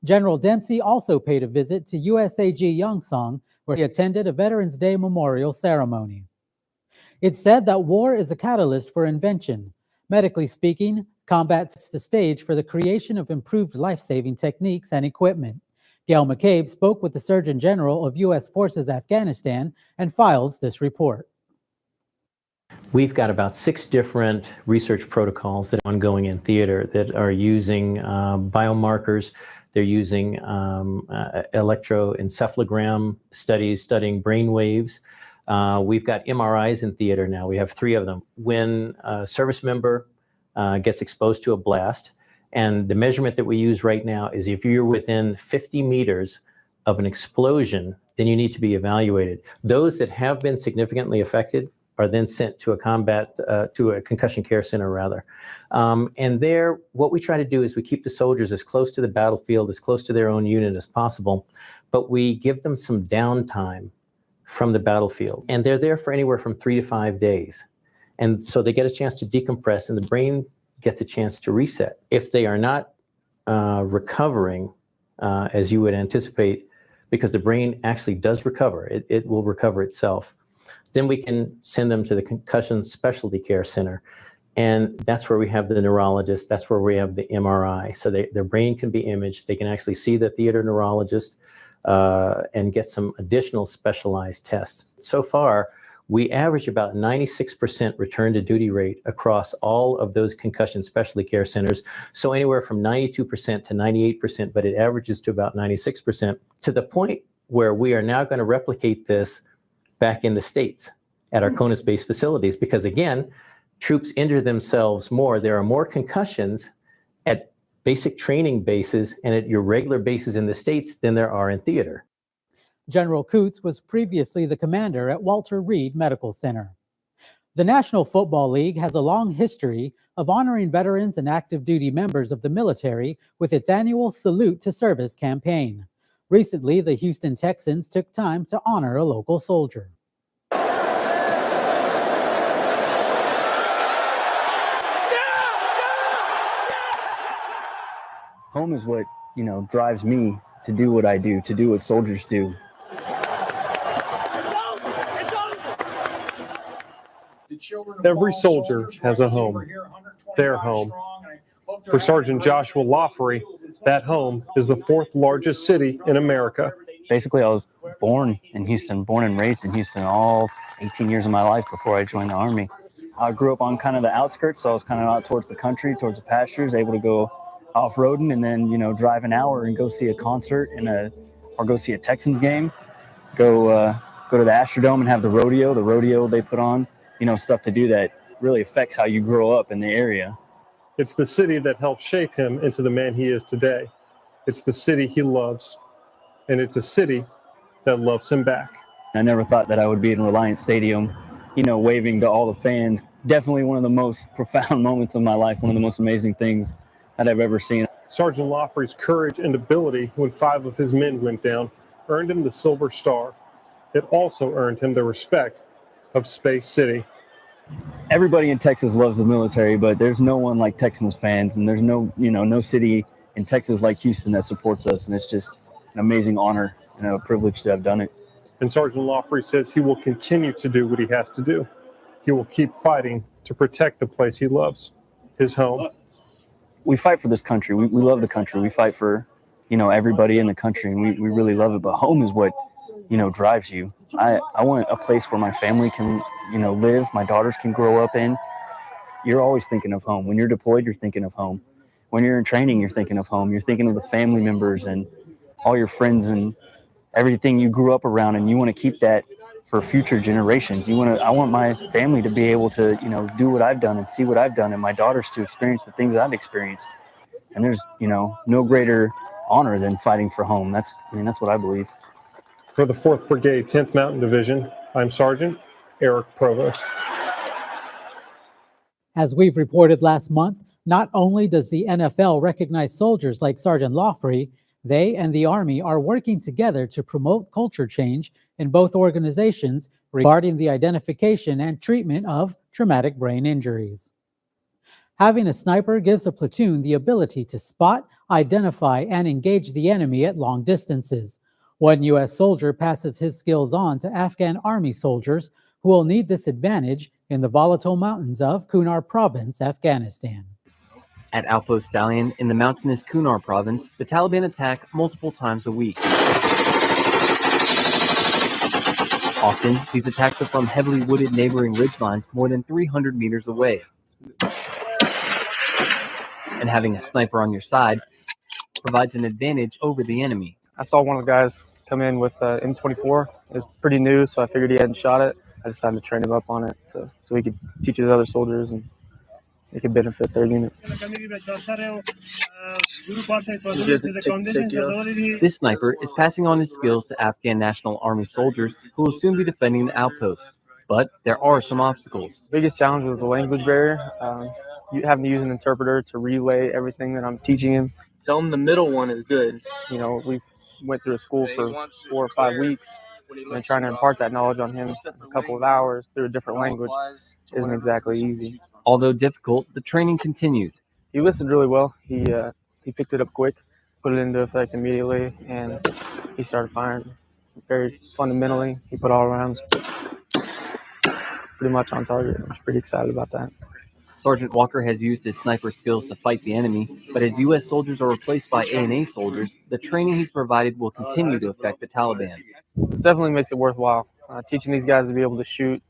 General Dempsey also paid a visit to USAG Youngsong, where he attended a Veterans Day memorial ceremony. It's said that war is a catalyst for invention. Medically speaking, combat sets the stage for the creation of improved life-saving techniques and equipment. Gail McCabe spoke with the Surgeon General of U.S. Forces Afghanistan and files this report. We've got about 6 different research protocols that are ongoing in theater that are using biomarkers. They're using electroencephalogram studies studying brain waves. We've got MRIs in theater now. We have 3 of them. When a service member gets exposed to a blast, and the measurement that we use right now is if you're within 50 meters of an explosion, then you need to be evaluated. Those that have been significantly affected are then sent to a concussion care center rather. And there, what we try to do is we keep the soldiers as close to the battlefield, as close to their own unit as possible, but we give them some downtime from the battlefield. And they're there for anywhere from 3 to 5 days. And so they get a chance to decompress and the brain gets a chance to reset. If they are not recovering as you would anticipate, because the brain actually does recover, it will recover itself, then we can send them to the concussion specialty care center. And that's where we have the neurologist, that's where we have the MRI. So their brain can be imaged, they can actually see the theater neurologist and get some additional specialized tests. So far, we average about 96% return to duty rate across all of those concussion specialty care centers. So anywhere from 92% to 98%, but it averages to about 96%, to the point where we are now going to replicate this back in the States at our CONUS-based facilities, because again, troops injure themselves more. There are more concussions at basic training bases and at your regular bases in the States than there are in theater. General Coots was previously the commander at Walter Reed Medical Center. The National Football League has a long history of honoring veterans and active duty members of the military with its annual Salute to Service campaign. Recently, the Houston Texans took time to honor a local soldier. Home is what, drives me to do what I do, to do what soldiers do. Every soldier has a home, their home. For Sergeant Joshua Lawfrey, that home is the 4th largest city in America. Basically, I was born in Houston, born and raised in Houston all 18 years of my life before I joined the Army. I grew up on kind of the outskirts, so I was kind of out towards the country, towards the pastures, able to go off-roading and then, drive an hour and go see a concert or go see a Texans game, go to the Astrodome and have the rodeo they put on, stuff to do that really affects how you grow up in the area. It's the city that helped shape him into the man he is today. It's the city he loves, and it's a city that loves him back. I never thought that I would be in Reliant Stadium, waving to all the fans. Definitely one of the most profound moments of my life, one of the most amazing things that I've ever seen. Sergeant Lawfrey's courage and ability when 5 of his men went down earned him the Silver Star. It also earned him the respect of Space City. Everybody in Texas loves the military, but there's no one like Texans fans, and there's no city in Texas like Houston that supports us, and it's just an amazing honor and a privilege to have done it. And Sergeant Lawfrey says he will continue to do what he has to do. He will keep fighting to protect the place he loves, his home. We fight for this country. We love the country. We fight for, everybody in the country, and we really love it. But home is what, drives you. I want a place where my family can, live, my daughters can grow up in. You're always thinking of home. When you're deployed, you're thinking of home. When you're in training, you're thinking of home. You're thinking of the family members and all your friends and everything you grew up around, and you want to keep that for future generations. I want my family to be able to, do what I've done and see what I've done, and my daughters to experience the things I've experienced. And there's, no greater honor than fighting for home. That's what I believe. For the 4th Brigade, 10th Mountain Division, I'm Sergeant Eric Provost. As we've reported last month, not only does the NFL recognize soldiers like Sergeant Lawfrey, they and the Army are working together to promote culture change in both organizations regarding the identification and treatment of traumatic brain injuries. Having a sniper gives a platoon the ability to spot, identify, and engage the enemy at long distances. One U.S. soldier passes his skills on to Afghan Army soldiers who will need this advantage in the volatile mountains of Kunar Province, Afghanistan. At Outpost Stallion in the mountainous Kunar Province, the Taliban attack multiple times a week. Often, these attacks are from heavily wooded neighboring ridgelines more than 300 meters away. And having a sniper on your side provides an advantage over the enemy. I saw one of the guys come in with M24. It was pretty new, so I figured he hadn't shot it. I decided to train him up on it so he could teach his other soldiers and it could benefit their unit. This sniper is passing on his skills to Afghan National Army soldiers who will soon be defending the outpost. But there are some obstacles. The biggest challenge was the language barrier. You having to use an interpreter to relay everything that I'm teaching him. Tell him the middle one is good. You know, we went through a school for 4 or 5 weeks, and trying to impart that knowledge on him in a couple of hours through a different language isn't exactly easy. Although difficult, the training continued. He listened really well. He picked it up quick, put it into effect immediately, and he started firing very fundamentally. He put all arounds pretty much on target. I was pretty excited about that. Sergeant Walker has used his sniper skills to fight the enemy, but as U.S. soldiers are replaced by ANA soldiers, the training he's provided will continue to affect the Taliban. This definitely makes it worthwhile. Teaching these guys to be able to shoot,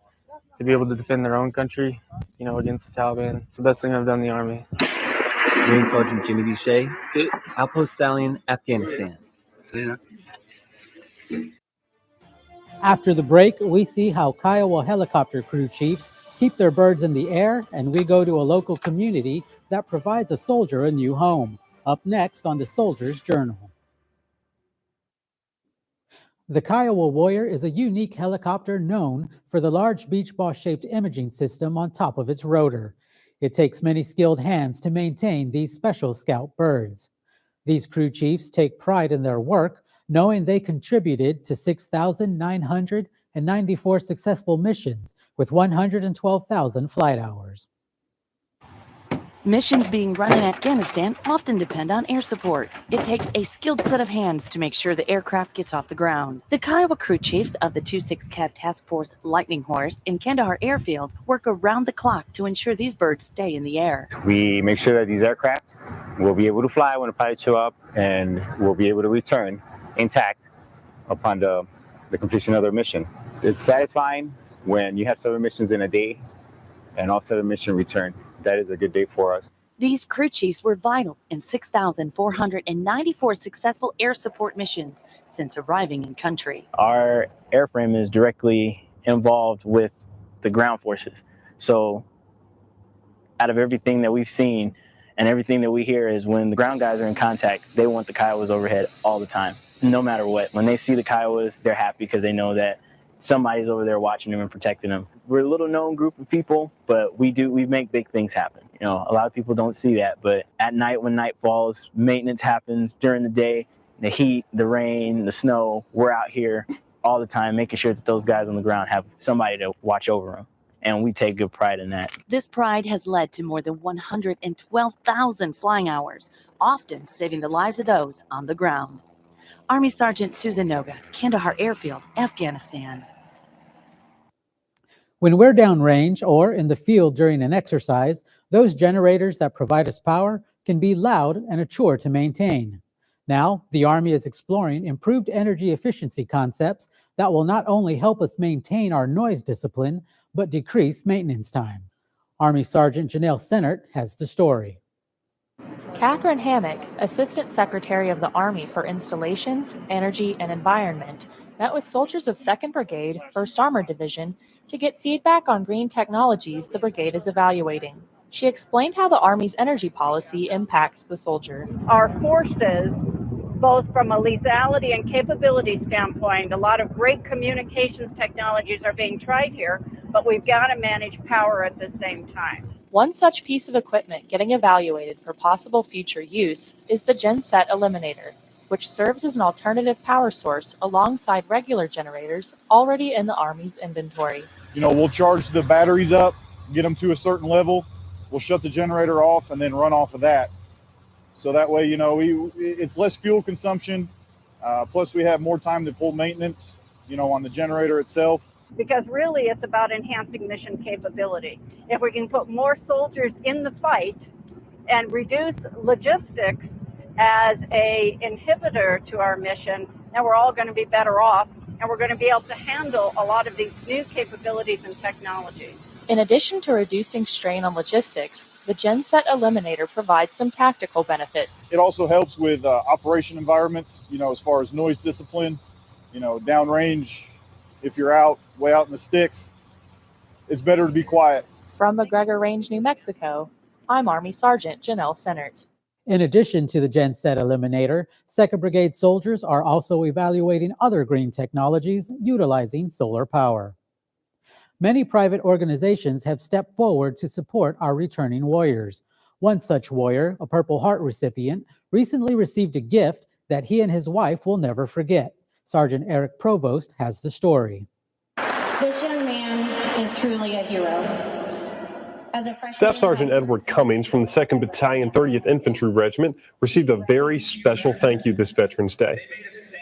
to be able to defend their own country, you know, against the Taliban. It's the best thing I've done in the Army. Marine Sergeant Jimmy Duche, Outpost Stallion, Afghanistan. After the break, we see how Kiowa helicopter crew chiefs keep their birds in the air, and we go to a local community that provides a soldier a new home. Up next on the Soldier's Journal. The Kiowa Warrior is a unique helicopter known for the large beach ball-shaped imaging system on top of its rotor. It takes many skilled hands to maintain these special scout birds. These crew chiefs take pride in their work, knowing they contributed to 6,994 successful missions with 112,000 flight hours. Missions being run in Afghanistan often depend on air support. It takes a skilled set of hands to make sure the aircraft gets off the ground. The Kiowa crew chiefs of the 26 Cav Task Force Lightning Horse in Kandahar Airfield work around the clock to ensure these birds stay in the air. We make sure that these aircraft will be able to fly when the pilots show up and will be able to return intact upon the completion of their mission. It's satisfying when you have 7 missions in a day and all 7 missions return. That is a good day for us. These crew chiefs were vital in 6,494 successful air support missions since arriving in country. Our airframe is directly involved with the ground forces. So out of everything that we've seen and everything that we hear is when the ground guys are in contact, they want the Kiowas overhead all the time, no matter what. When they see the Kiowas, they're happy because they know that somebody's over there watching them and protecting them. We're a little known group of people, but we make big things happen. You know, a lot of people don't see that, but at night when night falls, maintenance happens. During the day, the heat, the rain, the snow, we're out here all the time making sure that those guys on the ground have somebody to watch over them. And we take good pride in that. This pride has led to more than 112,000 flying hours, often saving the lives of those on the ground. Army Sergeant Susan Noga, Kandahar Airfield, Afghanistan. When we're downrange or in the field during an exercise, those generators that provide us power can be loud and a chore to maintain. Now, the Army is exploring improved energy efficiency concepts that will not only help us maintain our noise discipline, but decrease maintenance time. Army Sergeant Janelle Sennert has the story. Catherine Hammock, Assistant Secretary of the Army for Installations, Energy, and Environment, met with soldiers of 2nd Brigade, 1st Armored Division, to get feedback on green technologies the brigade is evaluating. She explained how the Army's energy policy impacts the soldier. Our forces, both from a lethality and capability standpoint, a lot of great communications technologies are being tried here, but we've got to manage power at the same time. One such piece of equipment getting evaluated for possible future use is the GenSet Eliminator, which serves as an alternative power source alongside regular generators already in the Army's inventory. You know, we'll charge the batteries up, get them to a certain level, we'll shut the generator off and then run off of that. So that way, it's less fuel consumption. Plus, we have more time to pull maintenance, on the generator itself. Because really it's about enhancing mission capability. If we can put more soldiers in the fight and reduce logistics as a inhibitor to our mission, then we're all going to be better off, and we're going to be able to handle a lot of these new capabilities and technologies. In addition to reducing strain on logistics, the Genset Eliminator provides some tactical benefits. It also helps with operation environments, as far as noise discipline, downrange. If you're way out in the sticks, it's better to be quiet. From McGregor Range, New Mexico, I'm Army Sergeant Janelle Sennert. In addition to the Genset Eliminator, 2nd Brigade soldiers are also evaluating other green technologies utilizing solar power. Many private organizations have stepped forward to support our returning warriors. One such warrior, a Purple Heart recipient, recently received a gift that he and his wife will never forget. Sergeant Eric Provost has the story. This young man is truly a hero. As a freshman, Staff Sergeant Edward Cummings from the 2nd Battalion, 30th Infantry Regiment received a very special thank you this Veterans Day.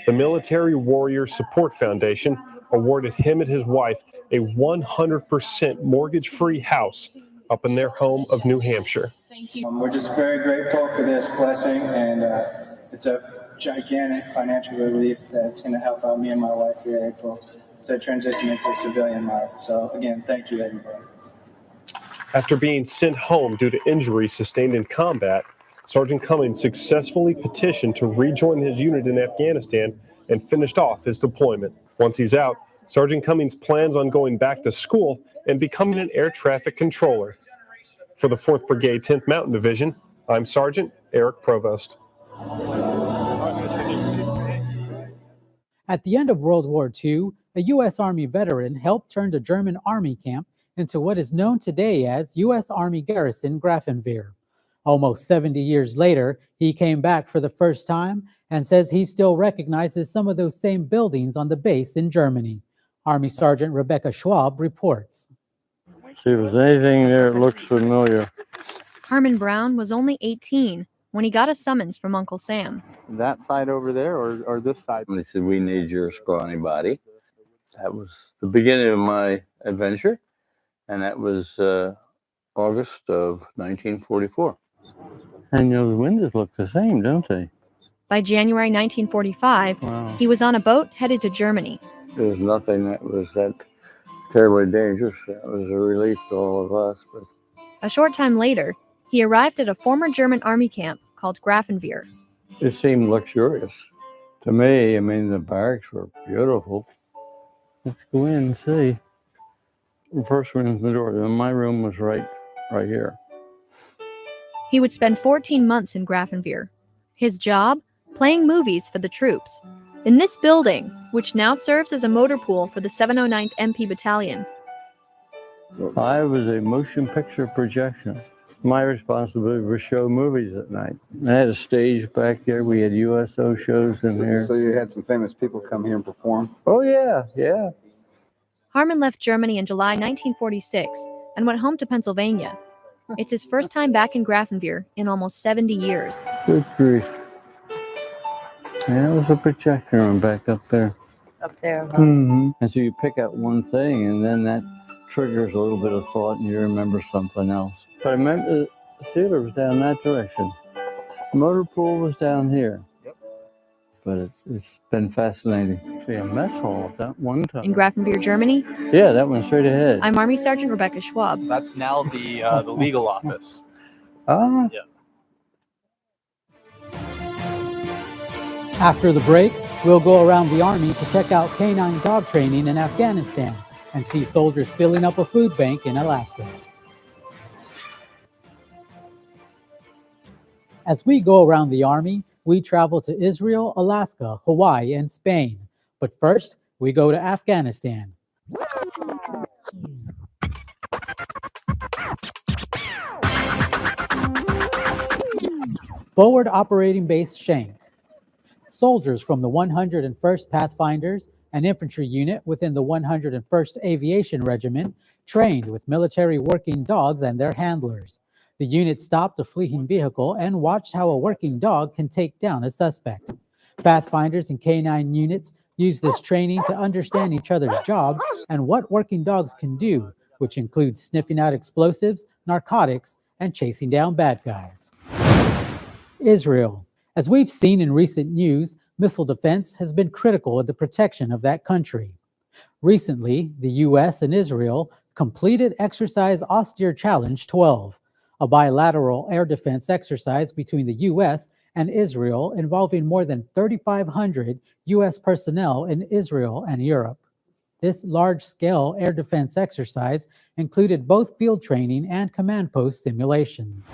The Military Warrior Support Foundation awarded him and his wife a 100% mortgage-free house up in their home of New Hampshire. Thank you. We're just very grateful for this blessing, and it's a gigantic financial relief that's going to help out me and my wife here, April, to transition into civilian life. So again, thank you, everybody. After being sent home due to injuries sustained in combat, Sergeant Cummings successfully petitioned to rejoin his unit in Afghanistan and finished off his deployment. Once he's out, Sergeant Cummings plans on going back to school and becoming an air traffic controller. For the 4th Brigade, 10th Mountain Division, I'm Sergeant Eric Provost. At the end of World War II, a U.S. Army veteran helped turn a German army camp into what is known today as U.S. Army Garrison Grafenwehr. Almost 70 years later, he came back for the first time and says he still recognizes some of those same buildings on the base in Germany. Army Sergeant Rebecca Schwab reports. See if there's anything there that looks familiar. Harmon Brown was only 18 when he got a summons from Uncle Sam. That side over there or this side? They said, we need your scrawny body. That was the beginning of my adventure, and that was August of 1944. And those windows look the same, don't they? By January 1945, Wow. he was on a boat headed to Germany. There was nothing that was that terribly dangerous. That was a relief to all of us. But A short time later, he arrived at a former German army camp called Grafenwehr. it seemed luxurious to me. I mean, the barracks were beautiful. Let's go in and see. The first one is the door. My room was right here. He would spend 14 months in Grafenwehr. His job? Playing movies for the troops. In this building, which now serves as a motor pool for the 709th MP Battalion. I was a motion picture projection. My responsibility was show movies at night. I had a stage back there. We had USO shows in there. So you had some famous people come here and perform? Oh, yeah, yeah. Harmon left Germany in July 1946 and went home to Pennsylvania. It's his first time back in Grafenwehr in almost 70 years. Good grief. Yeah, it was a projection room back up there. Up there, huh? Mm-hmm. And so you pick out one thing, and then that triggers a little bit of thought, and you remember something else. But I remember the theater was down that direction. The motor pool was down here. Yep. But it's been fascinating. See, a mess hall at that one time. In Grafenwehr, Germany? Yeah, that one straight ahead. I'm Army Sergeant Rebecca Schwab. That's now the legal office. Ah. Yeah. After the break, we'll go around the Army to check out canine dog training in Afghanistan and see soldiers filling up a food bank in Alaska. As we go around the Army, we travel to Israel, Alaska, Hawaii, and Spain. But first, we go to Afghanistan. Forward Operating Base Shank. Soldiers from the 101st Pathfinders, an infantry unit within the 101st Aviation Regiment, trained with military working dogs and their handlers. The unit stopped a fleeing vehicle and watched how a working dog can take down a suspect. Pathfinders and canine units use this training to understand each other's jobs and what working dogs can do, which includes sniffing out explosives, narcotics, and chasing down bad guys. Israel. As we've seen in recent news, missile defense has been critical of the protection of that country. Recently, the U.S. and Israel completed Exercise Austere Challenge 12, a bilateral air defense exercise between the U.S. and Israel involving more than 3,500 U.S. personnel in Israel and Europe. This large-scale air defense exercise included both field training and command post simulations.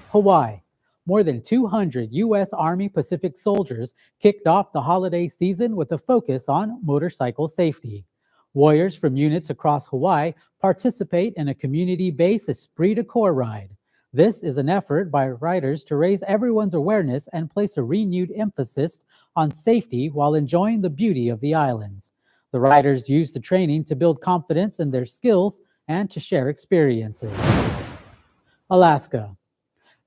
Hawaii. More than 200 U.S. Army Pacific soldiers kicked off the holiday season with a focus on motorcycle safety. Warriors from units across Hawaii participate in a community-based Esprit de Corps ride. This is an effort by riders to raise everyone's awareness and place a renewed emphasis on safety while enjoying the beauty of the islands. The riders use the training to build confidence in their skills and to share experiences. Alaska.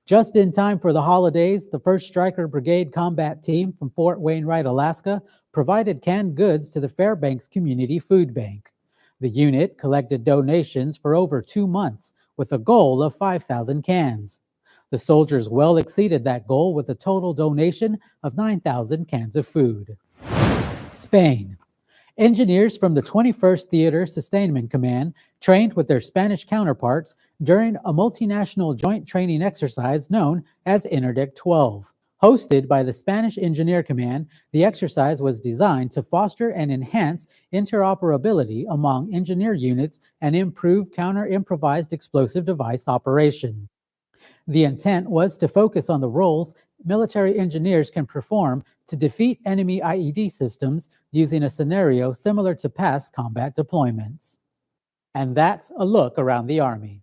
Just in time for the holidays, the 1st Stryker Brigade Combat Team from Fort Wainwright, Alaska, provided canned goods to the Fairbanks Community Food Bank. The unit collected donations for over 2 months with a goal of 5,000 cans. The soldiers well exceeded that goal with a total donation of 9,000 cans of food. Spain. Engineers from the 21st Theater Sustainment Command trained with their Spanish counterparts during a multinational joint training exercise known as Interdict 12. Hosted by the Spanish Engineer Command, the exercise was designed to foster and enhance interoperability among engineer units and improve counter-improvised explosive device operations. The intent was to focus on the roles military engineers can perform to defeat enemy IED systems using a scenario similar to past combat deployments. And that's a look around the Army.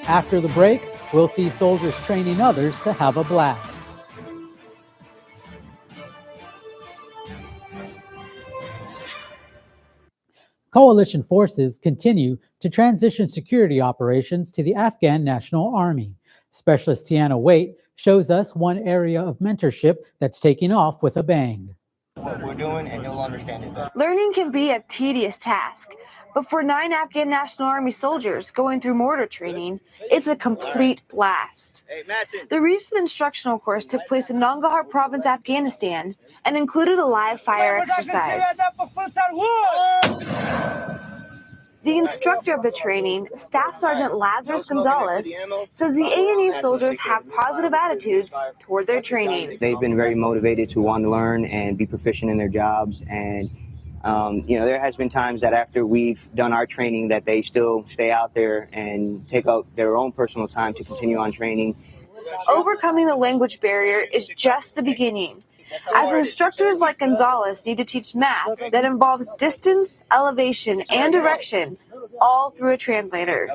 After the break, we'll see soldiers training others to have a blast. Coalition forces continue to transition security operations to the Afghan National Army. Specialist Tiana Waite shows us one area of mentorship that's taking off with a bang. What we're doing, and he'll understand it better. Learning can be a tedious task, but for 9 Afghan National Army soldiers going through mortar training, it's a complete blast. The recent instructional course took place in Nangarhar Province, Afghanistan, and included a live fire exercise. The instructor of the training, Staff Sergeant Lazarus Gonzalez, says the A&E soldiers have positive attitudes toward their training. They've been very motivated to want to learn and be proficient in their jobs, and there has been times that after we've done our training that they still stay out there and take out their own personal time to continue on training. Overcoming the language barrier is just the beginning, as instructors like Gonzalez need to teach math that involves distance, elevation, and direction, all through a translator.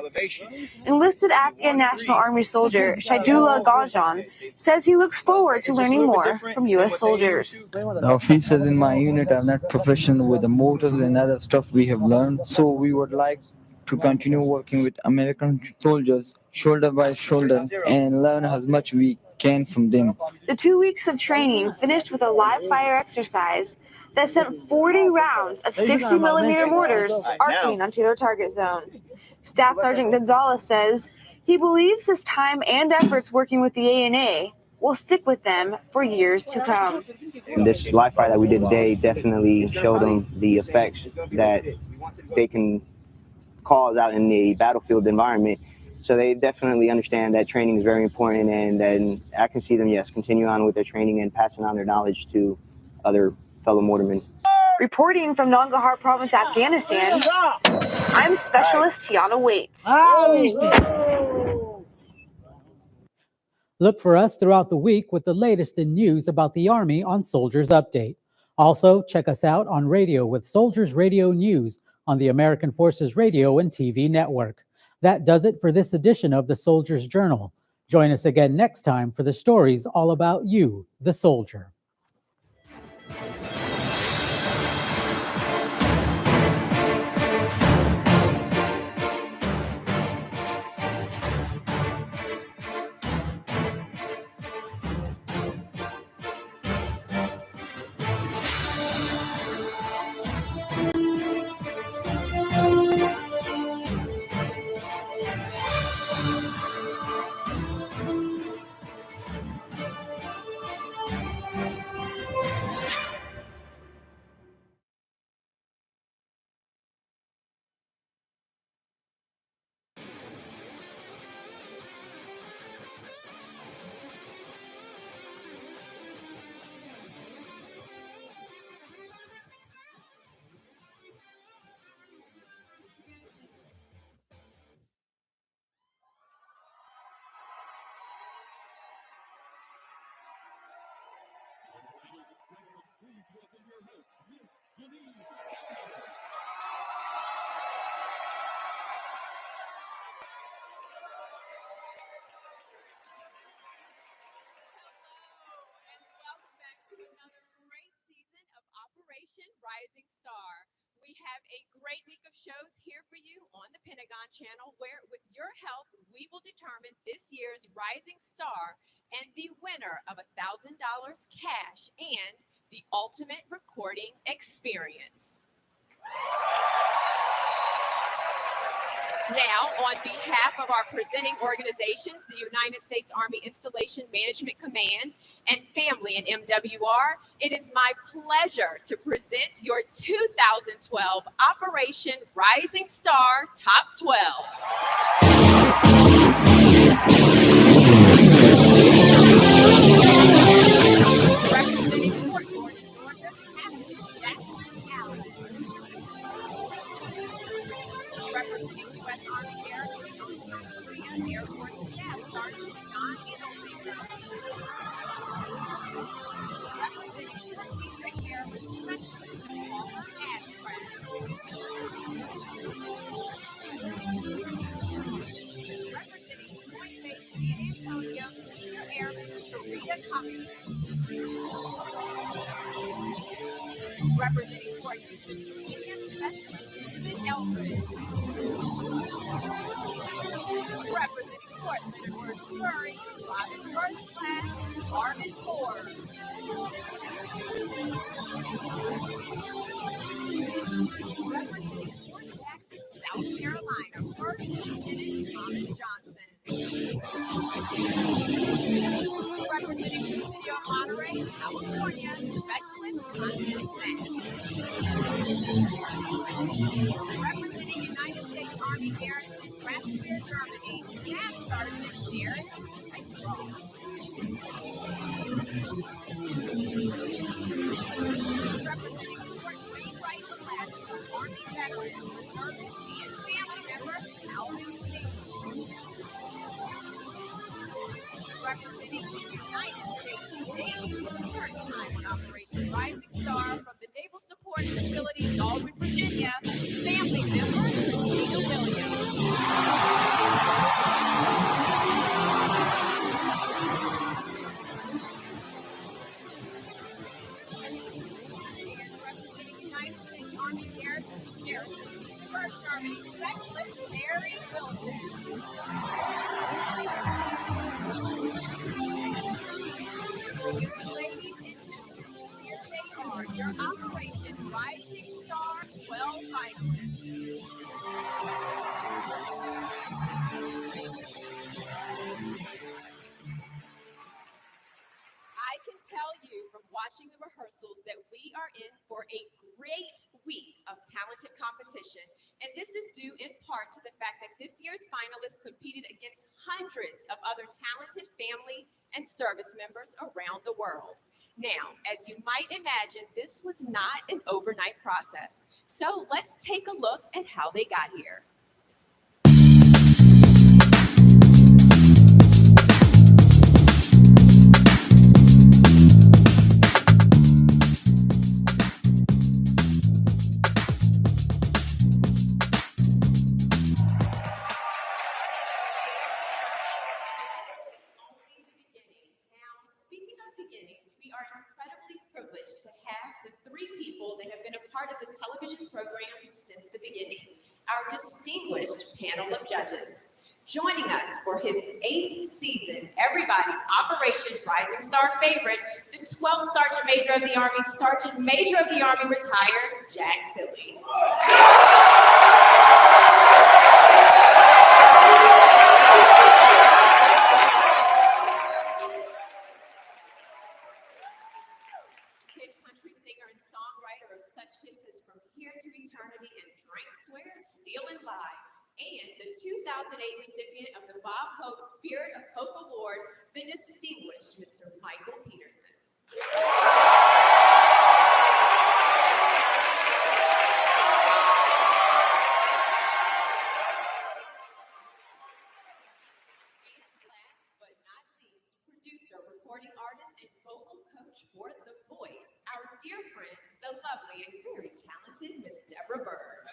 Enlisted Afghan National Army soldier Shaidullah Gajan says he looks forward to learning more from U.S. soldiers. The officers in my unit are not professional with the motors and other stuff we have learned, so we would like to continue working with American soldiers shoulder by shoulder and learn as much we can from them. The 2 weeks of training finished with a live fire exercise that sent 40 rounds of 60mm mortars arcing onto their target zone. Staff Sergeant Gonzalez says he believes his time and efforts working with the ANA will stick with them for years to come. And this live fire that we did today definitely showed them the effects that they can cause out in the battlefield environment. So they definitely understand that training is very important, and then I can see them, yes, continue on with their training and passing on their knowledge to other fellow mortarmen. Reporting from Nangarhar Province, Afghanistan, I'm Specialist Tiana Waite. Look for us throughout the week with the latest in news about the Army on Soldiers Update. Also, check us out on radio with Soldiers Radio News on the American Forces Radio and TV network. That does it for this edition of the Soldier's Journal. Join us again next time for the stories all about you, the soldier. Welcome back to another great season of Operation Rising Star. We have a great week of shows here for you on the Pentagon Channel, where with your help, we will determine this year's Rising Star and the winner of $1,000 cash and the ultimate recording experience. Now, on behalf of our presenting organizations, the United States Army Installation Management Command and family in MWR, it is my pleasure to present your 2012 Operation Rising Star Top 12. Representing Fort Gordon, Georgia, Captain Jacqueline Allen. Representing U.S. Army Air Korea Air Force Staff Sergeant John Innovator. Representing Strategic Airman Specialist Walter Ashcraft. Representing Joint Base San Antonio Senior Airman Sharita Cummings. Representing Fort Houston Senior Specialist David Eldridge. Representing Fort Leonard Wood, Missouri, Robin First Class Marvin Ford. Representing Fort Jackson, South Carolina, First Lieutenant Thomas Johnson. Representing the city of Monterey, California, Specialist Constance Mack. Representing United States Army Garrison, Grafenwehr, Germany, Staff Sergeant Darren Eichroth. Representing Fort Wainwright, Alaska, Army veteran, reservist, and family member, Alvin Staples. Representing the United States Navy for the first time on Operation Rising Star from the Naval Support Facility, Dahlwood, Virginia, family member Christina Williams. And representing United States Army Garrison, First Germany Specialist Mary Wilson. Ladies and gentlemen, here they are, your Operation Rising Star 12 finalists. I can tell you from watching the rehearsals that we are in for a great week of talented competition. And this is due in part to the fact that this year's finalists competed against hundreds of other talented family and service members around the world. Now, as you might imagine, this was not an overnight process. So let's take a look at how they got here. To have the three people that have been a part of this television program since the beginning, our distinguished panel of judges. Joining us for his 8th season, everybody's Operation Rising Star favorite, the 12th Sergeant Major of the Army, Sergeant Major of the Army retired, Jack Tilley. Songwriter of such hits as From Here to Eternity and Drink, Swear, Steal and Lie, and the 2008 recipient of the Bob Hope Spirit of Hope Award, the distinguished Mr. Michael Peterson. And last but not least, producer, recording artist and vocal coach for The Voice, our dear friend, the lovely and very talented Miss Deborah Bird.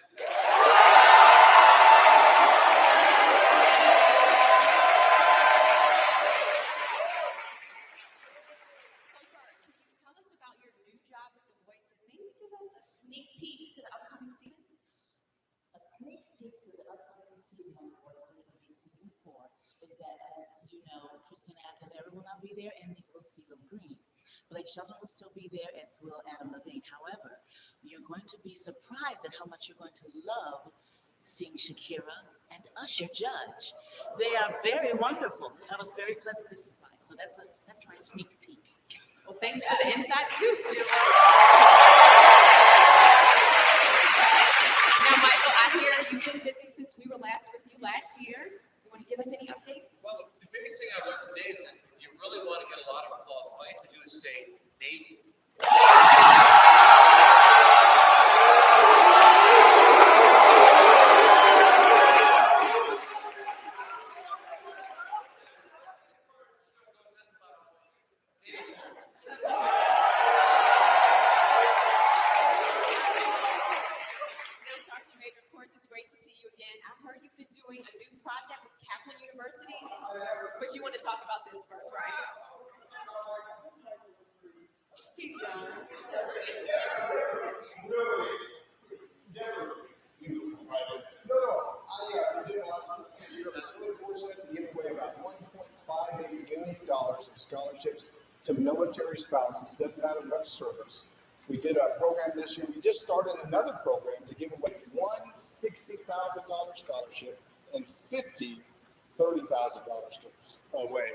Tell us about your new job with The Voice and maybe give us a sneak peek to the upcoming season. A sneak peek to the upcoming season on The Voice, which will be season 4, is that, as you know, Christina Aguilera will not be there and Nicholas CeeLo Green. Blake Shelton will still be there, as will Adam Levine. However, you're going to be surprised at how much you're going to love seeing Shakira and Usher judge. They are very wonderful. I was very pleasantly surprised. So that's my sneak peek. Well, thanks for the inside scoop. Now, Michael, I hear you've been busy since we were last with you last year. You want to give us any updates? Well, the biggest thing I learned today is that if you really want to get a lot of applause, all you have to do is say Navy. But you want to talk about this first, right? He does. I'm doing a lot of stuff this year. I'm really fortunate to give away about $1.58 million in scholarships to military spouses, doesn't matter what service. We did a program this year. We just started another program to give away one $60,000 scholarship and 50 $30,000 away.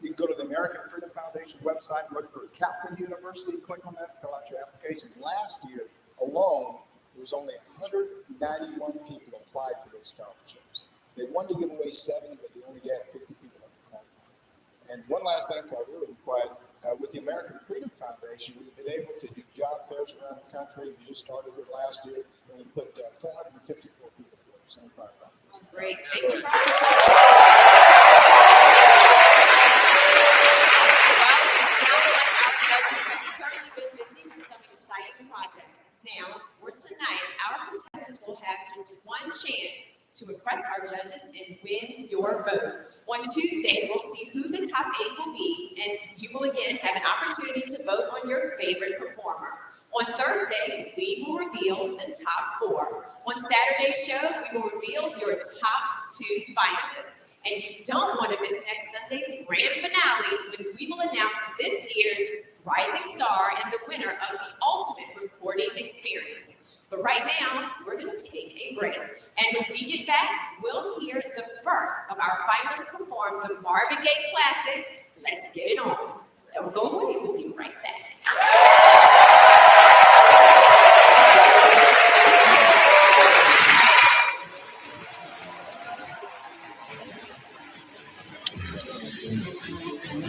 You can go to the American Freedom Foundation website, look for Kaplan University, click on that, fill out your application. Last year alone, there was only 191 people applied for those scholarships. They wanted to give away 70, but they only had 50 people that qualified. And one last thing before I really be quiet, with the American Freedom Foundation, we've been able to do job fairs around the country. We just started it last year, and we put 454 people through it. So I'm proud about this. Great. Thank you. Certainly been busy with some exciting projects. Now, for tonight, our contestants will have just one chance to impress our judges and win your vote. On Tuesday, we'll see who the top 8 will be, and you will again have an opportunity to vote on your favorite performer. On Thursday, we will reveal the top 4. On Saturday's show, we will reveal your top 2 finalists. And you don't want to miss next Sunday's grand finale when we will announce this year's Rising Star and the winner of the Ultimate Recording Experience. But right now, we're going to take a break. And when we get back, we'll hear the first of our finalists perform the Marvin Gaye classic, Let's Get It On. Don't go away, we'll be right back.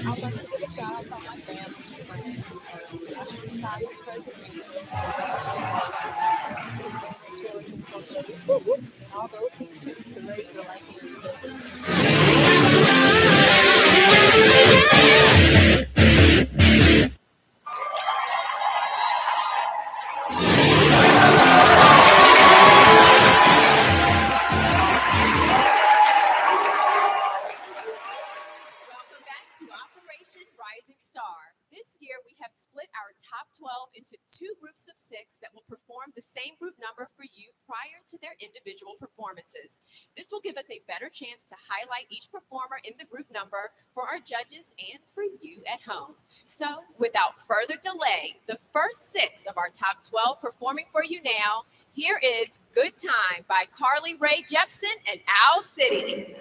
I'd like to give a shout out to all my family, friends, National Society of Persian Musicians, and all those who choose to raise the light music. Into 2 groups of 6 that will perform the same group number for you prior to their individual performances. This will give us a better chance to highlight each performer in the group number for our judges and for you at home. So, without further delay, the first 6 of our top 12 performing for you now, here is Good Time by Carly Rae Jepsen and Owl City.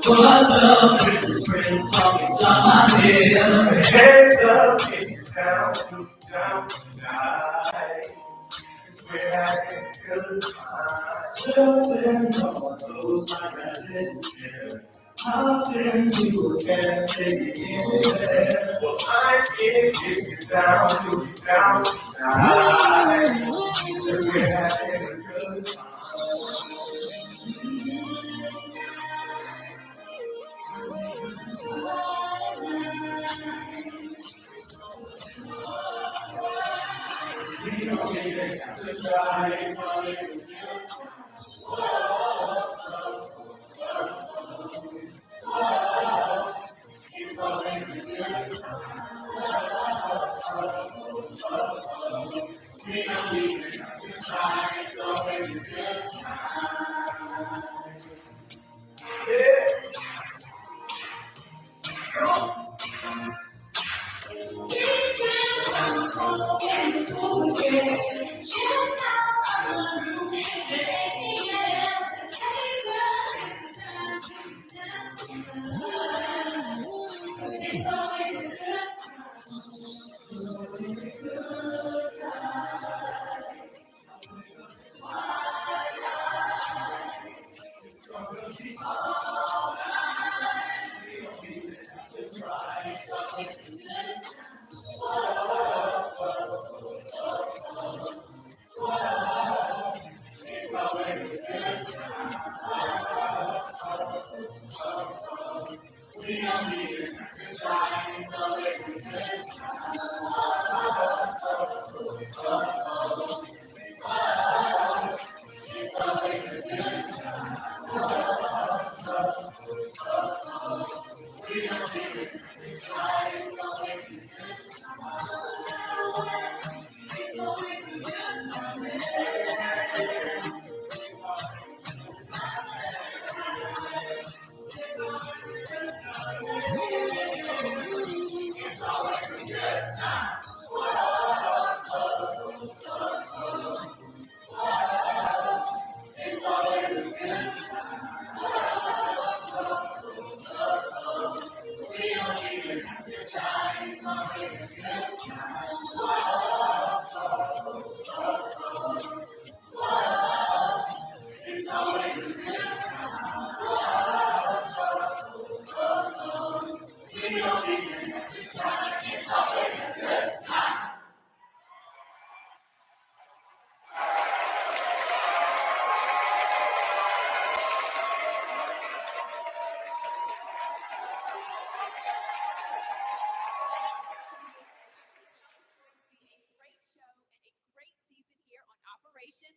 What's up, Prince talking on my head? Hands up, it's down tonight. We're having good times. Something on those my How can you get it? Well, I can't get you down, down, down. We're having a good time. We don't even have to try.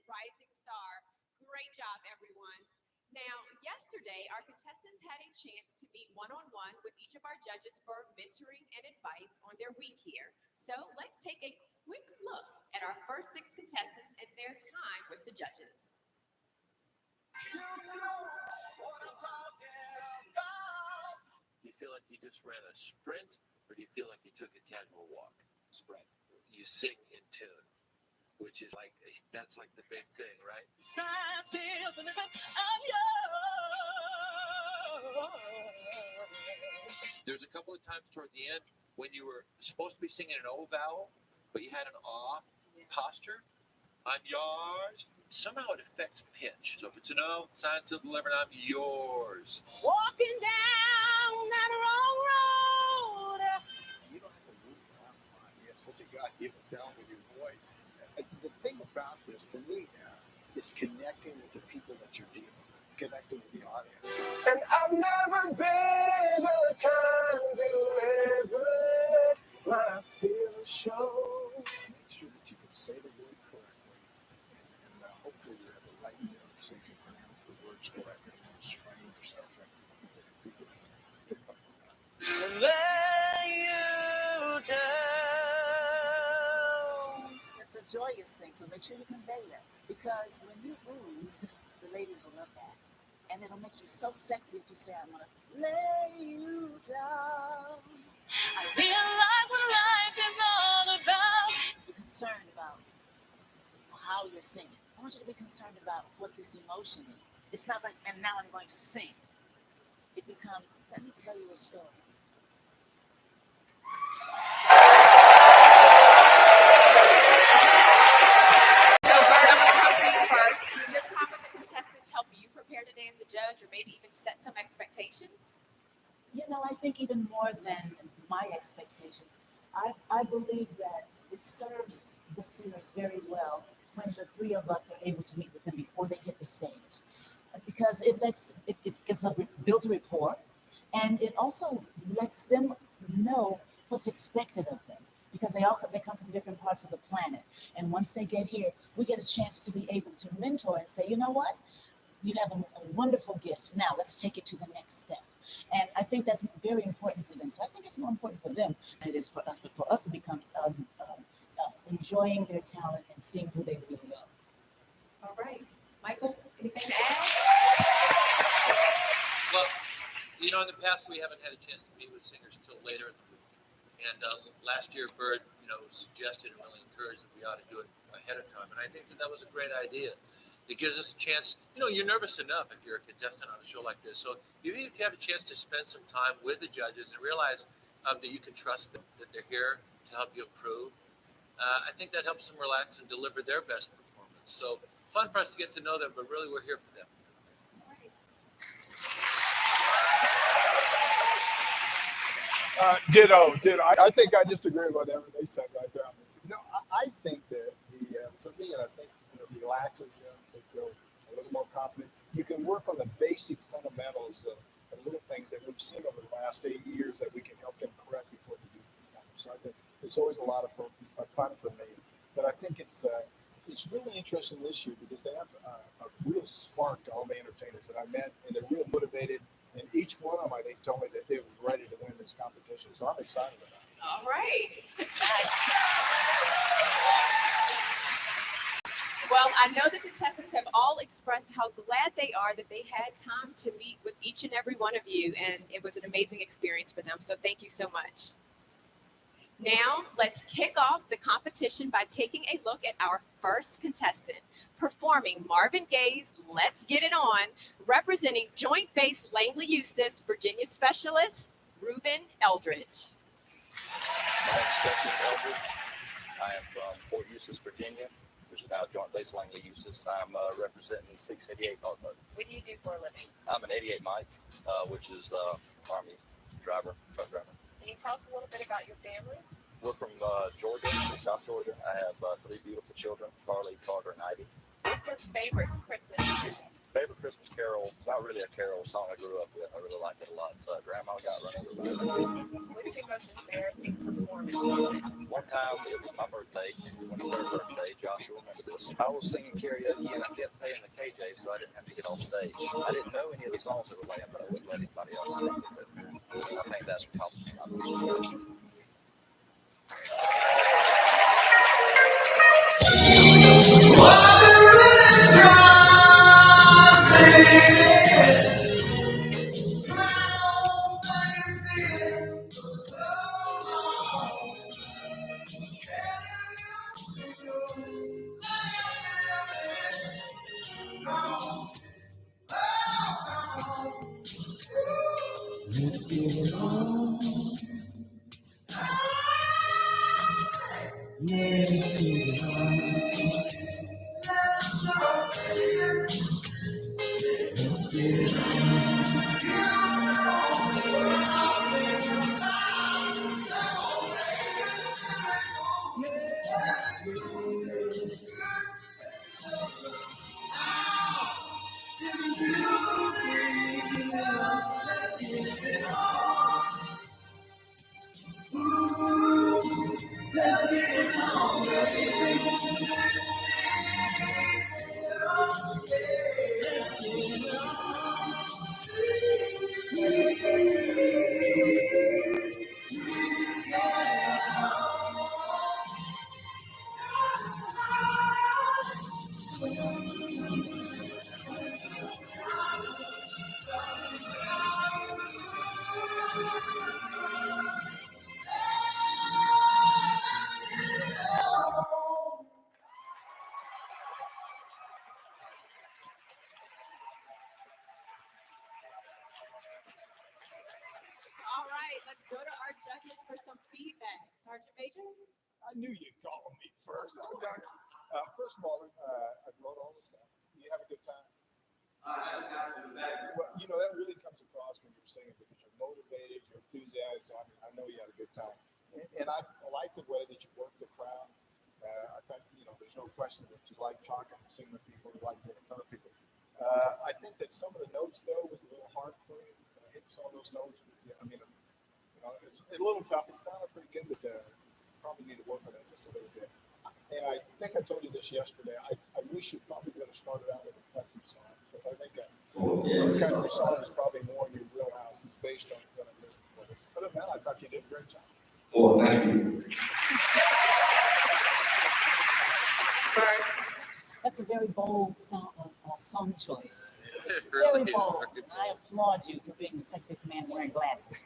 Rising Star. Great job, everyone. Now, yesterday, our contestants had a chance to meet one-on-one with each of our judges for mentoring and advice on their week here. So let's take a quick look at our first 6 contestants and their time with the judges. Do you feel like you just ran a sprint, or do you feel like you took a casual walk? Sprint. You sing in tune, which is like, that's like the big thing, right? There's a couple of times toward the end when you were supposed to be singing an O vowel, but you had an ah posture. I'm yours. Somehow it affects pitch. So if it's an O, signed, sealed, delivered, I'm yours. Walking down that wrong road. You don't have to move around a lot. You have such a God-given talent with your voice. The thing about this, for me now, is connecting with the people that you're dealing with. It's connecting with the audience. And I've never been the kind to ever let my feelings show. Make sure that you can say the word correctly. And hopefully you have the right note so you can pronounce the words correctly and don't strain yourself. Lay you down. It's a joyous thing, so make sure you convey that. Because when you lose, the ladies will love that. And it'll make you so sexy if you say, I'm gonna lay you down. I realize what life is all about. Be concerned about how you're singing. I want you to be concerned about what this emotion is. It's not like, and now I'm going to sing. It becomes, let me tell you a story. Did your time with the contestants help you prepare today as a judge, or maybe even set some expectations? I believe that it serves the singers very well when the three of us are able to meet with them before they hit the stage, because it builds a rapport, and it also lets them know what's expected of them, because they come from different parts of the planet, and once they get here, we get a chance to be able to mentor and say, you know what, you have a wonderful gift. Now let's take it to the next step. And I think that's very important for them. So I think it's more important for them than it is for us. But for us, it becomes enjoying their talent and seeing who they really are. All right. Michael, anything to add? Well, you know, in the past, we haven't had a chance to meet with singers till later in the week. And last year, Bird, suggested and really encouraged that we ought to do it ahead of time. And I think that was a great idea. It gives us a chance. You're nervous enough if you're a contestant on a show like this. So you need to have a chance to spend some time with the judges and realize that you can trust them, that they're here to help you improve. I think that helps them relax and deliver their best performance. So fun for us to get to know them, but really we're here for them. Ditto. I think I just agree with whatever they said right there on this. I think that for me, and I think it relaxes them. They feel a little more confident. You can work on the basic fundamentals of little things that we've seen over the last 8 years that we can help them correct before they do. So I think it's always a lot of fun for me. But I think it's really interesting this year because they have a real spark to all the entertainers that I met, and they're real motivated. And each one of them, I think, told me that they was ready to win this competition. So I'm excited about it. All right. Well, I know the contestants have all expressed how glad they are that they had time to meet with each and every one of you, and it was an amazing experience for them. So thank you so much. Now, let's kick off the competition by taking a look at our first contestant, performing Marvin Gaye's Let's Get It On, representing Joint Base Langley Eustis, Virginia Specialist, Ruben Eldridge. My name is Specialist Eldridge. I am from Fort Eustis, Virginia, which is now Joint Base Langley Eustis. I'm representing 688 Hard Mode. What do you do for a living? I'm an 88 Mike, which is Army truck driver. Can you tell us a little bit about your family? We're from Georgia, South Georgia. I have 3 beautiful children, Carly, Carter, and Ivy. What's your favorite Christmas carol? Favorite Christmas carol? It's not really a carol song I grew up with. I really like it a lot. Grandma Got Run Over by the What's your most embarrassing performance moment? One time, it was my birthday, 23rd birthday. Josh will remember this. I was singing karaoke and I kept paying the KJ so I didn't have to get off stage. I didn't know any of the songs that were playing, but I wouldn't let anybody else sing it. But I think that's probably my most embarrassing. Let's get it on. Let's get it on. Let's get it on. All right, let's go to our judges for some feedback. Sergeant Major? I knew you'd call me first. First of all, I wrote all this stuff. You have a good time? Well, that really comes across when you're singing because you're motivated, you're enthusiastic. So I know you had a good time. And I like the way that you work the crowd. I think, there's no question that you like talking and singing with people, you like being in front of people. I think that some of the notes, though, was a little hard for you. Hitting some of those notes, it's a little tough. It sounded pretty good, but probably need to work on it just a little bit. And I think I told you this yesterday. I wish you probably would have started out with a country song, because I think a country song is probably more in your wheelhouse. It's based on what I'm looking for. Other than that, I thought you did a great job. Well, thank you. That's a very bold song choice. Really Very is. bold. And I applaud you for being the sexiest man wearing glasses.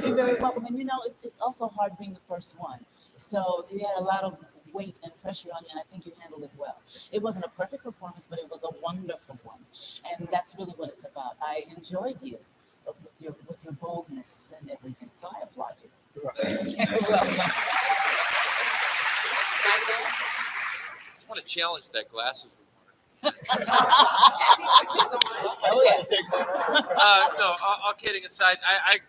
You're very welcome. And it's also hard being the first one. So you had a lot of weight and pressure on you, and I think you handled it well. It wasn't a perfect performance, but it was a wonderful one. And that's really what it's about. I enjoyed you with your boldness and everything. So I applaud you. You're welcome. I just want to challenge that glasses remark. Oh, yeah. No, all kidding aside, I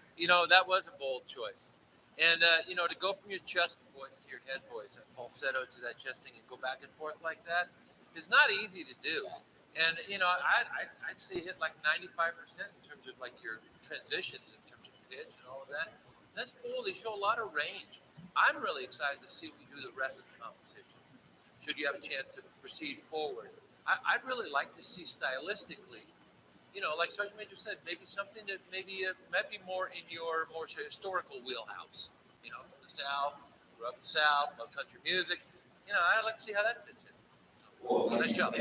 that was a bold choice. And, to go from your chest voice to your head voice and falsetto to that chest thing and go back and forth like that is not easy to do. And, I'd say hit like 95% in terms of like your transitions, in terms of pitch and all of that. And that's cool. They show a lot of range. I'm really excited to see what you do the rest of the competition, should you have a chance to proceed forward. I'd really like to see stylistically, like Sergeant Major said, maybe something that maybe might be more in your more historical wheelhouse, from the South, grew up in the South, love country music. I'd like to see how that fits in. So, nice job.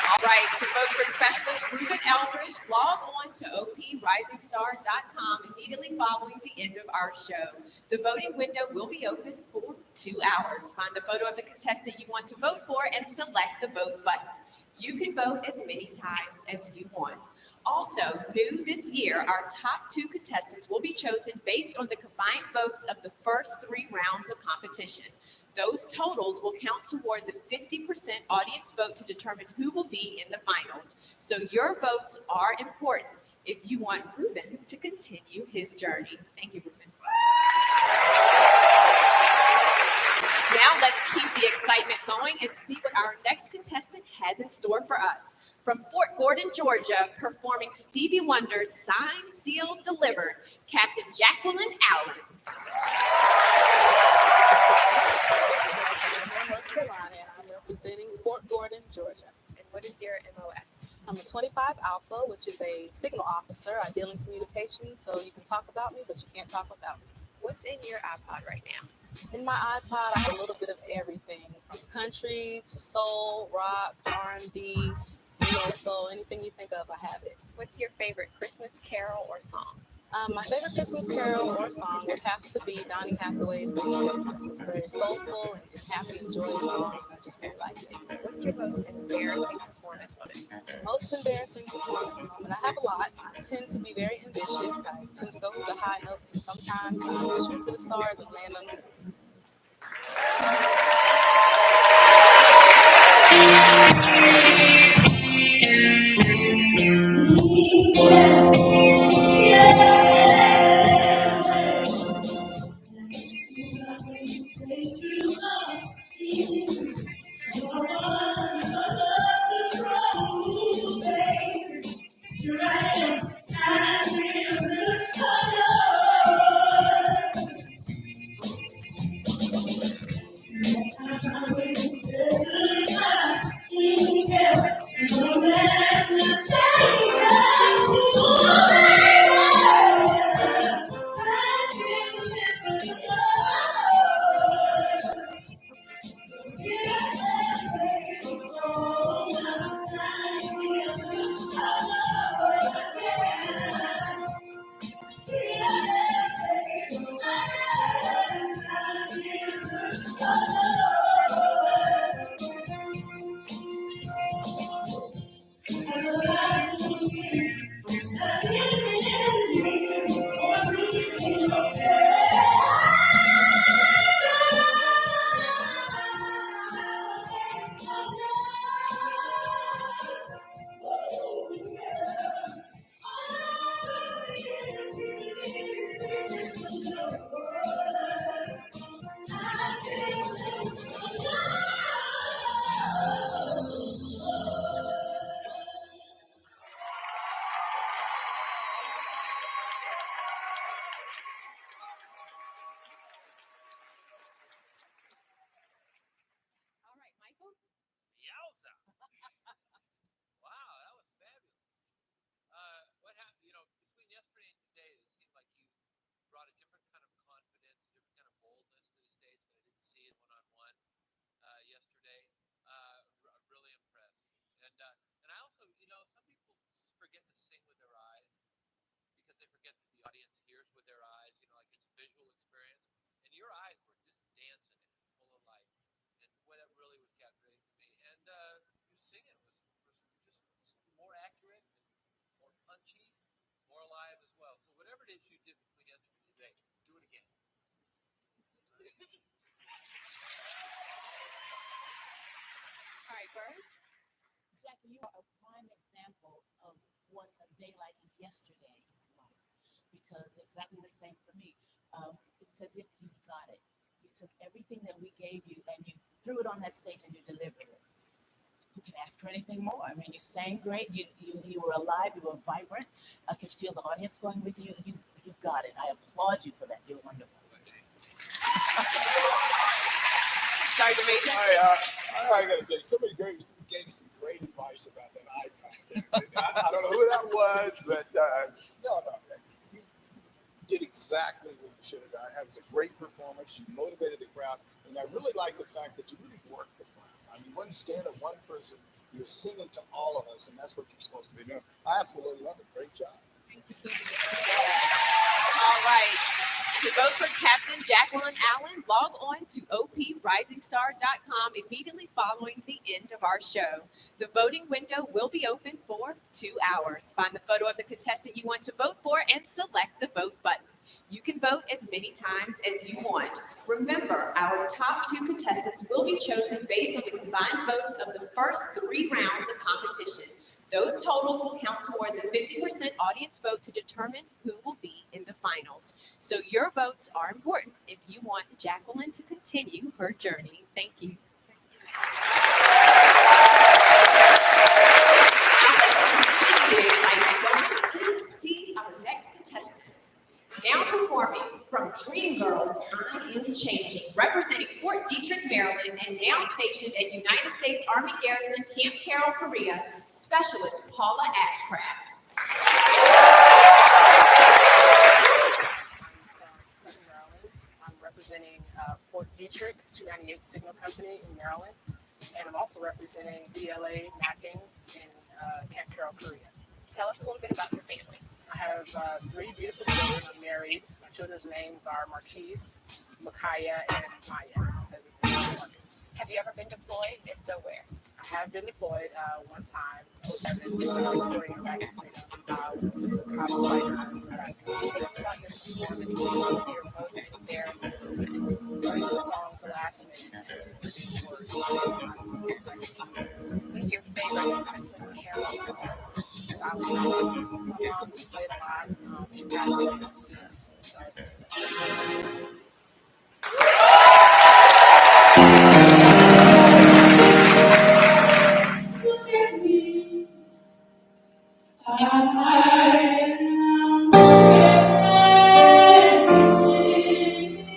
All right, to vote for Specialist Ruben Eldridge, log on to oprizingstar.com immediately following the end of our show. The voting window will be open for 2 hours. Find the photo of the contestant you want to vote for and select the vote button. You can vote as many times as you want. Also, new this year, our top 2 contestants will be chosen based on the combined votes of the first 3 rounds of competition. Those totals will count toward the 50% audience vote to determine who will be in the finals. So your votes are important if you want Ruben to continue his journey. Thank you, Ruben. Now let's keep the excitement going and see what our next contestant has in store for us. From Fort Gordon, Georgia, performing Stevie Wonder's Signed, Sealed, Delivered, Captain Jacqueline Allen. North Carolina, and I'm representing Fort Gordon, Georgia. And what is your MOS? I'm a 25 Alpha, which is a signal officer. I deal in communications, so you can talk about me, but you can't talk without me. What's in your iPod right now? In my iPod, I have a little bit of everything, from country to soul, rock, R&B, so anything you think of, I have it. What's your favorite Christmas carol or song? My favorite Christmas carol or song would have to be Donny Hathaway's This Christmas. It's very soulful and happy and joyous song. I just very like it. What's your most embarrassing performance moment? Most embarrassing performance moment? I have a lot. I tend to be very ambitious. I tend to go for the high notes, and sometimes I shoot for the stars and land on the moon. forget to sing with their eyes because they forget that the audience hears with their eyes, you know, like it's a visual experience. And your eyes were just dancing and full of life. And what that really was captivating to me. And your singing was just more accurate and more punchy, more alive as well. So whatever it is you did between yesterday and today, do it again. All right, Bird. Jackie, you are a prime example of what a day like yesterday is like, because exactly the same for me. It's as if you got it. You took everything that we gave you and you threw it on that stage and you delivered it. Who can ask for anything more? I mean, you sang great. You were alive. You were vibrant. I could feel the audience going with you. You got it. I applaud you for that. You're wonderful. Sergeant Major. I got to tell you, somebody gave you some great advice about that eye contact. I don't know who that was, but no, you did exactly what you should have done. It was a great performance. You motivated the crowd, and I really like the fact that you really worked the crowd. I mean, you wouldn't stand up one person. You're singing to all of us, and that's what you're supposed to be doing. I absolutely love it. Great job. Thank you so much. All right. To vote for Captain Jacqueline Allen, log on to oprisingstar.com immediately following the end of our show. The voting window will be open for 2 hours. Find the photo of the contestant you want to vote for and select the vote button. You can vote as many times as you want. Remember, our top 2 contestants will be chosen based on the combined votes of the first 3 rounds of competition. Those totals will count toward the 50% audience vote to determine who will be in the finals. So your votes are important if you want Jacqueline to continue her journey. Thank you. Let's see our next contestant. Now performing from Dreamgirls, I Am Changing, representing Fort Detrick, Maryland, and now stationed at United States Army Garrison, Camp Carroll, Korea, Specialist Paula Ashcraft. I'm representing Fort Detrick, 298 Signal Company in Maryland, and I'm also representing DLA Mapping in Camp Carroll, Korea. Tell us a little bit about your family. I have 3 beautiful children. I'm married. My children's names are Marquise, Micaiah, and Maya. Have you ever been deployed? If so, where? I have been deployed one time, 07, when I was supporting Iraqi freedom with Cops Fighter in Iraq. Tell us about your performances, what's your most embarrassing moment? Writing the song at the last minute and words. Who's your favorite Christmas carol? Solid. My mom's played a lot. She passed away in 6. So Look at me. I am changing.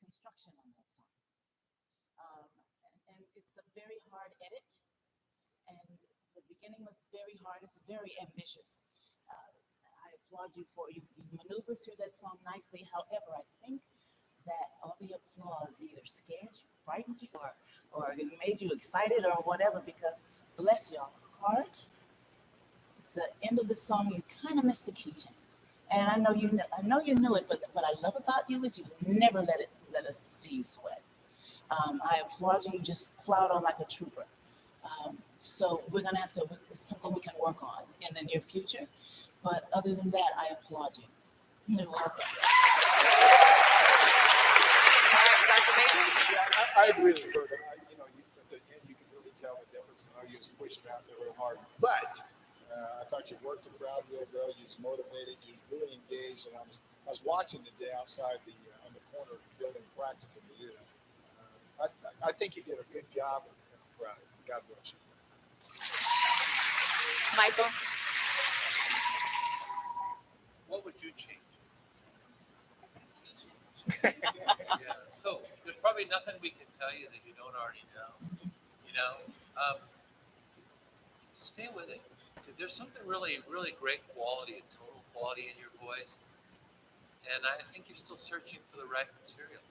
construction on that song. And it's a very hard edit, and the beginning was very hard. It's very ambitious. I applaud you for you maneuvered through that song nicely. However, I think that all the applause either scared you, frightened you, or it made you excited or whatever, because bless your heart, the end of the song, you kind of missed the key change. And I know you knew it, but what I love about you is you never let us see you sweat. I applaud you. You just plowed on like a trooper. So we're gonna have to. It's something we can work on in the near future. But other than that, I applaud you. You're welcome. Yeah, I agree with her. At the end, you can really tell the difference. I know you was pushing out there real hard, but I thought you worked the crowd real well. You was motivated. You was really engaged, and I was watching today outside on the corner of the building practicing to do that. I think you did a good job, and I'm proud of you. God bless you. Michael. What would you change? Yeah. So there's probably nothing we can tell you that you don't already know. Stay with it, because there's something really, really great quality and total quality in your voice, and I think you're still searching for the right material.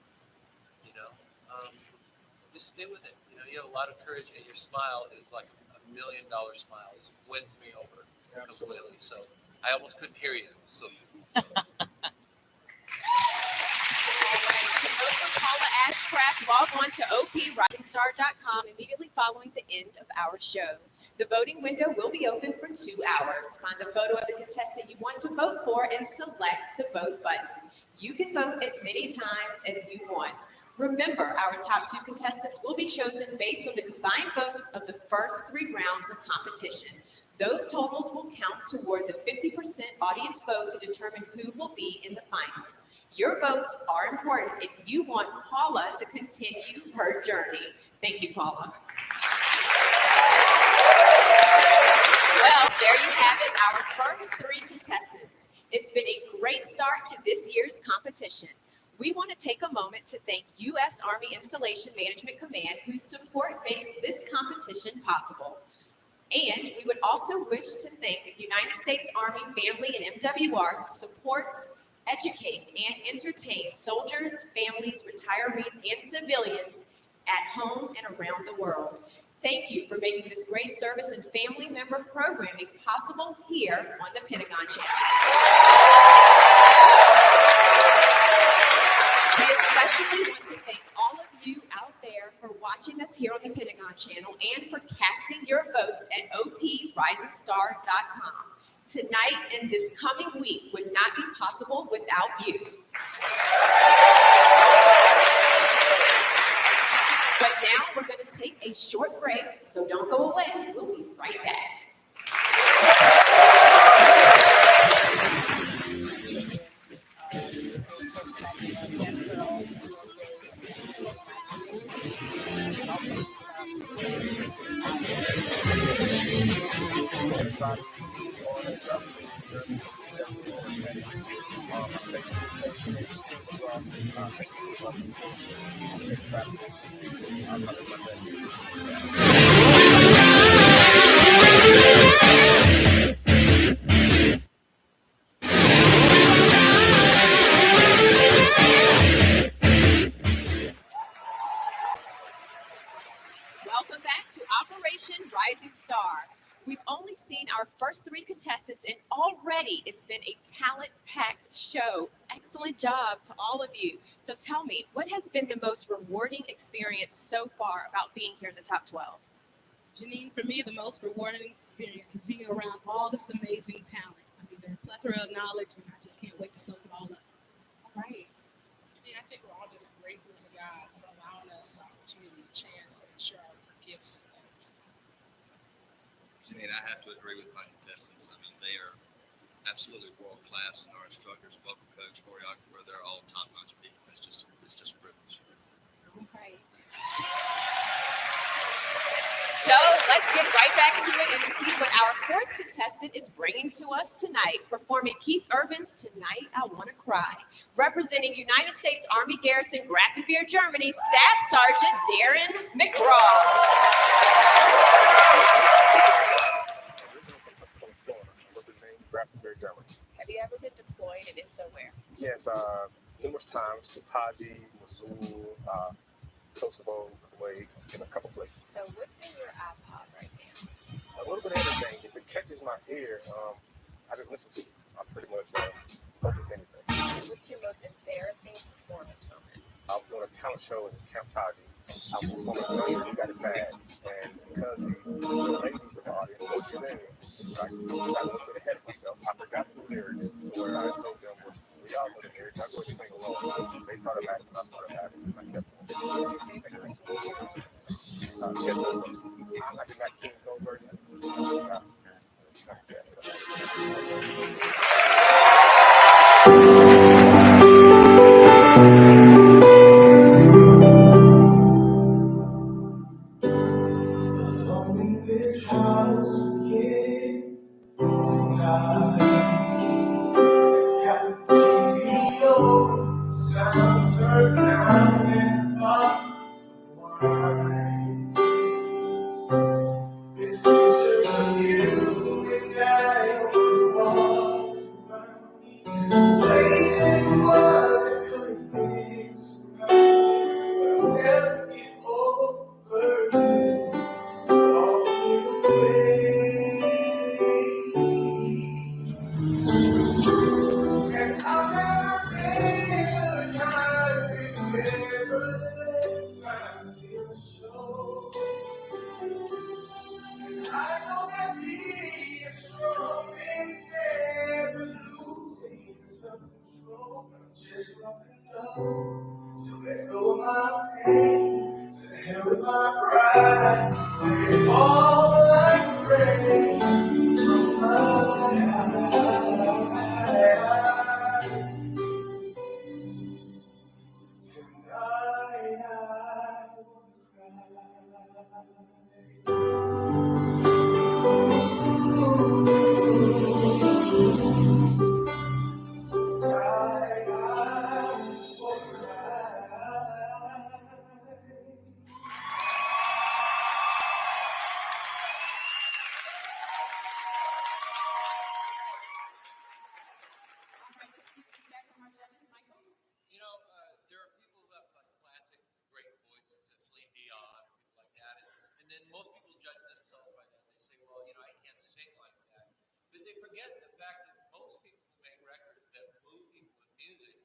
Just stay with it. You have a lot of courage, and your smile is like $1 million smile. It wins me over completely. So I almost couldn't hear you. So. Paula Ashcraft, log on to oprizingstar.com immediately following the end of our show. The voting window will be open for 2 hours. Find the photo of the contestant you want to vote for and select the vote button. You can vote as many times as you want. Remember, our top 2 contestants will be chosen based on the combined votes of the first 3 rounds of competition. Those totals will count toward the 50% audience vote to determine who will be in the finals. Your votes are important if you want Paula to continue her journey. Thank you, Paula. Well, there you have it, our first 3 contestants. It's been a great start to this year's competition. We want to take a moment to thank U.S. Army Installation Management Command, whose support makes this competition possible. And we would also wish to thank United States Army Family and MWR, who supports, educates, and entertains soldiers, families, retirees, and civilians at home and around the world. Thank you for making this great service and family member programming possible here on the Pentagon Channel. We especially want to thank all of you out there for watching us here on the Pentagon Channel and for casting your votes at oprizingstar.com. Tonight and this coming week would not be possible without you. But now we're going to take a short break, so don't go away. We'll be right back. Welcome back to Operation Rising Star. We've only seen our first 3 contestants, and already it's been a talent-packed show. Excellent job to all of you. So tell me, what has been the most rewarding experience so far about being here in the top 12? Janine, for me, the most rewarding experience is being around all this amazing talent. I mean, there's a plethora of knowledge, and I just can't wait to soak it all up. All right. I think we're all just grateful to God for allowing us the opportunity, the chance to share our gifts with others. Janine, I have to agree with my contestants. I mean, they are absolutely world class, and our instructors, vocal coach, choreographer, they're all top-notch people. It's just a privilege. Okay. So let's get right back to it and see what our 4th Tested is bringing to us tonight, performing Keith Urban's Tonight I Wanna Cry. Representing United States Army Garrison Grafenwehr, Germany, Staff Sergeant Darren McGraw. Originally from Pensacola, Florida, representing Grafenwehr, Germany. Have you ever been deployed, and if so, where? Yes, numerous times to Taji, Mosul, Kosovo, Kuwait, and a couple places. So what's in your iPod right now? A little bit of everything. If it catches my ear, I just listen to it. I'm pretty much open to anything. What's your most embarrassing performance moment? I was doing a talent show in Camp Taji. I was performing Usher, You Got It Bad. And because the ladies of the audience were sitting, I got a little bit ahead of myself. I forgot the lyrics. So where I told them, well, we all know the lyrics. I go ahead and sing along. They started laughing. I started laughing. And I kept going. What's your favorite Chess I did not King Go version. Alone in this house again tonight. Got the TV on, sound turned down and up. Wine. It's pictures of you and I on the walls around me. The way it was, I couldn't get surrounded. I'll never get over you. Walking away. And I'll never be the kind to ever let my feelings show. And I know that being strong and never losing self-control. I'm just rough enough to let go of my pain, to help my pride, and all like rain from my eyes. Tonight I You know, there are people who have like classic great voices, like Celine Dion or people like that, and then most people judge themselves by that. They say, well, you know, I can't sing like that, but they forget the fact that most people who make records that move people with music,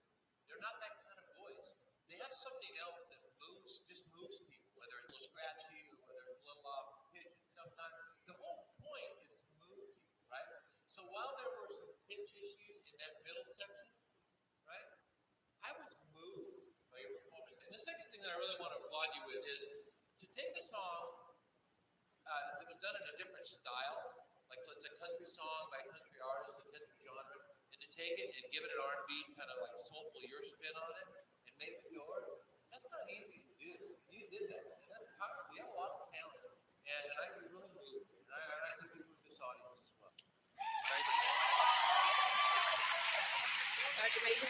they're not that kind of voice. They have something else that just moves people, whether it's a little scratchy or whether it's a little off pitch. And sometimes the whole point is to move people, right? So while there were some pitch issues in that middle section, right? I was moved by your performance. And the second thing that I really want to applaud you with is to take a song that was done in a different style, like let's say country song by a country artist, a country genre, and to take it and give it an R&B kind of like soulful your spin on it and make it yours. That's not easy to do. You did that. And that's powerful. You have a lot of talent. And I really moved. And I think you moved this audience as well. Thank you. Sergeant Major?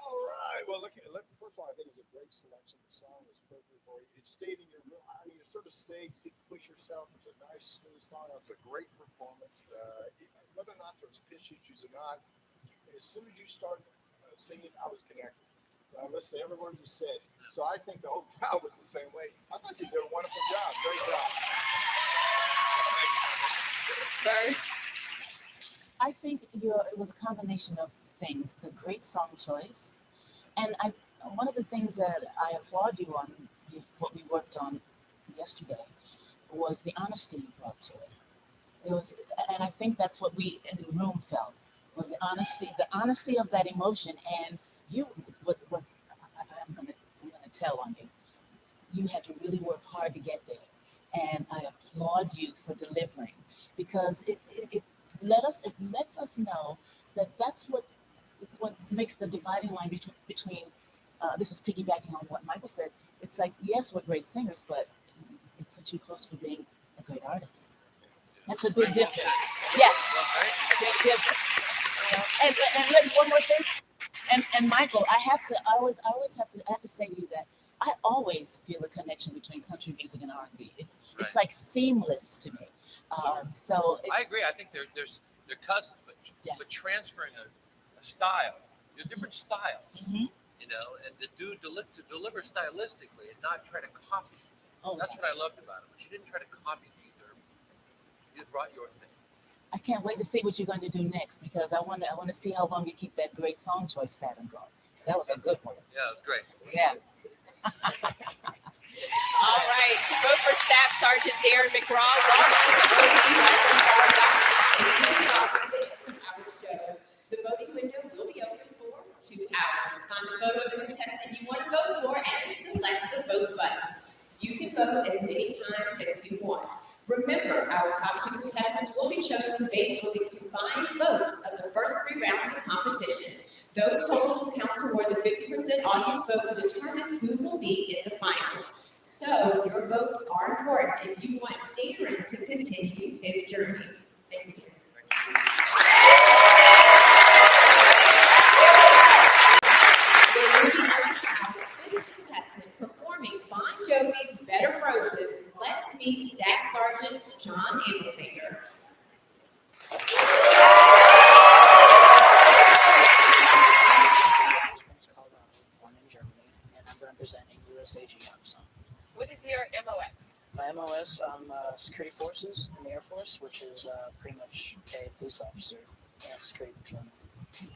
All right. Well, first of all, I think it was a great selection. The song was perfect for you. It stayed in your real. I mean, it sort of stayed. You didn't push yourself. It was a nice, smooth song. It was a great performance. Whether or not there was pitch issues or not, as soon as you started singing, I was connected. I listened to every word you said. So I think the whole crowd was the same way. I thought you did a wonderful job. Great job. Bird? I think it was a combination of things. The great song choice, and one of the things that I applaud you on, what we worked on yesterday, was the honesty you brought to it. It was, and I think that's what we in the room felt, was the honesty of that emotion. And you, what I'm gonna tell on you, you had to really work hard to get there, and I applaud you for delivering, because it lets us know that that's what makes the dividing line between this is piggybacking on what Michael said. It's like, yes, we're great singers, but it puts you close for being a great artist. That's a big difference. Yeah, big difference. And let one more thing. And Michael, I always have to say to you that I always feel a connection between country music and R&B. It's like seamless to me. I agree. I think they're cousins, but transferring a style, they're different styles, you know, and to deliver stylistically and not try to copy. That's what I loved about it. But you didn't try to copy either. You brought your thing. I can't wait to see what you're going to do next because I want to see how long you keep that great song choice pattern going. That was a good one. Yeah, it was great. Yeah. All right, to vote for Staff Sergeant Darren McGraw, log on to ODRivalstar.com. The voting window will be open for 2 hours. Find the photo of the contestant you want to vote for and select the vote button. You can vote as many times as you want. Remember, our top 2 contestants will be chosen based on the combined votes of the first 3 rounds of competition. Those totals will count toward the 50% audience vote to determine who will be in the finals. So, your votes are important if you want Darren to continue his journey. Thank you. We're moving on to our 5th contestant performing Bon Jovi's Bed of Roses. Let's meet Staff Sergeant John Abelfinger. Born in Germany, and I'm representing USAG Youngsong. What is your MOS? My MOS, I'm security forces in the Air Force, which is pretty much a police officer and security patrolman.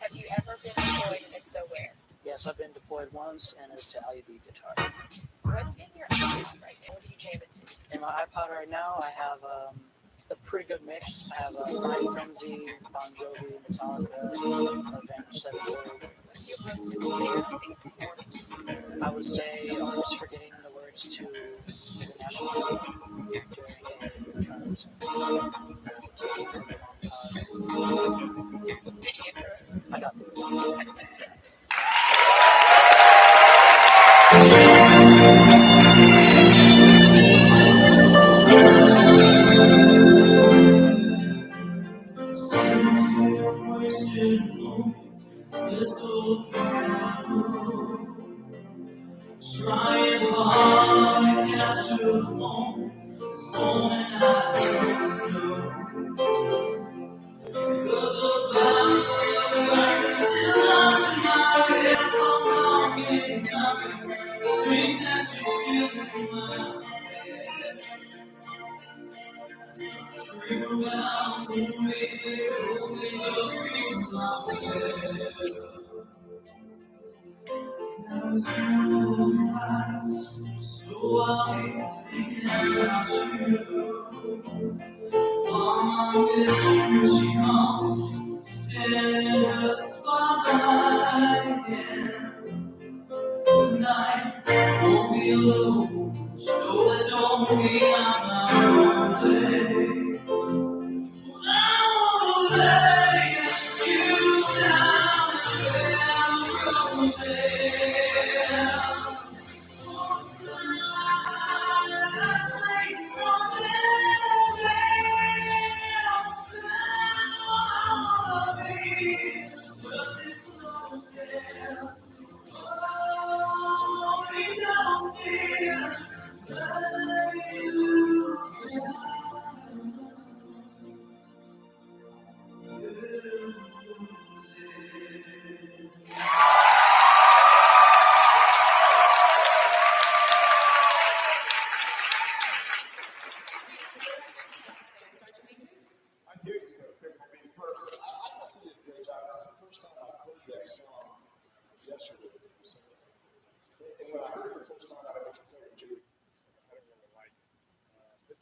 Have you ever been deployed, and if so, where? Yes, I've been deployed once, and it's to Alibi guitar. What's in your iPod right now? What do you jam it to? In my iPod right now, I have a pretty good mix. I have Fight Frenzy, Bon Jovi, Metallica, Avenged Sevenfold. What's your most embarrassing performance? I would say almost forgetting the words to the national anthem during a tournament. I got through it. Trying hard to capture the moment, this moment I don't know. Because of that, I still lost in my head, so long getting nothing. Think that she's feeling well. Dream about the ways they go, they go dream my I was closing my eyes, so I'll be thinking about you. On this trip she comes to stand in her spotlight again. Tonight, won't be alone. She know that don't mean I'm not lonely. I wanna lay you down and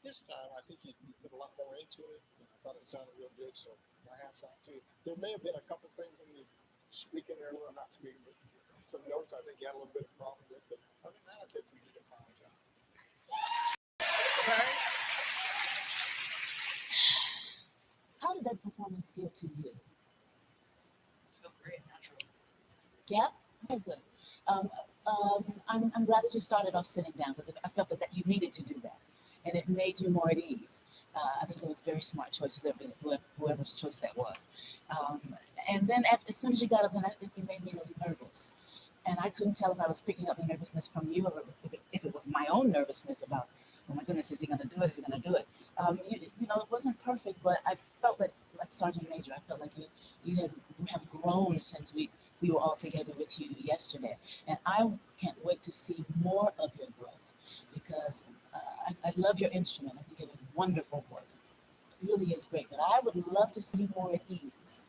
this time, I think you put a lot more into it, and I thought it sounded real good, so my hat's off to you. There may have been a couple things in the squeaking there, well, not squeaking, but some notes I think you had a little bit of problem with, but other than that, I think you did a fine job. Okay. How did that performance feel to you? Feel great, natural. Yeah? Oh, good. I'm glad that you started off sitting down because I felt that you needed to do that. and it made you more at ease. I think it was a very smart choice, whoever's choice that was. And then as soon as you got up, then I think you made me a little nervous. And I couldn't tell if I was picking up the nervousness from you or if it was my own nervousness about, oh my goodness, is he going to do it? Is he going to do it? You know, it wasn't perfect, but I felt that, like Sergeant Major, I felt like you have grown since we were all together with you yesterday. And I can't wait to see more of your growth because I love your instrument. I think you have a wonderful voice. It really is great. But I would love to see you more at ease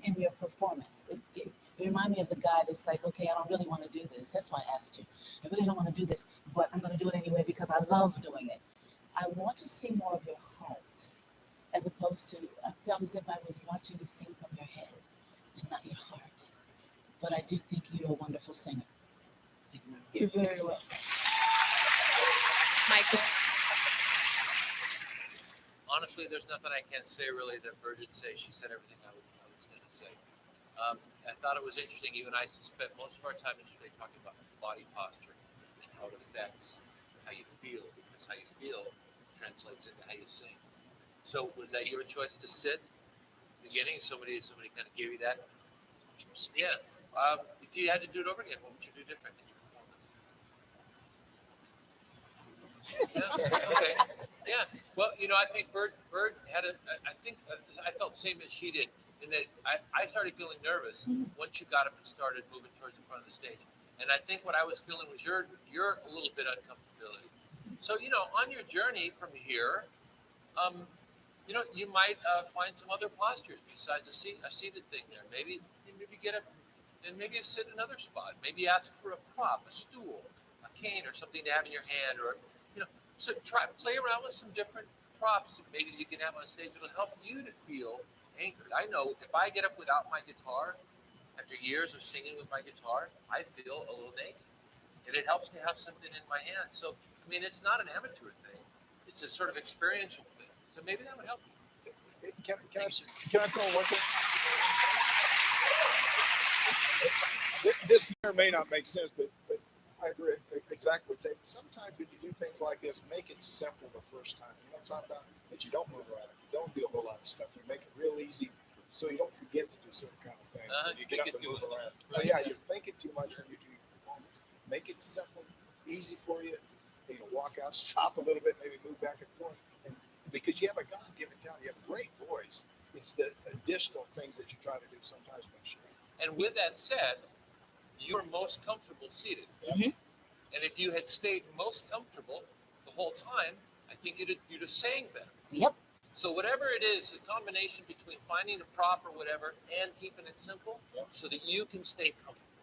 in your performance. It remind me of the guy that's like, okay, I don't really want to do this. That's why I asked you. I really don't want to do this, but I'm going to do it anyway because I love doing it. I want to see more of your heart as opposed to, I felt as if I was watching you sing from your head and not your heart. But I do think you're a wonderful singer. You're very welcome. Michael. Honestly, there's nothing I can't say really that Bird didn't say. She said everything I was going to say. I thought it was interesting. You and I spent most of our time yesterday talking about body posture and how it affects how you feel, because how you feel translates into how you sing. So was that your choice to sit? Beginning, somebody kind of gave you that. Yeah. If you had to do it over again, what would you do different in your performance? Yeah. Okay. Yeah. Well, you know, I think Bird had I felt the same as she did, in that I started feeling nervous once you got up and started moving towards the front of the stage. And I think what I was feeling was your a little bit uncomfortability. So, you know, on your journey from here, you know, you might find some other postures besides a seated thing there. Maybe get up and maybe sit in another spot. Maybe ask for a prop, a stool, a cane, or something to have in your hand, or, you know, so play around with some different props that maybe you can have on stage. It'll help you to feel anchored. I know if I get up without my guitar, after years of singing with my guitar, I feel a little naked. And it helps to have something in my hand. So, I mean, it's not an amateur thing. It's a sort of experiential thing. So maybe that would help you. Can I throw one thing? This may or may not make sense, but I agree exactly what you say. Sometimes when you do things like this, make it simple the first time. You know what I'm talking about? That you don't move around. You don't do a whole lot of stuff. You make it real easy so you don't forget to do certain kind of things. So you get up and move around. But yeah, you're thinking too much when you do your performance. Make it simple, easy for you. You know, walk out, stop a little bit, maybe move back and forth. And because you have a God-given talent, you have a great voice. It's the additional things that you try to do sometimes make sure. And with that said, you are most comfortable seated. Mm-hmm. And if you had stayed most comfortable the whole time, I think you'd have sang better. Yep. So whatever it is, the combination between finding a prop or whatever and keeping it simple, so that you can stay comfortable.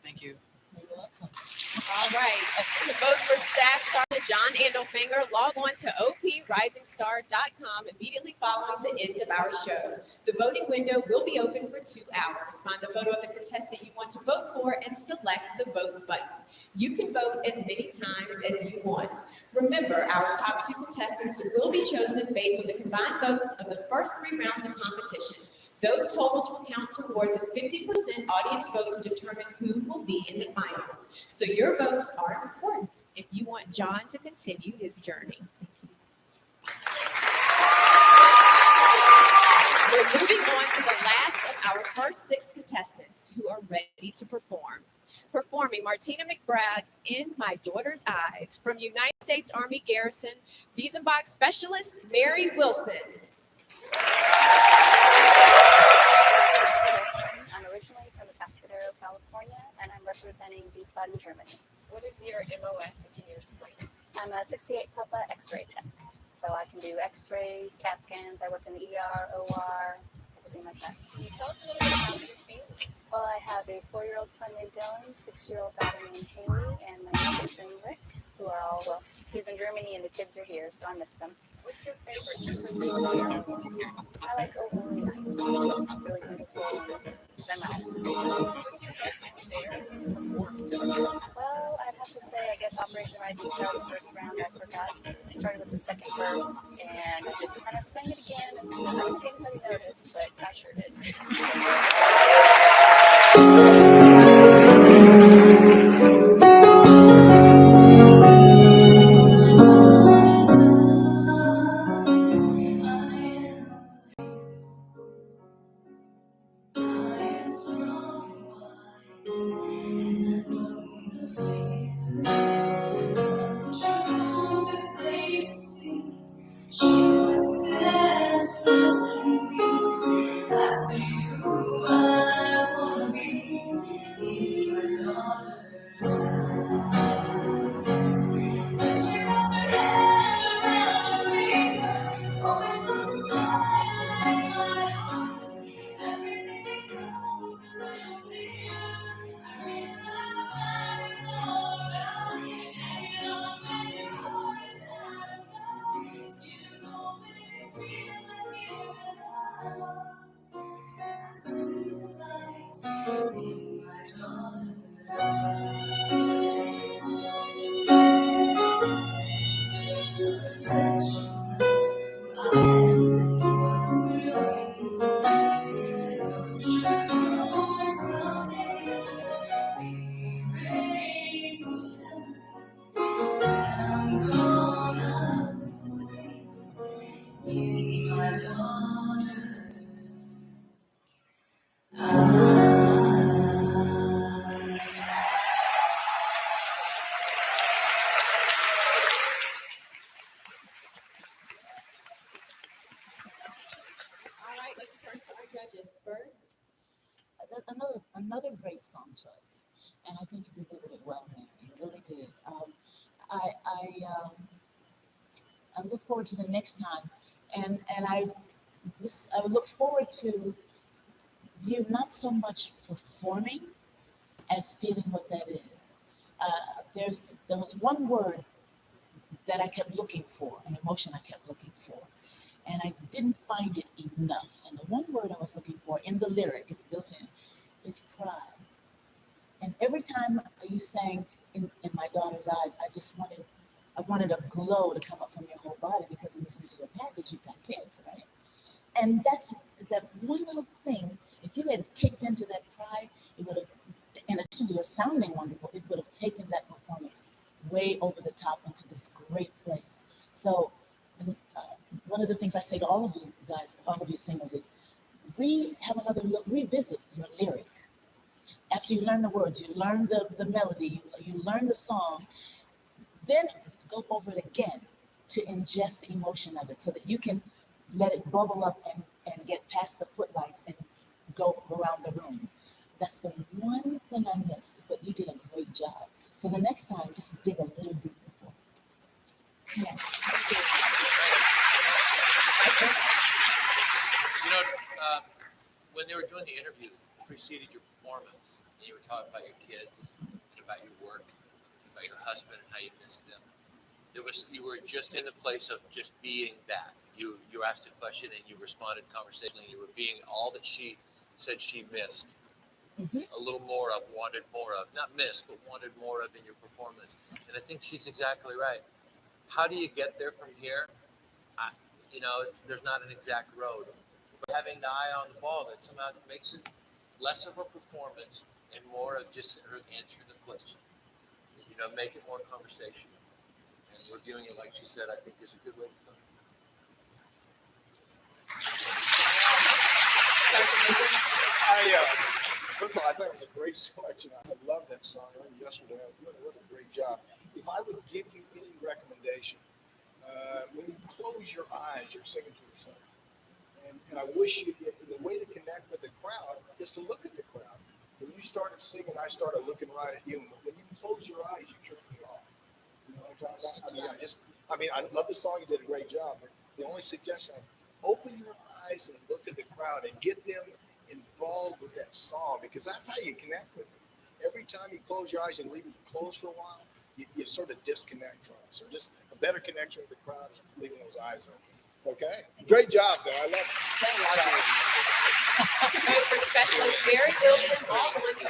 Thank you. You're welcome. All right. To vote for Staff Sergeant John Andelfinger, log on to oprisingstar.com immediately following the end of our show. The voting window will be open for 2 hours. Find the photo of the contestant you want to vote for and select the vote button. You can vote as many times as you want. Remember, our top 2 contestants will be chosen based on the combined votes of the first 3 rounds of competition. Those totals will count toward the 50% audience vote to determine who will be in the finals. So your votes are important if you want John to continue his journey. We're moving on to the last of our first 6 contestants who are ready to perform. Performing Martina McBride's In My Daughter's Eyes from United States Army Garrison, Wiesenbach Specialist Mary Wilson. I'm originally from Atascadero, California, and I'm representing Wiesbaden, Germany. What is your MOS? Can you explain it? I'm a 68 Papa X-ray tech. So I can do X-rays, CAT scans. I work in the ER, OR, everything like that. Can you tell us a little bit about your family? Well, I have a 4-year-old son named Dylan, 6-year-old daughter named Haley, and my youngest named Rick, who are all, well, he's in Germany and the kids are here, so I miss them. What's your favorite? I like Old Holy Night. It's just really beautiful and cinematic. What's your best favorite? Well, I'd have to say, I guess Operation Rising Star, the first round, I forgot. I started with the second verse, and I just kind of sang it again, and I don't think anybody noticed, but I sure did. All right, let's turn to our judges. Bert? Another great song choice, and I think you delivered it well, man. You really did. I look forward to the next time, and I look forward to you not so much performing as feeling what that is. There was one word that I kept looking for, an emotion I kept looking for, and I didn't find it enough. And the one word I was looking for in the lyric, it's built in, is pride. And every time you sang in my daughter's eyes, I wanted a glow to come up from your whole body, because listen to your package, you've got kids, right? And that's that one little thing. If you had kicked into that pride, it would have, in addition to your sounding wonderful, it would have taken that performance way over the top into this great place. So one of the things I say to all of you guys, all of you singers, is have another look, revisit your lyric. After you learn the words, you learn the melody, you learn the song, then go over it again to ingest the emotion of it, so that you can let it bubble up and get past the footlights and go around the room. That's the one thing I missed, but you did a great job. So the next time, just dig a little deeper for it. Yeah. You know, when they were doing the interview, preceded your performance, and you were talking about your kids, and about your work, about your husband, and how you missed them. You were just in the place of just being that. You asked a question and you responded conversationally. You were being all that she said she missed. A little more of, wanted more of, not missed, but wanted more of in your performance. And I think she's exactly right. How do you get there from here? There's not an exact road, but having the eye on the ball, that somehow makes it less of a performance and more of just her answering the question. Make it more conversational. And reviewing it, like she said, I think is a good way to start. First of all, I thought it was a great selection. I love that song. I heard it yesterday. What a great job. If I would give you any recommendation, when you close your eyes, you're singing to yourself. And I wish the way to connect with the crowd is to look at the crowd. When you started singing, I started looking right at you. And when you close your eyes, you turn me off. You know what I'm talking about? I love the song. You did a great job. But the only suggestion, open your eyes and look at the crowd and get them involved with that song, because that's how you connect with them. Every time you close your eyes and leave them closed for a while, you sort of disconnect from it. So just a better connection with the crowd is leaving those eyes open. Okay? Great job, though. I love it. To vote for specialist Barry Wilson, log on to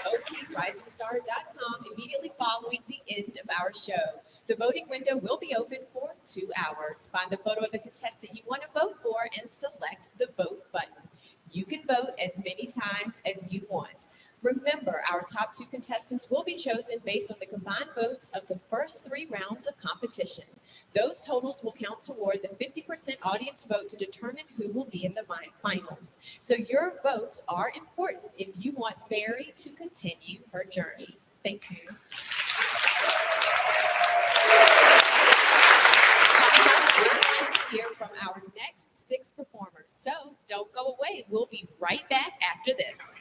OPRisingStar.com immediately following the end of our show. The voting window will be open for 2 hours. Find the photo of the contestant you want to vote for and select the vote button. You can vote as many times as you want. Remember, our top 2 contestants will be chosen based on the combined votes of the first 3 rounds of competition. Those totals will count toward the 50% audience vote to determine who will be in the finals. So your votes are important if you want Barry to continue her journey. Thanks, Mary. Coming up, we're going to hear from our next 6 performers. So don't go away. We'll be right back after this.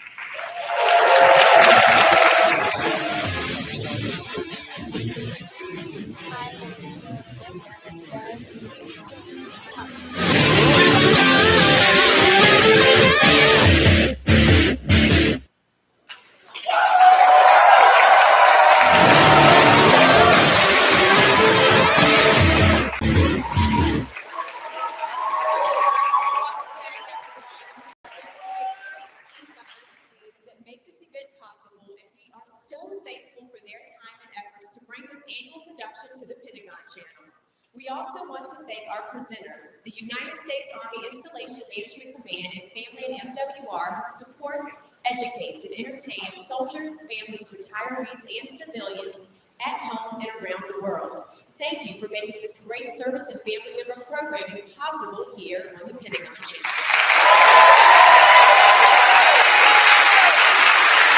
that make this event possible, and we are so thankful for their time and efforts to bring this annual production to the Pentagon Channel. We also want to thank our presenters, the United States Army Installation Management Command and Family and MWR, who supports, educates, and entertains soldiers, families, retirees, and civilians at home and around the world. Thank you for making this great service and family member programming possible here on the Pentagon Channel.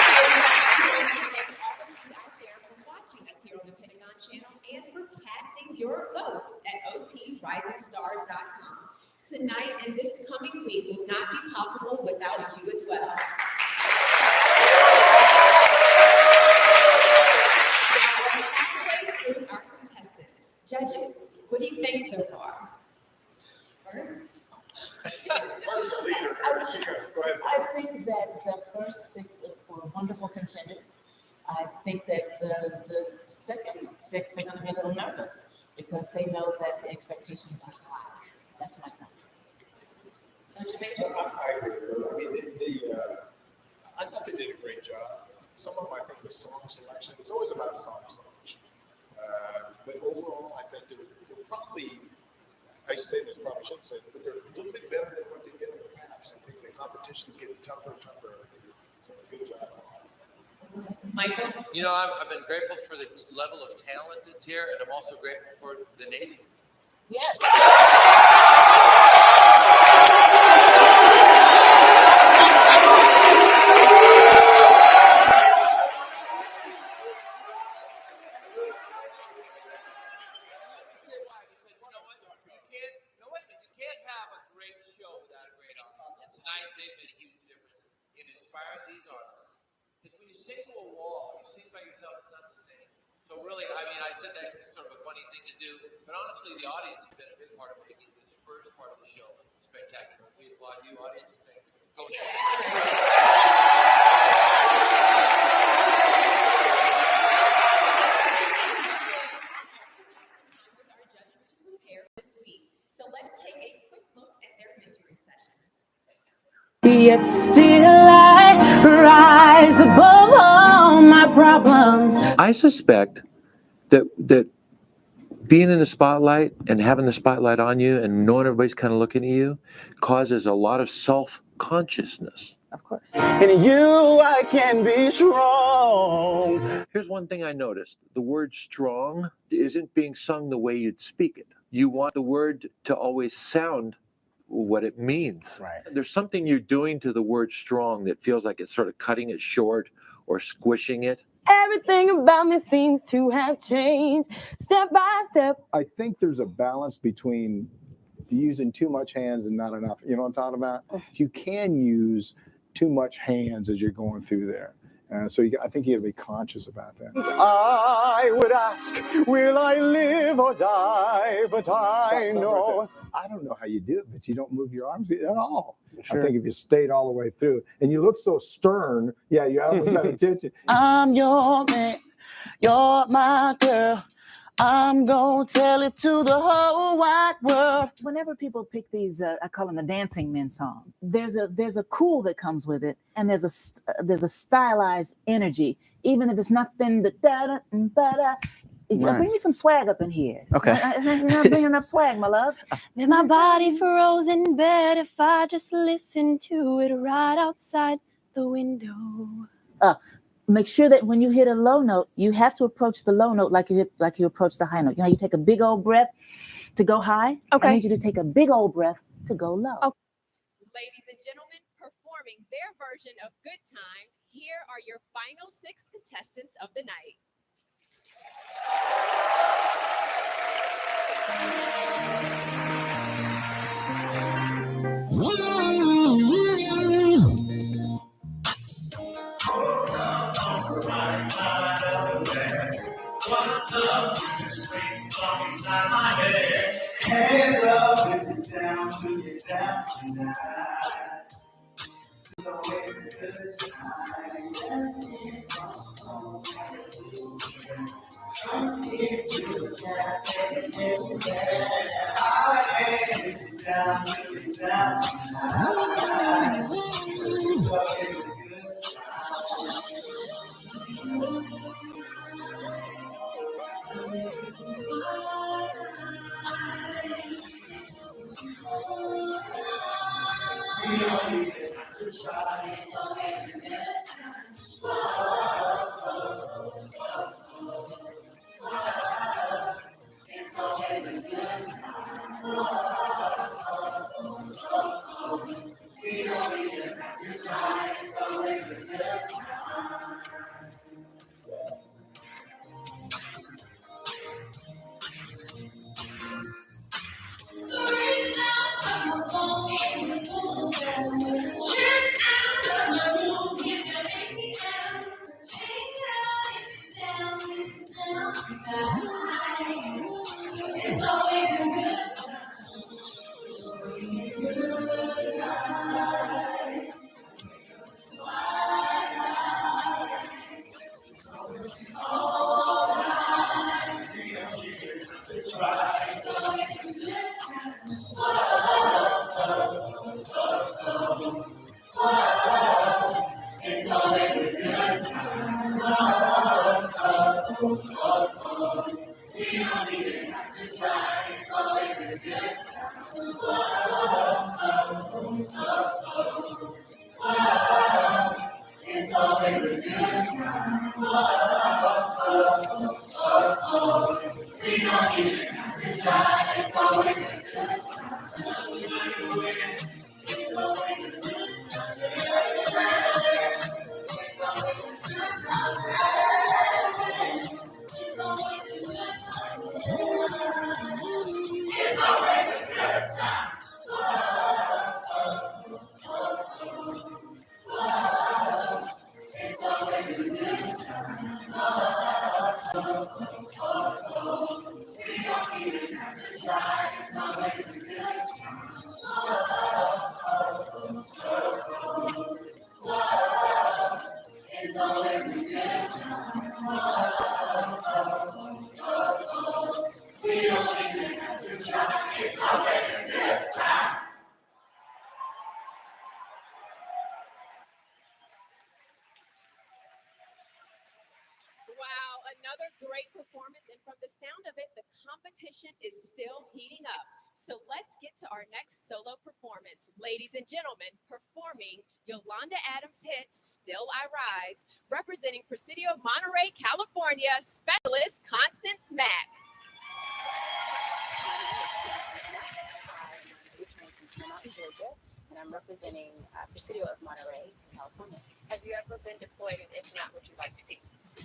We especially want to thank all of you out there for watching us here on the Pentagon Channel and for casting your votes at oprisingstar.com. Tonight and this coming week will not be possible without you as well. Now we're halfway through our contestants. Judges, what do you think so far? Where's the leader? Go ahead. I think that the first six were wonderful contenders. I think that the second six are going to be a little nervous because they know that the expectations are high. That's my point. Sergeant Major? I agree with her. I mean, I thought they did a great job. Some of them, I think, was song selection. It's always about song selection. But overall, I think they're probably, I say this, probably shouldn't say this, but they're a little bit better than what they've been in the past. I think the competition's getting tougher and tougher every year. So good job. Michael? You know, I've been grateful for the level of talent that's here, and I'm also grateful for the Navy. Yes. Show without a great audience. Tonight, they've made a huge difference in inspiring these artists. Because when you sing to a wall, you sing by yourself, it's not the same. So really, I mean, I said that because it's sort of a funny thing to do, but honestly, the audience has been a big part of making this first part of the show spectacular. We applaud you, audience, and thank you. Go So let's take a quick look at their mentoring sessions. Yet still I rise above all my problems. I suspect that being in the spotlight and having the spotlight on you and knowing everybody's kind of looking at you causes a lot of self-consciousness. Of course. In you I can be strong. Here's one thing I noticed. The word strong isn't being sung the way you'd speak it. You want the word to always sound what it means. Right. There's something you're doing to the word strong that feels like it's sort of cutting it short or squishing it. Everything about me seems to have changed step by step. I think there's a balance between using too much hands and not enough. You know what I'm talking about? You can use too much hands as you're going through there. So I think you got to be conscious about that. I would ask, will I live or die? But I know. I don't know how you do it, but you don't move your arms at all. Sure. I think if you stayed all the way through, and you look so stern, yeah, you almost have attention. I'm your man, you're my girl. I'm gonna tell it to the whole wide world. Whenever people pick these, I call them the dancing men song. There's a cool that comes with it, and there's a stylized energy, even if it's nothing. Right. Bring me some swag up in here. Okay. You're not bringing enough swag, my love. If my body froze in bed, if I just listened to it right outside the window. Make sure that when you hit a low note, you have to approach the low note like you approach the high note. You know, you take a big old breath to go high. Okay. I need you to take a big old breath to go low. Okay. Ladies and gentlemen, performing their version of Good Time, here are your final 6 contestants of the night. what's up? Sweet song inside my head. Hands up, if it's down, to get down tonight. It's always a good time. Come here to the gap, taking everywhere. I ain't it's down, to get down tonight. It's always a good time. We don't need it to try. It's always a good Wow, another great performance, and from the sound of it, the competition is still heating up. So let's get to our next solo performance. Ladies and gentlemen, performing Yolanda Adams' hit, Still I Rise, representing Presidio Monterey, California, specialist Constance Mack. My name is Constance Mack. I'm originally from Stone Mountain, Georgia, and I'm representing Presidio of Monterey, California. Have you ever been deployed, and if not, would you like to be?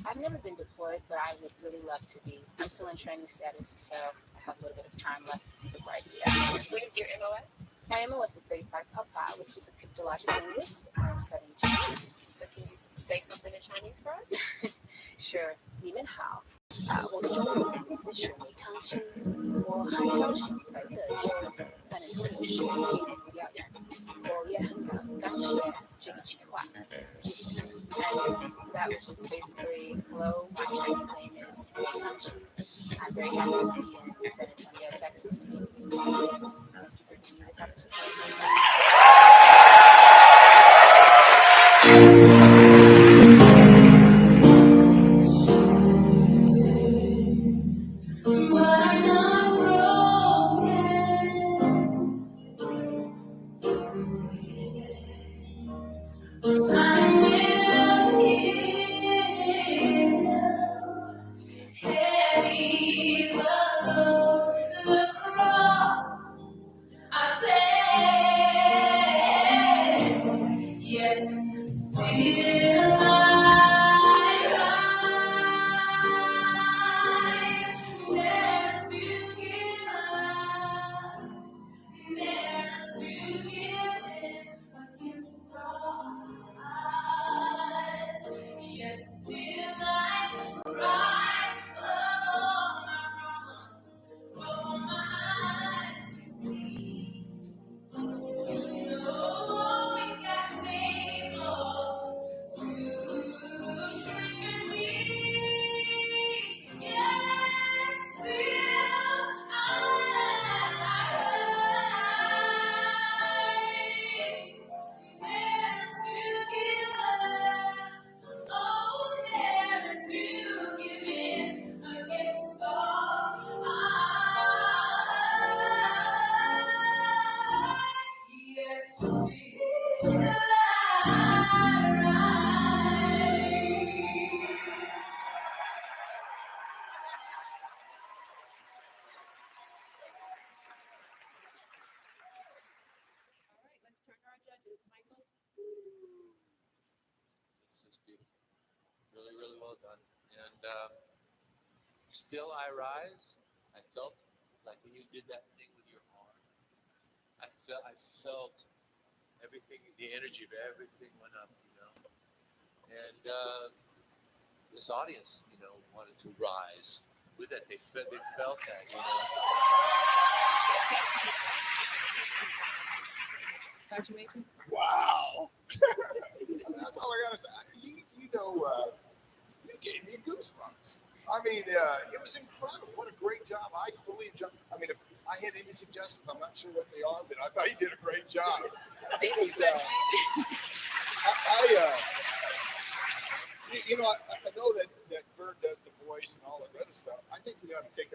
I've never been deployed, but I would really love to be. I'm still in training status, so I have a little bit of time left before I do that. What is your MOS? My MOS is 35 Papa, which is a cryptologic linguist. I'm studying Chinese. So can you say something in Chinese for us? Sure. 你们好，我的中文名字是梅康生，我很高兴在德州San Antonio市给你们表演，我也很感谢这个计划。And that was just basically, hello, my Chinese name is Mei Kangxi. I'm very happy to be in San Antonio, Texas, to do this performance. Thank you for giving me this Time will heal, heavy the load. well done. And Still I Rise, I felt like when you did that thing with your arm, I felt everything, the energy of everything went up, you know. And this audience, you know, wanted to rise with it. They felt that, you know. Sergeant Major? Wow. That's all I got to say. You know, you gave me goosebumps. I mean, it was incredible. What a great job. I fully enjoyed. I mean, if I had any suggestions, I'm not sure what they are, but I thought you did a great job. It was, you know, I know that Bird does the voice and all that other stuff. I think we ought to take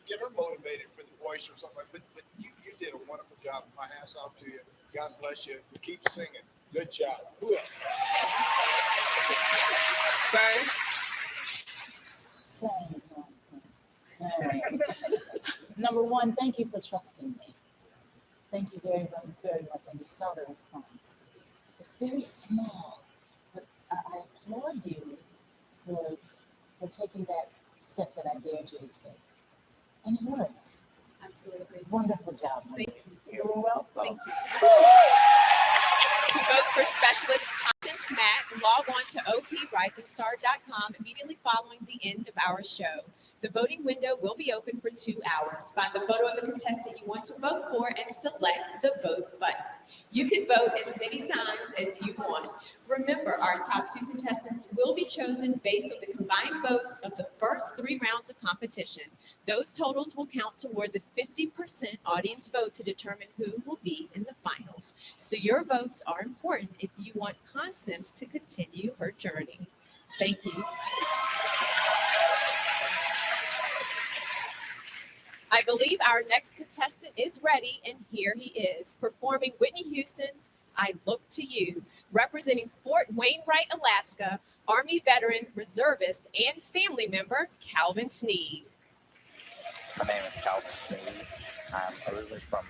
get her motivated for the voice or something. But you did a wonderful job. My hat's off to you. God bless you. Keep singing. Good job. Who else? Bird. Same, Constance. Same. Number one, thank you for trusting me. Thank you very, very, very much. And you saw the response. It's very small, but I applaud you for taking that step that I dared you to take. And it worked. Absolutely. Wonderful job. Thank you. You're welcome. Thank you. To vote for Specialist Constance Mack, log on to oprisingstar.com immediately following the end of our show. The voting window will be open for 2 hours. Find the photo of the contestant you want to vote for and select the vote button. You can vote as many times as you want. Remember, our top 2 contestants will be chosen based on the combined votes of the first 3 rounds of competition. Those totals will count toward the 50% audience vote to determine who will be in the finals. So your votes are important if you want Constance to continue her journey. Thank you. I believe our next contestant is ready, and here he is, performing Whitney Houston's I Look to You, representing Fort Wainwright, Alaska, Army veteran, reservist, and family member, Calvin Sneed. My name is Calvin Sneed. I'm originally from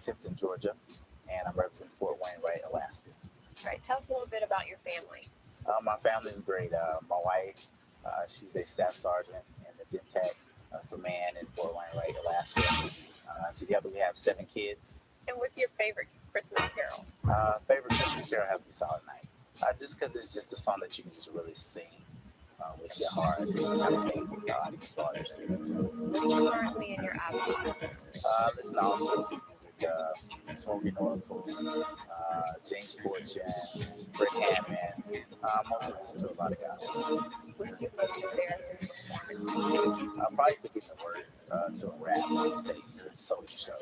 Tifton, Georgia, and I'm representing Fort Wainwright, Alaska. All right, tell us a little bit about your family. My family is great. My wife, she's a staff sergeant in the DENTAC Command in Fort Wainwright, Alaska. Together we have 7 kids. And what's your favorite Christmas carol? Favorite Christmas carol has to be Silent Night. Just because it's just a song that you can just really sing with your heart and communicate with the audience while they're singing to. What's currently in your album? Listen to all sorts of music. Smokey Norfolk, James Fortune, Fred Hammond. Most of this to a lot of guys. What's your most embarrassing performance? I'll probably forget the words to a rap on stage at a social show.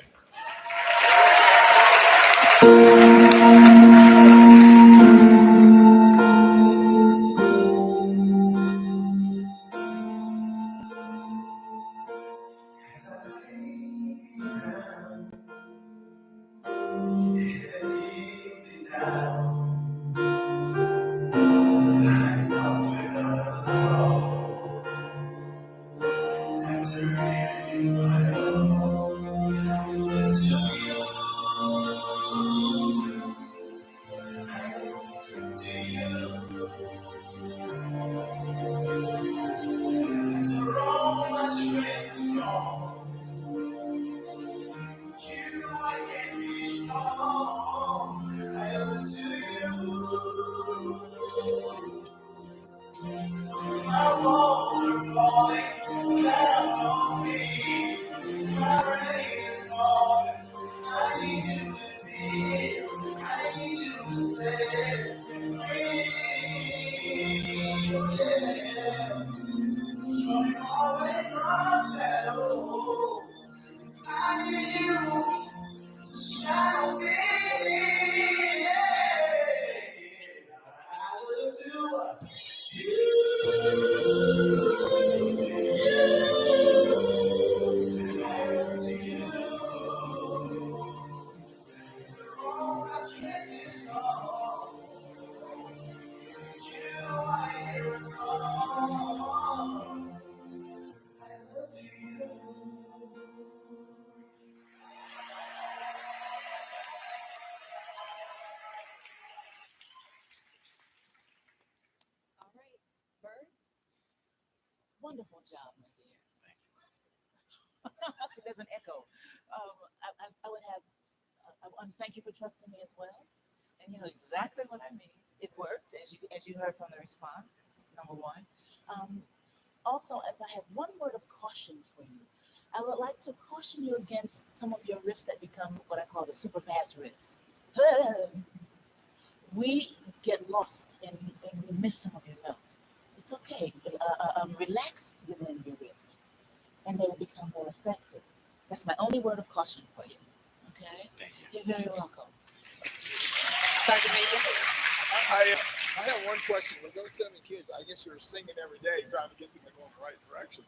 Wonderful job, my dear. See, there's an echo. I would have, I want to thank you for trusting me as well. And you know exactly what I mean. It worked, as you heard from the response, number one. Also, if I have one word of caution for you, I would like to caution you against some of your riffs that become what I call the super fast riffs. We get lost and we miss some of your notes. It's okay. Relax within your riff, and they will become more effective. That's my only word of caution for you. Okay? Thank you. You're very welcome. Sergeant Major. I have one question. With those 7 kids, I guess you're singing every day, trying to get them to go in the right direction.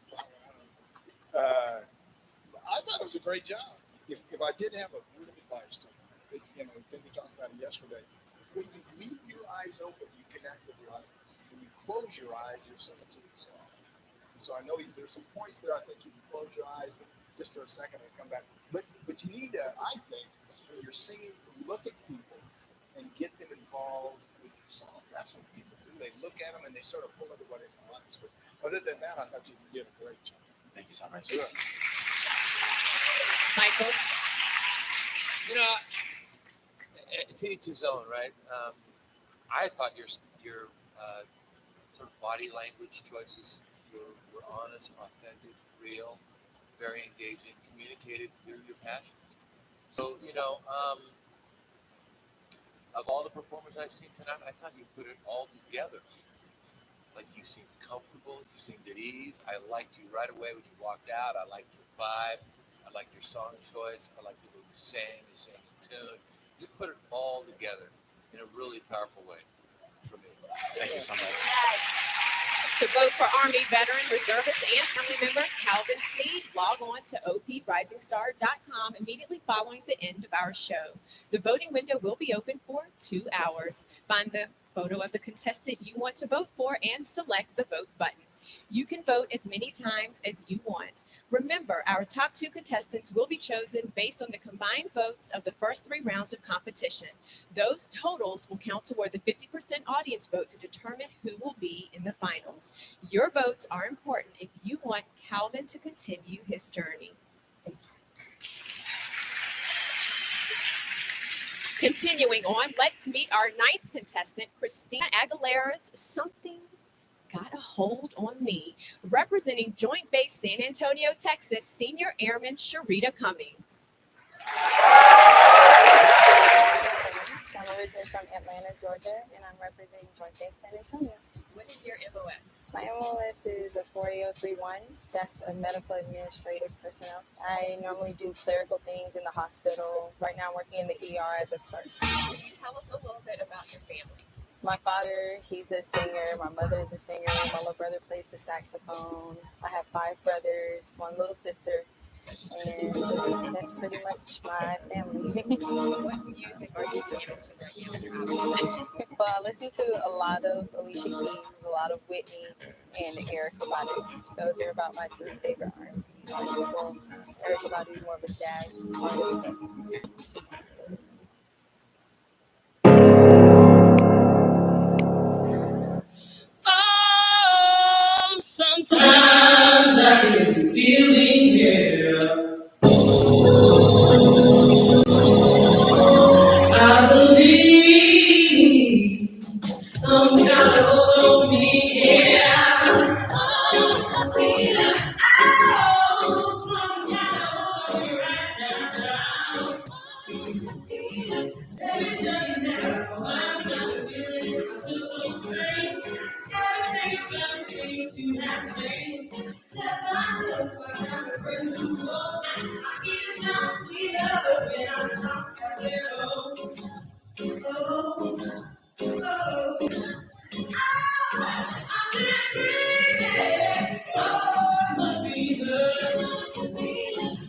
I thought it was a great job. If I did have a word of advice to you, I think we talked about it yesterday. When you leave your eyes open, you connect with the audience. When you close your eyes, you're singing to the song. So I know there's some points there. I think you can close your eyes just for a second and come back. But you need to, I think, when you're singing, look at people and get them involved with your song. That's what people do. They look at them and they sort of pull everybody in the audience. But other than that, I thought you did a great job. Thank you so much. Sure. Michael. It's each his own, right? I thought your sort of body language choices were honest, authentic, real, very engaging, communicated your passion. So, of all the performers I've seen tonight, I thought you put it all together. Like, you seemed comfortable, you seemed at ease. I liked you right away when you walked out. I liked your vibe. I liked your song choice. I liked the way you sang in tune. You put it all together in a really powerful way for me. Thank you so much. To vote for Army veteran, reservist, and family member Calvin Sneed, log on to oprisingstar.com immediately following the end of our show. The voting window will be open for 2 hours. Find the photo of the contestant you want to vote for and select the vote button. You can vote as many times as you want. Remember, our top 2 contestants will be chosen based on the combined votes of the first 3 rounds of competition. Those totals will count toward the 50% audience vote to determine who will be in the finals. Your votes are important if you want Calvin to continue his journey. Continuing on, let's meet our 9th contestant, Christina Aguilera's Something's Got a Hold on Me, representing Joint Base San Antonio, Texas, Senior Airman Sharita Cummings. I'm originally from Atlanta, Georgia, and I'm representing Joint Base San Antonio. What is your MOS? My MOS is a 48031. That's a medical administrative personnel. I normally do clerical things in the hospital. Right now I'm working in the ER as a clerk. Can you tell us a little bit about your family? My father, he's a singer. My mother is a singer. My little brother plays the saxophone. I have 5 brothers, 1 little sister, and that's pretty much my family. What music are you into right now? Well, I listen to a lot of Alicia Keys, a lot of Whitney, and Erykah Badu. Those are about my 3 favorite R&B artists. Well, Erykah Badu is more of a jazz artist, but sometimes I get the feeling here. I believe some kind of hold on me, yeah. Oh, some kind of hold on me right now, child. Let me tell you now, I'm just feeling a little strange. Everything about me seems to have changed. Step by step, I got a brand new world. I get down, get up, and I talk as hello. Oh, oh, I'm pretty. Oh, must be good.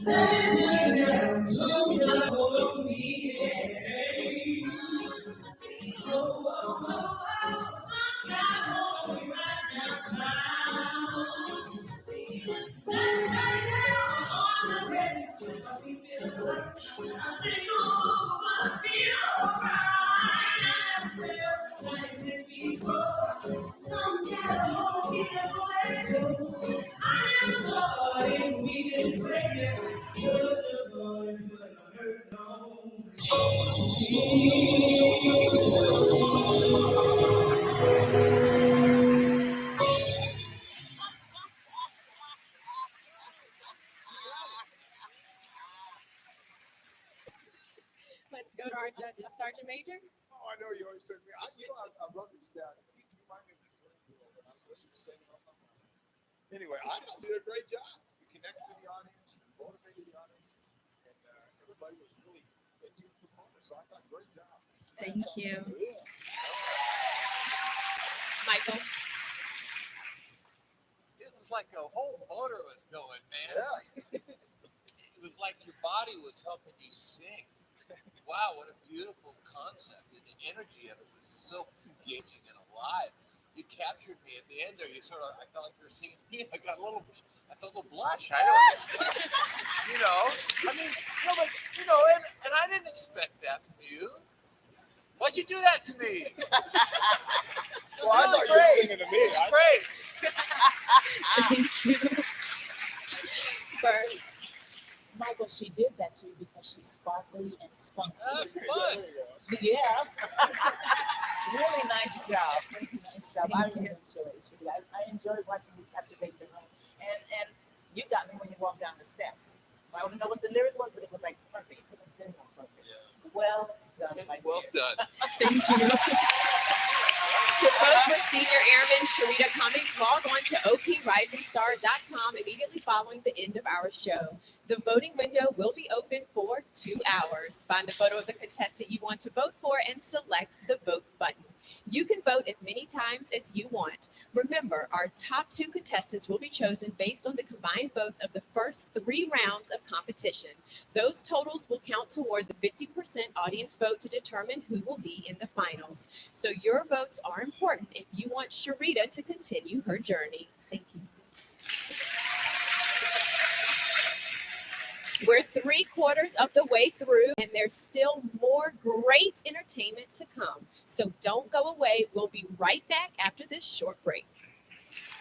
Let me tell you now, don't you hold on me, hey. Oh, oh, oh, oh, got hold on me right now, child. Let me tell you now, Let's go to our judges. Sergeant Major? Oh, I know you always pick me. I wrote these down. You remind me of the dream girl when I was listening to singing or something. Anyway, I thought you did a great job. You connected with the audience, you motivated the audience, and everybody was really into your performance. So I thought, great job. Thank you. Yeah. Michael? It was like a whole motor was going, man. Yeah. It was like your body was helping you sing. Wow, what a beautiful concept. And the energy of it was so engaging and alive. You captured me at the end there. You sort of, I felt like you were singing me. I felt a little blush. I know. And I didn't expect that from you. Why'd you do that to me? Well, I thought you were singing to me. Great. Thank you. Bird? Michael, she did that to you because she's sparkly and spunky. That's fun. Yeah. Really nice job. Really nice job. I really enjoyed it. I enjoyed watching you captivate the room. And you got me when you walked down the steps. I don't know what the lyric was, but it was like perfect. It couldn't have been more perfect. Yeah. Well done, my Well dear. done. Thank you. To vote for Senior Airman Sharita Cummings, log on to oprisingstar.com immediately following the end of our show. The voting window will be open for 2 hours. Find the photo of the contestant you want to vote for and select the vote button. You can vote as many times as you want. Remember, our top 2 contestants will be chosen based on the combined votes of the first 3 rounds of competition. Those totals will count toward the 50% audience vote to determine who will be in the finals. So your votes are important if you want Sharita to continue her journey. Thank you. We're 3/4 of the way through, and there's still more great entertainment to come. So don't go away. We'll be right back after this short break.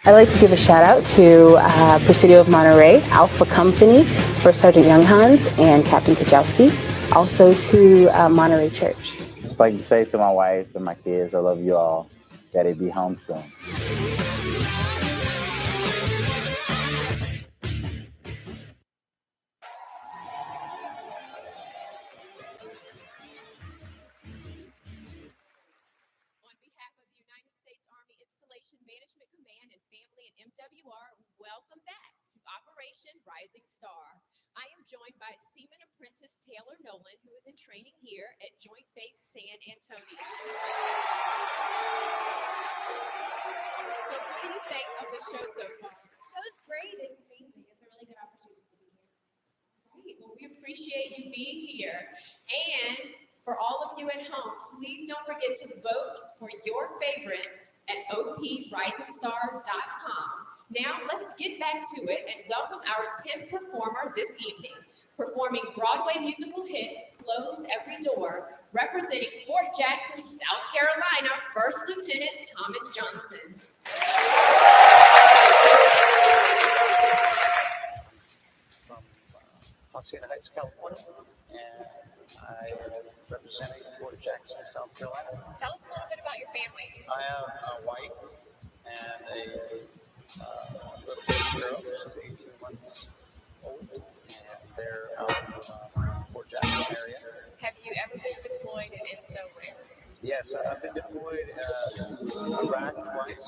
I'd like to give a shout out to Presidio of Monterey, Alpha Company, First Sergeant Younghans, and Captain Kachowski. Also to Monterey Church. Just like to say to my wife and my kids, I love you all. Daddy be home soon. Management Command and Family and MWR, welcome back to Operation Rising Star. I am joined by Seaman Apprentice Taylor Nolan, who is in training here at Joint Base San Antonio. So what do you think of the show so far? The show is great. It's amazing. It's a really good opportunity to be here. Great. Well, we appreciate you being here. And for all of you at home, please don't forget to vote for your favorite at oprisingstar.com. Now let's get back to it and welcome our 10th performer this evening. Performing Broadway musical hit Close Every Door, representing Fort Jackson, South Carolina, First Lieutenant Thomas Johnson. From Hacienda Heights, California, and I am representing Fort Jackson, South Carolina. Tell us a little bit about your family. I have a wife and a little baby girl. She's 18 months old, and they're out in Fort Jackson area. Have you ever been deployed, and if so, where? Yes, I've been deployed Iraq twice,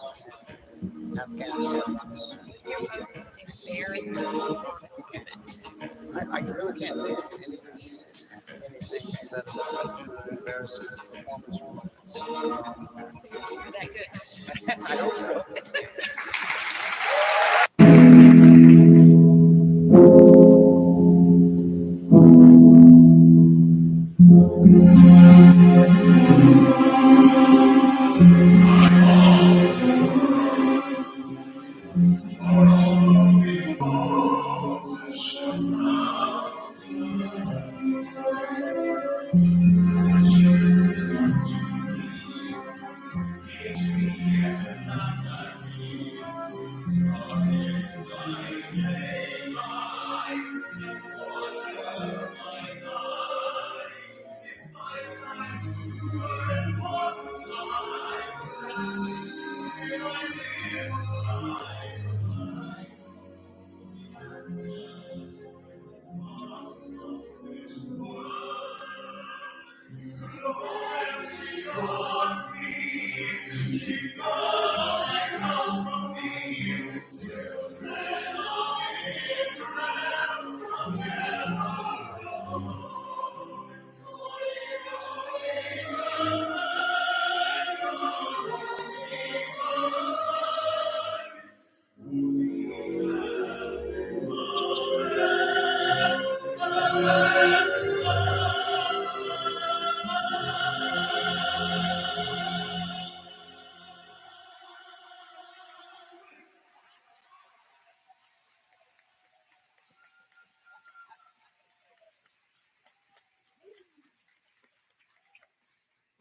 Afghanistan once. What's your most embarrassing performance given? I really can't think of anything that is an embarrassing performance. So you're that good. I hope so.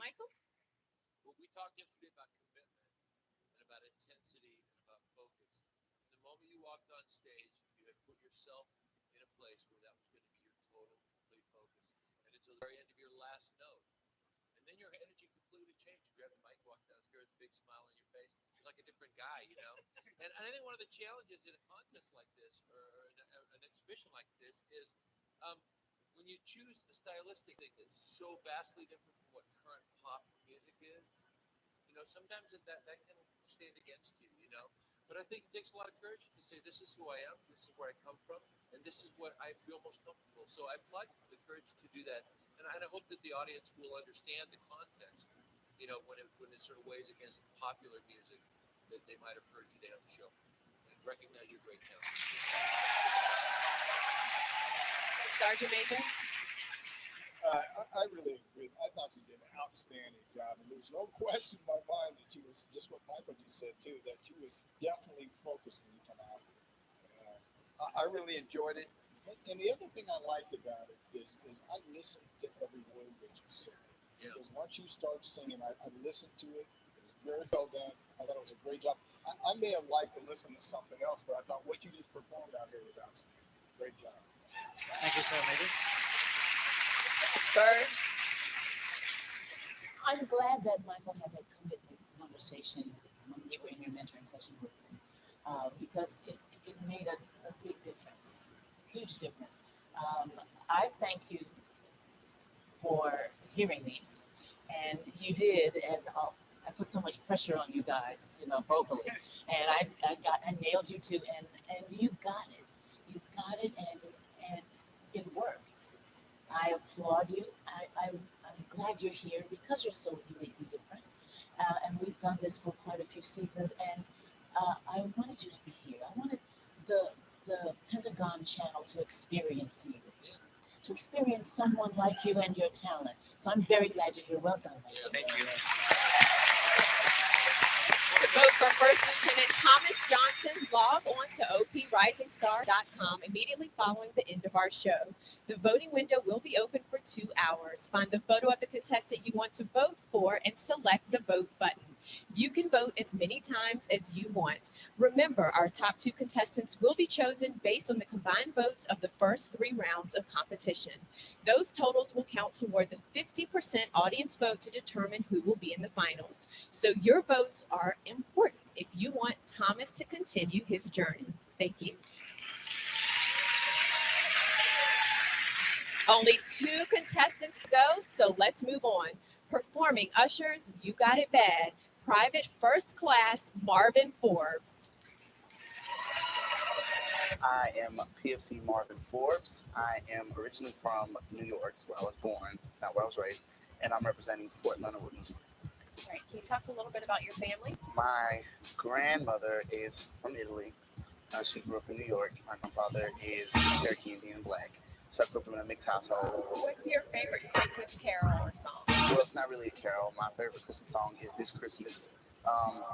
Michael? Well, we talked yesterday about commitment and about intensity and about focus. From the moment you walked on stage, you had put yourself in a place where that was going to be your total, complete focus. And until the very end of your last note. And then your energy completely changed. You grabbed the mic, walked downstairs, big smile on your face. It's like a different guy, you know? And I think one of the challenges in a contest like this, or an exhibition like this, is when you choose a stylistic thing that's so vastly different from what current pop music is, you know, sometimes that can stand against you, you know? But I think it takes a lot of courage to say, this is who I am, this is where I come from, and this is what I feel most comfortable. So I applaud you for the courage to do that. And I hope that the audience will understand the context, you know, when it sort of weighs against popular music that they might have heard today on the show, and recognize your great talent. Sergeant Major? I really agree. I thought you did an outstanding job, and there's no question in my mind that you was just what Michael just said too. That you was definitely focused when you come out. I really enjoyed it, and the other thing I liked about it is I listened to every word that you said. Yeah. Because once you start singing, I listened to it. It was very well done. I thought it was a great job. I may have liked to listen to something else, but I thought what you just performed out here was outstanding. Great job. Thank you, Sergeant Major. Bird? I'm glad that Michael had that commitment conversation when you were in your mentoring session with me, because it made a big difference, huge difference. I thank you for hearing me, and you did, as I put so much pressure on you guys, you know, vocally, and I nailed you too, and you got it. You got it, and it worked. I applaud you. I'm glad you're here because you're so uniquely different. And we've done this for quite a few seasons, and I wanted you to be here. I wanted the Pentagon Channel to experience you, to experience someone like you and your talent. So I'm very glad you're here. Well done, Michael. Thank you. To vote for First Lieutenant Thomas Johnson, log on to oprisingstar.com immediately following the end of our show. The voting window will be open for 2 hours. Find the photo of the contestant you want to vote for and select the vote button. You can vote as many times as you want. Remember, our top 2 contestants will be chosen based on the combined votes of the first 3 rounds of competition. Those totals will count toward the 50% audience vote to determine who will be in the finals. So your votes are important if you want Thomas to continue his journey. Thank you. Only 2 contestants to go, so let's move on. Performing Usher's You Got It Bad, Private First Class Marvin Forbes. I am PFC Marvin Forbes. I am originally from New York, it's where I was born. It's not where I was raised. And I'm representing Fort Leonard Wood, Missouri. Right. Can you talk a little bit about your family? My grandmother is from Italy. She grew up in New York. My grandfather is Cherokee Indian Black. So I grew up in a mixed household. What's your favorite Christmas carol or song? Well, it's not really a carol. My favorite Christmas song is This Christmas.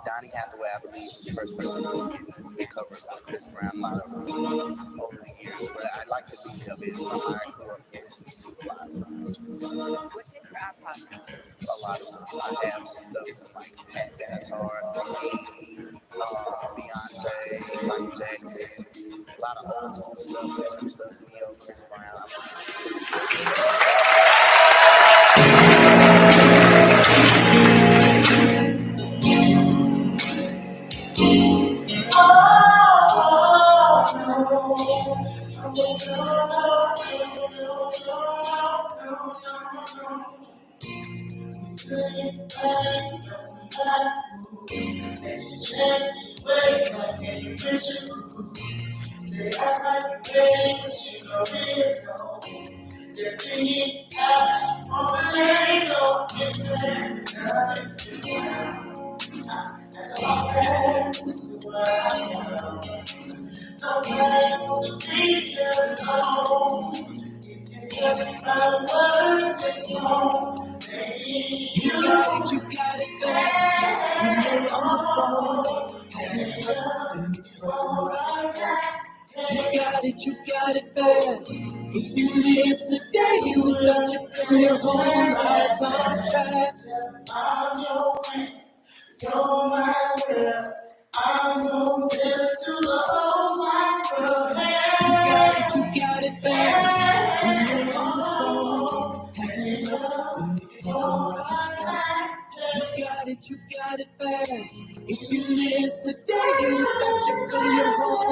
Donny Hathaway, I believe, was the first person to sing it. It's been covered by Chris Brown a lot of over the years. But I like the beat of it. It's something I grew up listening to a lot for Christmas. What's in your iPod? A lot of stuff. I have stuff from like Pat Benatar, Beyonce, Michael Jackson, a lot of old school stuff, Neo, Chris Brown. I listen You got it bad. If you miss a day, you got your whole life on track.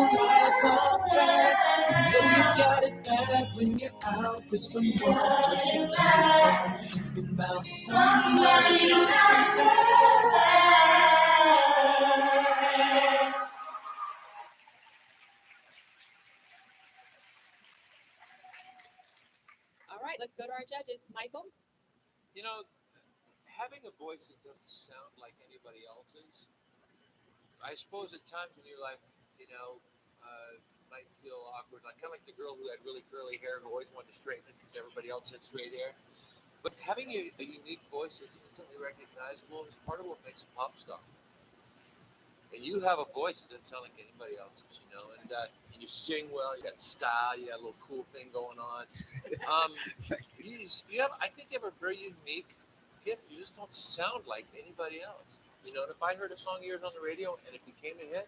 life's off track. You know you got it bad when you're out with someone, but you keep on thinking about somebody out there. All right, let's go to our judges. Michael? You know, having a voice that doesn't sound like anybody else's, I suppose at times in your life, you know, might feel awkward. Like kind of like the girl who had really curly hair who always wanted to straighten it because everybody else had straight hair. But having a unique voice that's instantly recognizable is part of what makes a pop star. And you have a voice that doesn't sound like anybody else's, you know, and you sing well, you got style, you got a little cool thing going on. You have, I think you have a very unique gift. You just don't sound like anybody else. You know, and if I heard a song of yours on the radio and it became a hit,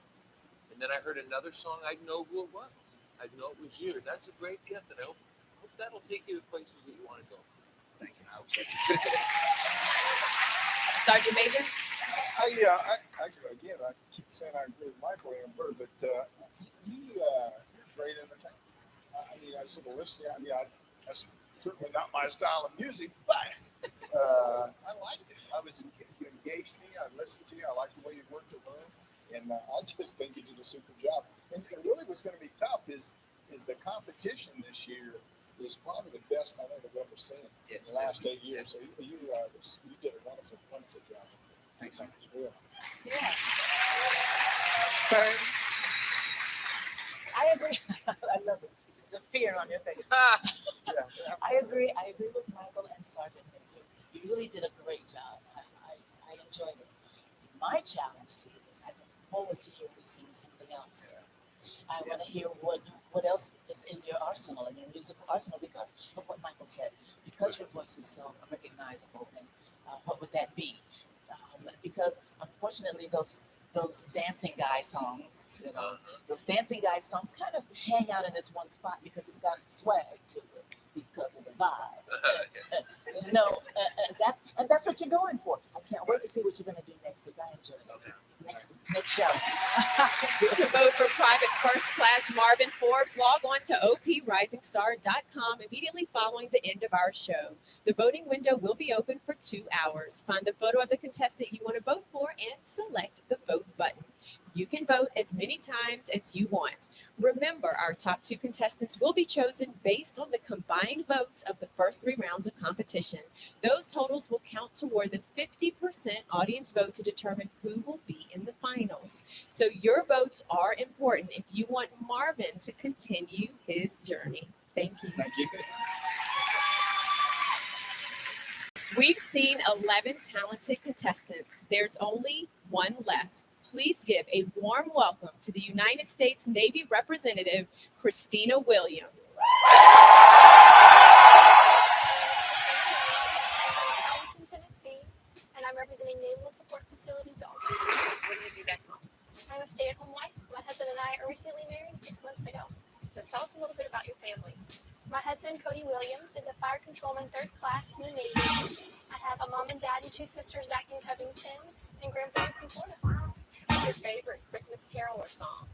and then I heard another song, I'd know who it was. I'd know it was you. That's a great gift, and I hope that'll take you to places that you want to go. Thank you. I hope so too. Sergeant Major? I keep saying I agree with Michael and Bert, but you're great entertainer. I mean, I sort of listen. I mean, that's certainly not my style of music, but I liked it. You engaged me. I listened to you. I liked the way you worked the room, and I just think you did a super job. And really, what's going to be tough is the competition this year is probably the best I think I've ever seen in the last 8 years. So you did a wonderful, wonderful job. Thanks, Uncle. Yeah. Yeah. Bird? I agree. I love it. The fear on your face. I agree with Michael and Sergeant Major. You really did a great job. I enjoyed it. My challenge to you is I look forward to hearing you sing something else. I want to hear what else is in your arsenal, in your musical arsenal, because of what Michael said. Because your voice is so recognizable, and what would that be? Because unfortunately, those dancing guy songs, you know, those dancing guy songs kind of hang out in this one spot because it's got swag to it, because of the vibe. You know, that's what you're going for. I can't wait to see what you're going to do next week. I enjoy it. Next show. To vote for Private First Class Marvin Forbes, log on to oprisingstar.com immediately following the end of our show. The voting window will be open for 2 hours. Find the photo of the contestant you want to vote for and select the vote button. You can vote as many times as you want. Remember, our top 2 contestants will be chosen based on the combined votes of the first 3 rounds of competition. Those totals will count toward the 50% audience vote to determine who will be in the finals. So your votes are important if you want Marvin to continue his journey. Thank you. Thank you. We've seen 11 talented contestants. There's only one left. Please give a warm welcome to the United States Navy representative, Christina Williams. I'm from Tennessee, and I'm representing Naval Support Facility Dalton. What do you do back home? I'm a stay-at-home wife. My husband and I are recently married 6 months ago. So tell us a little bit about your family. My husband, Cody Williams, is a fire controlman 3rd class in the Navy. I have a mom and dad and 2 sisters back in Covington and grandparents in Florida. What's your favorite Christmas carol or song?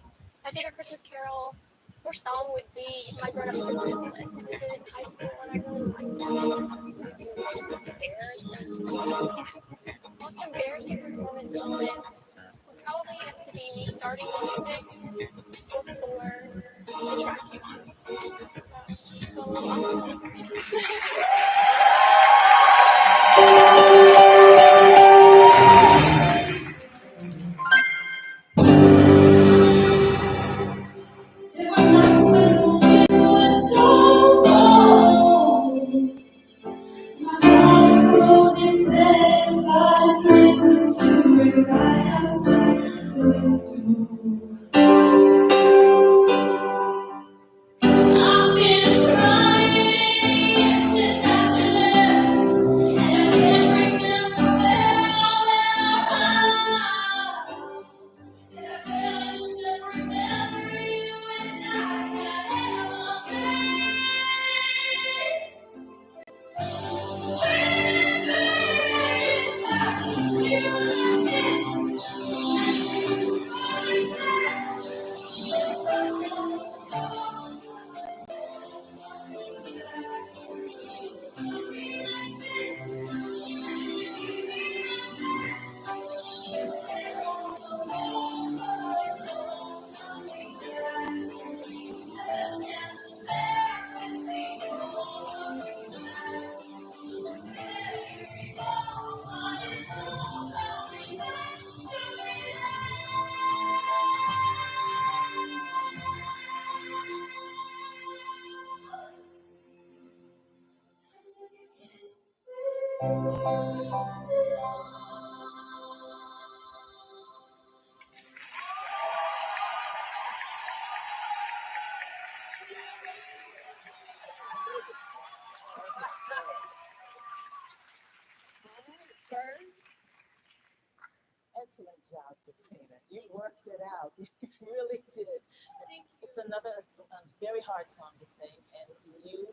My favorite Christmas carol or song would be My Grown Up Christmas List. We did it in high school and I really liked it. Most embarrassing performance moment would probably have to be me starting the music before the track came on. There were nights when the wind was so cold. My body froze in bed if I just listened to it right outside the window. I finished crying in the instant that you left, and I can't drink now. Excellent job, Christina. You worked it out. You really did. It's another very hard song to sing, and you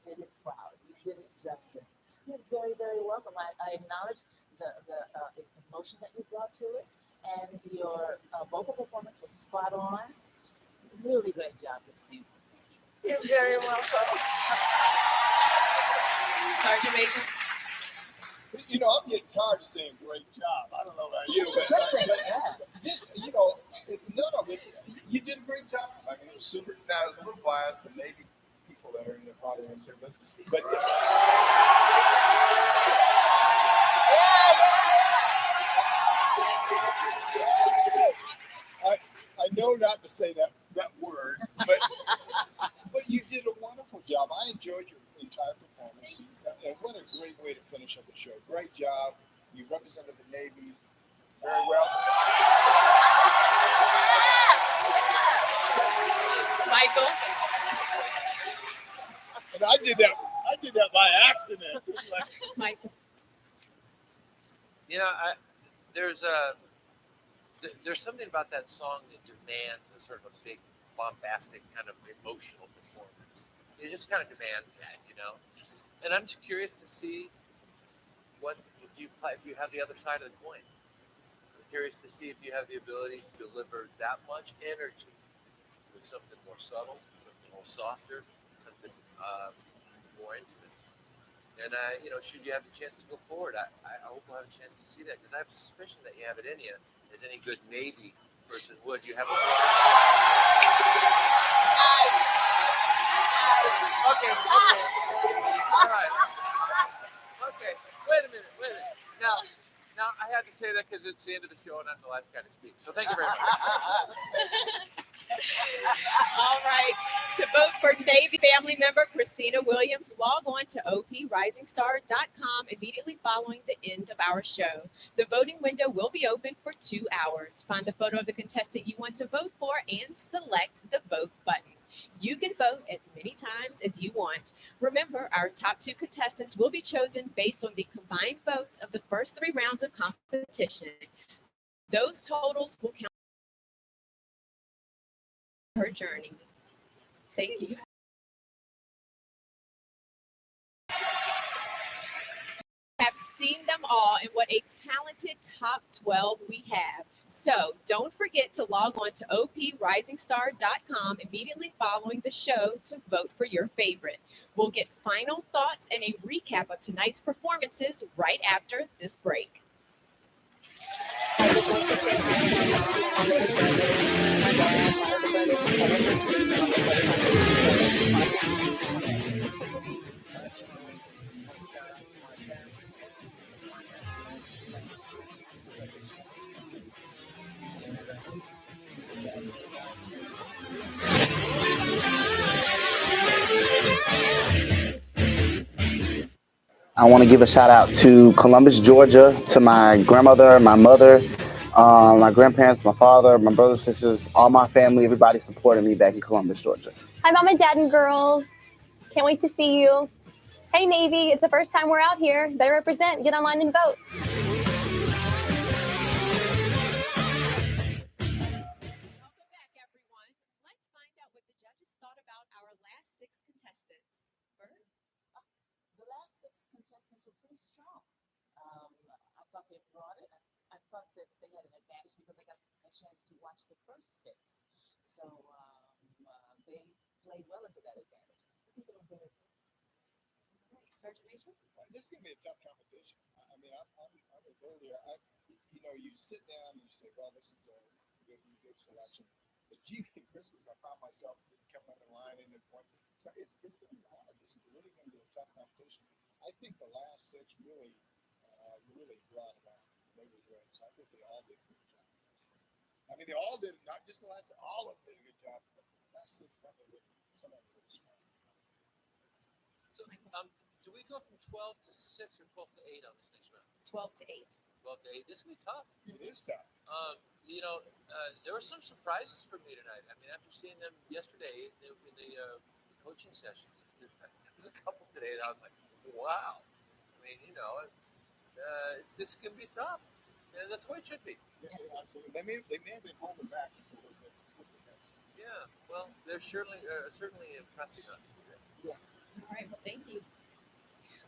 did it proud. You did it justice. You're very, very welcome. I acknowledge the emotion that you brought to it, and your vocal performance was spot on. Really great job, Christina. You're very welcome. Sergeant Major. You know, I'm getting tired of saying great job. I don't know about you, but this, you know, none of it, you did a great job. I mean, it was super. Now, I was a little biased, the Navy people that are in the audience here, but I know not to say that word, but you did a wonderful job. I enjoyed your entire performance, and what a great way to finish up the show. Great job. You represented the Navy very well. Michael. And I did that by accident. Michael. You know, there's something about that song that demands a sort of a big, bombastic kind of emotional performance. It just kind of demands that, you know. And I'm just curious to see what if you have the other side of the coin. I'm curious to see if you have the ability to deliver that much energy with something more subtle, something more softer, something more intimate. And you know, should you have the chance to go forward, I hope we'll have a chance to see that, because I have a suspicion that you have it in you, as any good Navy person would. You have a Okay. All right. Okay. Wait a minute. Now I had to say that because it's the end of the show and I'm the last guy to speak. So thank you very much. All right. To vote for Navy family member Christina Williams, log on to oprisingstar.com immediately following the end of our show. The voting window will be open for 2 hours. Find the photo of the contestant you want to vote for and select the vote button. You can vote as many times as you want. Remember, our top 2 contestants will be chosen based on the combined votes of the first 3 rounds of competition. Those totals will count her journey. Thank you. Have seen them all, and what a talented top 12 we have. So don't forget to log on to oprisingstar.com immediately following the show to vote for your favorite. We'll get final thoughts and a recap of tonight's performances right after this break. I want to give a shout out to Columbus, Georgia, to my grandmother, my mother, my grandparents, my father, my brothers, sisters, all my family, everybody supporting me back in Columbus, Georgia. Hi, Mom and Dad and girls. Can't wait to see you. Hey, Navy, it's the first time we're out here. Better represent, get online and vote. Welcome back, everyone. Let's find out what the judges thought about our last 6 contestants. Bert? The last 6 contestants were pretty strong. I thought they brought it. I thought that they had an advantage because they got a chance to watch the first 6. So they played well into that advantage. I think they were very good. Sergeant Major? This is going to be a tough competition. I mean, I'm earlier. You know, you sit down and you say, well, this is a good selection. But gee, at Christmas, I found myself kept underlining and pointing. So it's going to be hard. This is really going to be a tough competition. I think the last 6 really brought it on. They was ready. So I think they all did a good job. I mean, they all did, not just the last, all of them did a good job. But the last 6 probably some of them really strong. So, do we go from 12 to 6 or 12 to 8 on this next round? 12 to 8. 12 to 8. This is going to be tough. It is tough. There were some surprises for me tonight. I mean, after seeing them yesterday in the coaching sessions, there's a couple today that I was like, wow. I mean, this can be tough. Yeah, that's the way it should be. Yes. Yeah, absolutely. They may have been holding back just a little bit with the mix. Yeah, well, they're certainly impressing us today. Yes. All right. Well, thank you.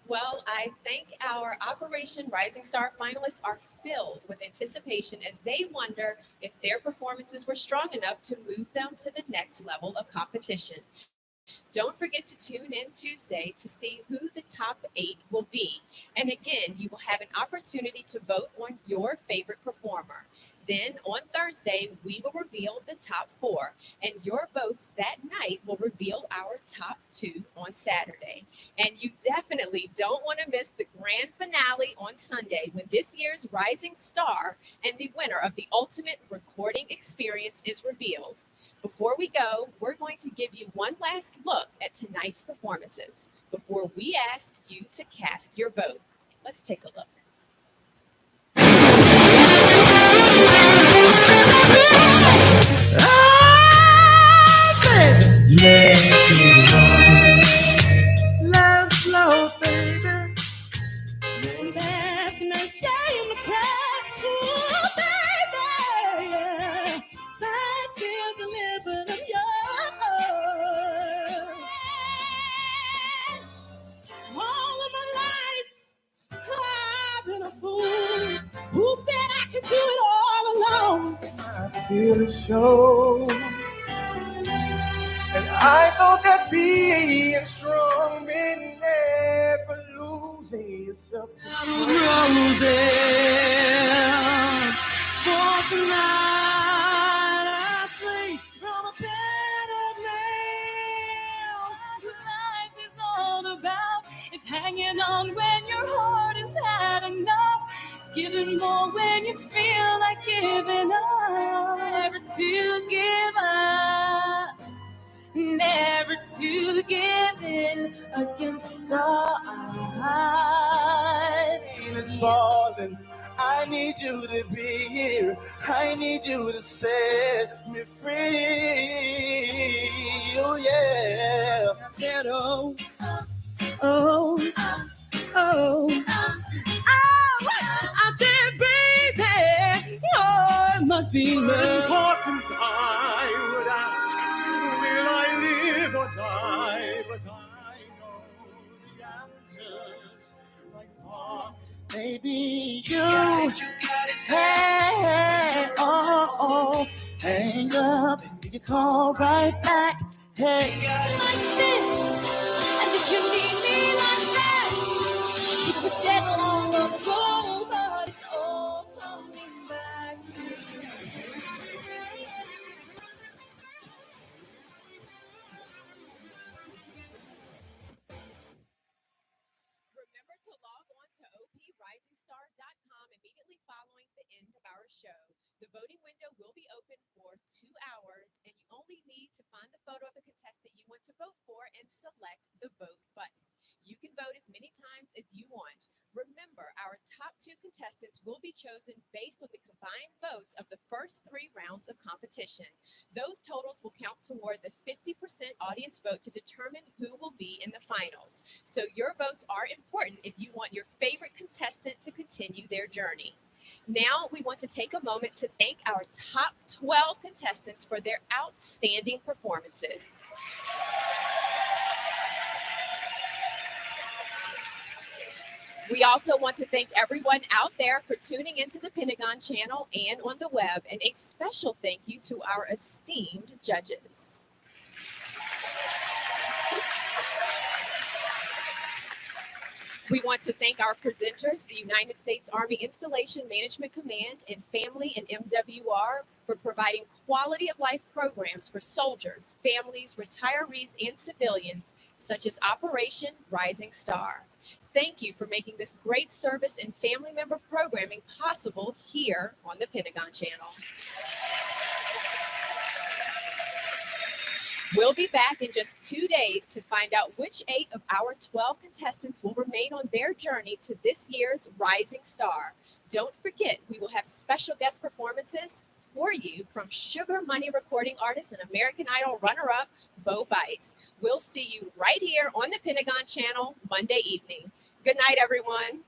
Well, I think our Operation Rising Star finalists are filled with anticipation as they wonder if their performances were strong enough to move them to the next level of competition. Don't forget to tune in Tuesday to see who the top 8 will be. And again, you will have an opportunity to vote on your favorite performer. Then on Thursday, we will reveal the top 4, and your votes that night will reveal our top 2 on Saturday. And you definitely don't want to miss the grand finale on Sunday when this year's Rising Star and the winner of the Ultimate Recording Experience is revealed. Before we go, we're going to give you one last look at tonight's performances before we ask you to cast your vote. Let's take a look. Let's get it on. Let's slow, baby. There's no shame to cry, ooh, baby. Yeah. I feel the living of yours. All of my life, I've been a fool. Who said I could do it all alone? I feel it so. And I know that being strong means never losing yourself. Roses for tonight, I say from a better man. Life is all about, it's hanging on when your heart has had enough. It's giving more when you feel like giving up. Never to give up. Never to give in against all odds. It's falling. I need you to be here. I need you to set me free. Oh yeah. Oh, oh, oh, oh. I can't breathe it. Oh, it must be important. I would ask. Will I live or die? But I know the answers. Like far, maybe you. Hey, oh, hang up. You call right back. Hey, like this. And if you need me like that, it was dead long ago, but it's all coming back to me. Remember to log on to oprisingstar.com immediately following the end of our show. The voting window will be open for 2 hours, and you only need to find the photo of the contestant you want to vote for and select the vote button. You can vote as many times as you want. Remember, our top 2 contestants will be chosen based on the combined votes of the first 3 rounds of competition. Those totals will count toward the 50% audience vote to determine who will be in the finals. So your votes are important if you want your favorite contestant to continue their journey. Now we want to take a moment to thank our top 12 contestants for their outstanding performances. We also want to thank everyone out there for tuning into the Pentagon channel and on the web, and a special thank you to our esteemed judges. We want to thank our presenters, the United States Army Installation Management Command and Family and MWR, for providing quality of life programs for soldiers, families, retirees, and civilians, such as Operation Rising Star. Thank you for making this great service and family member programming possible here on the Pentagon Channel. We'll be back in just 2 days to find out which 8 of our 12 contestants will remain on their journey to this year's Rising Star. Don't forget, we will have special guest performances for you from Sugar Money recording artist and American Idol runner-up, Bo Bice. We'll see you right here on the Pentagon Channel Monday evening. Good night, everyone.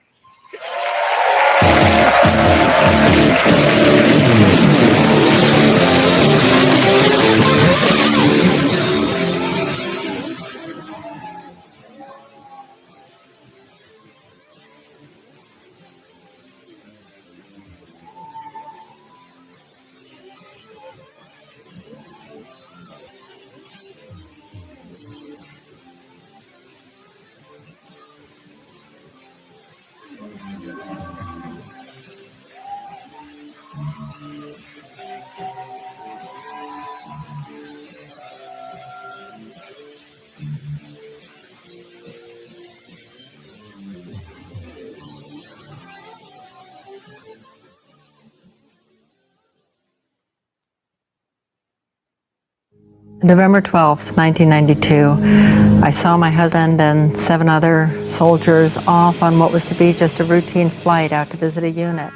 November 12th, 1992, I saw my husband and 7 other soldiers off on what was to be just a routine flight out to visit a unit.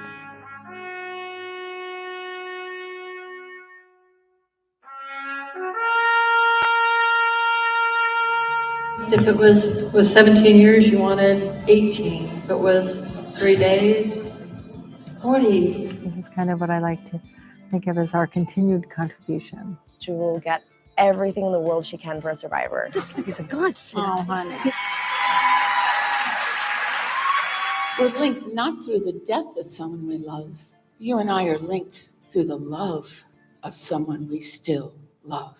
If it was 17 years, you wanted 18. If it was 3 days, 40. This is kind of what I like to think of as our continued contribution. She will get everything in the world she can for a survivor. He's a godsend. Oh, honey. We're linked not through the death of someone we love. You and I are linked through the love of someone we still love.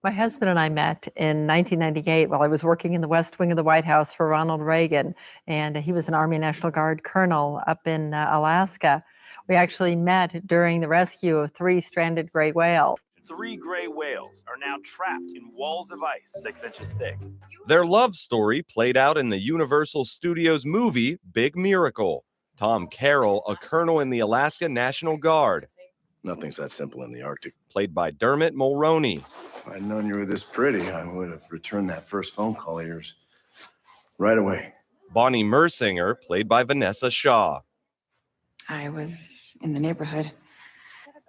My husband and I met in 1998 while I was working in the West Wing of the White House for Ronald Reagan, and he was an Army National Guard colonel up in Alaska. We actually met during the rescue of 3 stranded gray whales. 3 gray whales are now trapped in walls of ice 6 inches thick. Their love story played out in the Universal Studios movie Big Miracle. Tom Carroll, a colonel in the Alaska National Guard. Nothing's that simple in the Arctic. Played by Dermot Mulroney. If I'd known you were this pretty, I would have returned that first phone call of yours right away. Bonnie Mersinger, played by Vanessa Shaw. I was in the neighborhood.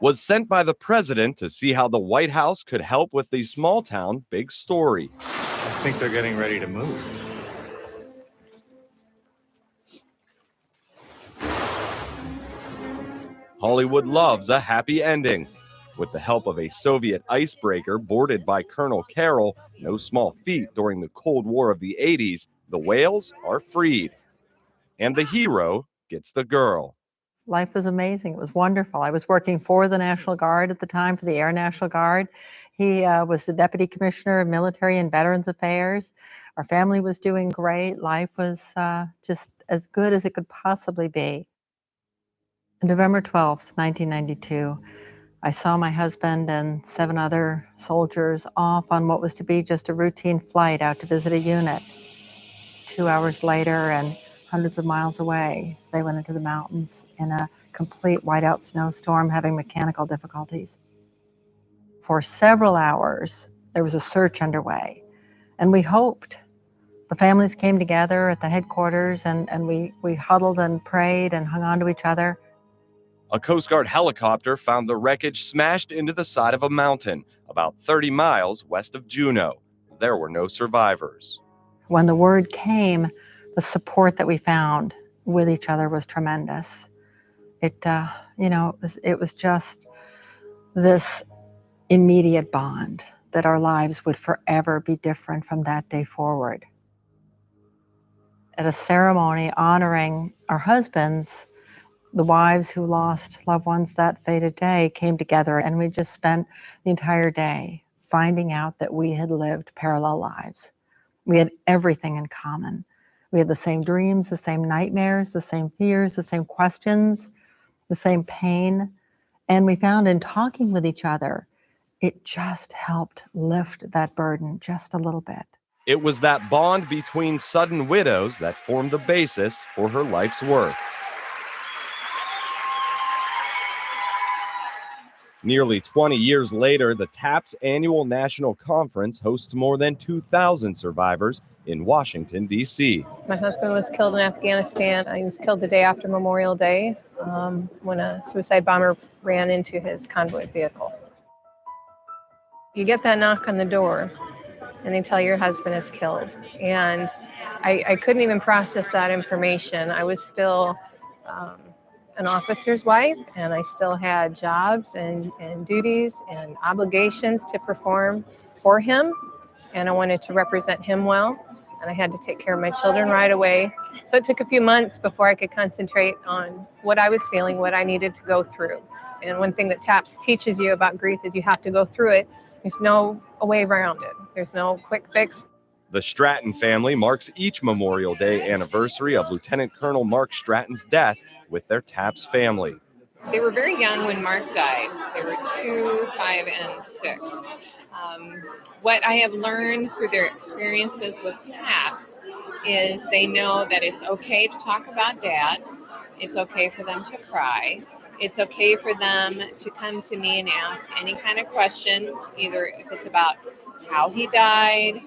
Was sent by the president to see how the White House could help with the small town big story. I think they're getting ready to move. Hollywood loves a happy ending. With the help of a Soviet icebreaker boarded by Colonel Carroll, no small feat during the Cold War of the 80s, the whales are freed. And the hero gets the girl. Life was amazing. It was wonderful. I was working for the National Guard at the time, for the Air National Guard. He was the Deputy Commissioner of Military and Veterans Affairs. Our family was doing great. Life was just as good as it could possibly be. November 12th, 1992, I saw my husband and 7 other soldiers off on what was to be just a routine flight out to visit a unit. 2 hours later, and hundreds of miles away, they went into the mountains in a complete whiteout snowstorm, having mechanical difficulties. For several hours, there was a search underway, and we hoped. The families came together at the headquarters, and we huddled and prayed and hung on to each other. A Coast Guard helicopter found the wreckage smashed into the side of a mountain about 30 miles west of Juneau. There were no survivors. When the word came, the support that we found with each other was tremendous. It was just this immediate bond that our lives would forever be different from that day forward. At a ceremony honoring our husbands, the wives who lost loved ones that fated day came together, and we just spent the entire day finding out that we had lived parallel lives. We had everything in common. We had the same dreams, the same nightmares, the same fears, the same questions, the same pain. And we found in talking with each other, it just helped lift that burden just a little bit. It was that bond between sudden widows that formed the basis for her life's work. Nearly 20 years later, the TAPS annual national conference hosts more than 2,000 survivors in Washington, D.C. My husband was killed in Afghanistan. He was killed the day after Memorial Day when a suicide bomber ran into his convoy vehicle. You get that knock on the door and they tell you your husband is killed. And I couldn't even process that information. I was still an officer's wife, and I still had jobs and duties and obligations to perform for him. And I wanted to represent him well. And I had to take care of my children right away. So it took a few months before I could concentrate on what I was feeling, what I needed to go through. And one thing that TAPS teaches you about grief is you have to go through it. There's no way around it. There's no quick fix. The Stratton family marks each Memorial Day anniversary of Lieutenant Colonel Mark Stratton's death with their TAPS family. They were very young when Mark died. They were 2, 5, and 6. What I have learned through their experiences with TAPS is they know that it's okay to talk about Dad. It's okay for them to cry. It's okay for them to come to me and ask any kind of question, either if it's about how he died.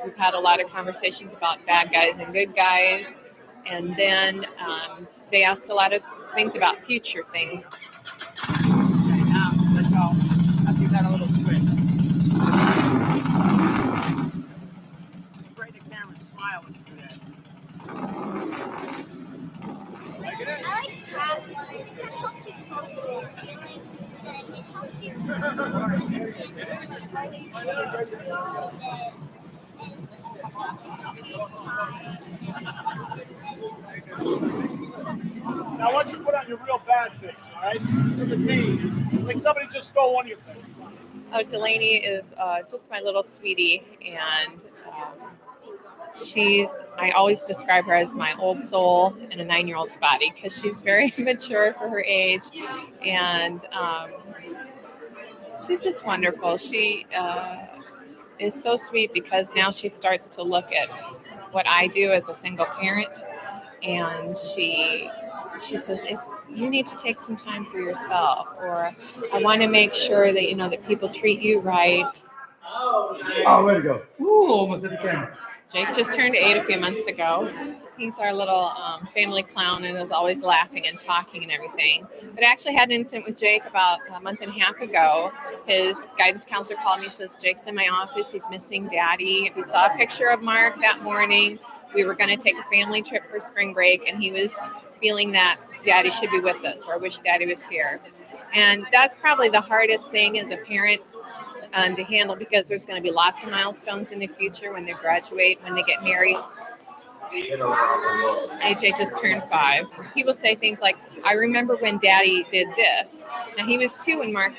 We've had a lot of conversations about bad guys and good guys. And then they ask a lot of things about future things. Now, let's go. After you've had a little switch. Right the camera and smile when you do that. I like TAPS because it kind of helps you cope with your feelings, and it helps you understand feeling like always there. Now, I want you to put on your real bad face, all right? Look at me. Like somebody just stole one of your things. Oh, Delaney is just my little sweetie, and I always describe her as my old soul in a 9-year-old's body because she's very mature for her age, and she's just wonderful. She is so sweet because now she starts to look at what I do as a single parent, and she says, you need to take some time for yourself, or I want to make sure that that people treat you right. Oh, way to go. Ooh, almost hit the camera. Jake just turned 8 a few months ago. He's our little family clown and is always laughing and talking and everything. But I actually had an incident with Jake about a month and a half ago. His guidance counselor called me and says, Jake's in my office. He's missing Daddy. We saw a picture of Mark that morning. We were going to take a family trip for spring break, and he was feeling that Daddy should be with us, or wish Daddy was here. And that's probably the hardest thing as a parent to handle, because there's going to be lots of milestones in the future when they graduate, when they get married. AJ just turned 5. He will say things like, I remember when Daddy did this. Now, he was 2 when Mark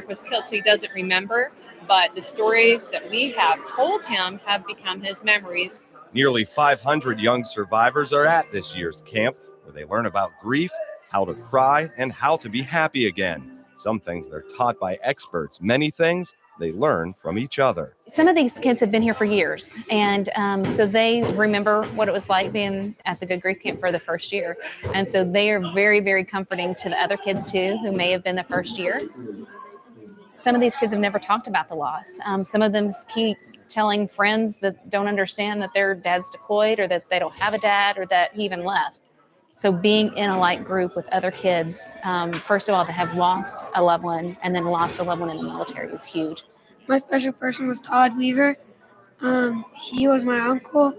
was killed, so he doesn't remember, but the stories that we have told him have become his memories. Nearly 500 young survivors are at this year's camp, where they learn about grief, how to cry, and how to be happy again. Some things they're taught by experts, many things they learn from each other. Some of these kids have been here for years, and so they remember what it was like being at the Good Grief Camp for the first year. And so they are very, very comforting to the other kids too, who may have been the first year. Some of these kids have never talked about the loss. Some of them keep telling friends that don't understand that their dad's deployed, or that they don't have a dad, or that he even left. So being in a light group with other kids, first of all, that have lost a loved one and then lost a loved one in the military is huge. My special person was Todd Weaver. He was my uncle.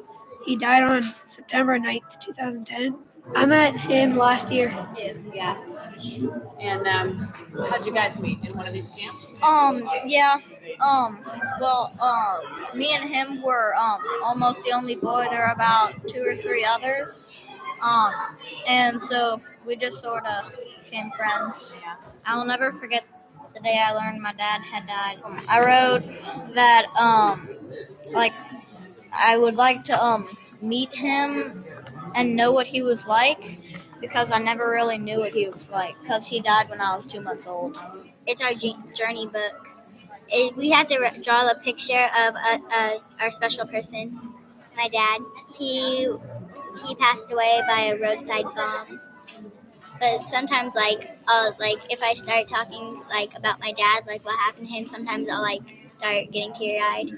He died on September 9th, 2010. I met him last year. Yeah. And how'd you guys meet? In one of these camps? Me and him were almost the only boy. There were about 2 or 3 others. And so we just sort of became friends. I'll never forget the day I learned my dad had died. I wrote that I would like to meet him and know what he was like, because I never really knew what he was like, because he died when I was 2 months old. It's our journey book. We have to draw the picture of our special person, my dad. He passed away by a roadside bomb. but sometimes like if I start talking like about my dad, like what happened to him, sometimes I'll like start getting teary-eyed.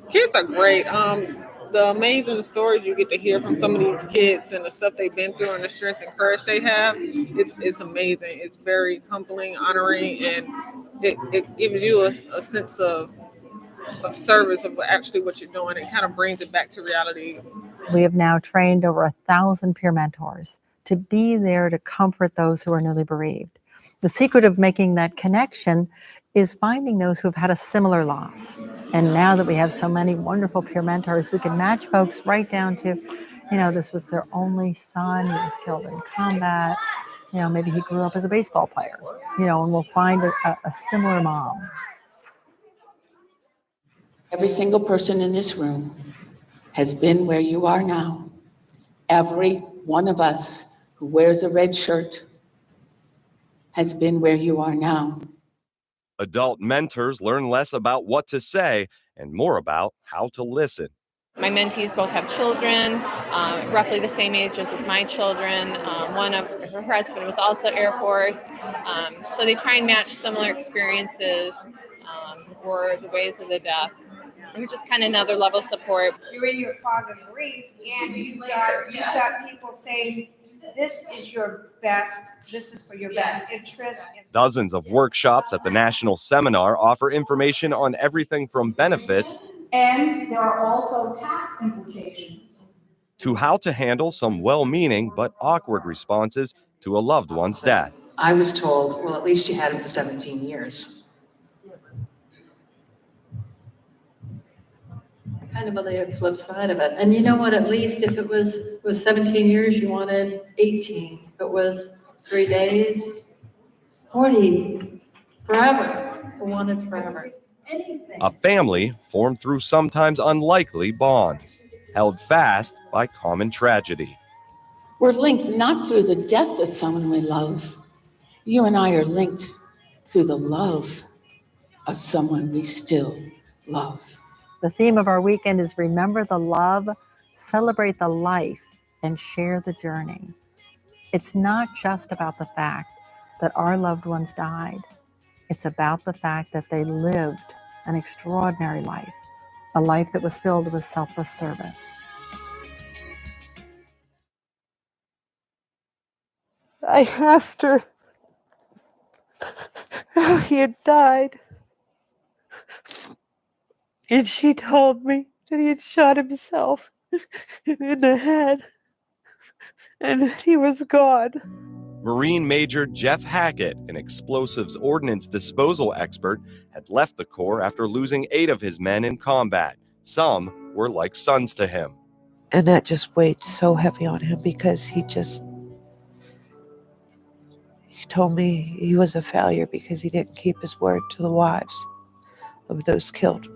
Kids are great. The amazing stories you get to hear from some of these kids and the stuff they've been through and the strength and courage they have, it's amazing. It's very humbling, honoring, and it gives you a sense of service of actually what you're doing. It kind of brings it back to reality. We have now trained over 1,000 peer mentors to be there to comfort those who are newly bereaved. The secret of making that connection is finding those who have had a similar loss. And now that we have so many wonderful peer mentors, we can match folks right down to, this was their only son, he was killed in combat, maybe he grew up as a baseball player, and we'll find a similar mom. Every single person in this room has been where you are now. Every one of us who wears a red shirt has been where you are now. Adult mentors learn less about what to say and more about how to listen. My mentees both have children, roughly the same age as my children. One of her husband was also Air Force. So they try and match similar experiences or the ways of the death. And just kind of another level of support. You're in your father grief, and you've got people saying, this is your best, this is for your best interest. Dozens of workshops at the National Seminar offer information on everything from benefits And there are also tax implications. to how to handle some well-meaning but awkward responses to a loved one's death. I was told, well, at least you had him for 17 years. Kind of on the flip side of it. And you know what, at least if it was 17 years, you wanted 18. If it was 3 days, 40, forever. We wanted forever. A family formed through sometimes unlikely bonds, held fast by common tragedy. We're linked not through the death of someone we love. You and I are linked through the love of someone we still love. The theme of our weekend is remember the love, celebrate the life, and share the journey. It's not just about the fact that our loved ones died. It's about the fact that they lived an extraordinary life, a life that was filled with selfless service. I asked her how he had died. And she told me that he had shot himself in the head and that he was gone. Marine Major Jeff Hackett, an explosives ordnance disposal expert, had left the Corps after losing 8 of his men in combat. Some were like sons to him. And that just weighed so heavy on him because he told me he was a failure because he didn't keep his word to the wives of those killed.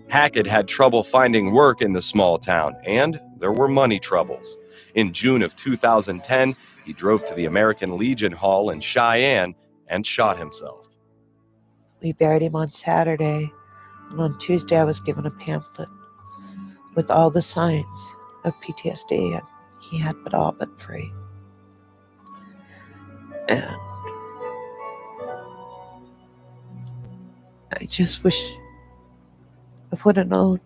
Hackett had trouble finding work in the small town, and there were money troubles. In June of 2010, he drove to the American Legion Hall in Cheyenne and shot himself. We buried him on Saturday, and on Tuesday I was given a pamphlet with all the signs of PTSD, and he had all but 3. And I just wish I would have known,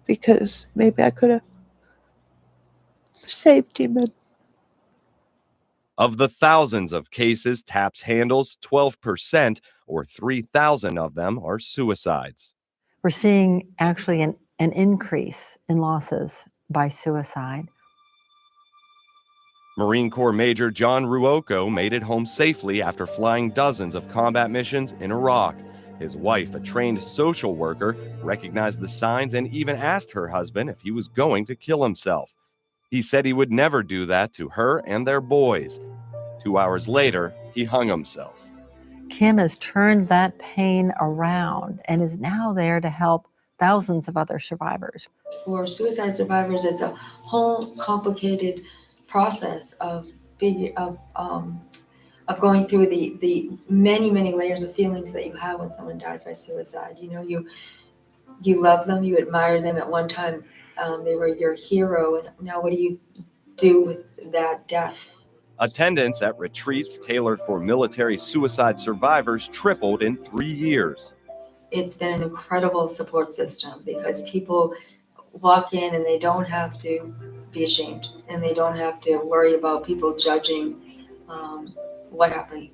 because maybe I could have saved him. Of the thousands of cases TAPS handles, 12% or 3,000 of them are suicides. We're seeing actually an increase in losses by suicide. Marine Corps Major John Ruocco made it home safely after flying dozens of combat missions in Iraq. His wife, a trained social worker, recognized the signs and even asked her husband if he was going to kill himself. He said he would never do that to her and their boys. 2 hours later, he hung himself. Kim has turned that pain around and is now there to help thousands of other survivors. For suicide survivors, it's a whole complicated process of going through the many layers of feelings that you have when someone dies by suicide. You know, you love them, you admire them. At one time, they were your hero, and now what do you do with that death? Attendance at retreats tailored for military suicide survivors tripled in 3 years. It's been an incredible support system because people walk in and they don't have to be ashamed and they don't have to worry about people judging what happened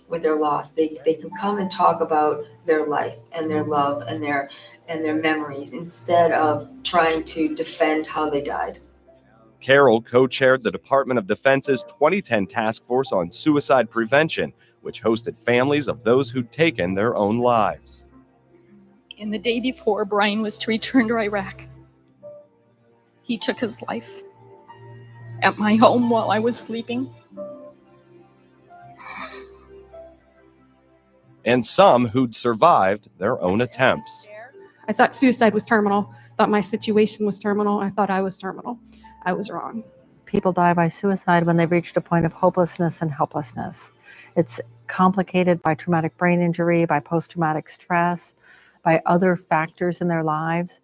with their loss. They can come and talk about their life and their love and their memories instead of trying to defend how they died. Carol co-chaired the Department of Defense's 2010 Task Force on Suicide Prevention, which hosted families of those who'd taken their own lives. And the day before Brian was to return to Iraq, he took his life at my home while I was sleeping. And some who'd survived their own attempts. I thought suicide was terminal, thought my situation was terminal. I thought I was terminal. I was wrong. People die by suicide when they've reached a point of hopelessness and helplessness. It's complicated by traumatic brain injury, by post-traumatic stress, by other factors in their lives.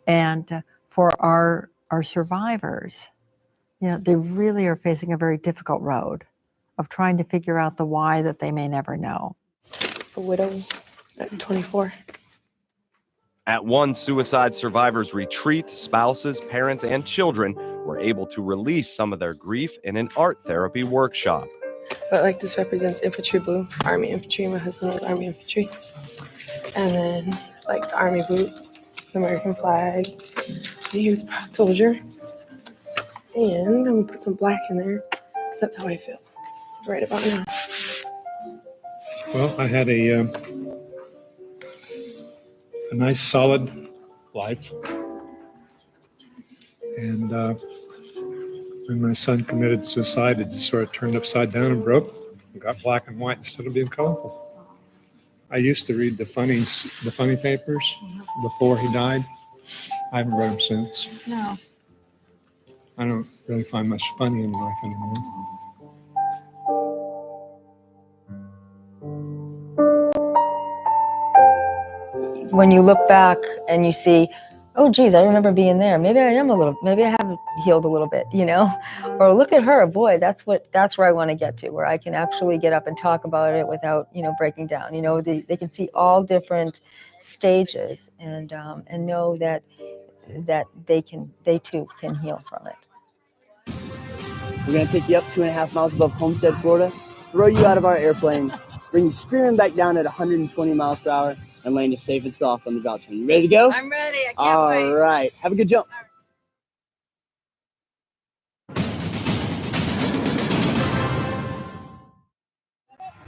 And for our survivors, they really are facing a very difficult road of trying to figure out the why that they may never know. A widow at 24. At one suicide survivors retreat, spouses, parents, and children were able to release some of their grief in an art therapy workshop. But this represents infantry blue, Army infantry. My husband was Army infantry. And then the Army boot, the American flag. He was a proud soldier. And I'm gonna put some black in there because that's how I feel right about now. Well, I had a nice, solid life. And when my son committed suicide, it just sort of turned upside down and broke and got black and white instead of being colorful. I used to read the funny papers before he died. I haven't read them since. No. I don't really find much funny in life anymore. When you look back and you see, oh geez, I remember being there. Maybe I have healed a little bit, or look at her, boy, that's where I want to get to, where I can actually get up and talk about it without, breaking down. They can see all different stages and know that they too can heal from it. We're gonna take you up 2.5 miles above Homestead, Florida, throw you out of our airplane, bring you screaming back down at 120 miles per hour, and land you safe and soft on the drop zone. You ready to go? I'm ready. I can't All wait. right. Have a good jump.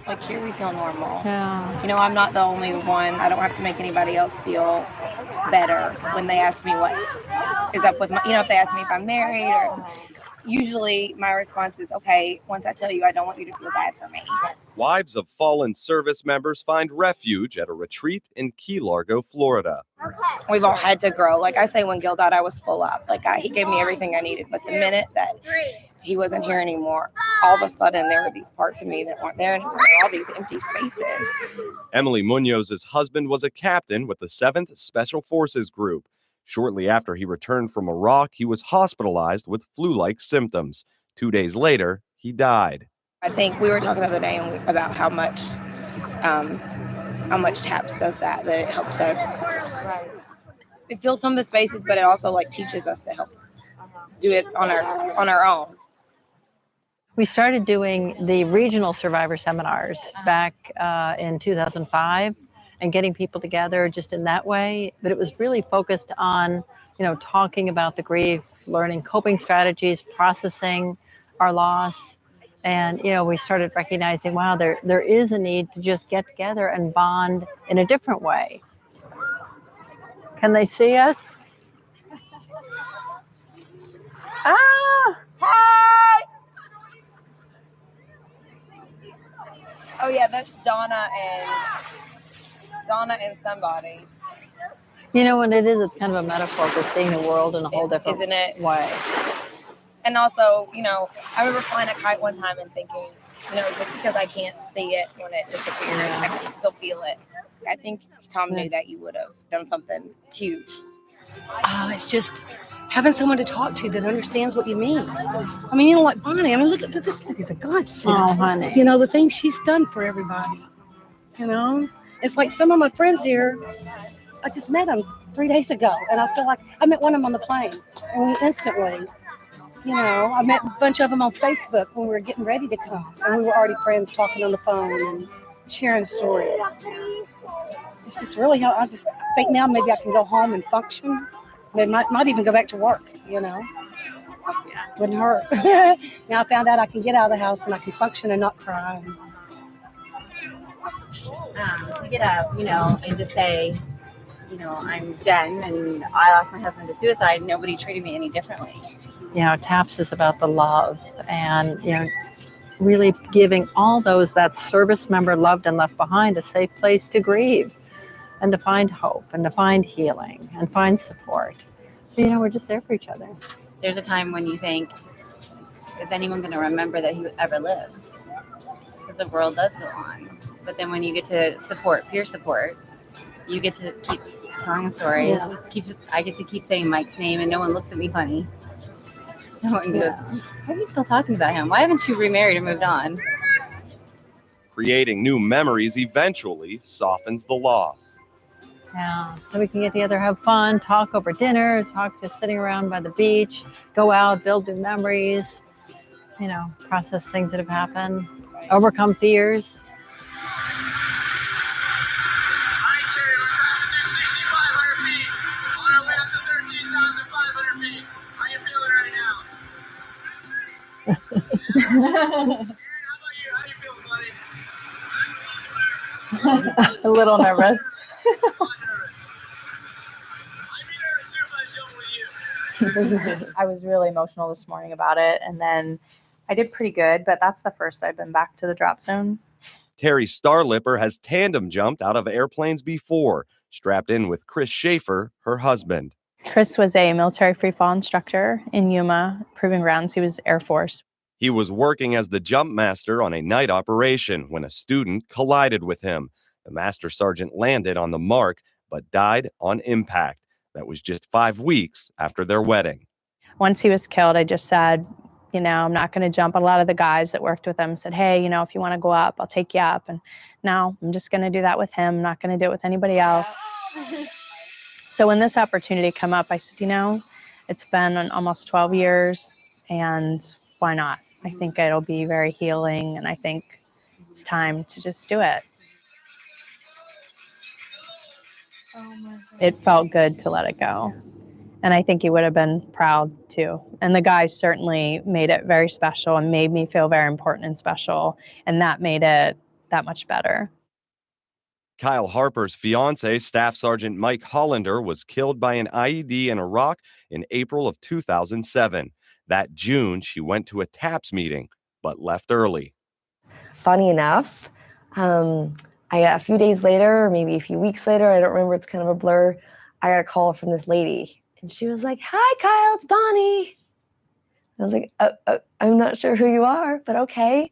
Like here we feel normal. Yeah. I'm not the only one. I don't have to make anybody else feel better when they ask me what is up with my, if they ask me if I'm married or usually my response is, okay, once I tell you, I don't want you to feel bad for me. Wives of fallen service members find refuge at a retreat in Key Largo, Florida. We've all had to grow. Like I say, when Gil died, I was full up. He gave me everything I needed. But the minute that he wasn't here anymore, all of a sudden there were these parts of me that weren't there anymore. All these empty spaces. Emily Munoz's husband was a captain with the 7th Special Forces Group. Shortly after he returned from Iraq, he was hospitalized with flu-like symptoms. 2 days later, he died. I think we were talking the other day about how much TAPS does that it helps us. It fills some of the spaces, but it also teaches us to help do it on our own. We started doing the regional survivor seminars back in 2005 and getting people together just in that way. But it was really focused on, talking about the grief, learning coping strategies, processing our loss. And, we started recognizing, wow, there is a need to just get together and bond in a different way. Can they see us? Ah! Hi! Oh yeah, that's Donna and somebody. What it is, it's kind of a metaphor for seeing the world in a whole different Isn't it? way. And also, I remember flying a kite one time and thinking, just because I can't see it when it disappears, I can still feel it. I think Tom knew that you would have done something huge. it's just having someone to talk to that understands what you mean. I mean, like Bonnie, I mean, look at this lady's a godsend. Oh, honey. The things she's done for everybody. It's like some of my friends here, I just met them 3 days ago, and I feel like I met one of them on the plane, and we instantly, I met a bunch of them on Facebook when we were getting ready to come, and we were already friends talking on the phone and sharing stories. It's just really, I just think now maybe I can go home and function. Maybe might even go back to work, Wouldn't hurt. Now I found out I can get out of the house and I can function and not cry. To get up, and just say, I'm Jen and I lost my husband to suicide. Nobody treated me any differently. TAPS is about the love and, really giving all those that service member loved and left behind a safe place to grieve and to find hope and to find healing and find support. So, we're just there for each other. There's a time when you think, is anyone going to remember that he ever lived? Because the world does go on. But then when you get to peer support, you get to keep telling a story. Yeah. I get to keep saying Mike's name and no one looks at me funny. No one goes, why are you still talking about him? Why haven't you remarried or moved on? Creating new memories eventually softens the loss. Yeah, so we can get together, have fun, talk over dinner, talk just sitting around by the beach, go out, build new memories, process things that have happened, overcome fears. A little nervous. I was really emotional this morning about it, and then I did pretty good, but that's the first I've been back to the drop zone. Terry Starlipper has tandem jumped out of airplanes before, strapped in with Chris Schaefer, her husband. Chris was a military free fall instructor in Yuma Proving Grounds. He was Air Force. He was working as the jump master on a night operation when a student collided with him. The master sergeant landed on the mark, but died on impact. That was just 5 weeks after their wedding. Once he was killed, I just said, I'm not going to jump. A lot of the guys that worked with him said, hey, if you want to go up, I'll take you up. And now I'm just going to do that with him. I'm not going to do it with anybody else. So when this opportunity came up, I said, it's been almost 12 years and why not? I think it'll be very healing and I think it's time to just do it. It felt good to let it go. And I think he would have been proud too. And the guys certainly made it very special and made me feel very important and special. And that made it that much better. Kyle Harper's fiance, Staff Sergeant Mike Hollander, was killed by an IED in Iraq in April of 2007. That June, she went to a TAPS meeting, but left early. Funny enough, a few days later, or maybe a few weeks later, I don't remember, it's kind of a blur, I got a call from this lady. And she was like, hi, Kyle, it's Bonnie. I was like, I'm not sure who you are, but okay.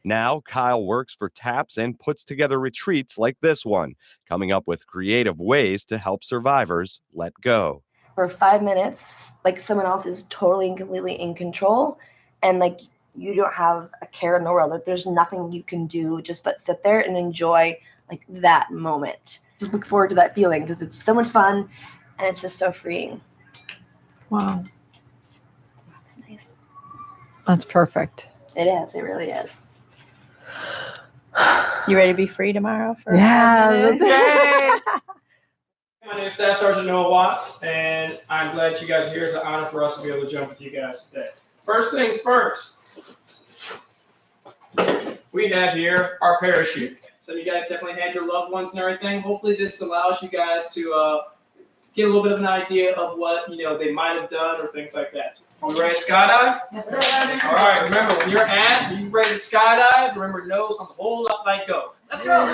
Now, Kyle works for TAPS and puts together retreats like this one, coming up with creative ways to help survivors let go. For 5 minutes, someone else is totally and completely in control, and you don't have a care in the world. There's nothing you can do just but sit there and enjoy that moment. Just look forward to that feeling because it's so much fun and it's just so freeing. Wow. That's nice. That's perfect. It is. It really is. You ready to be free tomorrow? Yeah, that's great. My name is Staff Sergeant Noah Watts, and I'm glad you guys are here. It's an honor for us to be able to jump with you guys today. First things first, we have here our parachute. So you guys definitely had your loved ones and everything. Hopefully this allows you guys to get a little bit of an idea of what they might have done or things like that. Are we ready to skydive? Yes, sir. All right, remember when you're asked, are you ready to skydive? Remember, nose on the whole lot, like go. Let's go.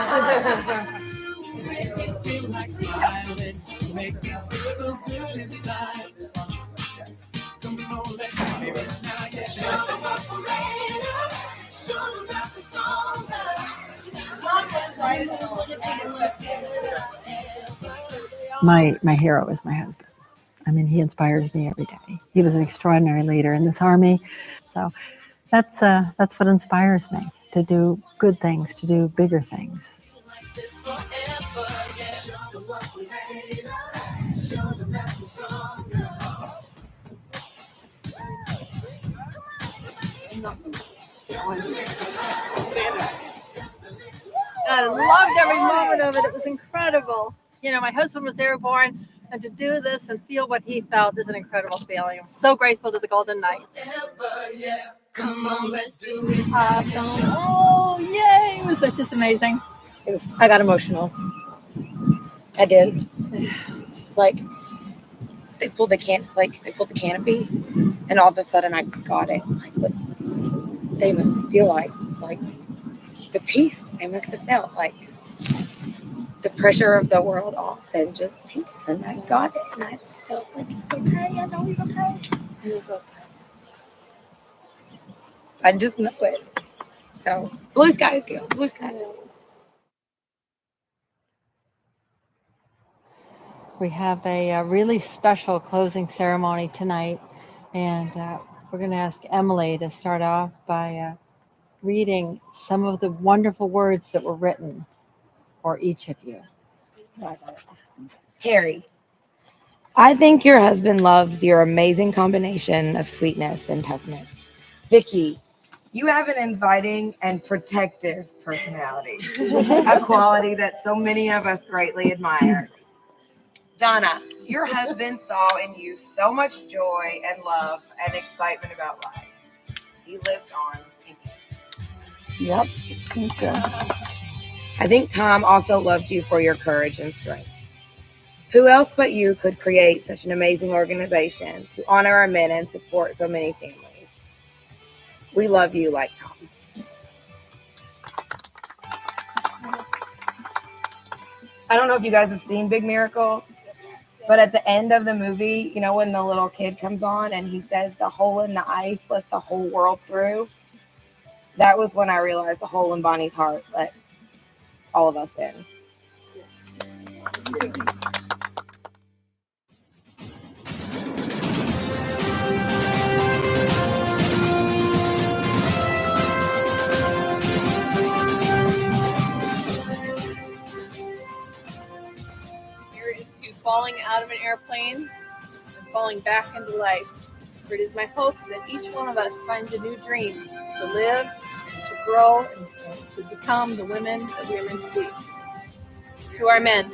My hero is my husband. I mean, he inspires me every day. He was an extraordinary leader in this Army. So that's what inspires me, to do good things, to do bigger things. I loved every moment of it. It was incredible. You know, my husband was airborne, and to do this and feel what he felt is an incredible feeling. I'm so grateful to the Golden Knights. Come on, let's do it. Awesome. Oh, yay. It was just amazing. I got emotional. I did. It's like they pulled the canopy, and all of a sudden I got it. Like what they must feel like. It's like the peace they must have felt, like the pressure of the world off and just peace. And I got it, and I just felt like he's okay. I know he's okay. He's okay. I just know it. So blue skies, girl. Blue skies. We have a really special closing ceremony tonight, and we're going to ask Emily to start off by reading some of the wonderful words that were written for each of you. Terry, I think your husband loves your amazing combination of sweetness and toughness. Vicky, you have an inviting and protective personality, a quality that so many of us greatly admire. Donna, your husband saw in you so much joy and love and excitement about life. He lives on in you. Yep. Okay. I think Tom also loved you for your courage and strength. Who else but you could create such an amazing organization to honor our men and support so many families? We love you like Tom. I don't know if you guys have seen Big Miracle, but at the end of the movie, you know, when the little kid comes on and he says the hole in the ice let the whole world through, that was when I realized the hole in Bonnie's heart let all of us in. Falling out of an airplane and falling back into life. For it is my hope that each one of us finds a new dream to live, to grow, and to become the women that we are meant to be. To our men.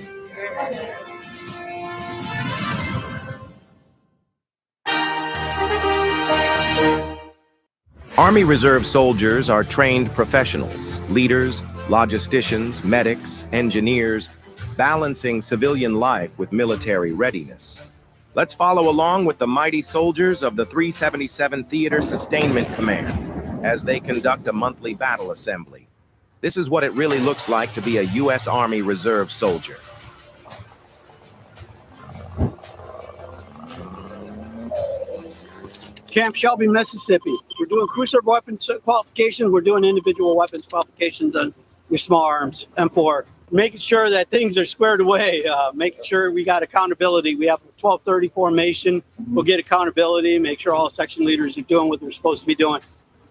Army Reserve soldiers are trained professionals, leaders, logisticians, medics, engineers, balancing civilian life with military readiness. Let's follow along with the mighty soldiers of the 377 Theater Sustainment Command as they conduct a monthly battle assembly. This is what it really looks like to be a U.S. Army Reserve soldier. Camp Shelby, Mississippi. We're doing cruiser weapons qualifications. We're doing individual weapons qualifications on your small arms, M4. Making sure that things are squared away, making sure we got accountability. We have a 1230 formation. We'll get accountability, make sure all section leaders are doing what they're supposed to be doing,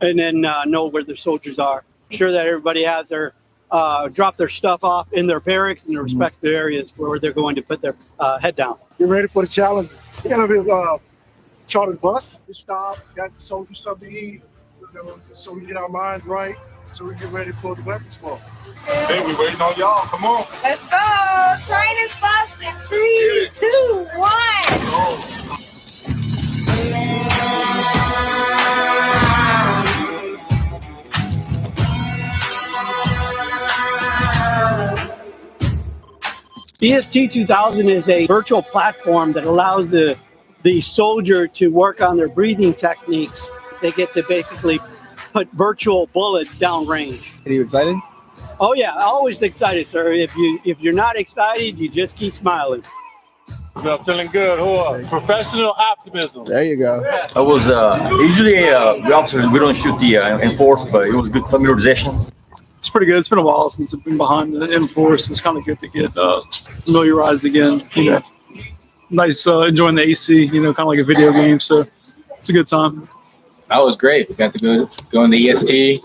and then know where their soldiers are. Sure that everybody has their, drop their stuff off in their barracks and their respective areas where they're going to put their head down. Get ready for the challenges. We're going to be chartered bus. We stop, got the soldiers something to eat, you know, so we get our minds right, so we get ready for the weapons ball. Hey, we waiting on y'all. Come on. Let's go. Training bus in 3, 2, 1. EST 2000 is a virtual platform that allows the soldier to work on their breathing techniques. They get to basically put virtual bullets down range. Are you excited? Oh yeah, always excited, sir. If you're not excited, you just keep smiling. I'm feeling good. Professional optimism. There you go. I was usually the officers, we don't shoot the M4, but it was good familiarization. It's pretty good. It's been a while since I've been behind the M4, so it's kind of good to get familiarized again. You know, nice, enjoying the AC, kind of like a video game. So it's a good time. That was great. We got to go in the EST,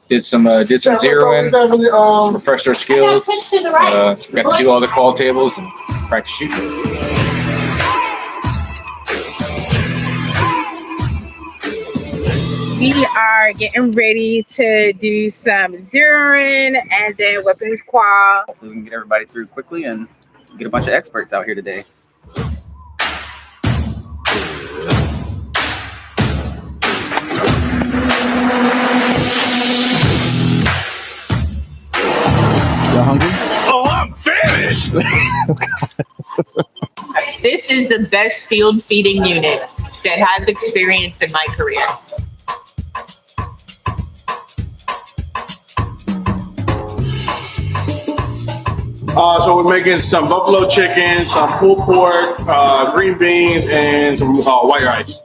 did some zeroing, refreshed our skills, got to do all the call tables and practice shooting. We are getting ready to do some zeroing and then weapons qual. Hopefully we can get everybody through quickly and get a bunch of experts out here today. You're hungry? Oh, I'm finished! This is the best field feeding unit that I've experienced in my career. So we're making some buffalo chicken, some pulled pork, green beans, and some white rice.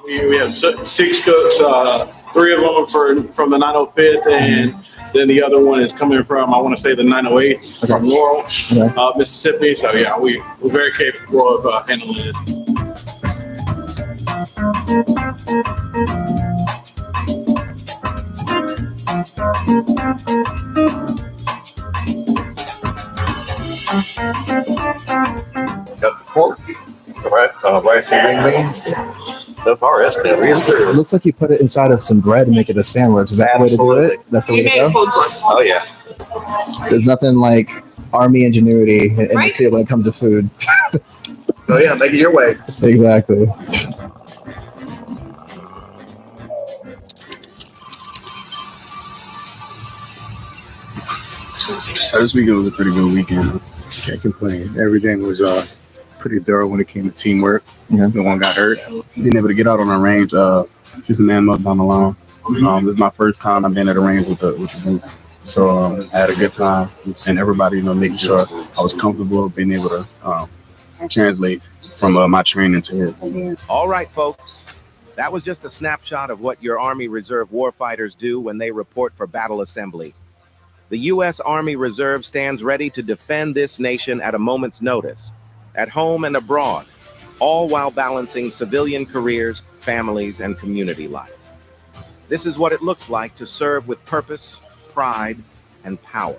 We have 6 cooks, 3 of them are from the 905th, and then the other one is coming from, I want to say, the 908th from Laurel, Mississippi. So yeah, we're very capable of handling this. Got the pork, rice and green beans. So far, that's been really good. It looks like you put it inside of some bread and make it a sandwich. Is that the way to do it? That's the way to go? Oh, yeah. There's nothing like Army ingenuity in the field when it comes to food. Oh, yeah, make it your way. Exactly. This weekend was a pretty good weekend. Can't complain. Everything was pretty thorough when it came to teamwork. No one got hurt. Being able to get out on the range, just man up down the line. This is my first time I've been at a range with the group. So I had a good time, and everybody, making sure I was comfortable, being able to translate from my training to it. All right, folks. That was just a snapshot of what your Army Reserve warfighters do when they report for battle assembly. The U.S. Army Reserve stands ready to defend this nation at a moment's notice, at home and abroad, all while balancing civilian careers, families, and community life. This is what it looks like to serve with purpose, pride, and power.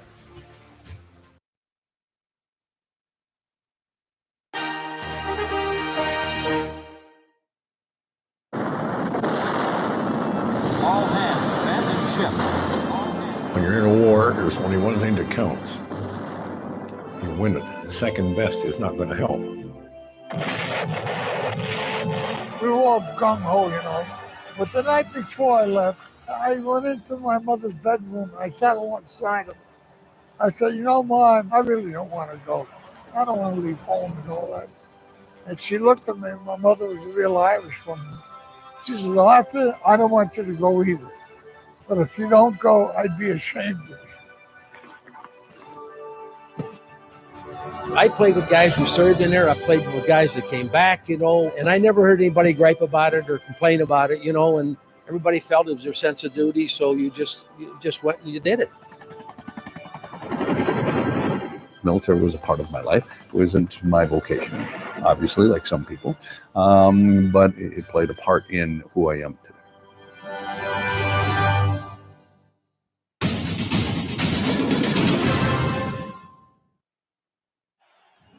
All hands, abandon ship. When you're in a war, there's only one thing that counts. You win it. Second best is not going to help. We were all gung-ho, But the night before I left, I went into my mother's bedroom. I sat alongside her. I said, Mom, I really don't want to go. I don't want to leave home and all that. And she looked at me. My mother was a real Irish woman. She said, Arthur, I don't want you to go either. But if you don't go, I'd be ashamed of you. I played with guys who served in there. I played with guys that came back, and I never heard anybody gripe about it or complain about it, and everybody felt it was their sense of duty. So you just went and you did it. Military was a part of my life. It wasn't my vocation, obviously, like some people, but it played a part in who I am today.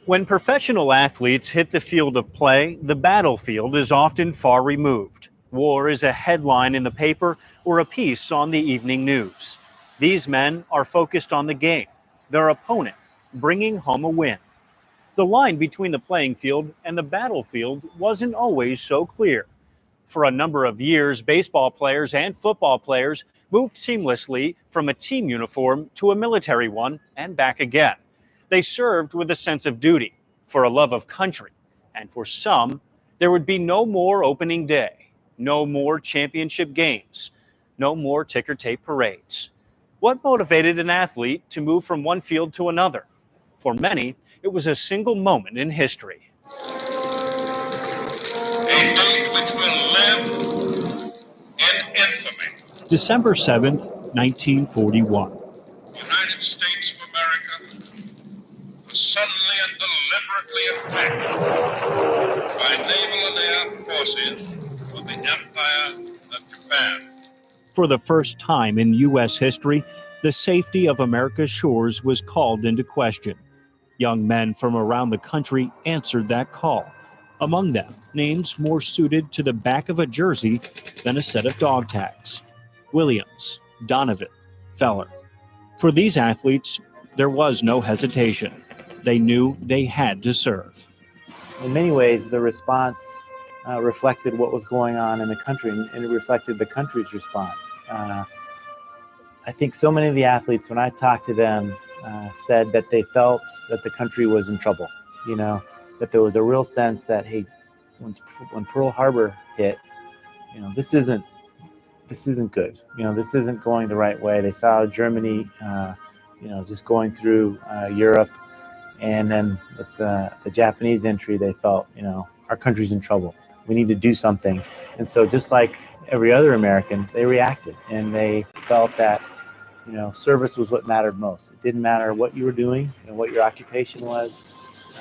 When professional athletes hit the field of play, the battlefield is often far removed. War is a headline in the paper or a piece on the evening news. These men are focused on the game, their opponent, bringing home a win. The line between the playing field and the battlefield wasn't always so clear. For a number of years, baseball players and football players moved seamlessly from a team uniform to a military one and back again. They served with a sense of duty, for a love of country, and for some, there would be no more opening day, no more championship games, no more ticker tape parades. What motivated an athlete to move from one field to another? For many, it was a single moment in history. A date which will live in infamy. December 7th, 1941. entire forces of the Empire of Japan. For the first time in U.S. history, the safety of America's shores was called into question. Young men from around the country answered that call. Among them, names more suited to the back of a jersey than a set of dog tags: Williams, Donovan, Feller. For these athletes, there was no hesitation. They knew they had to serve. In many ways, the response reflected what was going on in the country, and it reflected the country's response. I think so many of the athletes, when I talked to them, said that they felt that the country was in trouble. You know, that there was a real sense that, hey, when Pearl Harbor hit, you know, this isn't good. You know, this isn't going the right way. They saw Germany, you know, just going through Europe, and then with the Japanese entry, they felt, you know, our country's in trouble. We need to do something. And so, just like every other American, they reacted, and they felt that, you know, service was what mattered most. It didn't matter what you were doing and what your occupation was.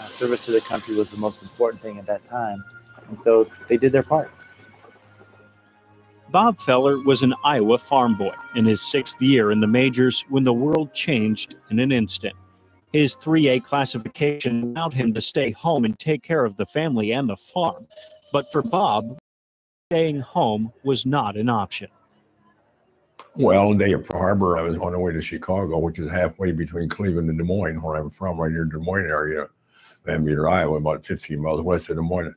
Service to the country was the most important thing at that time. And so they did their part. Bob Feller was an Iowa farm boy in his 6th year in the majors when the world changed in an instant. His 3A classification allowed him to stay home and take care of the family and the farm. But for Bob, staying home was not an option. Well, the day of Pearl Harbor, I was on the way to Chicago, which is halfway between Cleveland and Des Moines, where I'm from, right near Des Moines area, Van Meter, Iowa, about 15 miles west of Des Moines.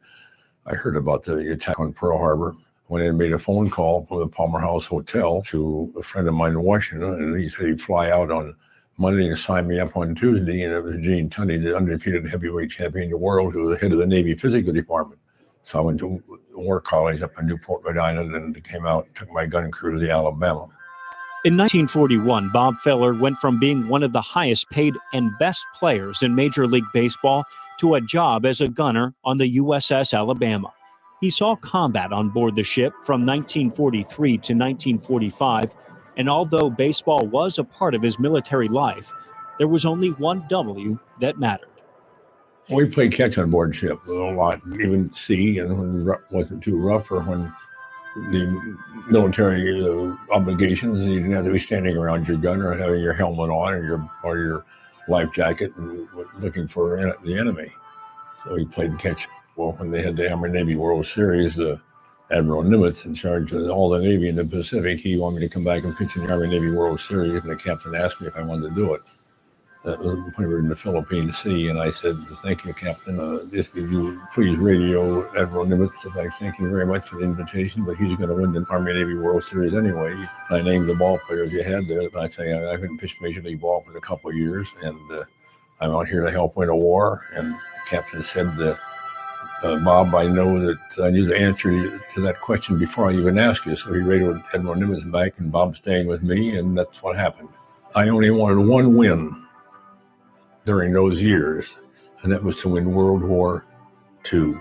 I heard about the attack on Pearl Harbor. Went in and made a phone call from the Palmer House Hotel to a friend of mine in Washington, and he said he'd fly out on Monday and sign me up on Tuesday, and it was Gene Tunney, the undefeated heavyweight champion of the world, who was the head of the Navy physical department. So I went to War College up in Newport, Rhode Island, and came out and took my gun crew to the Alabama. In 1941, Bob Feller went from being one of the highest paid and best players in Major League Baseball to a job as a gunner on the USS Alabama. He saw combat on board the ship from 1943 to 1945, and although baseball was a part of his military life, there was only one W that mattered. We played catch on board ship a lot, even sea, and when it wasn't too rough, or when the military obligations, and you didn't have to be standing around your gun or having your helmet on or your life jacket and looking for the enemy. So we played catch. Well, when they had the Army-Navy World Series, Admiral Nimitz, in charge of all the Navy in the Pacific, he wanted me to come back and pitch in the Army-Navy World Series, and the captain asked me if I wanted to do it. That was when we were in the Philippine Sea, and I said, "Thank you, Captain. If you please radio Admiral Nimitz, I thank you very much for the invitation, but he's going to win the Army-Navy World Series anyway." I named the ball players you had there, and I say I couldn't pitch Major League ball for a couple of years, and I'm out here to help win a war. And the captain said, "Bob, I know that I knew the answer to that question before I even asked you." So he radioed Admiral Nimitz back, and Bob's staying with me, and that's what happened. I only wanted one win during those years, and that was to win World War II.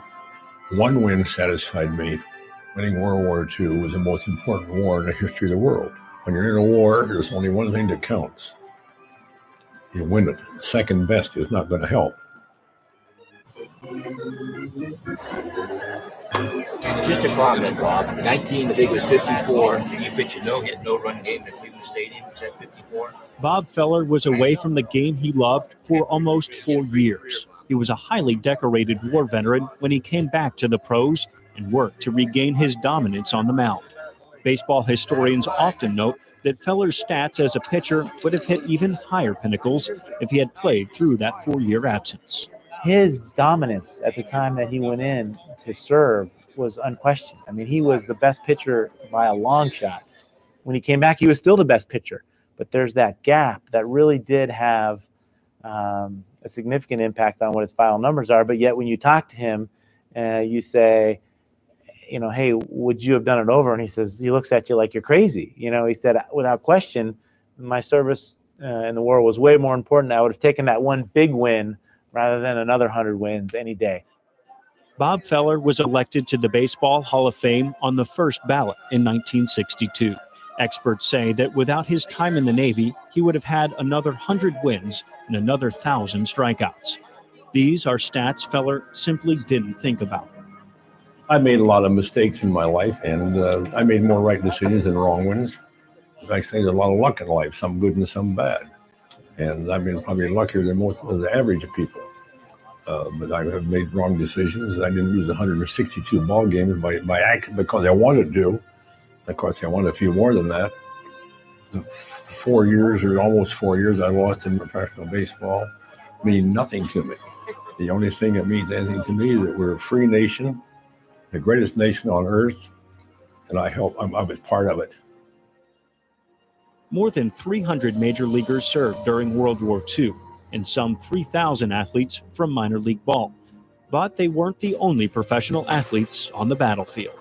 One win satisfied me. Winning World War II was the most important war in the history of the world. When you're in a war, there's only one thing that counts. You win it. Second best is not going to help. Just a comment, Bob. 19, the big was 54. You pitch a no-hit, no-run game at Cleveland Stadium. Was that 54? Bob Feller was away from the game he loved for almost 4 years. He was a highly decorated war veteran when he came back to the pros and worked to regain his dominance on the mound. Baseball historians often note that Feller's stats as a pitcher would have hit even higher pinnacles if he had played through that 4-year absence. His dominance at the time that he went in to serve was unquestioned. I mean, he was the best pitcher by a long shot. When he came back, he was still the best pitcher. But there's that gap that really did have a significant impact on what his final numbers are. But yet when you talk to him, you say, you know, hey, would you have done it over? And he looks at you like you're crazy. You know, he said, without question, my service in the war was way more important. I would have taken that one big win rather than another 100 wins any day. Bob Feller was elected to the Baseball Hall of Fame on the first ballot in 1962. Experts say that without his time in the Navy, he would have had another 100 wins and another 1,000 strikeouts. These are stats Feller simply didn't think about. I made a lot of mistakes in my life, and I made more right decisions than wrong ones. I say there's a lot of luck in life, some good and some bad. And I've been probably luckier than most of the average people. But I have made wrong decisions. I didn't lose 162 ball games by accident because I wanted to. Of course, I wanted a few more than that. The 4 years or almost 4 years I lost in professional baseball mean nothing to me. The only thing that means anything to me is that we're a free nation, the greatest nation on earth, and I was part of it. More than 300 major leaguers served during World War II, and some 3,000 athletes from minor league ball. But they weren't the only professional athletes on the battlefield.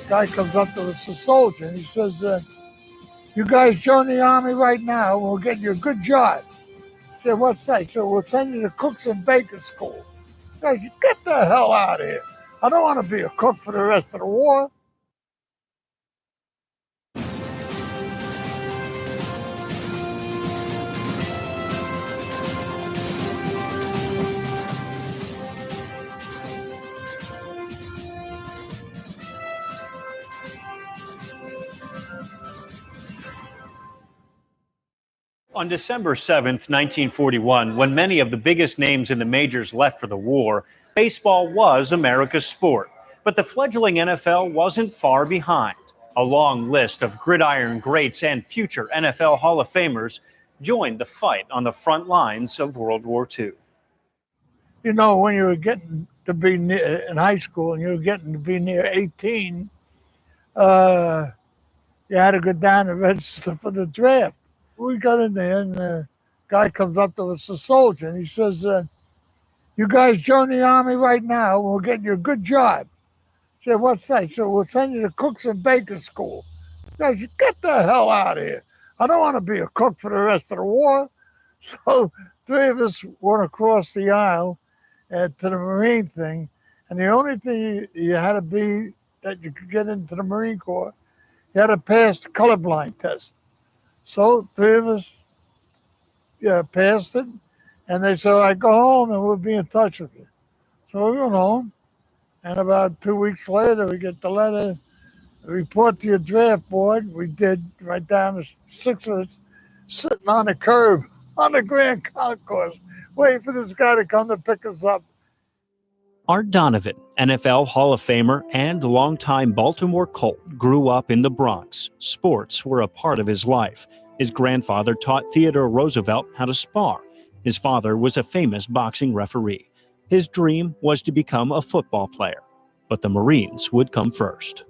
Guy comes up to us, a soldier, and he says, you guys join the Army right now, and we'll get you a good job. I said, what's that? He said, we'll send you to Cooks and Bakers School. Guys, get the hell out of here. I don't want to be a cook for the rest of the war. On December 7th, 1941, when many of the biggest names in the majors left for the war, baseball was America's sport. But the fledgling NFL wasn't far behind. A long list of gridiron greats and future NFL Hall of Famers joined the fight on the front lines of World War II. You know, when you were getting to be in high school and you were getting to be near 18, you had to go down and register for the draft. We got in there, and the guy comes up to us, a soldier, and he says, you guys join the Army right now, and we'll get you a good job. I said, what's that? He said, we'll send you to Cooks and Bakers School. Guys, get the hell out of here. I don't want to be a cook for the rest of the war. So 3 of us went across the aisle to the Marine thing, and the only thing you had to be that you could get into the Marine Corps, you had to pass the colorblind test. So 3 of us passed it, and they said, all right, go home and we'll be in touch with you. So we went home, and about 2 weeks later, we get the letter, report to your draft board. We did, right down to 6 of us sitting on the curb on the Grand Concourse, waiting for this guy to come to pick us up. Art Donovan, NFL Hall of Famer and longtime Baltimore Colt, grew up in the Bronx. Sports were a part of his life. His grandfather taught Theodore Roosevelt how to spar. His father was a famous boxing referee. His dream was to become a football player, but the Marines would come first.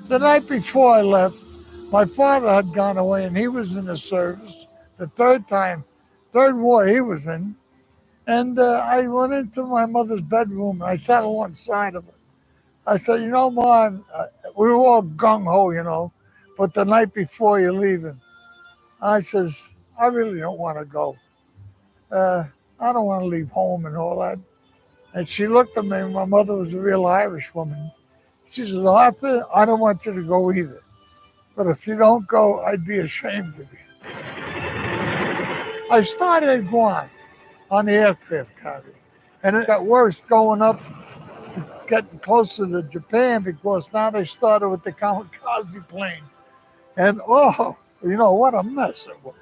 The night before I left, my father had gone away and he was in the service, the third war he was in. And I went into my mother's bedroom and I sat on one side of it. I said, you know, Mom, we were all gung-ho, you know, but the night before you're leaving, I says, I really don't want to go. I don't want to leave home and all that. And she looked at me, my mother was a real Irish woman. She says, Arthur, I don't want you to go either. But if you don't go, I'd be ashamed of you. I started at Guam on the aircraft carrier. And it got worse going up, getting closer to Japan, because now they started with the kamikaze planes. And oh, you know, what a mess it was.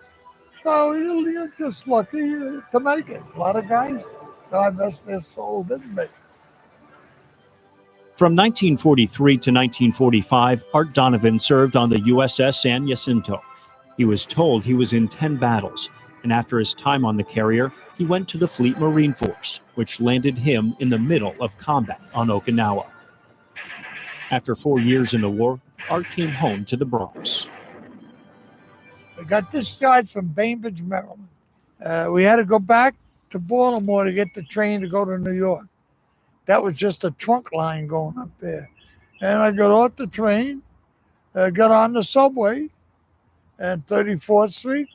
So you're just lucky to make it. A lot of guys, God rest their soul, didn't make it. From 1943 to 1945, Art Donovan served on the USS San Jacinto. He was told he was in 10 battles, and after his time on the carrier, he went to the Fleet Marine Force, which landed him in the middle of combat on Okinawa. After 4 years in the war, Art came home to the Bronx. I got discharged from Bainbridge, Maryland. We had to go back to Baltimore to get the train to go to New York. That was just a trunk line going up there. And I got off the train, got on the subway at 34th Street,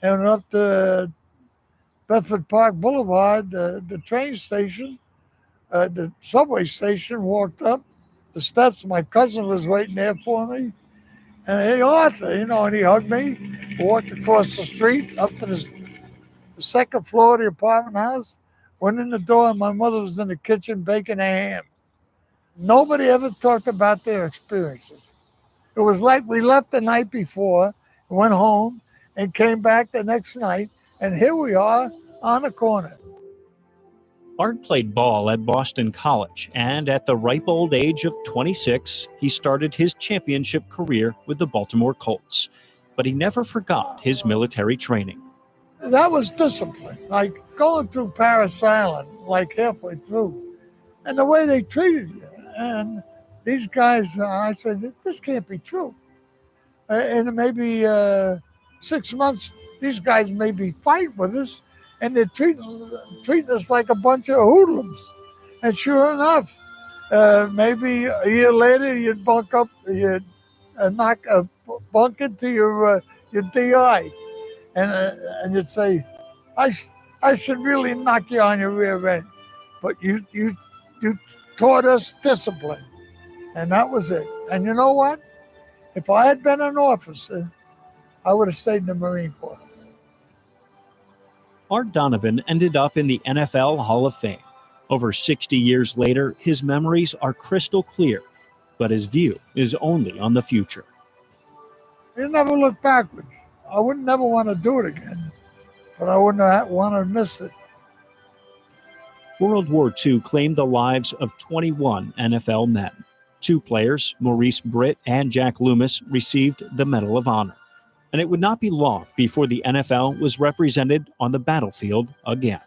and went up to Bedford Park Boulevard, the train station, the subway station, walked up the steps. My cousin was waiting there for me. And hey, Arthur, you know, and he hugged me, walked across the street up to the second floor of the apartment house, went in the door, and my mother was in the kitchen baking a ham. Nobody ever talked about their experiences. It was like we left the night before, went home, and came back the next night, and here we are on the corner. Art played ball at Boston College, and at the ripe old age of 26, he started his championship career with the Baltimore Colts. But he never forgot his military training. That was discipline, like going through Paris Island, like halfway through, and the way they treated you. And these guys, I said, this can't be true. And maybe 6 months, these guys maybe fight with us, and they're treating us like a bunch of hoodlums. And sure enough, maybe a year later, you'd bunk into your DI, and you'd say, I should really knock you on your rear end, but you taught us discipline, and that was it. And you know what? If I had been an officer, I would have stayed in the Marine Corps. Art Donovan ended up in the NFL Hall of Fame. Over 60 years later, his memories are crystal clear, but his view is only on the future. You never look backwards. I wouldn't never want to do it again, but I wouldn't want to miss it. World War II claimed the lives of 21 NFL men. 2 players, Maurice Britt and Jack Loomis, received the Medal of Honor. And it would not be long before the NFL was represented on the battlefield again.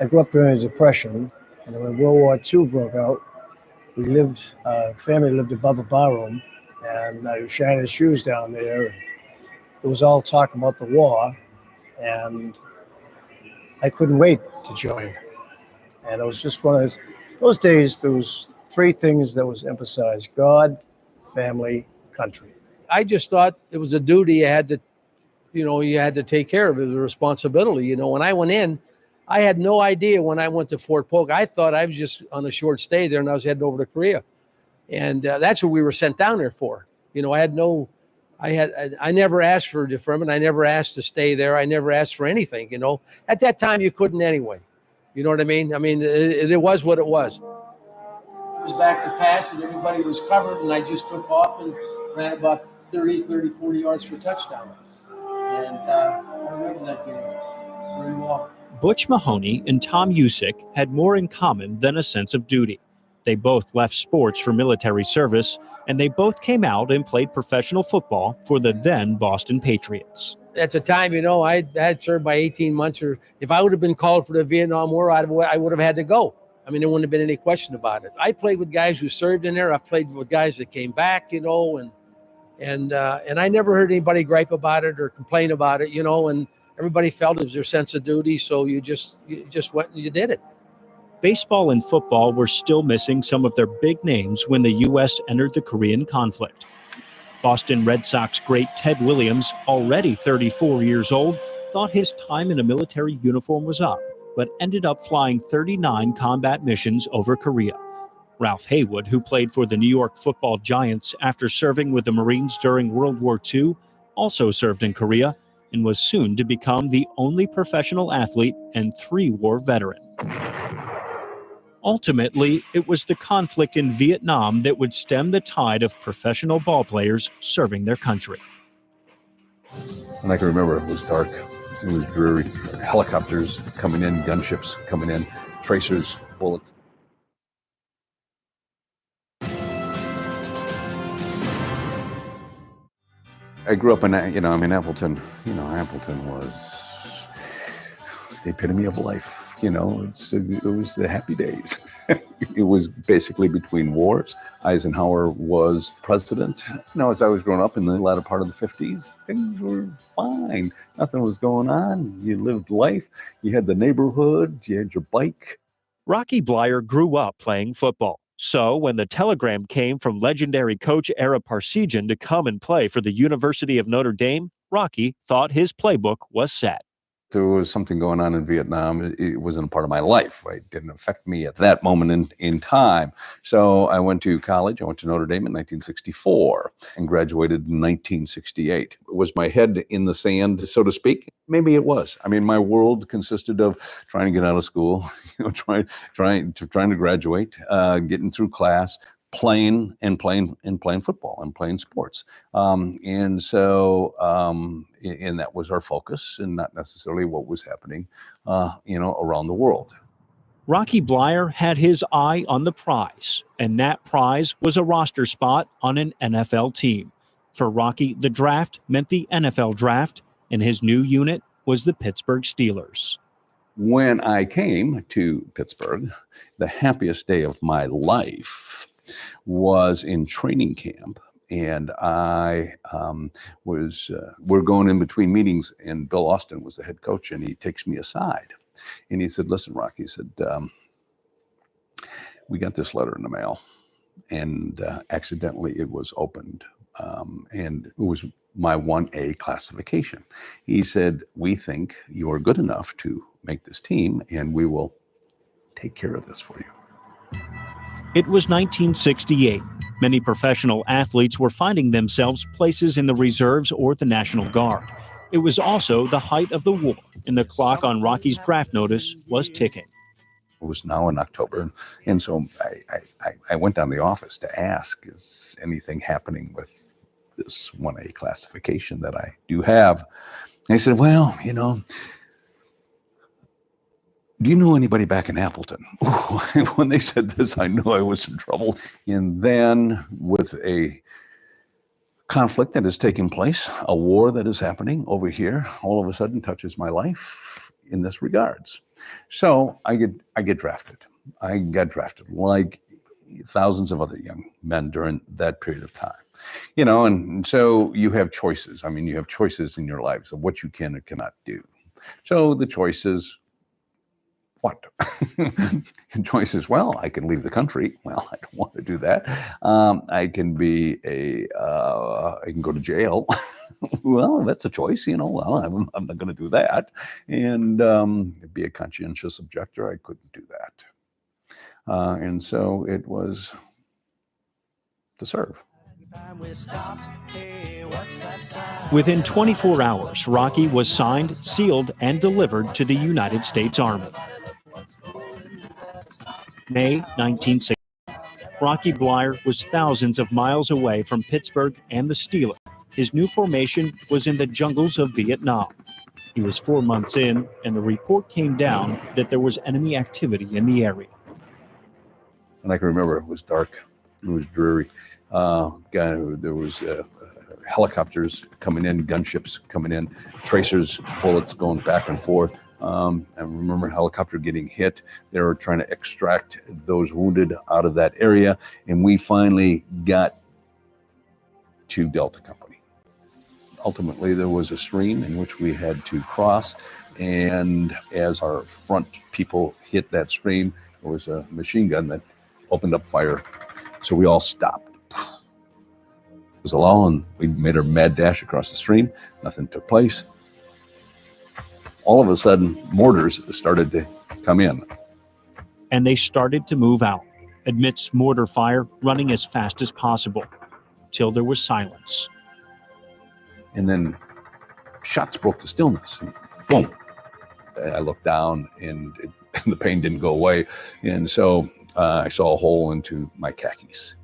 I grew up during the Depression, and when World War II broke out, family lived above a barroom, and I was shining his shoes down there. It was all talk about the war, and I couldn't wait to join. And it was just one of those days, there was 3 things that was emphasized: God, family, country. I just thought it was a duty you had to take care of. It was a responsibility. When I went in, I had no idea when I went to Fort Polk. I thought I was just on a short stay there, and I was heading over to Korea. And that's what we were sent down there for. I never asked for deferment. I never asked to stay there. I never asked for anything, At that time, you couldn't anyway. You know what I mean? I mean, it was what it was. It was back to pass, and everybody was covered, and I just took off and ran about 30, 40 yards for a touchdown. And I remember that game very well. Butch Mahoney and Tom Usick had more in common than a sense of duty. They both left sports for military service, and they both came out and played professional football for the then Boston Patriots. At the time, I had served by 18 months, or if I would have been called for the Vietnam War, I would have had to go. I mean, there wouldn't have been any question about it. I played with guys who served in there. I've played with guys that came back, and I never heard anybody gripe about it or complain about it, and everybody felt it was their sense of duty, so you just went and you did it. Baseball and football were still missing some of their big names when the U.S. entered the Korean conflict. Boston Red Sox great Ted Williams, already 34 years old, thought his time in a military uniform was up, but ended up flying 39 combat missions over Korea. Ralph Haywood, who played for the New York Football Giants after serving with the Marines during World War II, also served in Korea and was soon to become the only professional athlete and 3-war veteran. Ultimately, it was the conflict in Vietnam that would stem the tide of professional ballplayers serving their country. And I can remember it was dark. It was dreary. Helicopters coming in, gunships coming in, tracers, bullets. I grew up in, Appleton. Appleton was the epitome of life. It was the happy days. It was basically between wars. Eisenhower was president. As I was growing up in the latter part of the 50s, things were fine. Nothing was going on. You lived life. You had the neighborhood. You had your bike. Rocky Bleier grew up playing football. So when the telegram came from legendary coach Ara Parseghian to come and play for the University of Notre Dame, Rocky thought his playbook was set. There was something going on in Vietnam. It wasn't a part of my life. It didn't affect me at that moment in time. So I went to college. I went to Notre Dame in 1964 and graduated in 1968. Was my head in the sand, so to speak? Maybe it was. I mean, my world consisted of trying to get out of school, trying to graduate, getting through class, playing football and playing sports. And that was our focus, and not necessarily what was happening, around the world. Rocky Bleier had his eye on the prize, and that prize was a roster spot on an NFL team. For Rocky, the draft meant the NFL draft, and his new unit was the Pittsburgh Steelers. When I came to Pittsburgh, the happiest day of my life was in training camp, and we're going in between meetings, and Bill Austin was the head coach, and he takes me aside, and he said, "Listen, Rocky," he said, "we got this letter in the mail, and accidentally it was opened, and it was my 1A classification." He said, "We think you are good enough to make this team, and we will take care of this for you." It was 1968. Many professional athletes were finding themselves places in the reserves or the National Guard. It was also the height of the war, and the clock on Rocky's draft notice was ticking. It was now in October, and so I went down to the office to ask, is anything happening with this 1A classification that I do have? And he said, "Well, do you know anybody back in Appleton?" When they said this, I knew I was in trouble. And then with a conflict that is taking place, a war that is happening over here, all of a sudden touches my life in this regards. So I get drafted. I got drafted like thousands of other young men during that period of time. And so you have choices. I mean, you have choices in your lives of what you can and cannot do. So the choices, what? Choices, well, I can leave the country. Well, I don't want to do that. I can I can go to jail. Well, that's a choice, well, I'm not going to do that. And be a conscientious objector, I couldn't do that. And so it was to serve. Within 24 hours, Rocky was signed, sealed, and delivered to the United States Army. May 1960. Rocky Bleier was thousands of miles away from Pittsburgh and the Steelers. His new formation was in the jungles of Vietnam. He was 4 months in, and the report came down that there was enemy activity in the area. And I can remember it was dark. It was dreary. There was helicopters coming in, gunships coming in, tracers, bullets going back and forth. I remember a helicopter getting hit. They were trying to extract those wounded out of that area, and we finally got to Delta Company. Ultimately, there was a stream in which we had to cross, and as our front people hit that stream, there was a machine gun that opened up fire. So we all stopped. It was a lull, and we made our mad dash across the stream. Nothing took place. All of a sudden, mortars started to come in. And they started to move out, amidst mortar fire, running as fast as possible, till there was silence. And then shots broke the stillness. And boom. I looked down, and the pain didn't go away. And so I saw a hole into my khakis,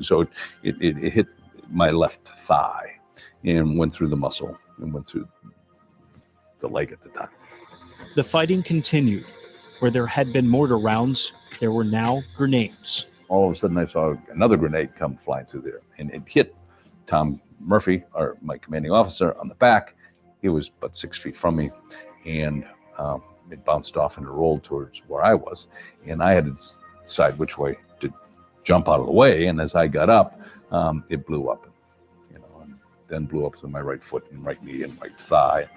so it hit my left thigh and went through the muscle and went through the leg at the time. The fighting continued. Where there had been mortar rounds, there were now grenades. All of a sudden, I saw another grenade come flying through there, and it hit Tom Murphy, my commanding officer, on the back. He was about 6 feet from me, and it bounced off and rolled towards where I was, and I had to decide which way to jump out of the way. And as I got up, it blew up, and then blew up to my right foot and right knee and right thigh.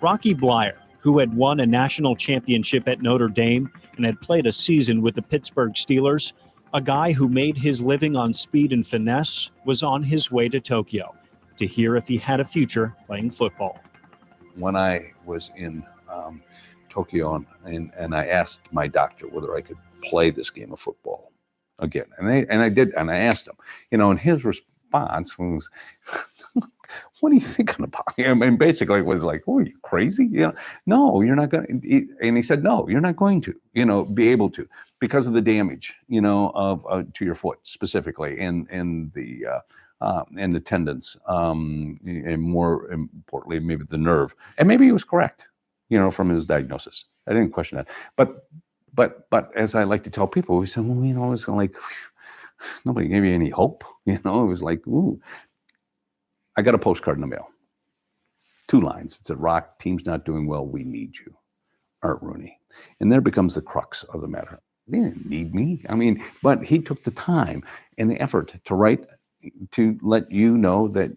Rocky Bleier, who had won a national championship at Notre Dame and had played a season with the Pittsburgh Steelers, a guy who made his living on speed and finesse, was on his way to Tokyo to hear if he had a future playing football. when I was in Tokyo, and I asked my doctor whether I could play this game of football again, and I did, and I asked him, and his response was, "What are you thinking about?" I mean, basically, it was like, "Oh, are you crazy? No, you're not going to." And he said, "No, you're not going to, be able to, because of the damage, of to your foot specifically, and the tendons, and more importantly, maybe the nerve." And maybe he was correct, from his diagnosis. I didn't question that. But as I like to tell people, we said, well, it's like nobody gave you any hope. It was like, ooh. I got a postcard in the mail. 2 lines. It said, "Rock, team's not doing well. We need you. Art Rooney." And there becomes the crux of the matter. They didn't need me. I mean, but he took the time and the effort to write, to let you know that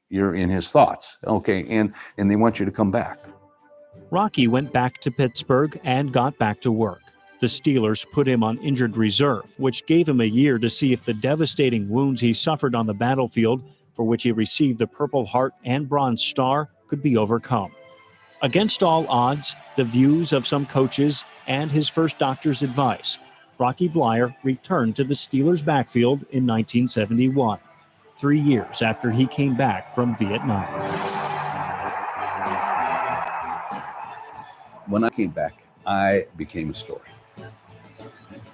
you're in his thoughts. Okay. And they want you to come back. Rocky went back to Pittsburgh and got back to work. The Steelers put him on injured reserve, which gave him a year to see if the devastating wounds he suffered on the battlefield, for which he received the Purple Heart and Bronze Star, could be overcome. Against all odds, the views of some coaches, and his first doctor's advice, Rocky Bleier returned to the Steelers' backfield in 1971, 3 years after he came back from Vietnam. When I came back, I became a story.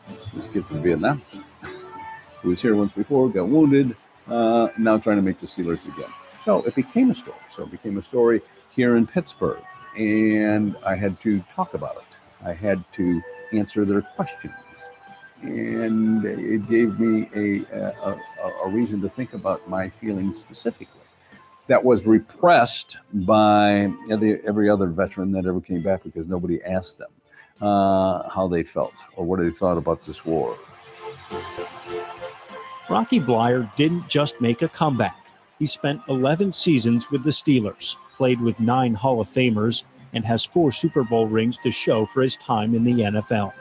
This kid from Vietnam, who was here once before, got wounded, now trying to make the Steelers again. So it became a story. So it became a story here in Pittsburgh, and I had to talk about it. I had to answer their questions, and it gave me a reason to think about my feelings specifically. That was repressed by every other veteran that ever came back, because nobody asked them how they felt or what they thought about this war. Rocky Bleier didn't just make a comeback. He spent 11 seasons with the Steelers, played with 9 Hall of Famers, and has 4 Super Bowl rings to show for his time in the NFL.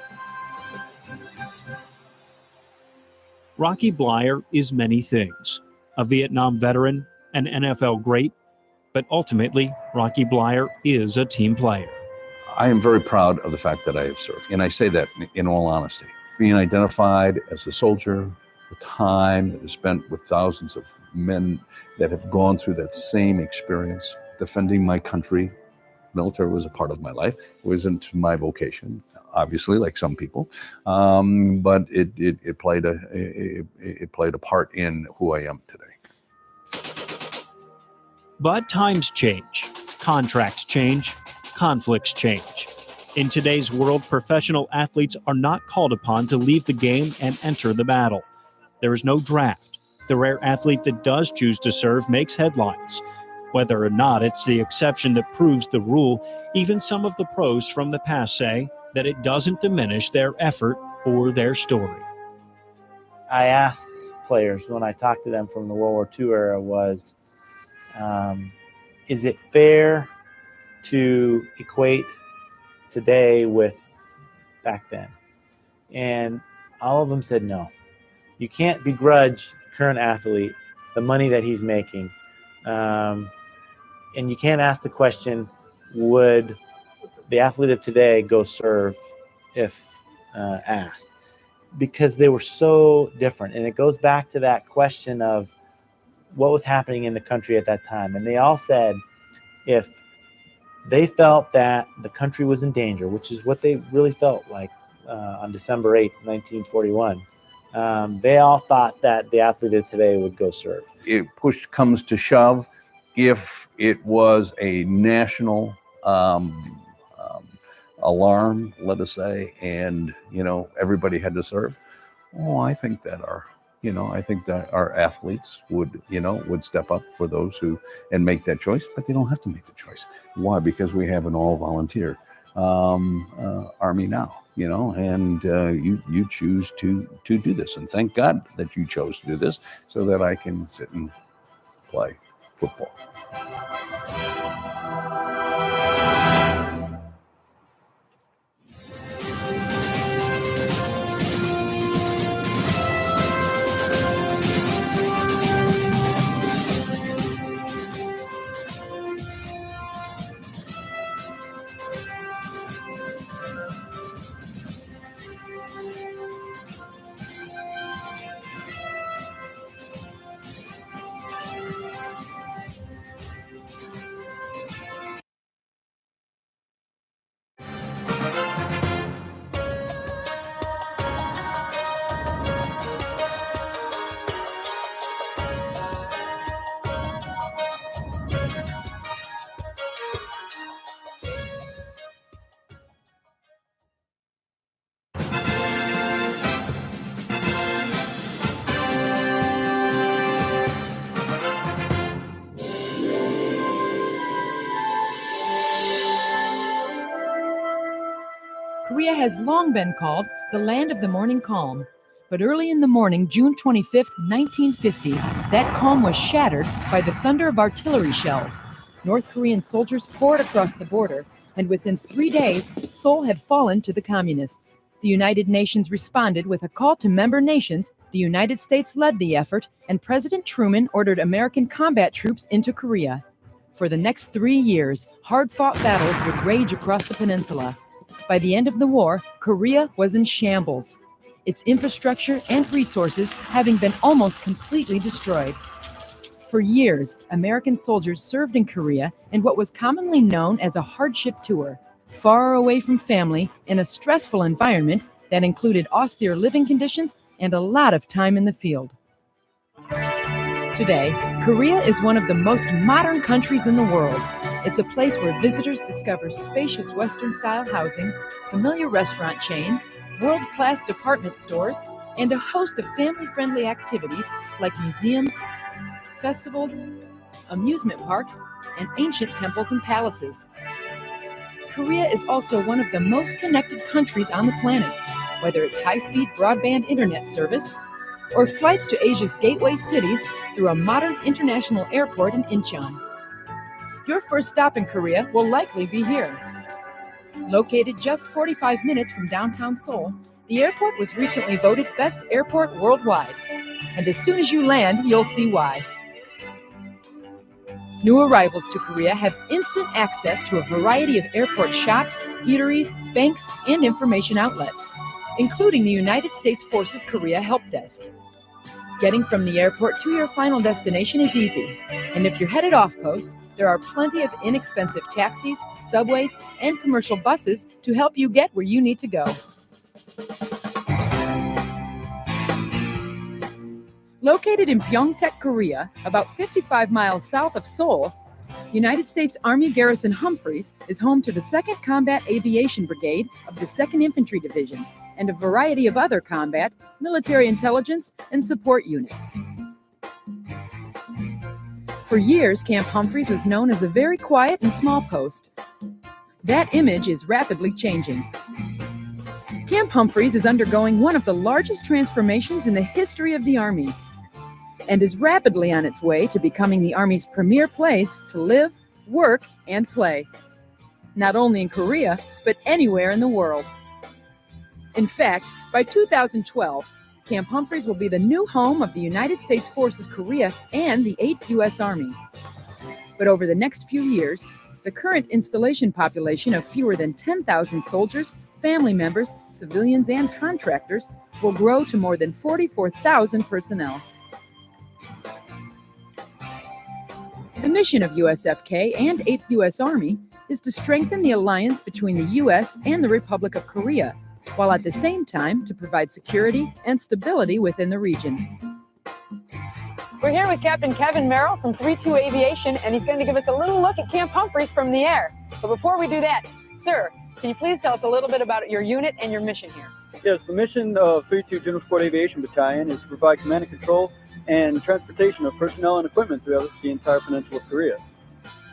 Rocky Bleier is many things: a Vietnam veteran, an NFL great, but ultimately, Rocky Bleier is a team player. I am very proud of the fact that I have served, and I say that in all honesty. Being identified as a soldier, the time that is spent with thousands of men that have gone through that same experience, defending my country. Military was a part of my life. It wasn't my vocation, obviously, like some people, but it played a part in who I am today. But times change, contracts change, conflicts change. In today's world, professional athletes are not called upon to leave the game and enter the battle. There is no draft. The rare athlete that does choose to serve makes headlines. Whether or not it's the exception that proves the rule, even some of the pros from the past say that it doesn't diminish their effort or their story. I asked players when I talked to them from the World War II era was, is it fair to equate today with back then? And all of them said no. You can't begrudge the current athlete the money that he's making. And you can't ask the question, would the athlete of today go serve if asked? Because they were so different. And it goes back to that question of what was happening in the country at that time. And they all said if they felt that the country was in danger, which is what they really felt like on December 8th, 1941, they all thought that the athlete of today would go serve. If push comes to shove, if it was a national alarm, let us say, and everybody had to serve, I think that our athletes would step up for those who and make that choice, but they don't have to make the choice. Why? Because we have an all-volunteer army now. And you choose to do this, and thank God that you chose to do this so that I can sit and play football. Korea has long been called the land of the morning calm. But early in the morning, June 25, 1950, that calm was shattered by the thunder of artillery shells. North Korean soldiers poured across the border, and within 3 days, Seoul had fallen to the communists. The United Nations responded with a call to member nations. The United States led the effort, and President Truman ordered American combat troops into Korea. For the next 3 years, hard-fought battles would rage across the peninsula. By the end of the war, Korea was in shambles, its infrastructure and resources having been almost completely destroyed. For years, American soldiers served in Korea in what was commonly known as a hardship tour, far away from family in a stressful environment that included austere living conditions and a lot of time in the field. Today, Korea is one of the most modern countries in the world. It's a place where visitors discover spacious Western-style housing, familiar restaurant chains, world-class department stores, and a host of family-friendly activities like museums, festivals, amusement parks, and ancient temples and palaces. Korea is also one of the most connected countries on the planet, whether it's high-speed broadband internet service or flights to Asia's gateway cities through a modern international airport in Incheon. Your first stop in Korea will likely be here. Located just 45 minutes from downtown Seoul, the airport was recently voted best airport worldwide. And as soon as you land, you'll see why. New arrivals to Korea have instant access to a variety of airport shops, eateries, banks, and information outlets, including the United States Forces Korea Help Desk. Getting from the airport to your final destination is easy, and if you're headed off-post, there are plenty of inexpensive taxis, subways, and commercial buses to help you get where you need to go. Located in Pyeongtaek, Korea, about 55 miles south of Seoul, United States Army Garrison Humphreys is home to the 2nd Combat Aviation Brigade of the 2nd Infantry Division and a variety of other combat, military intelligence, and support units. For years, Camp Humphreys was known as a very quiet and small post. That image is rapidly changing. Camp Humphreys is undergoing one of the largest transformations in the history of the Army and is rapidly on its way to becoming the Army's premier place to live, work, and play. Not only in Korea, but anywhere in the world. In fact, by 2012, Camp Humphreys will be the new home of the United States Forces Korea and the 8th U.S. Army. But over the next few years, the current installation population of fewer than 10,000 soldiers, family members, civilians, and contractors will grow to more than 44,000 personnel. The mission of USFK and 8th U.S. Army is to strengthen the alliance between the U.S. and the Republic of Korea, while at the same time to provide security and stability within the region. We're here with Captain Kevin Merrill from 3-2 Aviation, and he's going to give us a little look at Camp Humphreys from the air. But before we do that, sir, can you please tell us a little bit about your unit and your mission here? Yes, the mission of 3-2 General Support Aviation Battalion is to provide command and control and transportation of personnel and equipment throughout the entire peninsula of Korea.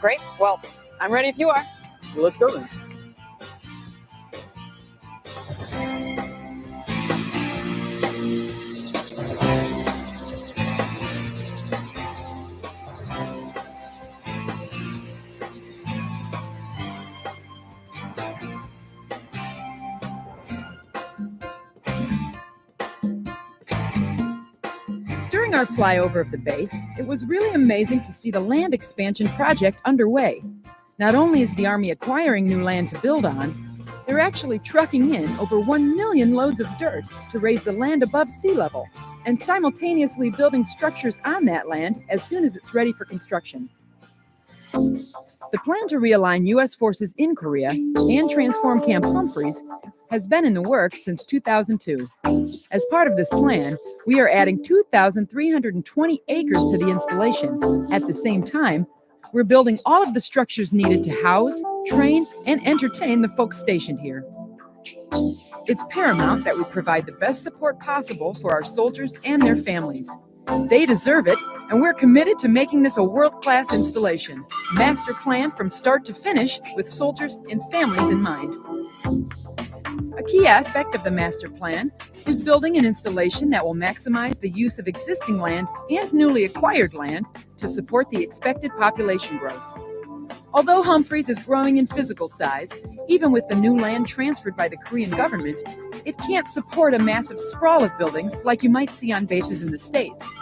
Great. Well, I'm ready if you are. Well, let's go then. During our flyover of the base, it was really amazing to see the land expansion project underway. Not only is the Army acquiring new land to build on, they're actually trucking in over 1 million loads of dirt to raise the land above sea level, and simultaneously building structures on that land as soon as it's ready for construction. The plan to realign U.S. forces in Korea and transform Camp Humphreys has been in the works since 2002. As part of this plan, we are adding 2,320 acres to the installation. At the same time, we're building all of the structures needed to house, train, and entertain the folks stationed here. It's paramount that we provide the best support possible for our soldiers and their families. They deserve it, and we're committed to making this a world-class installation, master planned from start to finish with soldiers and families in mind. A key aspect of the master plan is building an installation that will maximize the use of existing land and newly acquired land to support the expected population growth. Although Humphreys is growing in physical size, even with the new land transferred by the Korean government, it can't support a massive sprawl of buildings like you might see on bases in the States.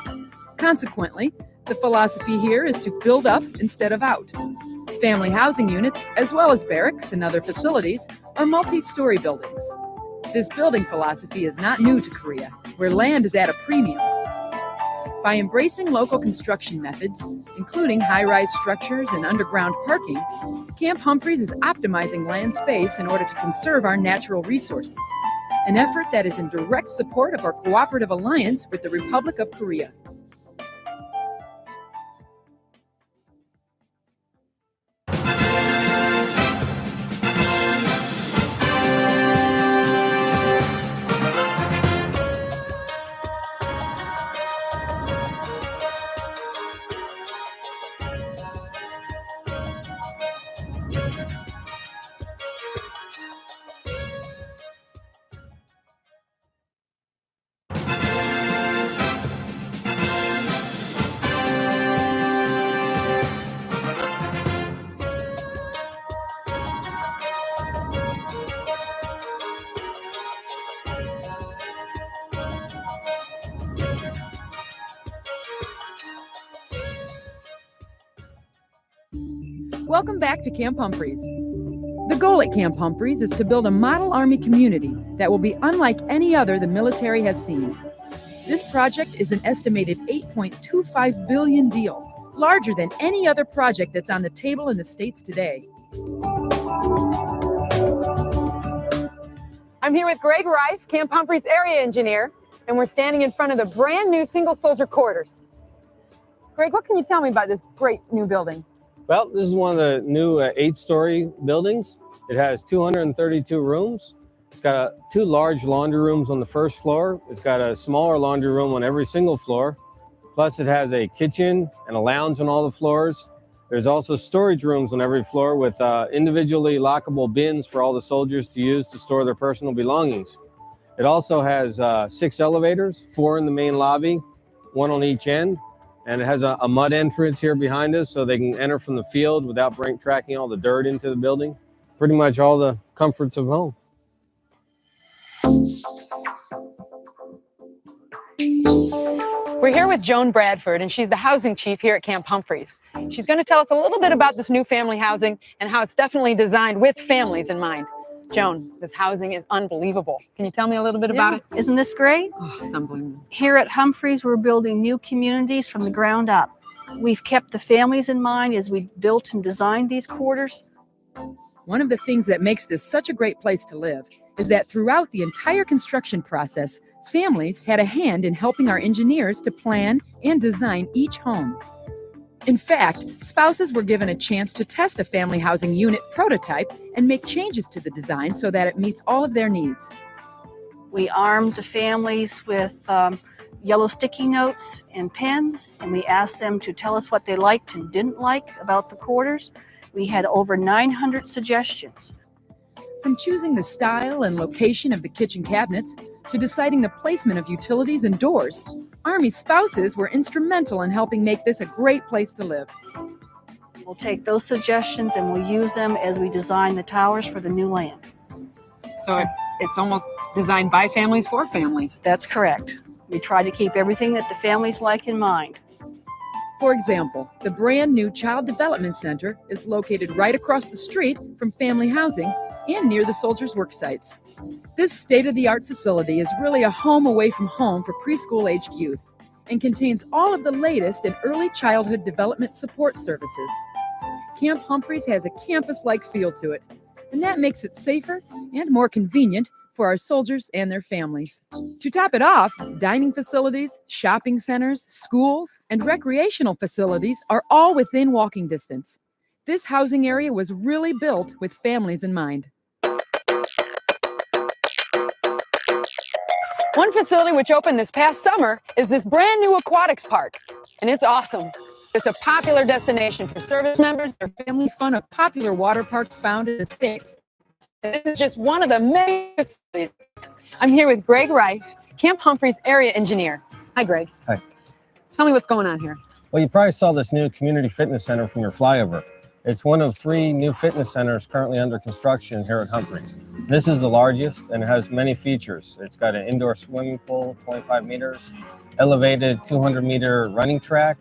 Consequently, the philosophy here is to build up instead of out. Family housing units, as well as barracks and other facilities, are multi-story buildings. This building philosophy is not new to Korea, where land is at a premium. By embracing local construction methods, including high-rise structures and underground parking, Camp Humphreys is optimizing land space in order to conserve our natural resources, an effort that is in direct support of our cooperative alliance with the Republic of Korea. Welcome back to Camp Humphreys. The goal at Camp Humphreys is to build a model Army community that will be unlike any other the military has seen. This project is an estimated $8.25 billion deal, larger than any other project that's on the table in the States today. I'm here with Greg Reif, Camp Humphreys area engineer, and we're standing in front of the brand new single soldier quarters. Greg, what can you tell me about this great new building? Well, this is one of the new 8-story buildings. It has 232 rooms. It's got two large laundry rooms on the first floor. It's got a smaller laundry room on every single floor. Plus it has a kitchen and a lounge on all the floors. There's also storage rooms on every floor with individually lockable bins for all the soldiers to use to store their personal belongings. It also has 6 elevators, 4 in the main lobby, 1 on each end. And it has a mud entrance here behind us so they can enter from the field without tracking all the dirt into the building. Pretty much all the comforts of home. We're here with Joan Bradford, and she's the housing chief here at Camp Humphreys. She's going to tell us a little bit about this new family housing and how it's definitely designed with families in mind. Joan, this housing is unbelievable. Can you tell me a little bit about it? Isn't this great? Oh, it's unbelievable. Here at Humphreys, we're building new communities from the ground up. We've kept the families in mind as we built and designed these quarters. One of the things that makes this such a great place to live is that throughout the entire construction process, families had a hand in helping our engineers to plan and design each home. In fact, spouses were given a chance to test a family housing unit prototype and make changes to the design so that it meets all of their needs. We armed the families with yellow sticky notes and pens, and we asked them to tell us what they liked and didn't like about the quarters. We had over 900 suggestions. From choosing the style and location of the kitchen cabinets to deciding the placement of utilities and doors, Army spouses were instrumental in helping make this a great place to live. We'll take those suggestions and we'll use them as we design the towers for the new land. So it's almost designed by families for families. That's correct. We try to keep everything that the families like in mind. For example, the brand new Child Development Center is located right across the street from family housing and near the soldiers' work sites. This state-of-the-art facility is really a home away from home for preschool-aged youth and contains all of the latest in early childhood development support services. Camp Humphreys has a campus-like feel to it, and that makes it safer and more convenient for our soldiers and their families. To top it off, dining facilities, shopping centers, schools, and recreational facilities are all within walking distance. This housing area was really built with families in mind. One facility which opened this past summer is this brand new aquatics park, and it's awesome. It's a popular destination for service members, their family fun of popular water parks found in the States. This is just one of the many facilities. I'm here with Greg Reif, Camp Humphreys area engineer. Hi, Greg. Hi. Tell me what's going on here. Well, you probably saw this new community fitness center from your flyover. It's one of 3 new fitness centers currently under construction here at Humphreys. This is the largest and it has many features. It's got an indoor swimming pool, 25 meters, elevated 200-meter running track.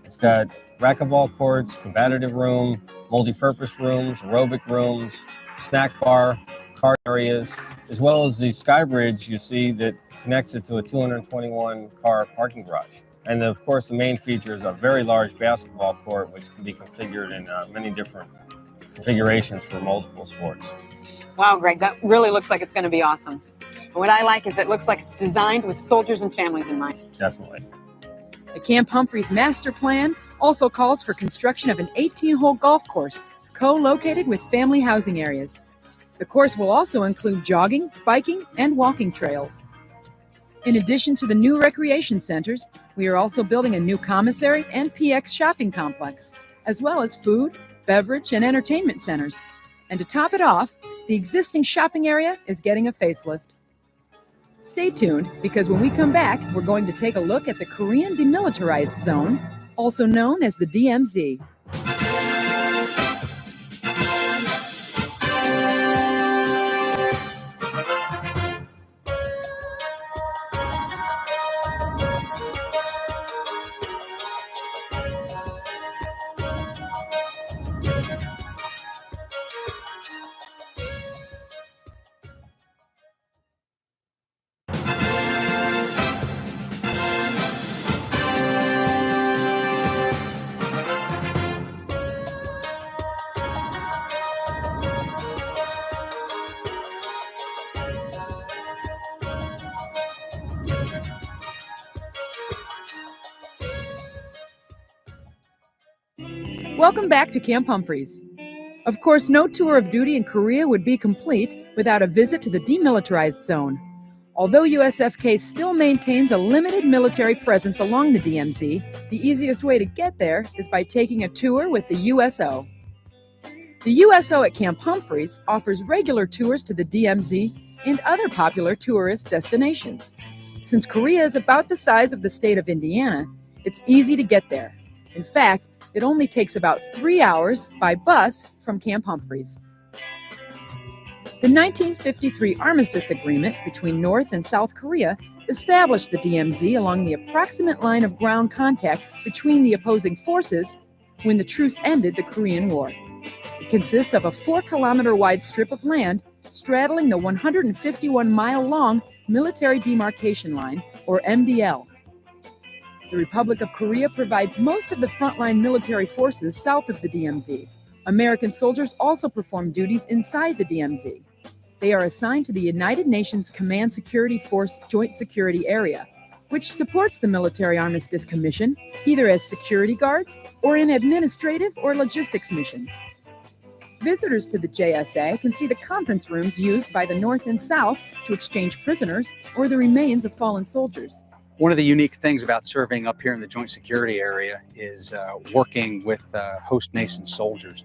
It's got racquetball courts, combative room, multi-purpose rooms, aerobic rooms, snack bar, car areas, as well as the sky bridge you see that connects it to a 221-car parking garage. And of course, the main feature is a very large basketball court, which can be configured in many different configurations for multiple sports. Wow, Greg, that really looks like it's going to be awesome. And what I like is it looks like it's designed with soldiers and families in mind. Definitely. The Camp Humphreys master plan also calls for construction of an 18-hole golf course, co-located with family housing areas. The course will also include jogging, biking, and walking trails. In addition to the new recreation centers, we are also building a new commissary and PX shopping complex, as well as food, beverage, and entertainment centers. And to top it off, the existing shopping area is getting a facelift. Stay tuned, because when we come back, we're going to take a look at the Korean Demilitarized Zone, also known as the DMZ. Welcome back to Camp Humphreys. Of course, no tour of duty in Korea would be complete without a visit to the Demilitarized Zone. Although USFK still maintains a limited military presence along the DMZ, the easiest way to get there is by taking a tour with the USO. The USO at Camp Humphreys offers regular tours to the DMZ and other popular tourist destinations. Since Korea is about the size of the state of Indiana, it's easy to get there. In fact, it only takes about 3 hours by bus from Camp Humphreys. The 1953 Armistice Agreement between North and South Korea established the DMZ along the approximate line of ground contact between the opposing forces when the truce ended the Korean War. It consists of a 4-kilometer-wide strip of land straddling the 151-mile-long Military Demarcation Line, or MDL. The Republic of Korea provides most of the frontline military forces south of the DMZ. American soldiers also perform duties inside the DMZ. They are assigned to the United Nations Command Security Force Joint Security Area, which supports the Military Armistice Commission either as security guards or in administrative or logistics missions. Visitors to the JSA can see the conference rooms used by the North and South to exchange prisoners or the remains of fallen soldiers. One of the unique things about serving up here in the Joint Security Area is working with host nation soldiers.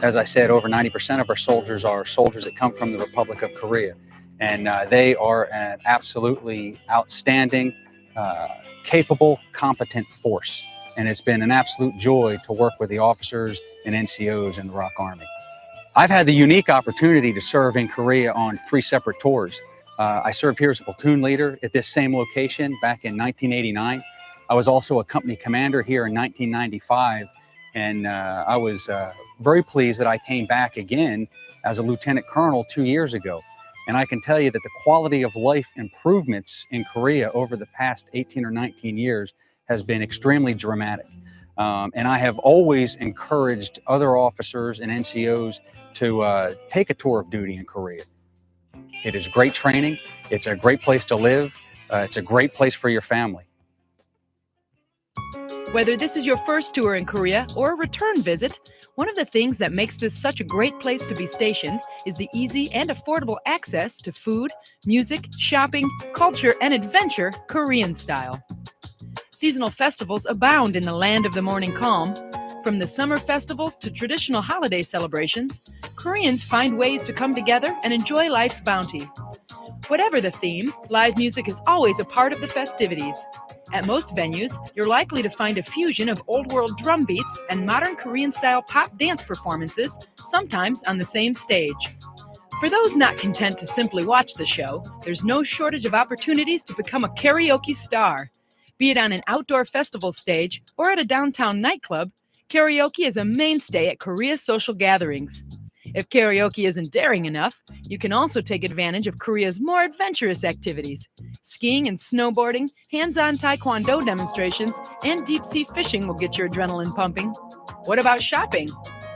As I said, over 90% of our soldiers are soldiers that come from the Republic of Korea. And they are an absolutely outstanding, capable, competent force. And it's been an absolute joy to work with the officers and NCOs in the ROK Army. I've had the unique opportunity to serve in Korea on 3 separate tours. I served here as a platoon leader at this same location back in 1989. I was also a company commander here in 1995, and I was very pleased that I came back again as a lieutenant colonel 2 years ago. And I can tell you that the quality of life improvements in Korea over the past 18 or 19 years has been extremely dramatic. And I have always encouraged other officers and NCOs to take a tour of duty in Korea. It is great training. It's a great place to live. It's a great place for your family. Whether this is your first tour in Korea or a return visit, one of the things that makes this such a great place to be stationed is the easy and affordable access to food, music, shopping, culture, and adventure Korean style. Seasonal festivals abound in the land of the morning calm. From the summer festivals to traditional holiday celebrations, Koreans find ways to come together and enjoy life's bounty. Whatever the theme, live music is always a part of the festivities. At most venues, you're likely to find a fusion of old-world drum beats and modern Korean-style pop dance performances, sometimes on the same stage. For those not content to simply watch the show, there's no shortage of opportunities to become a karaoke star. Be it on an outdoor festival stage or at a downtown nightclub, karaoke is a mainstay at Korea's social gatherings. If karaoke isn't daring enough, you can also take advantage of Korea's more adventurous activities. Skiing and snowboarding, hands-on taekwondo demonstrations, and deep-sea fishing will get your adrenaline pumping. What about shopping?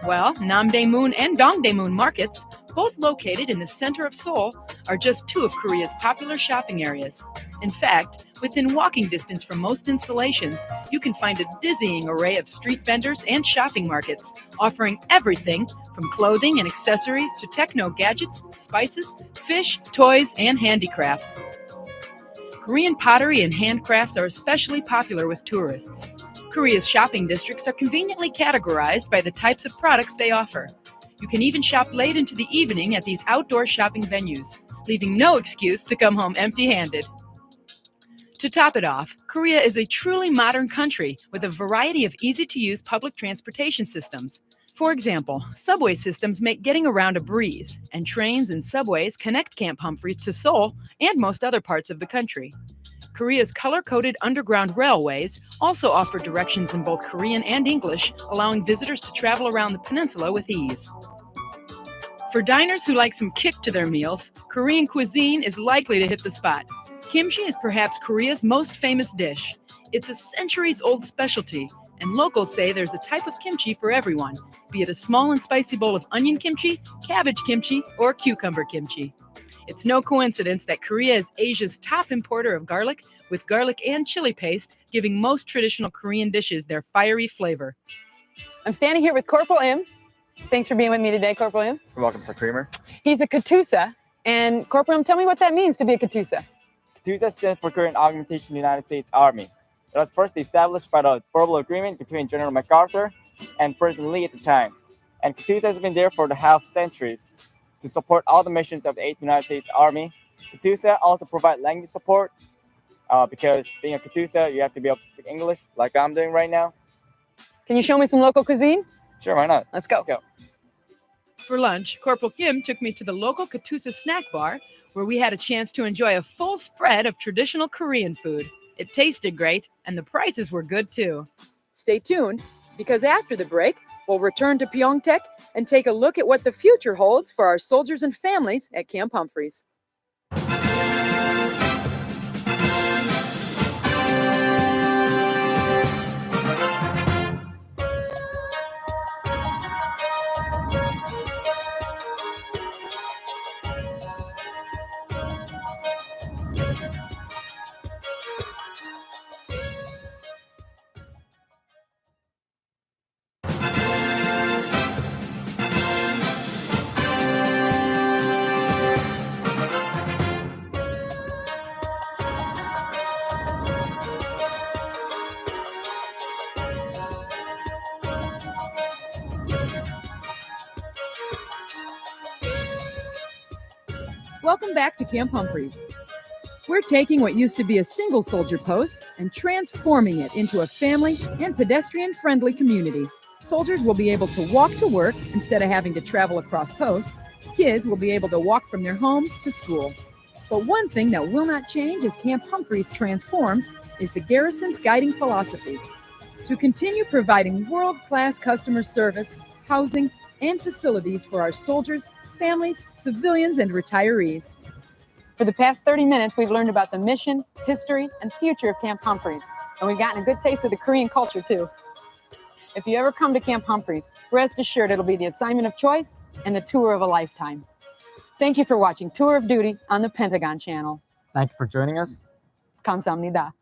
Well, Namdaemun and Dongdaemun markets, both located in the center of Seoul, are just two of Korea's popular shopping areas. In fact, within walking distance from most installations, you can find a dizzying array of street vendors and shopping markets, offering everything from clothing and accessories to techno gadgets, spices, fish, toys, and handicrafts. Korean pottery and handcrafts are especially popular with tourists. Korea's shopping districts are conveniently categorized by the types of products they offer. You can even shop late into the evening at these outdoor shopping venues, leaving no excuse to come home empty-handed. To top it off, Korea is a truly modern country with a variety of easy-to-use public transportation systems. For example, subway systems make getting around a breeze, and trains and subways connect Camp Humphreys to Seoul and most other parts of the country. Korea's color-coded underground railways also offer directions in both Korean and English, allowing visitors to travel around the peninsula with ease. For diners who like some kick to their meals, Korean cuisine is likely to hit the spot. Kimchi is perhaps Korea's most famous dish. It's a centuries-old specialty, and locals say there's a type of kimchi for everyone, be it a small and spicy bowl of onion kimchi, cabbage kimchi, or cucumber kimchi. It's no coincidence that Korea is Asia's top importer of garlic, with garlic and chili paste giving most traditional Korean dishes their fiery flavor. I'm standing here with Corporal Im. Thanks for being with me today, Corporal Im. You're welcome, Sir Creamer. He's a Katusa, and Corporal Im, tell me what that means to be a Katusa. KATUSA stands for Korean Augmentation of the United States Army. It was first established by the verbal agreement between General MacArthur and President Lee at the time. And KATUSA has been there for the half centuries to support all the missions of the 8th United States Army. KATUSA also provide language support because being a KATUSA, you have to be able to speak English like I'm doing right now. Can you show me some local cuisine? Sure, why not? Let's go. For lunch, Corporal Kim took me to the local Katusa snack bar, where we had a chance to enjoy a full spread of traditional Korean food. It tasted great, and the prices were good too. Stay tuned, because after the break, we'll return to Pyeongtaek and take a look at what the future holds for our soldiers and families at Camp Humphreys. Welcome back to Camp Humphreys. We're taking what used to be a single soldier post and transforming it into a family and pedestrian-friendly community. Soldiers will be able to walk to work instead of having to travel across post. Kids will be able to walk from their homes to school. But one thing that will not change as Camp Humphreys transforms is the garrison's guiding philosophy: to continue providing world-class customer service, housing, and facilities for our soldiers, families, civilians, and retirees. For the past 30 minutes, we've learned about the mission, history, and future of Camp Humphreys, and we've gotten a good taste of the Korean culture, too. If you ever come to Camp Humphreys, rest assured it'll be the assignment of choice and the tour of a lifetime. Thank you for watching Tour of Duty on the Pentagon Channel. Thank you for joining us. 감사합니다.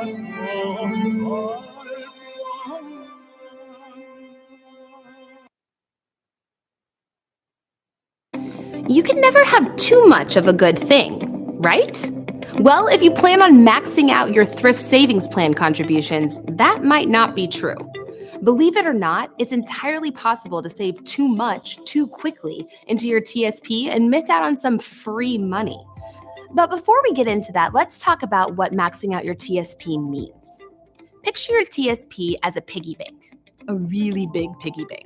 You can never have too much of a good thing, right? Well, if you plan on maxing out your thrift savings plan contributions, that might not be true. Believe it or not, it's entirely possible to save too much too quickly into your TSP and miss out on some free money. But before we get into that, let's talk about what maxing out your TSP means. Picture your TSP as a piggy bank, a really big piggy bank.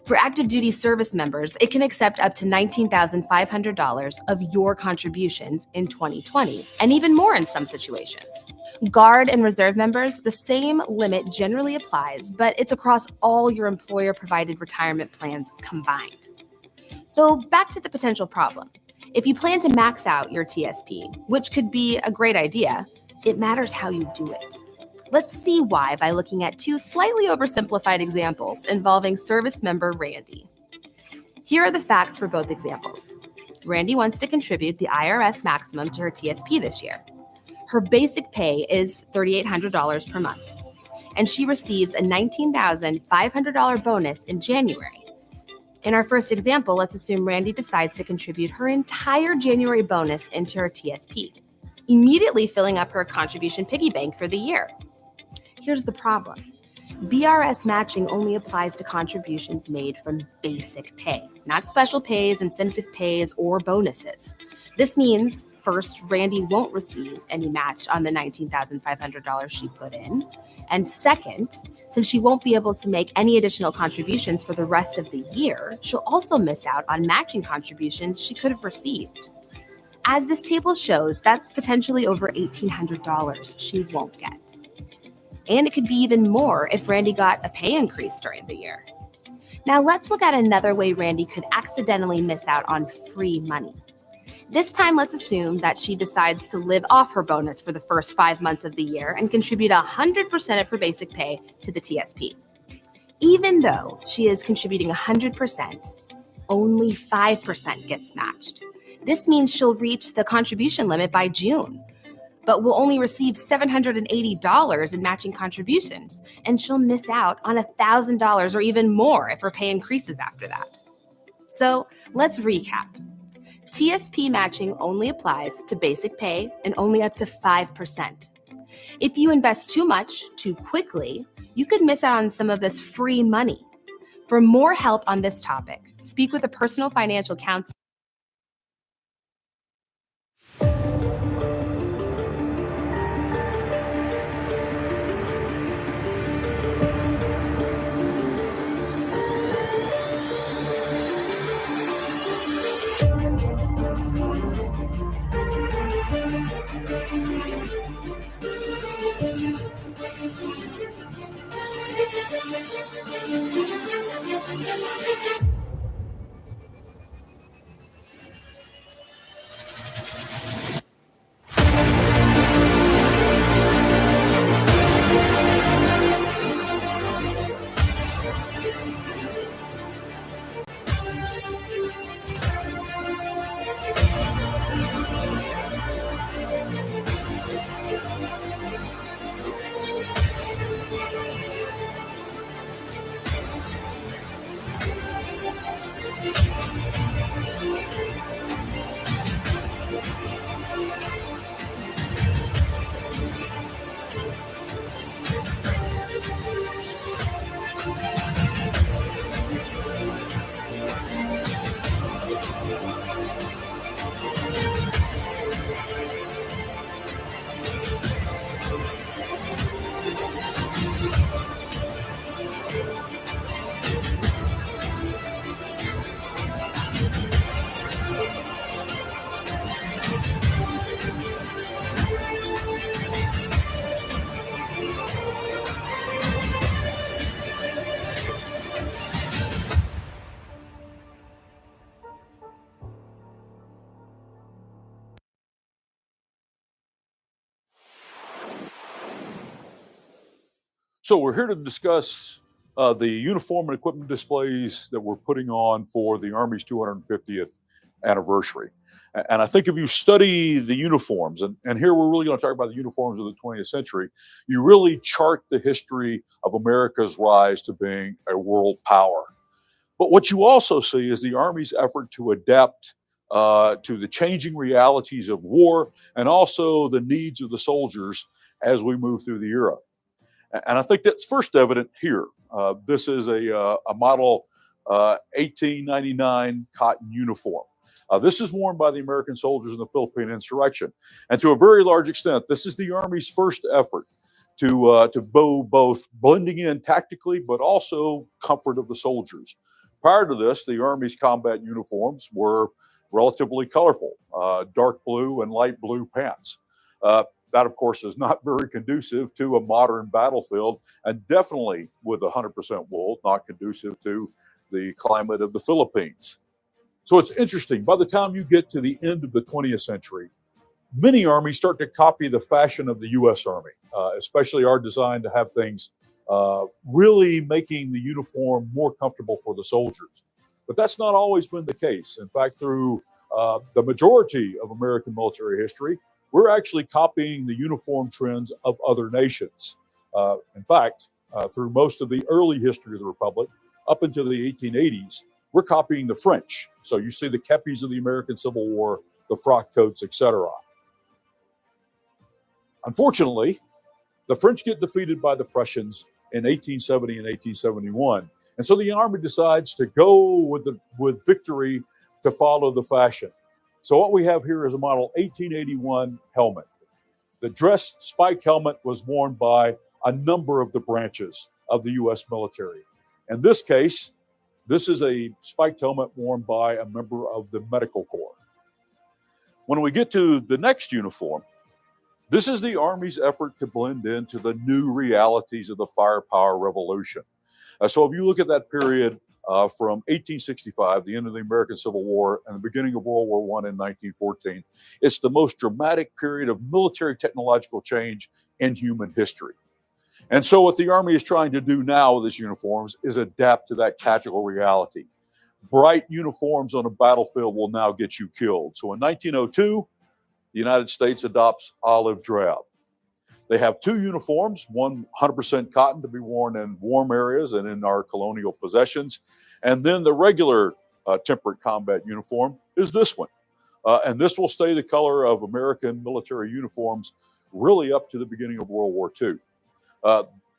For active duty service members, it can accept up to $19,500 of your contributions in 2020, and even more in some situations. Guard and reserve members, the same limit generally applies, but it's across all your employer-provided retirement plans combined. So back to the potential problem. If you plan to max out your TSP, which could be a great idea, it matters how you do it. Let's see why by looking at two slightly oversimplified examples involving service member Randy. Here are the facts for both examples. Randy wants to contribute the IRS maximum to her TSP this year. Her basic pay is $3,800 per month, and she receives a $19,500 bonus in January. In our first example, let's assume Randy decides to contribute her entire January bonus into her TSP, immediately filling up her contribution piggy bank for the year. Here's the problem. BRS matching only applies to contributions made from basic pay, not special pays, incentive pays, or bonuses. This means, first, Randy won't receive any match on the $19,500 she put in. And second, since she won't be able to make any additional contributions for the rest of the year, she'll also miss out on matching contributions she could have received. As this table shows, that's potentially over $1,800 she won't get. And it could be even more if Randy got a pay increase during the year. Now let's look at another way Randy could accidentally miss out on free money. This time, let's assume that she decides to live off her bonus for the first 5 months of the year and contribute 100% of her basic pay to the TSP. Even though she is contributing 100%, only 5% gets matched. This means she'll reach the contribution limit by June, but will only receive $780 in matching contributions, and she'll miss out on $1,000 or even more if her pay increases after that. So let's recap. TSP matching only applies to basic pay and only up to 5%. If you invest too much too quickly, you could miss out on some of this free money. For more help on this topic, speak with a personal financial counselor. So we're here to discuss the uniform and equipment displays that we're putting on for the Army's 250th anniversary. And I think if you study the uniforms, and here we're really going to talk about the uniforms of the 20th century, you really chart the history of America's rise to being a world power. But what you also see is the Army's effort to adapt to the changing realities of war and also the needs of the soldiers as we move through the era. And I think that's first evident here. This is a model 1899 cotton uniform. This is worn by the American soldiers in the Philippine insurrection. And to a very large extent, this is the Army's first effort to both blending in tactically, but also comfort of the soldiers. Prior to this, the Army's combat uniforms were relatively colorful, dark blue and light blue pants. That, of course, is not very conducive to a modern battlefield, and definitely with 100% wool, not conducive to the climate of the Philippines. So it's interesting. By the time you get to the end of the 20th century, many armies start to copy the fashion of the U.S. Army, especially our design to have things really making the uniform more comfortable for the soldiers. But that's not always been the case. In fact, through the majority of American military history, we're actually copying the uniform trends of other nations. In fact, through most of the early history of the Republic, up into the 1880s, we're copying the French. So you see the kepis of the American Civil War, the frock coats, etc. Unfortunately, the French get defeated by the Prussians in 1870 and 1871. And so the Army decides to go with victory to follow the fashion. So what we have here is a model 1881 helmet. The dress spike helmet was worn by a number of the branches of the U.S. military. In this case, this is a spiked helmet worn by a member of the Medical Corps. When we get to the next uniform, this is the Army's effort to blend into the new realities of the firepower revolution. So if you look at that period from 1865, the end of the American Civil War, and the beginning of World War I in 1914, it's the most dramatic period of military technological change in human history. And so what the Army is trying to do now with its uniforms is adapt to that tactical reality. Bright uniforms on a battlefield will now get you killed. So in 1902, the United States adopts olive drab. They have two uniforms, one 100% cotton to be worn in warm areas and in our colonial possessions. And then the regular temperate combat uniform is this one. And this will stay the color of American military uniforms really up to the beginning of World War II.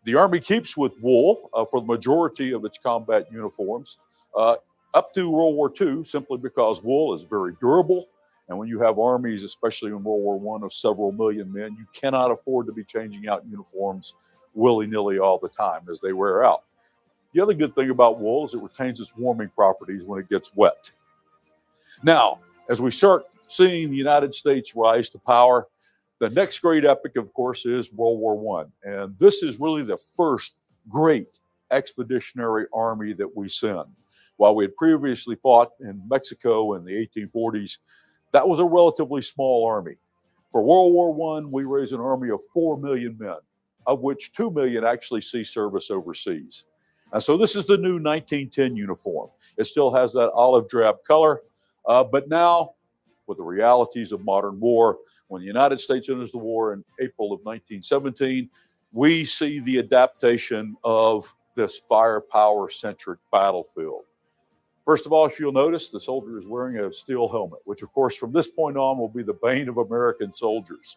The Army keeps with wool for the majority of its combat uniforms up to World War II, simply because wool is very durable. And when you have armies, especially in World War I, of several million men, you cannot afford to be changing out uniforms willy-nilly all the time as they wear out. The other good thing about wool is it retains its warming properties when it gets wet. Now, as we start seeing the United States rise to power, the next great epic, of course, is World War I. And this is really the first great expeditionary army that we send. While we had previously fought in Mexico in the 1840s, that was a relatively small army. For World War I, we raised an army of 4 million men, of which 2 million actually see service overseas. And so this is the new 1910 uniform. It still has that olive drab color, but now with the realities of modern war, when the United States enters the war in April of 1917, we see the adaptation of this firepower-centric battlefield. First of all, if you'll notice, the soldier is wearing a steel helmet, which of course from this point on will be the bane of American soldiers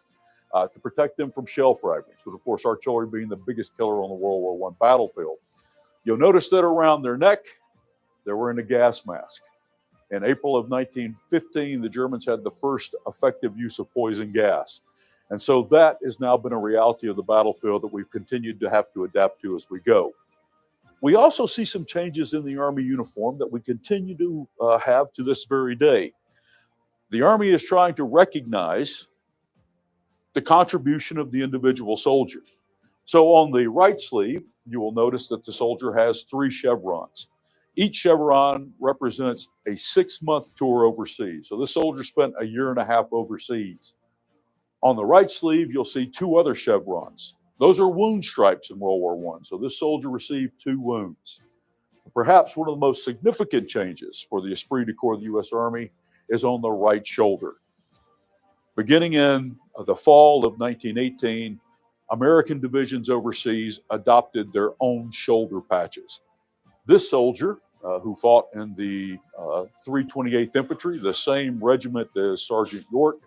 to protect them from shell fragments, with of course artillery being the biggest killer on the World War I battlefield. You'll notice that around their neck, they're wearing a gas mask. In April of 1915, the Germans had the first effective use of poison gas. And so that has now been a reality of the battlefield that we've continued to have to adapt to as we go. We also see some changes in the Army uniform that we continue to have to this very day. The Army is trying to recognize the contribution of the individual soldier. So on the right sleeve, you will notice that the soldier has 3 chevrons. Each chevron represents a 6-month tour overseas. So this soldier spent a year and a half overseas. On the right sleeve, you'll see 2 other chevrons. Those are wound stripes in World War I. So this soldier received 2 wounds. Perhaps one of the most significant changes for the esprit de corps of the U.S. Army is on the right shoulder. Beginning in the fall of 1918, American divisions overseas adopted their own shoulder patches. This soldier, who fought in the 328th Infantry, the same regiment as Sergeant York,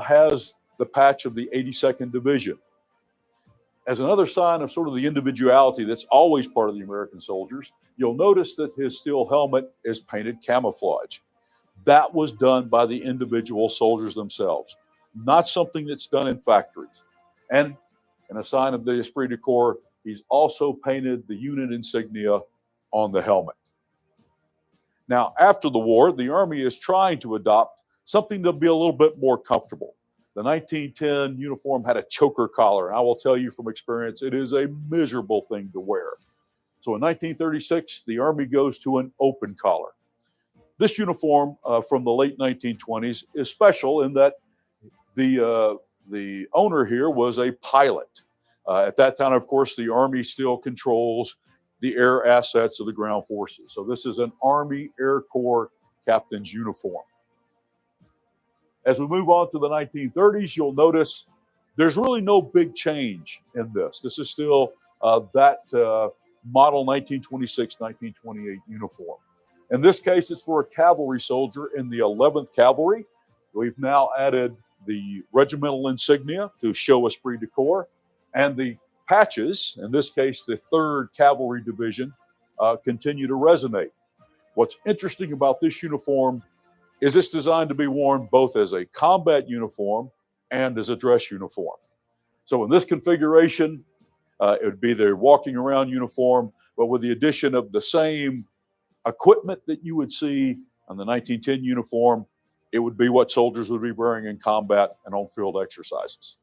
has the patch of the 82nd Division. As another sign of sort of the individuality that's always part of the American soldiers, you'll notice that his steel helmet is painted camouflage. That was done by the individual soldiers themselves, not something that's done in factories. And in a sign of the esprit de corps, he's also painted the unit insignia on the helmet. Now, after the war, the Army is trying to adopt something to be a little bit more comfortable. The 1910 uniform had a choker collar, and I will tell you from experience, it is a miserable thing to wear. So in 1936, the Army goes to an open collar. This uniform from the late 1920s is special in that the owner here was a pilot. At that time, of course, the Army still controls the air assets of the ground forces. So this is an Army Air Corps captain's uniform. As we move on to the 1930s, you'll notice there's really no big change in this. This is still that model 1926, 1928 uniform. In this case, it's for a cavalry soldier in the 11th Cavalry. We've now added the regimental insignia to show esprit de corps, and the patches, in this case, the 3rd Cavalry Division, continue to resonate. What's interesting about this uniform is it's designed to be worn both as a combat uniform and as a dress uniform. So in this configuration, it would be their walking around uniform, but with the addition of the same equipment that you would see on the 1910 uniform, it would be what soldiers would be wearing in combat and on field exercises.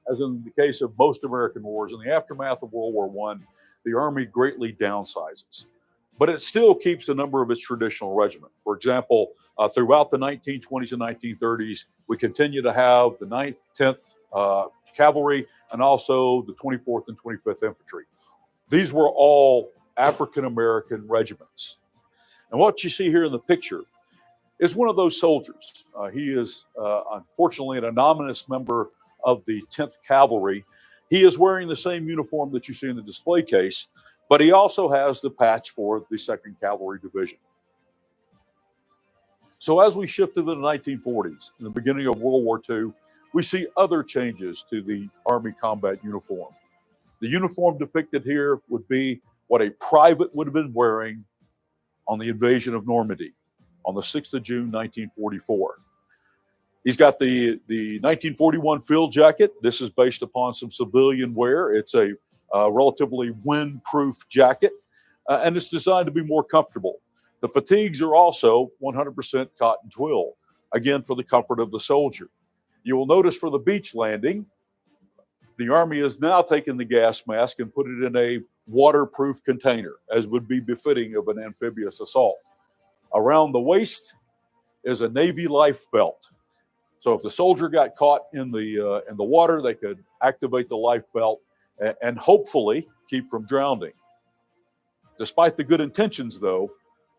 As in the case of most American wars, in the aftermath of World War I, the Army greatly downsizes, but it still keeps a number of its traditional regiments. For example, throughout the 1920s and 1930s, we continue to have the 9th, 10th Cavalry, and also the 24th and 25th Infantry. These were all African-American regiments. And what you see here in the picture is one of those soldiers. He is, unfortunately, an anonymous member of the 10th Cavalry. He is wearing the same uniform that you see in the display case, but he also has the patch for the 2nd Cavalry Division. So as we shift to the 1940s, in the beginning of World War II, we see other changes to the Army combat uniform. The uniform depicted here would be what a private would have been wearing on the invasion of Normandy on the 6th of June, 1944. He's got the 1941 field jacket. This is based upon some civilian wear. It's a relatively windproof jacket, and it's designed to be more comfortable. The fatigues are also 100% cotton twill, again, for the comfort of the soldier. You will notice for the beach landing, the Army has now taken the gas mask and put it in a waterproof container, as would be befitting of an amphibious assault. Around the waist is a Navy life belt. So if the soldier got caught in the water, they could activate the life belt and hopefully keep from drowning. Despite the good intentions, though,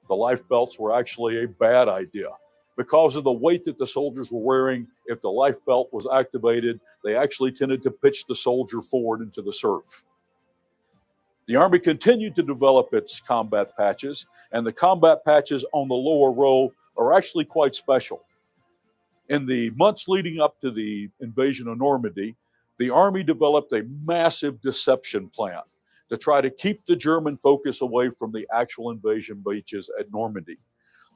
the life belts were actually a bad idea. Because of the weight that the soldiers were wearing, if the life belt was activated, they actually tended to pitch the soldier forward into the surf. The Army continued to develop its combat patches, and the combat patches on the lower row are actually quite special. In the months leading up to the invasion of Normandy, the Army developed a massive deception plan to try to keep the German focus away from the actual invasion beaches at Normandy.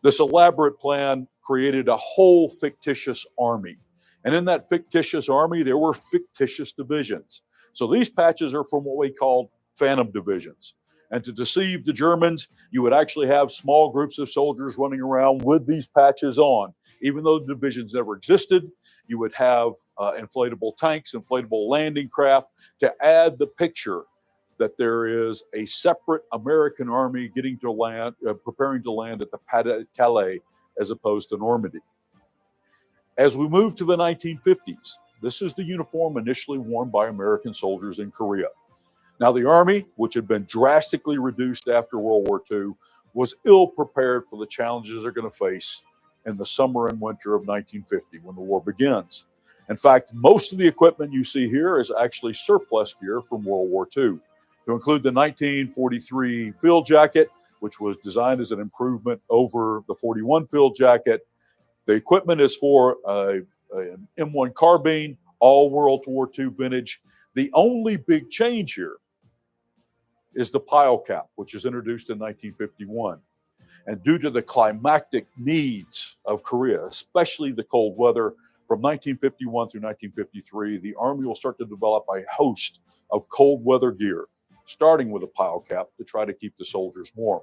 This elaborate plan created a whole fictitious army. And in that fictitious army, there were fictitious divisions. So these patches are from what we called phantom divisions. And to deceive the Germans, you would actually have small groups of soldiers running around with these patches on. Even though the divisions never existed, you would have inflatable tanks, inflatable landing craft to add the picture that there is a separate American army getting to land, preparing to land at the Pas de Calais as opposed to Normandy. As we move to the 1950s, this is the uniform initially worn by American soldiers in Korea. Now, the Army, which had been drastically reduced after World War II, was ill prepared for the challenges they're going to face in the summer and winter of 1950 when the war begins. In fact, most of the equipment you see here is actually surplus gear from World War II, to include the 1943 field jacket, which was designed as an improvement over the 41 field jacket. The equipment is for an M1 carbine, all World War II vintage. The only big change here is the pile cap, which is introduced in 1951. And due to the climatic needs of Korea, especially the cold weather, from 1951 through 1953, the Army will start to develop a host of cold weather gear, starting with a pile cap to try to keep the soldiers warm.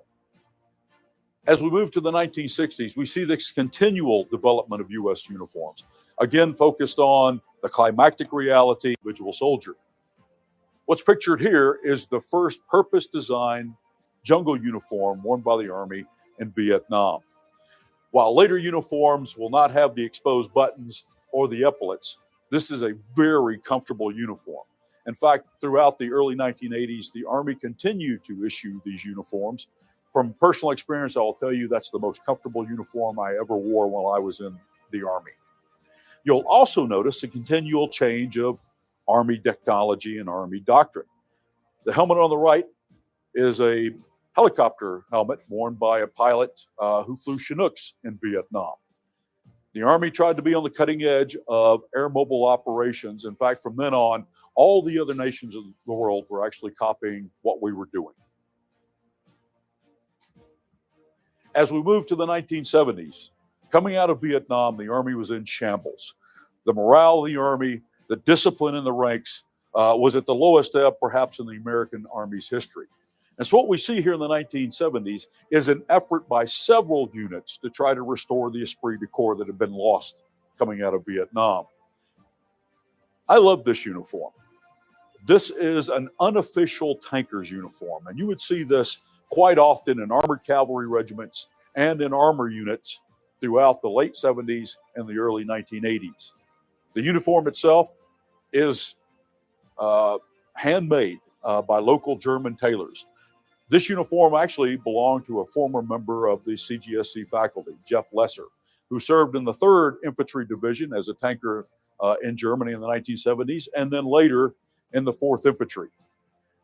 As we move to the 1960s, we see this continual development of U.S. uniforms, again focused on the climactic reality of the individual soldier. What's pictured here is the first purpose-designed jungle uniform worn by the Army in Vietnam. While later uniforms will not have the exposed buttons or the epaulets, this is a very comfortable uniform. In fact, throughout the early 1980s, the Army continued to issue these uniforms. From personal experience, I will tell you that's the most comfortable uniform I ever wore while I was in the Army. You'll also notice a continual change of Army technology and Army doctrine. The helmet on the right is a helicopter helmet worn by a pilot who flew Chinooks in Vietnam. The Army tried to be on the cutting edge of air mobile operations. In fact, from then on, all the other nations of the world were actually copying what we were doing. As we move to the 1970s, coming out of Vietnam, the Army was in shambles. The morale of the Army, the discipline in the ranks was at the lowest ebb perhaps in the American Army's history. And so what we see here in the 1970s is an effort by several units to try to restore the esprit de corps that had been lost coming out of Vietnam. I love this uniform. This is an unofficial tanker's uniform, and you would see this quite often in armored cavalry regiments and in armor units throughout the late 70s and the early 1980s. The uniform itself is handmade by local German tailors. This uniform actually belonged to a former member of the CGSC faculty, Jeff Lesser, who served in the 3rd Infantry Division as a tanker in Germany in the 1970s, and then later in the 4th Infantry.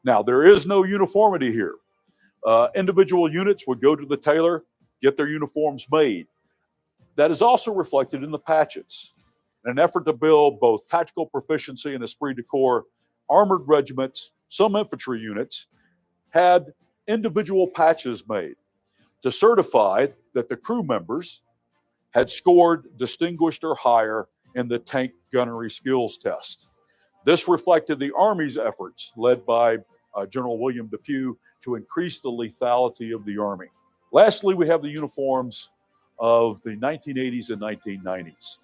Now, there is no uniformity here. Individual units would go to the tailor, get their uniforms made. That is also reflected in the patches. In an effort to build both tactical proficiency and esprit de corps, armored regiments, some infantry units, had individual patches made to certify that the crew members had scored distinguished or higher in the tank gunnery skills test. This reflected the Army's efforts, led by General William Depew, to increase the lethality of the Army. Lastly, we have the uniforms of the 1980s and 1990s.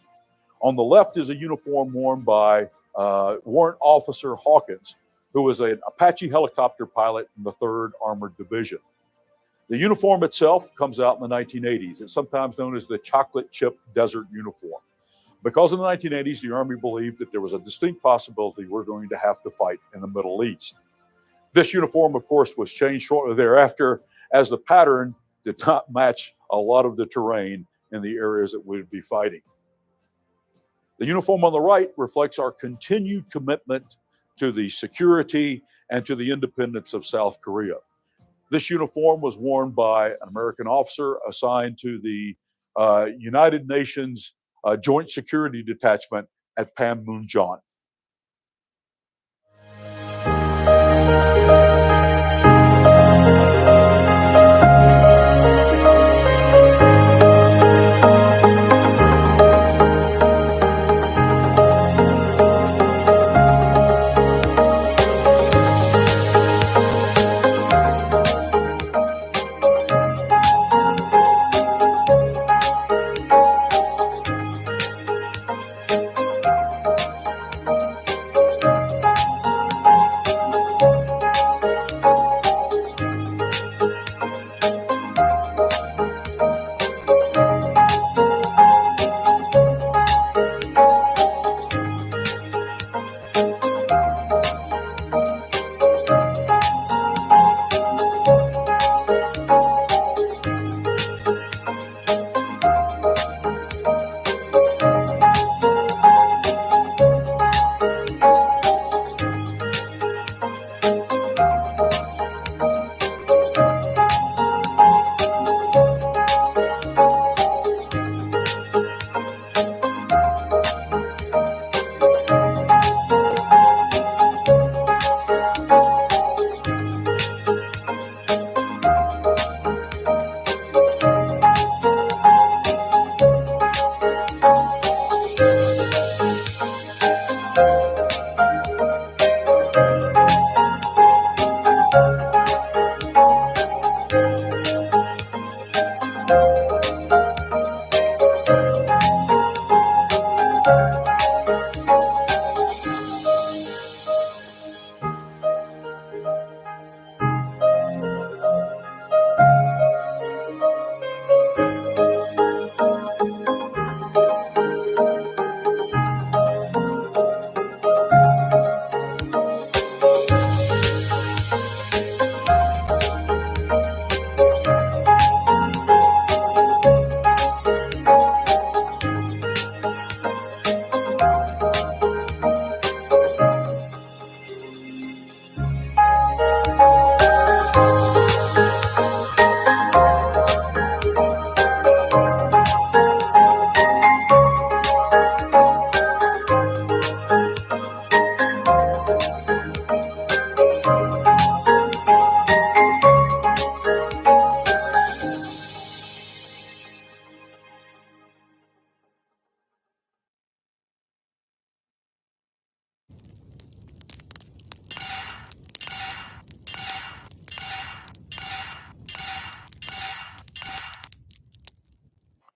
On the left is a uniform worn by Warrant Officer Hawkins, who was an Apache helicopter pilot in the 3rd Armored Division. The uniform itself comes out in the 1980s. It's sometimes known as the chocolate chip desert uniform. Because in the 1980s, the Army believed that there was a distinct possibility we're going to have to fight in the Middle East. This uniform, of course, was changed shortly thereafter as the pattern did not match a lot of the terrain in the areas that we'd be fighting. The uniform on the right reflects our continued commitment to the security and to the independence of South Korea. This uniform was worn by an American officer assigned to the United Nations Joint Security Detachment at Panmunjom.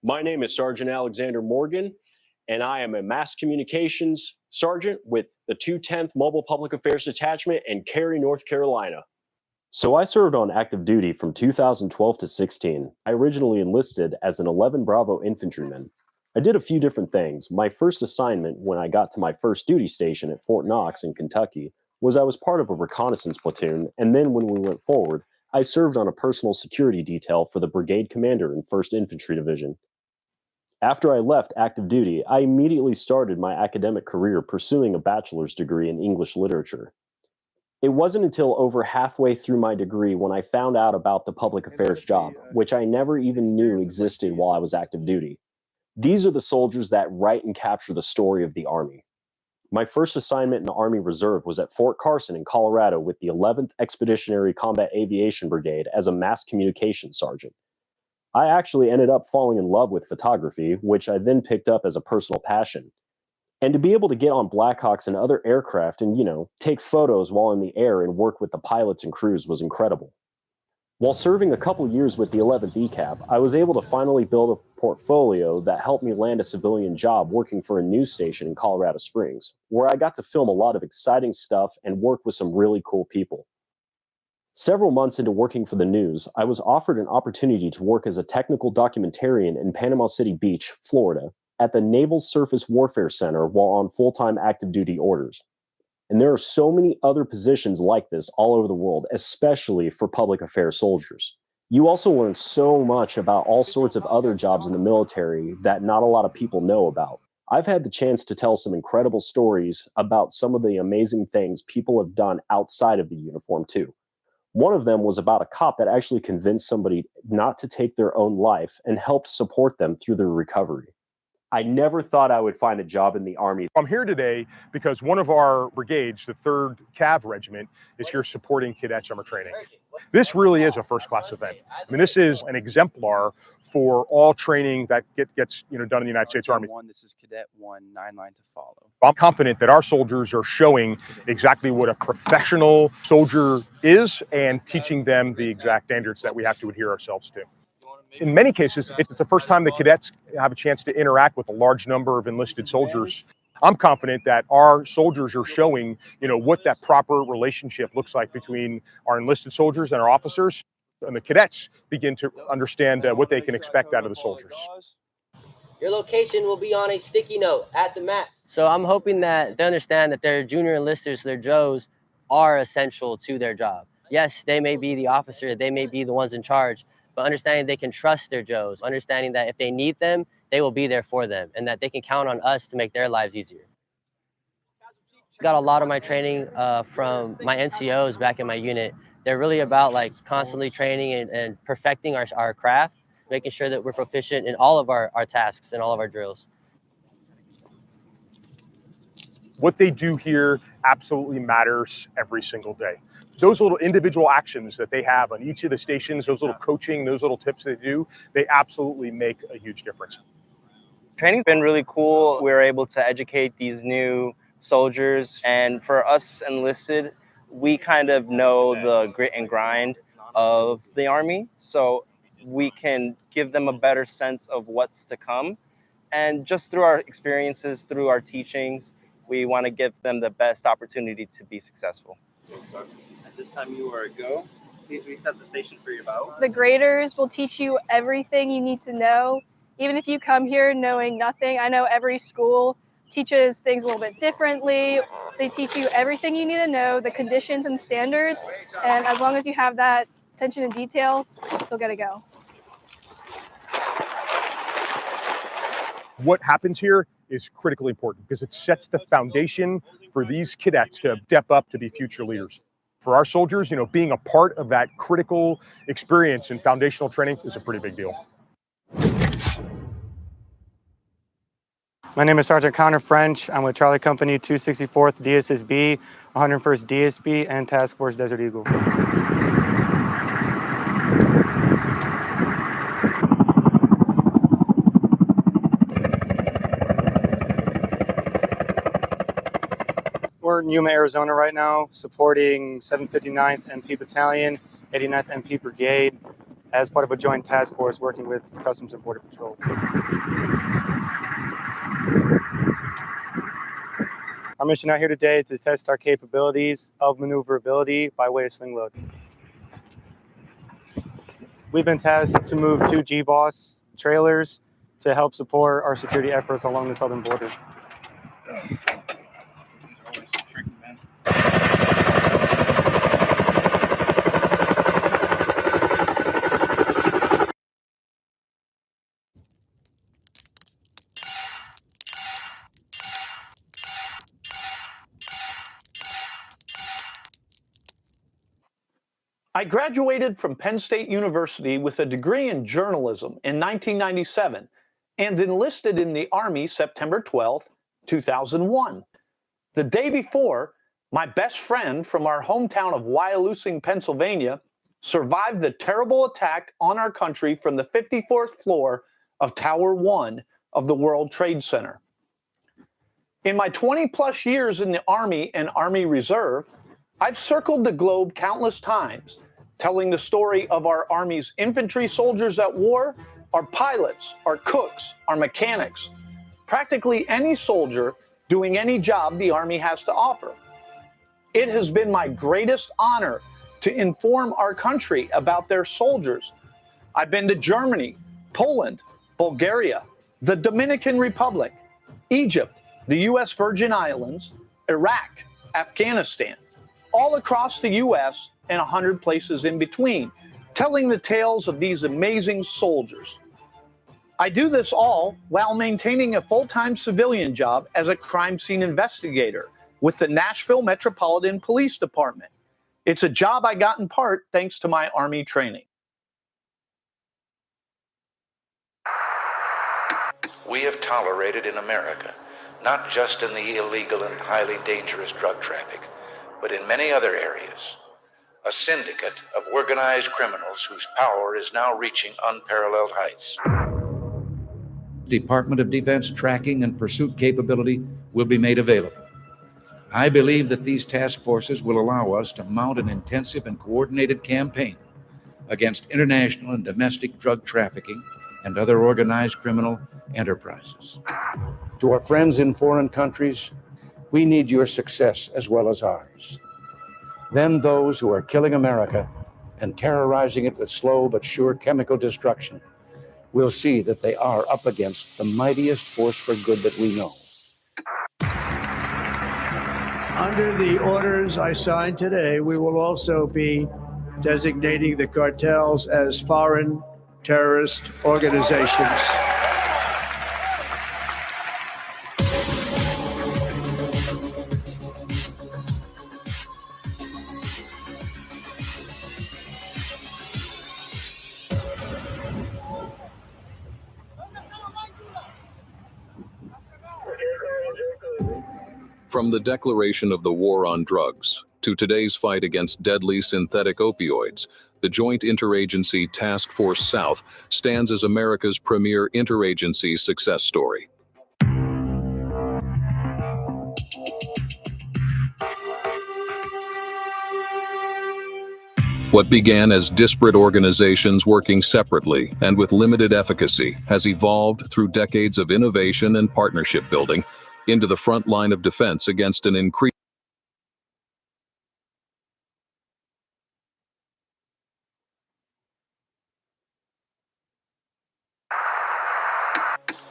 My name is Sergeant Alexander Morgan, and I am a mass communications sergeant with the 210th Mobile Public Affairs Detachment in Cary, North Carolina. So I served on active duty from 2012 to 16. I originally enlisted as an 11 Bravo infantryman. I did a few different things. My first assignment when I got to my first duty station at Fort Knox in Kentucky was I was part of a reconnaissance platoon, and then when we went forward, I served on a personal security detail for the brigade commander in 1st Infantry Division. After I left active duty, I immediately started my academic career pursuing a bachelor's degree in English literature. It wasn't until over halfway through my degree when I found out about the public affairs job, which I never even knew existed while I was active duty. These are the soldiers that write and capture the story of the Army. My first assignment in the Army Reserve was at Fort Carson in Colorado with the 11th Expeditionary Combat Aviation Brigade as a mass communications sergeant. I actually ended up falling in love with photography, which I then picked up as a personal passion. And to be able to get on Blackhawks and other aircraft and, take photos while in the air and work with the pilots and crews was incredible. While serving a couple years with the 11th ECAP, I was able to finally build a portfolio that helped me land a civilian job working for a news station in Colorado Springs, where I got to film a lot of exciting stuff and work with some really cool people. Several months into working for the news, I was offered an opportunity to work as a technical documentarian in Panama City Beach, Florida, at the Naval Surface Warfare Center while on full-time active duty orders. And there are so many other positions like this all over the world, especially for public affairs soldiers. You also learn so much about all sorts of other jobs in the military that not a lot of people know about. I've had the chance to tell some incredible stories about some of the amazing things people have done outside of the uniform too. One of them was about a cop that actually convinced somebody not to take their own life and helped support them through their recovery. I never thought I would find a job in the Army. I'm here today because one of our brigades, the 3rd Cav Regiment, is here supporting cadet summer training. This really is a first-class event. I mean, this is an exemplar for all training that gets done in the United States Army. This is Cadet 1, 9 line to follow. I'm confident that our soldiers are showing exactly what a professional soldier is and teaching them the exact standards that we have to adhere ourselves to. In many cases, it's the first time the cadets have a chance to interact with a large number of enlisted soldiers. I'm confident that our soldiers are showing, what that proper relationship looks like between our enlisted soldiers and our officers. And the cadets begin to understand what they can expect out of the soldiers. Your location will be on a sticky note at the mat. So I'm hoping that they understand that their junior enlisters, their Joes, are essential to their job. Yes, they may be the officer, they may be the ones in charge, but understanding they can trust their Joes, understanding that if they need them, they will be there for them, and that they can count on us to make their lives easier. Got a lot of my training from my NCOs back in my unit. They're really about constantly training and perfecting our craft, making sure that we're proficient in all of our tasks and all of our drills. What they do here absolutely matters every single day. Those little individual actions that they have on each of the stations, those little coaching, those little tips they do, they absolutely make a huge difference. Training's been really cool. We're able to educate these new soldiers, and for us enlisted, we kind of know the grit and grind of the Army, so we can give them a better sense of what's to come. And just through our experiences, through our teachings, we want to give them the best opportunity to be successful. At this time you are a go. Please reset the station for your bow. The graders will teach you everything you need to know. Even if you come here knowing nothing, I know every school teaches things a little bit differently. They teach you everything you need to know, the conditions and standards, and as long as you have that attention to detail, you'll get a go. What happens here is critically important because it sets the foundation for these cadets to step up to be future leaders. For our soldiers, being a part of that critical experience in foundational training is a pretty big deal. My name is Sergeant Connor French. I'm with Charlie Company 264th DSSB, 101st DSB, and Task Force Desert Eagle. We're in Yuma, Arizona right now, supporting 759th MP Battalion, 89th MP Brigade, as part of a joint task force working with Customs and Border Patrol. Our mission out here today is to test our capabilities of maneuverability by way of sling load. We've been tasked to move 2 GBOSS trailers to help support our security efforts along the southern border. I graduated from Penn State University with a degree in journalism in 1997 and enlisted in the Army September 12, 2001. The day before, my best friend from our hometown of Wyalusing, Pennsylvania, survived the terrible attack on our country from the 54th floor of Tower 1 of the World Trade Center. In my 20-plus years in the Army and Army Reserve, I've circled the globe countless times, telling the story of our Army's infantry soldiers at war, our pilots, our cooks, our mechanics, practically any soldier doing any job the Army has to offer. It has been my greatest honor to inform our country about their soldiers. I've been to Germany, Poland, Bulgaria, the Dominican Republic, Egypt, the U.S. Virgin Islands, Iraq, Afghanistan, all across the U.S. and 100 places in between, telling the tales of these amazing soldiers. I do this all while maintaining a full-time civilian job as a crime scene investigator with the Nashville Metropolitan Police Department. It's a job I got in part thanks to my Army training. We have tolerated in America, not just in the illegal and highly dangerous drug traffic, but in many other areas, a syndicate of organized criminals whose power is now reaching unparalleled heights. Department of Defense tracking and pursuit capability will be made available. I believe that these task forces will allow us to mount an intensive and coordinated campaign against international and domestic drug trafficking and other organized criminal enterprises. To our friends in foreign countries, we need your success as well as ours. Then those who are killing America and terrorizing it with slow but sure chemical destruction will see that they are up against the mightiest force for good that we know. Under the orders I signed today, we will also be designating the cartels as foreign terrorist organizations. From the declaration of the war on drugs to today's fight against deadly synthetic opioids, the Joint Interagency Task Force South stands as America's premier interagency success story. What began as disparate organizations working separately and with limited efficacy has evolved through decades of innovation and partnership building into the front line of defense against an increasing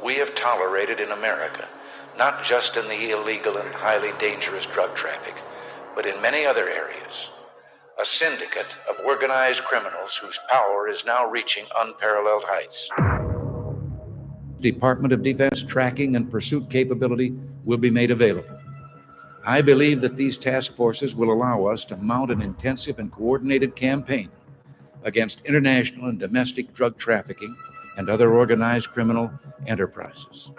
We have tolerated in America, not just in the illegal and highly dangerous drug traffic, but in many other areas, a syndicate of organized criminals whose power is now reaching unparalleled heights. Department of Defense tracking and pursuit capability will be made available. I believe that these task forces will allow us to mount an intensive and coordinated campaign against international and domestic drug trafficking and other organized criminal enterprises.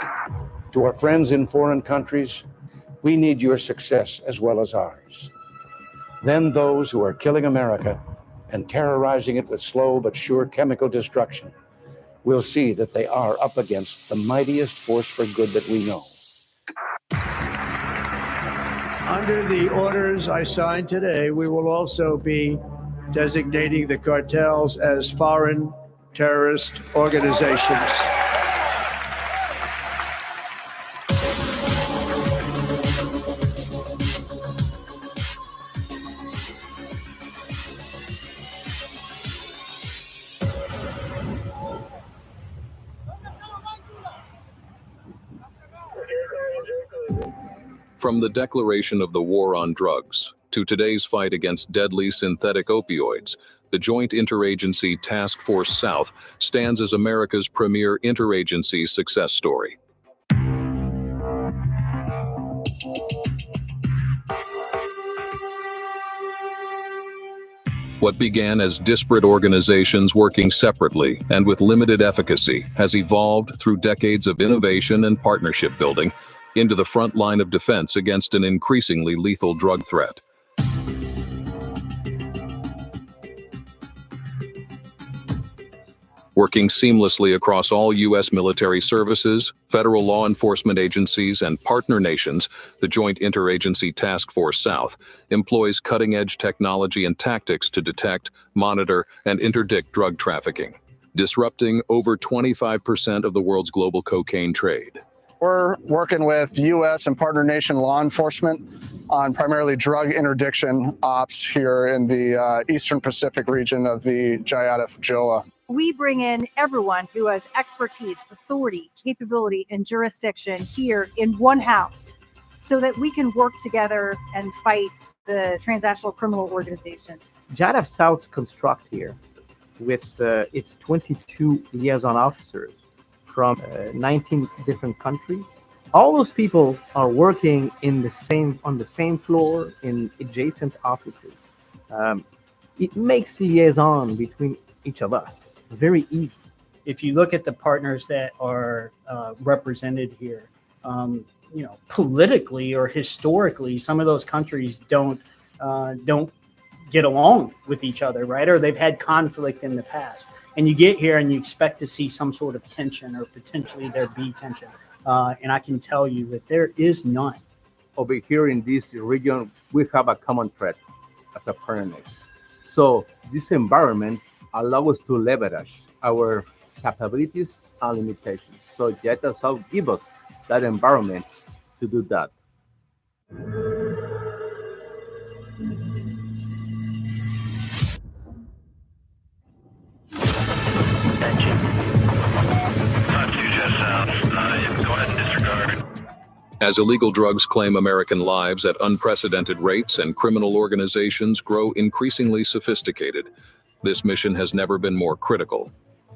To our friends in foreign countries, we need your success as well as ours. Then those who are killing America and terrorizing it with slow but sure chemical destruction will see that they are up against the mightiest force for good that we know. Under the orders I signed today, we will also be designating the cartels as foreign terrorist organizations. From the declaration of the war on drugs to today's fight against deadly synthetic opioids, the Joint Interagency Task Force South stands as America's premier interagency success story. What began as disparate organizations working separately and with limited efficacy has evolved through decades of innovation and partnership building into the front line of defense against an increasingly lethal drug threat. Working seamlessly across all U.S. military services, federal law enforcement agencies, and partner nations, the Joint Interagency Task Force South employs cutting-edge technology and tactics to detect, monitor, and interdict drug trafficking, disrupting over 25% of the world's global cocaine trade. We're working with U.S. and partner nation law enforcement on primarily drug interdiction ops here in the Eastern Pacific region of the JIATF-JOA. We bring in everyone who has expertise, authority, capability, and jurisdiction here in one house so that we can work together and fight the transnational criminal organizations. JIATF South's construct here with its 22 liaison officers from 19 different countries. All those people are working on the same floor in adjacent offices. It makes liaison between each of us very easy. If you look at the partners that are represented here, politically or historically, some of those countries don't get along with each other, right? Or they've had conflict in the past. And you get here and you expect to see some sort of tension, or potentially there be tension. And I can tell you that there is none. Over here in this region, we have a common threat as a partner nation. So this environment allows us to leverage our capabilities and limitations. So JIATF South gives us that environment to do that. As illegal drugs claim American lives at unprecedented rates and criminal organizations grow increasingly sophisticated, this mission has never been more critical.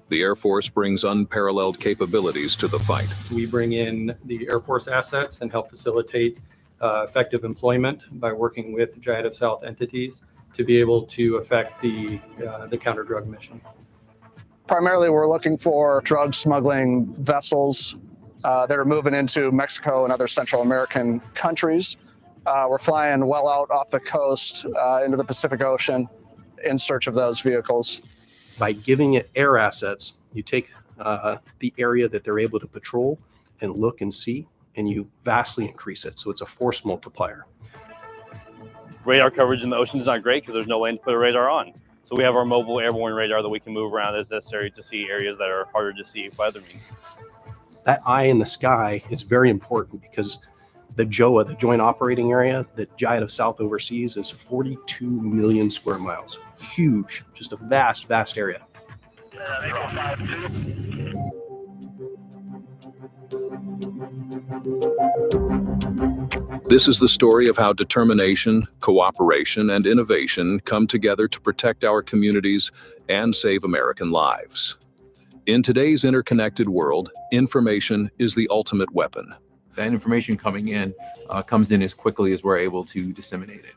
The Air Force brings unparalleled capabilities to the fight. We bring in the Air Force assets and help facilitate effective employment by working with JIATF South entities to be able to affect the counter-drug mission. Primarily, we're looking for drug smuggling vessels that are moving into Mexico and other Central American countries. We're flying well out off the coast into the Pacific Ocean in search of those vehicles. By giving it air assets, you take the area that they're able to patrol and look and see, and you vastly increase it. So it's a force multiplier. Radar coverage in the ocean is not great because there's no way to put a radar on. So we have our mobile airborne radar that we can move around as necessary to see areas that are harder to see by other means. That eye in the sky is very important because the JOA, the Joint Operating Area that JIATF South oversees, is 42 million square miles. Huge, just a vast, vast area. This is the story of how determination, cooperation, and innovation come together to protect our communities and save American lives. In today's interconnected world, information is the ultimate weapon. That information coming in comes in as quickly as we're able to disseminate it.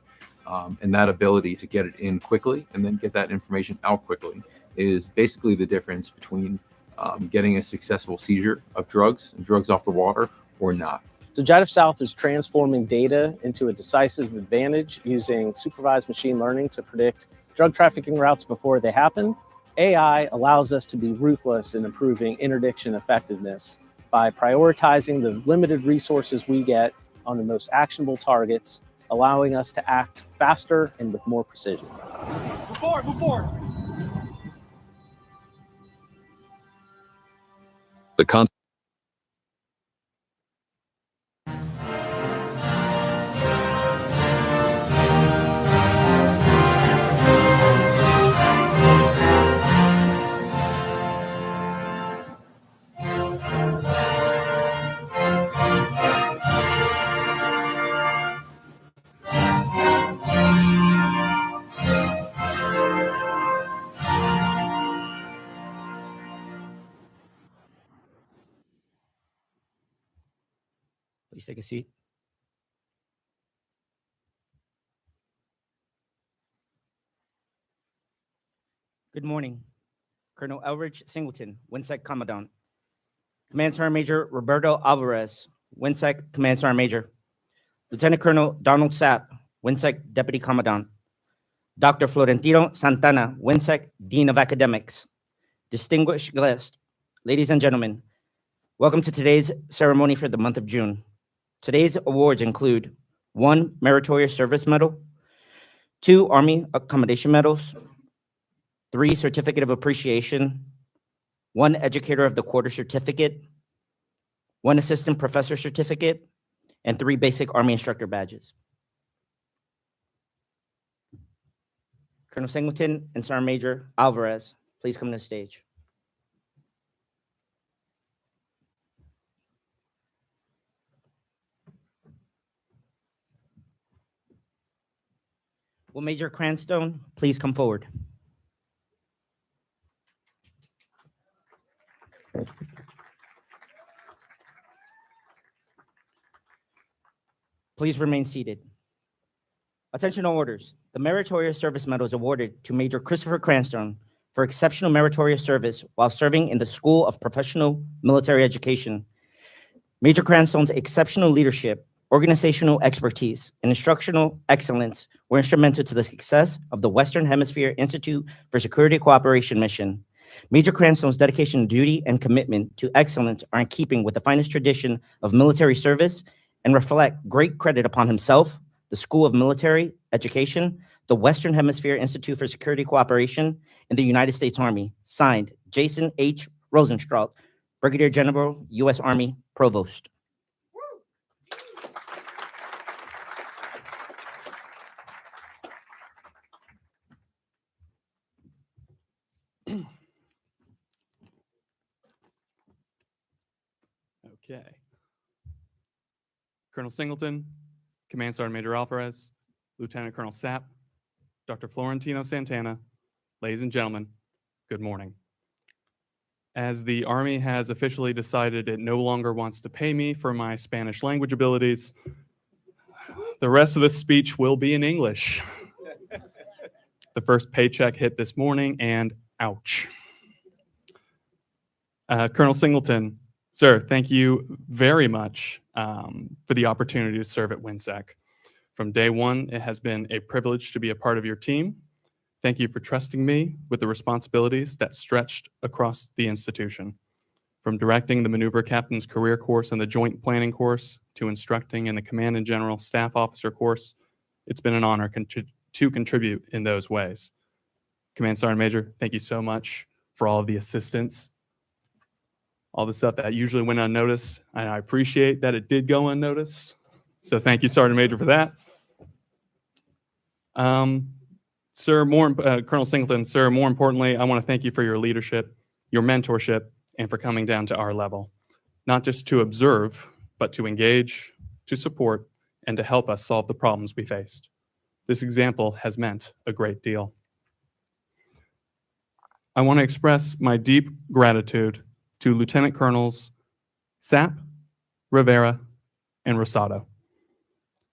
And that ability to get it in quickly and then get that information out quickly is basically the difference between getting a successful seizure of drugs and drugs off the water or not. So JIATF South is transforming data into a decisive advantage using supervised machine learning to predict drug trafficking routes before they happen. AI allows us to be ruthless in improving interdiction effectiveness by prioritizing the limited resources we get on the most actionable targets, allowing us to act faster and with more precision. Move forward, move forward. The con- Please take a seat. Good morning. Colonel Elridge Singleton, WINSEC Commandant. Command Sergeant Major Roberto Alvarez, WINSEC Command Sergeant Major. Lieutenant Colonel Donald Sapp, WINSEC Deputy Commandant. Dr. Florentino Santana, WINSEC Dean of Academics. Distinguished guests, ladies and gentlemen, welcome to today's ceremony for the month of June. Today's awards include 1 Meritorious Service Medal, 2 Army Accommodation Medals, 3 Certificate of Appreciation, 1 Educator of the Quarter Certificate, 1 Assistant Professor Certificate, and 3 Basic Army Instructor Badges. Colonel Singleton and Sergeant Major Alvarez, please come to the stage. Will Major Cranstone please come forward? Please remain seated. Attention all orders. The Meritorious Service Medal is awarded to Major Christopher Cranstone for exceptional meritorious service while serving in the School of Professional Military Education. Major Cranstone's exceptional leadership, organizational expertise, and instructional excellence were instrumental to the success of the Western Hemisphere Institute for Security Cooperation mission. Major Cranstone's dedication to duty and commitment to excellence are in keeping with the finest tradition of military service and reflect great credit upon himself, the School of Military Education, the Western Hemisphere Institute for Security Cooperation, and the United States Army. Signed, Jason H. Rosenstraut, Brigadier General, U.S. Army Provost. Okay. Colonel Singleton, Command Sergeant Major Alvarez, Lieutenant Colonel Sapp, Dr. Florentino Santana, ladies and gentlemen, good morning. As the Army has officially decided it no longer wants to pay me for my Spanish language abilities, the rest of the speech will be in English. The first paycheck hit this morning, and ouch. Colonel Singleton, sir, thank you very much for the opportunity to serve at WINSEC. From day one, it has been a privilege to be a part of your team. Thank you for trusting me with the responsibilities that stretched across the institution. From directing the Maneuver Captain's Career Course and the Joint Planning Course to instructing in the Command and General Staff Officer course, it's been an honor to contribute in those ways. Command Sergeant Major, thank you so much for all of the assistance, all the stuff that usually went unnoticed, and I appreciate that it did go unnoticed. So thank you, Sergeant Major, for that. Sir, Colonel Singleton, sir, more importantly, I want to thank you for your leadership, your mentorship, and for coming down to our level, not just to observe, but to engage, to support, and to help us solve the problems we faced. This example has meant a great deal. I want to express my deep gratitude to Lieutenant Colonels Sapp, Rivera, and Rosado.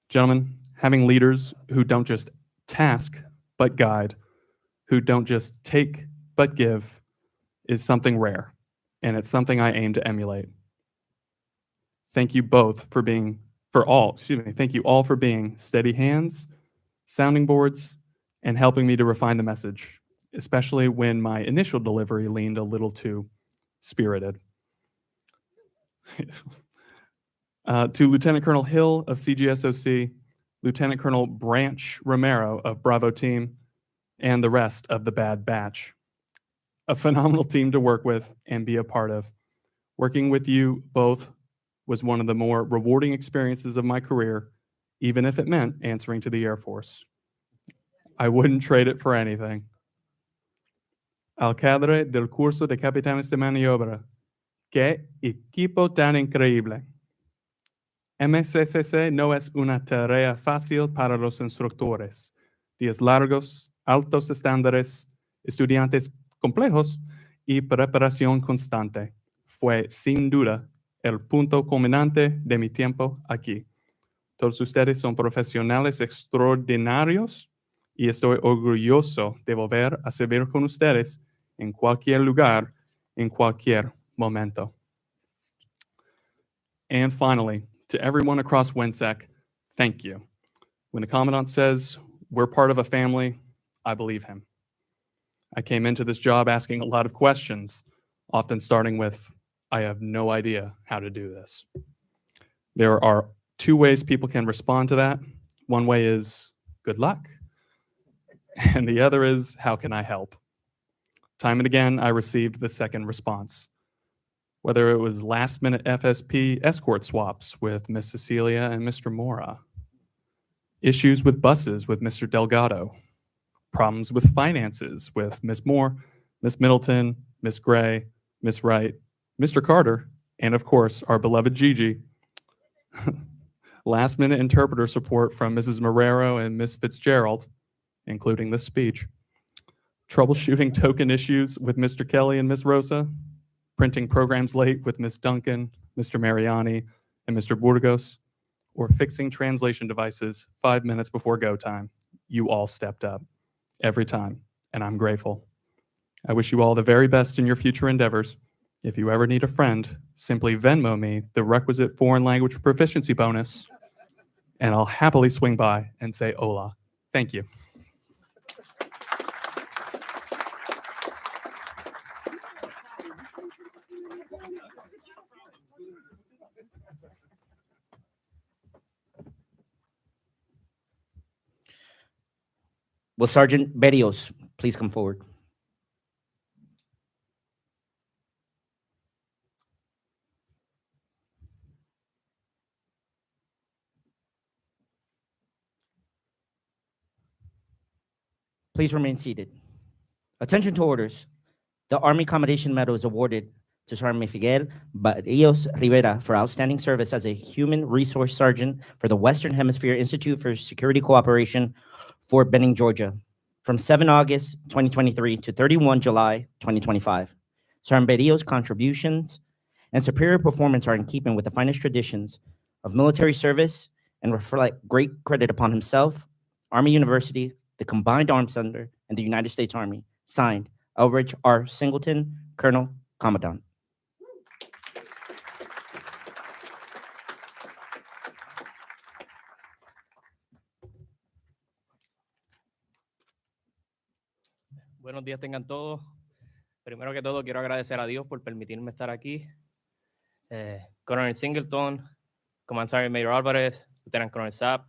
Gentlemen, having leaders who don't just task, but guide, who don't just take, but give, is something rare, and it's something I aim to emulate. Thank you both for being, thank you all for being steady hands, sounding boards, and helping me to refine the message, especially when my initial delivery leaned a little too spirited. To Lieutenant Colonel Hill of CGSOC, Lieutenant Colonel Branch Romero of Bravo Team, and the rest of the Bad Batch. A phenomenal team to work with and be a part of. Working with you both was one of the more rewarding experiences of my career, even if it meant answering to the Air Force. I wouldn't trade it for anything. Al cadre del curso de capitanes de maniobra, qué equipo tan increíble. MSCC no es una tarea fácil para los instructores. Días largos, altos estándares, estudiantes complejos y preparación constante. Fue sin duda el punto culminante de mi tiempo aquí. Todos ustedes son profesionales extraordinarios y estoy orgulloso de volver a servir con ustedes en cualquier lugar, en cualquier momento. And finally, to everyone across WINSEC, thank you. When the Commandant says we're part of a family, I believe him. I came into this job asking a lot of questions, often starting with, I have no idea how to do this. There are two ways people can respond to that. One way is good luck, and the other is how can I help? Time and again, I received the second response. Whether it was last-minute FSP escort swaps with Miss Cecilia and Mr. Mora, issues with buses with Mr. Delgado, problems with finances with Miss Moore, Miss Middleton, Miss Gray, Miss Wright, Mr. Carter, and of course, our beloved Gigi. Last-minute interpreter support from Mrs. Marrero and Miss Fitzgerald, including this speech. Troubleshooting token issues with Mr. Kelly and Miss Rosa, printing programs late with Miss Duncan, Mr. Mariani, and Mr. Burgos, or fixing translation devices 5 minutes before go time. You all stepped up every time, and I'm grateful. I wish you all the very best in your future endeavors. If you ever need a friend, simply Venmo me the requisite foreign language proficiency bonus, and I'll happily swing by and say hola. Thank you. Will Sergeant Berrios please come forward? Please remain seated. Attention to orders. The Army Commendation Medal is awarded to Sergeant Miguel Barrios Rivera for outstanding service as a human resource sergeant for the Western Hemisphere Institute for Security Cooperation, Fort Benning, Georgia, from 7 August 2023 to 31 July 2025. Sergeant Barrios' contributions and superior performance are in keeping with the finest traditions of military service and reflect great credit upon himself, Army University, the Combined Arms Center, and the United States Army. Signed, Elridge R. Singleton, Colonel, Commandant. Buenos días tengan todos. Primero que todo, quiero agradecer a Dios por permitirme estar aquí. Coronel Singleton, Command Sergeant Major Álvarez, Lieutenant Colonel Sapp,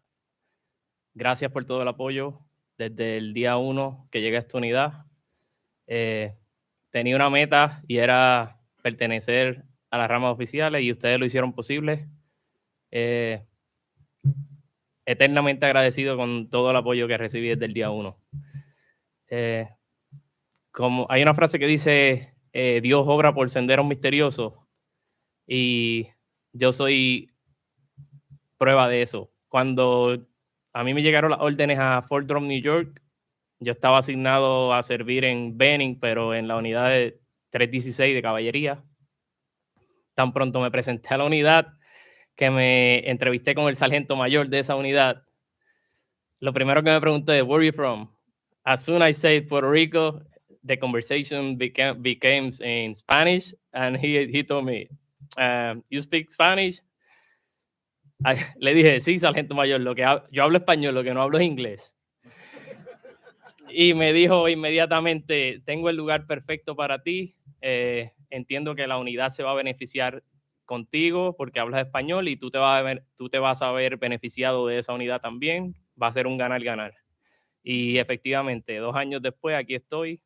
gracias por todo el apoyo desde el día 1 que llegué a esta unidad. Tenía una meta y era pertenecer a las ramas oficiales y ustedes lo hicieron posible. Eternamente agradecido con todo el apoyo que recibí desde el día 1. Como hay una frase que dice, Dios obra por senderos misteriosos, y yo soy prueba de eso. Cuando a mí me llegaron las órdenes a Fort Drum, New York, yo estaba asignado a servir en Benning, pero en la unidad de 316 de caballería. Tan pronto me presenté a la unidad que me entrevisté con el sargento mayor de esa unidad. Lo primero que me pregunté, where are you from? As soon as I said Puerto Rico, the conversation became in Spanish, and he told me, you speak Spanish? Le dije, sí, sargento mayor, yo hablo español, lo que no hablo es inglés. Y me dijo inmediatamente, tengo el lugar perfecto para ti, entiendo que la unidad se va a beneficiar contigo porque hablas español y tú te vas a ver beneficiado de esa unidad también, va a ser un ganar-ganar. Y efectivamente, 2 años después, aquí estoy.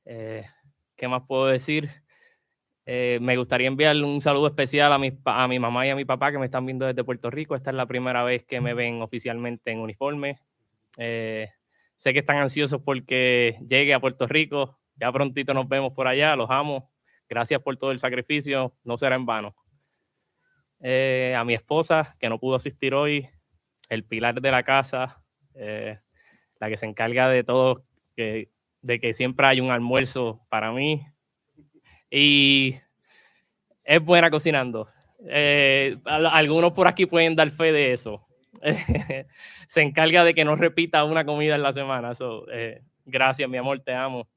¿Qué más puedo decir? Me gustaría enviarle un saludo especial a mi mamá y a mi papá que me están viendo desde Puerto Rico. Esta es la primera vez que me ven oficialmente en uniforme. Sé que están ansiosos porque llegue a Puerto Rico. Ya prontito nos vemos por allá. Los amo. Gracias por todo el sacrificio. No será en vano. A mi esposa, que no pudo asistir hoy, el pilar de la casa, la que se encarga de todo, de que siempre hay un almuerzo para mí. Y es buena cocinando. Algunos por aquí pueden dar fe de eso. Se encarga de que no repita una comida en la semana. Gracias, mi amor, te amo.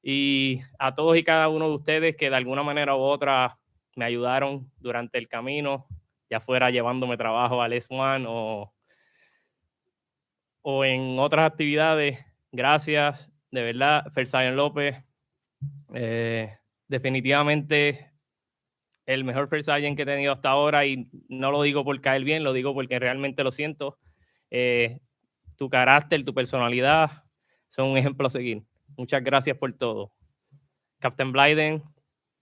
Y a todos y cada uno de ustedes que de alguna manera u otra me ayudaron durante el camino, ya fuera llevándome trabajo al S1 o en otras actividades. Gracias, de verdad, Fersayon López. Definitivamente el mejor First Sergeant que he tenido hasta ahora, y no lo digo por caer bien, lo digo porque realmente lo siento. Tu carácter, tu personalidad son un ejemplo a seguir. Muchas gracias por todo. Captain Blyden,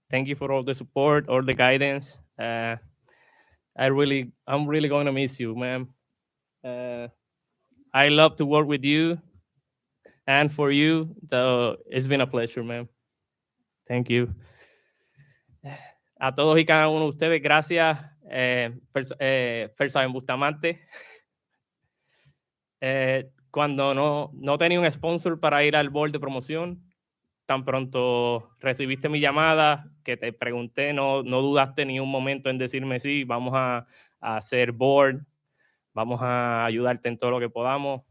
thank you for all the support, all the guidance. I'm really going to miss you, man. I love to work with you, and for you, it's been a pleasure, man. Thank you. A todos y cada uno de ustedes, gracias. First Sergeant Bustamante. Cuando no tenía un sponsor para ir al board de promoción, tan pronto recibiste mi llamada, que te pregunté, no dudaste ni un momento en decirme sí, vamos a hacer board, vamos a ayudarte en todo lo que podamos.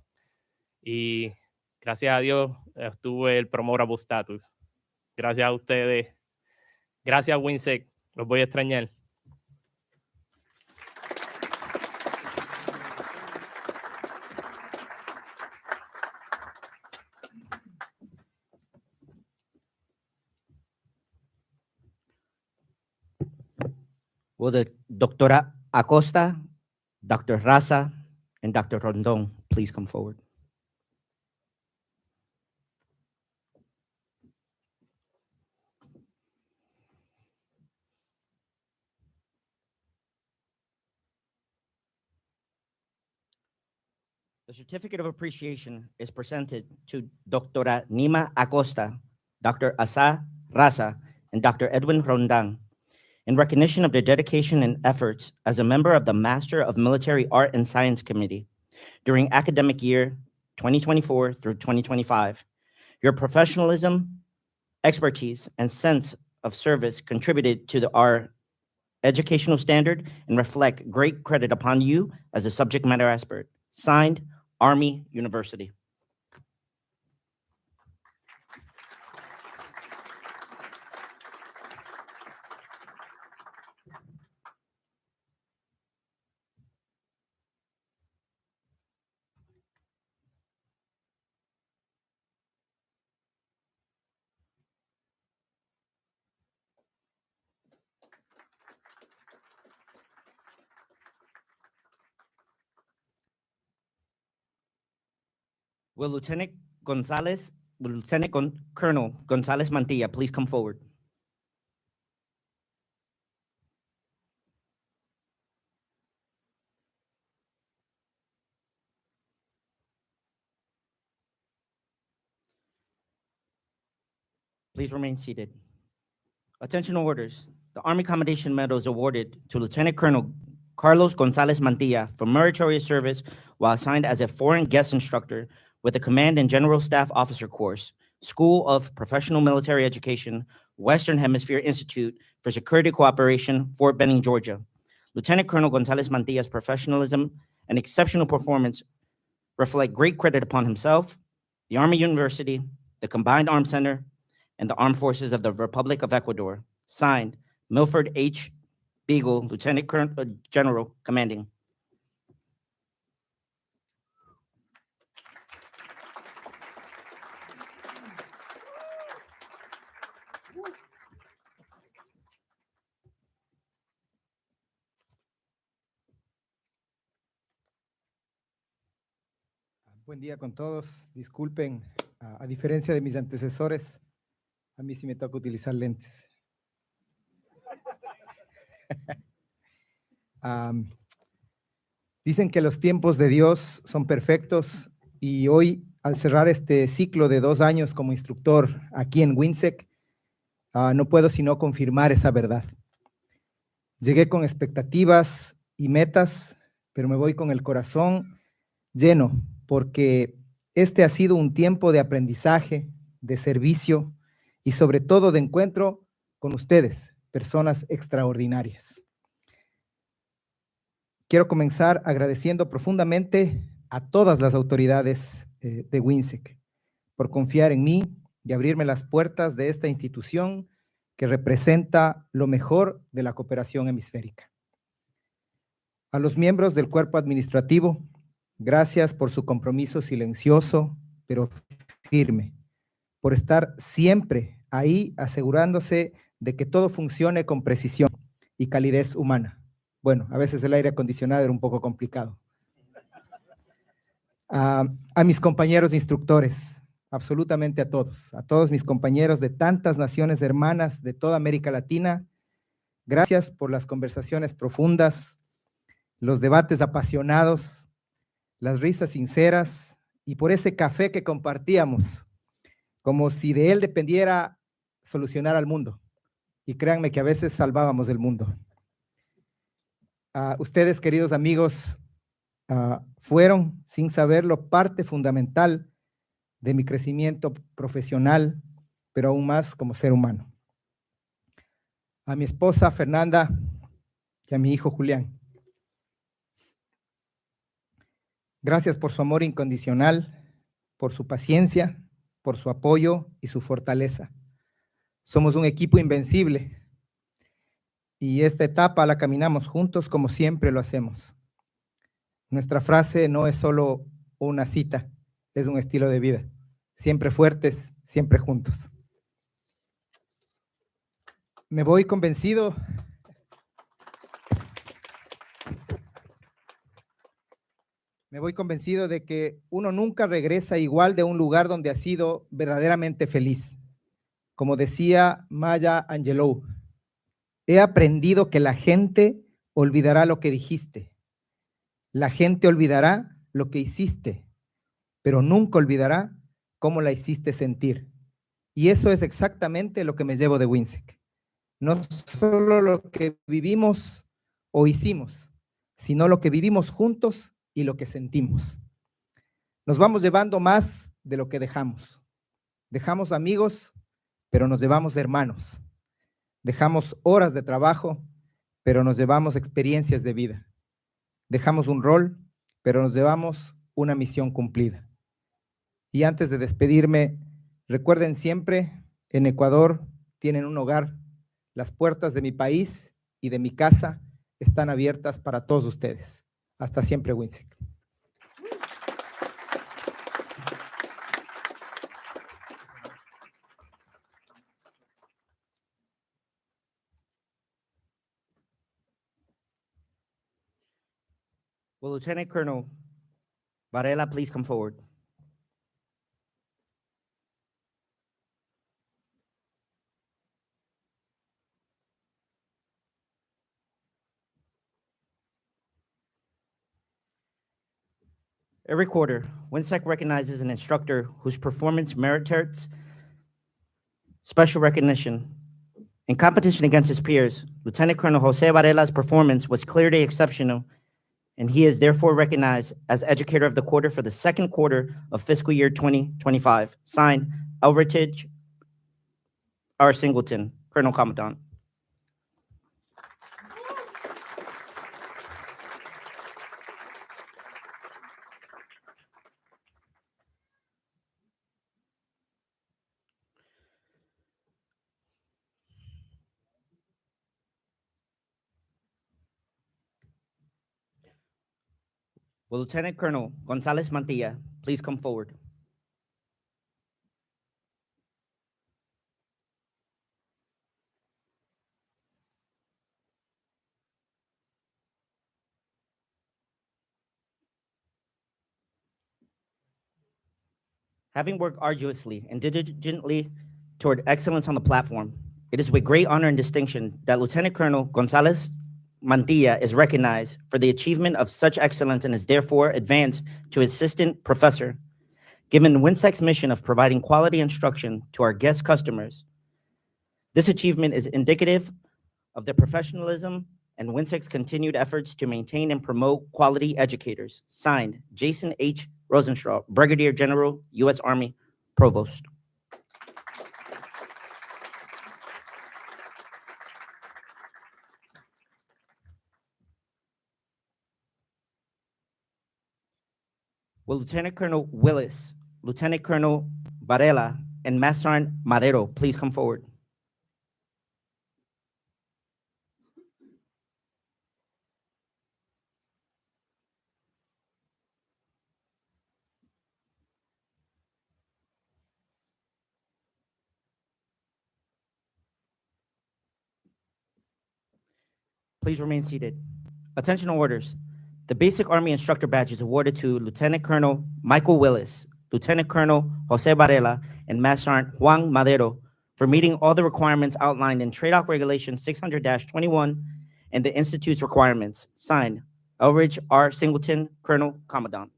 Y gracias a Dios obtuve el Promotable Status. Gracias a ustedes. Gracias, WinSec. Los voy a extrañar. Will the Doctora Acosta, Dr. Raza, and Dr. Rondon please come forward? The certificate of appreciation is presented to Doctora Nima Acosta, Dr. Asa Raza, and Dr. Edwin Rondon in recognition of their dedication and efforts as a member of the Master of Military Art and Science Committee during academic year 2024 through 2025. Your professionalism, expertise, and sense of service contributed to our educational standard and reflect great credit upon you as a subject matter expert. Signed, Army University. Will Lieutenant Colonel Gonzalez Mantilla please come forward? Please remain seated. Attention orders. The Army Commendation Medal is awarded to Lieutenant Colonel Carlos Gonzalez Mantilla for meritorious service while assigned as a foreign guest instructor with the Command and General Staff Officer Course, School of Professional Military Education, Western Hemisphere Institute for Security Cooperation, Fort Benning, Georgia. Lieutenant Colonel Gonzalez Mantilla's professionalism and exceptional performance reflect great credit upon himself, the Army University, the Combined Arms Center, and the Armed Forces of the Republic of Ecuador. Signed, Milford H. Beagle, Lieutenant General Commanding. Buen día con todos. Disculpen, a diferencia de mis antecesores, a mí sí me toca utilizar lentes. Dicen que los tiempos de Dios son perfectos y hoy, al cerrar este ciclo de 2 años como instructor aquí en WINSEC, no puedo sino confirmar esa verdad. Llegué con expectativas y metas, pero me voy con el corazón lleno, porque este ha sido un tiempo de aprendizaje, de servicio y sobre todo de encuentro con ustedes, personas extraordinarias. Quiero comenzar agradeciendo profundamente a todas las autoridades de WINSEC por confiar en mí y abrirme las puertas de esta institución que representa lo mejor de la cooperación hemisférica. A los miembros del cuerpo administrativo, gracias por su compromiso silencioso, pero firme, por estar siempre ahí asegurándose de que todo funcione con precisión y calidez humana. Bueno, a veces el aire acondicionado era un poco complicado. A mis compañeros instructores, absolutamente a todos mis compañeros de tantas naciones hermanas de toda América Latina, gracias por las conversaciones profundas, los debates apasionados, las risas sinceras y por ese café que compartíamos, como si de él dependiera solucionar al mundo. Y créanme que a veces salvábamos el mundo. Ustedes, queridos amigos, fueron, sin saberlo, parte fundamental de mi crecimiento profesional, pero aún más como ser humano. A mi esposa Fernanda y a mi hijo Julián. Gracias por su amor incondicional, por su paciencia, por su apoyo y su fortaleza. Somos un equipo invencible y esta etapa la caminamos juntos como siempre lo hacemos. Nuestra frase no es solo una cita, es un estilo de vida. Siempre fuertes, siempre juntos. Me voy convencido de que uno nunca regresa igual de un lugar donde ha sido verdaderamente feliz. Como decía Maya Angelou, he aprendido que la gente olvidará lo que dijiste. La gente olvidará lo que hiciste, pero nunca olvidará cómo la hiciste sentir. Y eso es exactamente lo que me llevo de WINSEC. No solo lo que vivimos o hicimos, sino lo que vivimos juntos y lo que sentimos. Nos vamos llevando más de lo que dejamos. Dejamos amigos, pero nos llevamos hermanos. Dejamos horas de trabajo, pero nos llevamos experiencias de vida. Dejamos un rol, pero nos llevamos una misión cumplida. Y antes de despedirme, recuerden siempre, en Ecuador tienen un hogar. Las puertas de mi país y de mi casa están abiertas para todos ustedes. Hasta siempre, WINSEC. Will Lieutenant Colonel Varela please come forward? Every quarter, WINSEC recognizes an instructor whose performance merits special recognition. In competition against his peers, Lieutenant Colonel Jose Varela's performance was clearly exceptional, and he is therefore recognized as Educator of the Quarter for the second quarter of fiscal year 2025. Signed, Elritich R. Singleton, Colonel Commandant. Will Lieutenant Colonel Gonzalez Mantilla please come forward? Having worked arduously and diligently toward excellence on the platform, it is with great honor and distinction that Lieutenant Colonel Gonzalez Mantilla is recognized for the achievement of such excellence and is therefore advanced to assistant professor. Given WINSEC's mission of providing quality instruction to our guest customers, this achievement is indicative of the professionalism and WINSEC's continued efforts to maintain and promote quality educators. Signed, Jason H. Rosenstraw, Brigadier General, U.S. Army Provost. Will Lieutenant Colonel Willis, Lieutenant Colonel Varela, and Master Sergeant Madero please come forward? Please remain seated. Attention orders. The Basic Army Instructor Badge is awarded to Lieutenant Colonel Michael Willis, Lieutenant Colonel Jose Varela, and Master Sergeant Juan Madero for meeting all the requirements outlined in TRADOC Regulation 600-21 and the Institute's requirements. Signed, Elridge R. Singleton, Colonel Commandant.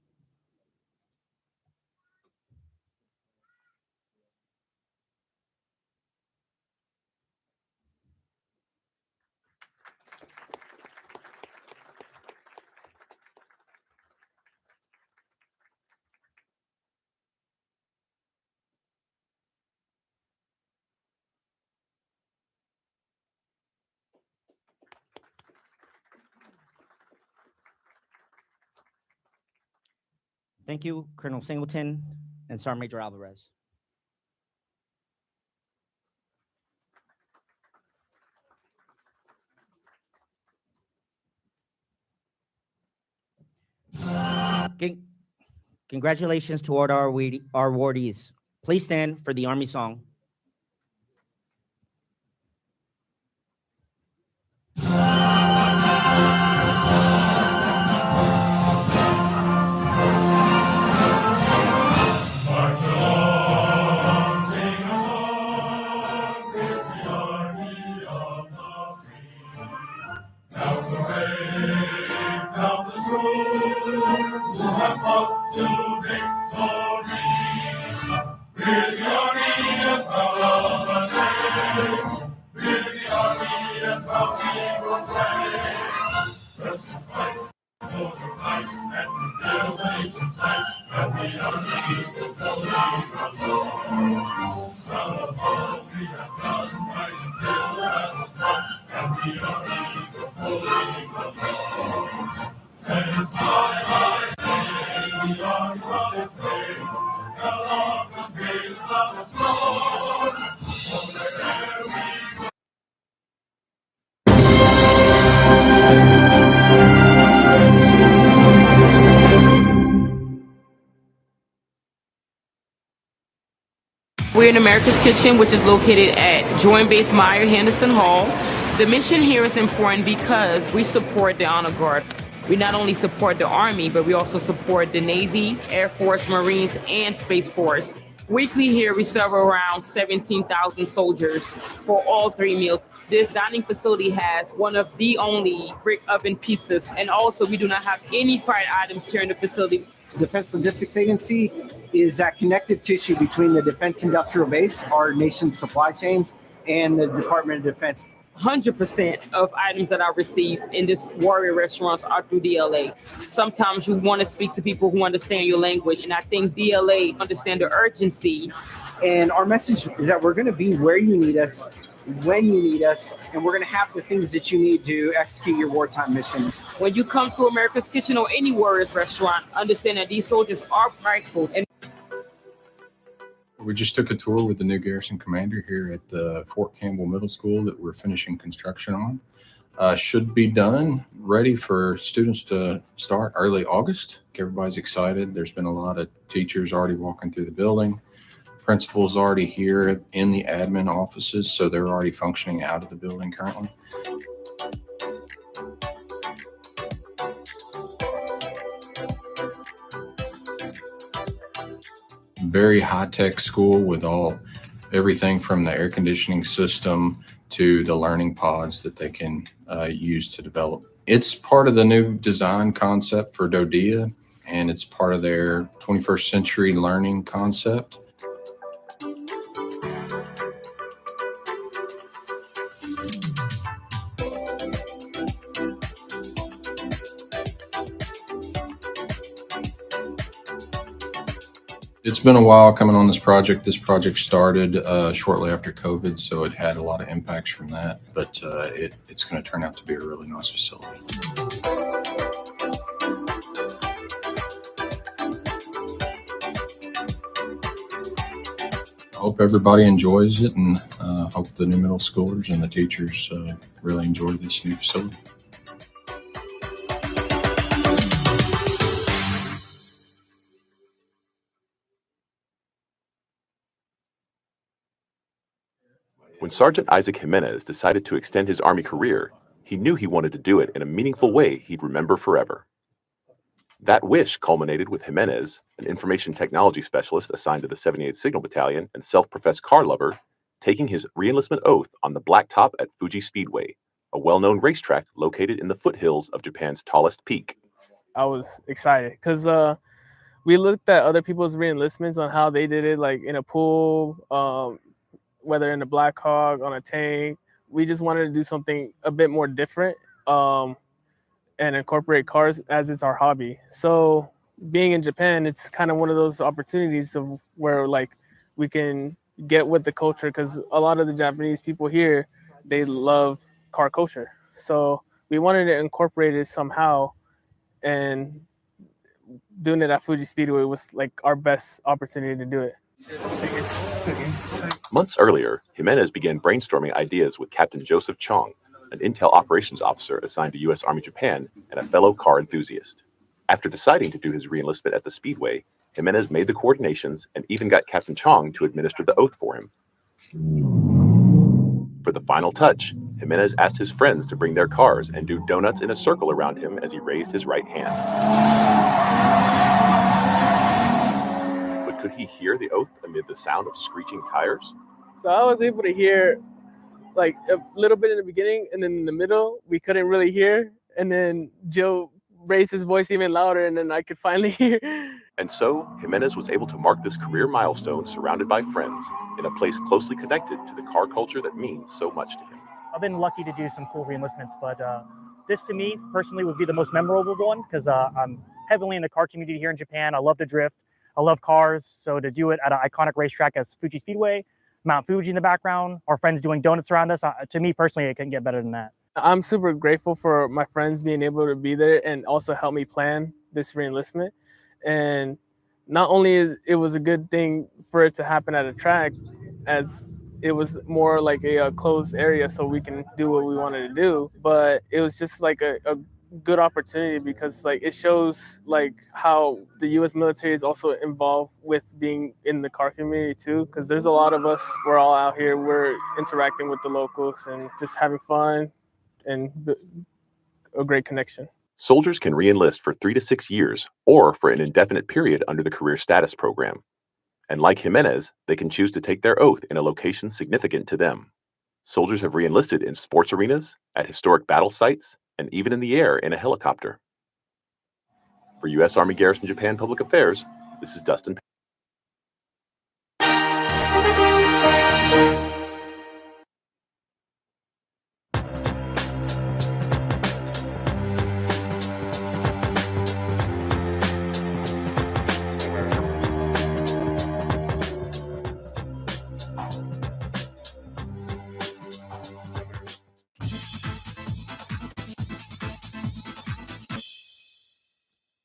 Thank you, Colonel Singleton and Sergeant Major Alvarez. Congratulations to all our awardees. Please stand for the Army song. We're in America's Kitchen, which is located at Joint Base Meyer Henderson Hall. The mission here is important because we support the Honor Guard. We not only support the Army, but we also support the Navy, Air Force, Marines, and Space Force. Weekly here, we serve around 17,000 soldiers for all 3 meals. This dining facility has one of the only brick oven pizzas, and also we do not have any fried items here in the facility. Defense Logistics Agency is that connective tissue between the Defense Industrial Base, our nation's supply chains, and the Department of Defense. 100% of items that I receive in this Warrior restaurants are through DLA. Sometimes you want to speak to people who understand your language, and I think DLA understand the urgency. And our message is that we're going to be where you need us, when you need us, and we're going to have the things that you need to execute your wartime mission. When you come to America's Kitchen or any Warriors restaurant, understand that these soldiers are prideful. And we just took a tour with the new garrison commander here at the Fort Campbell Middle School that we're finishing construction on. Should be done, ready for students to start early August. Everybody's excited. There's been a lot of teachers already walking through the building. Principal's already here in the admin offices, so they're already functioning out of the building currently. very high-tech school with everything from the air conditioning system to the learning pods that they can use to develop. It's part of the new design concept for DoDEA, and it's part of their 21st century learning concept. It's been a while coming on this project. This project started shortly after COVID, so it had a lot of impacts from that, but it's going to turn out to be a really nice facility. I hope everybody enjoys it, and hope the new middle schoolers and the teachers really enjoy this new facility. When Sergeant Isaac Jimenez decided to extend his Army career, he knew he wanted to do it in a meaningful way he'd remember forever. That wish culminated with Jimenez, an information technology specialist assigned to the 78th Signal Battalion and self-professed car lover, taking his reenlistment oath on the blacktop at Fuji Speedway, a well-known racetrack located in the foothills of Japan's tallest peak. I was excited because we looked at other people's reenlistments on how they did it, like in a pool, whether in a Black Hawk, on a tank. We just wanted to do something a bit more different and incorporate cars as it's our hobby. So being in Japan, it's kind of one of those opportunities of where like we can get with the culture, because a lot of the Japanese people here, they love car culture. So we wanted to incorporate it somehow, and doing it at Fuji Speedway was like our best opportunity to do it. Months earlier, Jimenez began brainstorming ideas with Captain Joseph Chong, an intel operations officer assigned to U.S. Army Japan and a fellow car enthusiast. After deciding to do his reenlistment at the Speedway, Jimenez made the coordinations and even got Captain Chong to administer the oath for him. For the final touch, Jimenez asked his friends to bring their cars and do donuts in a circle around him as he raised his right hand. But could he hear the oath amid the sound of screeching tires? So I was able to hear like a little bit in the beginning, and then in the middle, we couldn't really hear. And then Joe raised his voice even louder, and then I could finally hear. And so, Jimenez was able to mark this career milestone surrounded by friends in a place closely connected to the car culture that means so much to him. I've been lucky to do some cool reenlistments, but this to me personally would be the most memorable one, because I'm heavily in the car community here in Japan. I love to drift. I love cars. So to do it at an iconic racetrack as Fuji Speedway, Mount Fuji in the background, our friends doing donuts around us, to me personally, it couldn't get better than that. I'm super grateful for my friends being able to be there and also help me plan this reenlistment. And not only is it was a good thing for it to happen at a track, as it was more like a closed area so we can do what we wanted to do, but it was just like a good opportunity, because like it shows like how the U.S. military is also involved with being in the car community too, because there's a lot of us, we're all out here, we're interacting with the locals and just having fun and a great connection. Soldiers can re-enlist for 3 to 6 years or for an indefinite period under the Career Status Program. And like Jimenez, they can choose to take their oath in a location significant to them. Soldiers have re-enlisted in sports arenas, at historic battle sites, and even in the air in a helicopter. For U.S. Army Garrison Japan Public Affairs, this is Dustin.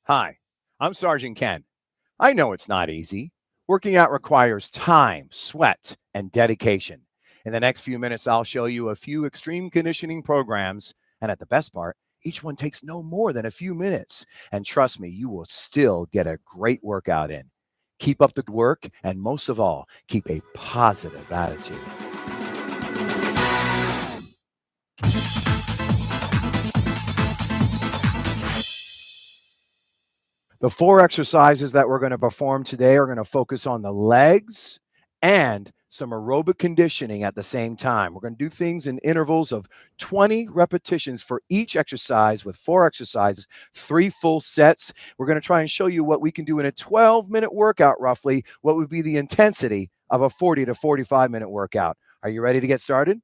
Hi, I'm Sergeant Ken. I know it's not easy. Working out requires time, sweat, and dedication. In the next few minutes, I'll show you a few extreme conditioning programs, and at the best part, each one takes no more than a few minutes. And trust me, you will still get a great workout in. Keep up the good work, and most of all, keep a positive attitude. The 4 exercises that we're going to perform today are going to focus on the legs and some aerobic conditioning at the same time. We're going to do things in intervals of 20 repetitions for each exercise with 4 exercises, 3 full sets. We're going to try and show you what we can do in a 12-minute workout, roughly, what would be the intensity of a 40 to 45-minute workout. Are you ready to get started?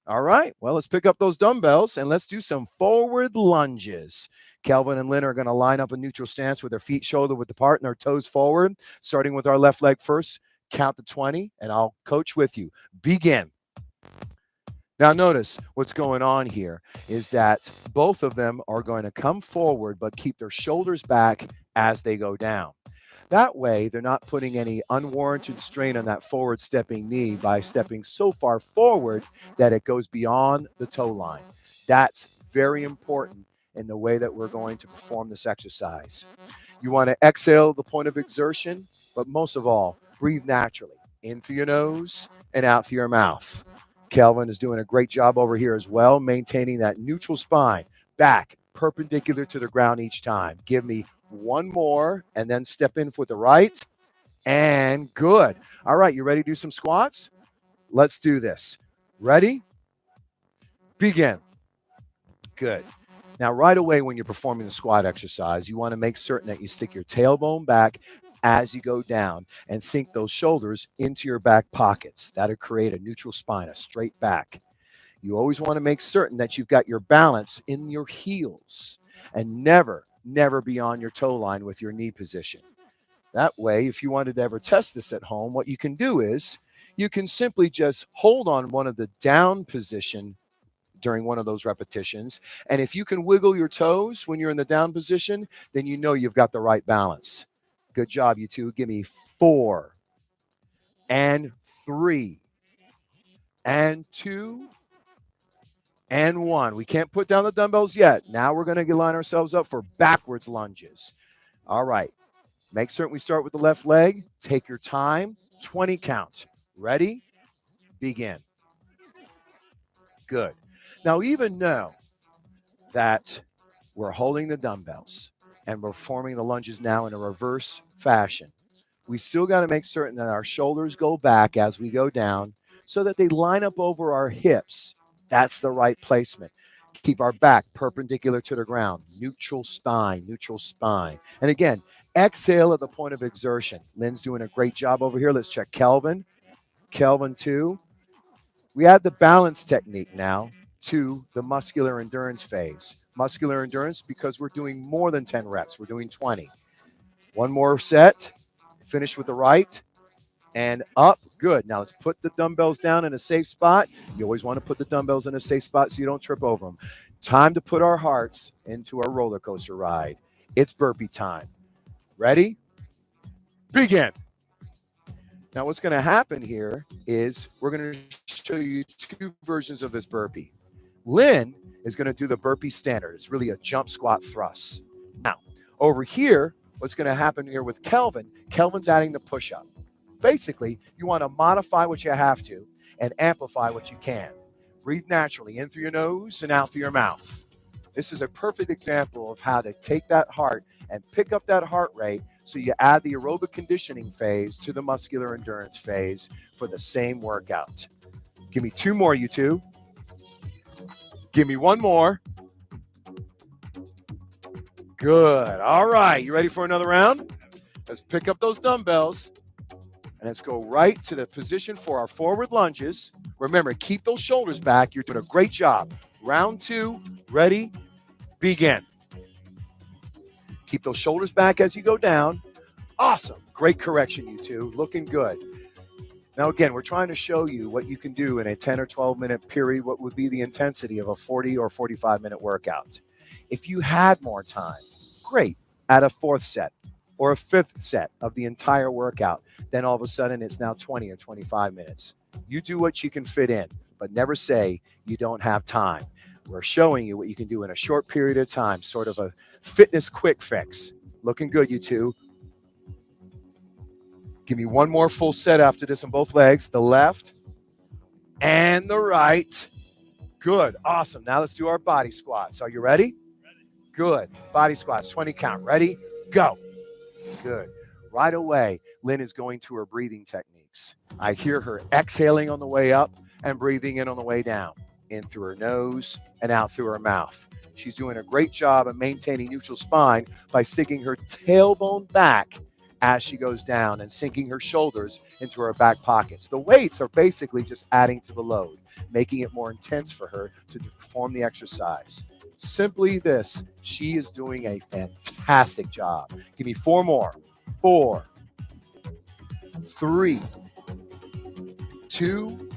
All right, well, let's pick up those dumbbells and let's do some forward lunges. Kelvin and Lynn are going to line up a neutral stance with their feet shoulder width apart and their toes forward, starting with our left leg first. Count to 20, and I'll coach with you. Begin. Now notice what's going on here is that both of them are going to come forward but keep their shoulders back as they go down. That way, they're not putting any unwarranted strain on that forward stepping knee by stepping so far forward that it goes beyond the toe line. That's very important in the way that we're going to perform this exercise. You want to exhale the point of exertion, but most of all, breathe naturally, in through your nose and out through your mouth. Kelvin is doing a great job over here as well, maintaining that neutral spine, back perpendicular to the ground each time. Give me one more and then step in with the right. And good. All right, you ready to do some squats? Let's do this. Ready? Begin. Good. Now, right away when you're performing the squat exercise, you want to make certain that you stick your tailbone back as you go down and sink those shoulders into your back pockets. That'll create a neutral spine, a straight back. You always want to make certain that you've got your balance in your heels and never beyond your toe line with your knee position. That way, if you wanted to ever test this at home, what you can do is you can simply just hold on one of the down position during one of those repetitions. And if you can wiggle your toes when you're in the down position, then you know you've got the right balance. Good job, you two. Give me 4 and 3 and 2 and 1. We can't put down the dumbbells yet. Now we're going to line ourselves up for backwards lunges. All right. Make certain we start with the left leg. Take your time. 20 counts. Ready? Begin. Good. Now, even though that we're holding the dumbbells and we're performing the lunges now in a reverse fashion, we still got to make certain that our shoulders go back as we go down so that they line up over our hips. That's the right placement. Keep our back perpendicular to the ground. Neutral spine, neutral spine. And again, exhale at the point of exertion. Lynn's doing a great job over here. Let's check Kelvin. Kelvin 2. We add the balance technique now to the muscular endurance phase. Muscular endurance because we're doing more than 10 reps. We're doing 20. One more set. Finish with the right. And up. Good. Now let's put the dumbbells down in a safe spot. You always want to put the dumbbells in a safe spot so you don't trip over them. Time to put our hearts into our roller coaster ride. It's burpee time. Ready? Begin. Now what's going to happen here is we're going to show you 2 versions of this burpee. Lynn is going to do the burpee standard. It's really a jump, squat, thrust. Now, over here, what's going to happen here with Kelvin, Kelvin's adding the push-up. Basically, you want to modify what you have to and amplify what you can. Breathe naturally in through your nose and out through your mouth. This is a perfect example of how to take that heart and pick up that heart rate so you add the aerobic conditioning phase to the muscular endurance phase for the same workout. Give me 2 more, you two. Give me 1 more. Good. All right. You ready for another round? Let's pick up those dumbbells. And let's go right to the position for our forward lunges. Remember, keep those shoulders back. You're doing a great job. Round 2, ready, begin. Keep those shoulders back as you go down. Awesome. Great correction, you two. Looking good. Now, again, we're trying to show you what you can do in a 10 or 12-minute period, what would be the intensity of a 40 or 45-minute workout. If you had more time, great. Add a 4th set or a 5th set of the entire workout. Then all of a sudden, it's now 20 or 25 minutes. You do what you can fit in, but never say you don't have time. We're showing you what you can do in a short period of time, sort of a fitness quick fix. Looking good, you two. Give me 1 more full set after this on both legs, the left and the right. Good, awesome. Now let's do our body squats. Are you ready? Good. Body squats, 20 count. Ready? Go. Good. Right away, Lynn is going to her breathing techniques. I hear her exhaling on the way up and breathing in on the way down, in through her nose and out through her mouth. She's doing a great job of maintaining neutral spine by sticking her tailbone back as she goes down and sinking her shoulders into her back pockets. The weights are basically just adding to the load, making it more intense for her to perform the exercise. Simply this, she is doing a fantastic job. Give me 4 more. 4, 3, 2,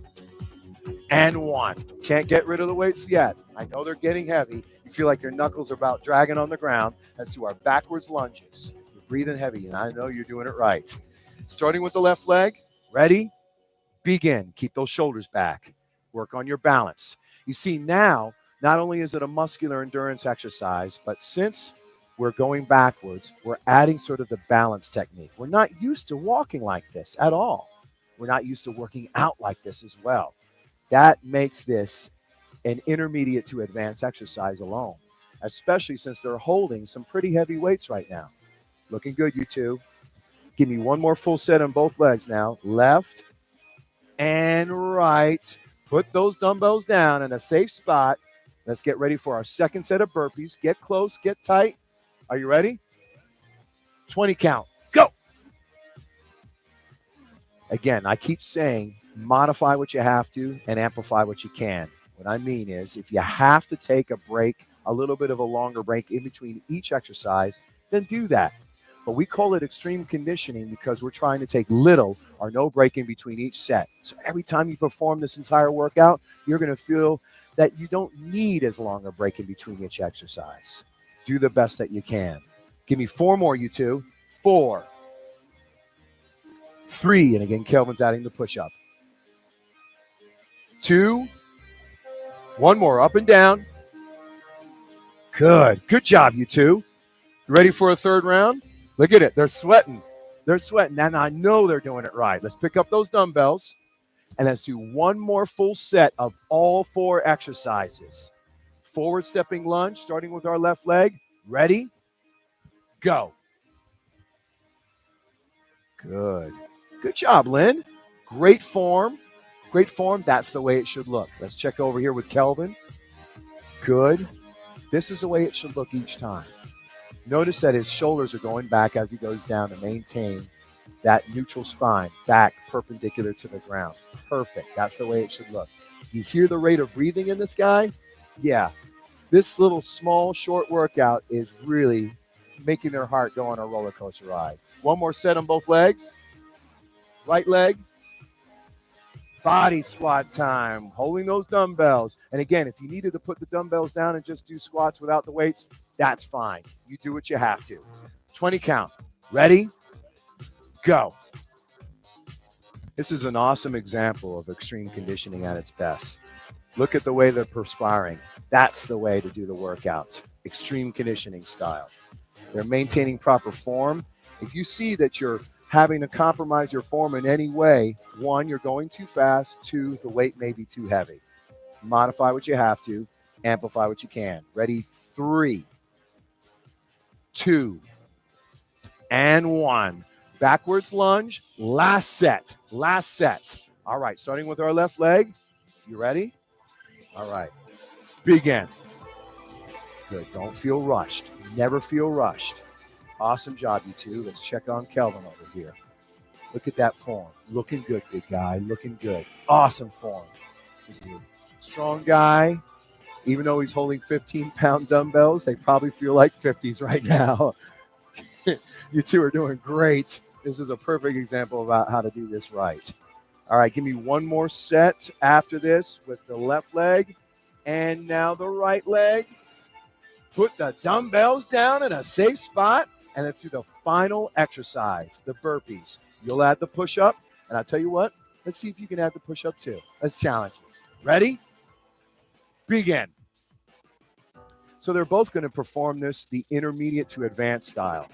and 1. Can't get rid of the weights yet. I know they're getting heavy. You feel like your knuckles are about dragging on the ground. Let's do our backwards lunges. You're breathing heavy, and I know you're doing it right. Starting with the left leg. Ready? Begin. Keep those shoulders back. Work on your balance. You see now, not only is it a muscular endurance exercise, but since we're going backwards, we're adding sort of the balance technique. We're not used to walking like this at all. We're not used to working out like this as well. That makes this an intermediate to advanced exercise alone, especially since they're holding some pretty heavy weights right now. Looking good, you two. Give me 1 more full set on both legs now. Left and right. Put those dumbbells down in a safe spot. Let's get ready for our second set of burpees. Get close, get tight. Are you ready? 20 count. Go. Again, I keep saying modify what you have to and amplify what you can. What I mean is if you have to take a break, a little bit of a longer break in between each exercise, then do that. But we call it extreme conditioning because we're trying to take little or no break in between each set. So every time you perform this entire workout, you're going to feel that you don't need as long a break in between each exercise. Do the best that you can. Give me 4 more, you two. 4, 3, and again, Kelvin's adding the push-up. 2, 1 more, up and down. Good. Good job, you two. You ready for a third round? Look at it. They're sweating. They're sweating. And I know they're doing it right. Let's pick up those dumbbells, and let's do 1 more full set of all 4 exercises. Forward stepping lunge, starting with our left leg. Ready? Go. Good. Good job, Lynn. Great form. Great form. That's the way it should look. Let's check over here with Kelvin. Good. This is the way it should look each time. Notice that his shoulders are going back as he goes down to maintain that neutral spine, back perpendicular to the ground. Perfect. That's the way it should look. You hear the rate of breathing in this guy? Yeah. This little small, short workout is really making their heart go on a roller coaster ride. 1 more set on both legs. Right leg. Body squat time. Holding those dumbbells. And again, if you needed to put the dumbbells down and just do squats without the weights, that's fine. You do what you have to. 20 count. Ready? Go. This is an awesome example of extreme conditioning at its best. Look at the way they're perspiring. That's the way to do the workout. Extreme conditioning style. They're maintaining proper form. If you see that you're having to compromise your form in any way, 1, you're going too fast. 2, the weight may be too heavy. Modify what you have to. Amplify what you can. Ready? 3, 2, and 1. Backwards lunge. Last set. Last set. All right, starting with our left leg. You ready? All right. Begin. Good. Don't feel rushed. Never feel rushed. Awesome job, you two. Let's check on Kelvin over here. Look at that form. Looking good, big guy. Looking good. Awesome form. This is a strong guy. Even though he's holding 15-pound dumbbells, they probably feel like 50s right now. You two are doing great. This is a perfect example about how to do this right. All right, give me 1 more set after this with the left leg. And now the right leg. Put the dumbbells down in a safe spot. And let's do the final exercise, the burpees. You'll add the push-up. And I'll tell you what, let's see if you can add the push-up too. Let's challenge you. Ready? Begin. So they're both going to perform this the intermediate to advanced style.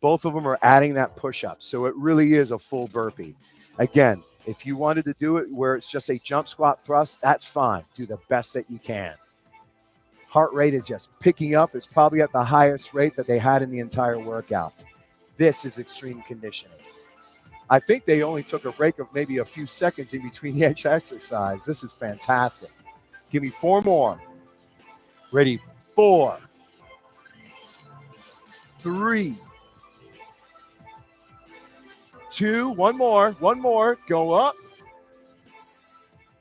Both of them are adding that push-up. So it really is a full burpee. Again, if you wanted to do it where it's just a jump squat thrust, that's fine. Do the best that you can. Heart rate is just picking up. It's probably at the highest rate that they had in the entire workout. This is extreme conditioning. I think they only took a break of maybe a few seconds in between each exercise. This is fantastic. Give me 4 more. Ready? 4, 3, 2, one more. Go up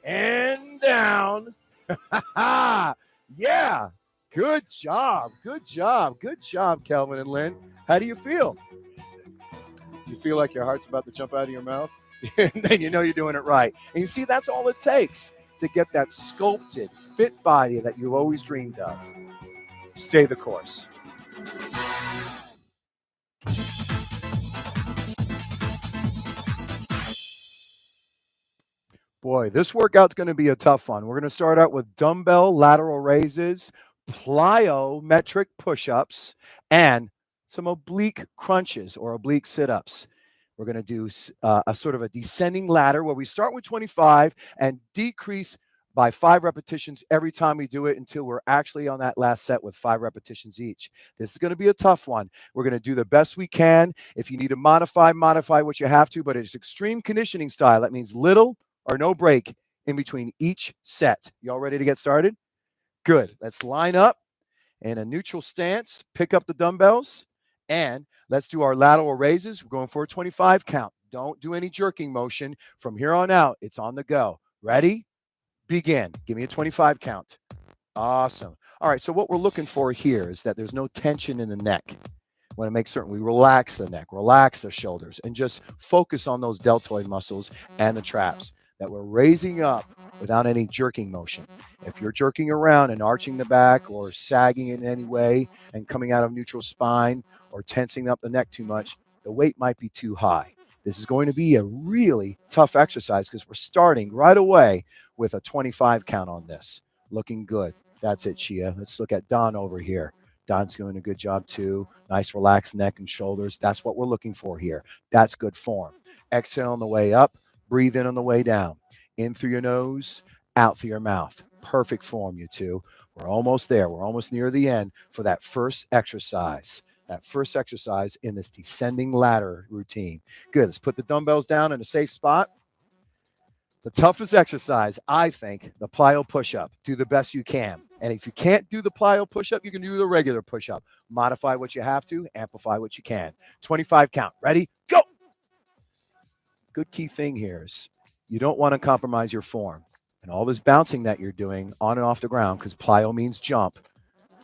and down. Yeah. Good job, Kelvin and Lynn. How do you feel? You feel like your heart's about to jump out of your mouth? Then you know you're doing it right. And you see, that's all it takes to get that sculpted, fit body that you always dreamed of. Stay the course. Boy, this workout's going to be a tough one. We're going to start out with dumbbell lateral raises, plyometric push-ups, and some oblique crunches or oblique sit-ups. We're going to do a sort of a descending ladder where we start with 25 and decrease by 5 repetitions every time we do it until we're actually on that last set with 5 repetitions each. This is going to be a tough one. We're going to do the best we can. If you need to modify what you have to, but it's extreme conditioning style. That means little or no break in between each set. Y'all ready to get started? Good. Let's line up in a neutral stance, pick up the dumbbells, and let's do our lateral raises. We're going for a 25 count. Don't do any jerking motion. From here on out, it's on the go. Ready? Begin. Give me a 25 count. Awesome. All right, so what we're looking for here is that there's no tension in the neck. We want to make certain we relax the neck, relax the shoulders, and just focus on those deltoid muscles and the traps, that we're raising up without any jerking motion. If you're jerking around and arching the back or sagging in any way and coming out of neutral spine or tensing up the neck too much, the weight might be too high. This is going to be a really tough exercise because we're starting right away with a 25 count on this. Looking good. That's it, Chia. Let's look at Don over here. Don's doing a good job too. Nice relaxed neck and shoulders. That's what we're looking for here. That's good form. Exhale on the way up. Breathe in on the way down. In through your nose, out through your mouth. Perfect form, you two. We're almost there. We're almost near the end for that first exercise. That first exercise in this descending ladder routine. Good. Let's put the dumbbells down in a safe spot. The toughest exercise, I think, the plyo push-up. Do the best you can. And if you can't do the plyo push-up, you can do the regular push-up. Modify what you have to, amplify what you can. 25 count. Ready? Go! Good key thing here is you don't want to compromise your form. And all this bouncing that you're doing on and off the ground, because plyo means jump,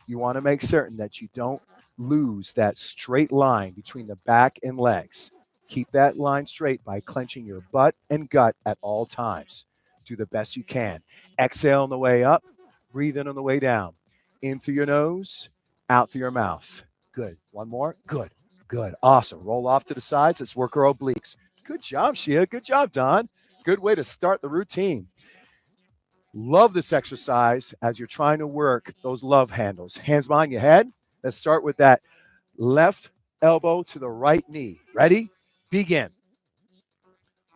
you want to make certain that you don't lose that straight line between the back and legs. Keep that line straight by clenching your butt and gut at all times. Do the best you can. Exhale on the way up. Breathe in on the way down. In through your nose, out through your mouth. Good. One more. Good. Good. Awesome. Roll off to the sides. Let's work our obliques. Good job, Shia. Good job, Don. Good way to start the routine. Love this exercise as you're trying to work those love handles. Hands behind your head. Let's start with that left elbow to the right knee. Ready? Begin.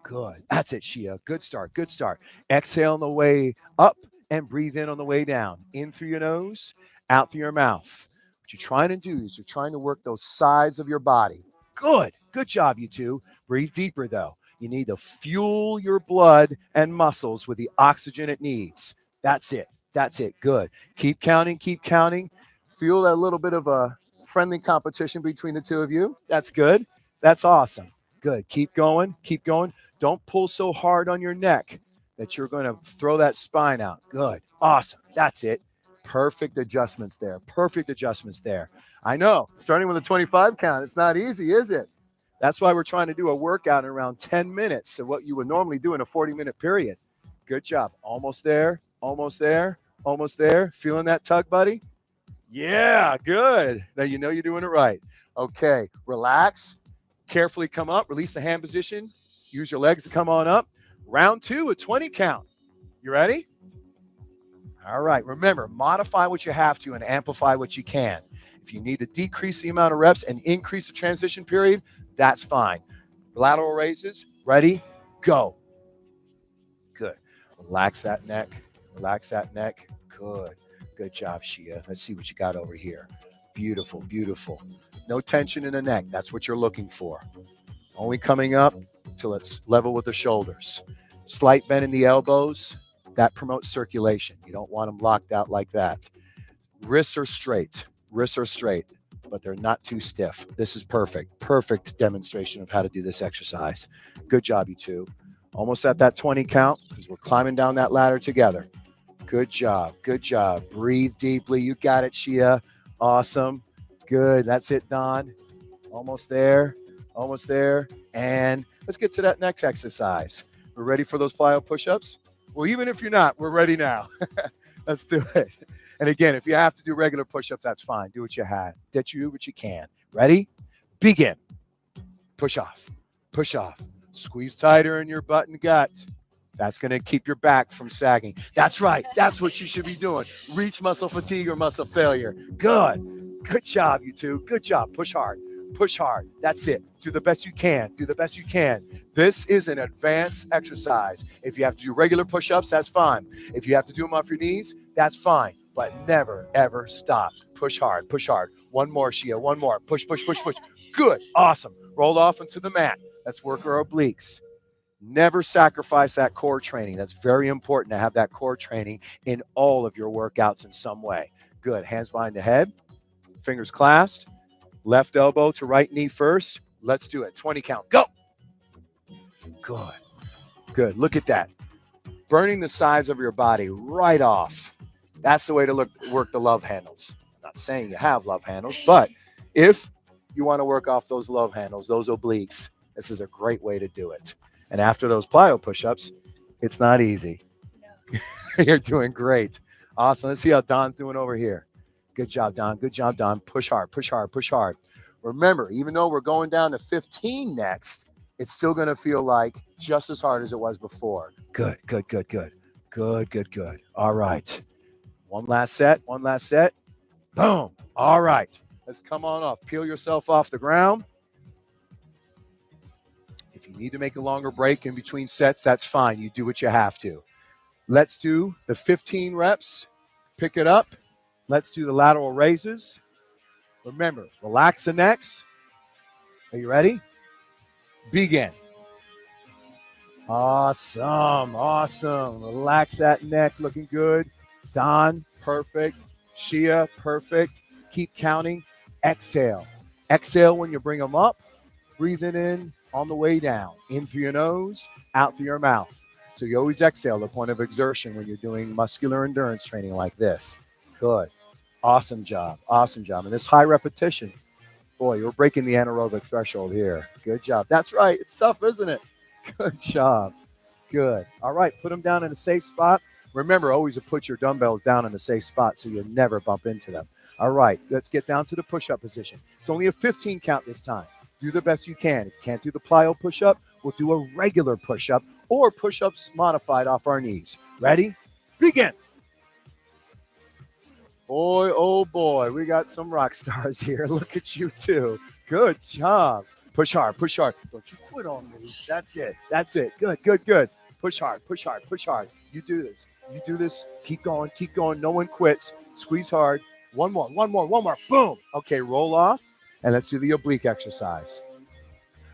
Good. That's it, Shia. Good start. Good start. Exhale on the way up and breathe in on the way down. In through your nose, out through your mouth. What you're trying to do is you're trying to work those sides of your body. Good. Good job, you two. Breathe deeper, though. You need to fuel your blood and muscles with the oxygen it needs. That's it. That's it. Good. Keep counting. Keep counting. Feel that little bit of a friendly competition between the two of you. That's good. That's awesome. Good. Keep going. Keep going. Don't pull so hard on your neck that you're going to throw that spine out. Good. Awesome. That's it. Perfect adjustments there. Perfect adjustments there. I know. Starting with a 25 count, it's not easy, is it? That's why we're trying to do a workout in around 10 minutes of what you would normally do in a 40-minute period. Good job. Almost there. Almost there. Almost there. Feeling that tug, buddy? Yeah, good. Now you know you're doing it right. Okay, relax. Carefully come up. Release the hand position. Use your legs to come on up. Round 2, a 20 count. You ready? All right. Remember, modify what you have to and amplify what you can. If you need to decrease the amount of reps and increase the transition period, that's fine. Lateral raises. Ready? Go. Good. Relax that neck. Relax that neck. Good. Good job, Shia. Let's see what you got over here. Beautiful, beautiful. No tension in the neck. That's what you're looking for. Only coming up till it's level with the shoulders. Slight bend in the elbows. That promotes circulation. You don't want them locked out like that. Wrists are straight. Wrists are straight, but they're not too stiff. This is perfect. Perfect demonstration of how to do this exercise. Good job, you two. Almost at that 20 count because we're climbing down that ladder together. Good job. Good job. Breathe deeply. You got it, Shia. Awesome. Good. That's it, Don. Almost there. Almost there. And let's get to that next exercise. We're ready for those plyo push-ups? Well, even if you're not, we're ready now. Let's do it. And again, if you have to do regular push-ups, that's fine. Do what you have. Do what you can. Ready? Begin. Push off. Push off. Squeeze tighter in your butt and gut. That's going to keep your back from sagging. That's right. That's what you should be doing. Reach muscle fatigue or muscle failure. Good. Good job, you two. Good job. Push hard. Push hard. That's it. Do the best you can. Do the best you can. This is an advanced exercise. If you have to do regular push-ups, that's fine. If you have to do them off your knees, that's fine. But never, ever stop. Push hard. Push hard. One more, Shia. One more. Push, push, push, push. Good. Awesome. Roll off into the mat. Let's work our obliques. Never sacrifice that core training. That's very important to have that core training in all of your workouts in some way. Good. Hands behind the head. Fingers clasped. Left elbow to right knee first. Let's do it. 20 count. Go. Good. Good. Look at that. Burning the sides of your body right off. That's the way to work the love handles. I'm not saying you have love handles, but if you want to work off those love handles, those obliques, this is a great way to do it. And after those plyo push-ups, it's not easy. No. You're doing great. Awesome. Let's see how Don's doing over here. Good job, Don. Good job, Don. Push hard, push hard, push hard. Remember, even though we're going down to 15 next, it's still going to feel like just as hard as it was before. Good, good, good, good. Good, good, good. All right. One last set. One last set. Boom. All right. Let's come on off. Peel yourself off the ground. If you need to make a longer break in between sets, that's fine. You do what you have to. Let's do the 15 reps. Pick it up. Let's do the lateral raises. Remember, relax the necks. Are you ready? Begin. Awesome. Awesome. Relax that neck. Looking good. Don, perfect. Shia, perfect. Keep counting. Exhale. Exhale when you bring them up. Breathing in on the way down. In through your nose, out through your mouth. So you always exhale, the point of exertion when you're doing muscular endurance training like this. Good. Awesome job. Awesome job. And this high repetition, boy, you're breaking the anaerobic threshold here. Good job. That's right. It's tough, isn't it? Good job. Good. All right. Put them down in a safe spot. Remember, always to put your dumbbells down in a safe spot so you'll never bump into them. All right. Let's get down to the push-up position. It's only a 15 count this time. Do the best you can. If you can't do the plyo push-up, we'll do a regular push-up or push-ups modified off our knees. Ready? Begin. Boy, oh boy, we got some rock stars here. Look at you two. Good job. Push hard, push hard. Don't you quit on me. That's it. That's it. Good, good, good. Push hard, push hard, push hard. You do this. You do this. Keep going, keep going. No one quits. Squeeze hard. One more, one more, one more. Boom. Okay, roll off. And let's do the oblique exercise.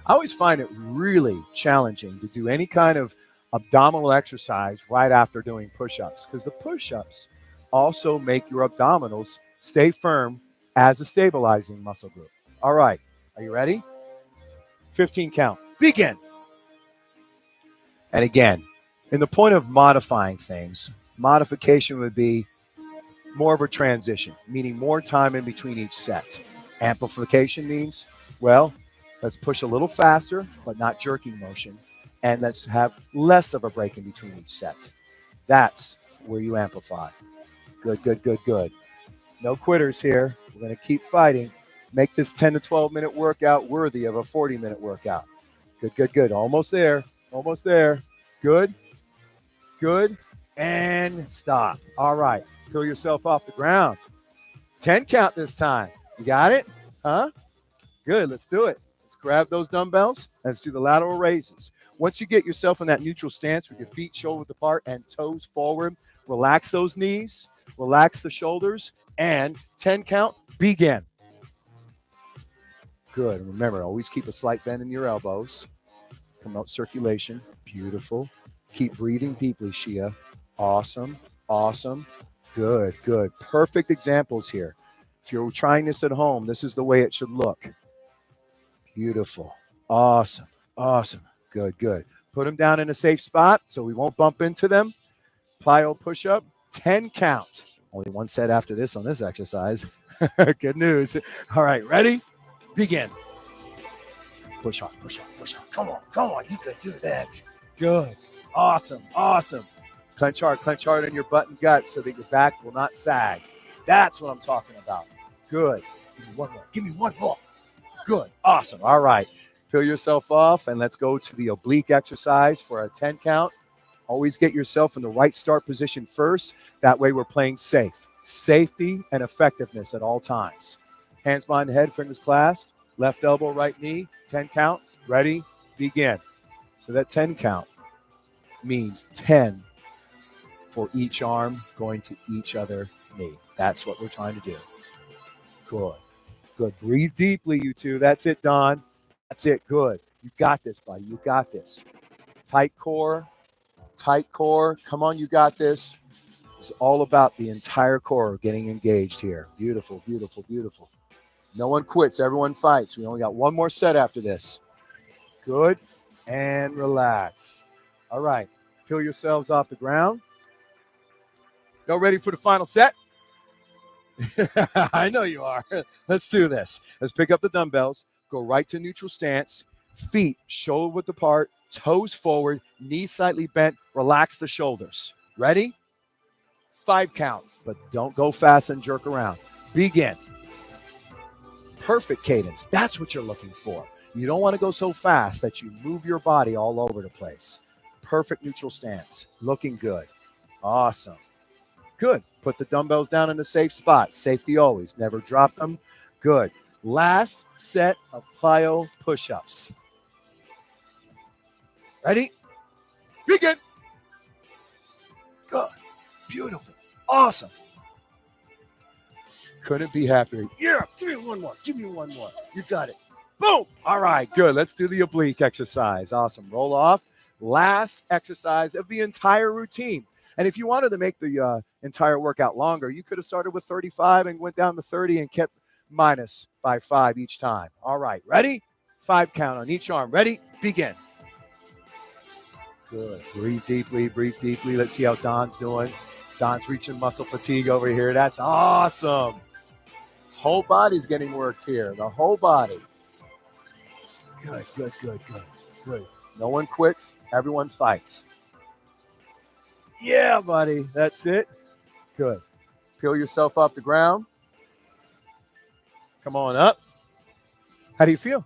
I always find it really challenging to do any kind of abdominal exercise right after doing push-ups because the push-ups also make your abdominals stay firm as a stabilizing muscle group. All right. Are you ready? 15 count. Begin. And again, in the point of modifying things, modification would be more of a transition, meaning more time in between each set. Amplification means, well, let's push a little faster, but not jerking motion. And let's have less of a break in between each set. That's where you amplify. Good, good, good, good. No quitters here. We're going to keep fighting. Make this 10 to 12 minute workout worthy of a 40-minute workout. Good, good, good. Almost there. Almost there. Good. Good. And stop. All right. Pull yourself off the ground. 10 count this time. You got it? Huh? Good. Let's do it. Let's grab those dumbbells. Let's do the lateral raises. Once you get yourself in that neutral stance with your feet shoulder width apart and toes forward, relax those knees, relax the shoulders, and 10 count, Begin. Good. Remember, always keep a slight bend in your elbows. Promote circulation. Beautiful. Keep breathing deeply, Shia. Awesome. Awesome. Good, good. Perfect examples here. If you're trying this at home, this is the way it should look. Beautiful. Awesome. Awesome. Good, good. Put them down in a safe spot so we won't bump into them. Plyo push-up, 10 count. Only one set after this on this exercise. Good news. All right, ready? Begin. Push on, push on, push on. Come on. You can do this. Good. Awesome, awesome. Clench hard in your butt and gut so that your back will not sag. That's what I'm talking about. Good. Give me one more. Give me one more. Good. Awesome. All right. Peel yourself off and let's go to the oblique exercise for a 10 count. Always get yourself in the right start position first. That way we're playing safe. Safety and effectiveness at all times. Hands behind the head, fingers clasped. Left elbow, right knee. 10 count. Ready? Begin. So that 10 count means 10 for each arm going to each other knee. That's what we're trying to do. Good. Good. Breathe deeply, you two. That's it, Don. That's it. Good. You got this, buddy. You got this. Tight core. Tight core. Come on, you got this. It's all about the entire core getting engaged here. Beautiful, beautiful, beautiful. No one quits. Everyone fights. We only got one more set after this. Good. And relax. All right. Peel yourselves off the ground. Y'all ready for the final set? I know you are. Let's do this. Let's pick up the dumbbells. Go right to neutral stance. Feet shoulder width apart. Toes forward. Knees slightly bent. Relax the shoulders. Ready? 5 count. But don't go fast and jerk around. Begin. Perfect cadence. That's what you're looking for. You don't want to go so fast that you move your body all over the place. Perfect neutral stance. Looking good. Awesome. Good. Put the dumbbells down in a safe spot. Safety always. Never drop them. Good. Last set of plyo push-ups. Ready? Begin. Good. Beautiful. Awesome. Couldn't be happier. Yeah. Give me one more. Give me one more. You got it. Boom. All right. Good. Let's do the oblique exercise. Awesome. Roll off. Last exercise of the entire routine. And if you wanted to make the entire workout longer, you could have started with 35 and went down to 30 and kept minus by 5 each time. All right, ready? 5 count on each arm. Ready? Begin. Good. Breathe deeply, breathe deeply. Let's see how Don's doing. Don's reaching muscle fatigue over here. That's awesome. Whole body's getting worked here. The whole body. Good, good, good, good, good. No one quits. Everyone fights. Yeah, buddy. That's it. Good. Peel yourself off the ground. Come on up. How do you feel?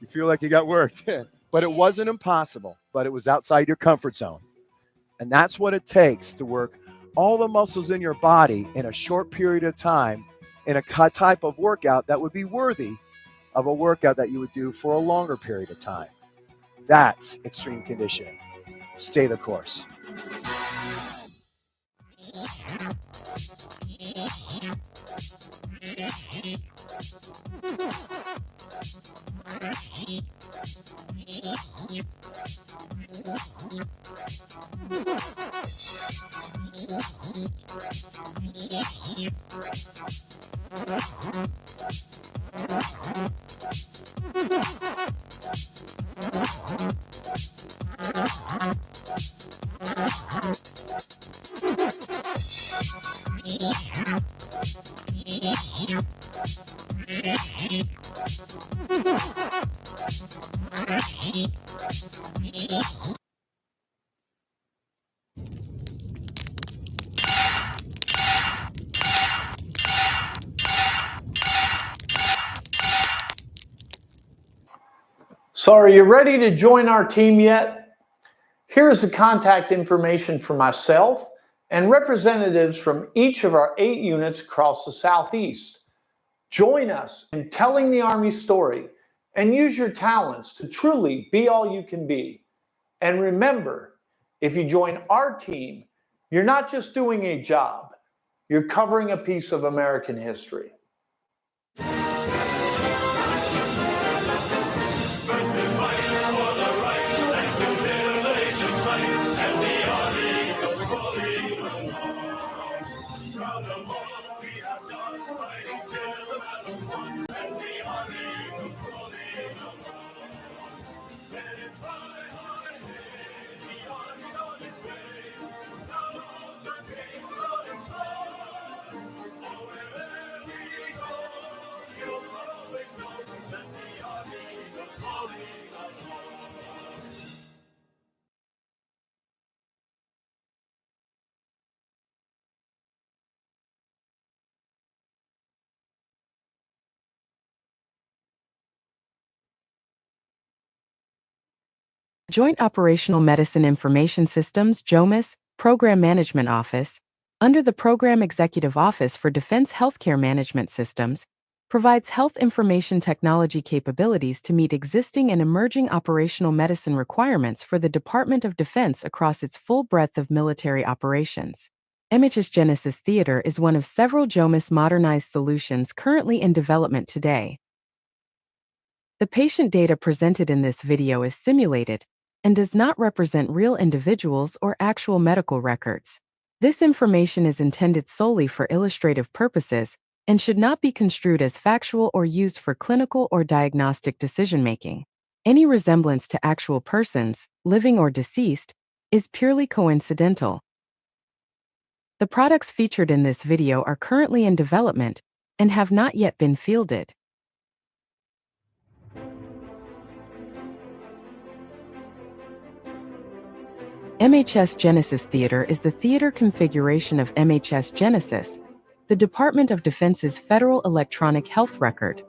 You feel like you got worked. But it wasn't impossible, but it was outside your comfort zone. And that's what it takes to work all the muscles in your body in a short period of time in a type of workout that would be worthy of a workout that you would do for a longer period of time. That's extreme conditioning. Stay the course. So are you ready to join our team yet? Here's the contact information for myself and representatives from each of our 8 units across the Southeast. Join us in telling the Army story and use your talents to truly be all you can be. And remember, if you join our team, you're not just doing a job, you're covering a piece of American history. Joint Operational Medicine Information Systems, JOMIS, Program Management Office, under the Program Executive Office for Defense Healthcare Management Systems, provides health information technology capabilities to meet existing and emerging operational medicine requirements for the Department of Defense across its full breadth of military operations. MHS Genesis Theater is one of several JOMIS modernized solutions currently in development today. The patient data presented in this video is simulated and does not represent real individuals or actual medical records. This information is intended solely for illustrative purposes and should not be construed as factual or used for clinical or diagnostic decision-making. Any resemblance to actual persons, living or deceased, is purely coincidental. The products featured in this video are currently in development and have not yet been fielded. MHS Genesis Theater is the theater configuration of MHS Genesis, the Department of Defense's Federal Electronic Health Record.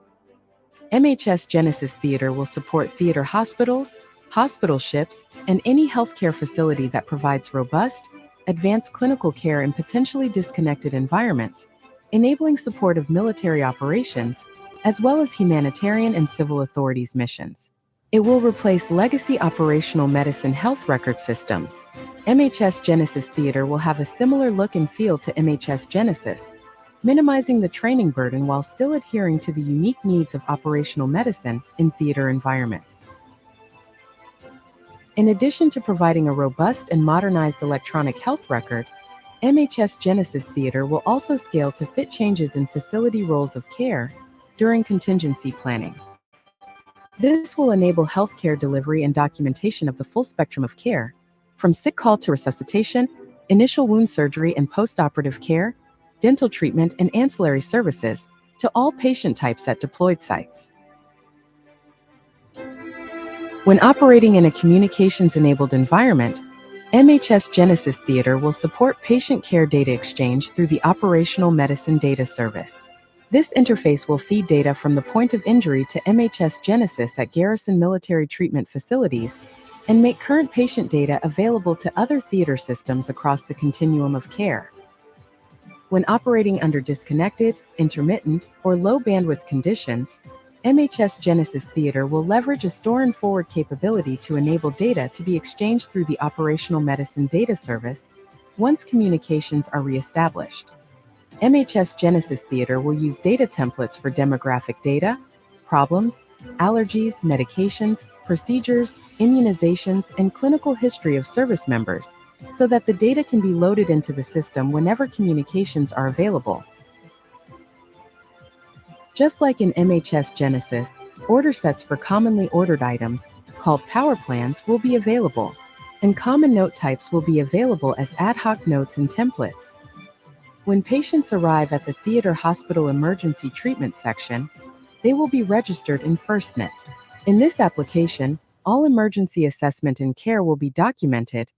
MHS Genesis Theater will support theater hospitals, hospital ships, and any healthcare facility that provides robust, advanced clinical care in potentially disconnected environments, enabling support of military operations, as well as humanitarian and civil authorities' missions. It will replace legacy operational medicine health record systems. MHS Genesis Theater will have a similar look and feel to MHS Genesis, minimizing the training burden while still adhering to the unique needs of operational medicine in theater environments. In addition to providing a robust and modernized electronic health record, MHS Genesis Theater will also scale to fit changes in facility roles of care during contingency planning. This will enable healthcare delivery and documentation of the full spectrum of care, from sick call to resuscitation, initial wound surgery and post-operative care, dental treatment and ancillary services, to all patient types at deployed sites. When operating in a communications-enabled environment, MHS Genesis Theater will support patient care data exchange through the Operational Medicine Data Service. This interface will feed data from the point of injury to MHS Genesis at garrison military treatment facilities and make current patient data available to other theater systems across the continuum of care. When operating under disconnected, intermittent, or low bandwidth conditions, MHS Genesis Theater will leverage a store and forward capability to enable data to be exchanged through the Operational Medicine Data Service once communications are reestablished. MHS Genesis Theater will use data templates for demographic data, problems, allergies, medications, procedures, immunizations, and clinical history of service members, so that the data can be loaded into the system whenever communications are available. Just like in MHS Genesis, order sets for commonly ordered items, called power plans, will be available, and common note types will be available as ad hoc notes and templates. When patients arrive at the theater hospital emergency treatment section, they will be registered in FirstNet. In this application, all emergency assessment and care will be documented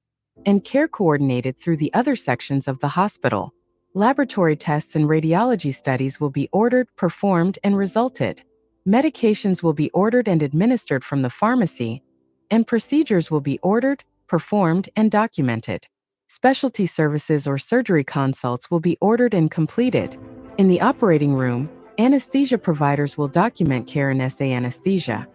and care coordinated through the other sections of the hospital. Laboratory tests and radiology studies will be ordered, performed, and resulted. Medications will be ordered and administered from the pharmacy, and procedures will be ordered, performed, and documented. Specialty services or surgery consults will be ordered and completed. In the operating room, anesthesia providers will document care in SA anesthesia.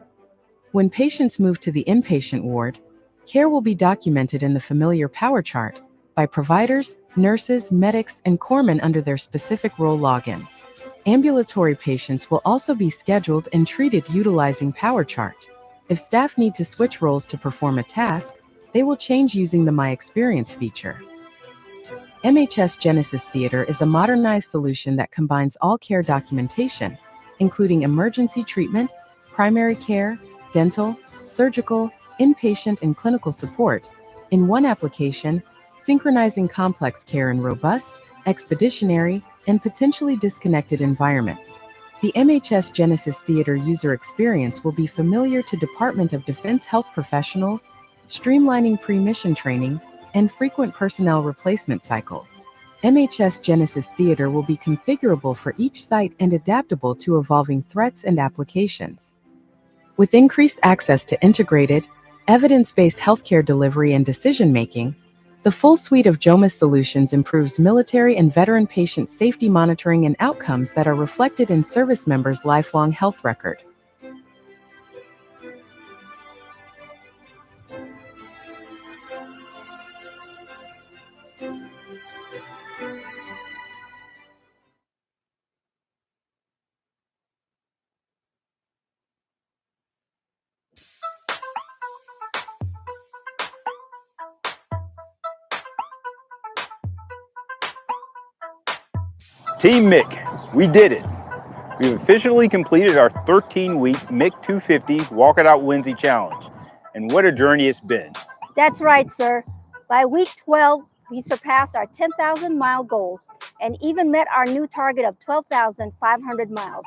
When patients move to the inpatient ward, care will be documented in the familiar power chart by providers, nurses, medics, and corpsmen under their specific role logins. Ambulatory patients will also be scheduled and treated utilizing power chart. If staff need to switch roles to perform a task, they will change using the My Experience feature. MHS Genesis Theater is a modernized solution that combines all care documentation, including emergency treatment, primary care, dental, surgical, inpatient and clinical support in one application, synchronizing complex care in robust, expeditionary, and potentially disconnected environments. The MHS Genesis Theater user experience will be familiar to Department of Defense health professionals, streamlining pre-mission training and frequent personnel replacement cycles. MHS Genesis Theater will be configurable for each site and adaptable to evolving threats and applications. With increased access to integrated, evidence-based healthcare delivery and decision-making, the full suite of JOMAS solutions improves military and veteran patient safety monitoring and outcomes that are reflected in service members' lifelong health record. Team MIC, we did it. We've officially completed our 13-week MIC 250 Walk It Out Wednesday Challenge. And what a journey it's been. That's right, sir. By week 12, we surpassed our 10,000-mile goal and even met our new target of 12,500 miles.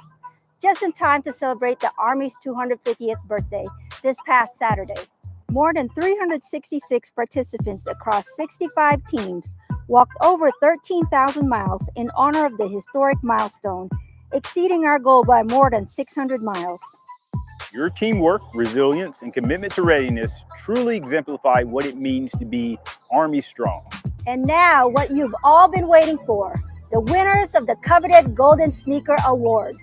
Just in time to celebrate the Army's 250th birthday this past Saturday. More than 366 participants across 65 teams walked over 13,000 miles in honor of the historic milestone, exceeding our goal by more than 600 miles. Your teamwork, resilience, and commitment to readiness truly exemplify what it means to be Army strong. And now, what you've all been waiting for, the winners of the coveted Golden Sneaker Awards.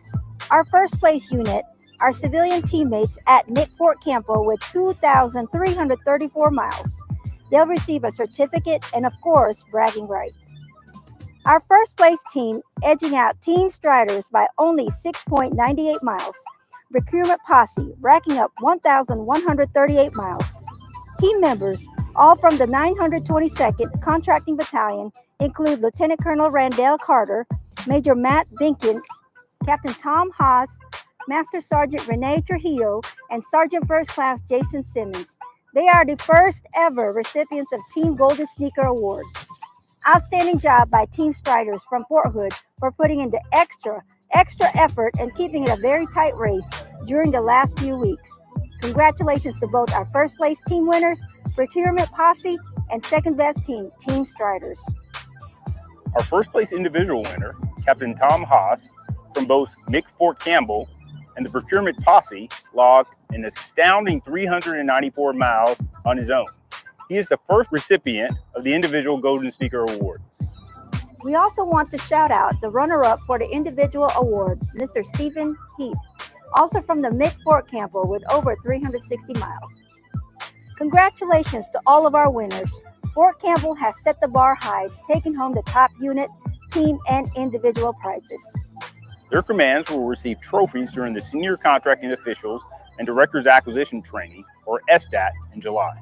Our first place unit, our civilian teammates at MIC Fort Campbell with 2,334 miles. They'll receive a certificate and, of course, bragging rights. Our first place team edging out Team Striders by only 6.98 miles. Procurement Posse racking up 1,138 miles. Team members, all from the 922nd Contracting Battalion, include Lieutenant Colonel Randall Carter, Major Matt Binkins, Captain Tom Haas, Master Sergeant Renee Trujillo, and Sergeant First Class Jason Simmons. They are the first ever recipients of Team Golden Sneaker Award. Outstanding job by Team Striders from Fort Hood for putting in the extra effort and keeping it a very tight race during the last few weeks. Congratulations to both our first place team winners, Procurement Posse, and second best team, Team Striders. Our first place individual winner, Captain Tom Haas, from both MIC Fort Campbell and the Procurement Posse, logged an astounding 394 miles on his own. He is the first recipient of the individual Golden Sneaker Award. We also want to shout out the runner-up for the individual award, Mr. Stephen Heath, also from the MIC Fort Campbell with over 360 miles. Congratulations to all of our winners. Fort Campbell has set the bar high, taking home the top unit, team, and individual prizes. Their commands will receive trophies during the Senior Contracting Officials and Directors Acquisition Training, or SDAT, in July.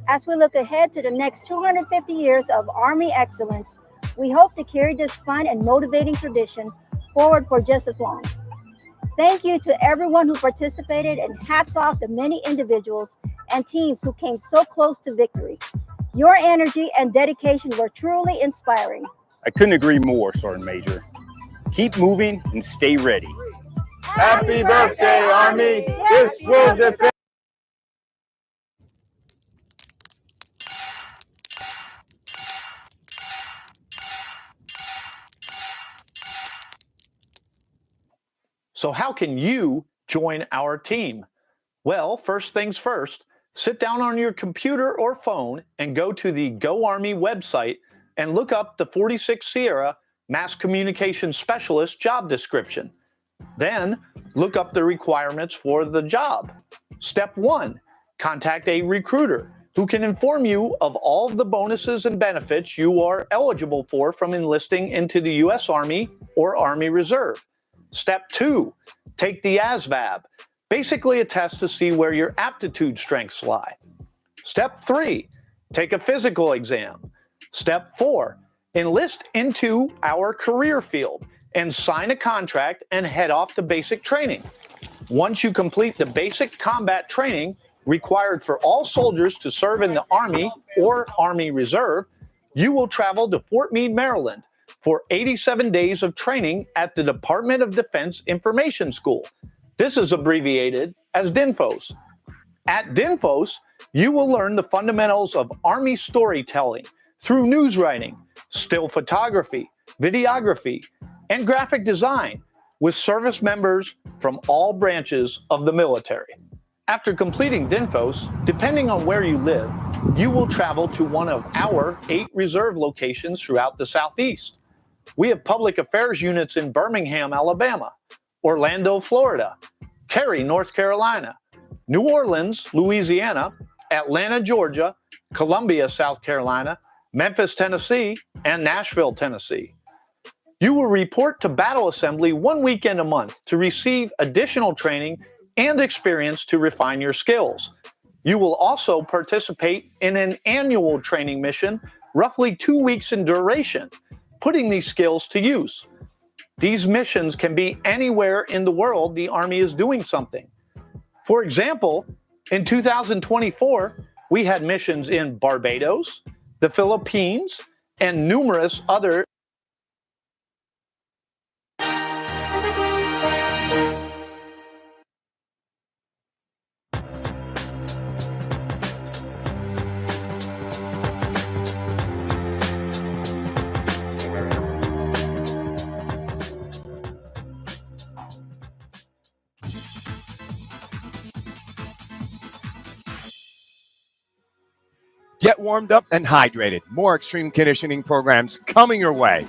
As we look ahead to the next 250 years of Army excellence, we hope to carry this fun and motivating tradition forward for just as long. Thank you to everyone who participated, and hats off to many individuals and teams who came so close to victory. Your energy and dedication were truly inspiring. I couldn't agree more, Sergeant Major. Keep moving and stay ready. Happy birthday, Army! This will defend. So how can you join our team? Well, first things first, sit down on your computer or phone and go to the Go Army website and look up the 46 Sierra Mass Communication Specialist job description. Then look up the requirements for the job. Step 1, contact a recruiter who can inform you of all of the bonuses and benefits you are eligible for from enlisting into the U.S. Army or Army Reserve. Step 2, take the ASVAB, basically a test to see where your aptitude strengths lie. Step 3, take a physical exam. Step 4, enlist into our career field and sign a contract and head off to basic training. Once you complete the basic combat training, required for all soldiers to serve in the Army or Army Reserve, you will travel to Fort Meade, Maryland for 87 days of training at the Department of Defense Information School. This is abbreviated as DINFOS. At DINFOS, you will learn the fundamentals of Army storytelling through news writing, still photography, videography, and graphic design with service members from all branches of the military. After completing DINFOS, depending on where you live, you will travel to one of our 8 reserve locations throughout the Southeast. We have public affairs units in Birmingham, Alabama, Orlando, Florida, Cary, North Carolina, New Orleans, Louisiana, Atlanta, Georgia, Columbia, South Carolina, Memphis, Tennessee, and Nashville, Tennessee. You will report to Battle Assembly 1 weekend a month to receive additional training and experience to refine your skills. You will also participate in an annual training mission, roughly 2 weeks in duration, putting these skills to use. These missions can be anywhere in the world the Army is doing something. For example, in 2024, we had missions in Barbados, the Philippines, and numerous other Get warmed up and hydrated. More extreme conditioning programs coming your way.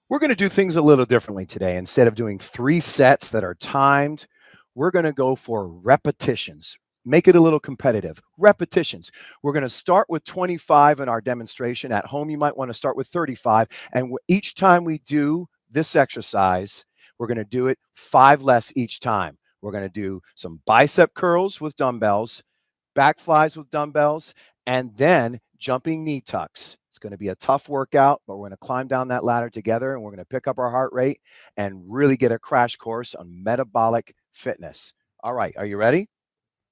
We're going to do things a little differently today. Instead of doing 3 sets that are timed, we're going to go for repetitions. Make it a little competitive. Repetitions. We're going to start with 25 in our demonstration. At home, you might want to start with 35. And each time we do this exercise, we're going to do it 5 less each time. We're going to do some bicep curls with dumbbells, back flies with dumbbells, and then jumping knee tucks. It's going to be a tough workout, but we're going to climb down that ladder together, and we're going to pick up our heart rate and really get a crash course on metabolic fitness. All right, are you ready?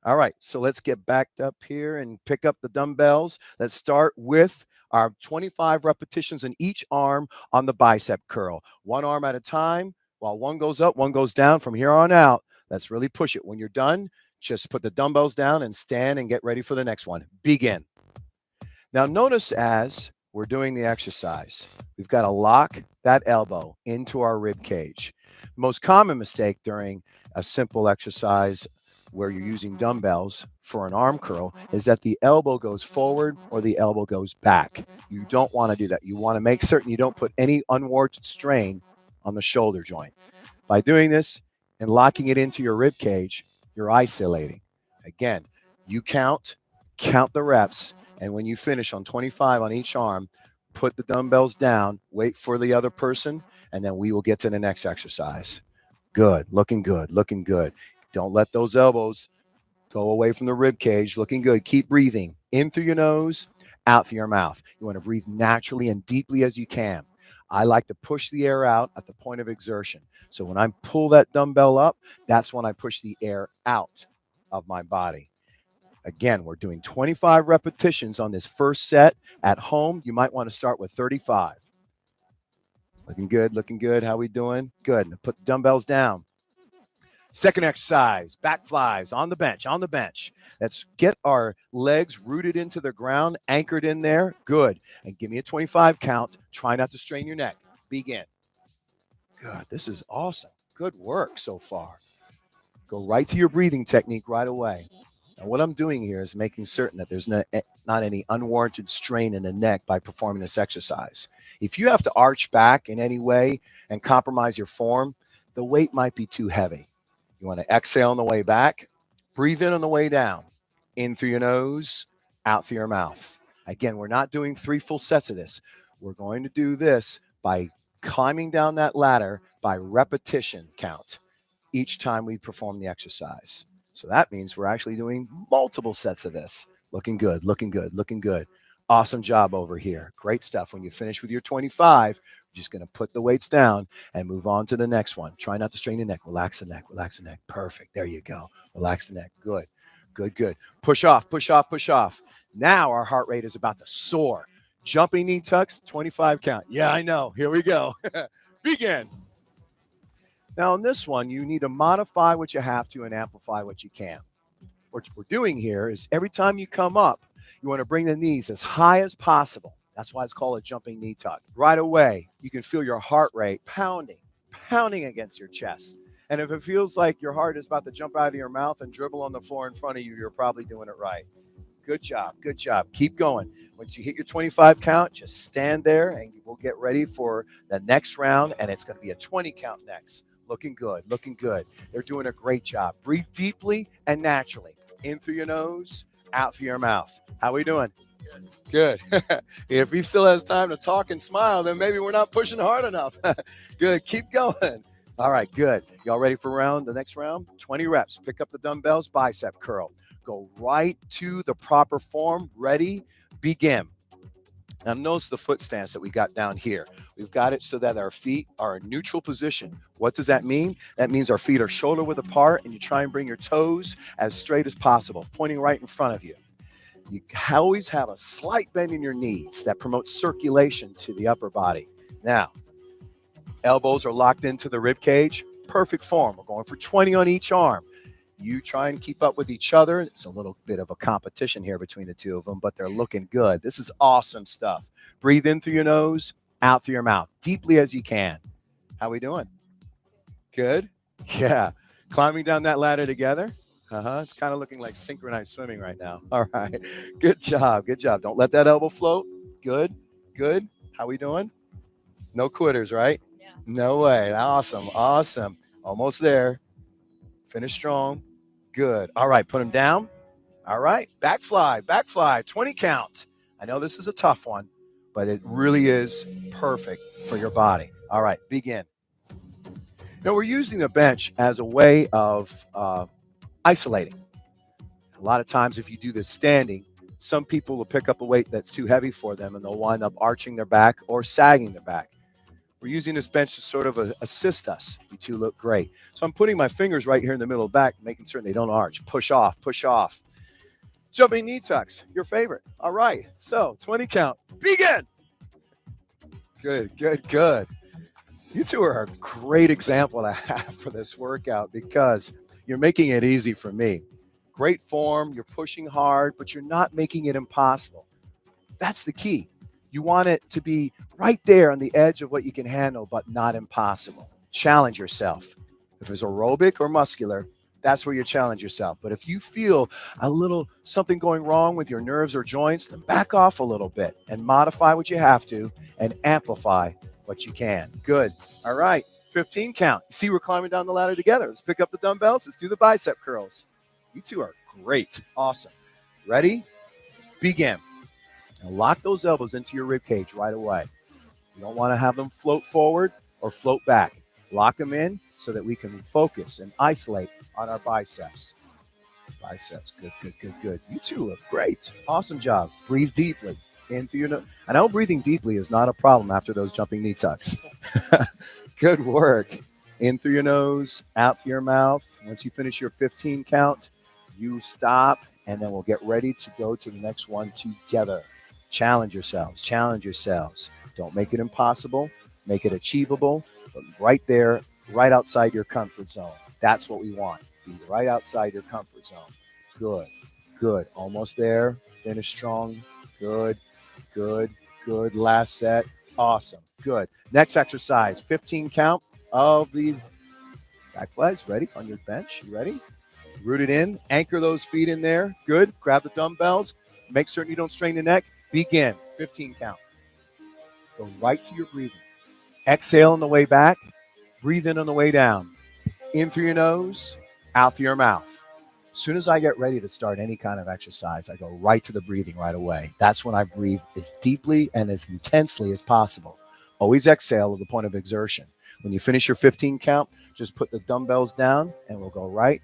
All right, so let's get backed up here and pick up the dumbbells. Let's start with our 25 repetitions in each arm on the bicep curl. 1 arm at a time. While one goes up, one goes down from here on out. Let's really push it. When you're done, just put the dumbbells down and stand and get ready for the next one. Begin. Now notice as we're doing the exercise, we've got to lock that elbow into our rib cage. Most common mistake during a simple exercise where you're using dumbbells for an arm curl is that the elbow goes forward or the elbow goes back. You don't want to do that. You want to make certain you don't put any unwarranted strain on the shoulder joint. By doing this and locking it into your rib cage, you're isolating. Again, you count the reps, and when you finish on 25 on each arm, put the dumbbells down, wait for the other person, and then we will get to the next exercise. Good, looking good, looking good. Don't let those elbows go away from the rib cage. Looking good. Keep breathing in through your nose, out through your mouth. You want to breathe naturally and deeply as you can. I like to push the air out at the point of exertion. So when I pull that dumbbell up, that's when I push the air out of my body. Again, we're doing 25 repetitions on this first set. At home, you might want to start with 35. Looking good, looking good. How we doing? Good. Now put the dumbbells down. Second exercise, back flies on the bench. Let's get our legs rooted into the ground, anchored in there. Good. And give me a 25 count. Try not to strain your neck. Begin. Good. This is awesome. Good work so far. Go right to your breathing technique right away. Now, what I'm doing here is making certain that there's not any unwarranted strain in the neck by performing this exercise. If you have to arch back in any way and compromise your form, the weight might be too heavy. You want to exhale on the way back, breathe in on the way down, in through your nose, out through your mouth. Again, we're not doing 3 full sets of this. We're going to do this by climbing down that ladder by repetition count each time we perform the exercise. So that means we're actually doing multiple sets of this. Looking good, looking good, looking good. Awesome job over here. Great stuff. When you finish with your 25, just going to put the weights down and move on to the next one. Try not to strain the neck. Relax the neck. Relax the neck. Perfect. There you go. Relax the neck. Good. Good, good. Push off, push off, push off. Now our heart rate is about to soar. Jumping knee tucks, 25 count. Yeah, I know. Here we go. Begin. Now, on this one, you need to modify what you have to and amplify what you can. What we're doing here is every time you come up, you want to bring the knees as high as possible. That's why it's called a jumping knee tuck. Right away, you can feel your heart rate pounding against your chest. And if it feels like your heart is about to jump out of your mouth and dribble on the floor in front of you, you're probably doing it right. Good job. Good job. Keep going. Once you hit your 25 count, just stand there and we'll get ready for the next round. And it's going to be a 20 count next. Looking good. Looking good. They're doing a great job. Breathe deeply and naturally. In through your nose, out through your mouth. How are we doing? Good. If he still has time to talk and smile, then maybe we're not pushing hard enough. Good. Keep going. All right, good. Y'all ready for the next round? 20 reps. Pick up the dumbbells, bicep curl. Go right to the proper form. Ready? Begin. Now notice the foot stance that we got down here. We've got it so that our feet are in neutral position. What does that mean? That means our feet are shoulder width apart and you try and bring your toes as straight as possible, pointing right in front of you. You always have a slight bend in your knees that promotes circulation to the upper body. Now, elbows are locked into the rib cage. Perfect form. We're going for 20 on each arm. You try and keep up with each other. It's a little bit of a competition here between the two of them, but they're looking good. This is awesome stuff. Breathe in through your nose, out through your mouth, deeply as you can. How we doing? Good? Yeah. Climbing down that ladder together. It's kind of looking like synchronized swimming right now. All right. Good job. Good job. Don't let that elbow float. Good. Good. How we doing? No quitters, right? Yeah. No way. Awesome. Awesome. Almost there. Finish strong. Good. All right. Put them down. All right. Back fly. Back fly. 20 count. I know this is a tough one, but it really is perfect for your body. All right. Begin. Now, we're using the bench as a way of isolating. A lot of times, if you do this standing, some people will pick up a weight that's too heavy for them and they'll wind up arching their back or sagging their back. We're using this bench to sort of assist us. You two look great. So I'm putting my fingers right here in the middle of the back, making certain they don't arch. Push off, push off. Jumping knee tucks, your favorite. All right, so 20 count. Begin. Good, good, good. You two are a great example to have for this workout because you're making it easy for me. Great form, you're pushing hard, but you're not making it impossible. That's the key. You want it to be right there on the edge of what you can handle, but not impossible. Challenge yourself. If it's aerobic or muscular, that's where you challenge yourself. But if you feel a little something going wrong with your nerves or joints, then back off a little bit and modify what you have to and amplify what you can. Good. All right. 15 count. You see, we're climbing down the ladder together. Let's pick up the dumbbells. Let's do the bicep curls. You two are great. Awesome. Ready? Begin. Now lock those elbows into your rib cage right away. You don't want to have them float forward or float back. Lock them in so that we can focus and isolate on our biceps. Biceps. Good, good, good, good. You two look great. Awesome job. Breathe deeply. In through your nose. I know breathing deeply is not a problem after those jumping knee tucks. Good work. In through your nose, out through your mouth. Once you finish your 15 count, you stop, and then we'll get ready to go to the next one together. Challenge yourselves. Challenge yourselves. Don't make it impossible. Make it achievable, but right there, right outside your comfort zone. That's what we want. Be right outside your comfort zone. Good. Good. Almost there. Finish strong. Good. Good. Good. Last set. Awesome. Good. Next exercise, 15 count of the back flies. Ready on your bench? You ready? Root it in. Anchor those feet in there. Good. Grab the dumbbells. Make certain you don't strain the neck. Begin. 15 count. Go right to your breathing. Exhale on the way back. Breathe in on the way down. In through your nose, out through your mouth. As soon as I get ready to start any kind of exercise, I go right to the breathing right away. That's when I breathe as deeply and as intensely as possible. Always exhale at the point of exertion. When you finish your 15 count, just put the dumbbells down and we'll go right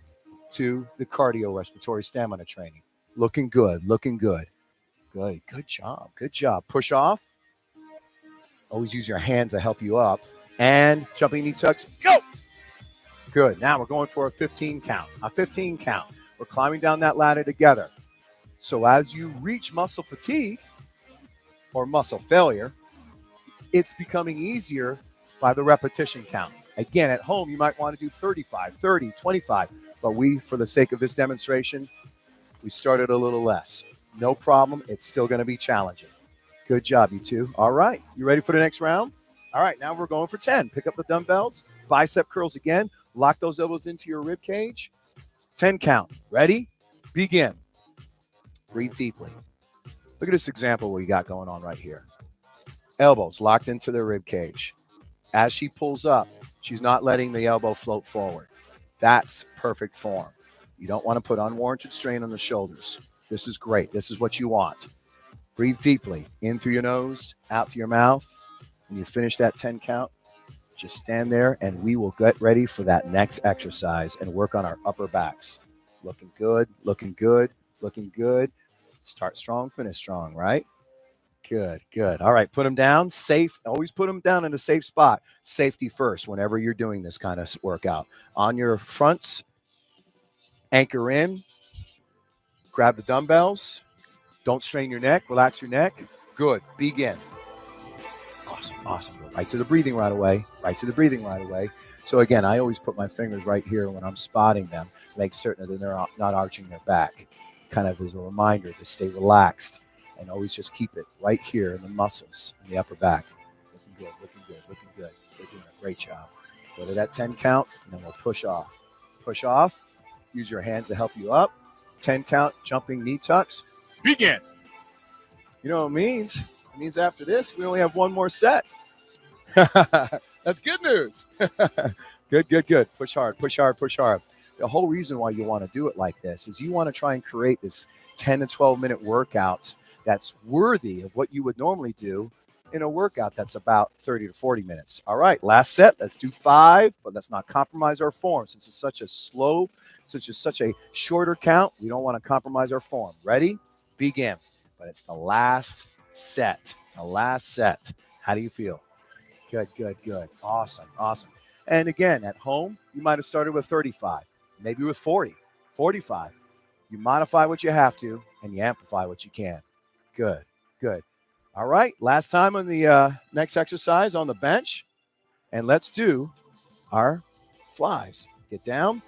to the cardio respiratory stamina training. Looking good, looking good. Good, good job, good job. Push off. Always use your hands to help you up. And jumping knee tucks, go! Good. Now we're going for a 15 count. A 15 count. We're climbing down that ladder together. So as you reach muscle fatigue or muscle failure, it's becoming easier by the repetition count. Again, at home, you might want to do 35, 30, 25. But we, for the sake of this demonstration, we started a little less. No problem. It's still going to be challenging. Good job, you two. All right. You ready for the next round? All right. Now we're going for 10. Pick up the dumbbells. Bicep curls again. Lock those elbows into your rib cage. 10 count. Ready? Begin. Breathe deeply. Look at this example we got going on right here. Elbows locked into the rib cage. As she pulls up, she's not letting the elbow float forward. That's perfect form. You don't want to put unwarranted strain on the shoulders. This is great. This is what you want. Breathe deeply. In through your nose, out through your mouth. When you finish that 10 count, just stand there and we will get ready for that next exercise and work on our upper backs. Looking good, looking good, looking good. Start strong, finish strong, right? Good, good. All right, put them down. Safe. Always put them down in a safe spot. Safety first whenever you're doing this kind of workout. On your fronts, anchor in. Grab the dumbbells. Don't strain your neck. Relax your neck. Good. Begin. Awesome, awesome. Go right to the breathing right away. Right to the breathing right away. So again, I always put my fingers right here when I'm spotting them. Make certain that they're not arching their back. Kind of as a reminder to stay relaxed. And always just keep it right here in the muscles in the upper back. Looking good, looking good, looking good. They're doing a great job. Go to that 10 count, and then we'll push off. Push off. Use your hands to help you up. 10 count, jumping knee tucks. Begin. You know what it means? It means after this, we only have one more set. That's good news. Good, good, good. Push hard, push hard, push hard. The whole reason why you want to do it like this is you want to try and create this 10 to 12-minute workout that's worthy of what you would normally do in a workout that's about 30 to 40 minutes. All right, last set. Let's do 5, but let's not compromise our form. Since it's such a slow, such a shorter count, we don't want to compromise our form. Ready? Begin. But it's the last set. The last set. How do you feel? Good, good, good. Awesome, awesome. And again, at home, you might have started with 35, maybe with 40, 45. You modify what you have to, and you amplify what you can. Good, good. All right, last time on the next exercise on the bench. And let's do our flies. Get down,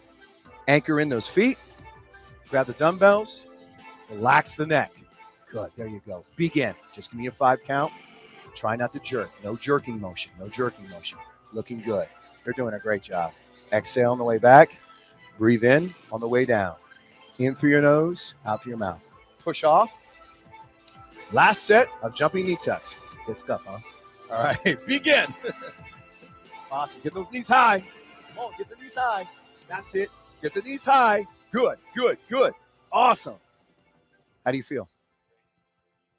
anchor in those feet, grab the dumbbells, relax the neck. Good, there you go. Begin. Just give me a 5 count. Try not to jerk. No jerking motion, no jerking motion. Looking good. They're doing a great job. Exhale on the way back. Breathe in on the way down. In through your nose, out through your mouth. Push off. Last set of jumping knee tucks. Good stuff, huh? All right, begin. Awesome. Get those knees high. Come on, get the knees high. That's it. Get the knees high. Good, good, good. Awesome. How do you feel?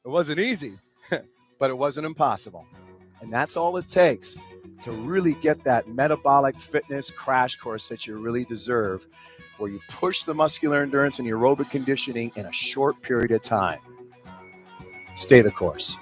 It wasn't easy, but it wasn't impossible. And that's all it takes to really get that metabolic fitness crash course that you really deserve, where you push the muscular endurance and aerobic conditioning in a short period of time. Stay the course.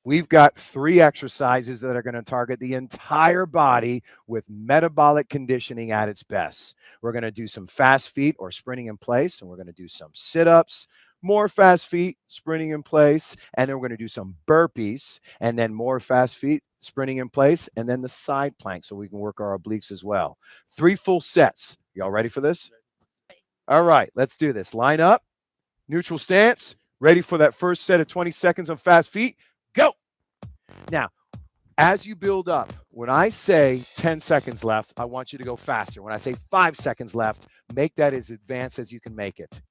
We've got 3 exercises that are going to target the entire body with metabolic conditioning at its best. We're going to do some fast feet or sprinting in place, and we're going to do some sit-ups, more fast feet, sprinting in place, and then we're going to do some burpees, and then more fast feet, sprinting in place, and then the side plank so we can work our obliques as well. 3 full sets. Y'all ready for this? All right, let's do this. Line up, neutral stance, ready for that first set of 20 seconds of fast feet. Go. Now, as you build up, when I say 10 seconds left, I want you to go faster. When I say 5 seconds left, make that as advanced as you can make it.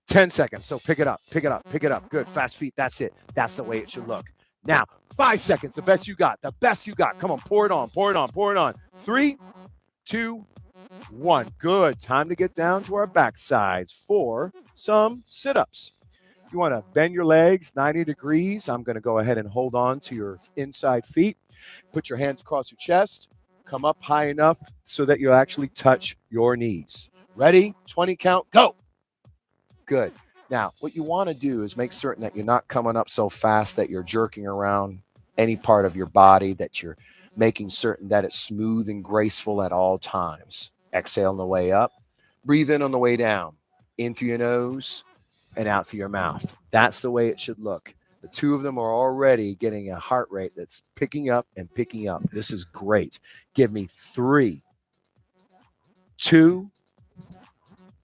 10 seconds. So pick it up, pick it up, pick it up. Good. Fast feet. That's it. That's the way it should look. Now, 5 seconds. The best you got. The best you got. Come on. Pour it on. Pour it on. Pour it on. 3, 2, 1. Good. Time to get down to our backsides for some sit-ups. You want to bend your legs 90 degrees. I'm going to go ahead and hold on to your inside feet. Put your hands across your chest. Come up high enough so that you'll actually touch your knees. Ready? 20 count. Go. Good. Now, what you want to do is make certain that you're not coming up so fast that you're jerking around any part of your body, that you're making certain that it's smooth and graceful at all times. Exhale on the way up. Breathe in on the way down. In through your nose and out through your mouth. That's the way it should look. The two of them are already getting a heart rate that's picking up and picking up. This is great. Give me 3, 2,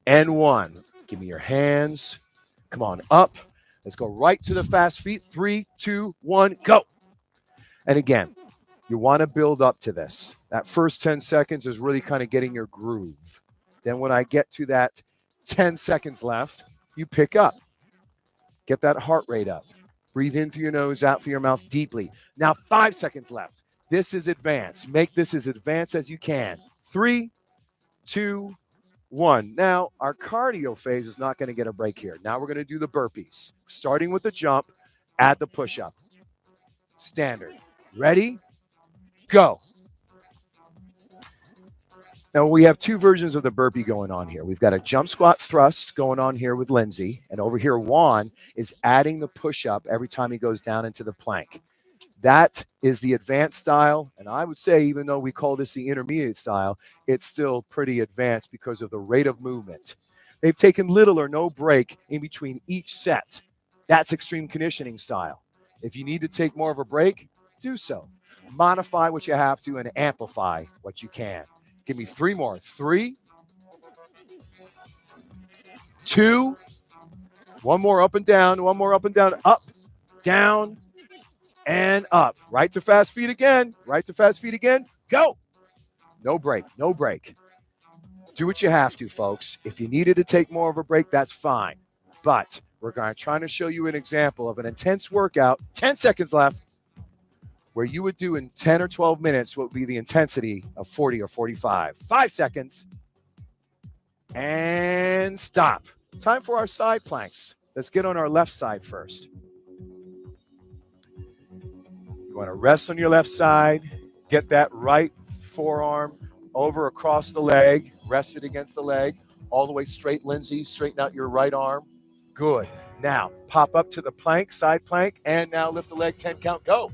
and 1. Give me your hands. Come on up. Let's go right to the fast feet. 3, 2, 1, go. And again, you want to build up to this. That first 10 seconds is really kind of getting your groove. Then when I get to that 10 seconds left, you pick up. Get that heart rate up. Breathe in through your nose, out through your mouth deeply. Now 5 seconds left. This is advanced. Make this as advanced as you can. 3, 2, 1. Now, our cardio phase is not going to get a break here. Now we're going to do the burpees. Starting with the jump, add the push-up. Standard. Ready? Go. Now, we have 2 versions of the burpee going on here. We've got a jump squat thrust going on here with Lindsay. And over here, Juan is adding the push-up every time he goes down into the plank. That is the advanced style. And I would say, even though we call this the intermediate style, it's still pretty advanced because of the rate of movement. They've taken little or no break in between each set. That's extreme conditioning style. If you need to take more of a break, do so. Modify what you have to and amplify what you can. Give me 3 more. 3, 2, 1 more up and down, 1 more up and down, up, down, and up. Right to fast feet again. Right to fast feet again. Go. No break. No break. Do what you have to, folks. If you needed to take more of a break, that's fine. But we're trying to show you an example of an intense workout, 10 seconds left, where you would do in 10 or 12 minutes what would be the intensity of 40 or 45. 5 seconds. And stop. Time for our side planks. Let's get on our left side first. You want to rest on your left side. Get that right forearm over across the leg. Rest it against the leg. All the way straight, Lindsay. Straighten out your right arm. Good. Now, pop up to the plank, side plank, and now lift the leg, 10 count, go.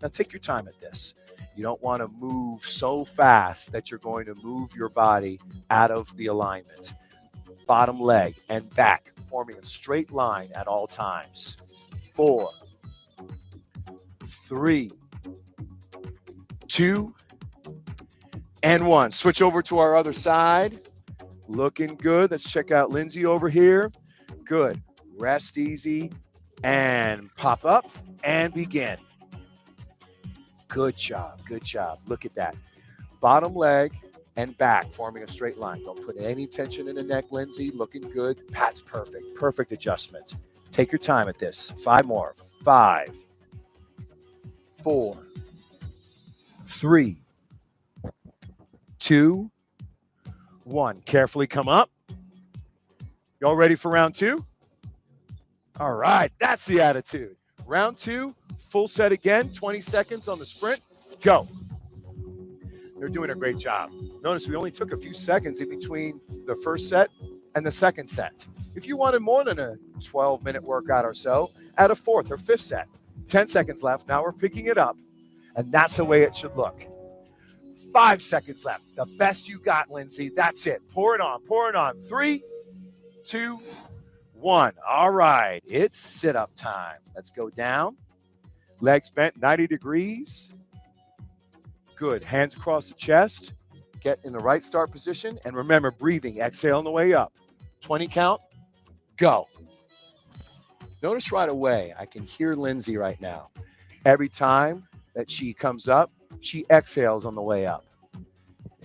Now, take your time at this. You don't want to move so fast that you're going to move your body out of the alignment. Bottom leg and back, forming a straight line at all times. 4, 3, 2, and 1. Switch over to our other side. Looking good. Let's check out Lindsay over here. Good. Rest easy and pop up and begin. Good job. Good job. Look at that. Bottom leg and back forming a straight line. Don't put any tension in the neck, Lindsay. Looking good. Pat's perfect. Perfect adjustment. Take your time at this. 5 more. 5, 4, 3, 2, 1. Carefully come up. Y'all ready for round 2? All right. That's the attitude. Round 2. Full set again, 20 seconds on the sprint. Go. They're doing a great job. Notice we only took a few seconds in between the first set and the second set. If you wanted more than a 12-minute workout or so, add a 4th or 5th set. 10 seconds left. Now we're picking it up, and that's the way it should look. 5 seconds left. The best you got, Lindsay. That's it. Pour it on. Pour it on. 3, 2, 1. All right. It's sit-up time. Let's go down. Legs bent 90 degrees. Good. Hands across the chest. Get in the right start position. And remember, breathing. Exhale on the way up. 20 count. Go. Notice right away, I can hear Lindsay right now. Every time that she comes up, she exhales on the way up.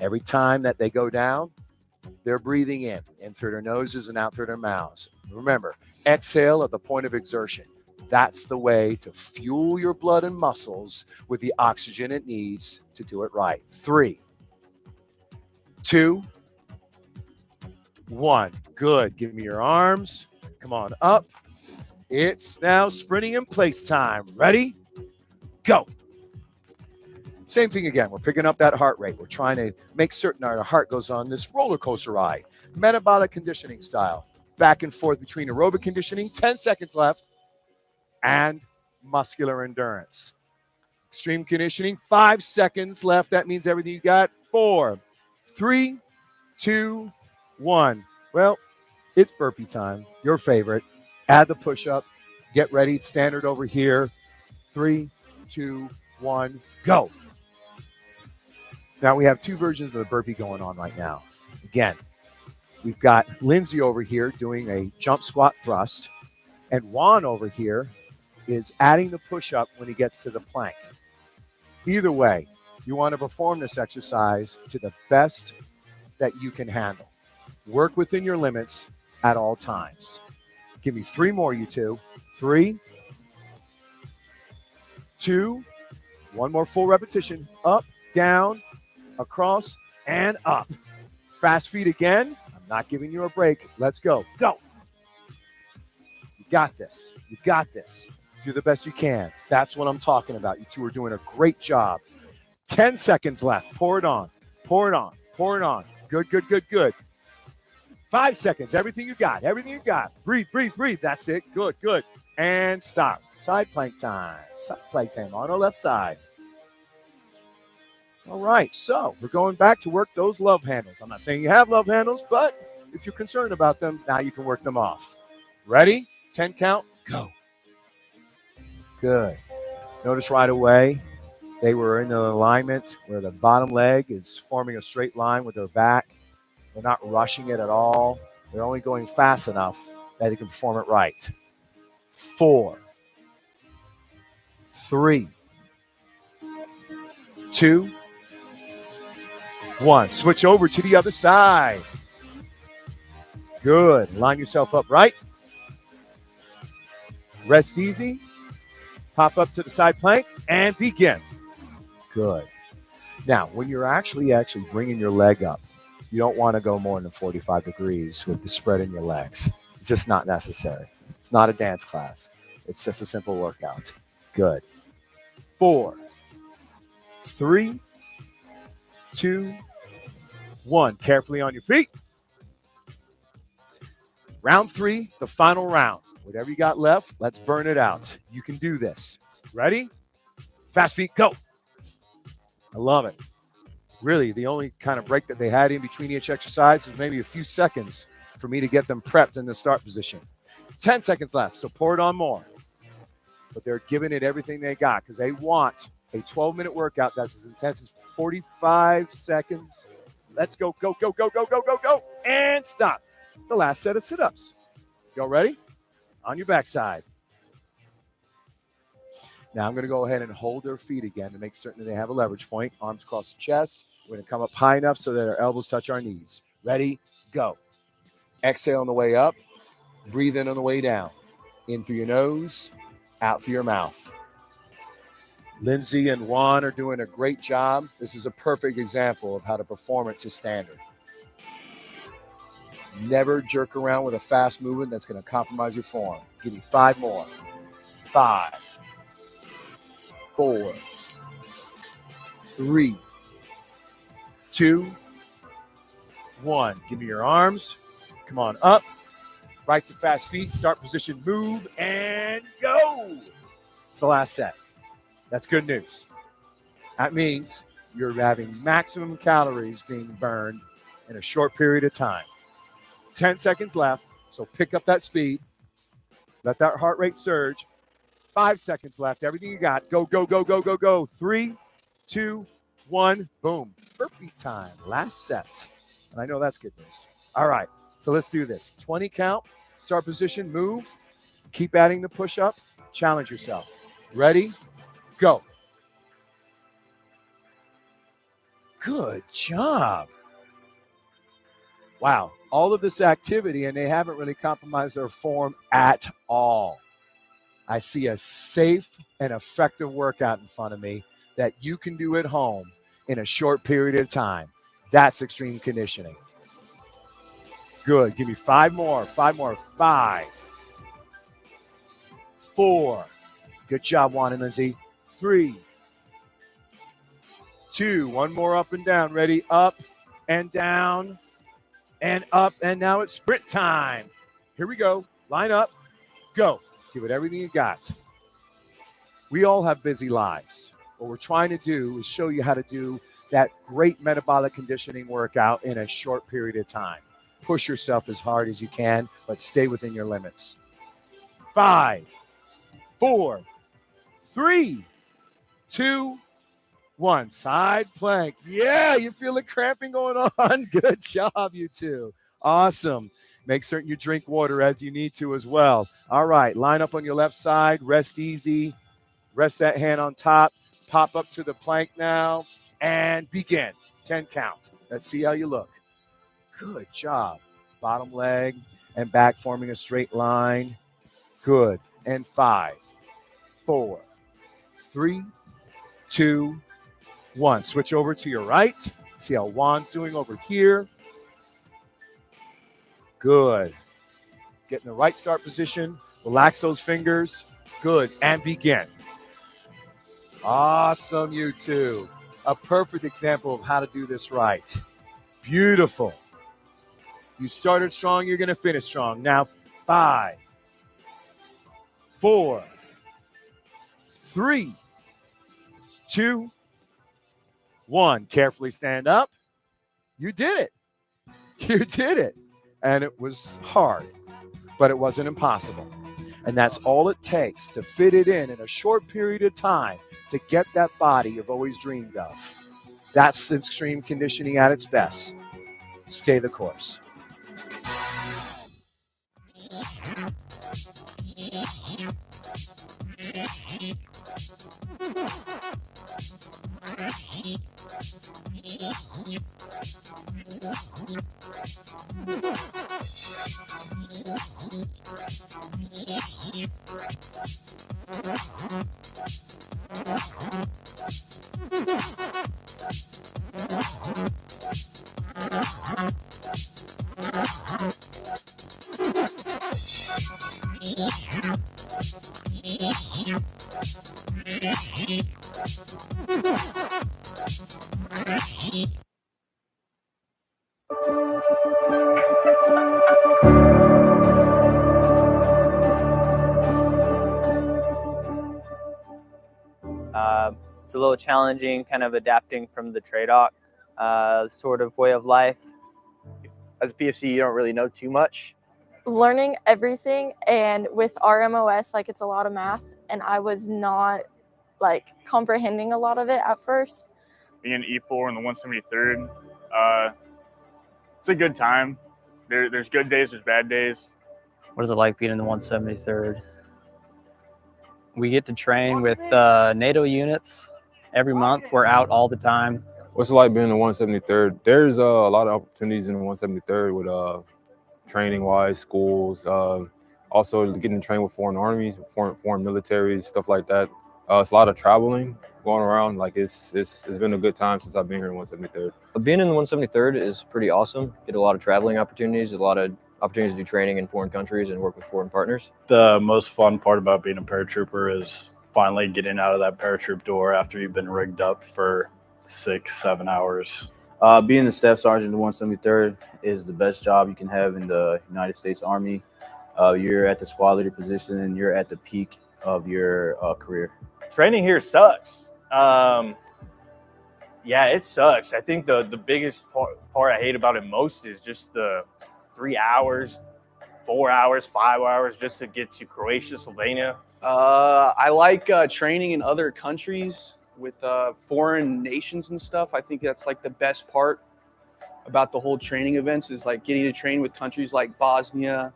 Every time that they go down, they're breathing in through their noses and out through their mouths. Remember, exhale at the point of exertion. That's the way to fuel your blood and muscles with the oxygen it needs to do it right. 3, 2, 1. Good. Give me your arms. Come on up. It's now sprinting in place time. Ready? Go. Same thing again. We're picking up that heart rate. We're trying to make certain our heart goes on this roller coaster ride. Metabolic conditioning style. back and forth between aerobic conditioning, 10 seconds left, and muscular endurance. Extreme conditioning, 5 seconds left. That means everything you got. 4, 3, 2, 1. Well, it's burpee time, your favorite. Add the push-up. Get ready. Standard over here. 3, 2, 1, go. Now we have 2 versions of the burpee going on right now. Again, we've got Lindsay over here doing a jump squat thrust, and Juan over here is adding the push-up when he gets to the plank. Either way, you want to perform this exercise to the best that you can handle. Work within your limits at all times. Give me 3 more, you two. 3, 2, 1 more full repetition. Up, down, across, and up. Fast feet again. I'm not giving you a break. Let's go. Go. You got this. You got this. Do the best you can. That's what I'm talking about. You two are doing a great job. 10 seconds left. Pour it on. Pour it on. Pour it on. Good, good, good, good. 5 seconds. Everything you got. Everything you got. Breathe, breathe, breathe. That's it. Good, good. And stop. Side plank time. Side plank time on our left side. All right. So we're going back to work those love handles. I'm not saying you have love handles, but if you're concerned about them, now you can work them off. Ready? 10 count. Go. Good. Notice right away they were in the alignment where the bottom leg is forming a straight line with their back. They're not rushing it at all. They're only going fast enough that they can perform it right. 4, 3, 2, 1. Switch over to the other side. Good. Line yourself up right. Rest easy. Pop up to the side plank and begin. Good. Now, when you're actually bringing your leg up, you don't want to go more than 45 degrees with the spread in your legs. It's just not necessary. It's not a dance class. It's just a simple workout. Good. 4, 3, 2, 1. Carefully on your feet. Round 3, the final round. Whatever you got left, let's burn it out. You can do this. Ready? Fast feet, go. I love it. Really, the only kind of break that they had in between each exercise was maybe a few seconds for me to get them prepped in the start position. 10 seconds left, so pour it on more. But they're giving it everything they got because they want a 12-minute workout that's as intense as 45 seconds. Let's go, go, go, go, go, go, go, go, and stop. The last set of sit-ups. Y'all ready? On your backside. Now I'm going to go ahead and hold their feet again to make certain that they have a leverage point. Arms across the chest. We're going to come up high enough so that our elbows touch our knees. Ready? Go. Exhale on the way up. Breathe in on the way down. In through your nose, out through your mouth. Lindsay and Juan are doing a great job. This is a perfect example of how to perform it to standard. Never jerk around with a fast movement that's going to compromise your form. Give me 5 more. 5, 4, 3, 2, 1. Give me your arms. Come on up. Right to fast feet. Start position, move, and go. It's the last set. That's good news. That means you're having maximum calories being burned in a short period of time. 10 seconds left, so pick up that speed. Let that heart rate surge. 5 seconds left. Everything you got. Go, go, go, go, go, go. 3, 2, 1. Boom. Burpee time. Last set. And I know that's good news. All right, so let's do this. 20 count. Start position. Move. Keep adding the push-up. Challenge yourself. Ready? Go. Good job. Wow. All of this activity, and they haven't really compromised their form at all. I see a safe and effective workout in front of me that you can do at home in a short period of time. That's extreme conditioning. Good. Give me 5 more. 5 more. 5, 4. Good job, Juan and Lindsay. 3, 2. 1 more up and down. Ready? Up and down. And up, and now it's sprint time. Here we go. Line up. Go. Give it everything you got. We all have busy lives. What we're trying to do is show you how to do that great metabolic conditioning workout in a short period of time. Push yourself as hard as you can, but stay within your limits. 5, 4, 3, 2, 1. Side plank. Yeah, you feel the cramping going on? Good job, you two. Awesome. Make certain you drink water as you need to as well. All right, line up on your left side. Rest easy. Rest that hand on top. Pop up to the plank now and begin. 10 count. Let's see how you look. Good job. Bottom leg and back forming a straight line. Good. And 5, 4, 3, 2, 1. Switch over to your right. See how Juan's doing over here. Good. Get in the right start position. Relax those fingers. Good. And begin. Awesome, you two. A perfect example of how to do this right. Beautiful. You started strong, you're going to finish strong. Now, 5, 4, 3, 2, 1. Carefully stand up. You did it. You did it. And it was hard, but it wasn't impossible. And that's all it takes to fit it in a short period of time to get that body you've always dreamed of. That's extreme conditioning at its best. Stay the course. It's a little challenging, kind of adapting from the TRADOC sort of way of life. As a PFC, you don't really know too much. Learning everything, and with RMOS, like, it's a lot of math, and I was not like comprehending a lot of it at first. Being an E4 in the 173rd, it's a good time. There's good days, there's bad days. What is it like being in the 173rd? We get to train with NATO units every month. We're out all the time. What's it like being in the 173rd? There's a lot of opportunities in the 173rd with training-wise, schools, also getting trained with foreign armies, foreign militaries, stuff like that. It's a lot of traveling going around. Like it's been a good time since I've been here in 173rd. Being in the 173rd is pretty awesome. Get a lot of traveling opportunities, a lot of opportunities to do training in foreign countries and work with foreign partners. The most fun part about being a paratrooper is finally getting out of that paratroop door after you've been rigged up for 6-7 hours. Being a staff sergeant in the 173rd is the best job you can have in the United States Army. You're at the squad leader position and you're at the peak of your career. Training here sucks. Yeah, it sucks. I think the biggest part I hate about it most is just the 3 hours, 4 hours, 5 hours just to get to Croatia, Slovenia. I like training in other countries with foreign nations and stuff. I think that's like the best part about the whole training events is like getting to train with countries like Bosnia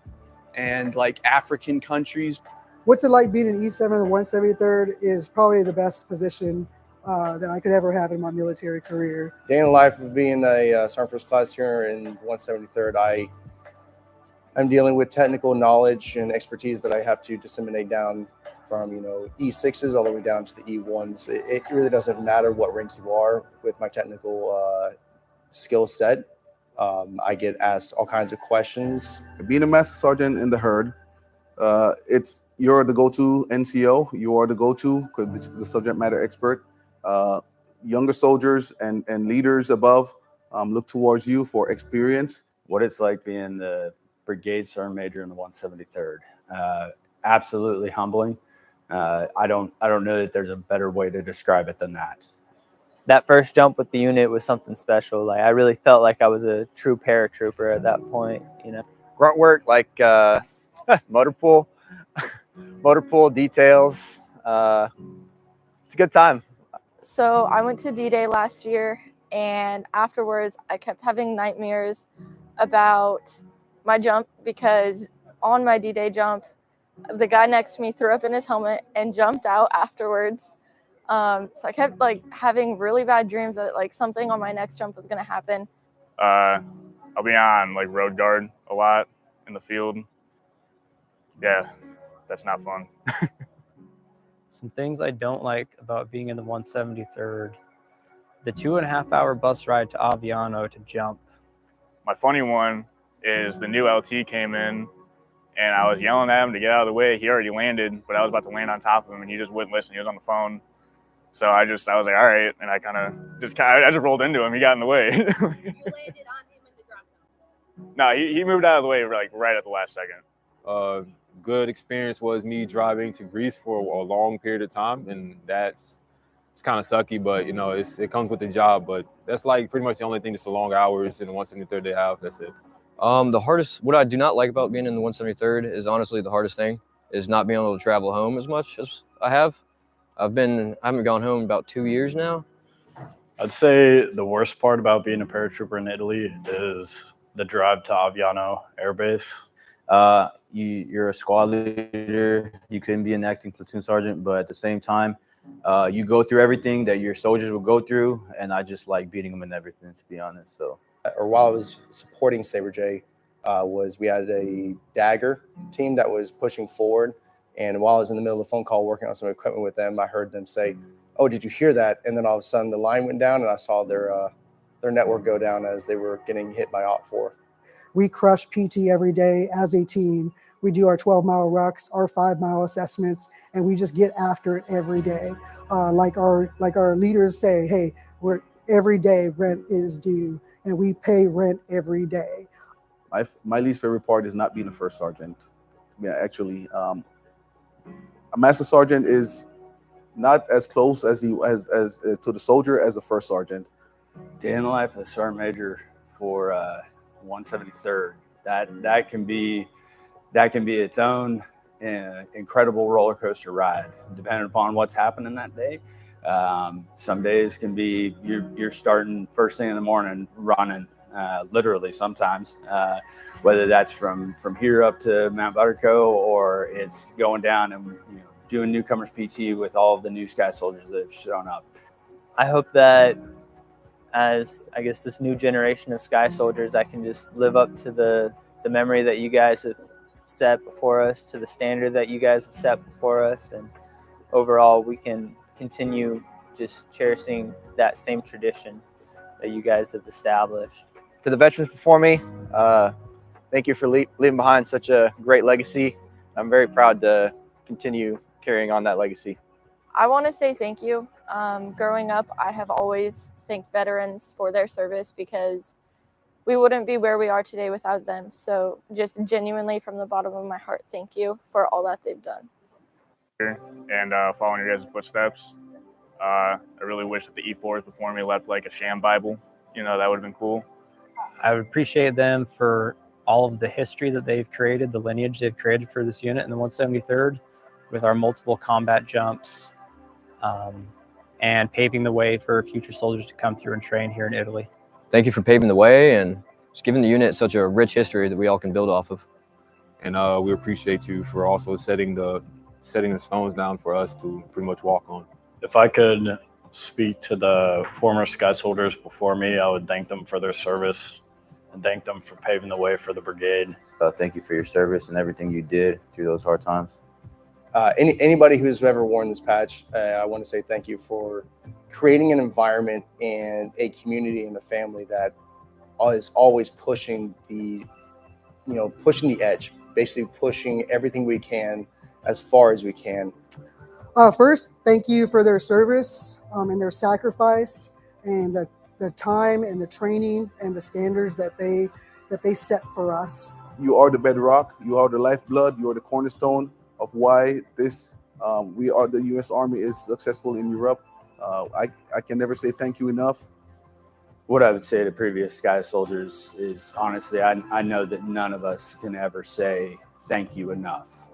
and like African countries. What's it like being an E7 in the 173rd is probably the best position that I could ever have in my military career. Day in the life of being a Sergeant First Class here in 173rd, I'm dealing with technical knowledge and expertise that I have to disseminate down from, E6s all the way down to the E1s. It really doesn't matter what rank you are with my technical skill set. I get asked all kinds of questions. Being a Master Sergeant in the HERD, you're the go-to NCO. You are the go-to, the subject matter expert. Younger soldiers and leaders above look towards you for experience. What it's like being the brigade sergeant major in the 173rd. Absolutely humbling. I don't know that there's a better way to describe it than that. That first jump with the unit was something special. Like, I really felt like I was a true paratrooper at that point, you know. Grunt work like motor pool details. It's a good time. So I went to D-Day last year, and afterwards I kept having nightmares about my jump because on my D-Day jump, the guy next to me threw up in his helmet and jumped out afterwards. So I kept like having really bad dreams that like something on my next jump was gonna happen. I'll be on like road guard a lot in the field. Yeah, that's not fun. Some things I don't like about being in the 173rd. The 2.5-hour bus ride to Aviano to jump. My funny one is the new LT came in and I was yelling at him to get out of the way. He already landed, but I was about to land on top of him and he just wouldn't listen. He was on the phone. So I was like, all right. And I just rolled into him. He got in the way. You landed on him in the drop zone? No, he moved out of the way like right at the last second. Good experience was me driving to Greece for a long period of time. And it's kind of sucky, but you know, it comes with the job. But that's like pretty much the only thing, just the long hours in the 173rd they have. That's it. What I do not like about being in the 173rd is honestly the hardest thing is not being able to travel home as much as I have. I haven't gone home in about 2 years now. I'd say the worst part about being a paratrooper in Italy is the drive to Aviano Air Base. You're a squad leader. You couldn't be an acting platoon sergeant, but at the same time, you go through everything that your soldiers will go through, and I just like beating them in everything, to be honest. So, or while I was supporting Sabre J, we had a Dagger team that was pushing forward. And while I was in the middle of the phone call working on some equipment with them, I heard them say, "Oh, did you hear that?" And then all of a sudden the line went down and I saw their network go down as they were getting hit by OPFOR. We crush PT every day as a team. We do our 12-mile rucks, our 5-mile assessments, and we just get after it every day. Like our leaders say, hey, every day rent is due, and we pay rent every day. My least favorite part is not being a first sergeant. Yeah, actually, a master sergeant is not as close as to the soldier as a first sergeant. Day in the life of a sergeant major for 173rd. That can be its own incredible roller coaster ride, depending upon what's happening that day. Some days can be you're starting first thing in the morning running, literally sometimes, whether that's from here up to Mount Butterco or it's going down and doing newcomers PT with all of the new Sky Soldiers that have shown up. I hope that as, I guess, this new generation of Sky Soldiers, I can just live up to the memory that you guys have set before us, to the standard that you guys have set before us, and overall we can continue just cherishing that same tradition that you guys have established. To the veterans before me, thank you for leaving behind such a great legacy. I'm very proud to continue carrying on that legacy. I want to say thank you. Growing up, I have always thanked veterans for their service because we wouldn't be where we are today without them. So just genuinely from the bottom of my heart, thank you for all that they've done. And following your guys' footsteps. I really wish that the E4s before me left like a sham Bible. That would have been cool. I would appreciate them for all of the history that they've created, the lineage they've created for this unit in the 173rd with our multiple combat jumps, and paving the way for future soldiers to come through and train here in Italy. Thank you for paving the way and just giving the unit such a rich history that we all can build off of. And we appreciate you for also setting the stones down for us to pretty much walk on. If I could speak to the former Sky Soldiers before me, I would thank them for their service and thank them for paving the way for the brigade. Thank you for your service and everything you did through those hard times. Anybody who's ever worn this patch, I want to say thank you for creating an environment and a community and a family that is always pushing the edge, basically pushing everything we can as far as we can. First, thank you for their service and their sacrifice and the time and the training and the standards that they set for us. You are the bedrock. You are the lifeblood. You are the cornerstone of why this the U.S. Army is successful in Europe. I can never say thank you enough. What I would say to previous Sky Soldiers is honestly, I know that none of us can ever say thank you enough.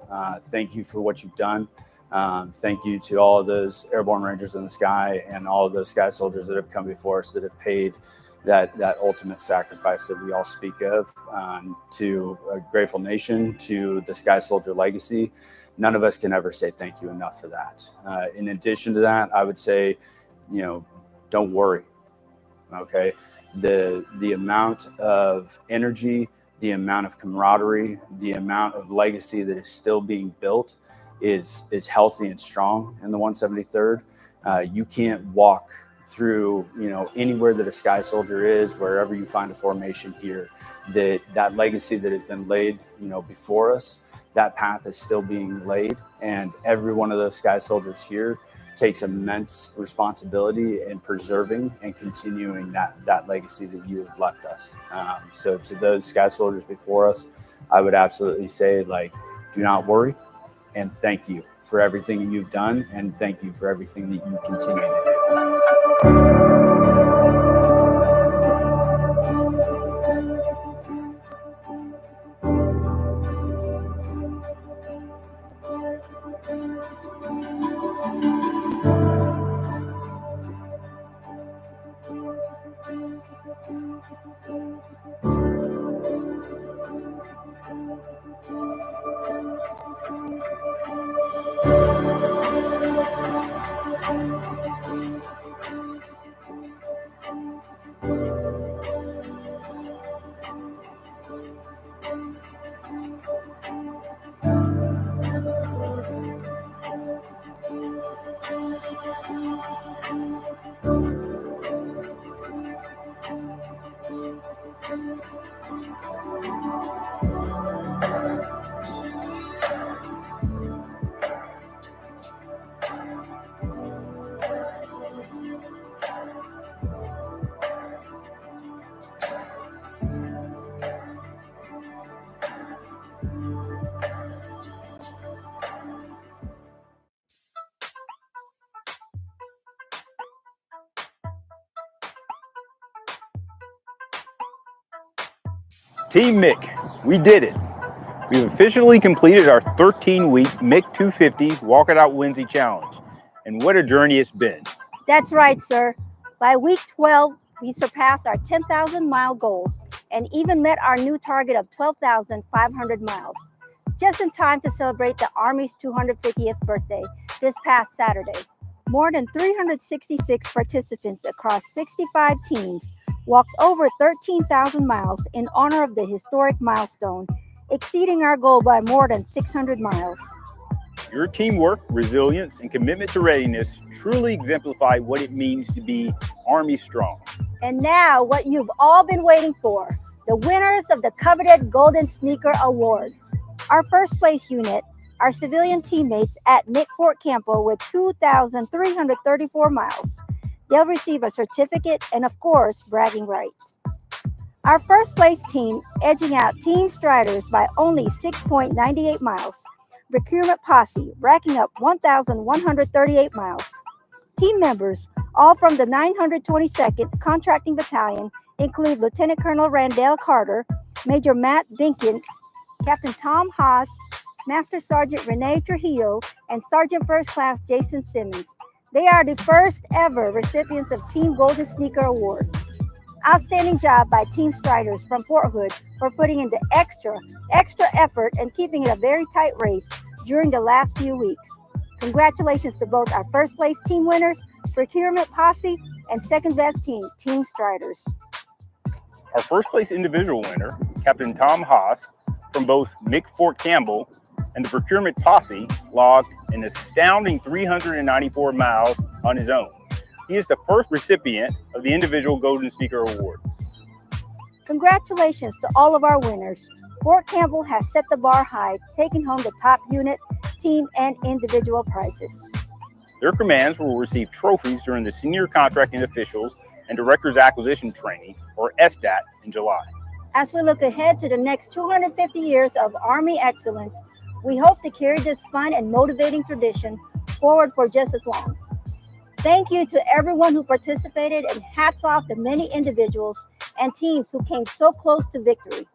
Thank you for what you've done. Thank you to all of those airborne Rangers in the sky and all of those Sky Soldiers that have come before us that have paid that ultimate sacrifice that we all speak of, to a grateful nation, to the Sky Soldier legacy. None of us can ever say thank you enough for that. In addition to that, I would say, don't worry. Okay, the amount of energy, the amount of camaraderie, the amount of legacy that is still being built is healthy and strong in the 173rd. You can't walk through anywhere that a Sky Soldier is, wherever you find a formation here, that legacy that has been laid before us, that path is still being laid, and every one of those Sky Soldiers here takes immense responsibility in preserving and continuing that legacy that you have left us. So to those Sky Soldiers before us, I would absolutely say, do not worry, and thank you for everything that you've done, and thank you for everything that you continue to do. Team Mick, we did it. We've officially completed our 13-week Mick 250 Walk It Out Wednesday Challenge. And what a journey it's been. That's right, sir. By week 12, we surpassed our 10,000-mile goal and even met our new target of 12,500 miles. Just in time to celebrate the Army's 250th birthday this past Saturday. More than 366 participants across 65 teams walked over 13,000 miles in honor of the historic milestone, exceeding our goal by more than 600 miles. Your teamwork, resilience, and commitment to readiness truly exemplify what it means to be Army strong. And now, what you've all been waiting for, the winners of the coveted Golden Sneaker Awards. Our first place unit, our civilian teammates at Mick Fort Campbell with 2,334 miles. They'll receive a certificate and, of course, bragging rights. Our first place team, edging out Team Striders by only 6.98 miles. Procurement Posse, racking up 1,138 miles. Team members, all from the 922nd Contracting Battalion, include Lieutenant Colonel Randall Carter, Major Matt Binkins, Captain Tom Haas, Master Sergeant Renee Trujillo, and Sergeant First Class Jason Simmons. They are the first ever recipients of Team Golden Sneaker Award. Outstanding job by Team Striders from Fort Hood for putting in the extra effort and keeping it a very tight race during the last few weeks. Congratulations to both our first place team winners, Procurement Posse, and second best team, Team Striders. Our first place individual winner, Captain Tom Haas from both Mick Fort Campbell and the Procurement Posse, logged an astounding 394 miles on his own. He is the first recipient of the individual Golden Sneaker Award. Congratulations to all of our winners. Fort Campbell has set the bar high, taking home the top unit, team, and individual prizes. Their commands will receive trophies during the Senior Contracting Officials and Directors Acquisition Training, or SDAT, in July. As we look ahead to the next 250 years of Army excellence, we hope to carry this fun and motivating tradition forward for just as long. Thank you to everyone who participated, and hats off to many individuals and teams who came so close to victory.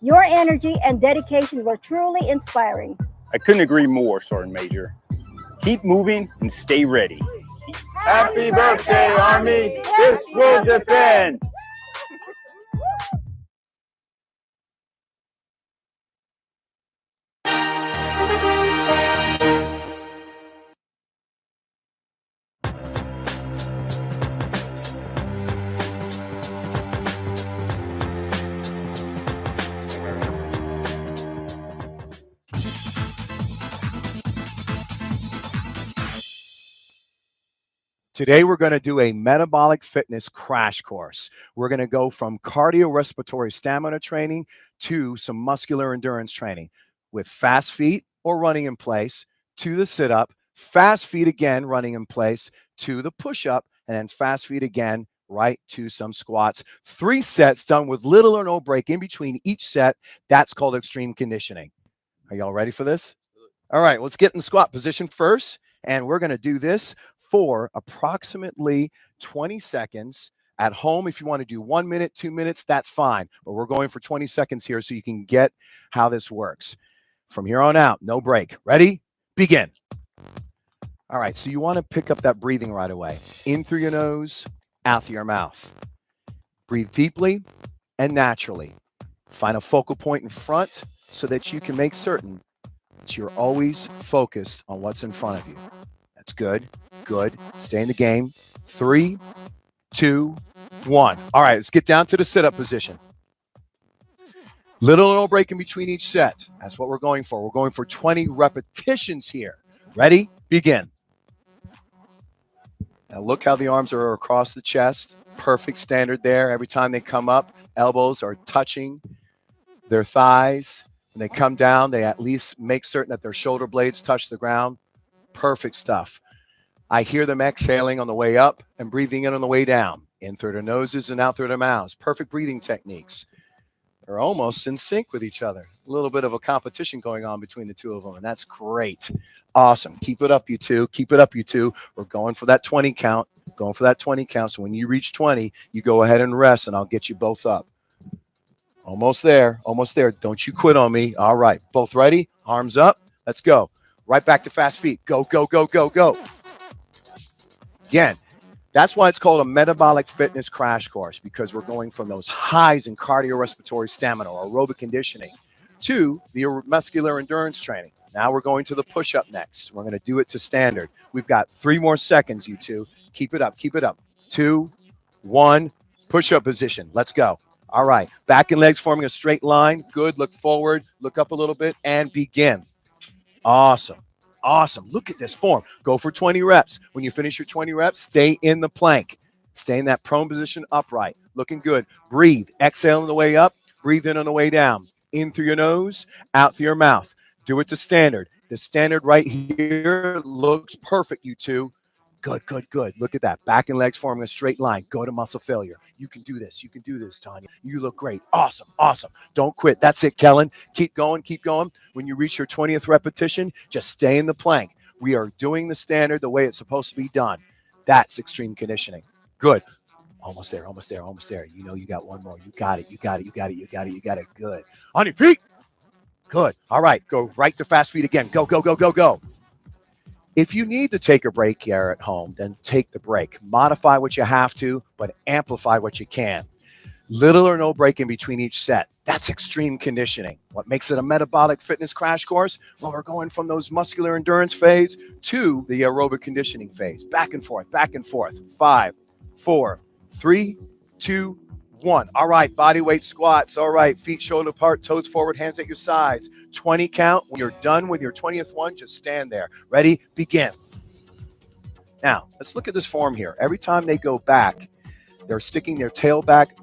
Your energy and dedication were truly inspiring. I couldn't agree more, Sergeant Major. Keep moving and stay ready. Happy birthday, Army! This will defend! Today, we're going to do a metabolic fitness crash course. We're going to go from cardiorespiratory stamina training to some muscular endurance training with fast feet or running in place to the sit-up, fast feet again, running in place to the push-up, and then fast feet again, right to some squats. 3 sets done with little or no break in between each set. That's called extreme conditioning. Are y'all ready for this? All right, let's get in squat position first. And we're going to do this for approximately 20 seconds. At home, if you want to do 1 minute, 2 minutes, that's fine. But we're going for 20 seconds here so you can get how this works. From here on out, no break. Ready? Begin. All right, so you want to pick up that breathing right away. In through your nose, out through your mouth. Breathe deeply and naturally. Find a focal point in front so that you can make certain that you're always focused on what's in front of you. That's good. Good. Stay in the game. 3, 2, 1. All right, let's get down to the sit-up position. Little or no break in between each set. That's what we're going for. We're going for 20 repetitions here. Ready? Begin. Now look how the arms are across the chest. Perfect standard there. Every time they come up, elbows are touching their thighs. When they come down, they at least make certain that their shoulder blades touch the ground. Perfect stuff. I hear them exhaling on the way up and breathing in on the way down. In through their noses and out through their mouths. Perfect breathing techniques. They're almost in sync with each other. A little bit of a competition going on between the two of them, and that's great. Awesome. Keep it up, you two. Keep it up, you two. We're going for that 20 count. Going for that 20 count. So when you reach 20, you go ahead and rest, and I'll get you both up. Almost there. Almost there. Don't you quit on me. All right. Both ready? Arms up. Let's go. Right back to fast feet. Go, go, go, go, go. Again, that's why it's called a metabolic fitness crash course, because we're going from those highs in cardiorespiratory stamina or aerobic conditioning to the muscular endurance training. Now we're going to the push-up next. We're going to do it to standard. We've got 3 more seconds, you two. Keep it up. Keep it up. 2, 1, push-up position. Let's go. All right. Back and legs forming a straight line. Good. Look forward. Look up a little bit and begin. Awesome. Awesome. Look at this form. Go for 20 reps. When you finish your 20 reps, stay in the plank. Stay in that prone position upright. Looking good. Breathe. Exhale on the way up. Breathe in on the way down. In through your nose, out through your mouth. Do it to standard. The standard right here looks perfect, you two. Good, good, good. Look at that. Back and legs forming a straight line. Go to muscle failure. You can do this. You can do this, Tanya. You look great. Awesome, awesome. Don't quit. That's it, Kellen. Keep going, keep going. When you reach your 20th repetition, just stay in the plank. We are doing the standard the way it's supposed to be done. That's extreme conditioning. Good. Almost there, almost there, almost there. You know you got one more. You got it, you got it, you got it, you got it, you got it. Good. On your feet. Good. All right. Go right to fast feet again. Go, go, go, go, go. If you need to take a break here at home, then take the break. Modify what you have to, but amplify what you can. Little or no break in between each set. That's extreme conditioning. What makes it a metabolic fitness crash course? Well, we're going from those muscular endurance phase to the aerobic conditioning phase. Back and forth, back and forth. 5, 4, 3, 2, 1. All right, body weight squats. All right, feet shoulder apart, toes forward, hands at your sides. 20 count. When you're done with your 20th one, just stand there. Ready? Begin. Now, let's look at this form here. Every time they go back, they're sticking their tail back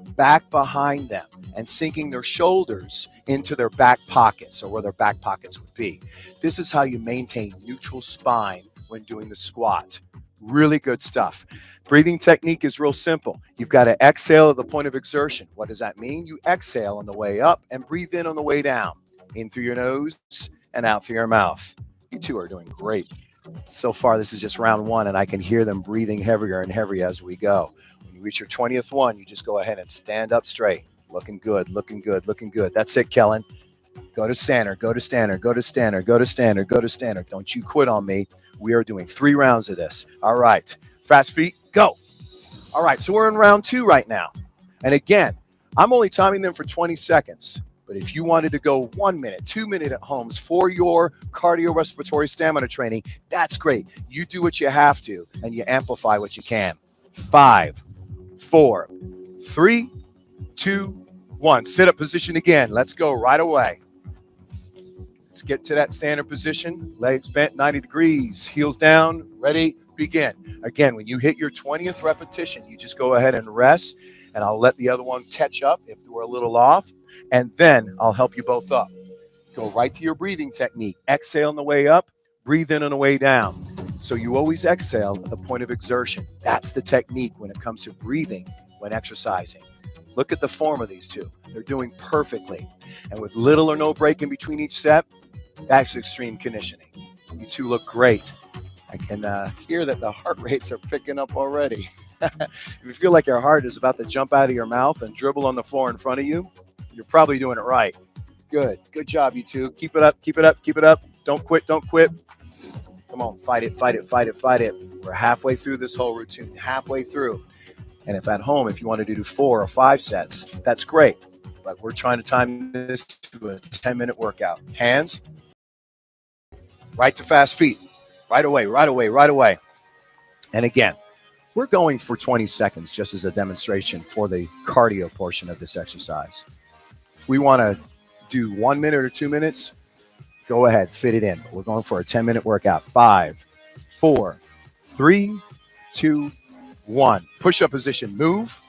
behind them and sinking their shoulders into their back pockets, or where their back pockets would be. This is how you maintain neutral spine when doing the squat. Really good stuff. Breathing technique is real simple. You've got to exhale at the point of exertion. What does that mean? You exhale on the way up and breathe in on the way down. In through your nose and out through your mouth. You two are doing great. So far, this is just round one, and I can hear them breathing heavier and heavier as we go. When you reach your 20th one, you just go ahead and stand up straight. Looking good, looking good, looking good. That's it, Kellen. Go to standard, go to standard, go to standard, go to standard, go to standard. Don't you quit on me. We are doing 3 rounds of this. All right. Fast feet, go. All right, so we're in round 2 right now. And again, I'm only timing them for 20 seconds. But if you wanted to go 1 minute, 2 minute at homes for your cardiorespiratory stamina training, that's great. You do what you have to, and you amplify what you can. 5, 4, 3, 2, 1. Sit up position again. Let's go right away. Let's get to that standard position. Legs bent 90 degrees, heels down, ready, begin. Again, when you hit your 20th repetition, you just go ahead and rest, and I'll let the other one catch up if we're a little off, and then I'll help you both up. Go right to your breathing technique. Exhale on the way up, breathe in on the way down. So you always exhale at the point of exertion. That's the technique when it comes to breathing when exercising. Look at the form of these two. They're doing perfectly. And with little or no break in between each set, that's extreme conditioning. You two look great. I can hear that the heart rates are picking up already. If you feel like your heart is about to jump out of your mouth and dribble on the floor in front of you, you're probably doing it right. Good. Good job, you two. Keep it up, keep it up, keep it up. Don't quit, don't quit. Come on, fight it, fight it, fight it, fight it. We're halfway through this whole routine, halfway through. And if at home, if you wanted to do 4 or 5 sets, that's great. But we're trying to time this to a 10-minute workout. Hands, right to fast feet. Right away, right away, right away. And again, we're going for 20 seconds just as a demonstration for the cardio portion of this exercise. If we want to do 1 minute or 2 minutes, go ahead, fit it in. But we're going for a 10-minute workout. 5, 4, 3, 2, 1. Push-up position, move.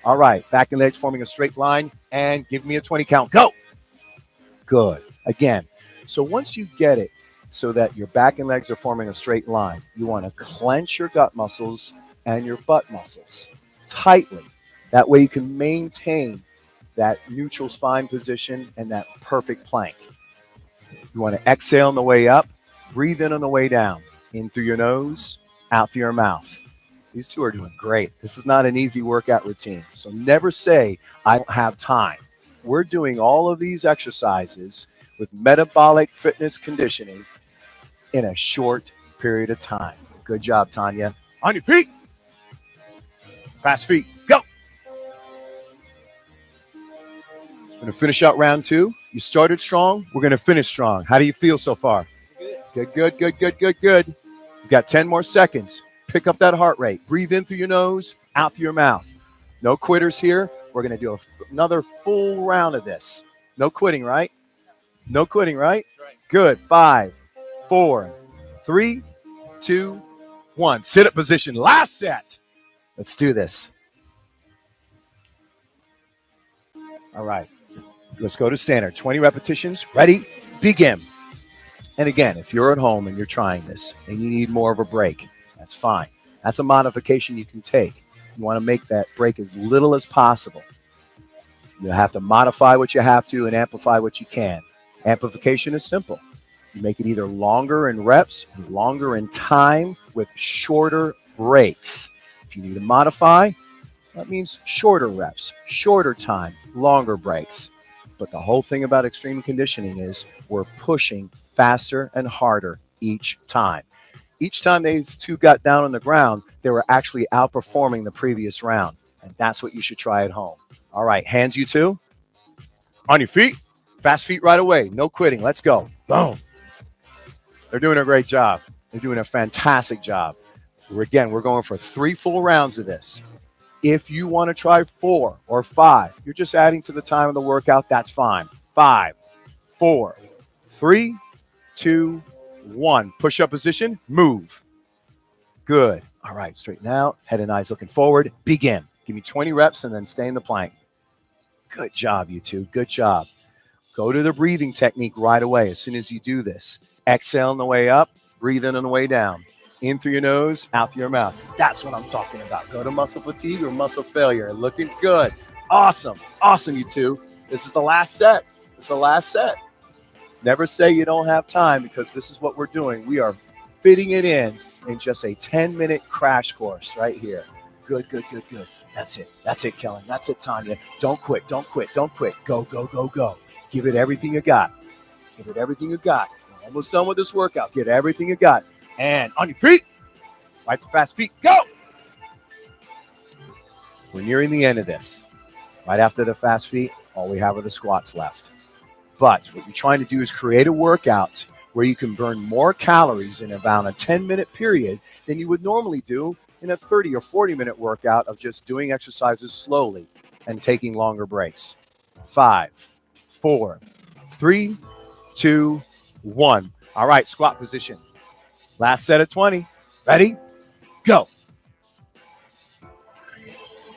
All right, back and legs forming a straight line, and give me a 20 count. Go. Good. Again, so once you get it so that your back and legs are forming a straight line, you want to clench your gut muscles and your butt muscles tightly. That way you can maintain that neutral spine position and that perfect plank. You want to exhale on the way up, breathe in on the way down, in through your nose, out through your mouth. These two are doing great. This is not an easy workout routine. So never say, I don't have time. We're doing all of these exercises with metabolic fitness conditioning in a short period of time. Good job, Tanya. On your feet. Fast feet. Go. We're going to finish out round 2. You started strong. We're going to finish strong. How do you feel so far? Good, good, good, good, good, good. You've got 10 more seconds. Pick up that heart rate. Breathe in through your nose, out through your mouth. No quitters here. We're going to do another full round of this. No quitting, right? No quitting, right? Good. 5, 4, 3, 2, 1. Sit up position. Last set. Let's do this. All right. Let's go to standard. 20 repetitions. Ready? Begin. And again, if you're at home and you're trying this and you need more of a break, that's fine. That's a modification you can take. You want to make that break as little as possible. You have to modify what you have to and amplify what you can. Amplification is simple. You make it either longer in reps, longer in time with shorter breaks. If you need to modify, that means shorter reps, shorter time, longer breaks. But the whole thing about extreme conditioning is we're pushing faster and harder each time. Each time these two got down on the ground, they were actually outperforming the previous round. And that's what you should try at home. All right, hands you two. On your feet. Fast feet right away. No quitting. Let's go. Boom. They're doing a great job. They're doing a fantastic job. We're going for 3 full rounds of this. If you want to try 4 or 5, you're just adding to the time of the workout, that's fine. 5, 4, 3, 2, 1. Push-up position, move. Good. All right, straighten out. Head and eyes looking forward. Begin. Give me 20 reps and then stay in the plank. Good job, you two. Good job. Go to the breathing technique right away as soon as you do this. Exhale on the way up. Breathe in on the way down. In through your nose, out through your mouth. That's what I'm talking about. Go to muscle fatigue or muscle failure. Looking good. Awesome. Awesome, you two. This is the last set. It's the last set. Never say you don't have time, because this is what we're doing. We are fitting it in just a 10-minute crash course right here. Good, good, good, good. That's it. That's it, Kellen. That's it, Tanya. Don't quit. Don't quit. Don't quit. Go, go, go, go. Give it everything you got. Give it everything you got. We're almost done with this workout. Get everything you got. And on your feet. Right to fast feet. Go. We're nearing the end of this. Right after the fast feet, all we have are the squats left. But what you're trying to do is create a workout where you can burn more calories in about a 10-minute period than you would normally do in a 30 or 40-minute workout of just doing exercises slowly and taking longer breaks. 5, 4, 3, 2, 1. All right, squat position. Last set of 20. Ready? Go.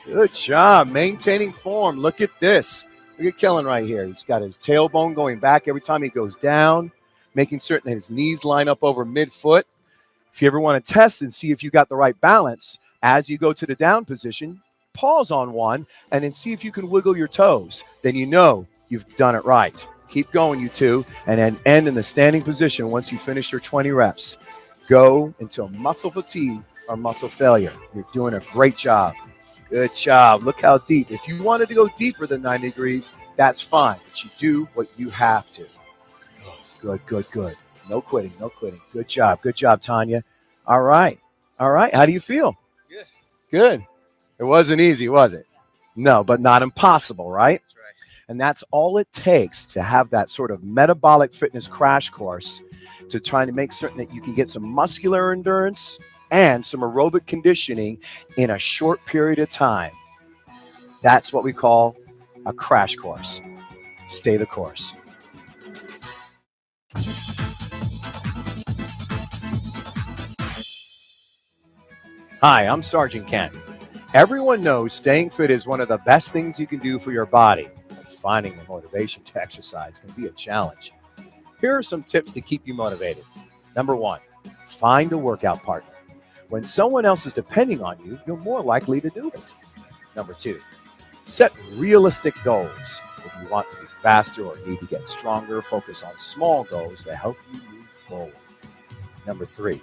Good job maintaining form. Look at this. Look at Kellen right here. He's got his tailbone going back every time he goes down, making certain that his knees line up over midfoot. If you ever want to test and see if you got the right balance, as you go to the down position, pause on one and then see if you can wiggle your toes. Then you know you've done it right. Keep going, you two, and then end in the standing position once you finish your 20 reps. Go until muscle fatigue or muscle failure. You're doing a great job. Good job. Look how deep. If you wanted to go deeper than 90 degrees, that's fine. But you do what you have to. Good, good, good. No quitting, no quitting. Good job. Good job, Tanya. All right. All right. How do you feel? Good. Good. It wasn't easy, was it? No, but not impossible, right? That's right. And that's all it takes to have that sort of metabolic fitness crash course to try to make certain that you can get some muscular endurance and some aerobic conditioning in a short period of time. That's what we call a crash course. Stay the course. Hi, I'm Sergeant Ken. Everyone knows staying fit is one of the best things you can do for your body, but finding the motivation to exercise can be a challenge. Here are some tips to keep you motivated. Number 1, find a workout partner. When someone else is depending on you, you're more likely to do it. Number 2, set realistic goals. If you want to be faster or need to get stronger, focus on small goals to help you move forward. Number 3,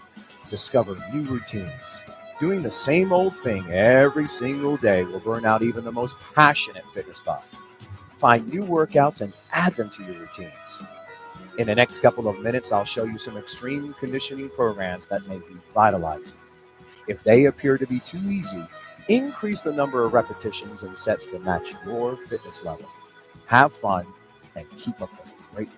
discover new routines. Doing the same old thing every single day will burn out even the most passionate fitness buff. Find new workouts and add them to your routines. In the next couple of minutes, I'll show you some extreme conditioning programs that may revitalize you. If they appear to be too easy, increase the number of repetitions and sets to match your fitness level. Have fun and keep up the great work.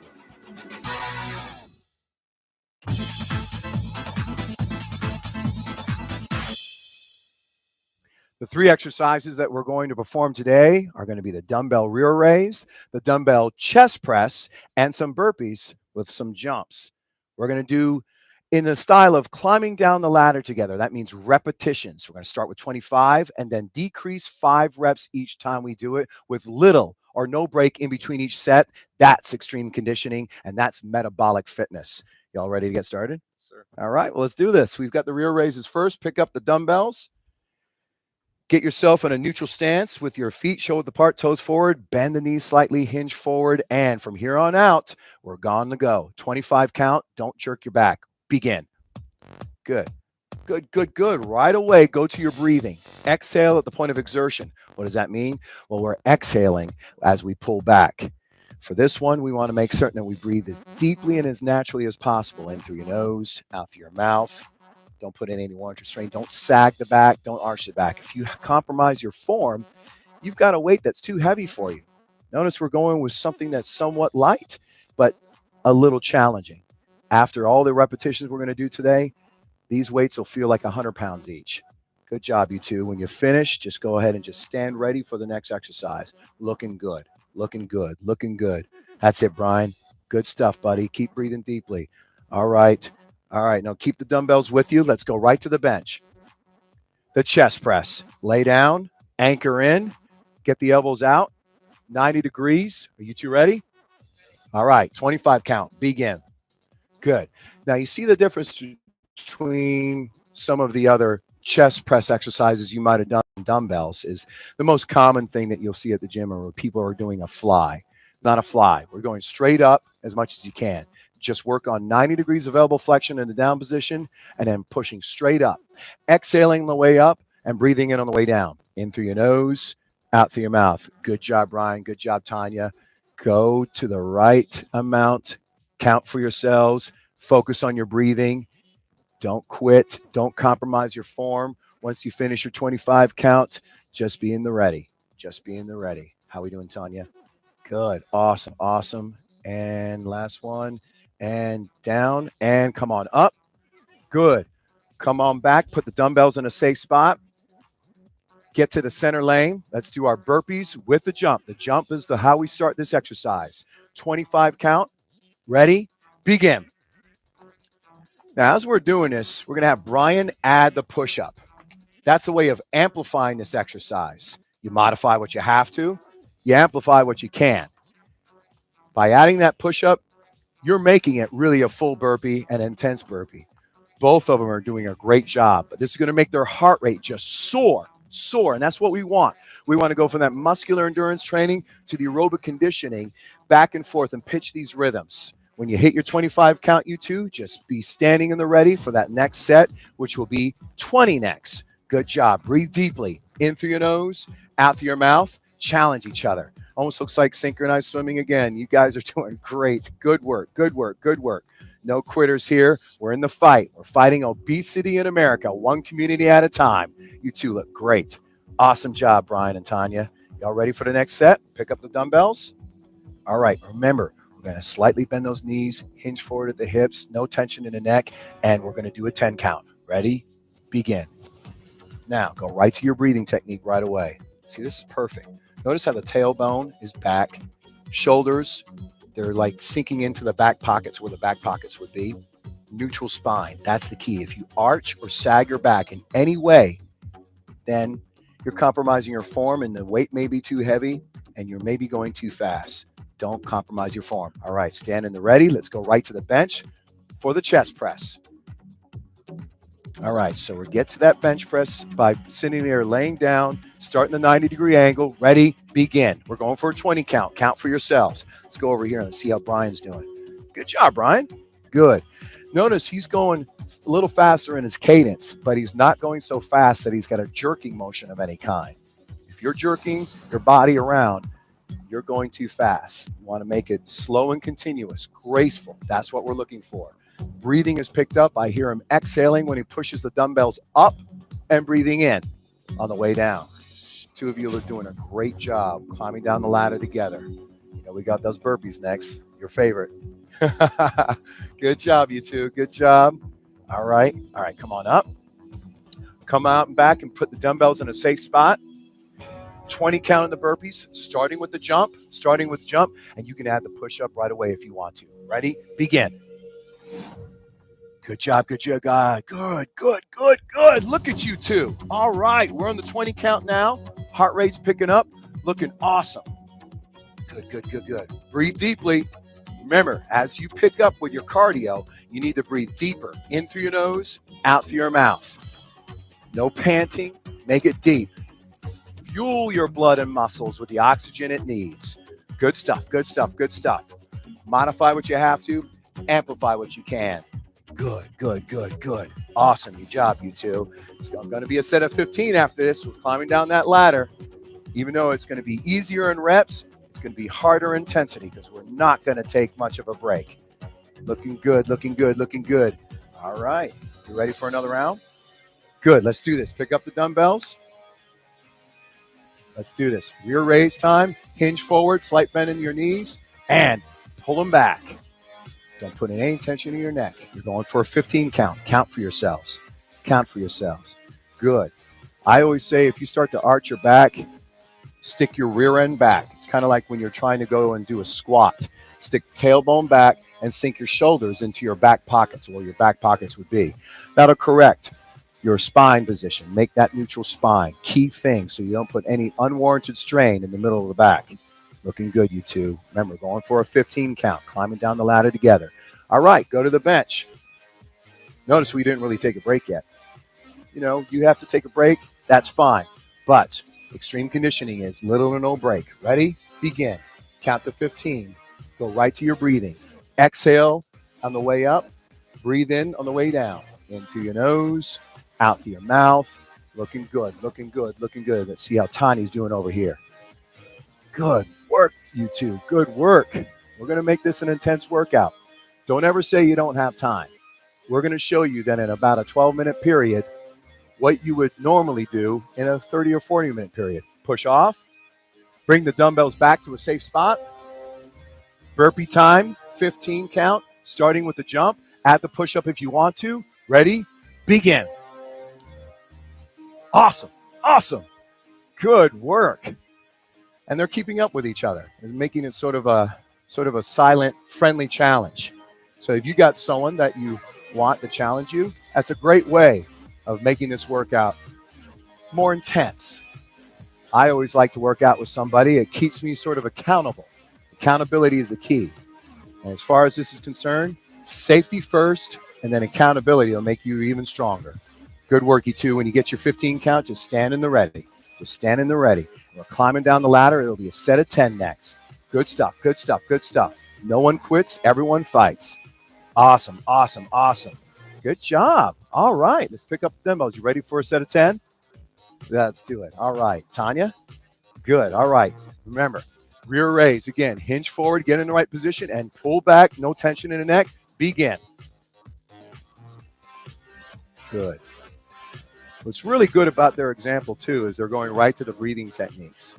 The 3 exercises that we're going to perform today are going to be the dumbbell rear raise, the dumbbell chest press, and some burpees with some jumps. We're going to do in the style of climbing down the ladder together. That means repetitions. We're going to start with 25 and then decrease 5 reps each time we do it with little or no break in between each set. That's extreme conditioning, and that's metabolic fitness. Y'all ready to get started? Sir. All right, well, let's do this. We've got the rear raises first. Pick up the dumbbells. Get yourself in a neutral stance with your feet shoulder apart, toes forward, bend the knees slightly, hinge forward, and from here on out, we're gone to go. 25 count, don't jerk your back. Begin. Good. Good, good, good. Right away, go to your breathing. Exhale at the point of exertion. What does that mean? Well, we're exhaling as we pull back. For this one, we want to make certain that we breathe as deeply and as naturally as possible. In through your nose, out through your mouth. Don't put in any warrant or strain. Don't sag the back. Don't arch the back. If you compromise your form, you've got a weight that's too heavy for you. Notice we're going with something that's somewhat light, but a little challenging. After all the repetitions we're going to do today, these weights will feel like 100 pounds each. Good job, you two. When you finish, just go ahead and just stand ready for the next exercise. Looking good. Looking good. Looking good. That's it, Brian. Good stuff, buddy. Keep breathing deeply. All right. All right, now keep the dumbbells with you. Let's go right to the bench. The chest press. Lay down, anchor in, get the elbows out, 90 degrees. Are you two ready? All right, 25 count. Begin. Good. Now you see the difference between some of the other chest press exercises you might have done on dumbbells is the most common thing that you'll see at the gym are where people are doing a fly. Not a fly. We're going straight up as much as you can. Just work on 90 degrees of elbow flexion in the down position and then pushing straight up. Exhaling the way up and breathing in on the way down. In through your nose, out through your mouth. Good job, Brian. Good job, Tanya. Go to the right amount. Count for yourselves. Focus on your breathing. Don't quit. Don't compromise your form. Once you finish your 25 count, just be in the ready. Just be in the ready. How we doing, Tanya? Good. Awesome. Awesome. And last one. And down. And come on up. Good. Come on back. Put the dumbbells in a safe spot. Get to the center lane. Let's do our burpees with the jump. The jump is how we start this exercise. 25 count. Ready? Begin. Now, as we're doing this, we're going to have Brian add the push-up. That's a way of amplifying this exercise. You modify what you have to. You amplify what you can. By adding that push-up, you're making it really a full burpee and intense burpee. Both of them are doing a great job. But this is going to make their heart rate just soar. And that's what we want. We want to go from that muscular endurance training to the aerobic conditioning, back and forth, and pitch these rhythms. When you hit your 25 count, you two, just be standing in the ready for that next set, which will be 20 next. Good job. Breathe deeply. In through your nose, out through your mouth. Challenge each other. Almost looks like synchronized swimming again. You guys are doing great. Good work. Good work. Good work. No quitters here. We're in the fight. We're fighting obesity in America, one community at a time. You two look great. Awesome job, Brian and Tanya. Y'all ready for the next set? Pick up the dumbbells. All right. Remember, we're going to slightly bend those knees, hinge forward at the hips, no tension in the neck, and we're going to do a 10 count. Ready? Begin. Now, go right to your breathing technique right away. See, this is perfect. Notice how the tailbone is back. Shoulders, they're like sinking into the back pockets where the back pockets would be. Neutral spine, that's the key. If you arch or sag your back in any way, then you're compromising your form and the weight may be too heavy and you're maybe going too fast. Don't compromise your form. All right, stand in the ready. Let's go right to the bench for the chest press. All right, so we get to that bench press by sitting there, laying down, starting the 90-degree angle. Ready, begin. We're going for a 20 count. Count for yourselves. Let's go over here and see how Brian's doing. Good job, Brian. Good. Notice he's going a little faster in his cadence, but he's not going so fast that he's got a jerking motion of any kind. If you're jerking your body around, you're going too fast. You want to make it slow and continuous, graceful. That's what we're looking for. Breathing is picked up. I hear him exhaling when he pushes the dumbbells up and breathing in on the way down. Two of you are doing a great job climbing down the ladder together. You know, we got those burpees next, your favorite. Good job, you two. Good job. All right. All right. Come on up. Come out and back and put the dumbbells in a safe spot. 20 count in the burpees, starting with the jump, and you can add the push-up right away if you want to. Ready? Begin. Good job, good job, guy. Good. Look at you two. All right, we're on the 20 count now. Heart rate's picking up, looking awesome. Good. Breathe deeply. Remember, as you pick up with your cardio, you need to breathe deeper. In through your nose, out through your mouth. No panting, make it deep. Fuel your blood and muscles with the oxygen it needs. Good stuff. Modify what you have to, amplify what you can. Good. Awesome. Good job, you two. It's going to be a set of 15 after this. We're climbing down that ladder. Even though it's going to be easier in reps, it's going to be harder intensity because we're not going to take much of a break. Looking good. All right. You ready for another round? Good. Let's do this. Pick up the dumbbells. Let's do this. Rear raise time. Hinge forward, slight bend in your knees, and pull them back. Don't put any tension in your neck. You're going for a 15 count. Count for yourselves. Good. I always say if you start to arch your back, stick your rear end back. It's kind of like when you're trying to go and do a squat. Stick tailbone back and sink your shoulders into your back pockets, where your back pockets would be. That'll correct your spine position. Make that neutral spine. Key thing so you don't put any unwarranted strain in the middle of the back. Looking good, you two. Remember, going for a 15 count, climbing down the ladder together. All right, go to the bench. Notice we didn't really take a break yet. You know, you have to take a break. That's fine. But extreme conditioning is little or no break. Ready? Begin. Count to 15. Go right to your breathing. Exhale on the way up. Breathe in on the way down. In through your nose, out through your mouth. Looking good, looking good, looking good. Let's see how Tanya's doing over here. Good work, you two. Good work. We're going to make this an intense workout. Don't ever say you don't have time. We're going to show you that in about a 12-minute period, what you would normally do in a 30 or 40-minute period. Push off. Bring the dumbbells back to a safe spot. Burpee time, 15 count, starting with the jump. Add the push-up if you want to. Ready? Begin. Awesome. Awesome. Good work. And they're keeping up with each other and making it sort of a silent, friendly challenge. So if you got someone that you want to challenge you, that's a great way of making this workout more intense. I always like to work out with somebody. It keeps me sort of accountable. Accountability is the key. And as far as this is concerned, safety first, and then accountability will make you even stronger. Good work, you two. When you get your 15 count, just stand in the ready. Just stand in the ready. We're climbing down the ladder. It'll be a set of 10 next. Good stuff, good stuff, good stuff. No one quits. Everyone fights. Awesome, awesome, awesome. Good job. All right, let's pick up the dumbbells. You ready for a set of 10? Let's do it. All right, Tanya. Good. All right. Remember, rear raise. Again, hinge forward, get in the right position, and pull back. No tension in the neck. Begin. Good. What's really good about their example, too, is they're going right to the breathing techniques.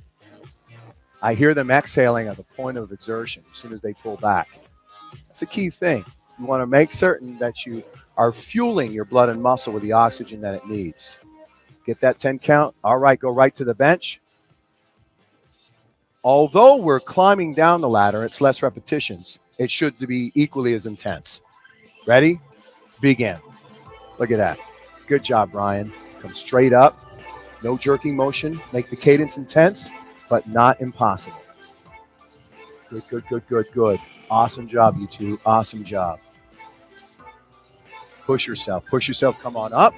I hear them exhaling at the point of exertion as soon as they pull back. That's a key thing. You want to make certain that you are fueling your blood and muscle with the oxygen that it needs. Get that 10 count. All right, go right to the bench. Although we're climbing down the ladder, it's less repetitions. It should be equally as intense. Ready? Begin. Look at that. Good job, Brian. Come straight up. No jerking motion. Make the cadence intense, but not impossible. Good, good, good, good, good. Awesome job, you two. Awesome job. Push yourself. Push yourself. Come on up.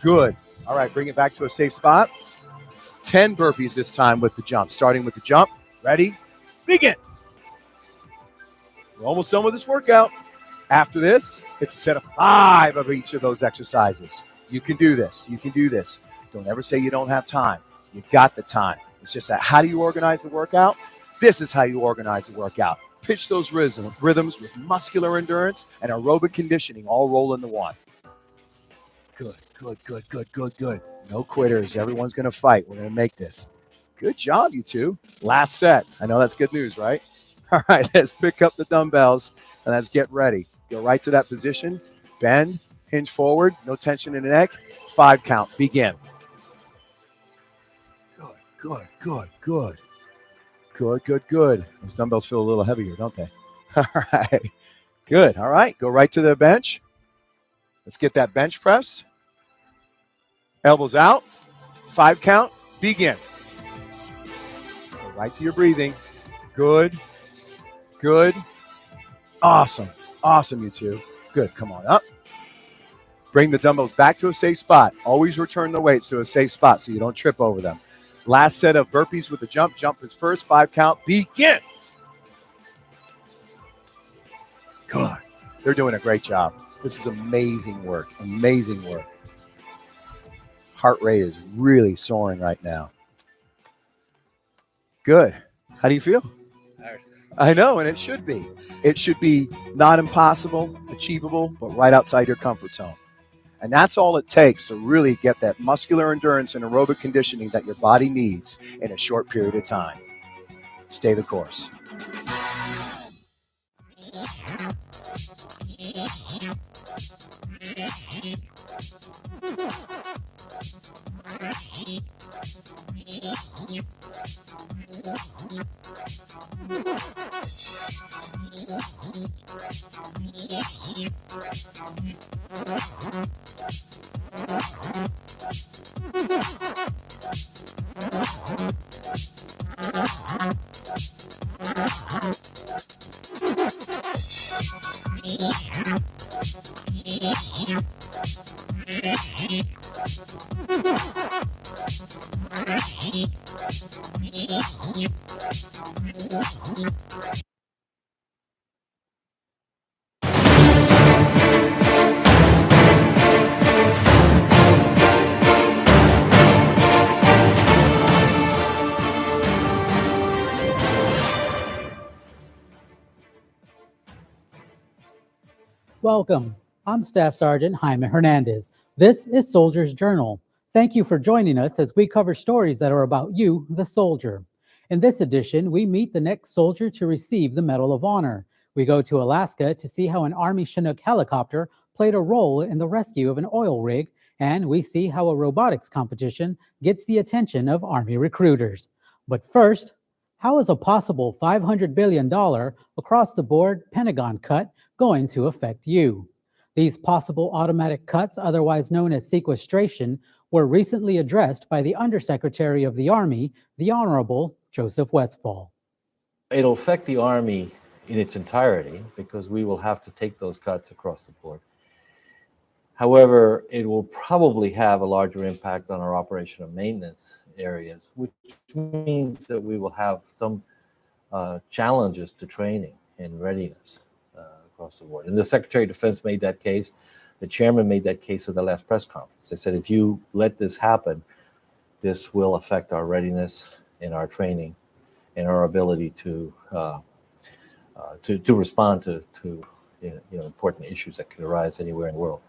Good. All right, bring it back to a safe spot. 10 burpees this time with the jump. Starting with the jump. Ready? Begin. We're almost done with this workout. After this, it's a set of 5 of each of those exercises. You can do this. You can do this. Don't ever say you don't have time. You got the time. It's just that how do you organize the workout? This is how you organize the workout. Pitch those rhythms with muscular endurance and aerobic conditioning all roll into one. Good, good, good, good, good, good. No quitters. Everyone's going to fight. We're going to make this. Good job, you two. Last set. I know that's good news, right? All right, let's pick up the dumbbells and let's get ready. Go right to that position. Bend, hinge forward. No tension in the neck. 5 count. Begin. Good, good, good, good. Good, good, good. Those dumbbells feel a little heavier, don't they? All right. Good. All right. Go right to the bench. Let's get that bench press. Elbows out. 5 count. Begin. Go right to your breathing. Good. Good. Awesome. Awesome, you two. Good. Come on up. Bring the dumbbells back to a safe spot. Always return the weights to a safe spot so you don't trip over them. Last set of burpees with the jump. Jump is first. 5 count. Begin. Good. They're doing a great job. This is amazing work. Amazing work. Heart rate is really soaring right now. Good. How do you feel? I know, and it should be. It should be not impossible, achievable, but right outside your comfort zone. And that's all it takes to really get that muscular endurance and aerobic conditioning that your body needs in a short period of time. Stay the course. Yeah. Welcome. I'm Staff Sergeant Jaime Hernandez. This is Soldier's Journal. Thank you for joining us as we cover stories that are about you, the soldier. In this edition, we meet the next soldier to receive the Medal of Honor. We go to Alaska to see how an Army Chinook helicopter played a role in the rescue of an oil rig, and we see how a robotics competition gets the attention of Army recruiters. But first, how is a possible $500 billion across-the-board Pentagon cut going to affect you? These possible automatic cuts, otherwise known as sequestration, were recently addressed by the Undersecretary of the Army, the Honorable Joseph Westfall. It'll affect the Army in its entirety because we will have to take those cuts across the board. However, it will probably have a larger impact on our operational maintenance areas, which means that we will have some challenges to training and readiness across the board. And the Secretary of Defense made that case. The chairman made that case at the last press conference. They said, if you let this happen, this will affect our readiness and our training and our ability to respond to important issues that could arise anywhere in the world.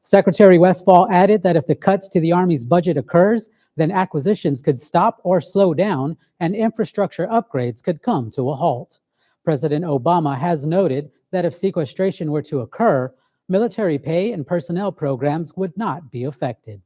Secretary Westfall added that if the cuts to the Army's budget occurs, then acquisitions could stop or slow down and infrastructure upgrades could come to a halt. President Obama has noted that if sequestration were to occur, military pay and personnel programs would not be affected.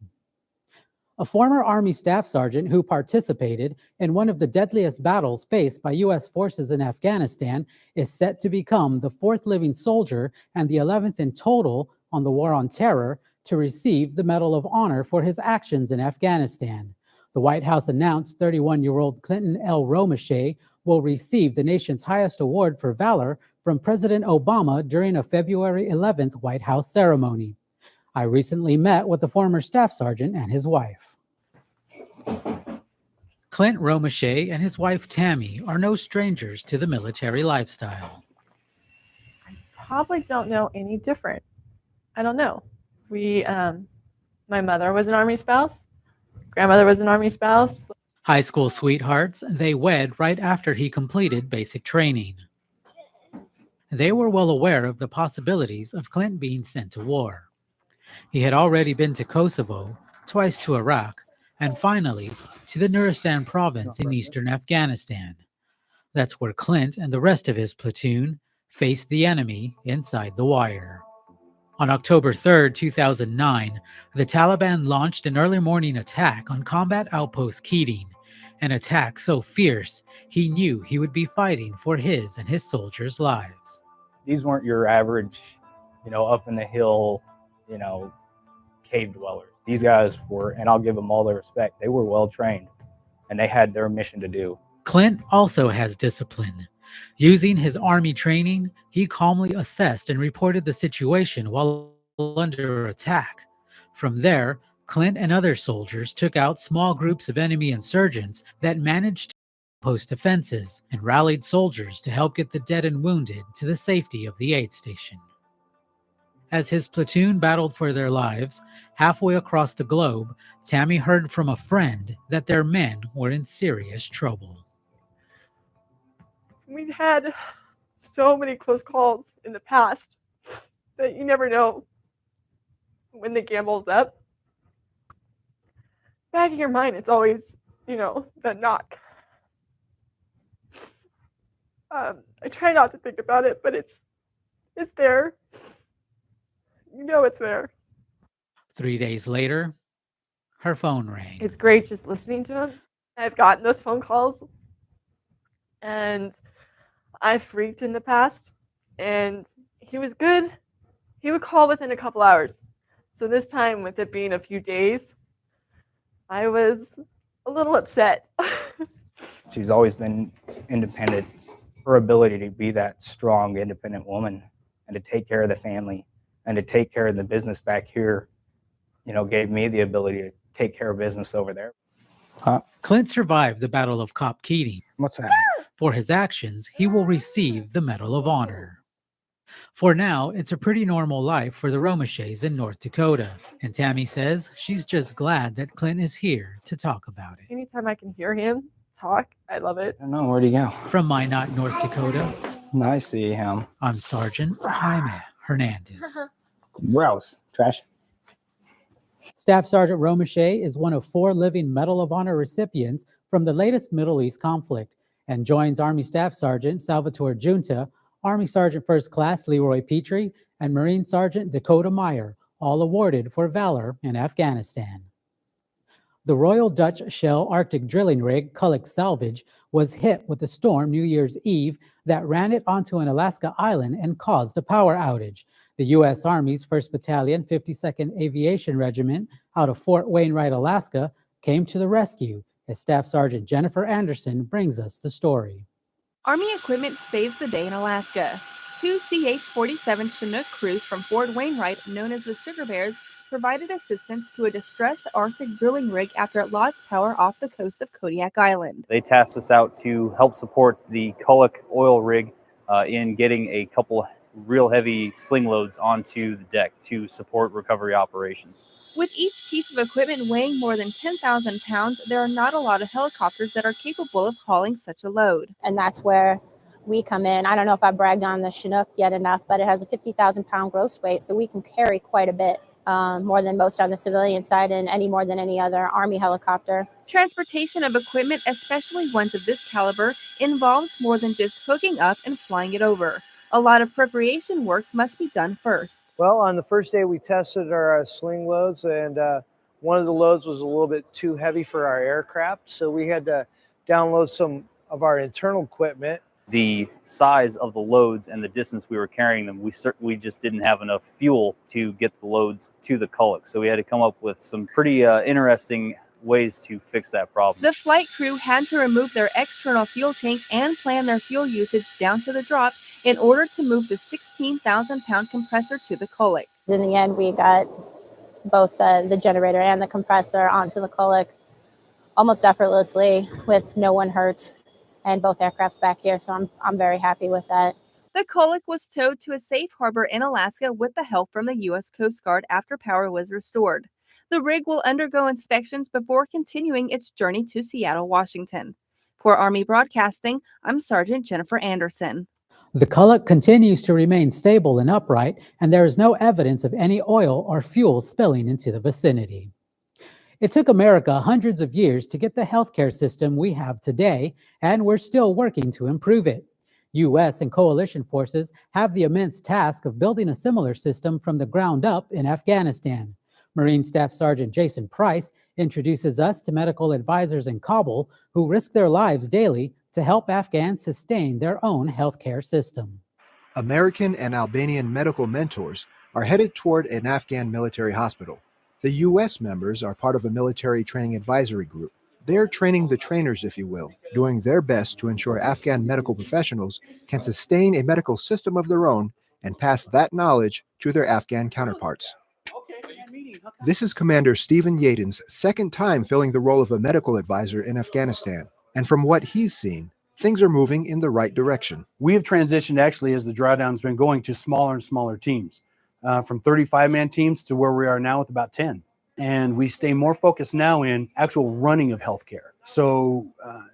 A former Army Staff Sergeant who participated in one of the deadliest battles faced by U.S. forces in Afghanistan is set to become the 4th living soldier and the 11th in total on the War on Terror to receive the Medal of Honor for his actions in Afghanistan. The White House announced 31-year-old Clinton L. Romeshay will receive the nation's highest award for valor from President Obama during a February 11th White House ceremony. I recently met with the former staff sergeant and his wife. Clint Romeshay and his wife Tammy are no strangers to the military lifestyle. Probably don't know any different. I don't know. My mother was an Army spouse. Grandmother was an Army spouse. High school sweethearts, they wed right after he completed basic training. They were well aware of the possibilities of Clint being sent to war. He had already been to Kosovo, twice to Iraq, and finally to the Nuristan province in eastern Afghanistan. That's where Clint and the rest of his platoon faced the enemy inside the wire. On October 3, 2009, the Taliban launched an early morning attack on combat outpost Keating, an attack so fierce he knew he would be fighting for his and his soldiers' lives. These weren't your average, up in the hill, cave dwellers. These guys were, and I'll give them all their respect, they were well trained and they had their mission to do. Clint also has discipline. Using his Army training, he calmly assessed and reported the situation while under attack. From there, Clint and other soldiers took out small groups of enemy insurgents that managed to post defenses and rallied soldiers to help get the dead and wounded to the safety of the aid station. As his platoon battled for their lives, halfway across the globe, Tammy heard from a friend that their men were in serious trouble. We've had so many close calls in the past that you never know when the gamble's up. Back in your mind, it's always, that knock. I try not to think about it, but it's there. It's there. 3 days later, her phone rang. It's great just listening to him. I've gotten those phone calls, and I freaked in the past, and he was good. He would call within a couple hours. So this time, with it being a few days, I was a little upset. She's always been independent. Her ability to be that strong, independent woman and to take care of the family and to take care of the business back here, gave me the ability to take care of business over there. Clint survived the Battle of Cop Keating. What's that? For his actions, he will receive the Medal of Honor. For now, it's a pretty normal life for the Romeshays in North Dakota, and Tammy says she's just glad that Clint is here to talk about it. Anytime I can hear him talk, I love it. I don't know, where'd he go? From Minot, North Dakota, I see him. I'm Sergeant Jaime Hernandez. Gross. Trash. Staff Sergeant Romachet is one of 4 living Medal of Honor recipients from the latest Middle East conflict and joins Army Staff Sergeant Salvatore Junta, Army Sergeant First Class Leroy Petrie, and Marine Sergeant Dakota Meyer, all awarded for valor in Afghanistan. The Royal Dutch Shell Arctic drilling rig Kulloch Salvage was hit with a storm New Year's Eve that ran it onto an Alaska island and caused a power outage. The U.S. Army's 1st Battalion, 52nd Aviation Regiment out of Fort Wainwright, Alaska, came to the rescue as Staff Sergeant Jennifer Anderson brings us the story. Army equipment saves the day in Alaska. 2 CH-47 Chinook crews from Fort Wainwright, known as the Sugar Bears, provided assistance to a distressed Arctic drilling rig after it lost power off the coast of Kodiak Island. They tasked us out to help support the Kulloch oil rig in getting a couple real heavy sling loads onto the deck to support recovery operations. With each piece of equipment weighing more than 10,000 pounds, there are not a lot of helicopters that are capable of hauling such a load. And that's where we come in. I don't know if I bragged on the Chinook yet enough, but it has a 50,000 pound gross weight, so we can carry quite a bit. More than most on the civilian side and any more than any other Army helicopter. Transportation of equipment, especially ones of this caliber, involves more than just hooking up and flying it over. A lot of preparation work must be done first. Well, on the first day we tested our sling loads, and one of the loads was a little bit too heavy for our aircraft, so we had to download some of our internal equipment. The size of the loads and the distance we were carrying them, we just didn't have enough fuel to get the loads to the Kulloch. So we had to come up with some pretty interesting ways to fix that problem. The flight crew had to remove their external fuel tank and plan their fuel usage down to the drop in order to move the 16,000 pound compressor to the Kulloch. In the end, we got both the generator and the compressor onto the Kulloch almost effortlessly with no one hurt. And both aircrafts back here, so I'm very happy with that. The Kulloch was towed to a safe harbor in Alaska with the help from the U.S. Coast Guard after power was restored. The rig will undergo inspections before continuing its journey to Seattle, Washington. For Army Broadcasting, I'm Sergeant Jennifer Anderson. The Kulloch continues to remain stable and upright, and there is no evidence of any oil or fuel spilling into the vicinity. It took America hundreds of years to get the healthcare system we have today, and we're still working to improve it. U.S. and coalition forces have the immense task of building a similar system from the ground up in Afghanistan. Marine Staff Sergeant Jason Price introduces us to medical advisors in Kabul who risk their lives daily to help Afghans sustain their own healthcare system. American and Albanian medical mentors are headed toward an Afghan military hospital. The U.S. members are part of a military training advisory group. They're training the trainers, if you will, doing their best to ensure Afghan medical professionals can sustain a medical system of their own and pass that knowledge to their Afghan counterparts. This is Commander Stephen Yaden's second time filling the role of a medical advisor in Afghanistan. And from what he's seen, things are moving in the right direction. We have transitioned actually as the drawdown's been going to smaller and smaller teams. From 35-man teams to where we are now with about 10. And we stay more focused now in actual running of healthcare. So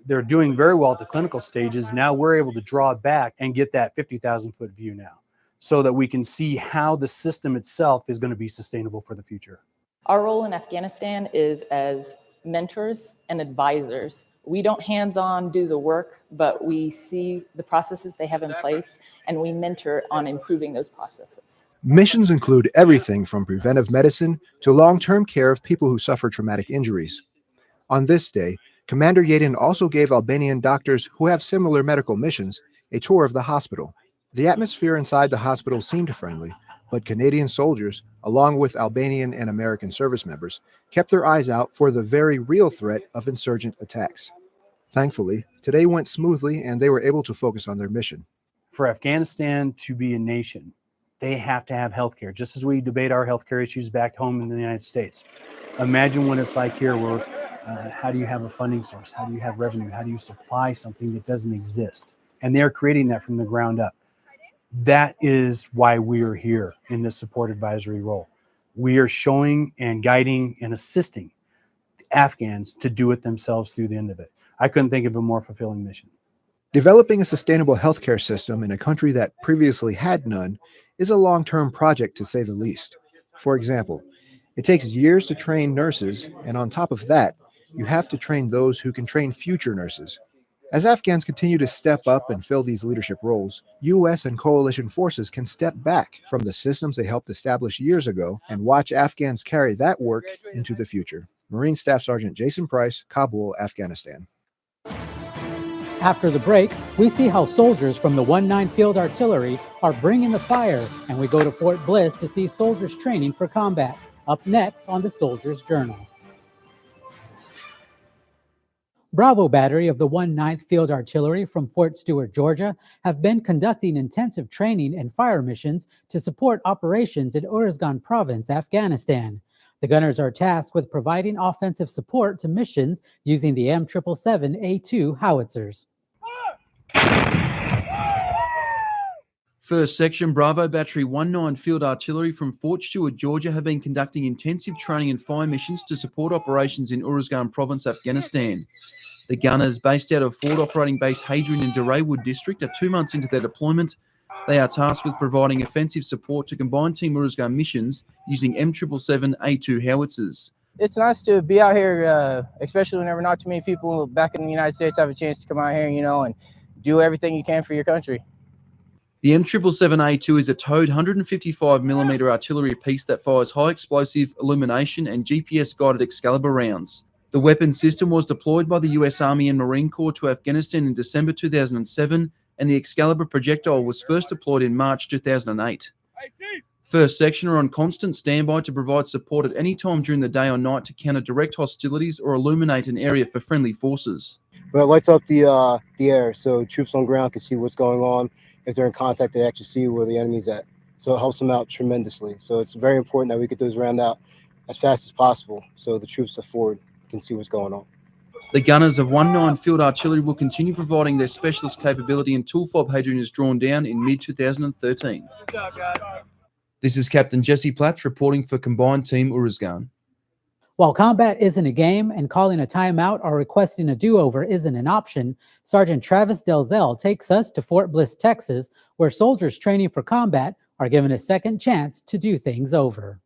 they're doing very well at the clinical stages. Now we're able to draw back and get that 50,000-foot view now so that we can see how the system itself is going to be sustainable for the future. Our role in Afghanistan is as mentors and advisors. We don't hands-on do the work, but we see the processes they have in place, and we mentor on improving those processes. Missions include everything from preventive medicine to long-term care of people who suffer traumatic injuries. On this day, Commander Yaden also gave Albanian doctors who have similar medical missions a tour of the hospital. The atmosphere inside the hospital seemed friendly, but Canadian soldiers, along with Albanian and American service members, kept their eyes out for the very real threat of insurgent attacks. Thankfully, today went smoothly and they were able to focus on their mission. For Afghanistan to be a nation, they have to have healthcare, just as we debate our healthcare issues back home in the United States. Imagine what it's like here where how do you have a funding source? How do you have revenue? How do you supply something that doesn't exist? And they're creating that from the ground up. That is why we are here in this support advisory role. We are showing and guiding and assisting the Afghans to do it themselves through the end of it. I couldn't think of a more fulfilling mission. Developing a sustainable healthcare system in a country that previously had none is a long-term project to say the least. For example, it takes years to train nurses, and on top of that, you have to train those who can train future nurses. As Afghans continue to step up and fill these leadership roles, U.S. and coalition forces can step back from the systems they helped establish years ago and watch Afghans carry that work into the future. Marine Staff Sergeant Jason Price, Kabul, Afghanistan. After the break, we see how soldiers from the 1/9 Field Artillery are bringing the fire, and we go to Fort Bliss to see soldiers training for combat. Up next on the Soldier's Journal. Bravo Battery of the 1/9 Field Artillery from Fort Stewart, Georgia, have been conducting intensive training and fire missions to support operations in Uruzgan Province, Afghanistan. The gunners are tasked with providing offensive support to missions using the M777A2 howitzers. First Section Bravo Battery 1/9 Field Artillery from Fort Stewart, Georgia have been conducting intensive training and fire missions to support operations in Uruzgan Province, Afghanistan. The gunners, based out of Fort Operating Base Hadrian in Duraywood District, are 2 months into their deployment. They are tasked with providing offensive support to Combined Team Uruzgan missions using M777A2 howitzers. It's nice to be out here, especially whenever not too many people back in the United States have a chance to come out here, and do everything you can for your country. The M777A2 is a towed 155mm artillery piece that fires high explosive, illumination, and GPS-guided Excalibur rounds. The weapon system was deployed by the US Army and Marine Corps to Afghanistan in December 2007, and the Excalibur projectile was first deployed in March 2008. First Section are on constant standby to provide support at any time during the day or night to counter direct hostilities or illuminate an area for friendly forces. But it lights up the air so troops on ground can see what's going on. If they're in contact, they actually see where the enemy's at. So it helps them out tremendously. So it's very important that we get those round out as fast as possible so the troops forward can see what's going on. The gunners of 1/9 Field Artillery will continue providing their specialist capability until FOB Hadrian is drawn down in mid-2013. Good job, guys. This is Captain Jesse Platts reporting for Combined Team Uruzgan. While combat isn't a game and calling a timeout or requesting a do-over isn't an option, Sergeant Travis Delzell takes us to Fort Bliss, Texas, where soldiers training for combat are given a second chance to do things over.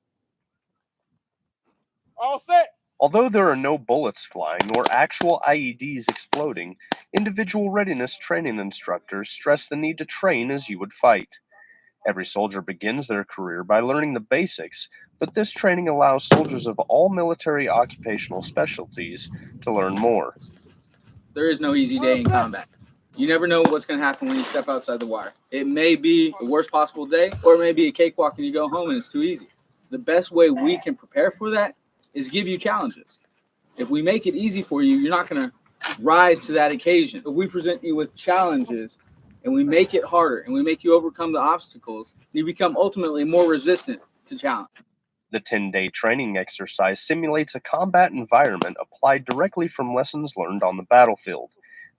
All set. Although there are no bullets flying or actual IEDs exploding, individual readiness training instructors stress the need to train as you would fight. Every soldier begins their career by learning the basics, but this training allows soldiers of all military occupational specialties to learn more. There is no easy day in combat. You never know what's going to happen when you step outside the wire. It may be the worst possible day, or it may be a cakewalk and you go home and it's too easy. The best way we can prepare for that is give you challenges. If we make it easy for you, you're not going to rise to that occasion. If we present you with challenges and we make it harder and we make you overcome the obstacles, you become ultimately more resistant to challenge. The 10-day training exercise simulates a combat environment applied directly from lessons learned on the battlefield.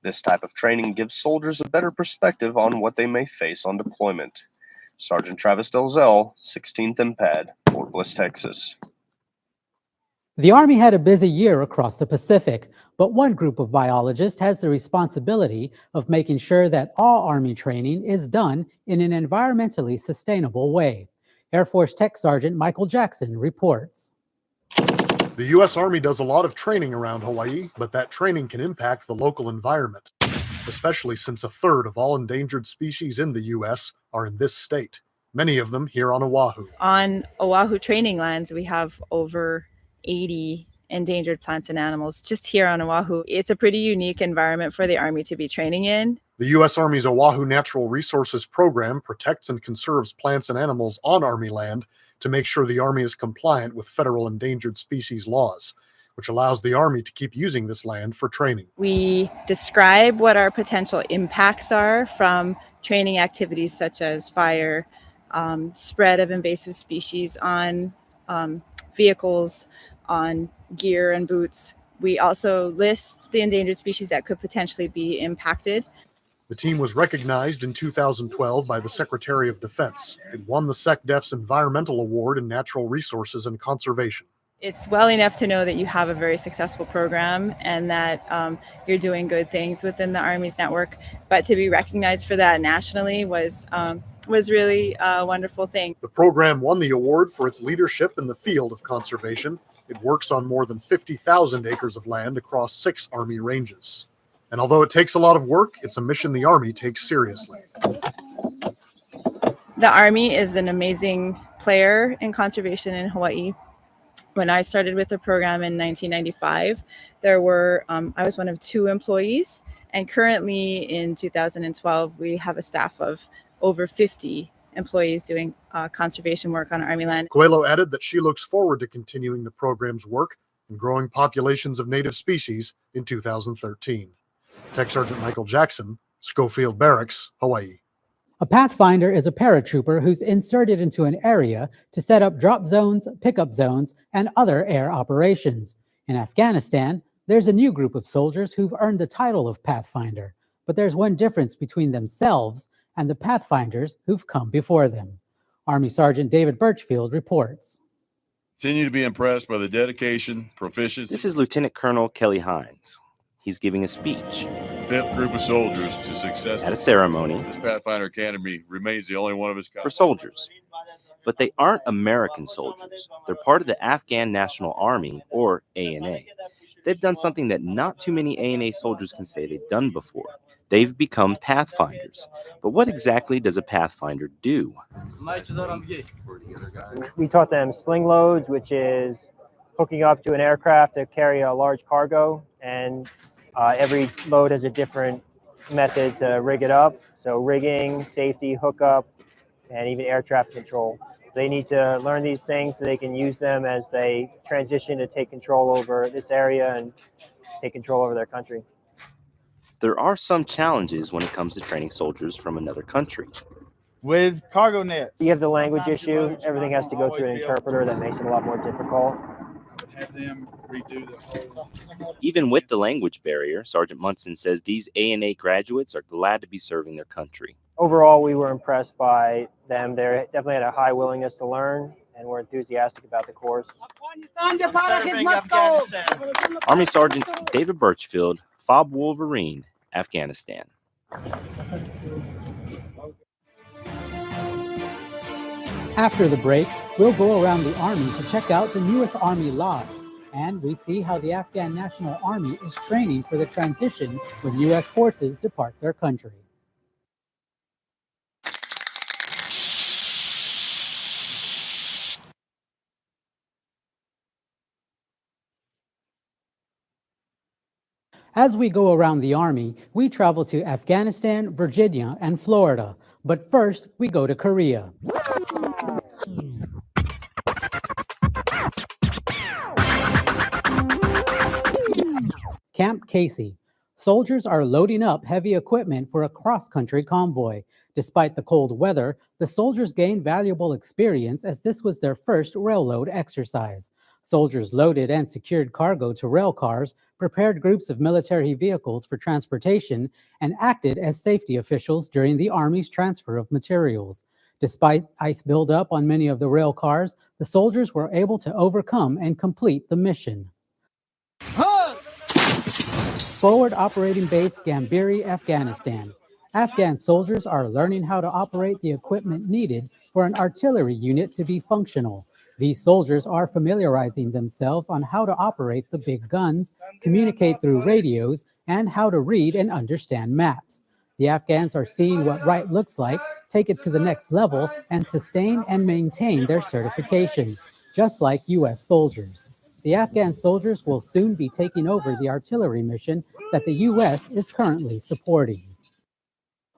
This type of training gives soldiers a better perspective on what they may face on deployment. Sergeant Travis Delzell, 16th MPAD, Fort Bliss, Texas. The Army had a busy year across the Pacific, but one group of biologists has the responsibility of making sure that all Army training is done in an environmentally sustainable way. Air Force Tech Sergeant Michael Jackson reports. The U.S. Army does a lot of training around Hawaii, but that training can impact the local environment, especially since a third of all endangered species in the U.S. are in this state, many of them here on Oahu. On Oahu training lands, we have over 80 endangered plants and animals just here on Oahu. It's a pretty unique environment for the Army to be training in. The U.S. Army's Oahu Natural Resources Program protects and conserves plants and animals on Army land to make sure the Army is compliant with federal endangered species laws, which allows the Army to keep using this land for training. We describe what our potential impacts are from training activities such as fire, spread of invasive species on vehicles, on gear and boots. We also list the endangered species that could potentially be impacted. The team was recognized in 2012 by the Secretary of Defense. It won the SecDef's Environmental Award in Natural Resources and Conservation. It's well enough to know that you have a very successful program and that you're doing good things within the Army's network, but to be recognized for that nationally was was really a wonderful thing. The program won the award for its leadership in the field of conservation. It works on more than 50,000 acres of land across 6 Army ranges. And although it takes a lot of work, it's a mission the Army takes seriously. The Army is an amazing player in conservation in Hawaii. When I started with the program in 1995, I was one of 2 employees, and currently in 2012, we have a staff of over 50 employees doing conservation work on Army land. Coelho added that she looks forward to continuing the program's work and growing populations of native species in 2013. Tech Sergeant Michael Jackson, Schofield Barracks, Hawaii. A pathfinder is a paratrooper who's inserted into an area to set up drop zones, pickup zones, and other air operations. In Afghanistan, there's a new group of soldiers who've earned the title of Pathfinder, but there's one difference between themselves and the Pathfinders who've come before them. Army Sergeant David Birchfield reports. Continue to be impressed by the dedication, proficiency. This is Lieutenant Colonel Kelly Hines. He's giving a speech. 5th group of soldiers to success at a ceremony. This Pathfinder Academy remains the only one of its kind. For soldiers. But they aren't American soldiers. They're part of the Afghan National Army, or ANA. They've done something that not too many ANA soldiers can say they've done before. They've become Pathfinders. But what exactly does a Pathfinder do? We taught them sling loads, which is hooking up to an aircraft to carry a large cargo, and every load has a different method to rig it up. So rigging, safety, hookup, and even air traffic control. They need to learn these things so they can use them as they transition to take control over this area and take control over their country. There are some challenges when it comes to training soldiers from another country. With cargo nets. You have the language issue. Everything has to go through an interpreter. That makes it a lot more difficult. Have them redo the whole. Even with the language barrier, Sergeant Munson says these ANA graduates are glad to be serving their country. Overall, we were impressed by them. They definitely had a high willingness to learn, and were enthusiastic about the course. Army Sergeant David Birchfield, FOB Wolverine, Afghanistan. After the break, we'll go around the Army to check out the newest Army Lodge, and we see how the Afghan National Army is training for the transition when U.S. forces depart their country. As we go around the Army, we travel to Afghanistan, Virginia, and Florida. But first, we go to Korea. Camp Casey. Soldiers are loading up heavy equipment for a cross-country convoy. Despite the cold weather, the soldiers gained valuable experience as this was their first railroad exercise. Soldiers loaded and secured cargo to rail cars, prepared groups of military vehicles for transportation, and acted as safety officials during the Army's transfer of materials. Despite ice buildup on many of the rail cars, the soldiers were able to overcome and complete the mission. Forward Operating Base Gambiri, Afghanistan. Afghan soldiers are learning how to operate the equipment needed for an artillery unit to be functional. These soldiers are familiarizing themselves on how to operate the big guns, communicate through radios, and how to read and understand maps. The Afghans are seeing what right looks like, take it to the next level, and sustain and maintain their certification, just like U.S. soldiers. The Afghan soldiers will soon be taking over the artillery mission that the U.S. is currently supporting.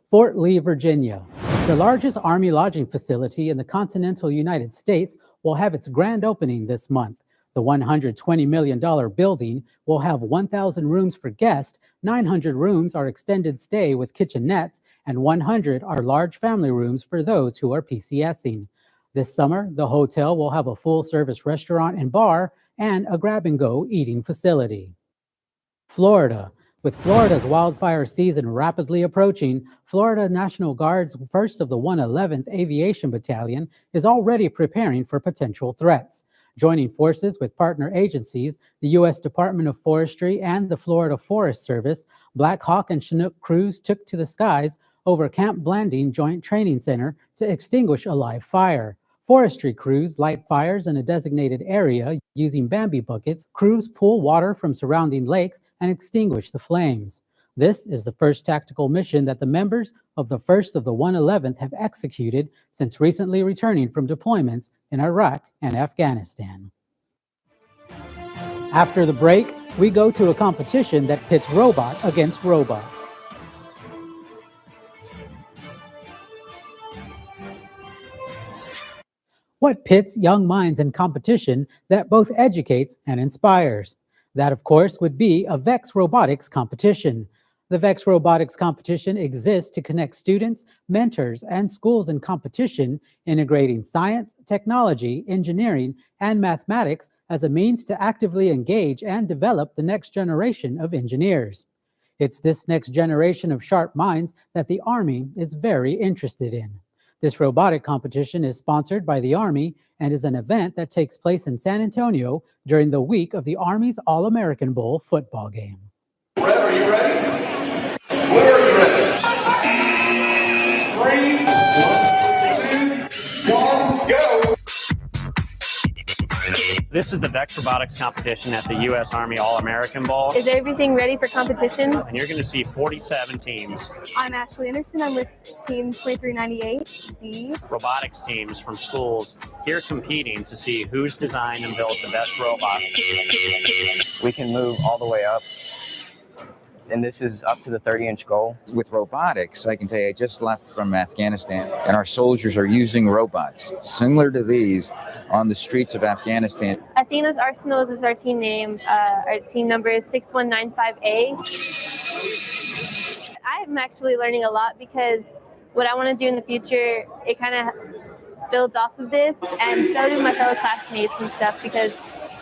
Fort Lee, Virginia. The largest Army lodging facility in the continental United States will have its grand opening this month. The $120 million building will have 1,000 rooms for guests, 900 rooms are extended stay with kitchenettes, and 100 are large family rooms for those who are PCSing. This summer, the hotel will have a full-service restaurant and bar and a grab-and-go eating facility. Florida. With Florida's wildfire season rapidly approaching, Florida National Guard's 1st of the 111th Aviation Battalion is already preparing for potential threats. Joining forces with partner agencies, the U.S. Department of Forestry and the Florida Forest Service, Black Hawk and Chinook crews took to the skies over Camp Blanding Joint Training Center to extinguish a live fire. Forestry crews light fires in a designated area using Bambi buckets. Crews pull water from surrounding lakes and extinguish the flames. This is the first tactical mission that the members of the 1st of the 111th have executed since recently returning from deployments in Iraq and Afghanistan. After the break, we go to a competition that pits robot against robot. What pits young minds in competition that both educates and inspires? That, of course, would be a VEX Robotics competition. The VEX Robotics competition exists to connect students, mentors, and schools in competition, integrating science, technology, engineering, and mathematics as a means to actively engage and develop the next generation of engineers. It's this next generation of sharp minds that the Army is very interested in. This robotic competition is sponsored by the Army and is an event that takes place in San Antonio during the week of the Army's All-American Bowl football game. Red, are you ready? Where are you ready? 3, 2, 1, go! This is the VEX Robotics competition at the U.S. Army All-American Bowl. Is everything ready for competition? And you're going to see 47 teams. I'm Ashley Anderson. I'm with Team 2398B. Robotics teams from schools here competing to see who's designed and built the best robot. We can move all the way up, and this is up to the 30-inch goal. With robotics, I can tell you, I just left from Afghanistan, and our soldiers are using robots similar to these on the streets of Afghanistan. Athena's Arsenals is our team name. Our team number is 6195A. I'm actually learning a lot because what I want to do in the future, it kind of builds off of this, and so do my fellow classmates and stuff, because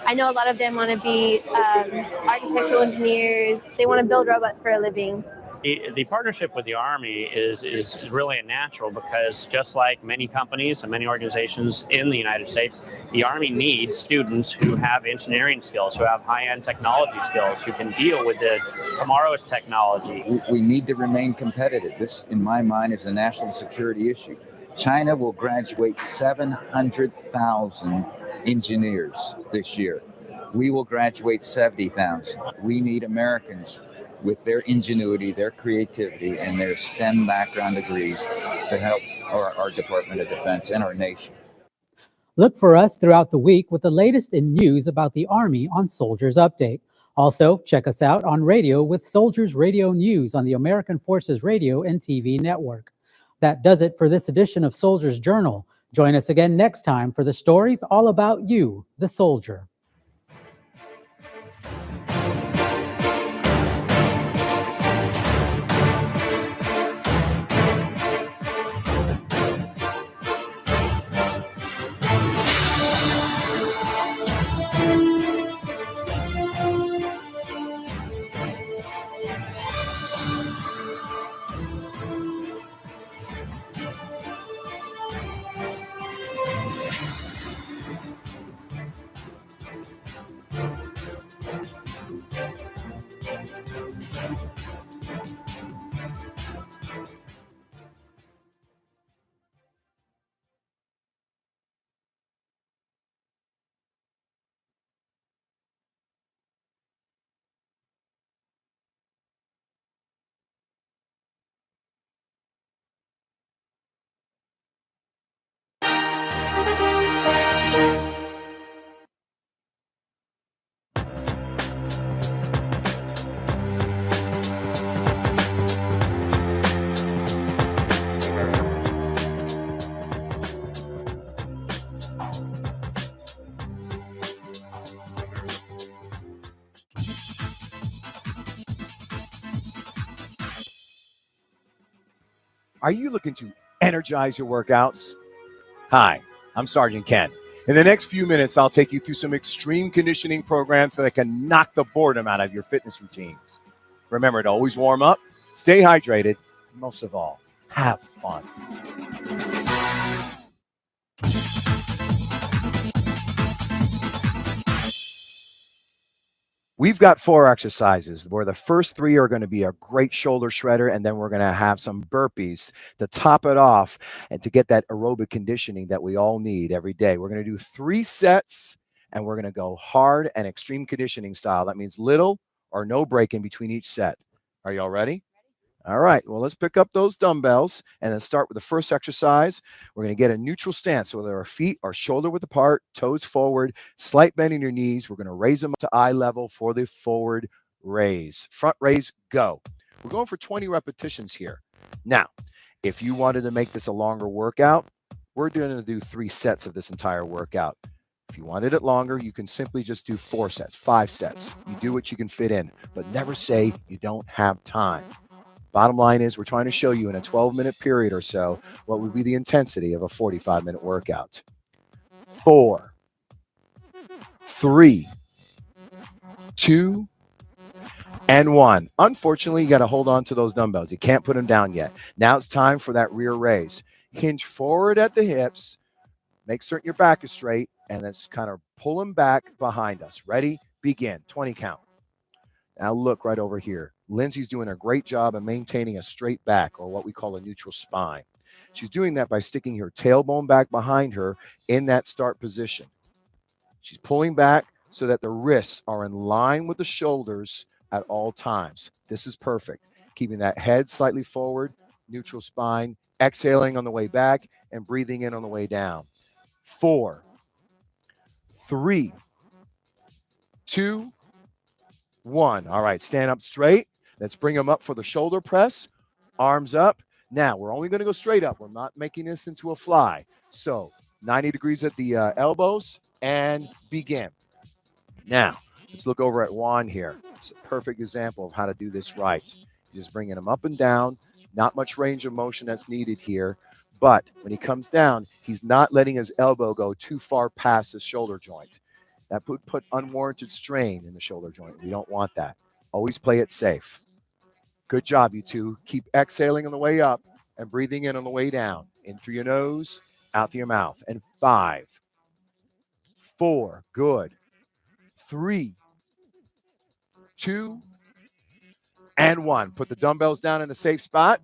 I know a lot of them want to be architectural engineers. They want to build robots for a living. The partnership with the Army is really a natural, because just like many companies and many organizations in the United States, the Army needs students who have engineering skills, who have high-end technology skills, who can deal with tomorrow's technology. We need to remain competitive. This, in my mind, is a national security issue. China will graduate 700,000 engineers this year. We will graduate 70,000. We need Americans with their ingenuity, their creativity, and their STEM background degrees to help our Department of Defense and our nation. Look for us throughout the week with the latest in news about the Army on Soldiers Update. Also, check us out on radio with Soldiers Radio News on the American Forces Radio and TV network. That does it for this edition of Soldiers Journal. Join us again next time for the stories all about you, the soldier. Are you looking to energize your workouts? Hi, I'm Sergeant Ken. In the next few minutes, I'll take you through some extreme conditioning programs that can knock the boredom out of your fitness routines. Remember to always warm up, stay hydrated, and most of all, have fun. We've got 4 exercises where the first 3 are going to be a great shoulder shredder, and then we're going to have some burpees to top it off and to get that aerobic conditioning that we all need every day. We're going to do 3 sets, and we're going to go hard and extreme conditioning style. That means little or no break in between each set. Are y'all ready? All right, well, let's pick up those dumbbells and then start with the first exercise. We're going to get a neutral stance, so whether our feet are shoulder width apart, toes forward, slight bend in your knees. We're going to raise them to eye level for the forward raise. Front raise, go. We're going for 20 repetitions here. Now, if you wanted to make this a longer workout, we're going to do 3 sets of this entire workout. If you wanted it longer, you can simply just do 4 sets, 5 sets. You do what you can fit in, but never say you don't have time. Bottom line is we're trying to show you in a 12-minute period or so what would be the intensity of a 45-minute workout. 4, 3, 2, and 1. Unfortunately, you got to hold on to those dumbbells. You can't put them down yet. Now it's time for that rear raise. Hinge forward at the hips. Make certain your back is straight, and then kind of pull them back behind us. Ready? Begin. 20 count. Now look right over here. Lindsay's doing a great job of maintaining a straight back, or what we call a neutral spine. She's doing that by sticking her tailbone back behind her in that start position. She's pulling back so that the wrists are in line with the shoulders at all times. This is perfect. Keeping that head slightly forward, neutral spine, exhaling on the way back and breathing in on the way down. 4, 3, 2, 1. All right, stand up straight. Let's bring them up for the shoulder press. Arms up. Now, we're only going to go straight up. We're not making this into a fly. So, 90 degrees at the elbows and begin. Now, let's look over at Juan here. It's a perfect example of how to do this right. Just bringing him up and down. Not much range of motion that's needed here. But when he comes down, he's not letting his elbow go too far past his shoulder joint. That would put unwarranted strain in the shoulder joint. We don't want that. Always play it safe. Good job, you two. Keep exhaling on the way up and breathing in on the way down. In through your nose, out through your mouth. And 5, 4, good. 3, 2, and 1. Put the dumbbells down in a safe spot.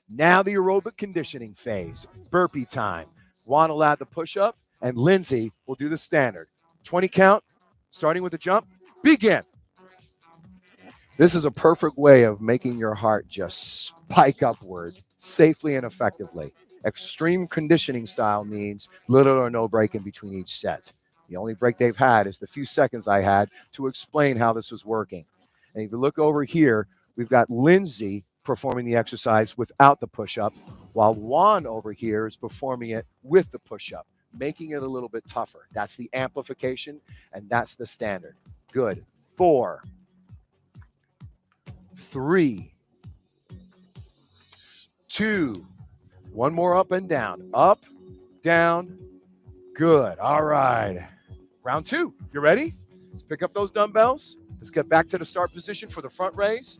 Now the aerobic conditioning phase. Burpee time. Juan will add the push-up, and Lindsay will do the standard. 20 count, starting with a jump. Begin. This is a perfect way of making your heart just spike upward safely and effectively. Extreme conditioning style means little or no break in between each set. The only break they've had is the few seconds I had to explain how this was working. And if you look over here, we've got Lindsay performing the exercise without the push-up, while Juan over here is performing it with the push-up, making it a little bit tougher. That's the amplification, and that's the standard. Good. 4, 3, 2, 1 more up and down. Up, down. Good. All right. Round 2. You ready? Let's pick up those dumbbells. Let's get back to the start position for the front raise.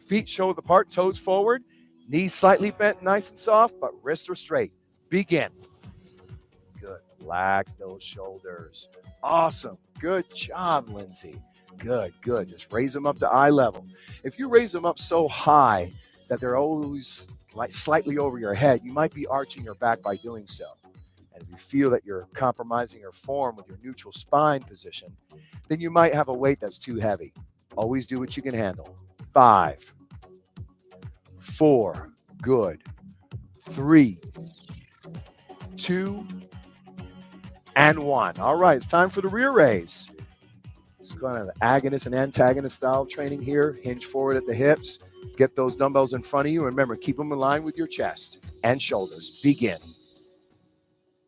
Feet shoulder apart, toes forward. Knees slightly bent, nice and soft, but wrists are straight. Begin. Good. Relax those shoulders. Awesome. Good job, Lindsay. Good, good. Just raise them up to eye level. If you raise them up so high that they're always like slightly over your head, you might be arching your back by doing so. And if you feel that you're compromising your form with your neutral spine position, then you might have a weight that's too heavy. Always do what you can handle. 5, 4, good. 3, 2, and 1. All right, it's time for the rear raise. It's kind of agonist and antagonist style training here. Hinge forward at the hips. Get those dumbbells in front of you. Remember, keep them in line with your chest and shoulders. Begin.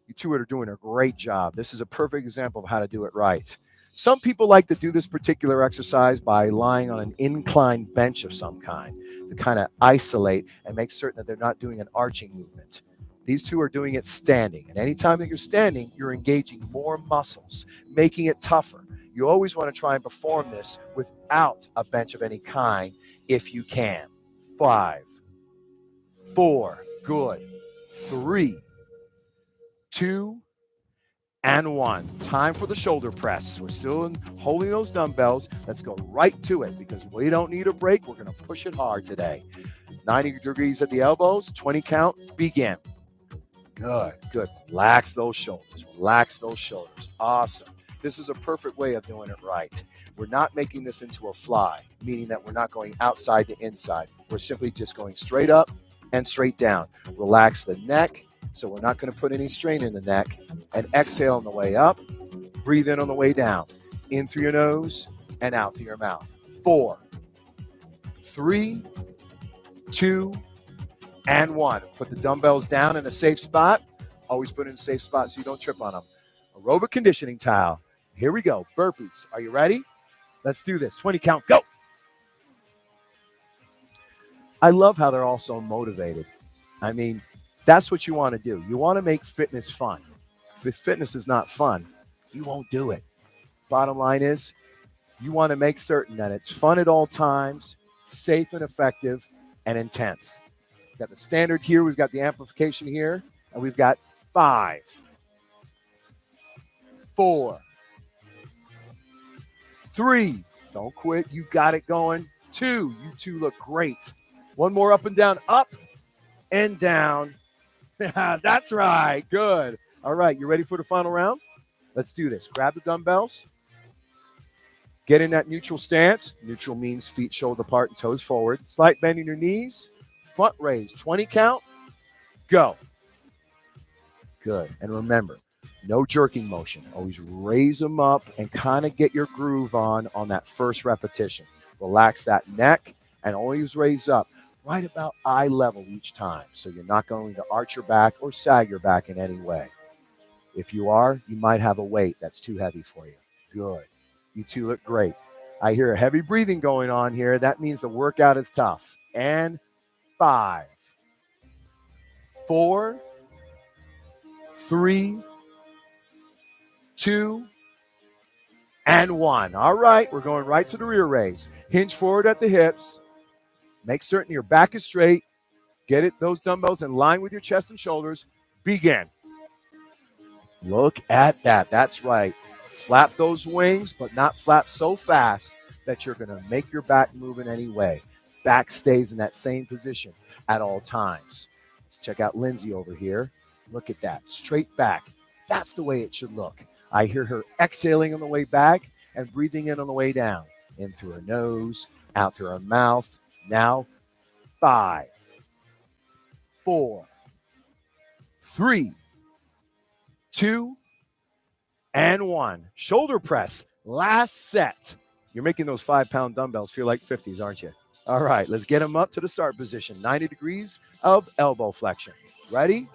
You two are doing a great job. This is a perfect example of how to do it right. Some people like to do this particular exercise by lying on an inclined bench of some kind to kind of isolate and make certain that they're not doing an arching movement. These two are doing it standing. And anytime that you're standing, you're engaging more muscles, making it tougher. You always want to try and perform this without a bench of any kind if you can. 5, 4, good. 3, 2, and 1. Time for the shoulder press. We're still holding those dumbbells. Let's go right to it because we don't need a break. We're going to push it hard today. 90 degrees at the elbows, 20 count, begin. Good, good. Relax those shoulders. Relax those shoulders. Awesome. This is a perfect way of doing it right. We're not making this into a fly, meaning that we're not going outside to inside. We're simply just going straight up and straight down. Relax the neck, so we're not going to put any strain in the neck. And exhale on the way up. Breathe in on the way down. In through your nose and out through your mouth. 4, 3, 2, and 1. Put the dumbbells down in a safe spot. Always put in a safe spot so you don't trip on them. Aerobic conditioning towel. Here we go. Burpees. Are you ready? Let's do this. 20 count. Go. I love how they're all so motivated. I mean, that's what you want to do. You want to make fitness fun. If fitness is not fun, you won't do it. Bottom line is, you want to make certain that it's fun at all times, safe and effective, and intense. We've got the standard here. We've got the amplification here. And we've got 5, 4, 3. Don't quit. You got it going. 2. You two look great. One more up and down. Up and down. That's right. Good. All right. You ready for the final round? Let's do this. Grab the dumbbells. Get in that neutral stance. Neutral means feet shoulder apart and toes forward. Slight bend in your knees. Front raise. 20 count. Go. Good. And remember, no jerking motion. Always raise them up and kind of get your groove on that first repetition. Relax that neck and always raise up right about eye level each time. So you're not going to arch your back or sag your back in any way. If you are, you might have a weight that's too heavy for you. Good. You two look great. I hear a heavy breathing going on here. That means the workout is tough. And 5, 4, 3, 2, and 1. All right, we're going right to the rear raise. Hinge forward at the hips. Make certain your back is straight. Get those dumbbells in line with your chest and shoulders. Begin. Look at that. That's right. Flap those wings, but not flap so fast that you're going to make your back move in any way. Back stays in that same position at all times. Let's check out Lindsay over here. Look at that. Straight back. That's the way it should look. I hear her exhaling on the way back and breathing in on the way down. In through her nose, out through her mouth. Now, 5, 4, 3, 2, and 1. Shoulder press. Last set. You're making those 5-pound dumbbells feel like 50s, aren't you? All right, let's get them up to the start position. 90 degrees of elbow flexion. Ready?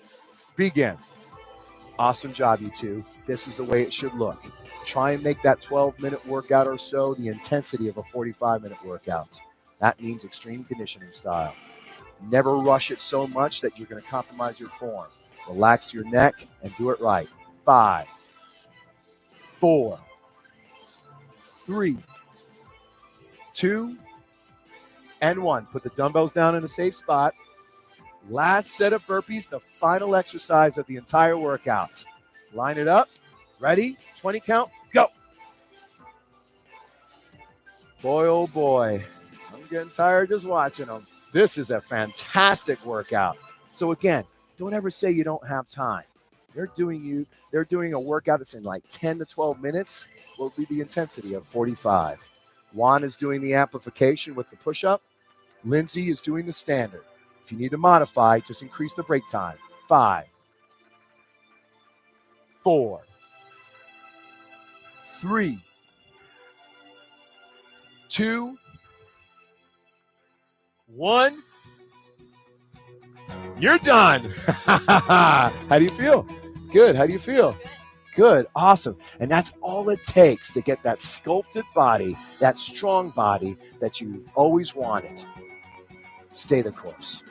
Begin. Awesome job, you two. This is the way it should look. Try and make that 12-minute workout or so the intensity of a 45-minute workout. That means extreme conditioning style. Never rush it so much that you're going to compromise your form. Relax your neck and do it right. 5, 4, 3, 2, and 1. Put the dumbbells down in a safe spot. Last set of burpees, the final exercise of the entire workout. Line it up. Ready? 20 count. Go. Boy, oh boy. I'm getting tired just watching them. This is a fantastic workout. So again, don't ever say you don't have time. They're doing a workout that's in like 10 to 12 minutes. Will be the intensity of 45. Juan is doing the amplification with the push-up. Lindsay is doing the standard. If you need to modify, just increase the break time. 5, 4, 3, 2, 1. You're done. How do you feel? Good. How do you feel? Good. Awesome. And that's all it takes to get that sculpted body, that strong body that you've always wanted. Stay the course.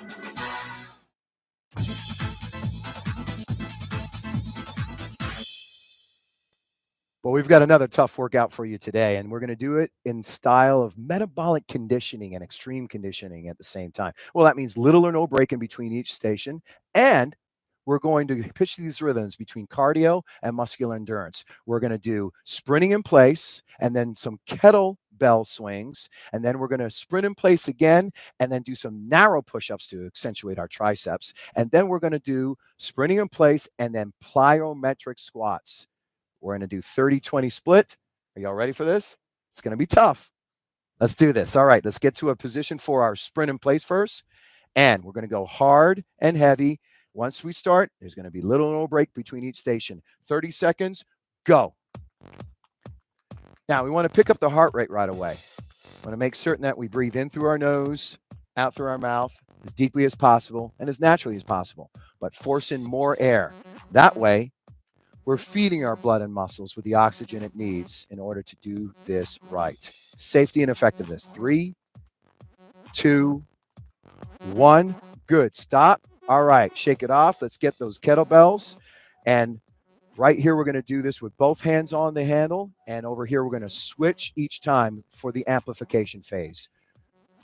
Well, we've got another tough workout for you today, and we're going to do it in style of metabolic conditioning and extreme conditioning at the same time. Well, that means little or no break in between each station, and we're going to pitch these rhythms between cardio and muscular endurance. We're going to do sprinting in place and then some kettlebell swings. And then we're going to sprint in place again and then do some narrow push-ups to accentuate our triceps. And then we're going to do sprinting in place and then plyometric squats. We're going to do 30-20 split. Are y'all ready for this? It's going to be tough. Let's do this. All right, let's get to a position for our sprint in place first. And we're going to go hard and heavy. Once we start, there's going to be little break between each station. 30 seconds, go. Now, we want to pick up the heart rate right away. We want to make certain that we breathe in through our nose, out through our mouth, as deeply as possible and as naturally as possible, but force in more air. That way, we're feeding our blood and muscles with the oxygen it needs in order to do this right. Safety and effectiveness. 3, 2, 1. Good. Stop. All right. Shake it off. Let's get those kettlebells. And right here, we're going to do this with both hands on the handle. And over here, we're going to switch each time for the amplification phase.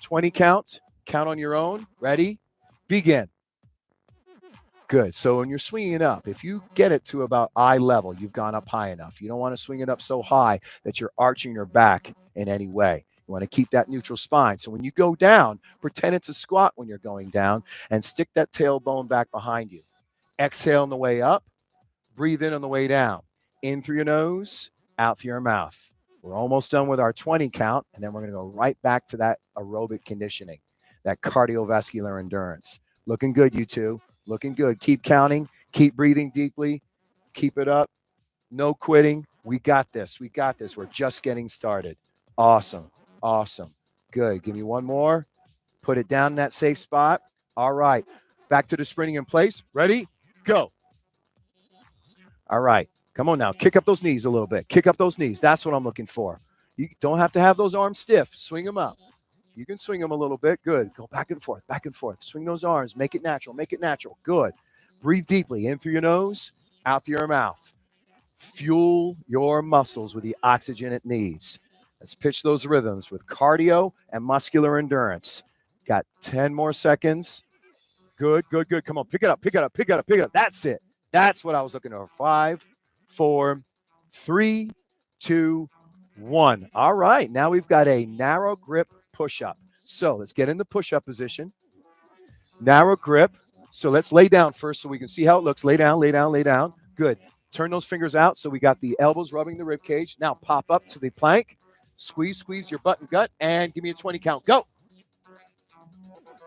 20 count. Count on your own. Ready? Begin. Good. So when you're swinging it up, if you get it to about eye level, you've gone up high enough. You don't want to swing it up so high that you're arching your back in any way. You want to keep that neutral spine. So when you go down, pretend it's a squat when you're going down and stick that tailbone back behind you. Exhale on the way up. Breathe in on the way down. In through your nose, out through your mouth. We're almost done with our 20 count, and then we're going to go right back to that aerobic conditioning, that cardiovascular endurance. Looking good, you two. Looking good. Keep counting. Keep breathing deeply. Keep it up. No quitting. We got this. We got this. We're just getting started. Awesome. Awesome. Good. Give me one more. Put it down in that safe spot. All right. Back to the sprinting in place. Ready? Go. All right. Come on now. Kick up those knees a little bit. Kick up those knees. That's what I'm looking for. You don't have to have those arms stiff. Swing them up. You can swing them a little bit. Good. Go back and forth, back and forth. Swing those arms. Make it natural. Make it natural. Good. Breathe deeply. In through your nose, out through your mouth. Fuel your muscles with the oxygen it needs. Let's pitch those rhythms with cardio and muscular endurance. Got 10 more seconds. Good, good, good. Come on. Pick it up, pick it up, pick it up, pick it up. That's it. That's what I was looking for. 5, 4, 3, 2, 1. All right. Now we've got a narrow grip push-up. So let's get in the push-up position. Narrow grip. So let's lay down first so we can see how it looks. Lay down, lay down, lay down. Good. Turn those fingers out so we got the elbows rubbing the rib cage. Now pop up to the plank. Squeeze, squeeze your butt and gut. And give me a 20 count. Go.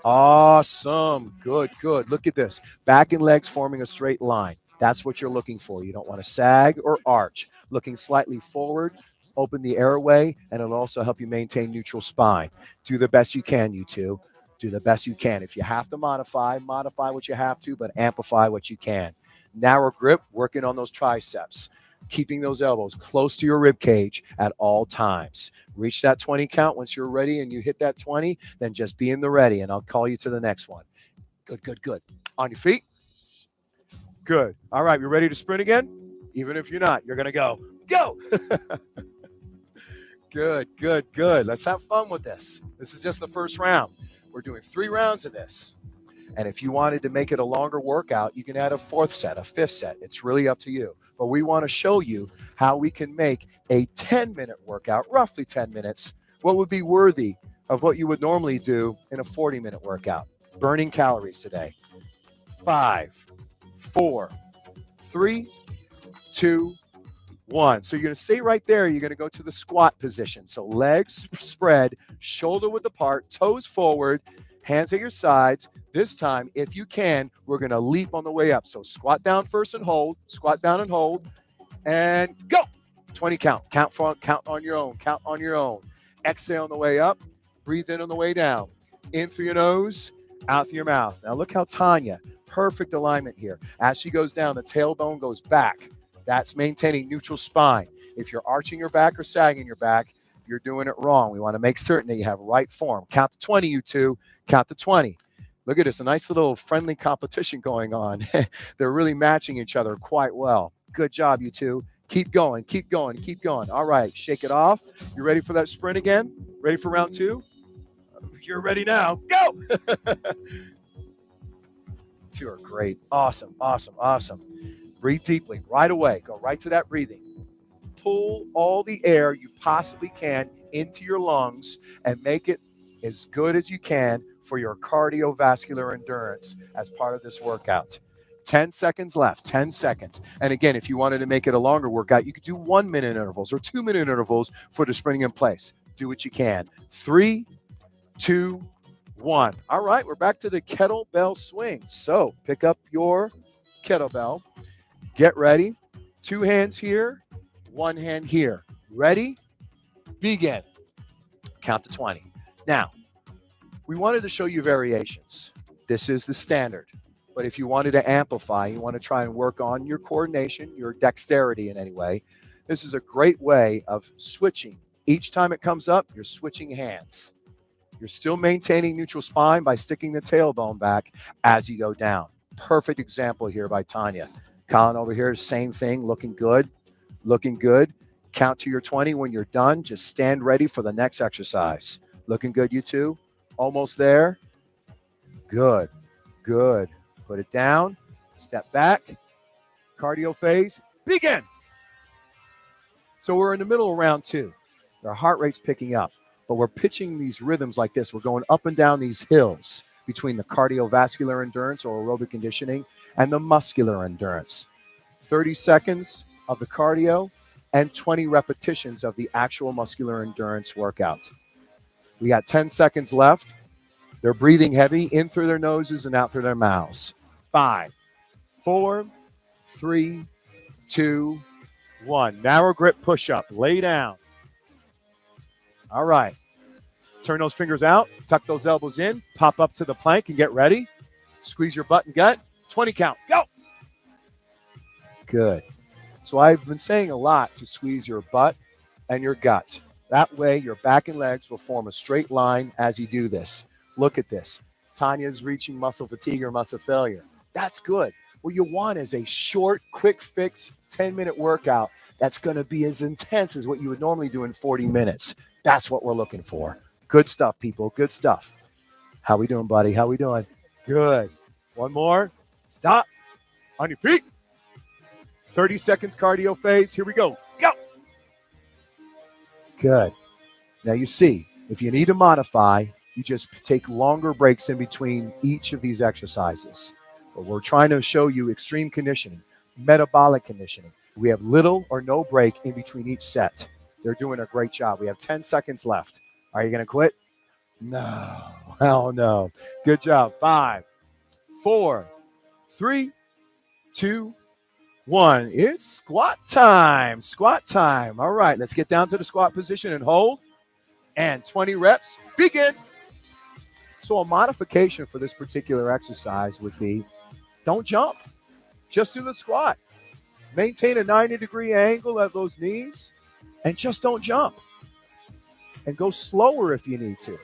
Awesome. Good, good. Look at this. Back and legs forming a straight line. That's what you're looking for. You don't want to sag or arch. Looking slightly forward. Open the airway, and it'll also help you maintain neutral spine. Do the best you can, you two. Do the best you can. If you have to modify what you have to, but amplify what you can. Narrow grip, working on those triceps. Keeping those elbows close to your rib cage at all times. Reach that 20 count. Once you're ready and you hit that 20, then just be in the ready, and I'll call you to the next one. Good, good, good. On your feet. Good. All right, you ready to sprint again? Even if you're not, you're going to go. Go! Good, good, good. Let's have fun with this. This is just the first round. We're doing 3 rounds of this. And if you wanted to make it a longer workout, you can add a 4th set, a 5th set. It's really up to you. But we want to show you how we can make a 10-minute workout, roughly 10 minutes, what would be worthy of what you would normally do in a 40-minute workout. Burning calories today. 5, 4, 3, 2, 1. So you're going to stay right there. You're going to go to the squat position. So legs spread, shoulder width apart, toes forward, hands at your sides. This time, if you can, we're going to leap on the way up. So squat down first and hold. Squat down and hold. And go. 20 count. Count on your own. Count on your own. Exhale on the way up. Breathe in on the way down. In through your nose, out through your mouth. Now look how Tanya, perfect alignment here. As she goes down, the tailbone goes back. That's maintaining neutral spine. If you're arching your back or sagging your back, you're doing it wrong. We want to make certain that you have right form. Count to 20, you two. Count to 20. Look at this, a nice little friendly competition going on. They're really matching each other quite well. Good job, you two. Keep going, keep going, keep going. All right, shake it off. You ready for that sprint again? Ready for round 2? You're ready now. Go! two are great. Awesome, awesome, awesome. Breathe deeply right away. Go right to that breathing. Pull all the air you possibly can into your lungs and make it as good as you can for your cardiovascular endurance as part of this workout. 10 seconds left, 10 seconds. And again, if you wanted to make it a longer workout, you could do 1 minute intervals or 2 minute intervals for the sprinting in place. Do what you can. 3, 2, 1. All right, we're back to the kettlebell swing. So pick up your kettlebell. Get ready. 2 hands here, 1 hand here. Ready? Begin. Count to 20. Now, we wanted to show you variations. This is the standard. But if you wanted to amplify, you want to try and work on your coordination, your dexterity in any way, this is a great way of switching. Each time it comes up, you're switching hands. You're still maintaining neutral spine by sticking the tailbone back as you go down. Perfect example here by Tanya. Colin over here, same thing, looking good, looking good. Count to your 20 when you're done. Just stand ready for the next exercise. Looking good, you two? Almost there? Good, good. Put it down, step back, cardio phase, begin. So we're in the middle of round 2. Our heart rate's picking up, but we're pitching these rhythms like this. We're going up and down these hills between the cardiovascular endurance or aerobic conditioning and the muscular endurance. 30 seconds of the cardio and 20 repetitions of the actual muscular endurance workout. We got 10 seconds left. They're breathing heavy in through their noses and out through their mouths. 5, 4, 3, 2, 1. Narrow grip push-up. Lay down. All right. Turn those fingers out. Tuck those elbows in. Pop up to the plank and get ready. Squeeze your butt and gut. 20 count. Go. Good. So I've been saying a lot to squeeze your butt and your gut. That way your back and legs will form a straight line as you do this. Look at this. Tanya's reaching muscle fatigue or muscle failure. That's good. What you want is a short, quick fix, 10-minute workout that's going to be as intense as what you would normally do in 40 minutes. That's what we're looking for. Good stuff, people. Good stuff. How we doing, buddy? How we doing? Good. One more. Stop. On your feet. 30 seconds cardio phase. Here we go. Go. Good. Now you see, if you need to modify, you just take longer breaks in between each of these exercises. But we're trying to show you extreme conditioning, metabolic conditioning. We have little or no break in between each set. They're doing a great job. We have 10 seconds left. Are you going to quit? No. Hell no. Good job. 5, 4, 3, 2, 1. It's squat time. Squat time. All right. Let's get down to the squat position and hold. And 20 reps. Begin. So a modification for this particular exercise would be, don't jump. Just do the squat. Maintain a 90-degree angle at those knees and just don't jump. And go slower if you need to.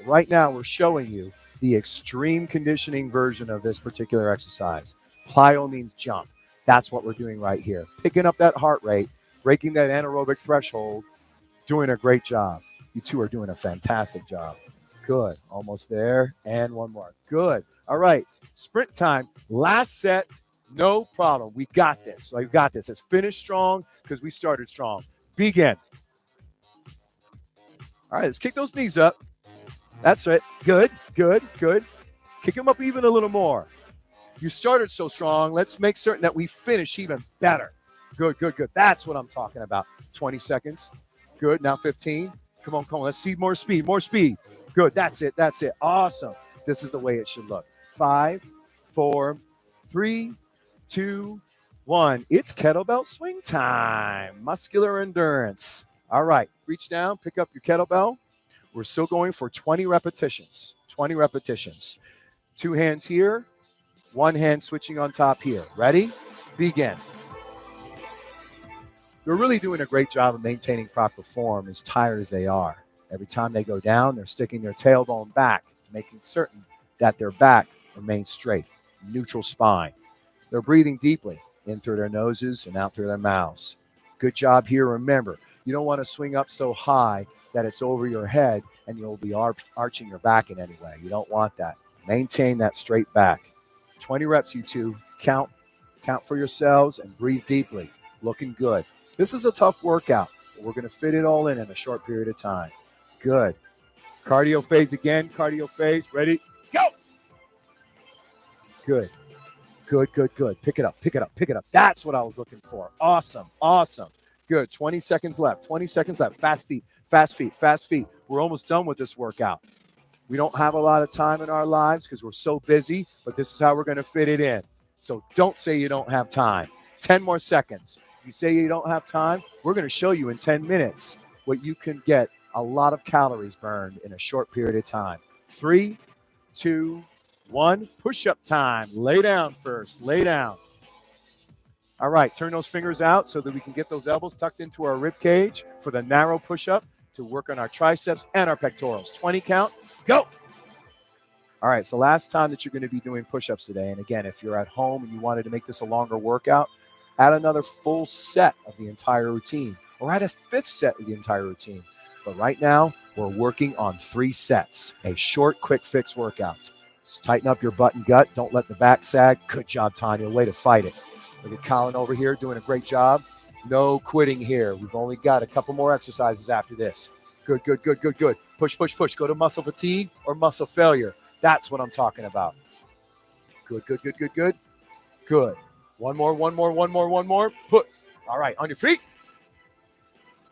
Right now, we're showing you the extreme conditioning version of this particular exercise. Plyo means jump. That's what we're doing right here. Picking up that heart rate, breaking that anaerobic threshold, doing a great job. You two are doing a fantastic job. Good. Almost there. And one more. Good. All right. Sprint time. Last set. No problem. We got this. We've got this. Let's finish strong because we started strong. Begin. All right. Let's kick those knees up. That's it. Good. Good. Good. Kick them up even a little more. You started so strong. Let's make certain that we finish even better. Good. Good. Good. That's what I'm talking about. 20 seconds. Good. Now 15. Come on. Come on. Let's see more speed. More speed. Good. That's it. That's it. Awesome. This is the way it should look. 5, 4, 3, 2, 1. It's kettlebell swing time. Muscular endurance. All right. Reach down. Pick up your kettlebell. We're still going for 20 repetitions. 20 repetitions. 2 hands here. 1 hand switching on top here. Ready? Begin. They're really doing a great job of maintaining proper form as tired as they are. Every time they go down, they're sticking their tailbone back, making certain that their back remains straight, neutral spine. They're breathing deeply in through their noses and out through their mouths. Good job here. Remember, you don't want to swing up so high that it's over your head and you'll be arching your back in any way. You don't want that. Maintain that straight back. 20 reps, you two. Count for yourselves and breathe deeply. Looking good. This is a tough workout, but we're going to fit it all in a short period of time. Good. Cardio phase again. Cardio phase. Ready? Go. Good. Good. Pick it up. That's what I was looking for. Awesome. Good. 20 seconds left. Fast feet. We're almost done with this workout. We don't have a lot of time in our lives because we're so busy, but this is how we're going to fit it in. So don't say you don't have time. 10 more seconds. If you say you don't have time, we're going to show you in 10 minutes what you can get a lot of calories burned in a short period of time. 3, 2, 1. Push-up time. Lay down first. Lay down. All right. Turn those fingers out so that we can get those elbows tucked into our rib cage for the narrow push-up to work on our triceps and our pectorals. 20 count. Go. All right, so last time that you're going to be doing push-ups today, and again, if you're at home and you wanted to make this a longer workout, add another full set of the entire routine, or add a 5th set of the entire routine. But right now, we're working on 3 sets, a short, quick fix workout. Just tighten up your butt and gut. Don't let the back sag. Good job, Tanya. Way to fight it. Look at Colin over here doing a great job. No quitting here. We've only got a couple more exercises after this. Good. Push. Go to muscle fatigue or muscle failure. That's what I'm talking about. Good. Good. One more. Put. All right, on your feet.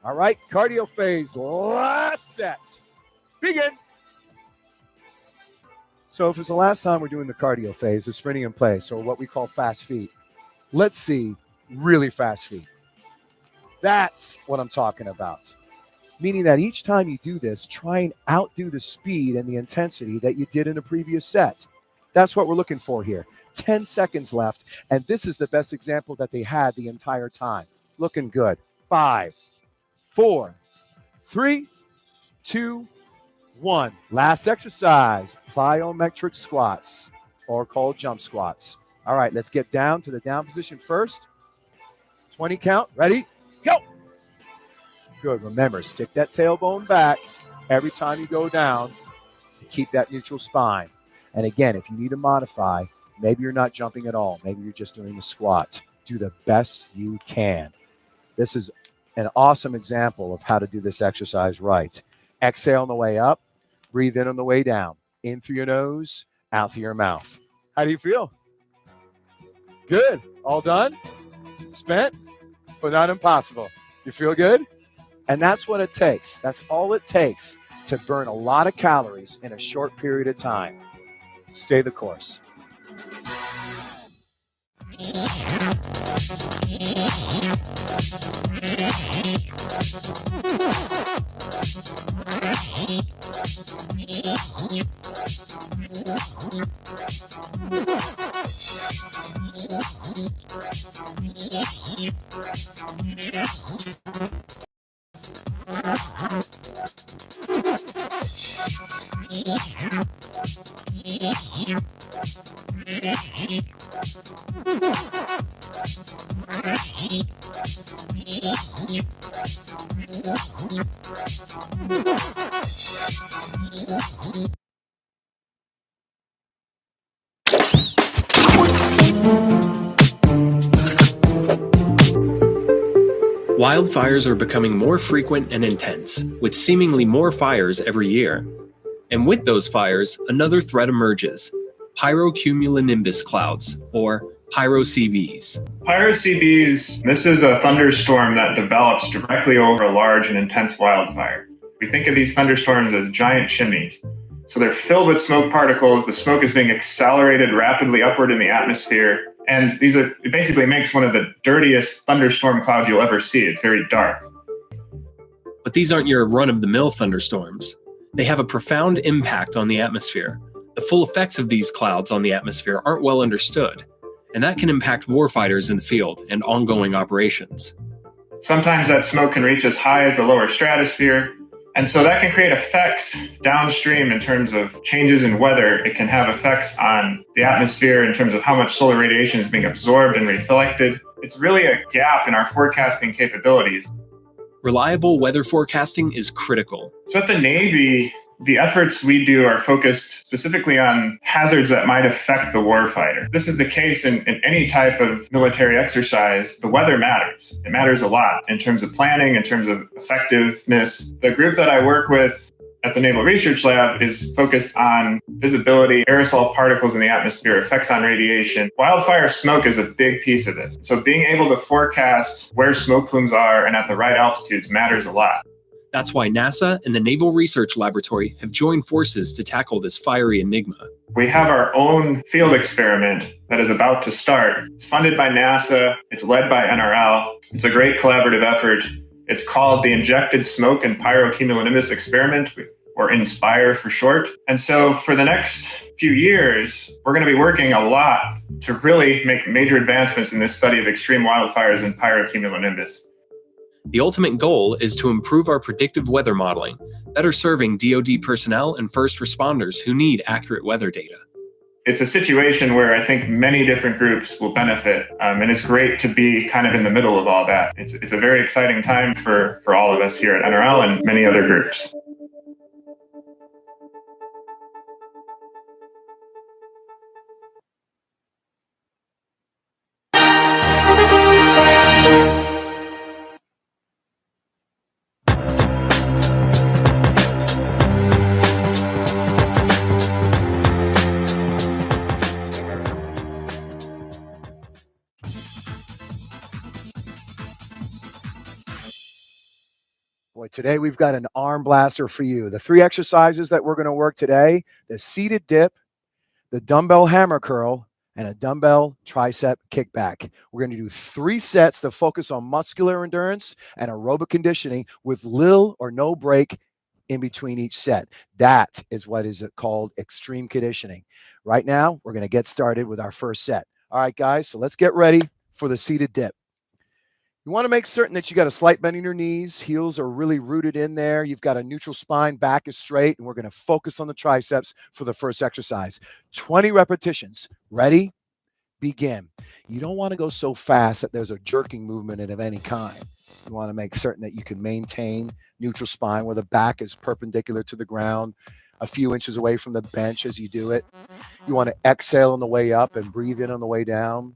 All right, cardio phase. Last set. Begin. So if it's the last time we're doing the cardio phase, the sprinting in place, or what we call fast feet, let's see really fast feet. That's what I'm talking about. Meaning that each time you do this, try and outdo the speed and the intensity that you did in a previous set. That's what we're looking for here. 10 seconds left, and this is the best example that they had the entire time. Looking good. 5, 4, 3, 2, 1. Last exercise, plyometric squats, or called jump squats. All right, let's get down to the down position first. 20 count. Ready? Go. Good. Remember, stick that tailbone back every time you go down to keep that neutral spine. And again, if you need to modify, maybe you're not jumping at all. Maybe you're just doing the squat. Do the best you can. This is an awesome example of how to do this exercise right. Exhale on the way up. Breathe in on the way down. In through your nose, out through your mouth. How do you feel? Good. All done? Spent, but not impossible. You feel good? And that's what it takes. That's all it takes to burn a lot of calories in a short period of time. Stay the course. Wildfires are becoming more frequent and intense, with seemingly more fires every year. And with those fires, another threat emerges: pyrocumulonimbus clouds, or PyroCBs. PyroCBs, this is a thunderstorm that develops directly over a large and intense wildfire. We think of these thunderstorms as giant chimneys. So they're filled with smoke particles. The smoke is being accelerated rapidly upward in the atmosphere. And it basically makes one of the dirtiest thunderstorm clouds you'll ever see. It's very dark. But these aren't your run-of-the-mill thunderstorms. They have a profound impact on the atmosphere. The full effects of these clouds on the atmosphere aren't well understood, and that can impact warfighters in the field and ongoing operations. Sometimes that smoke can reach as high as the lower stratosphere, and so that can create effects downstream in terms of changes in weather. It can have effects on the atmosphere in terms of how much solar radiation is being absorbed and reflected. It's really a gap in our forecasting capabilities. Reliable weather forecasting is critical. So at the Navy, The efforts we do are focused specifically on hazards that might affect the warfighter. This is the case in any type of military exercise. The weather matters. It matters a lot in terms of planning, in terms of effectiveness. The group that I work with at the Naval Research Lab is focused on visibility, aerosol particles in the atmosphere, effects on radiation. Wildfire smoke is a big piece of this. So being able to forecast where smoke plumes are and at the right altitudes matters a lot. That's why NASA and the Naval Research Laboratory have joined forces to tackle this fiery enigma. We have our own field experiment that is about to start. It's funded by NASA. It's led by NRL. It's a great collaborative effort. It's called the Injected Smoke and Pyrocumulonimbus Experiment, or INSPIRE for short. And so for the next few years, we're going to be working a lot to really make major advancements in this study of extreme wildfires and pyrocumulonimbus. The ultimate goal is to improve our predictive weather modeling, better serving DoD personnel and first responders who need accurate weather data. It's a situation where I think many different groups will benefit, and it's great to be kind of in the middle of all that. It's a very exciting time for all of us here at NRL and many other groups. Boy, today we've got an arm blaster for you. The 3 exercises that we're going to work today: the seated dip, the dumbbell hammer curl, and a dumbbell tricep kickback. We're going to do 3 sets to focus on muscular endurance and aerobic conditioning with little or no break in between each set. That is what is called extreme conditioning. Right now, we're going to get started with our first set. All right, guys, so let's get ready for the seated dip. You want to make certain that you got a slight bend in your knees. Heels are really rooted in there. You've got a neutral spine, back is straight, and we're going to focus on the triceps for the first exercise. 20 repetitions. Ready? Begin. You don't want to go so fast that there's a jerking movement of any kind. You want to make certain that you can maintain neutral spine where the back is perpendicular to the ground, a few inches away from the bench as you do it. You want to exhale on the way up and breathe in on the way down.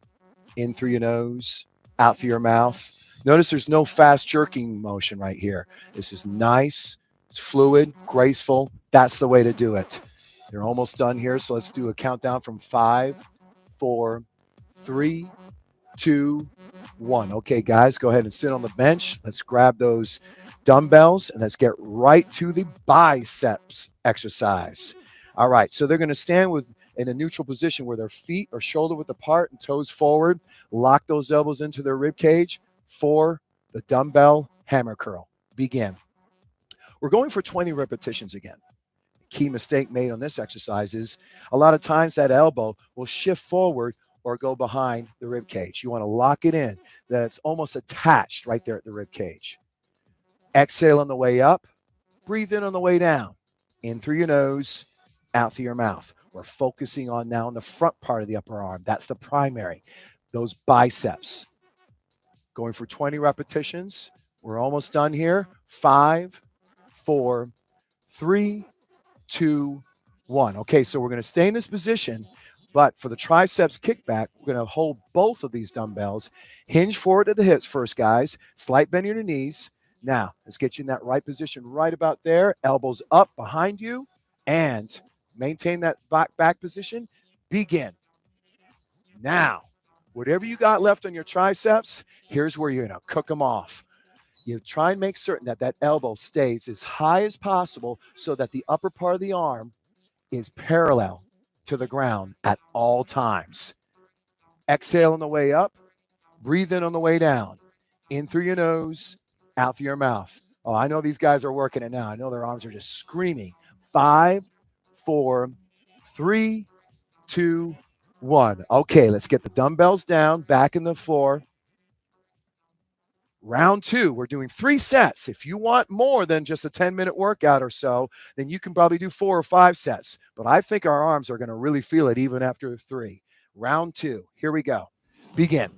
In through your nose, out through your mouth. Notice there's no fast jerking motion right here. This is nice, it's fluid, graceful. That's the way to do it. You're almost done here, so let's do a countdown from 5, 4, 3, 2, 1. Okay, guys, go ahead and sit on the bench. Let's grab those dumbbells and let's get right to the biceps exercise. All right, so they're going to stand in a neutral position where their feet are shoulder width apart and toes forward. Lock those elbows into their rib cage for the dumbbell hammer curl. Begin. We're going for 20 repetitions again. Key mistake made on this exercise is a lot of times that elbow will shift forward or go behind the rib cage. You want to lock it in, that it's almost attached right there at the rib cage. Exhale on the way up. Breathe in on the way down. In through your nose, out through your mouth. We're focusing on now on the front part of the upper arm. That's the primary. Those biceps. Going for 20 repetitions. We're almost done here. 5, 4, 3, 2, 1. Okay, so we're going to stay in this position, but for the triceps kickback, we're going to hold both of these dumbbells. Hinge forward to the hips first, guys. Slight bend in your knees. Now, let's get you in that right position right about there. Elbows up behind you and maintain that back position. Begin. Now, whatever you got left on your triceps, here's where you're going to cook them off. You try and make certain that that elbow stays as high as possible so that the upper part of the arm is parallel to the ground at all times. Exhale on the way up. Breathe in on the way down. In through your nose, out through your mouth. Oh, I know these guys are working it now. I know their arms are just screaming. 5, 4, 3, 2, 1. Okay, let's get the dumbbells down, back in the floor. Round 2, we're doing 3 sets. If you want more than just a 10-minute workout or so, then you can probably do 4 or 5 sets. But I think our arms are going to really feel it even after 3. Round 2, here we go. Begin.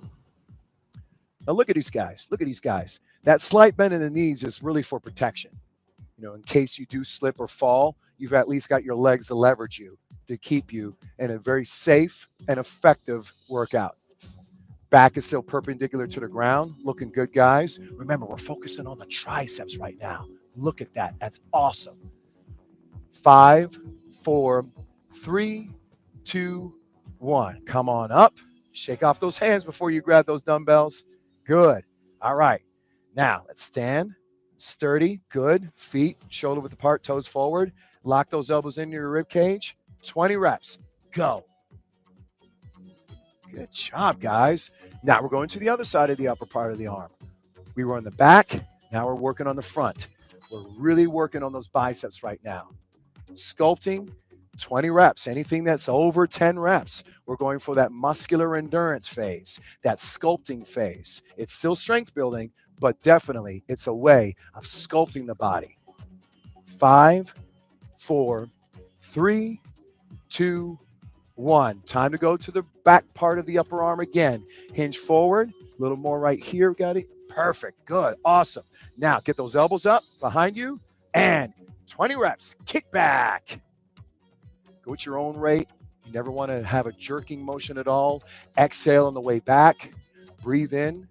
Now look at these guys. Look at these guys. That slight bend in the knees is really for protection. In case you do slip or fall, you've at least got your legs to leverage you, to keep you in a very safe and effective workout. Back is still perpendicular to the ground. Looking good, guys. Remember, we're focusing on the triceps right now. Look at that. That's awesome. 5, 4, 3, 2, 1. Come on up. Shake off those hands before you grab those dumbbells. Good. All right. Now, let's stand. Sturdy. Good. Feet shoulder width apart, toes forward. Lock those elbows into your rib cage. 20 reps. Go. Good job, guys. Now we're going to the other side of the upper part of the arm. We were on the back. Now we're working on the front. We're really working on those biceps right now. Sculpting, 20 reps. Anything that's over 10 reps, we're going for that muscular endurance phase, that sculpting phase. It's still strength building, but definitely it's a way of sculpting the body. 5, 4, 3, 2, 1. Time to go to the back part of the upper arm again. Hinge forward. A little more right here. Got it? Perfect. Good. Awesome. Now get those elbows up behind you and 20 reps. Kick back. Go at your own rate. You never want to have a jerking motion at all. Exhale on the way back. Breathe in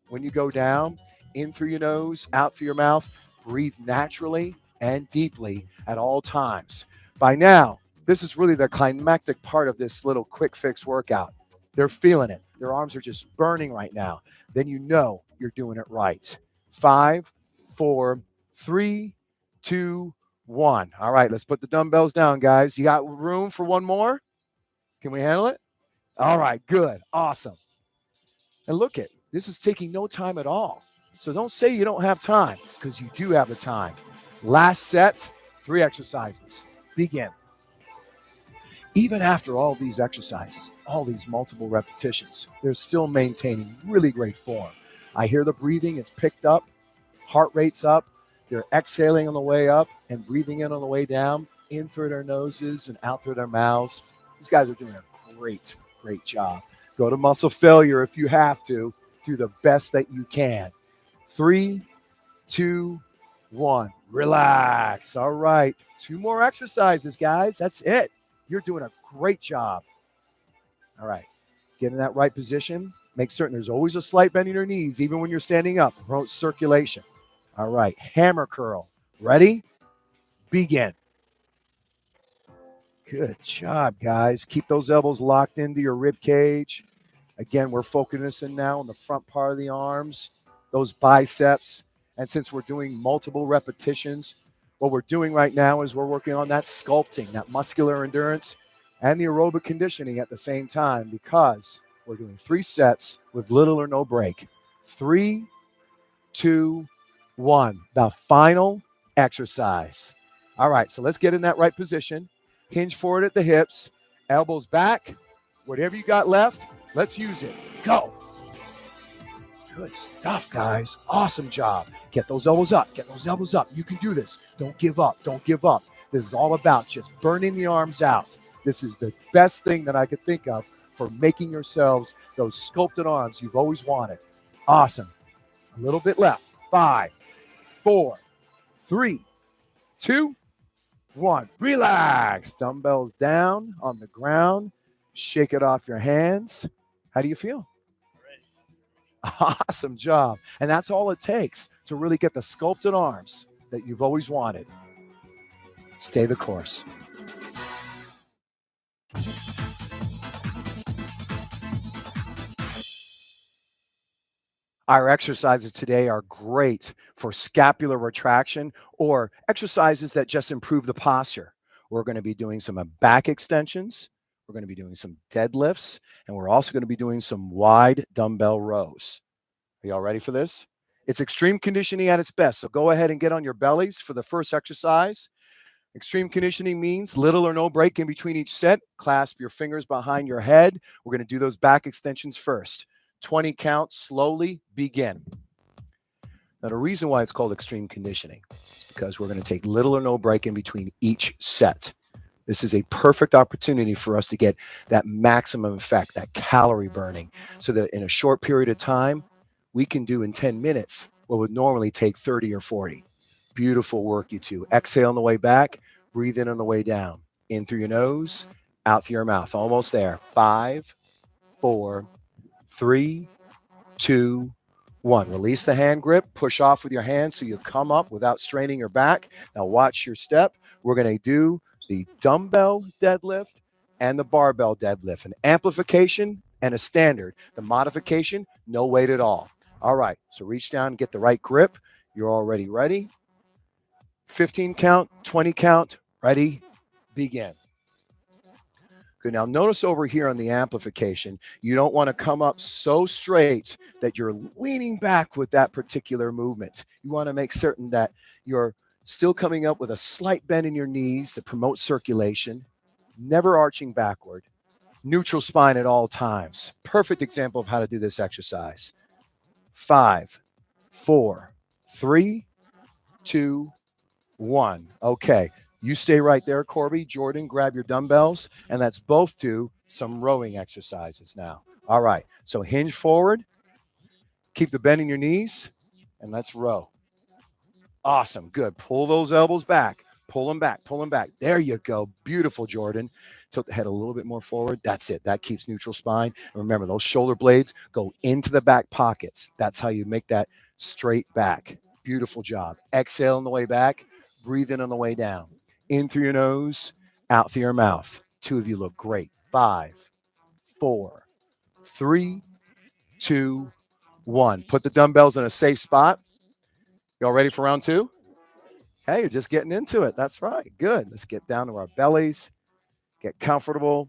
when you go down. In through your nose, out through your mouth. Breathe naturally and deeply at all times. By now, this is really the climactic part of this little quick fix workout. They're feeling it. Their arms are just burning right now. Then you know you're doing it right. 5, 4, 3, 2, 1. All right, let's put the dumbbells down, guys. You got room for one more? Can we handle it? All right, good. Awesome. And look it, this is taking no time at all. So don't say you don't have time, because you do have the time. Last set, 3 exercises. Begin. Even after all these exercises, all these multiple repetitions, they're still maintaining really great form. I hear the breathing, it's picked up, heart rate's up, they're exhaling on the way up and breathing in on the way down, in through their noses and out through their mouths. These guys are doing a great, great job. Go to muscle failure if you have to. Do the best that you can. 3, 2, 1. Relax. All right. 2 more exercises, guys. That's it. You're doing a great job. All right. Get in that right position. Make certain there's always a slight bend in your knees, even when you're standing up. Promote circulation. All right. Hammer curl. Ready? Begin. Good job, guys. Keep those elbows locked into your rib cage. Again, we're focusing now on the front part of the arms, those biceps. And since we're doing multiple repetitions, what we're doing right now is we're working on that sculpting, that muscular endurance, and the aerobic conditioning at the same time, because we're doing 3 sets with little or no break. 3, 2, 1. The final exercise. All right, so let's get in that right position. Hinge forward at the hips, elbows back. Whatever you got left, let's use it. Go. Good stuff, guys. Awesome job. Get those elbows up. Get those elbows up. You can do this. Don't give up. Don't give up. This is all about just burning the arms out. This is the best thing that I could think of for making yourselves those sculpted arms you've always wanted. Awesome. A little bit left. 5, 4, 3, 2, 1. Relax. Dumbbells down on the ground. Shake it off your hands. How do you feel? Awesome job. And that's all it takes to really get the sculpted arms that you've always wanted. Stay the course. Our exercises today are great for scapular retraction or exercises that just improve the posture. We're going to be doing some back extensions. We're going to be doing some deadlifts, and we're also going to be doing some wide dumbbell rows. Are y'all ready for this? It's extreme conditioning at its best, so go ahead and get on your bellies for the first exercise. Extreme conditioning means little or no break in between each set. Clasp your fingers behind your head. We're going to do those back extensions first. 20 counts, slowly, begin. Now, the reason why it's called extreme conditioning is because we're going to take little or no break in between each set. This is a perfect opportunity for us to get that maximum effect, that calorie burning, so that in a short period of time, we can do in 10 minutes what would normally take 30 or 40. Beautiful work, you two. Exhale on the way back. Breathe in on the way down. In through your nose, out through your mouth. Almost there. 5, 4, 3, 2, 1. Release the hand grip. Push off with your hands so you come up without straining your back. Now watch your step. We're going to do the dumbbell deadlift and the barbell deadlift. An amplification and a standard. The modification, no weight at all. All right, so reach down and get the right grip. You're already ready. 15 count, 20 count, ready, begin. Good, now notice over here on the amplification, you don't want to come up so straight that you're leaning back with that particular movement. You want to make certain that you're still coming up with a slight bend in your knees to promote circulation, never arching backward, neutral spine at all times. Perfect example of how to do this exercise. 5, 4, 3, 2, 1. Okay, you stay right there, Corby. Jordan, grab your dumbbells, and let's both do some rowing exercises now. All right, so hinge forward, keep the bend in your knees, and let's row. Awesome, good. Pull those elbows back. Pull them back, pull them back. There you go. Beautiful, Jordan. Tilt the head a little bit more forward. That's it. That keeps neutral spine. And remember, those shoulder blades go into the back pockets. That's how you make that straight back. Beautiful job. Exhale on the way back. Breathe in on the way down. In through your nose, out through your mouth. 2 of you look great. 5, 4, 3, 2, 1. Put the dumbbells in a safe spot. Y'all ready for round 2? Hey, you're just getting into it. That's right. Good. Let's get down to our bellies. Get comfortable.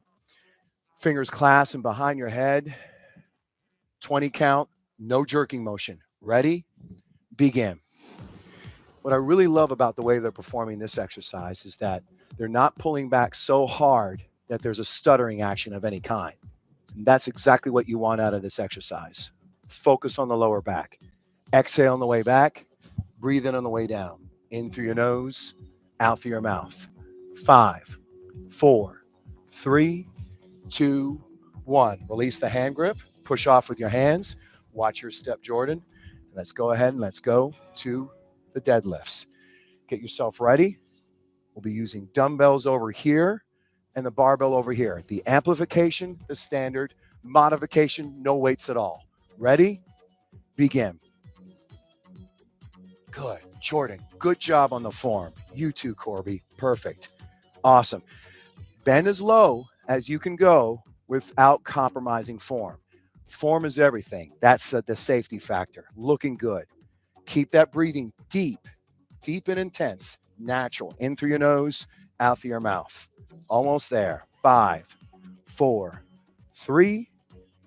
Fingers clasped behind your head. 20 count. No jerking motion. Ready? Begin. What I really love about the way they're performing this exercise is that they're not pulling back so hard that there's a stuttering action of any kind. And that's exactly what you want out of this exercise. Focus on the lower back. Exhale on the way back. Breathe in on the way down. In through your nose, out through your mouth. 5, 4, 3, 2, 1. Release the hand grip. Push off with your hands. Watch your step, Jordan. Let's go ahead and let's go to the deadlifts. Get yourself ready. We'll be using dumbbells over here and the barbell over here. The amplification, the standard. Modification, no weights at all. Ready? Begin. Good. Jordan, good job on the form. You too, Corby. Perfect. Awesome. Bend as low as you can go without compromising form. Form is everything. That's the safety factor. Looking good. Keep that breathing deep, deep and intense, natural. In through your nose, out through your mouth. Almost there. 5, 4, 3,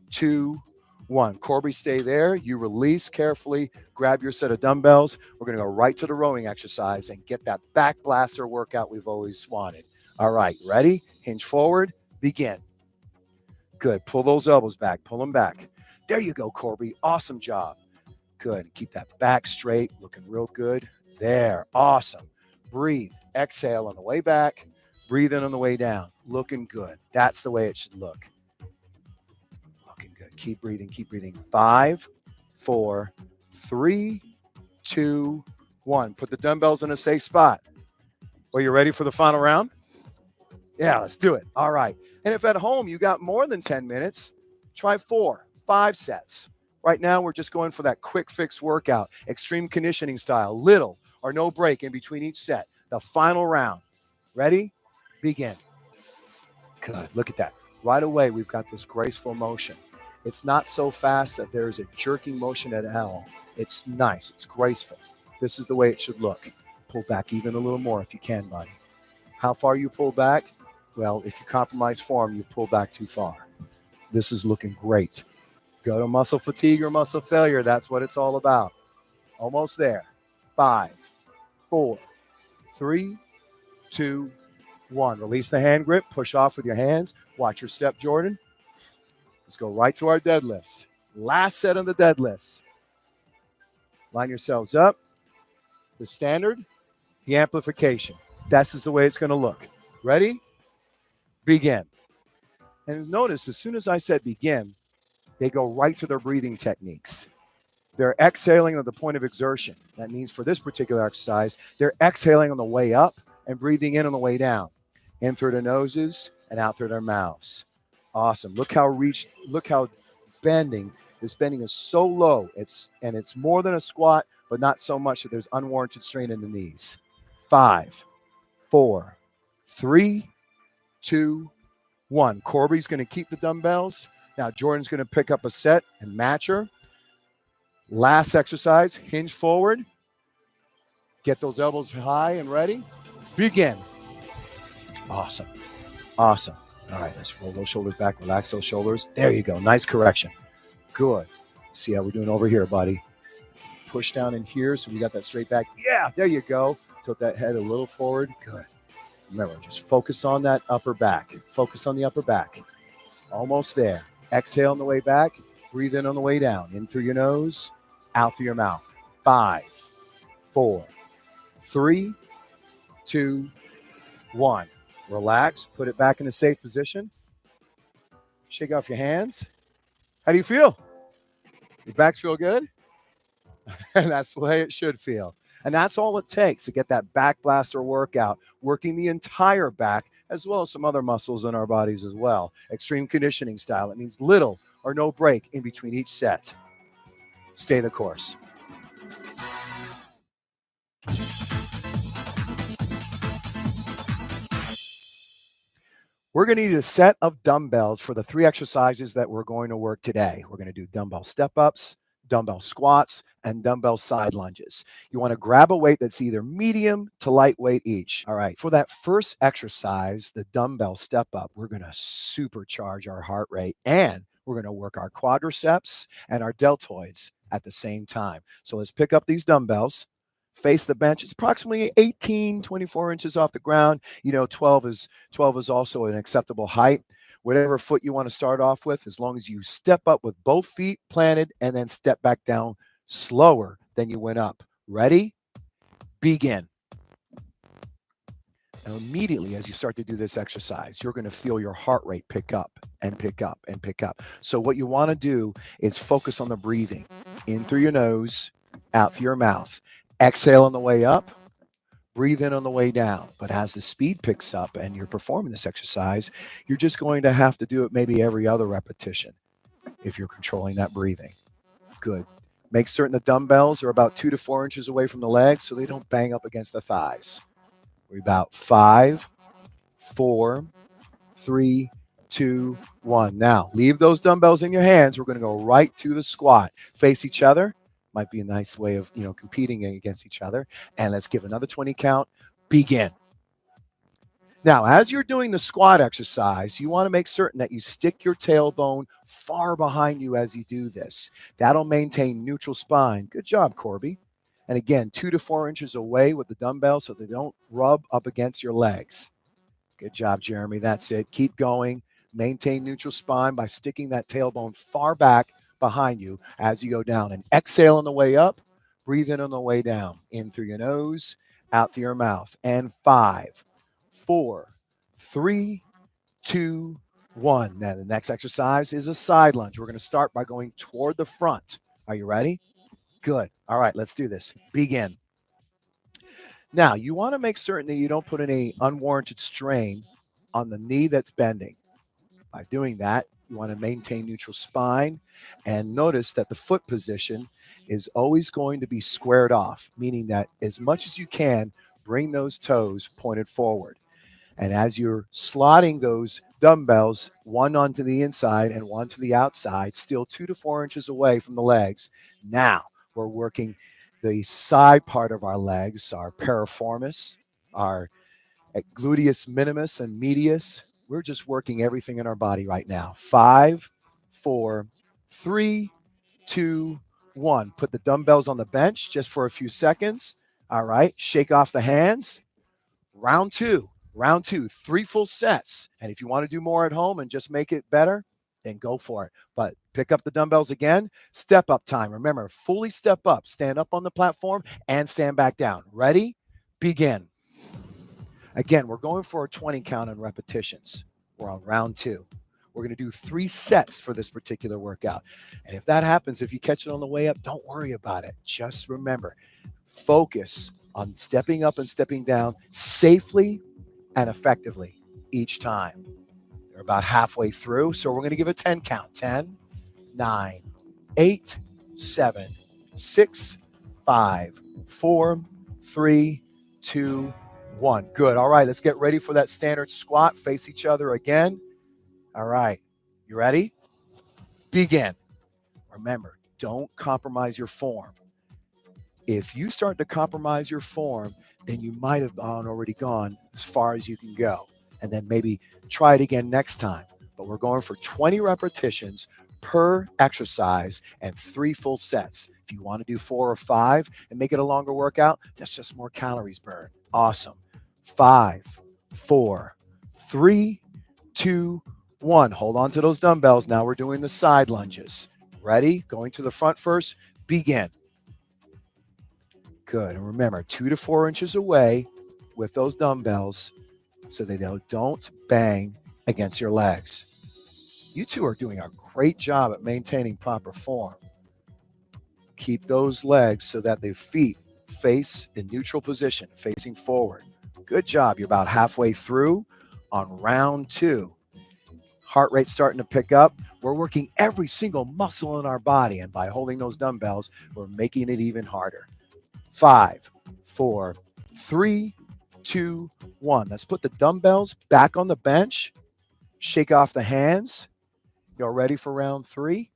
2, 1. Corby, stay there. You release carefully. Grab your set of dumbbells. We're going to go right to the rowing exercise and get that back blaster workout we've always wanted. All right, ready? Hinge forward. Begin. Good. Pull those elbows back. Pull them back. There you go, Corby. Awesome job. Good. Keep that back straight. Looking real good. There. Awesome. Breathe. Exhale on the way back. Breathe in on the way down. Looking good. That's the way it should look. Good. Keep breathing. Keep breathing. 5, 4, 3, 2, 1. Put the dumbbells in a safe spot. Are you ready for the final round? Yeah, let's do it. All right. And if at home you got more than 10 minutes, try 4, 5 sets. Right now, we're just going for that quick fix workout, extreme conditioning style, little or no break in between each set. The final round. Ready? Begin. Good. Look at that. Right away, we've got this graceful motion. It's not so fast that there's a jerking motion at all. It's nice. It's graceful. This is the way it should look. Pull back even a little more if you can, buddy. How far you pull back? Well, if you compromise form, you've pulled back too far. This is looking great. Go to muscle fatigue or muscle failure. That's what it's all about. Almost there. 5, 4, 3, 2, 1. Release the hand grip. Push off with your hands. Watch your step, Jordan. Let's go right to our deadlifts. Last set of the deadlifts. Line yourselves up. The standard, the amplification. This is the way it's going to look. Ready? Begin. And notice, as soon as I said begin, they go right to their breathing techniques. They're exhaling at the point of exertion. That means for this particular exercise, they're exhaling on the way up and breathing in on the way down. In through their noses and out through their mouths. Awesome. Look how bending. This bending is so low. It's more than a squat, but not so much that there's unwarranted strain in the knees. 5, 4, 3, 2, 1. Corby's going to keep the dumbbells. Now Jordan's going to pick up a set and match her. Last exercise, hinge forward. Get those elbows high and ready. Begin. Awesome. Awesome. All right, let's roll those shoulders back. Relax those shoulders. There you go. Nice correction. Good. See how we're doing over here, buddy. Push down in here so we got that straight back. Yeah, there you go. Tilt that head a little forward. Good. Remember, just focus on that upper back. Focus on the upper back. Almost there. Exhale on the way back. Breathe in on the way down. In through your nose, out through your mouth. 5, 4, 3, 2, 1. Relax. Put it back in a safe position. Shake off your hands. How do you feel? Your backs feel good? And that's the way it should feel. And that's all it takes to get that back blaster workout, working the entire back as well as some other muscles in our bodies as well. Extreme conditioning style. It means little or no break in between each set. Stay the course. We're going to need a set of dumbbells for the 3 exercises that we're going to work today. We're going to do dumbbell step-ups, dumbbell squats, and dumbbell side lunges. You want to grab a weight that's either medium to lightweight each. All right, for that first exercise, the dumbbell step-up, we're going to supercharge our heart rate, and we're going to work our quadriceps and our deltoids at the same time. So let's pick up these dumbbells. Face the bench. It's approximately 24 inches off the ground. 12 is also an acceptable height. Whatever foot you want to start off with, as long as you step up with both feet planted and then step back down slower than you went up. Ready? Begin. Now, immediately as you start to do this exercise, you're going to feel your heart rate pick up and pick up and pick up. So what you want to do is focus on the breathing. In through your nose, out through your mouth. Exhale on the way up, breathe in on the way down. But as the speed picks up and you're performing this exercise, you're just going to have to do it maybe every other repetition if you're controlling that breathing. Good. Make certain the dumbbells are about 2 to 4 inches away from the legs so they don't bang up against the thighs. We're about 5, 4, 3, 2, 1. Now, leave those dumbbells in your hands. We're going to go right to the squat. Face each other. Might be a nice way of, competing against each other. And let's give another 20 count. Begin. Now, as you're doing the squat exercise, you want to make certain that you stick your tailbone far behind you as you do this. That'll maintain neutral spine. Good job, Corby. And again, 2 to 4 inches away with the dumbbells so they don't rub up against your legs. Good job, Jeremy. That's it. Keep going. Maintain neutral spine by sticking that tailbone far back behind you as you go down. And exhale on the way up. Breathe in on the way down. In through your nose, out through your mouth. And 5, 4, 3, 2, 1. Now, the next exercise is a side lunge. We're going to start by going toward the front. Are you ready? Good. All right, let's do this. Begin. Now, you want to make certain that you don't put any unwarranted strain on the knee that's bending. By doing that, you want to maintain neutral spine, and notice that the foot position is always going to be squared off, meaning that as much as you can, bring those toes pointed forward. And as you're slotting those dumbbells, one onto the inside and one to the outside, still 2 to 4 inches away from the legs. Now we're working the side part of our legs, our piriformis, our gluteus minimus and medius. We're just working everything in our body right now. 5, 4, 3, 2, 1. Put the dumbbells on the bench just for a few seconds. All right. Shake off the hands. Round 2. 3 full sets. And if you want to do more at home and just make it better, then go for it. But pick up the dumbbells again. Step up time. Remember, fully step up. Stand up on the platform and stand back down. Ready? Begin. Again, we're going for a 20 count on repetitions. We're on round 2. We're going to do 3 sets for this particular workout. And if that happens, if you catch it on the way up, don't worry about it. Just remember, focus on stepping up and stepping down safely and effectively each time. They're about halfway through, so we're going to give a 10 count. 10, 9, 8, 7, 6, 5, 4, 3, 2, 1. Good. All right, let's get ready for that standard squat. Face each other again. All right, you ready? Begin. Remember, don't compromise your form. If you start to compromise your form, then you might have already gone as far as you can go. And then maybe try it again next time. But we're going for 20 repetitions per exercise and 3 full sets. If you want to do 4 or 5 and make it a longer workout, that's just more calories burned. Awesome. 5, 4, 3, 2, 1. Hold on to those dumbbells. Now we're doing the side lunges. Ready? Going to the front first. Begin. Good. And remember, 2 to 4 inches away with those dumbbells so they don't bang against your legs. You two are doing a great job at maintaining proper form. Keep those legs so that the feet face in neutral position, facing forward. Good job. You're about halfway through on round 2. Heart rate starting to pick up. We're working every single muscle in our body, and by holding those dumbbells, we're making it even harder. 5, 4, 3, 2, 1. Let's put the dumbbells back on the bench. Shake off the hands. Y'all ready for round 3?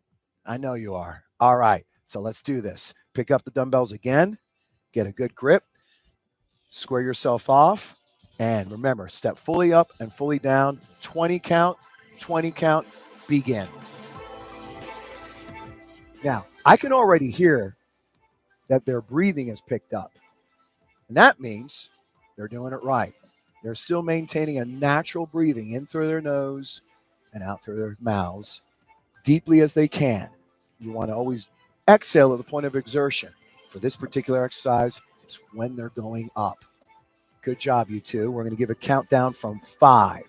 I know you are. All right, so let's do this. Pick up the dumbbells again. Get a good grip. Square yourself off. And remember, step fully up and fully down. 20 count, 20 count, begin. Now, I can already hear that their breathing is picked up. And that means they're doing it right. They're still maintaining a natural breathing in through their nose and out through their mouths, deeply as they can. You want to always exhale at the point of exertion. For this particular exercise, it's when they're going up. Good job, you two. We're going to give a countdown from 5,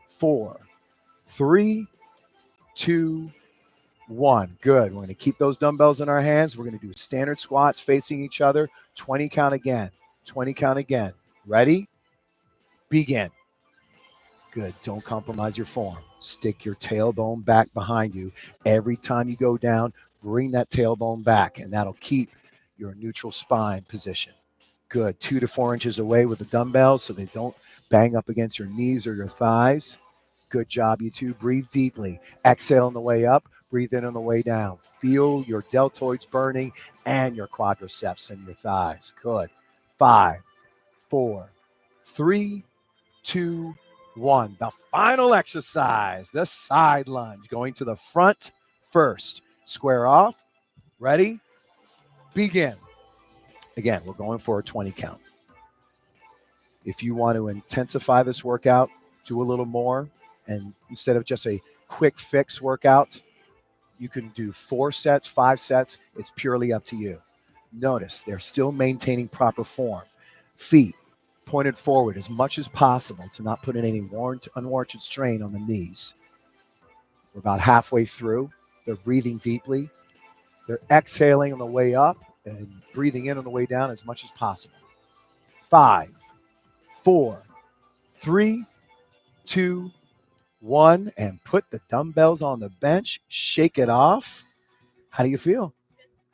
4, 3, 2, 1. Good. We're going to keep those dumbbells in our hands. We're going to do standard squats facing each other. 20 count again. 20 count again. Ready? Begin. Good. Don't compromise your form. Stick your tailbone back behind you. Every time you go down, bring that tailbone back, and that'll keep your neutral spine position. Good. 2 to 4 inches away with the dumbbells so they don't bang up against your knees or your thighs. Good job, you two. Breathe deeply. Exhale on the way up. Breathe in on the way down. Feel your deltoids burning and your quadriceps and your thighs. Good. 5, 4, 3, 2, 1. The final exercise, the side lunge. Going to the front first. Square off. Ready? Begin. Again, we're going for a 20 count. If you want to intensify this workout, do a little more. And instead of just a quick fix workout, you can do 4 sets, 5 sets. It's purely up to you. Notice they're still maintaining proper form. Feet pointed forward as much as possible to not put in any unwarranted strain on the knees. We're about halfway through. They're breathing deeply. They're exhaling on the way up and breathing in on the way down as much as possible. 5, 4, 3, 2, 1, and put the dumbbells on the bench. Shake it off. How do you feel?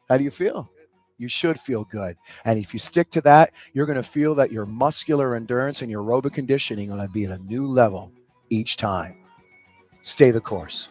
How do you feel? You should feel good. And if you stick to that, you're going to feel that your muscular endurance and your aerobic conditioning are going to be at a new level each time. Stay the course.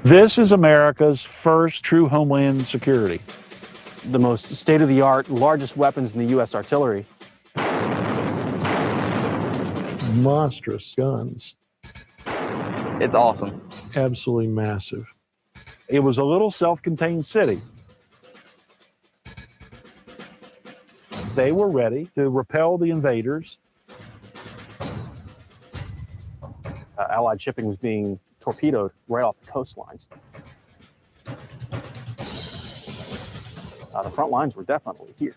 This is America's first true homeland security. The most state-of-the-art, largest weapons in the U.S. artillery. Monstrous guns. It's awesome. Absolutely massive. It was a little self-contained city. They were ready to repel the invaders. Allied shipping was being torpedoed right off the coastlines. The front lines were definitely here.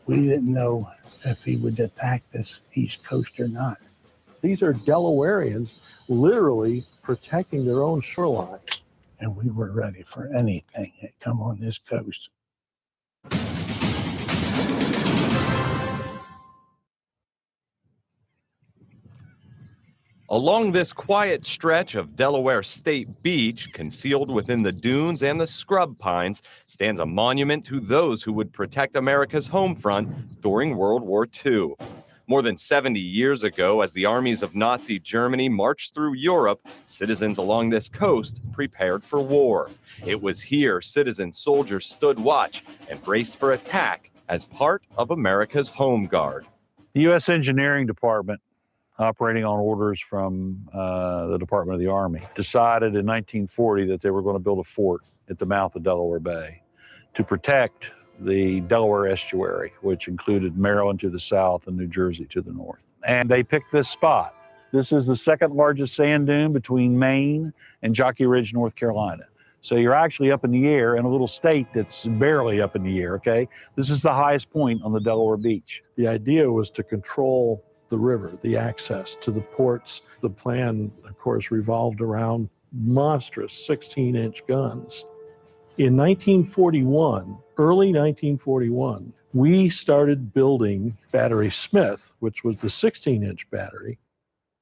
We didn't know if he would attack this East Coast or not. These are Delawareans literally protecting their own shoreline. And we were ready for anything that come on this coast. Along this quiet stretch of Delaware State Beach, concealed within the dunes and the scrub pines, stands a monument to those who would protect America's home front during World War II. More than 70 years ago, as the armies of Nazi Germany marched through Europe, citizens along this coast prepared for war. It was here citizen soldiers stood watch and braced for attack as part of America's Home Guard. The U.S. Engineering Department, operating on orders from the Department of the Army, decided in 1940 that they were going to build a fort at the mouth of Delaware Bay to protect the Delaware estuary, which included Maryland to the south and New Jersey to the north. And they picked this spot. This is the second largest sand dune between Maine and Jockey Ridge, North Carolina. So you're actually up in the air in a little state that's barely up in the air, okay? This is the highest point on the Delaware Beach. The idea was to control the river, the access to the ports. The plan, of course, revolved around monstrous 16-inch guns. In 1941, early 1941, we started building Battery Smith, which was the 16-inch battery.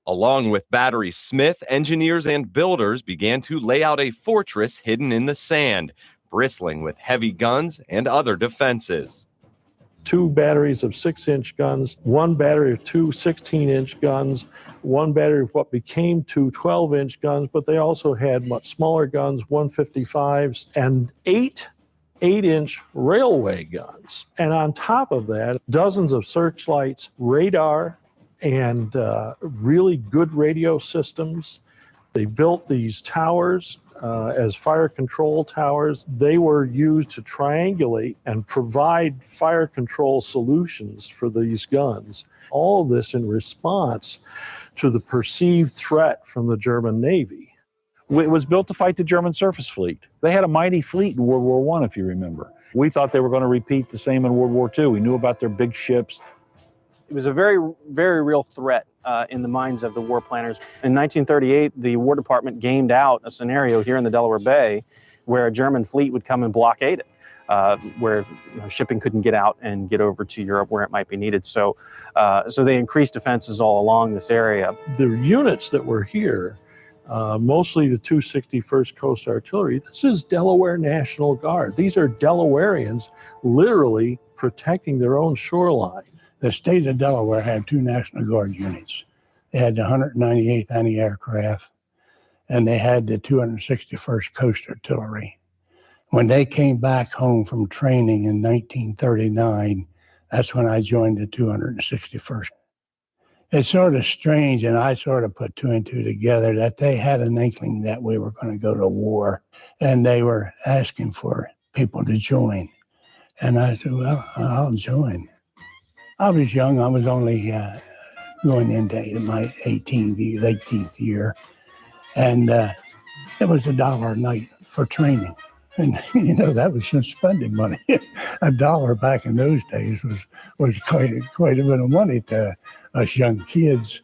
Along with Battery Smith, engineers and builders began to lay out a fortress hidden in the sand, bristling with heavy guns and other defenses. 2 batteries of 6-inch guns, 1 battery of 2 16-inch guns, 1 battery of what became 2 12-inch guns, but they also had much smaller guns, 155s, and 8 8-inch railway guns. And on top of that, dozens of searchlights, radar, and really good radio systems. They built these towers as fire control towers. They were used to triangulate and provide fire control solutions for these guns. All of this in response to the perceived threat from the German Navy. It was built to fight the German surface fleet. They had a mighty fleet in World War I, if you remember. We thought they were going to repeat the same in World War II. We knew about their big ships. It was a very, very real threat in the minds of the war planners. In 1938, the War Department gamed out a scenario here in the Delaware Bay where a German fleet would come and blockade it, where shipping couldn't get out and get over to Europe where it might be needed. So they increased defenses all along this area. The units that were here, mostly the 261st Coast Artillery, this is Delaware National Guard. These are Delawareans literally protecting their own shoreline. The state of Delaware had 2 National Guard units. They had the 198th Anti-Aircraft, and they had the 261st Coast Artillery. When they came back home from training in 1939, that's when I joined the 261st. It's sort of strange, and I sort of put 2 and 2 together, that they had an inkling that we were going to go to war, and they were asking for people to join. And I said, well, I'll join. I was young. I was only going into my 18th year. And it was $1 a night for training. And, that was just spending money. $1 back in those days was quite a bit of money to us young kids.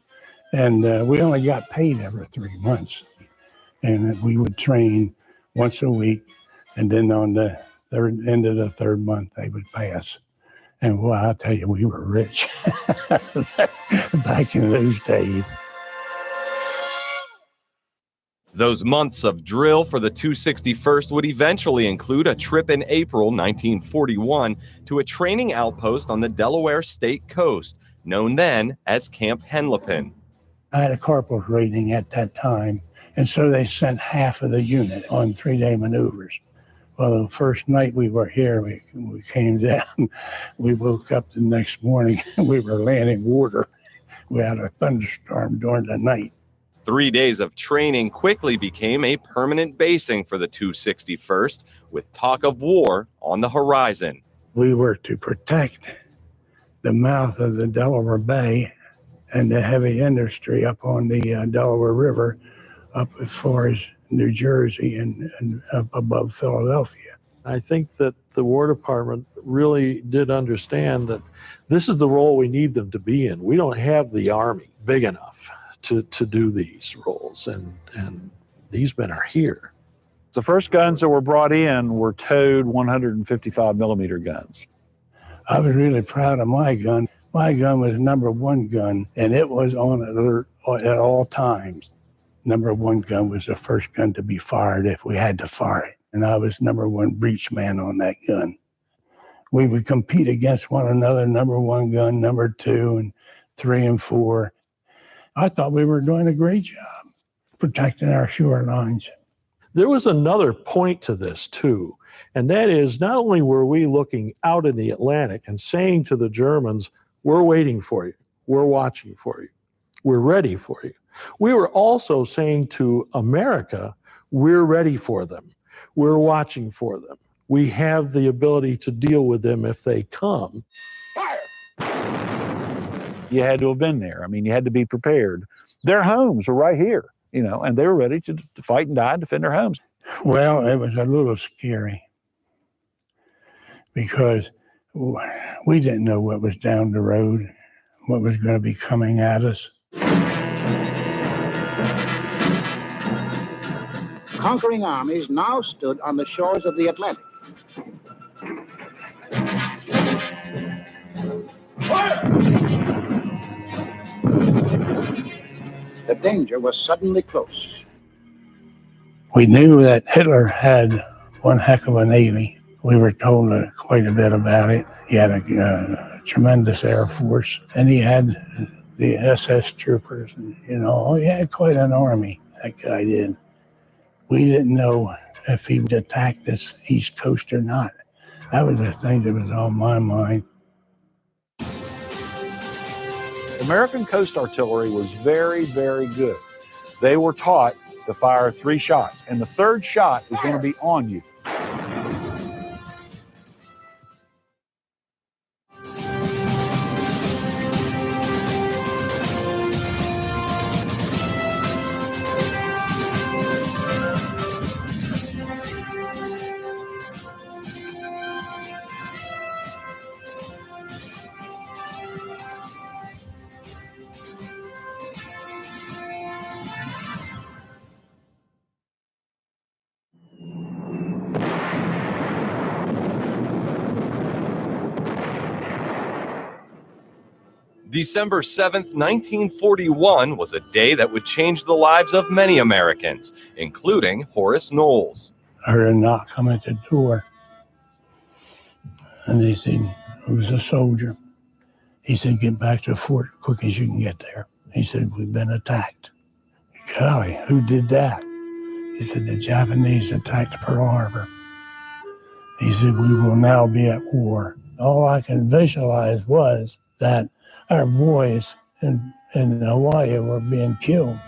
And we only got paid every 3 months. And we would train once a week. And then on the end of the 3rd month, they would pay us. And well, I'll tell you, we were rich back in those days. Those months of drill for the 261st would eventually include a trip in April 1941 to a training outpost on the Delaware State coast, known then as Camp Henlopen. I had a corporal's rating at that time, and so they sent half of the unit on 3-day maneuvers. Well, the first night we were here, we came down. We woke up the next morning and we were landing water. We had a thunderstorm during the night. 3 days of training quickly became a permanent basing for the 261st, with talk of war on the horizon. We were to protect the mouth of the Delaware Bay and the heavy industry up on the Delaware River, up as far as New Jersey and up above Philadelphia. I think that the War Department really did understand that this is the role we need them to be in. We don't have the Army big enough to do these roles, and these men are here. The first guns that were brought in were towed 155 millimeter guns. I was really proud of my gun. My gun was #1 gun, and it was on alert at all times. #1 gun was the first gun to be fired if we had to fire it. And I was #1 breech man on that gun. We would compete against one another, #1 gun, #2, and 3 and 4. I thought we were doing a great job protecting our shorelines. There was another point to this too, and that is not only were we looking out in the Atlantic and saying to the Germans, we're waiting for you, we're watching for you, we're ready for you. We were also saying to America, we're ready for them, we're watching for them. We have the ability to deal with them if they come. You had to have been there. I mean, you had to be prepared. Their homes were right here, you know, and they were ready to fight and die and defend their homes. Well, it was a little scary because we didn't know what was down the road, what was going to be coming at us. Conquering armies now stood on the shores of the Atlantic. The danger was suddenly close. We knew that Hitler had one heck of a navy. We were told quite a bit about it. He had a tremendous air force, and he had the SS troopers, and he had quite an army. That guy did. We didn't know if he would attack this East Coast or not. That was the thing that was on my mind. American coast artillery was very, very good. They were taught to fire 3 shots, and the 3rd shot was going to be on you. December 7th, 1941 was a day that would change the lives of many Americans, including Horace Knowles. I heard a knock come at the door, and they said, it was a soldier. He said, get back to the fort as quick as you can get there. He said, we've been attacked. Golly, who did that? He said, the Japanese attacked Pearl Harbor. He said, we will now be at war. All I can visualize was that our boys in Hawaii were being killed.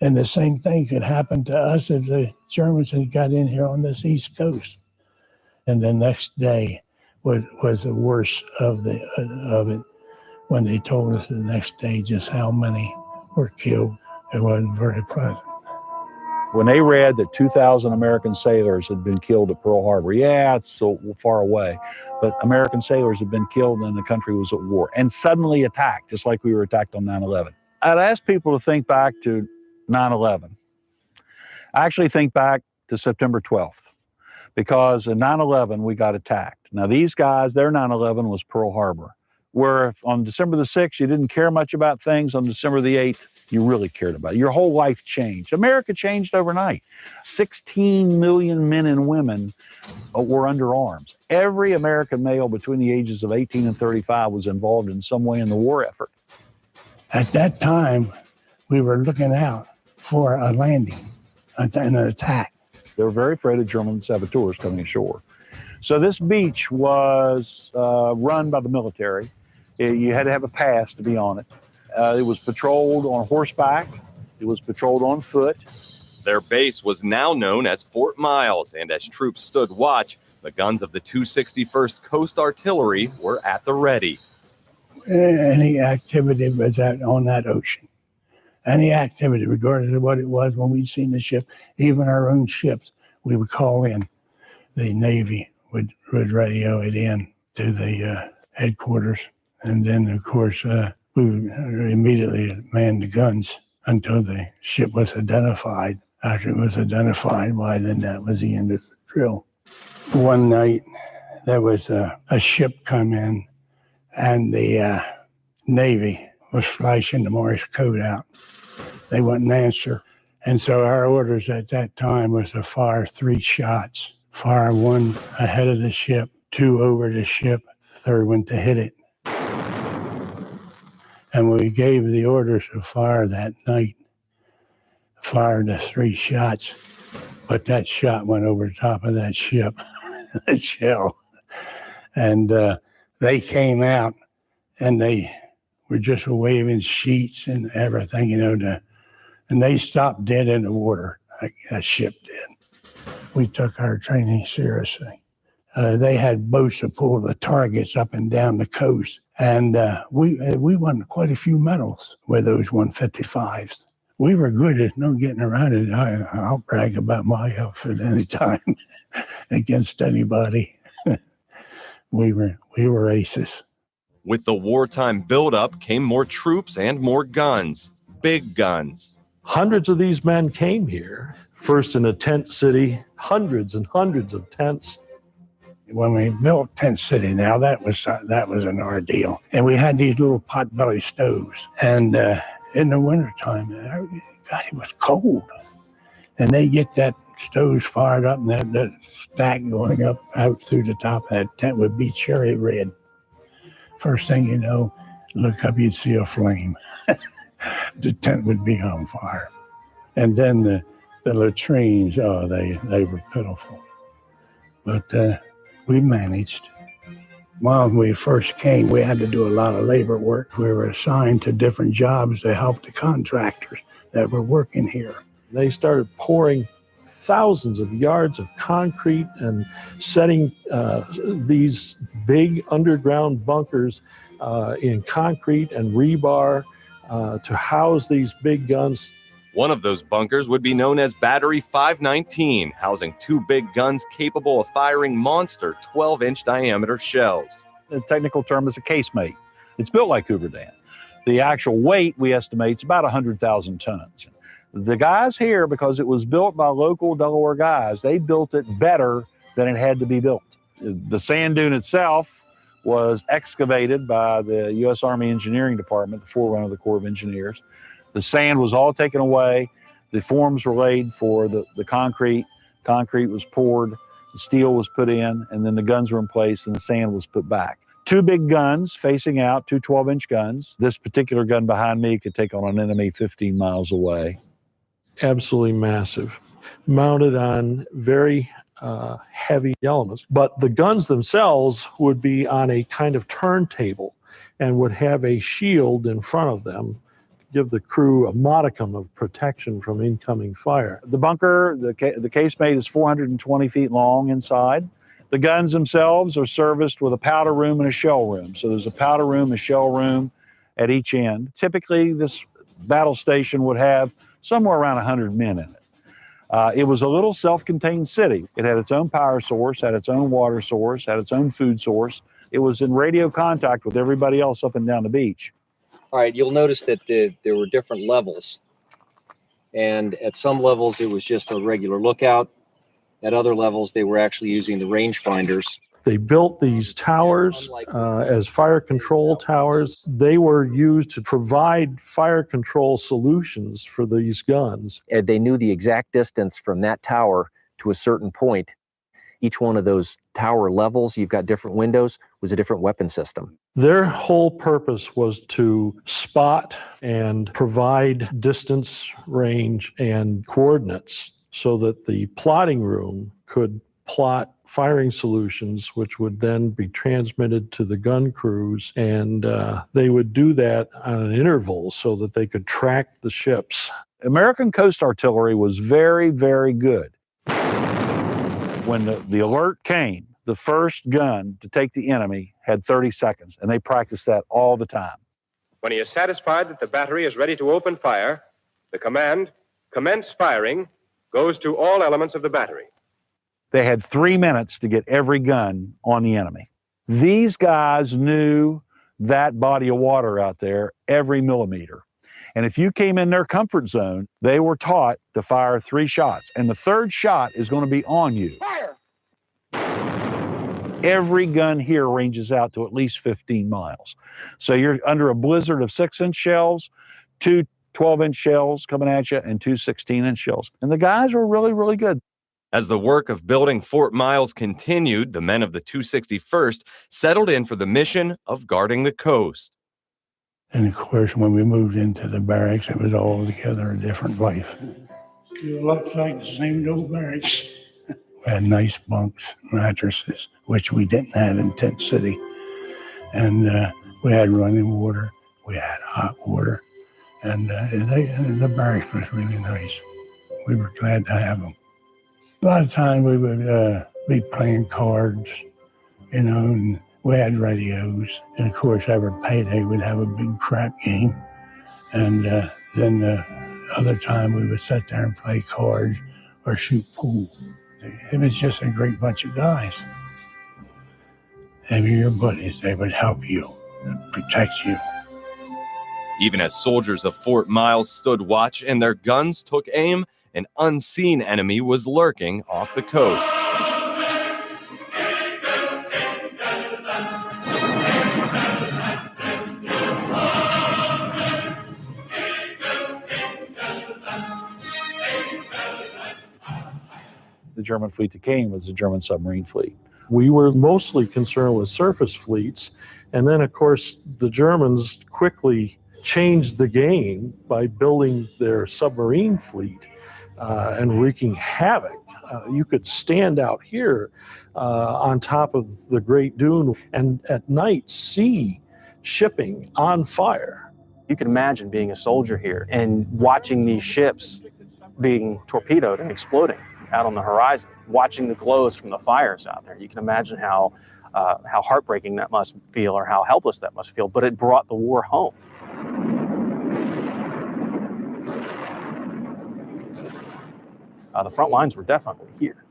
And the same thing could happen to us if the Germans had got in here on this East Coast. And the next day was the worst of it when they told us the next day just how many were killed. It wasn't very pleasant. When they read that 2,000 American sailors had been killed at Pearl Harbor, yeah, it's so far away, but American sailors had been killed and the country was at war and suddenly attacked, just like we were attacked on 9/11. I'd ask people to think back to 9/11. I actually think back to September 12th, because in 9/11 we got attacked. Now these guys, their 9/11 was Pearl Harbor, where on December the 6th you didn't care much about things, on December the 8th you really cared about it. Your whole life changed. America changed overnight. 16 million men and women were under arms. Every American male between the ages of 18 and 35 was involved in some way in the war effort. At that time, we were looking out for a landing and an attack. They were very afraid of German saboteurs coming ashore. So this beach was run by the military. You had to have a pass to be on it. It was patrolled on horseback. It was patrolled on foot. Their base was now known as Fort Miles, and as troops stood watch, the guns of the 261st Coast Artillery were at the ready. Any activity was on that ocean. Any activity, regardless of what it was, when we'd seen the ship, even our own ships, we would call in. The Navy would radio it in to the headquarters. And then, of course, we would immediately man the guns until the ship was identified. After it was identified, then that was the end of the drill. One night, there was a ship come in, and the Navy was flashing the Morse code out. They wouldn't answer. And so our orders at that time was to fire 3 shots. Fire 1 ahead of the ship, 2 over the ship, 3rd one to hit it. And we gave the orders to fire that night. Fired the 3 shots, but that shot went over the top of that ship, that shell. And they came out and they were just waving sheets and everything, and they stopped dead in the water, like that ship did. We took our training seriously. They had boats to pull the targets up and down the coast, and we won quite a few medals with those 155s. We were good at no getting around it. I'll brag about my outfit anytime against anybody. We were aces. With the wartime buildup came more troops and more guns, big guns. Hundreds of these men came here, first in a tent city, hundreds and hundreds of tents. When we built Tent City, now that was an ordeal. And we had these little pot-belly stoves. And in the wintertime, God, it was cold. And they get that stoves fired up, and that stack going up out through the top of that tent would be cherry red. First thing you know, look up, you'd see a flame. The tent would be on fire. And then the latrines, they were pitiful. But we managed. When we first came, we had to do a lot of labor work. We were assigned to different jobs to help the contractors that were working here. They started pouring thousands of yards of concrete and setting these big underground bunkers in concrete and rebar to house these big guns. One of those bunkers would be known as Battery 519, housing 2 big guns capable of firing monster 12-inch diameter shells. The technical term is a casemate. It's built like Hoover Dam. The actual weight, we estimate, is about 100,000 tons. The guys here, because it was built by local Delaware guys, they built it better than it had to be built. The sand dune itself was excavated by the U.S. Army Engineering Department, the forerunner of the Corps of Engineers. The sand was all taken away. The forms were laid for the concrete. Concrete was poured, the steel was put in, and then the guns were in place and the sand was put back. 2 big guns facing out, 2 12-inch guns. This particular gun behind me could take on an enemy 15 miles away. Absolutely massive, mounted on very heavy elements. But the guns themselves would be on a kind of turntable and would have a shield in front of them to give the crew a modicum of protection from incoming fire. The bunker, the casemate is 420 feet long inside. The guns themselves are serviced with a powder room and a shell room. So there's a powder room, a shell room at each end. Typically, this battle station would have somewhere around 100 men in it. It was a little self-contained city. It had its own power source, had its own water source, had its own food source. It was in radio contact with everybody else up and down the beach. All right, you'll notice that there were different levels. And at some levels, it was just a regular lookout. At other levels, they were actually using the rangefinders. They built these towers as fire control towers. They were used to provide fire control solutions for these guns. And they knew the exact distance from that tower to a certain point. Each one of those tower levels, you've got different windows, was a different weapon system. Their whole purpose was to spot and provide distance, range, and coordinates so that the plotting room could plot firing solutions, which would then be transmitted to the gun crews. And they would do that on an interval so that they could track the ships. American coast artillery was very, very good. When the alert came, the first gun to take the enemy had 30 seconds, and they practiced that all the time. When he is satisfied that the battery is ready to open fire, the command, commence firing, goes to all elements of the battery. They had 3 minutes to get every gun on the enemy. These guys knew that body of water out there, every millimeter. And if you came in their comfort zone, they were taught to fire 3 shots. And the third shot is going to be on you. Fire! Every gun here ranges out to at least 15 miles. So you're under a blizzard of 6-inch shells, 2 12-inch shells coming at you, and 2 16-inch shells. And the guys were really, really good. As the work of building Fort Miles continued, the men of the 261st settled in for the mission of guarding the coast. And of course, when we moved into the barracks, it was altogether a different life. It looks like the same old barracks. We had nice bunks, mattresses, which we didn't have in Tent City. And we had running water, we had hot water, and the barracks was really nice. We were glad to have them. A lot of times we would be playing cards, you know, and we had radios. And of course, every payday we'd have a big crap game. And then the other time we would sit there and play cards or shoot pool. It was just a great bunch of guys. They were your buddies. They would help you, protect you. Even as soldiers of Fort Miles stood watch and their guns took aim, an unseen enemy was lurking off the coast. The German fleet that came was the German submarine fleet. We were mostly concerned with surface fleets. And then, of course, the Germans quickly changed the game by building their submarine fleet and wreaking havoc. You could stand out here on top of the Great Dune and at night see shipping on fire. You can imagine being a soldier here and watching these ships being torpedoed and exploding out on the horizon, watching the glows from the fires out there. You can imagine how heartbreaking that must feel, or how helpless that must feel, but it brought the war home. The front lines were definitely here.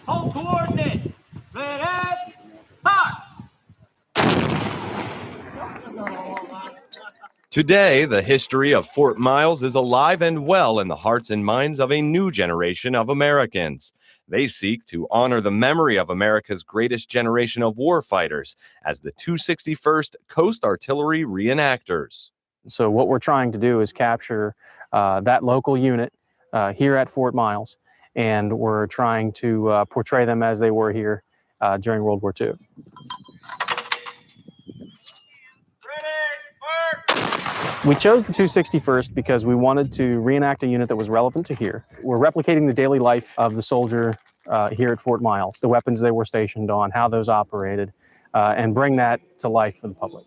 Hold coordinate. Ready? Fire! Today, the history of Fort Miles is alive and well in the hearts and minds of a new generation of Americans. They seek to honor the memory of America's greatest generation of warfighters as the 261st Coast Artillery Reenactors. So what we're trying to do is capture that local unit here at Fort Miles, and we're trying to portray them as they were here during World War II. We chose the 261st because we wanted to reenact a unit that was relevant to here. We're replicating the daily life of the soldier here at Fort Miles, the weapons they were stationed on, how those operated, and bring that to life for the public.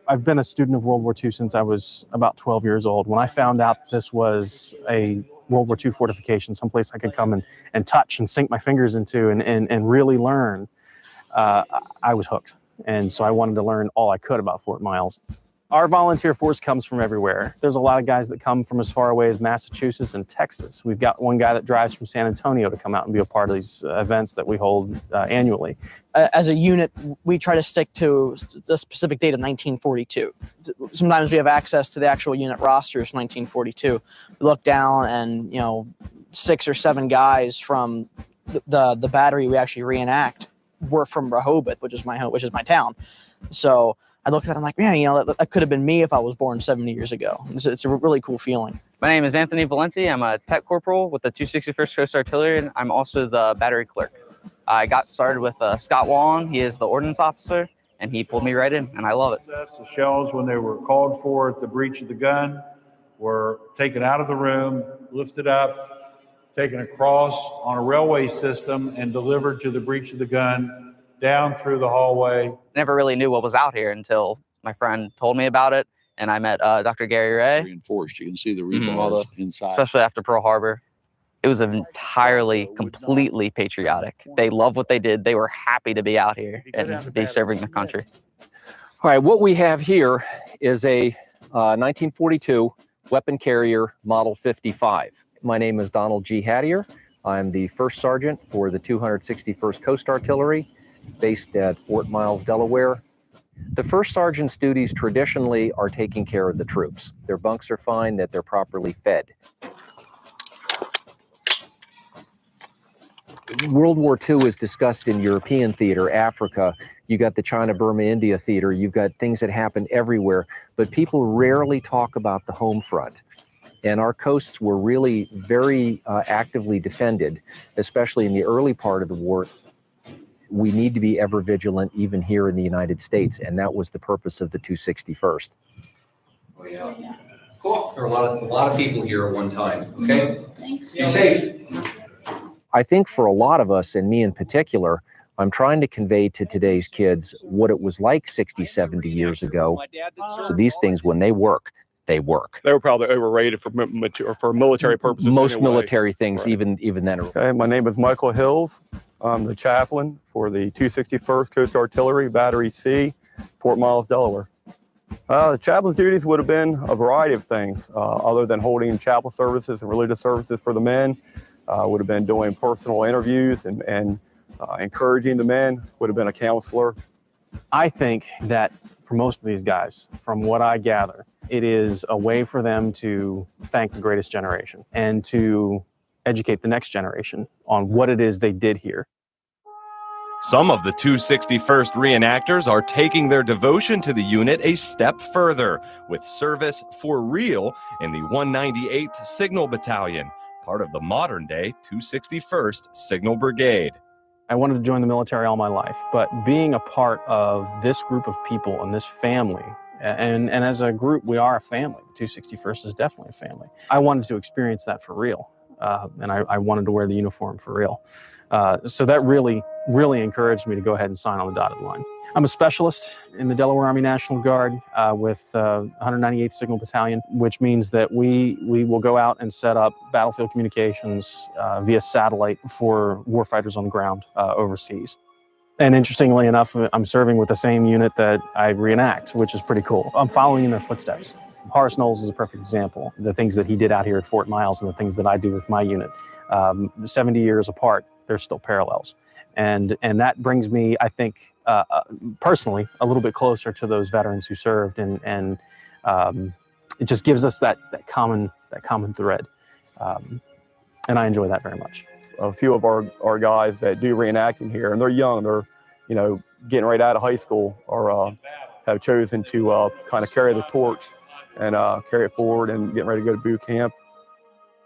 I've been a student of World War II since I was about 12 years old. When I found out that this was a World War II fortification, someplace I could come and touch and sink my fingers into and really learn, I was hooked. And so I wanted to learn all I could about Fort Miles. Our volunteer force comes from everywhere. There's a lot of guys that come from as far away as Massachusetts and Texas. We've got one guy that drives from San Antonio to come out and be a part of these events that we hold annually. As a unit, we try to stick to the specific date of 1942. Sometimes we have access to the actual unit rosters from 1942. We look down and, 6 or 7 guys from the battery we actually reenact were from Rehoboth, which is my town. So I look at that, I'm like, man, that could have been me if I was born 70 years ago. It's a really cool feeling. My name is Anthony Valenti. I'm a tech corporal with the 261st Coast Artillery, and I'm also the battery clerk. I got started with Scott Wallon. He is the ordnance officer, and he pulled me right in, and I love it. The shells, when they were called for at the breach of the gun, were taken out of the room, lifted up, taken across on a railway system, and delivered to the breach of the gun, down through the hallway. Never really knew what was out here until my friend told me about it, and I met Dr. Gary Ray. Reinforced. You can see the rebars inside. Especially after Pearl Harbor. It was entirely, completely patriotic. They loved what they did. They were happy to be out here and be serving the country. All right, what we have here is a 1942 weapon carrier Model 55. My name is Donald G. Hattier. I'm the first sergeant for the 261st Coast Artillery, based at Fort Miles, Delaware. The first sergeant's duties traditionally are taking care of the troops. Their bunks are fine, that they're properly fed. World War II is discussed in European theater, Africa. You got the China, Burma, India theater. You've got things that happen everywhere, but people rarely talk about the home front. And our coasts were really very actively defended, especially in the early part of the war. We need to be ever vigilant, even here in the United States, and that was the purpose of the 261st. Oh, yeah. Cool. There are a lot of people here at one time. Okay. Thanks. Be safe. I think for a lot of us, and me in particular, I'm trying to convey to today's kids what it was like 60, 70 years ago. So these things, when they work, they work. They were probably overrated for military purposes. Most anyway. military things, Right. even then. Okay, my name is Michael Hills. I'm the chaplain for the 261st Coast Artillery, Battery C, Fort Miles, Delaware. The chaplain's duties would have been a variety of things, other than holding chapel services and religious services for the men. Would have been doing personal interviews and encouraging the men, would have been a counselor. I think that for most of these guys, from what I gather, it is a way for them to thank the greatest generation and to educate the next generation on what it is they did here. Some of the 261st reenactors are taking their devotion to the unit a step further with service for real in the 198th Signal Battalion, part of the modern-day 261st Signal Brigade. I wanted to join the military all my life, but being a part of this group of people and this family, and as a group, we are a family. The 261st is definitely a family. I wanted to experience that for real, and I wanted to wear the uniform for real. So that really encouraged me to go ahead and sign on the dotted line. I'm a specialist in the Delaware Army National Guard with 198th Signal Battalion, which means that we will go out and set up battlefield communications via satellite for warfighters on the ground overseas. And interestingly enough, I'm serving with the same unit that I reenact, which is pretty cool. I'm following in their footsteps. Horace Knowles is a perfect example. The things that he did out here at Fort Miles and the things that I do with my unit, 70 years apart, there's still parallels. And that brings me, I think, personally, a little bit closer to those veterans who served, and it just gives us that common thread, and I enjoy that very much. A few of our guys that do reenacting here, and they're young, they're getting right out of high school, or have chosen to kind of carry the torch and carry it forward and getting ready to go to boot camp.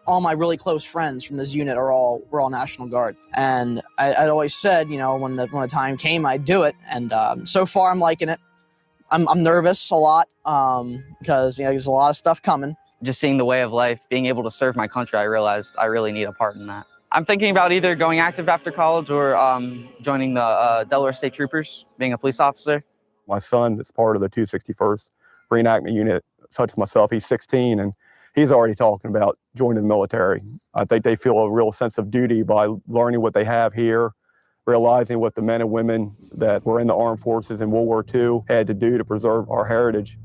All my really close friends from this unit were all National Guard, and I'd always said, when the time came, I'd do it. And so far, I'm liking it. I'm nervous a lot because there's a lot of stuff coming. Just seeing the way of life, being able to serve my country, I realized I really need a part in that. I'm thinking about either going active after college or joining the Delaware State Troopers, being a police officer. My son is part of the 261st reenactment unit, such as myself. He's 16, and he's already talking about joining the military. I think they feel a real sense of duty by learning what they have here, realizing what the men and women that were in the armed forces in World War II had to do to preserve our heritage.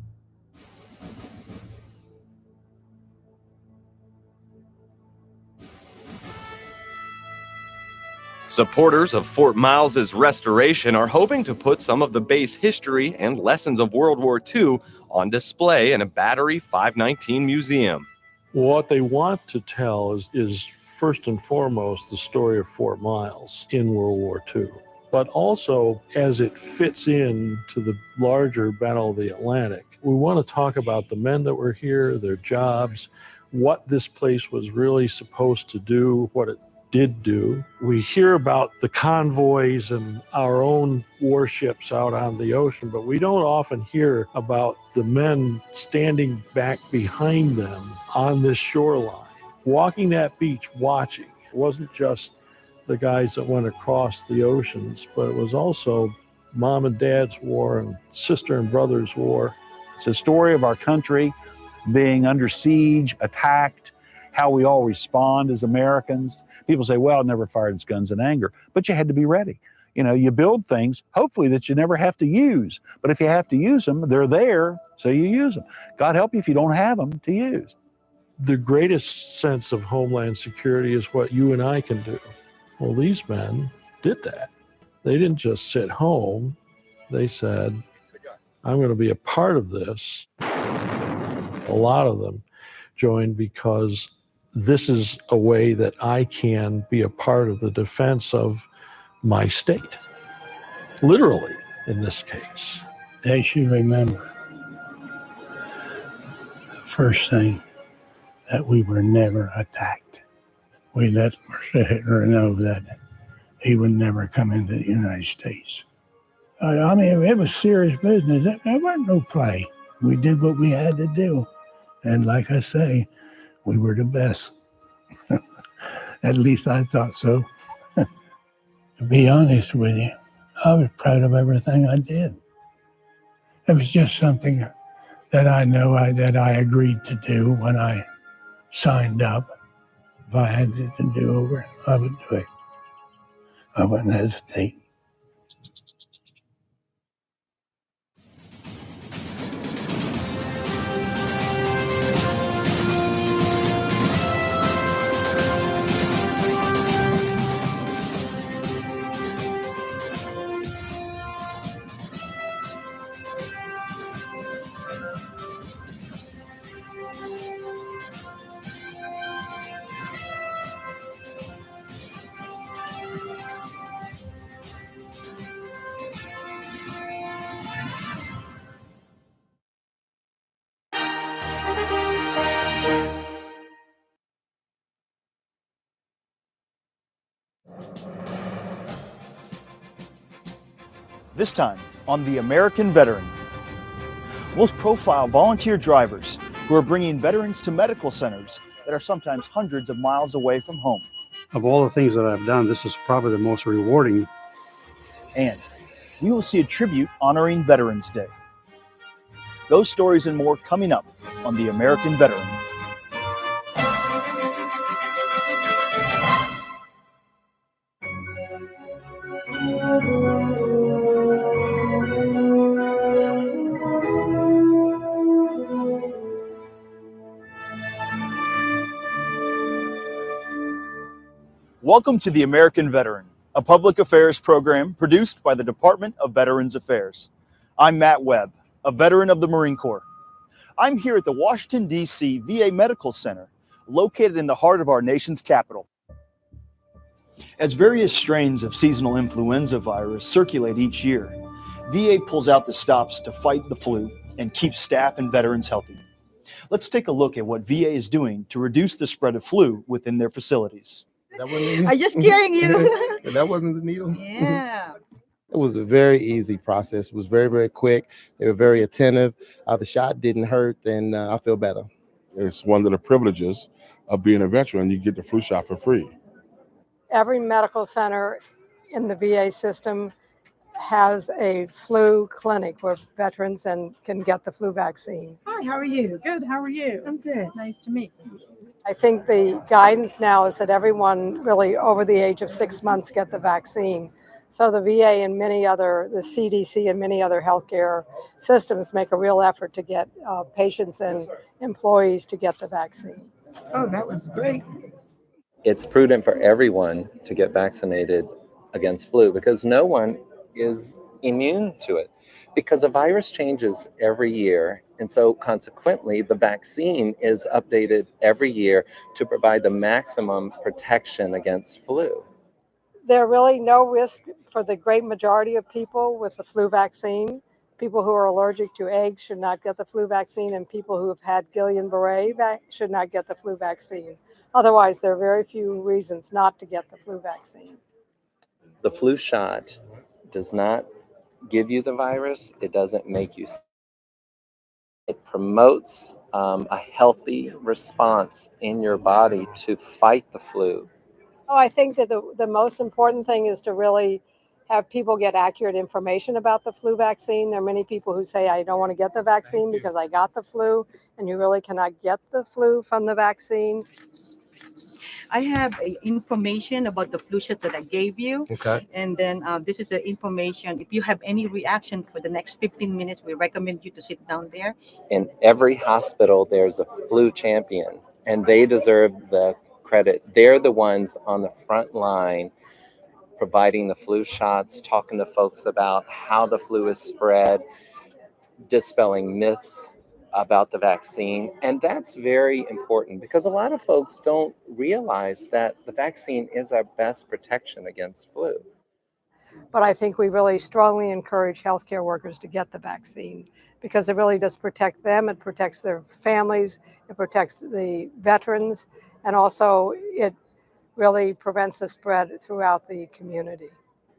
Supporters of Fort Miles's restoration are hoping to put some of the base history and lessons of World War II on display in a Battery 519 museum. What they want to tell is first and foremost the story of Fort Miles in World War II, but also as it fits in to the larger Battle of the Atlantic. We want to talk about the men that were here, their jobs, what this place was really supposed to do, what it did do. We hear about the convoys and our own warships out on the ocean, but we don't often hear about the men standing back behind them on this shoreline. Walking that beach, watching, it wasn't just the guys that went across the oceans, but it was also mom and dad's war and sister and brother's war. It's a story of our country being under siege, attacked, how we all respond as Americans. People say, well, it never fired its guns in anger, but you had to be ready. You know, you build things, hopefully, that you never have to use. But if you have to use them, they're there, so you use them. God help you if you don't have them to use. The greatest sense of homeland security is what you and I can do. Well, these men did that. They didn't just sit home. They said, I'm going to be a part of this. A lot of them joined because this is a way that I can be a part of the defense of my state. Literally, in this case. They should remember the first thing, that we were never attacked. We let Hitler know that he would never come into the United States. I mean, it was serious business. There wasn't no play. We did what we had to do. And like I say, we were the best. At least I thought so. To be honest with you, I was proud of everything I did. It was just something that I know that I agreed to do when I signed up. If I had to do over, I would do it. I wouldn't hesitate. This time on The American Veteran, we'll profile volunteer drivers who are bringing veterans to medical centers that are sometimes hundreds of miles away from home. Of all the things that I've done, this is probably the most rewarding. And we will see a tribute honoring Veterans Day. Those stories and more coming up on The American Veteran. Welcome to The American Veteran, a public affairs program produced by the Department of Veterans Affairs. I'm Matt Webb, a veteran of the Marine Corps. I'm here at the Washington, D.C. VA Medical Center, located in the heart of our nation's capital. As various strains of seasonal influenza virus circulate each year, VA pulls out the stops to fight the flu and keep staff and veterans healthy. Let's take a look at what VA is doing to reduce the spread of flu within their facilities. I'm just kidding you. That wasn't the needle? Yeah. It was a very easy process. It was very, very quick. They were very attentive. The shot didn't hurt, and I feel better. It's one of the privileges of being a veteran. You get the flu shot for free. Every medical center in the VA system has a flu clinic where veterans can get the flu vaccine. Hi, how are you? Good, how are you? I'm good. Nice to meet you. I think the guidance now is that everyone really over the age of 6 months get the vaccine. So the VA and the CDC and many other healthcare systems make a real effort to get patients and employees to get the vaccine. Oh, that was great. It's prudent for everyone to get vaccinated against flu because no one is immune to it, because a virus changes every year. And so consequently, the vaccine is updated every year to provide the maximum protection against flu. There are really no risk for the great majority of people with the flu vaccine. People who are allergic to eggs should not get the flu vaccine, and people who have had Guillain-Barré should not get the flu vaccine. Otherwise, there are very few reasons not to get the flu vaccine. The flu shot does not give you the virus. It doesn't make you sick. It promotes a healthy response in your body to fight the flu. Oh, I think that the most important thing is to really have people get accurate information about the flu vaccine. There are many people who say, I don't want to get the vaccine because I got the flu, and you really cannot get the flu from the vaccine. I have information about the flu shot that I gave you. Okay. And then this is the information. If you have any reaction for the next 15 minutes, we recommend you to sit down there. In every hospital, there's a flu champion, and they deserve the credit. They're the ones on the front line providing the flu shots, talking to folks about how the flu is spread, dispelling myths about the vaccine. And that's very important because a lot of folks don't realize that the vaccine is our best protection against flu. But I think we really strongly encourage healthcare workers to get the vaccine because it really does protect them. It protects their families. It protects the veterans. And also it really prevents the spread throughout the community.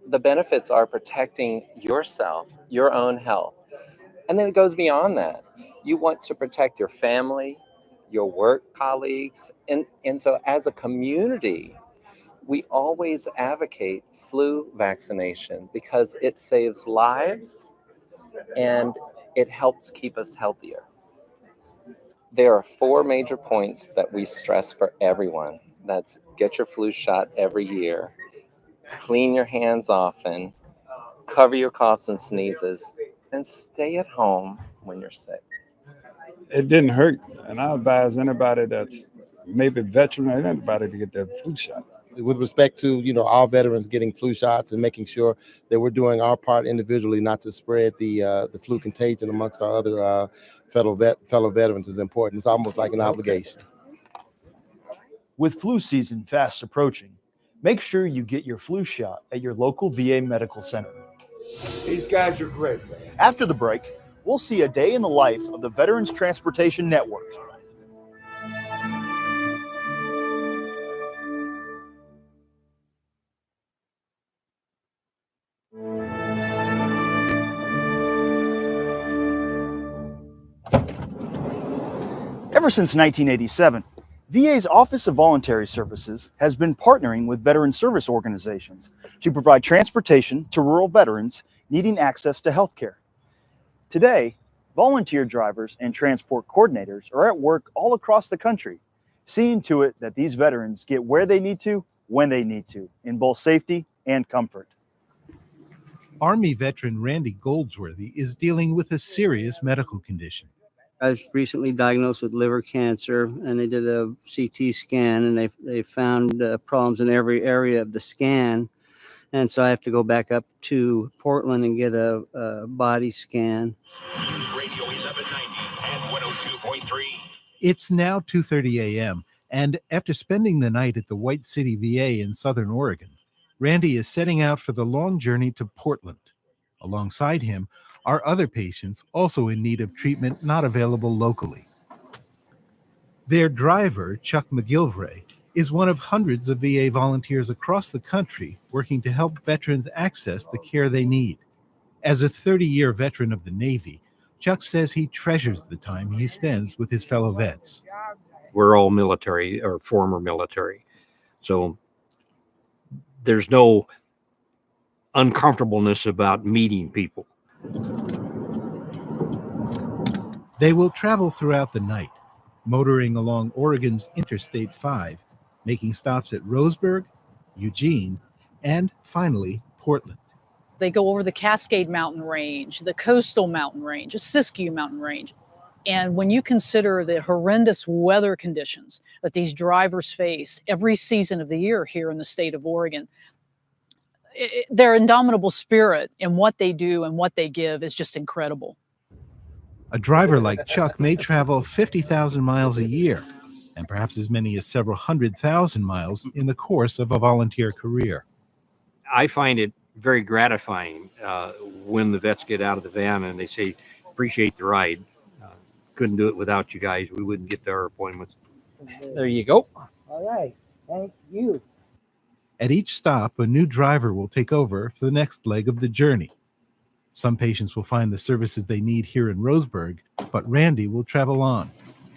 The benefits are protecting yourself, your own health. And then it goes beyond that. You want to protect your family, your work colleagues. And so as a community, we always advocate flu vaccination because it saves lives and it helps keep us healthier. There are 4 major points that we stress for everyone. That's get your flu shot every year, clean your hands often, cover your coughs and sneezes, and stay at home when you're sick. It didn't hurt, and I advise anybody that's maybe veteran or anybody to get their flu shot. With respect to, all veterans getting flu shots and making sure that we're doing our part individually not to spread the flu contagion amongst our other fellow veterans is important. It's almost like an obligation. With flu season fast approaching, make sure you get your flu shot at your local VA medical center. These guys are great, man. After the break, we'll see a day in the life of the Veterans Transportation Network. Ever since 1987, VA's Office of Voluntary Services has been partnering with veteran service organizations to provide transportation to rural veterans needing access to health care. Today, volunteer drivers and transport coordinators are at work all across the country, seeing to it that these veterans get where they need to, when they need to, in both safety and comfort. Army veteran Randy Goldsworthy is dealing with a serious medical condition. I was recently diagnosed with liver cancer, and they did a CT scan, and they found problems in every area of the scan. And so I have to go back up to Portland and get a body scan. Radio 1190 and 102.3. It's now 2:30 a.m., and after spending the night at the White City VA in Southern Oregon, Randy is setting out for the long journey to Portland. Alongside him are other patients also in need of treatment not available locally. Their driver, Chuck McGilvray, is one of hundreds of VA volunteers across the country working to help veterans access the care they need. As a 30-year veteran of the Navy, Chuck says he treasures the time he spends with his fellow vets. We're all military or former military, so there's no uncomfortableness about meeting people. They will travel throughout the night, motoring along Oregon's Interstate 5, making stops at Roseburg, Eugene, and finally, Portland. They go over the Cascade Mountain Range, the Coastal Mountain Range, the Siskiyou Mountain Range. And when you consider the horrendous weather conditions that these drivers face every season of the year here in the state of Oregon, their indomitable spirit in what they do and what they give is just incredible. A driver like Chuck may travel 50,000 miles a year, and perhaps as many as several 100,000 miles in the course of a volunteer career. I find it very gratifying when the vets get out of the van and they say, appreciate the ride. Couldn't do it without you guys. We wouldn't get to our appointments. There you go. All right. Thank you. At each stop, a new driver will take over for the next leg of the journey. Some patients will find the services they need here in Roseburg, but Randy will travel on,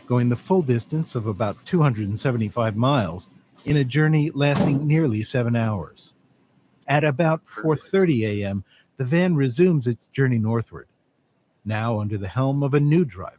going the full distance of about 275 miles in a journey lasting nearly 7 hours. At about 4:30 a.m., the van resumes its journey northward, now under the helm of a new driver.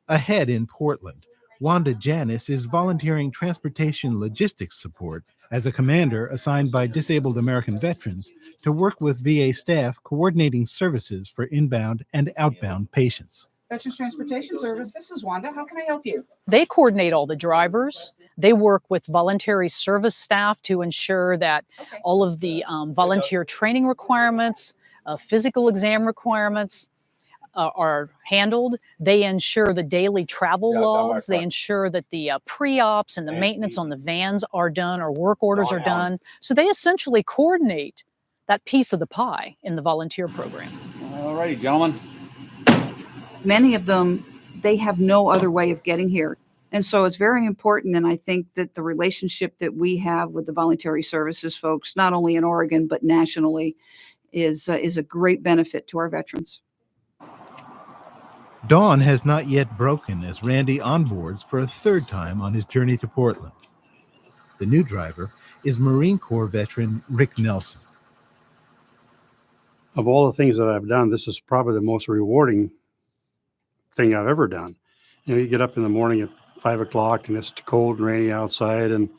Ahead in Portland, Wanda Janis is volunteering transportation logistics support as a commander assigned by disabled American veterans to work with VA staff coordinating services for inbound and outbound patients. Veterans Transportation Service, this is Wanda. How can I help you? They coordinate all the drivers. They work with voluntary service staff to ensure that all of the volunteer training requirements, physical exam requirements are handled. They ensure the daily travel logs. They ensure that the pre-ops and the maintenance on the vans are done, or work orders are done. So they essentially coordinate that piece of the pie in the volunteer program. All righty, gentlemen. Many of them, they have no other way of getting here. And so it's very important, and I think that the relationship that we have with the voluntary services folks, not only in Oregon, but nationally, is a great benefit to our veterans. Dawn has not yet broken as Randy onboards for a third time on his journey to Portland. The new driver is Marine Corps veteran Rick Nelson. Of all the things that I've done, this is probably the most rewarding thing I've ever done. You know, you get up in the morning at 5 o'clock and it's cold and rainy outside and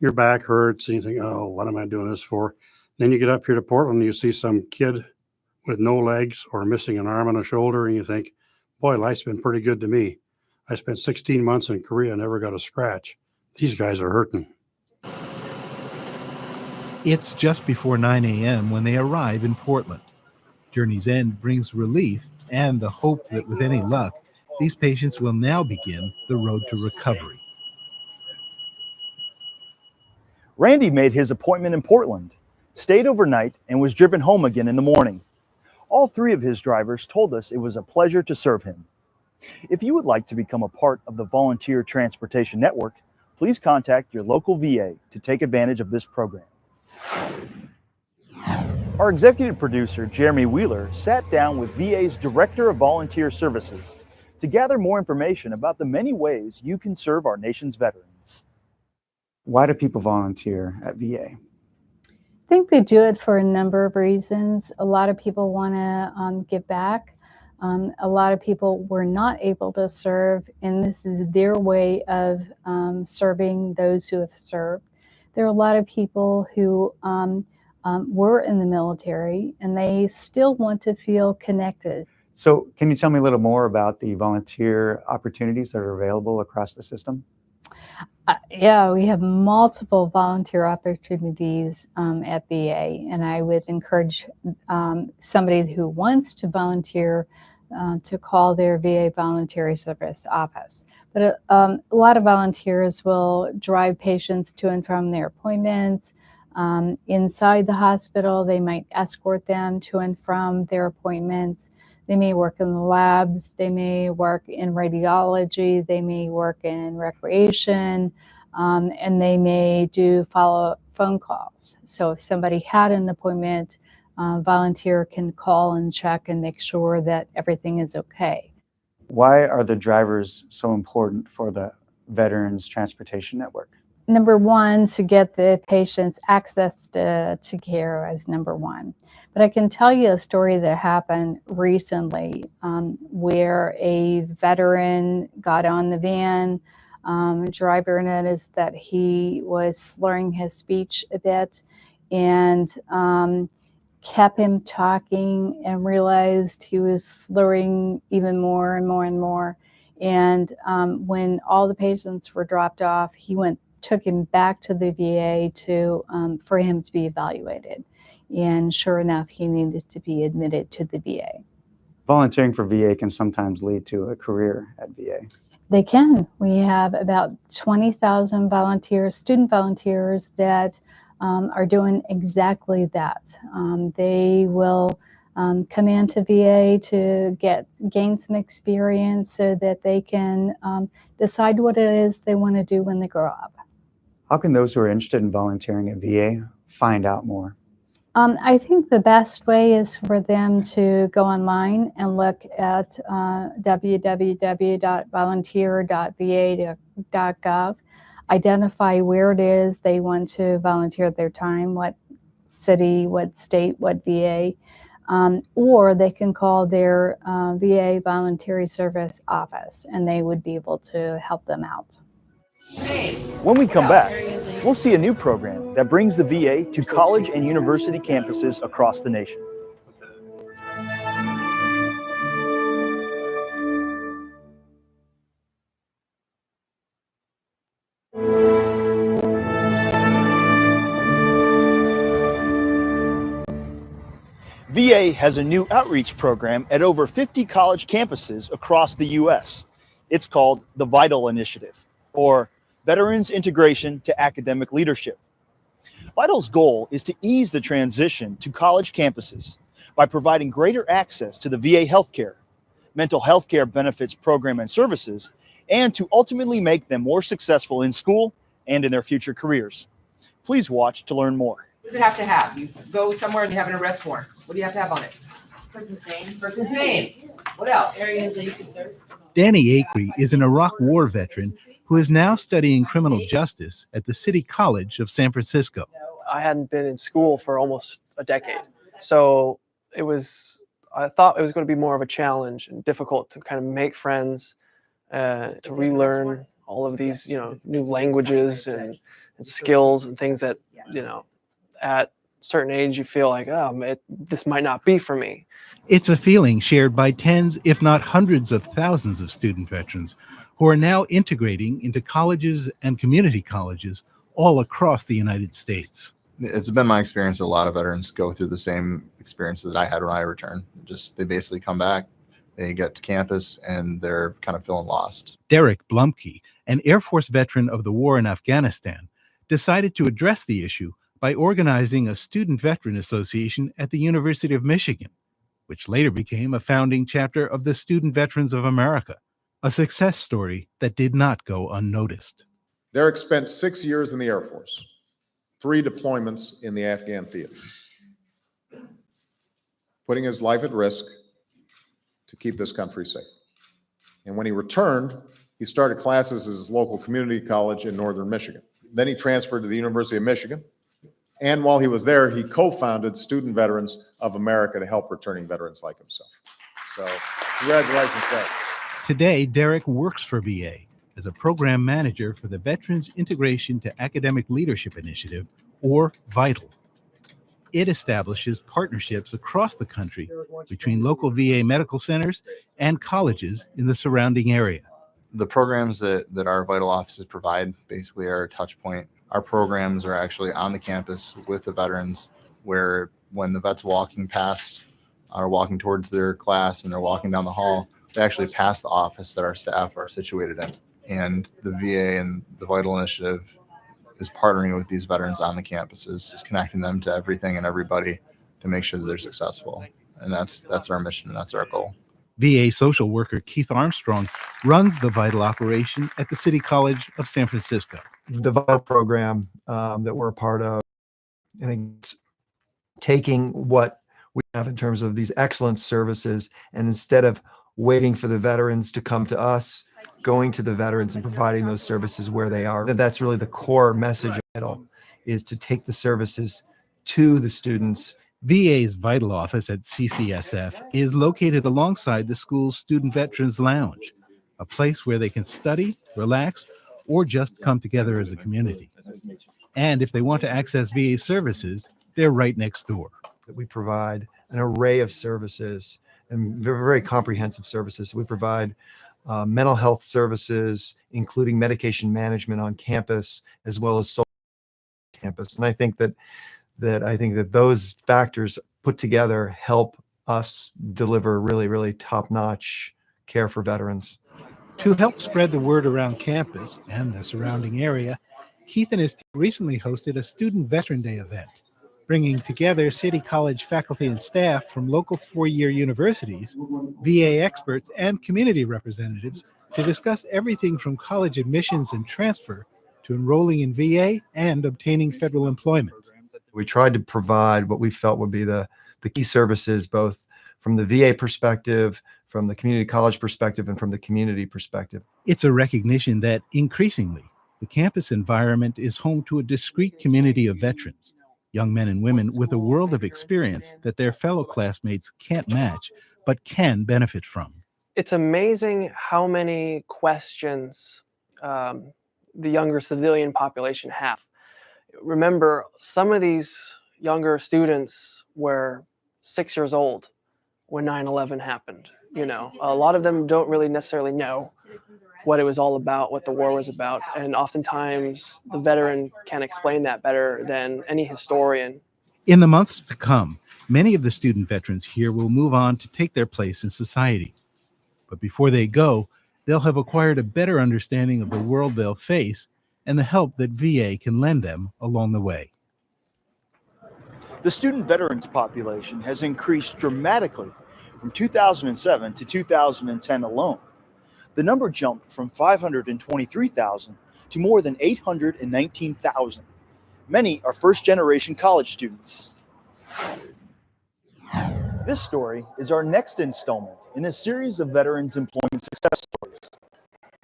your back hurts and you think, oh, what am I doing this for? Then you get up here to Portland and you see some kid with no legs or missing an arm and a shoulder and you think, boy, life's been pretty good to me. I spent 16 months in Korea and never got a scratch. These guys are hurting. It's just before 9 a.m. when they arrive in Portland. Journey's end brings relief and the hope that with any luck, these patients will now begin the road to recovery. Randy made his appointment in Portland, stayed overnight, and was driven home again in the morning. All three of his drivers told us it was a pleasure to serve him. If you would like to become a part of the Volunteer Transportation Network, please contact your local VA to take advantage of this program. Our executive producer, Jeremy Wheeler, sat down with VA's Director of Volunteer Services to gather more information about the many ways you can serve our nation's veterans. Why do people volunteer at VA? I think they do it for a number of reasons. A lot of people want to give back. A lot of people were not able to serve, and this is their way of serving those who have served. There are a lot of people who were in the military, and they still want to feel connected. So can you tell me a little more about the volunteer opportunities that are available across the system? Yeah, we have multiple volunteer opportunities at VA, and I would encourage somebody who wants to volunteer to call their VA Voluntary Service office. But a lot of volunteers will drive patients to and from their appointments. Inside the hospital, they might escort them to and from their appointments. They may work in the labs, they may work in radiology, they may work in recreation, and they may do follow-up phone calls. So if somebody had an appointment, volunteer can call and check and make sure that everything is okay. Why are the drivers so important for the Veterans Transportation Network? Number one, to get the patients access to care as number one. But I can tell you a story that happened recently where a veteran got on the van. Driver noticed that he was slurring his speech a bit and kept him talking and realized he was slurring even more and more and more. And when all the patients were dropped off, he took him back to the VA for him to be evaluated. And sure enough, he needed to be admitted to the VA. Volunteering for VA can sometimes lead to a career at VA. They can. We have about 20,000 volunteers, student volunteers that are doing exactly that. They will come into VA to gain some experience so that they can decide what it is they want to do when they grow up. How can those who are interested in volunteering at VA find out more? I think the best way is for them to go online and look at www.volunteer.va.gov, identify where it is they want to volunteer their time, what city, what state, what VA, or they can call their VA Voluntary Service Office and they would be able to help them out. When we come back, we'll see a new program that brings the VA to college and university campuses across the nation. VA has a new outreach program at over 50 college campuses across the U.S. It's called the VITAL Initiative, or Veterans Integration to Academic Leadership. VITAL's goal is to ease the transition to college campuses by providing greater access to the VA healthcare, mental health care benefits program and services, and to ultimately make them more successful in school and in their future careers. Please watch to learn more. What does it have to have? You go somewhere and you have an arrest warrant. What do you have to have on it? Person's name. Person's name. What else? Areas that you can serve. Danny Acree is an Iraq War veteran who is now studying criminal justice at the City College of San Francisco. I hadn't been in school for almost a decade. So I thought it was going to be more of a challenge and difficult to kind of make friends, to relearn all of these, new languages and skills and things that, at a certain age you feel like, this might not be for me. It's a feeling shared by tens, if not hundreds of thousands of student veterans who are now integrating into colleges and community colleges all across the United States. It's been my experience that a lot of veterans go through the same experiences that I had when I returned. They basically come back, they get to campus, and they're kind of feeling lost. Derek Blumke, an Air Force veteran of the war in Afghanistan, decided to address the issue by organizing a student veteran association at the University of Michigan, which later became a founding chapter of the Student Veterans of America, a success story that did not go unnoticed. Derek spent 6 years in the Air Force, 3 deployments in the Afghan theater, putting his life at risk to keep this country safe. And when he returned, he started classes at his local community college in northern Michigan. Then he transferred to the University of Michigan. And while he was there, he co-founded Student Veterans of America to help returning veterans like himself. So congratulations, Derek. Today, Derek works for VA as a program manager for the Veterans Integration to Academic Leadership Initiative, or VITAL. It establishes partnerships across the country between local VA medical centers and colleges in the surrounding area. The programs that our VITAL offices provide basically are a touch point. Our programs are actually on the campus with the veterans, where when the vets walking past are walking towards their class and they're walking down the hall, they actually pass the office that our staff are situated in. And the VA and the VITAL Initiative is partnering with these veterans on the campuses, is connecting them to everything and everybody to make sure that they're successful. And that's our mission, and that's our goal. VA social worker Keith Armstrong runs the VITAL operation at the City College of San Francisco. The VITAL program that we're a part of, I think it's taking what we have in terms of these excellent services, and instead of waiting for the veterans to come to us, going to the veterans and providing those services where they are. That's really the core message of VITAL, is to take the services to the students. VA's VITAL office at CCSF is located alongside the school's Student Veterans Lounge, a place where they can study, relax, or just come together as a community. And if they want to access VA services, they're right next door. We provide an array of services, and very comprehensive services. We provide mental health services, including medication management on campus, as well as social campus. And I think that those factors put together help us deliver really, really top-notch care for veterans. To help spread the word around campus and the surrounding area, Keith and his team recently hosted a Student Veteran Day event, bringing together City College faculty and staff from local four-year universities, VA experts, and community representatives to discuss everything from college admissions and transfer to enrolling in VA and obtaining federal employment. We tried to provide what we felt would be the key services, both from the VA perspective, from the community college perspective, and from the community perspective. It's a recognition that increasingly the campus environment is home to a discrete community of veterans, young men and women with a world of experience that their fellow classmates can't match, but can benefit from. It's amazing how many questions the younger civilian population have. Remember, some of these younger students were 6 years old when 9/11 happened. You know, a lot of them don't really necessarily know what it was all about, what the war was about. And oftentimes the veteran can explain that better than any historian. In the months to come, many of the student veterans here will move on to take their place in society. But before they go, they'll have acquired a better understanding of the world they'll face and the help that VA can lend them along the way. The student veterans population has increased dramatically from 2007 to 2010 alone. The number jumped from 523,000 to more than 819,000. Many are first-generation college students. This story is our next installment in a series of veterans' employment success stories.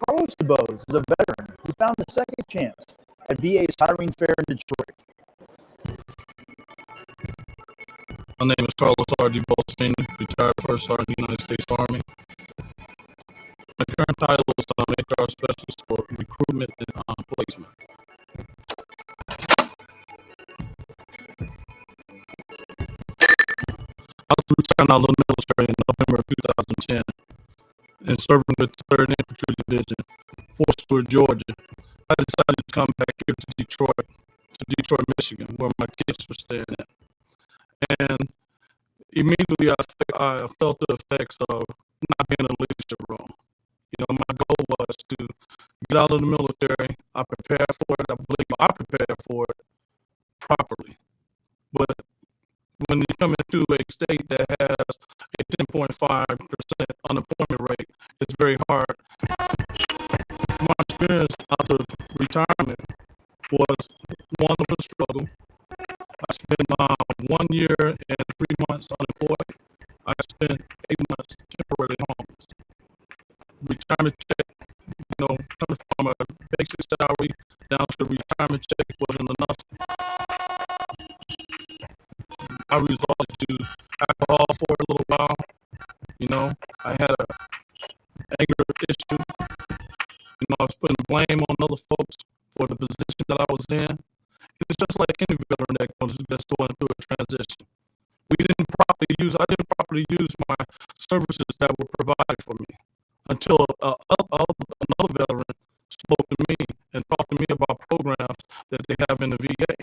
Carlos DeBose is a veteran who found a second chance at VA's hiring fair in Detroit. My name is Carlos R. DeBose Sr., retired First Sergeant in the United States Army. My current title is HR Specialist for Recruitment and Placement. I was retired out of the military in November of 2010 and serving with the 3rd Infantry Division, Fort Stewart, Georgia. I decided to come back here to Detroit, Michigan, where my kids were staying at. And immediately I felt the effects of not being in a leadership role. You know, my goal was to get out of the military. I prepared for it. I believe I prepared for it properly. But when you come into a state that has a 10.5% unemployment rate, it's very hard. My experience after retirement was one of a struggle. I spent 1 year and 3 months unemployed. I spent 8 months temporarily homeless. Retirement check, you know, coming from a basic salary down to a retirement check wasn't enough. I resorted to alcohol for a little while. You know, I had an anger issue. You know, I was putting blame on other folks for the position that I was in. It's just like any veteran that's going through a transition. I didn't properly use my services that were provided for me until another veteran spoke to me and talked to me about programs that they have in the VA.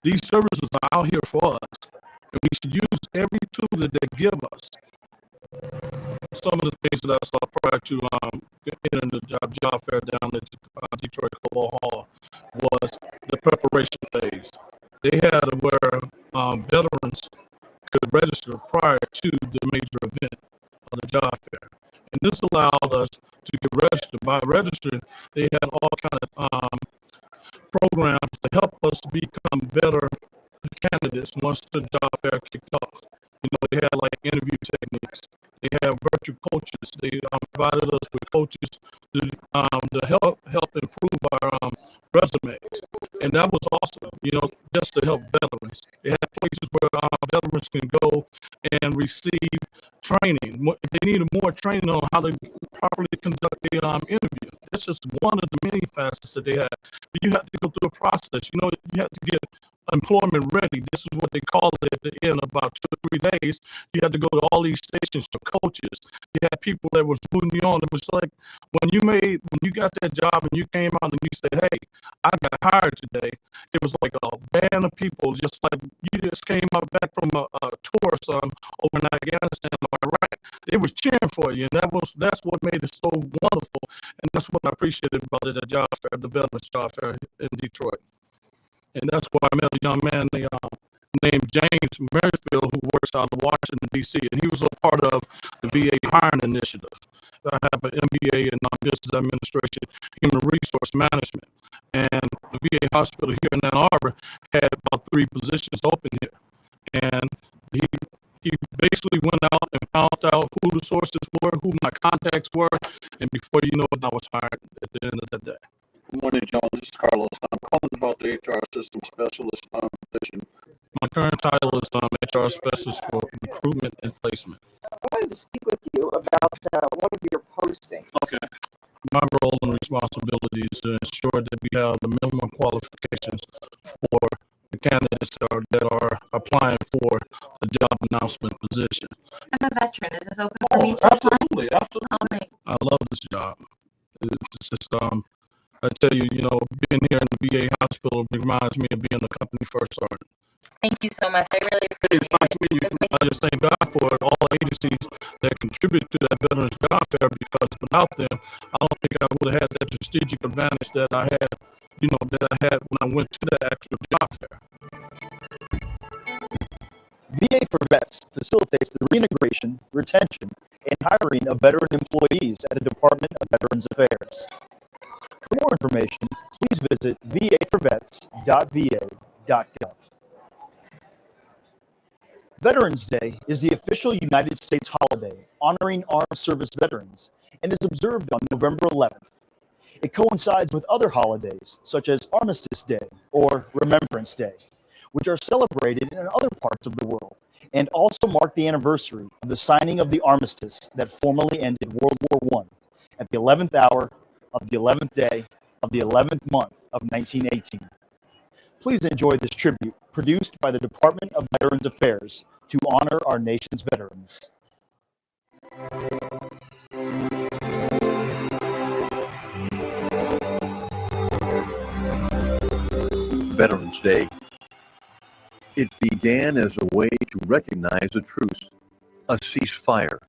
These services are out here for us, and we should use every tool that they give us. Some of the things that I saw prior to entering the job fair down at Detroit Cobalt Hall was the preparation phase. They had where veterans could register prior to the major event of the job fair. And this allowed us to get registered. By registering, they had all kinds of programs to help us become better candidates once the job fair kicked off. You know, they had like interview techniques. They have virtual coaches. They provided us with coaches to help improve our resumes. And that was awesome, you know, just to help veterans. They had places where veterans can go and receive training. If they needed more training on how to properly conduct the interview. That's just one of the many facets that they had. But you have to go through a process. You know, you have to get employment ready. This is what they call it at the end of about 2 or 3 days. You had to go to all these stations to coaches. You had people that was rooting you on. It was like when you got that job and you came out and you said, hey, I got hired today. It was like a band of people, just like you just came back from a tour over in Afghanistan or Iraq, they was cheering for you, and that's what made it so wonderful, and that's what I appreciated about it at Job Fair, the Veterans Job Fair in Detroit. And that's where I met a young man named James Marysville, who works out of Washington, D.C., and he was a part of the VA hiring initiative. I have an MBA in business administration, human resource management, and the VA hospital here in Ann Arbor had about 3 positions open here. And he basically went out and found out who the sources were, who my contacts were, and before you know it, I was hired at the end of the day. Good morning, John. This is Carlos. I'm calling about the HR system specialist position. My current title is HR specialist for recruitment and placement. I wanted to speak with you about one of your postings. Okay. My role and responsibility is to ensure that we have the minimum qualifications for the candidates that are applying for the job announcement position. I'm a veteran. Is this open for me to Absolutely, apply? absolutely. I love this job. It's just I tell you, being here in the VA hospital reminds me of being a company first sergeant. Thank you so much. I really appreciate It's nice meeting you. I just thank God for all agencies that contribute to that Veterans Job Fair, because without them, I don't think I would have had that strategic advantage that I had, that I had when I went to that actual job fair. VA for Vets facilitates the reintegration, retention, and hiring of veteran employees at the Department of Veterans Affairs. For more information, please visit vaforvets.va.gov. Veterans Day is the official United States holiday honoring armed service veterans and is observed on November 11th. It coincides with other holidays such as Armistice Day or Remembrance Day, which are celebrated in other parts of the world and also mark the anniversary of the signing of the armistice that formally ended World War I at the 11th hour of the 11th day of the 11th month of 1918. Please enjoy this tribute produced by the Department of Veterans Affairs to honor our nation's veterans. Veterans Day. It began as a way to recognize a truce, a ceasefire,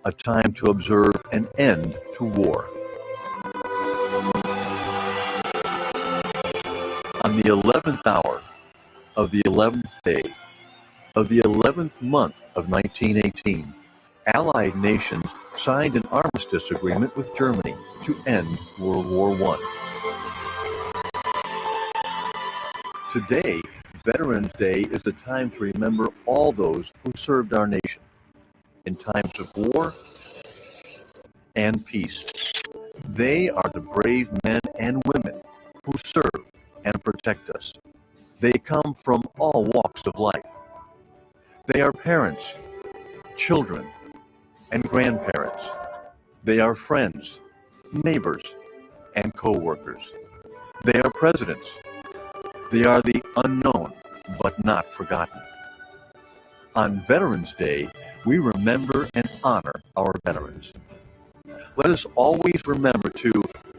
a time to observe an end to war. On the 11th hour of the 11th day of the 11th month of 1918, Allied nations signed an armistice agreement with Germany to end World War I. Today, Veterans Day is a time to remember all those who served our nation in times of war and peace. They are the brave men and women who serve and protect us. They come from all walks of life. They are parents, children, and grandparents. They are friends, neighbors, and co-workers. They are presidents. They are the unknown, but not forgotten. On Veterans Day, we remember and honor our veterans. Let us always remember to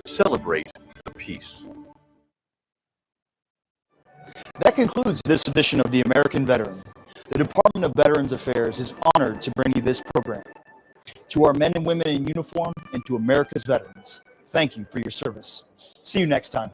celebrate the peace. That concludes this edition of The American Veteran. The Department of Veterans Affairs is honored to bring you this program. To our men and women in uniform and to America's veterans, thank you for your service. See you next time.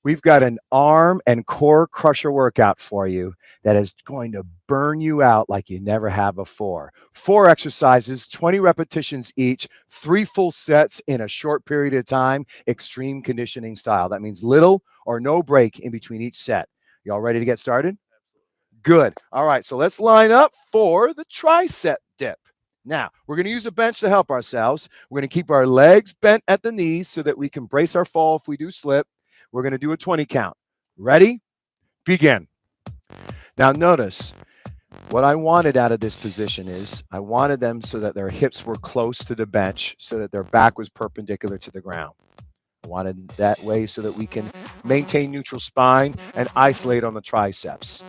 We've got an arm and core crusher workout for you that is going to burn you out like you never have before. 4 exercises, 20 repetitions each, 3 full sets in a short period of time, extreme conditioning style. That means little or no break in between each set. Y'all ready to get started? Good. All right, so let's line up for the tricep dip. Now, we're going to use a bench to help ourselves. We're going to keep our legs bent at the knees so that we can brace our fall if we do slip. We're going to do a 20 count. Ready? Begin. Now, notice what I wanted out of this position is I wanted them so that their hips were close to the bench so that their back was perpendicular to the ground. I wanted that way so that we can maintain neutral spine and isolate on the triceps.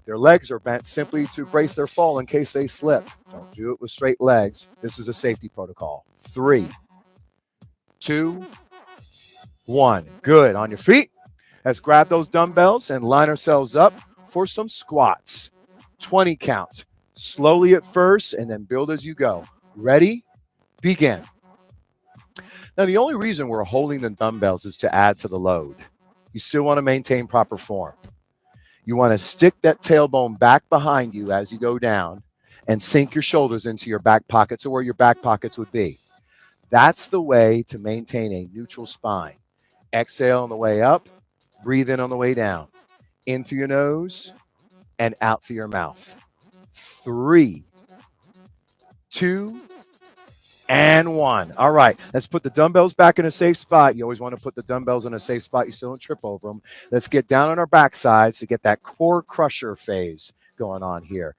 Their legs are bent simply to brace their fall in case they slip. Don't do it with straight legs. This is a safety protocol. 3, 2, 1. Good. On your feet. Let's grab those dumbbells and line ourselves up for some squats. 20 count. Slowly at first and then build as you go. Ready? Begin. Now, the only reason we're holding the dumbbells is to add to the load. You still want to maintain proper form. You want to stick that tailbone back behind you as you go down and sink your shoulders into your back pockets or where your back pockets would be. That's the way to maintain a neutral spine. Exhale on the way up, breathe in on the way down. In through your nose and out through your mouth. 3, 2, and 1. All right, let's put the dumbbells back in a safe spot. You always want to put the dumbbells in a safe spot. You still don't trip over them. Let's get down on our backsides to get that core crusher phase going on here.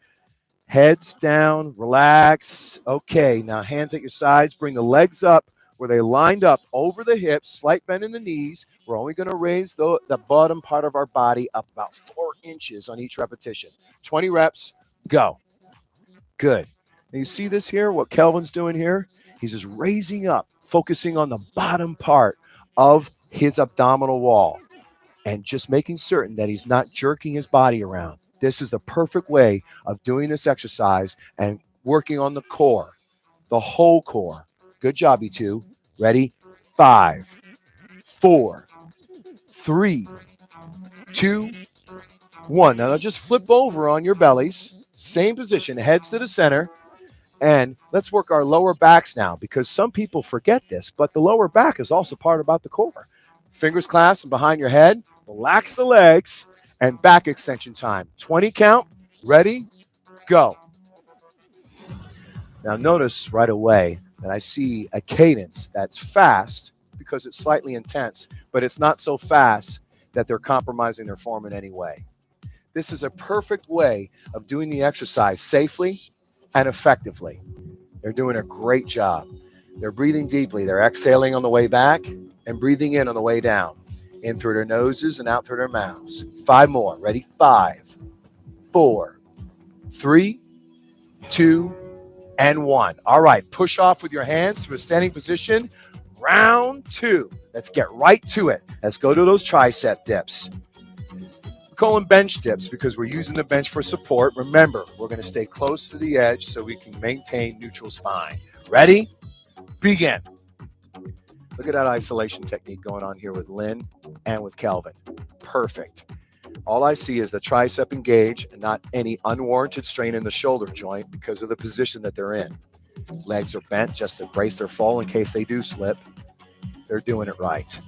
Heads down, relax. Okay, now hands at your sides. Bring the legs up where they lined up over the hips, slight bend in the knees. We're only going to raise the bottom part of our body up about 4 inches on each repetition. 20 reps, go. Good. Now you see this here, what Kelvin's doing here? He's just raising up, focusing on the bottom part of his abdominal wall and just making certain that he's not jerking his body around. This is the perfect way of doing this exercise and working on the core, the whole core. Good job, you two. Ready? 5, 4, 3, 2, 1. Now just flip over on your bellies. Same position, heads to the center. And let's work our lower backs now because some people forget this, but the lower back is also part about the core. Fingers clasped behind your head, relax the legs, and back extension time. 20 count, ready, go. Now notice right away that I see a cadence that's fast because it's slightly intense, but it's not so fast that they're compromising their form in any way. This is a perfect way of doing the exercise safely and effectively. They're doing a great job. They're breathing deeply. They're exhaling on the way back and breathing in on the way down. In through their noses and out through their mouths. 5 more. Ready? 5, 4, 3, 2, and 1. All right. Push off with your hands to a standing position. Round 2. Let's get right to it. Let's go to those tricep dips. We call them bench dips because we're using the bench for support. Remember, we're going to stay close to the edge so we can maintain neutral spine. Ready? Begin. Look at that isolation technique going on here with Lynn and with Kelvin. Perfect. All I see is the tricep engage and not any unwarranted strain in the shoulder joint because of the position that they're in. Legs are bent just to brace their fall in case they do slip. They're doing it right.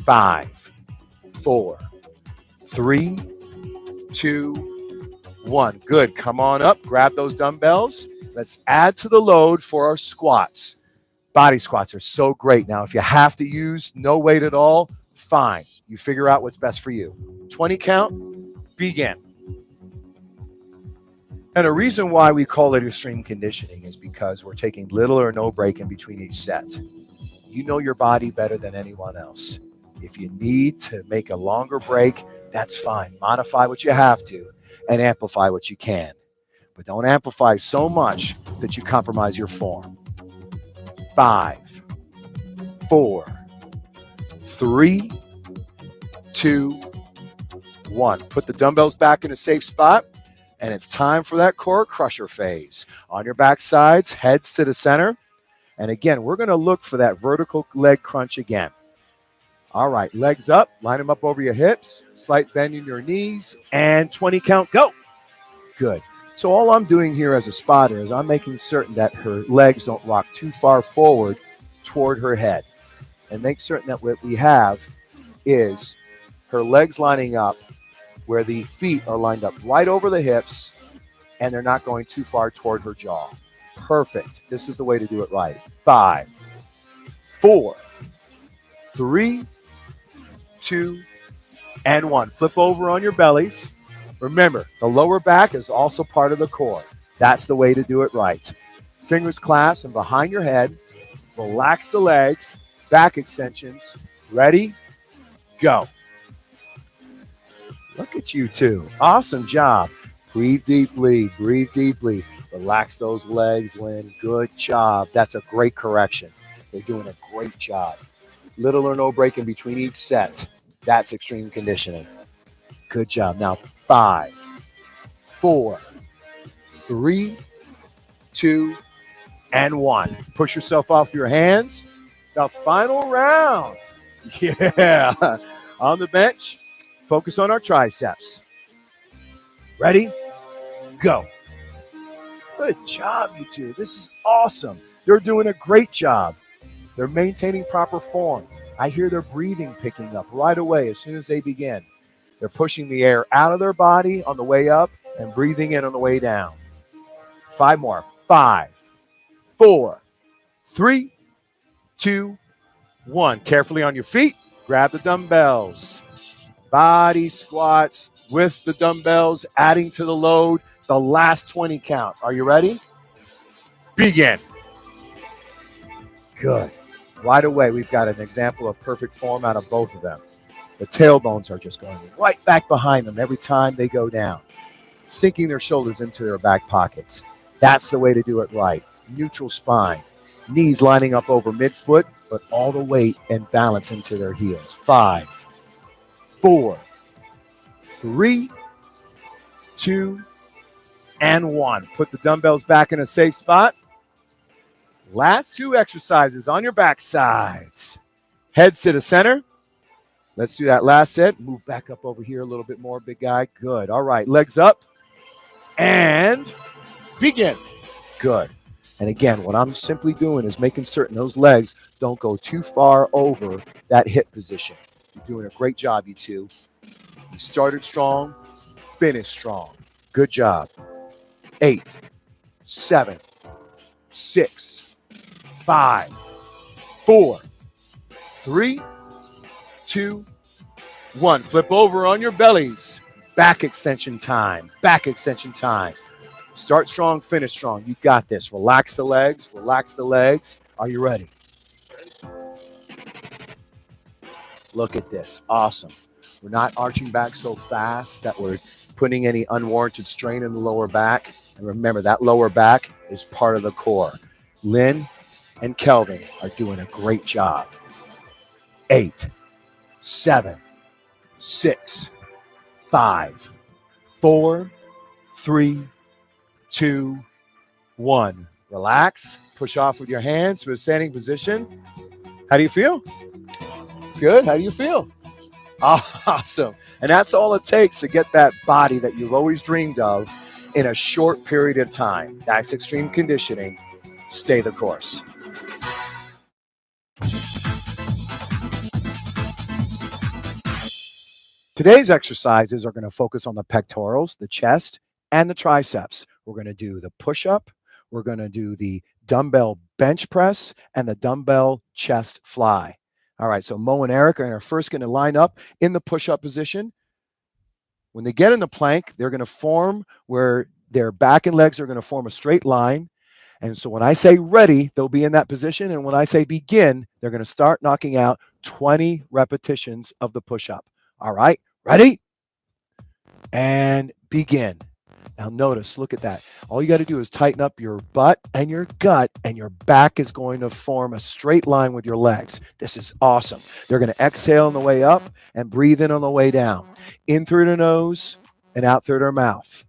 5, 4, 3, 2, 1. Good. Come on up. Grab those dumbbells. Let's add to the load for our squats. Body squats are so great. Now, if you have to use no weight at all, fine. You figure out what's best for you. 20 count, begin. And a reason why we call it extreme conditioning is because we're taking little or no break in between each set. You know your body better than anyone else. If you need to make a longer break, that's fine. Modify what you have to and amplify what you can. But don't amplify so much that you compromise your form. 5, 4, 3, 2, 1. Put the dumbbells back in a safe spot, and it's time for that core crusher phase. On your back sides, heads to the center. And again, we're going to look for that vertical leg crunch again. All right, legs up, line them up over your hips, slight bend in your knees, and 20 count, go. Good. So all I'm doing here as a spotter is I'm making certain that her legs don't rock too far forward toward her head. And make certain that what we have is her legs lining up where the feet are lined up right over the hips and they're not going too far toward her jaw. Perfect. This is the way to do it right. 5, 4, 3, 2, and 1. Flip over on your bellies. Remember, the lower back is also part of the core. That's the way to do it right. Fingers clasped and behind your head. Relax the legs, back extensions. Ready? Go. Look at you two. Awesome job. Breathe deeply. Breathe deeply. Relax those legs, Lynn. Good job. That's a great correction. They're doing a great job. Little or no break in between each set. That's extreme conditioning. Good job. Now 5, 4, 3, 2, and 1. Push yourself off your hands. The final round. Yeah. On the bench, focus on our triceps. Ready? Go. Good job, you two. This is awesome. They're doing a great job. They're maintaining proper form. I hear their breathing picking up right away as soon as they begin. They're pushing the air out of their body on the way up and breathing in on the way down. 5 more. 5, 4, 3, 2, 1. Carefully on your feet. Grab the dumbbells. Body squats with the dumbbells, adding to the load. The last 20 count. Are you ready? Begin. Good. Right away, we've got an example of perfect form out of both of them. The tailbones are just going right back behind them every time they go down, sinking their shoulders into their back pockets. That's the way to do it right. Neutral spine. Knees lining up over midfoot, but all the weight and balance into their heels. 5, 4, 3, 2, and 1. Put the dumbbells back in a safe spot. Last 2 exercises on your back sides. Heads to the center. Let's do that last set. Move back up over here a little bit more, big guy. Good. All right, legs up. And begin. Good. And again, what I'm simply doing is making certain those legs don't go too far over that hip position. You're doing a great job, you two. You started strong, finished strong. Good job. 8, 7, 6, 5, 4, 3, 2, 1. Flip over on your bellies. Back extension time. Back extension time. Start strong, finish strong. You got this. Relax the legs. Relax the legs. Are you ready? Look at this. Awesome. We're not arching back so fast that we're putting any unwarranted strain in the lower back. And remember, that lower back is part of the core. Lynn and Kelvin are doing a great job. 8, 7, 6, 5, 4, 3, 2, 1. Relax. Push off with your hands to a standing position. How do you feel? Good. How do you feel? Awesome. And that's all it takes to get that body that you've always dreamed of in a short period of time. That's extreme conditioning. Stay the course. Today's exercises are going to focus on the pectorals, the chest, and the triceps. We're going to do the push-up. We're going to do the dumbbell bench press and the dumbbell chest fly. All right, so Mo and Eric are first going to line up in the push-up position. When they get in the plank, they're going to form where their back and legs are going to form a straight line. And so when I say ready, they'll be in that position. And when I say begin, they're going to start knocking out 20 repetitions of the push-up. All right, ready? And begin. Now notice, look at that. All you got to do is tighten up your butt and your gut, and your back is going to form a straight line with your legs. This is awesome. They're going to exhale on the way up and breathe in on the way down. In through the nose and out through their mouth.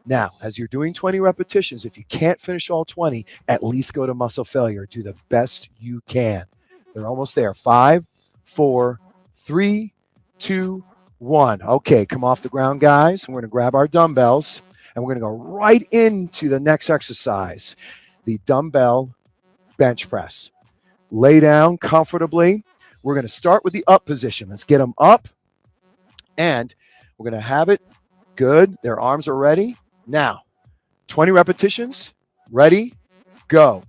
Now, as you're doing 20 repetitions, if you can't finish all 20, at least go to muscle failure. Do the best you can. They're almost there. 5, 4, 3, 2, 1. Okay, come off the ground, guys. We're going to grab our dumbbells and we're going to go right into the next exercise, the dumbbell bench press. Lay down comfortably. We're going to start with the up position. Let's get them up, and we're going to have it. Good. Their arms are ready. Now, 20 repetitions. Ready, go.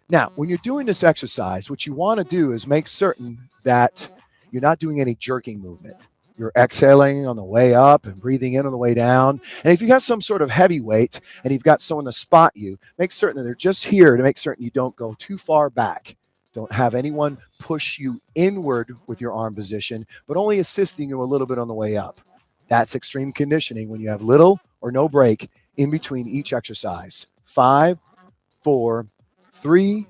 Now, when you're doing this exercise, what you want to do is make certain that you're not doing any jerking movement. You're exhaling on the way up and breathing in on the way down. And if you have some sort of heavy weight and you've got someone to spot you, make certain that they're just here to make certain you don't go too far back. Don't have anyone push you inward with your arm position, but only assisting you a little bit on the way up. That's extreme conditioning when you have little or no break in between each exercise. 5, 4, 3,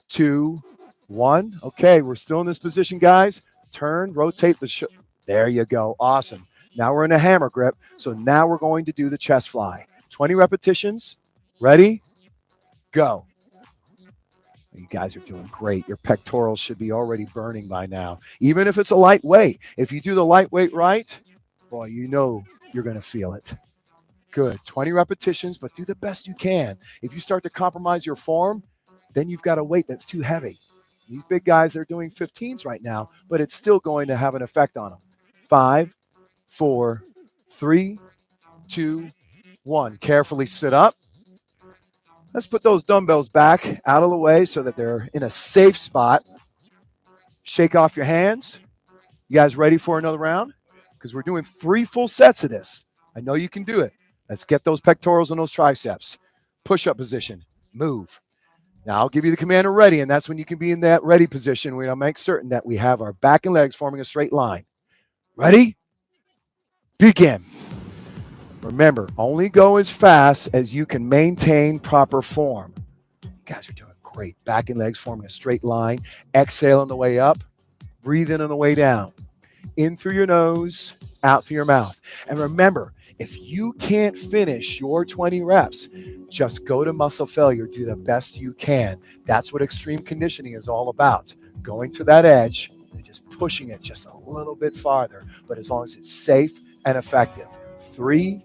2, 1. Okay, we're still in this position, guys. Turn, rotate the there you go. Awesome. Now we're in a hammer grip. So now we're going to do the chest fly. 20 repetitions. Ready? Go. You guys are doing great. Your pectorals should be already burning by now. Even if it's a lightweight. If you do the lightweight right, boy, you know you're going to feel it. Good. 20 repetitions, but do the best you can. If you start to compromise your form, then you've got a weight that's too heavy. These big guys, they're doing 15s right now, but it's still going to have an effect on them. 5, 4, 3, 2, 1. Carefully sit up. Let's put those dumbbells back out of the way so that they're in a safe spot. Shake off your hands. You guys ready for another round? Because we're doing 3 full sets of this. I know you can do it. Let's get those pectorals and those triceps. Push-up position. Move. Now I'll give you the command of ready, and that's when you can be in that ready position. We're going to make certain that we have our back and legs forming a straight line. Ready? Begin. Remember, only go as fast as you can maintain proper form. You guys are doing great. Back and legs forming a straight line. Exhale on the way up. Breathe in on the way down. In through your nose, out through your mouth. And remember, if you can't finish your 20 reps, just go to muscle failure. Do the best you can. That's what extreme conditioning is all about. Going to that edge and just pushing it just a little bit farther. But as long as it's safe and effective. 3,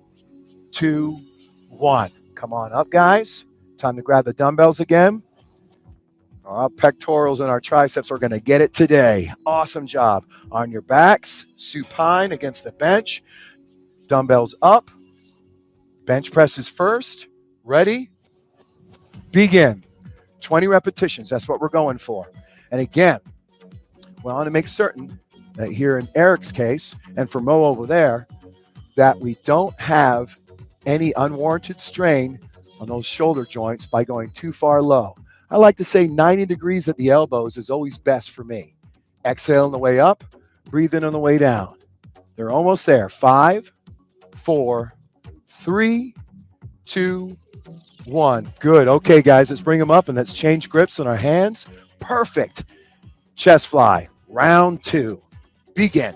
2, 1. Come on up, guys. Time to grab the dumbbells again. Our pectorals and our triceps are going to get it today. Awesome job. On your backs, supine against the bench. Dumbbells up. Bench presses first. Ready? Begin. 20 repetitions. That's what we're going for. And again, we want to make certain that here in Eric's case, and for Mo over there, that we don't have any unwarranted strain on those shoulder joints by going too far low. I like to say 90 degrees at the elbows is always best for me. Exhale on the way up, breathe in on the way down. They're almost there. 5, 4, 3, 2, 1. Good. Okay, guys, let's bring them up and let's change grips on our hands. Perfect. Chest fly. Round 2. Begin.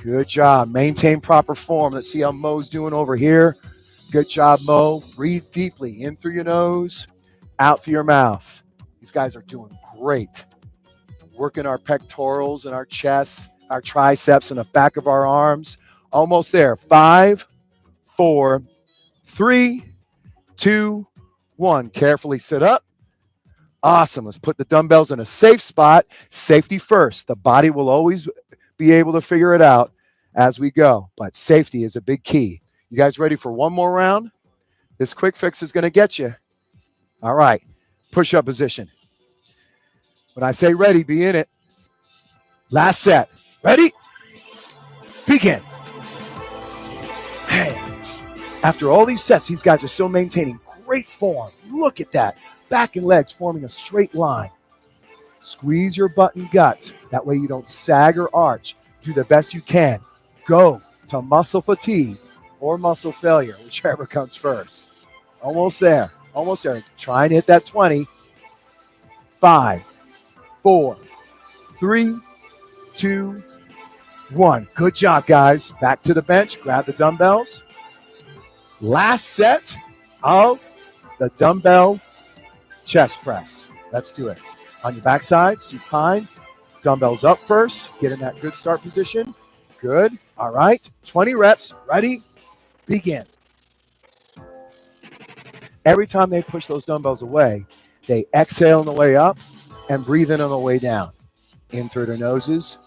Good job. Maintain proper form. Let's see how Mo's doing over here. Good job, Mo. Breathe deeply. In through your nose, out through your mouth. These guys are doing great. Working our pectorals and our chests, our triceps and the back of our arms. Almost there. 5, 4, 3, 2, 1. Carefully sit up. Awesome. Let's put the dumbbells in a safe spot. Safety first. The body will always be able to figure it out as we go, but safety is a big key. You guys ready for one more round? This quick fix is going to get you. All right. Push-up position. When I say ready, be in it. Last set. Ready? Begin. Hey. After all these sets, these guys are still maintaining great form. Look at that. Back and legs forming a straight line. Squeeze your butt and gut. That way you don't sag or arch. Do the best you can. Go to muscle fatigue or muscle failure, whichever comes first. Almost there. Almost there. Try and hit that 20. 5, 4, 3, 2, 1. Good job, guys. Back to the bench. Grab the dumbbells. Last set of the dumbbell chest press. Let's do it. On your backside, supine. Dumbbells up first. Get in that good start position. Good. All right. 20 reps. Ready? Begin. Every time they push those dumbbells away, they exhale on the way up and breathe in on the way down. In through their noses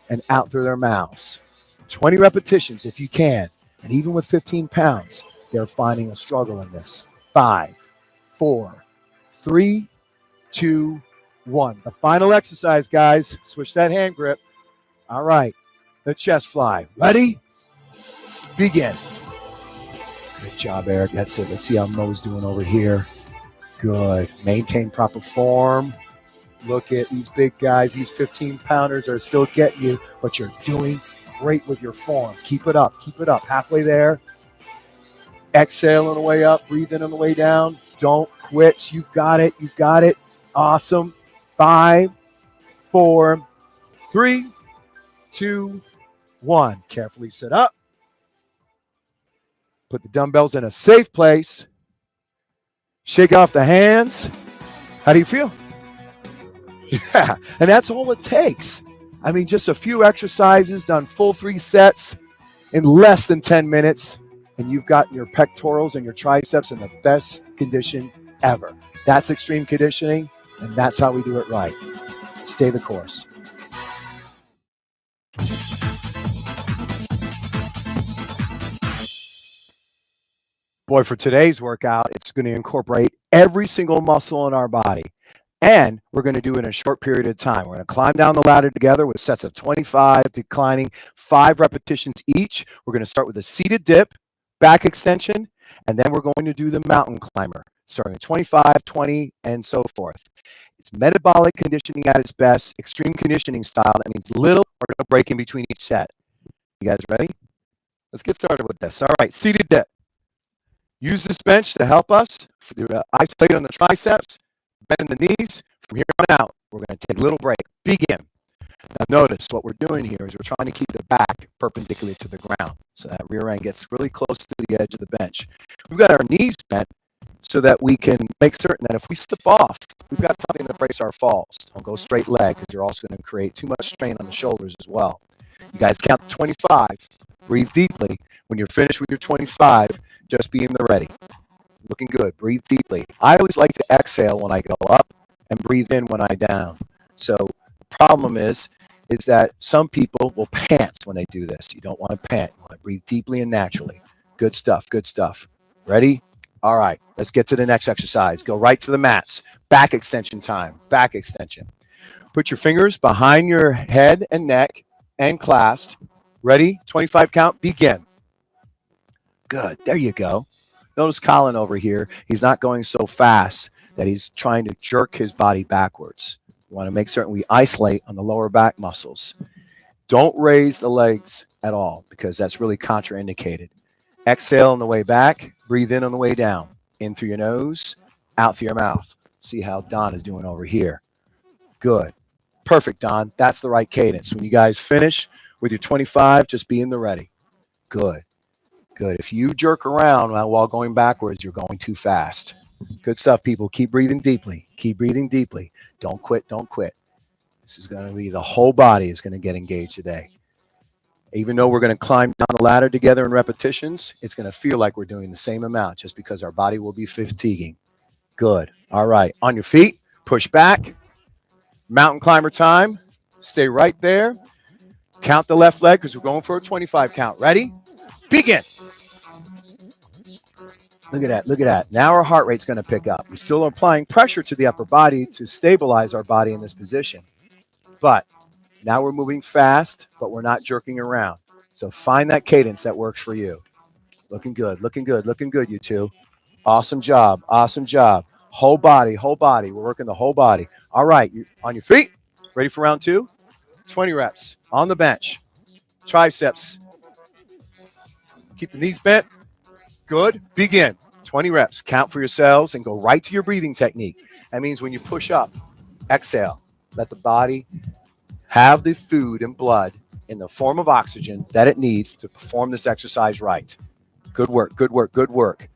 and out through their mouths. 20 repetitions if you can. And even with 15 pounds, they're finding a struggle in this. 5, 4, 3, 2, 1. The final exercise, guys. Switch that hand grip. All right. The chest fly. Ready? Begin. Good job, Eric. That's it. Let's see how Mo's doing over here. Good. Maintain proper form. Look at these big guys. These 15-pounders are still getting you, but you're doing great with your form. Keep it up. Keep it up. Halfway there. Exhale on the way up. Breathe in on the way down. Don't quit. You got it. You got it. Awesome. 5, 4, 3, 2, 1. Carefully sit up. Put the dumbbells in a safe place. Shake off the hands. How do you feel? Yeah, and that's all it takes. I mean, just a few exercises done full 3 sets in less than 10 minutes, and you've got your pectorals and your triceps in the best condition ever. That's extreme conditioning, and that's how we do it right. Stay the course. Boy, for today's workout, it's going to incorporate every single muscle in our body. And we're going to do it in a short period of time. We're going to climb down the ladder together with sets of 25, declining 5 repetitions each. We're going to start with a seated dip, back extension, and then we're going to do the mountain climber, starting at 25, 20, and so forth. It's metabolic conditioning at its best, extreme conditioning style. That means little or no break in between each set. You guys ready? Let's get started with this. All right, seated dip. Use this bench to help us isolate on the triceps, bend the knees. From here on out, we're going to take a little break. Begin. Now notice what we're doing here is we're trying to keep the back perpendicular to the ground. So that rear end gets really close to the edge of the bench. We've got our knees bent so that we can make certain that if we slip off, we've got something to brace our falls. Don't go straight leg because you're also going to create too much strain on the shoulders as well. You guys count to 25. Breathe deeply. When you're finished with your 25, just be in the ready. Looking good. Breathe deeply. I always like to exhale when I go up and breathe in when I down. So the problem is that some people will pant when they do this. You don't want to pant. You want to breathe deeply and naturally. Good stuff. Good stuff. Ready? All right. Let's get to the next exercise. Go right to the mats. Back extension time. Back extension. Put your fingers behind your head and neck and clasped. Ready? 25 count. Begin. Good. There you go. Notice Colin over here. He's not going so fast that he's trying to jerk his body backwards. We want to make certain we isolate on the lower back muscles. Don't raise the legs at all because that's really contraindicated. Exhale on the way back. Breathe in on the way down. In through your nose, out through your mouth. See how Don is doing over here. Good. Perfect, Don. That's the right cadence. When you guys finish with your 25, just be in the ready. Good. Good. If you jerk around while going backwards, you're going too fast. Good stuff, people. Keep breathing deeply. Keep breathing deeply. Don't quit. Don't quit. This is going to be the whole body is going to get engaged today. Even though we're going to climb down the ladder together in repetitions, it's going to feel like we're doing the same amount just because our body will be fatiguing. Good. All right. On your feet. Push back. Mountain climber time. Stay right there. Count the left leg because we're going for a 25 count. Ready? Begin. Look at that. Look at that. Now our heart rate's going to pick up. We're still applying pressure to the upper body to stabilize our body in this position. But now we're moving fast, but we're not jerking around. So find that cadence that works for you. Looking good. Looking good. Looking good, you two. Awesome job. Awesome job. Whole body. Whole body. We're working the whole body. All right. You on your feet. Ready for round 2? 20 reps. On the bench. Triceps. Keep the knees bent. Good. Begin. 20 reps. Count for yourselves and go right to your breathing technique. That means when you push up, exhale. Let the body have the food and blood in the form of oxygen that it needs to perform this exercise right. Good work. Good work. Good work.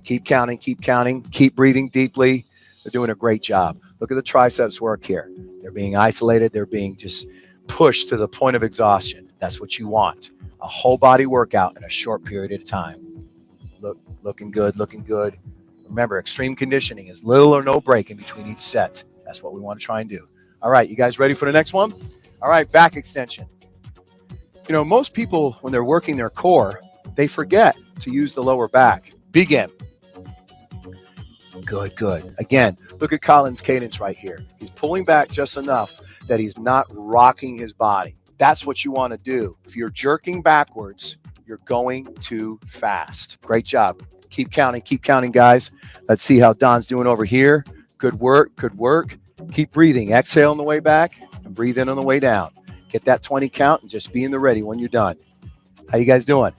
Keep counting. Keep counting. Keep breathing deeply. They're doing a great job. Look at the triceps work here. They're being isolated. They're being just pushed to the point of exhaustion. That's what you want. A whole body workout in a short period of time. Looking good, looking good. Remember, extreme conditioning is little or no break in between each set. That's what we want to try and do. All right, you guys ready for the next one? All right, back extension. You know, most people, when they're working their core, they forget to use the lower back. Begin. Good, good. Again, look at Colin's cadence right here. He's pulling back just enough that he's not rocking his body. That's what you want to do. If you're jerking backwards, you're going too fast. Great job. Keep counting, guys. Let's see how Don's doing over here. Good work, good work. Keep breathing. Exhale on the way back and breathe in on the way down. Get that 20 count and just be in the ready when you're done. How you guys doing?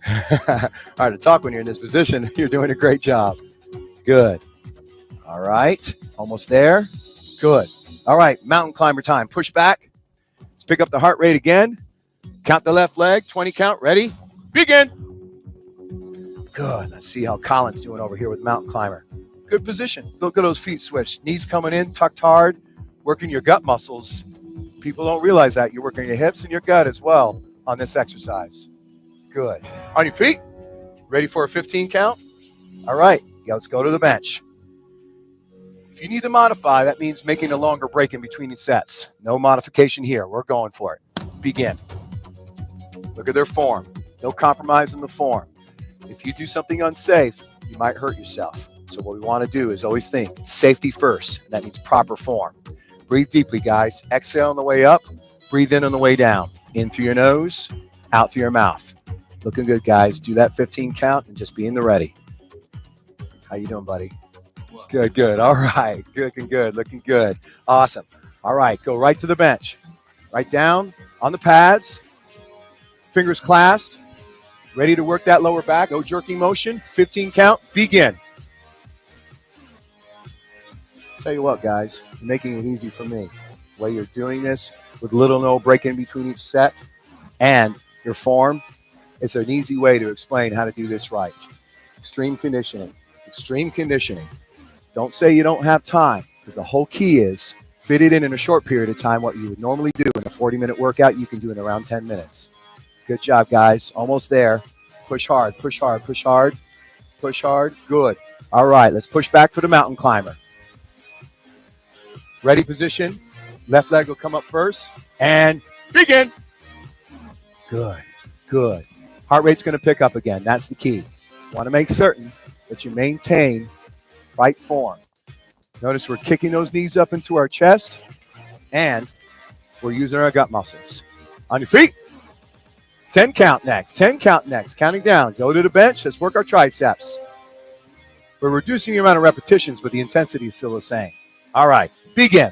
Hard to talk when you're in this position. You're doing a great job. Good. All right. Almost there. Good. All right. Mountain climber time. Push back. Let's pick up the heart rate again. Count the left leg. 20 count. Ready? Begin. Good. Let's see how Colin's doing over here with mountain climber. Good position. Look at those feet switch. Knees coming in, tucked hard, working your gut muscles. People don't realize that. You're working your hips and your gut as well on this exercise. Good. On your feet. Ready for a 15 count? All right. Let's go to the bench. If you need to modify, that means making a longer break in between each sets. No modification here. We're going for it. Begin. Look at their form. No compromise in the form. If you do something unsafe, you might hurt yourself. So what we want to do is always think safety first. That means proper form. Breathe deeply, guys. Exhale on the way up. Breathe in on the way down. In through your nose, out through your mouth. Looking good, guys. Do that 15 count and just be in the ready. How you doing, buddy? Good, good. All right. Looking good, looking good. Awesome. All right. Go right to the bench. Right down on the pads. Fingers clasped. Ready to work that lower back. No jerking motion. 15 count. Begin. Tell you what, guys, you're making it easy for me. The way you're doing this with little no break in between each set and your form, it's an easy way to explain how to do this right. Extreme conditioning. Extreme conditioning. Don't say you don't have time, because the whole key is fit it in a short period of time. What you would normally do in a 40-minute workout, you can do in around 10 minutes. Good job, guys. Almost there. Push hard, push hard, push hard, push hard. Good. All right, let's push back for the mountain climber. Ready position. Left leg will come up first. And begin. Good, good. Heart rate's going to pick up again. That's the key. Want to make certain that you maintain right form. Notice we're kicking those knees up into our chest, and we're using our gut muscles. On your feet. 10 count next. 10 count next. Counting down. Go to the bench. Let's work our triceps. We're reducing the amount of repetitions, but the intensity is still the same. All right. Begin.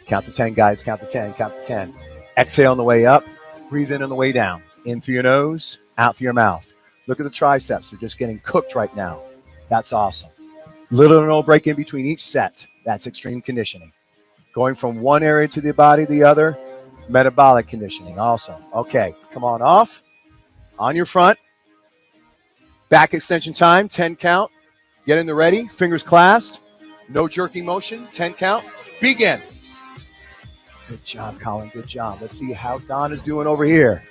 Count to 10, guys. Count to 10. Count to 10. Exhale on the way up. Breathe in on the way down. In through your nose, out through your mouth. Look at the triceps. They're just getting cooked right now. That's awesome. Little or no break in between each set. That's extreme conditioning. Going from one area to the body to the other, metabolic conditioning. Awesome. Okay, come on off. On your front. Back extension time, 10 count. Get in the ready. Fingers clasped. No jerking motion. 10 count. Begin. Good job, Colin. Good job. Let's see how Don is doing over here.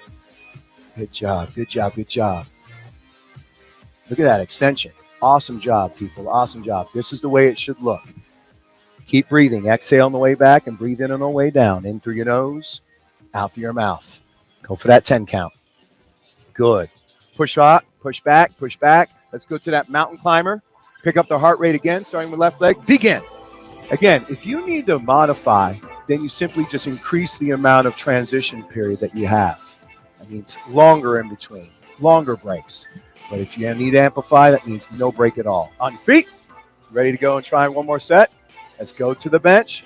Good job. Good job. Good job. Look at that extension. Awesome job, people. Awesome job. This is the way it should look. Keep breathing. Exhale on the way back and breathe in on the way down. In through your nose, out through your mouth. Go for that 10 count. Good. Push up, push back, push back. Let's go to that mountain climber. Pick up the heart rate again, starting with left leg. Begin. Again, if you need to modify, then you simply just increase the amount of transition period that you have. That means longer in between, longer breaks. But if you need to amplify, that means no break at all. On your feet. Ready to go and try one more set? Let's go to the bench.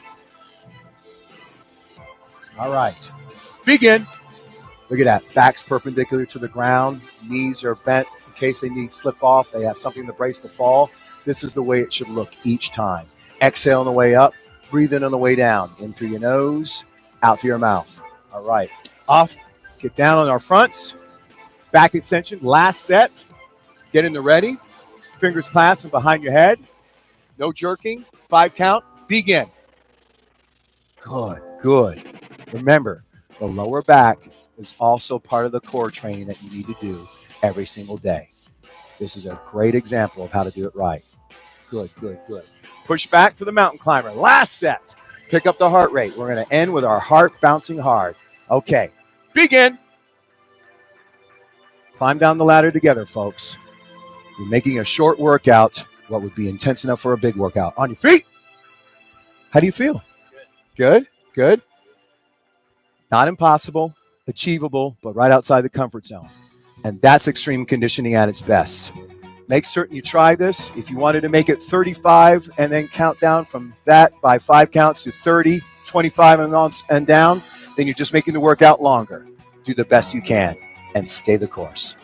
All right. Begin. Look at that. Back's perpendicular to the ground. Knees are bent in case they need to slip off. They have something to brace the fall. This is the way it should look each time. Exhale on the way up. Breathe in on the way down. In through your nose, out through your mouth. All right. Off. Get down on our fronts. Back extension. Last set. Get in the ready. Fingers clasped and behind your head. No jerking. 5 count. Begin. Good, good. Remember, the lower back is also part of the core training that you need to do every single day. This is a great example of how to do it right. Good, good, good. Push back for the mountain climber. Last set. Pick up the heart rate. We're going to end with our heart bouncing hard. Okay, begin. Climb down the ladder together, folks. You're making a short workout what would be intense enough for a big workout. On your feet. How do you feel? Good, good. Not impossible, achievable, but right outside the comfort zone. And that's extreme conditioning at its best. Make certain you try this. If you wanted to make it 35 and then count down from that by 5 counts to 30, 25 and down, then you're just making the workout longer. Do the best you can and stay the course.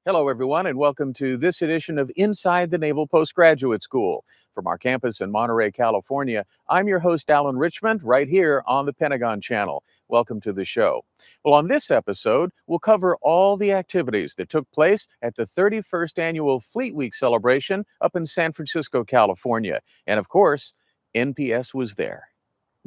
Hello, everyone, and welcome to this edition of Inside the Naval Postgraduate School. From our campus in Monterey, California, I'm your host, Alan Richmond, right here on the Pentagon Channel. Welcome to the show. Well, on this episode, we'll cover all the activities that took place at the 31st Annual Fleet Week celebration up in San Francisco, California. And of course, NPS was there.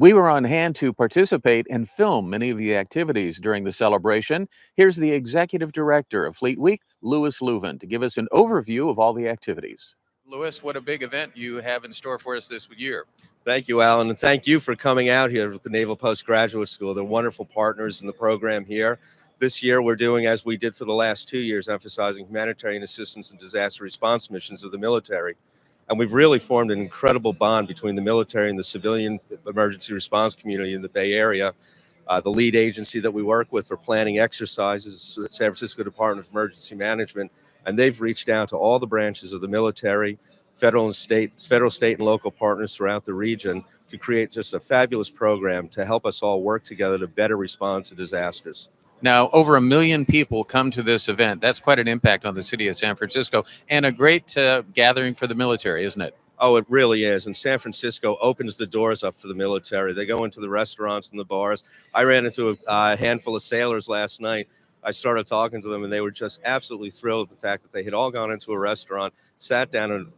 We were on hand to participate and film many of the activities during the celebration. Here's the Executive Director of Fleet Week, Louis Leuven, to give us an overview of all the activities. Louis, what a big event you have in store for us this year. Thank you, Alan, and thank you for coming out here with the Naval Postgraduate School. They're wonderful partners in the program here. This year, we're doing, as we did for the last 2 years, emphasizing humanitarian assistance and disaster response missions of the military. And we've really formed an incredible bond between the military and the civilian emergency response community in the Bay Area. The lead agency that we work with for planning exercises, the San Francisco Department of Emergency Management, and they've reached out to all the branches of the military, federal, state, and local partners throughout the region to create just a fabulous program to help us all work together to better respond to disasters. Now, over 1 million people come to this event. That's quite an impact on the city of San Francisco and a great gathering for the military, isn't it? Oh, it really is. And San Francisco opens the doors up for the military. They go into the restaurants and the bars. I ran into a handful of sailors last night. I started talking to them, and they were just absolutely thrilled with the fact that they had all gone into a restaurant, sat down, and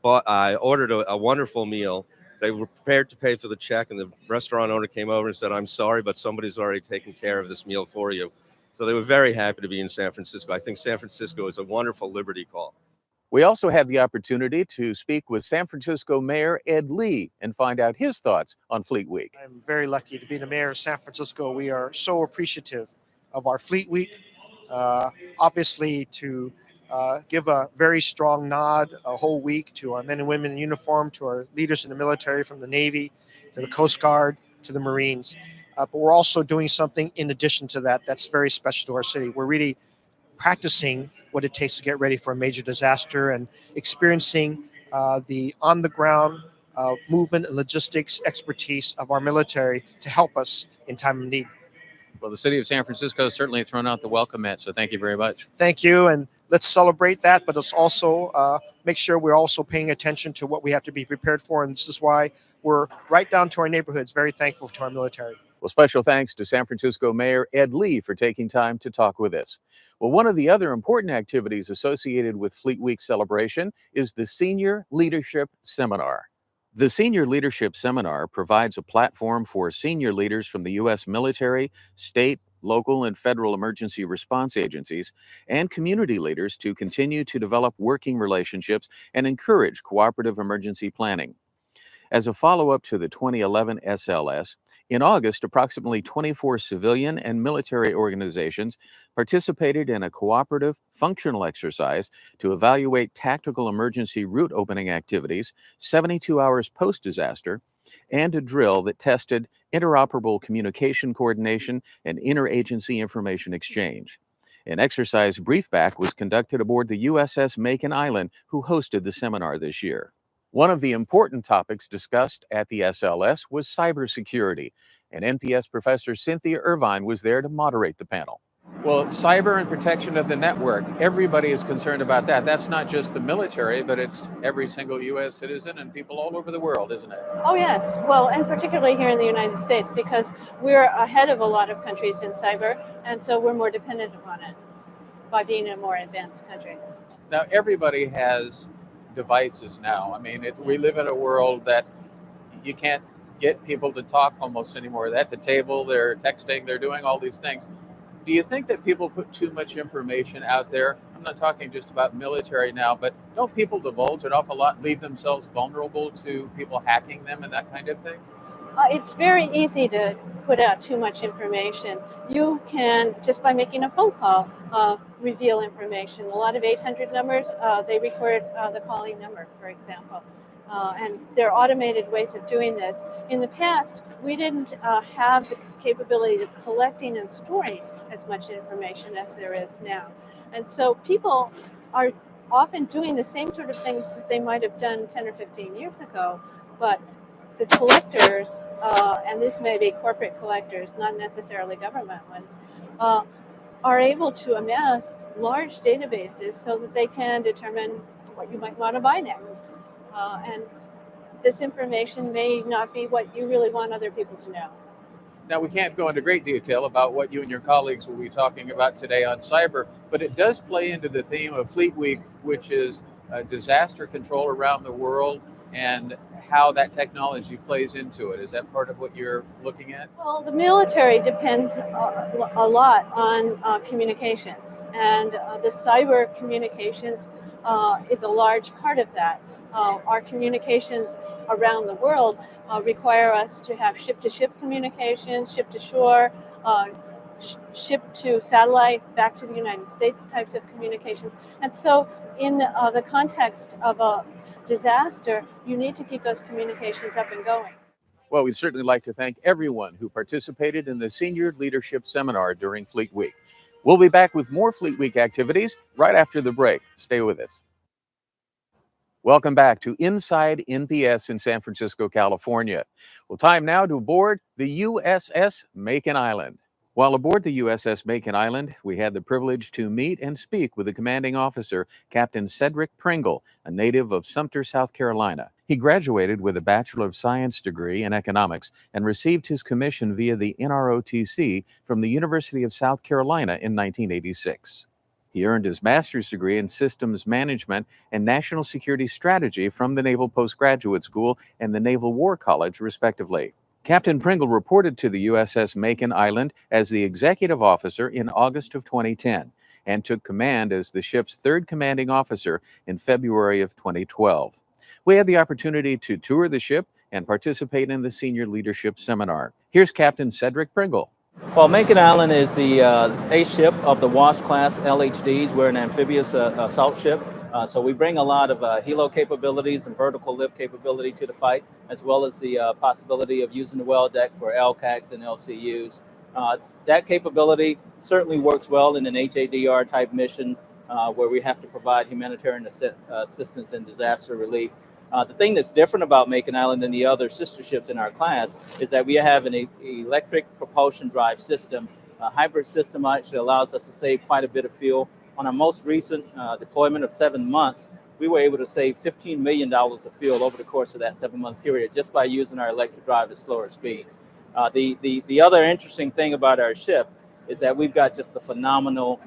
ordered a wonderful meal. They were prepared to pay for the check, and the restaurant owner came over and said, "I'm sorry, but somebody's already taken care of this meal for you." So they were very happy to be in San Francisco. I think San Francisco is a wonderful liberty call. We also had the opportunity to speak with San Francisco Mayor Ed Lee and find out his thoughts on Fleet Week. I'm very lucky to be the mayor of San Francisco. We are so appreciative of our Fleet Week. Obviously, to give a very strong nod a whole week to our men and women in uniform, to our leaders in the military, from the Navy to the Coast Guard to the Marines. But we're also doing something in addition to that that's very special to our city. We're really practicing what it takes to get ready for a major disaster and experiencing the on-the-ground movement and logistics expertise of our military to help us in time of need. Well, the city of San Francisco has certainly thrown out the welcome mat, so thank you very much. Thank you, and let's celebrate that, but let's also make sure we're also paying attention to what we have to be prepared for, and this is why we're right down to our neighborhoods very thankful to our military. Well, special thanks to San Francisco Mayor Ed Lee for taking time to talk with us. Well, one of the other important activities associated with Fleet Week celebration is the Senior Leadership Seminar. The Senior Leadership Seminar provides a platform for senior leaders from the U.S. military, state, local, and federal emergency response agencies, and community leaders to continue to develop working relationships and encourage cooperative emergency planning. As a follow-up to the 2011 SLS, in August, approximately 24 civilian and military organizations participated in a cooperative functional exercise to evaluate tactical emergency route opening activities 72 hours post-disaster, and a drill that tested interoperable communication coordination and interagency information exchange. An exercise briefback was conducted aboard the USS Macon Island, who hosted the seminar this year. One of the important topics discussed at the SLS was cybersecurity, and NPS professor Cynthia Irvine was there to moderate the panel. Well, cyber and protection of the network, everybody is concerned about that. That's not just the military, but it's every single U.S. citizen and people all over the world, isn't it? Oh, yes. Well, and particularly here in the United States, because we're ahead of a lot of countries in cyber, and so we're more dependent upon it by being a more advanced country. Now, everybody has devices now. I mean, we live in a world that you can't get people to talk almost anymore. They're at the table, they're texting, they're doing all these things. Do you think that people put too much information out there? I'm not talking just about military now, but don't people divulge an awful lot, leave themselves vulnerable to people hacking them and that kind of thing? It's very easy to put out too much information. You can, just by making a phone call, reveal information. A lot of 800 numbers, they record the calling number, for example. And there are automated ways of doing this. In the past, we didn't have the capability of collecting and storing as much information as there is now. And so people are often doing the same sort of things that they might have done 10 or 15 years ago, but the collectors, and this may be corporate collectors, not necessarily government ones, are able to amass large databases so that they can determine what you might want to buy next. And this information may not be what you really want other people to know. Now, we can't go into great detail about what you and your colleagues will be talking about today on cyber, but it does play into the theme of Fleet Week, which is disaster control around the world and how that technology plays into it. Is that part of what you're looking at? Well, the military depends a lot on communications, and the cyber communications is a large part of that. Our communications around the world require us to have ship-to-ship communications, ship-to-shore, ship-to-satellite, back to the United States types of communications. And so in the context of a disaster, you need to keep those communications up and going. Well, we'd certainly like to thank everyone who participated in the Senior Leadership Seminar during Fleet Week. We'll be back with more Fleet Week activities right after the break. Stay with us. Welcome back to Inside NPS in San Francisco, California. Well, time now to board the USS Macon Island. While aboard the USS Macon Island, we had the privilege to meet and speak with the commanding officer, Captain Cedric Pringle, a native of Sumter, South Carolina. He graduated with a Bachelor of Science degree in economics and received his commission via the NROTC from the University of South Carolina in 1986. He earned his master's degree in systems management and national security strategy from the Naval Postgraduate School and the Naval War College, respectively. Captain Pringle reported to the USS Macon Island as the executive officer in August of 2010 and took command as the ship's third commanding officer in February of 2012. We had the opportunity to tour the ship and participate in the Senior Leadership Seminar. Here's Captain Cedric Pringle. Well, Macon Island is the eighth ship of the WASP-class LHDs. We're an amphibious assault ship. So we bring a lot of helo capabilities and vertical lift capability to the fight, as well as the possibility of using the well deck for LCACs and LCUs. That capability certainly works well in an HADR type mission where we have to provide humanitarian assistance and disaster relief. The thing that's different about Macon Island than the other sister ships in our class is that we have an electric propulsion drive system. A hybrid system actually allows us to save quite a bit of fuel. On our most recent deployment of 7 months, we were able to save $15 million of fuel over the course of that 7-month period just by using our electric drive at slower speeds. The other interesting thing about our ship is that we've got just a phenomenal,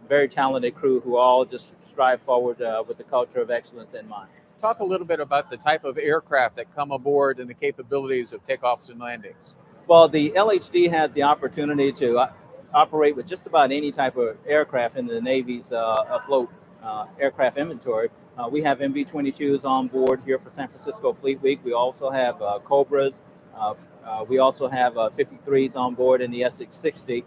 very talented crew who all just strive forward with the culture of excellence in mind. Talk a little bit about the type of aircraft that come aboard and the capabilities of takeoffs and landings. Well, the LHD has the opportunity to operate with just about any type of aircraft in the Navy's afloat aircraft inventory. We have MV-22s on board here for San Francisco Fleet Week. We also have Cobras. We also have 53s on board in the SX-60.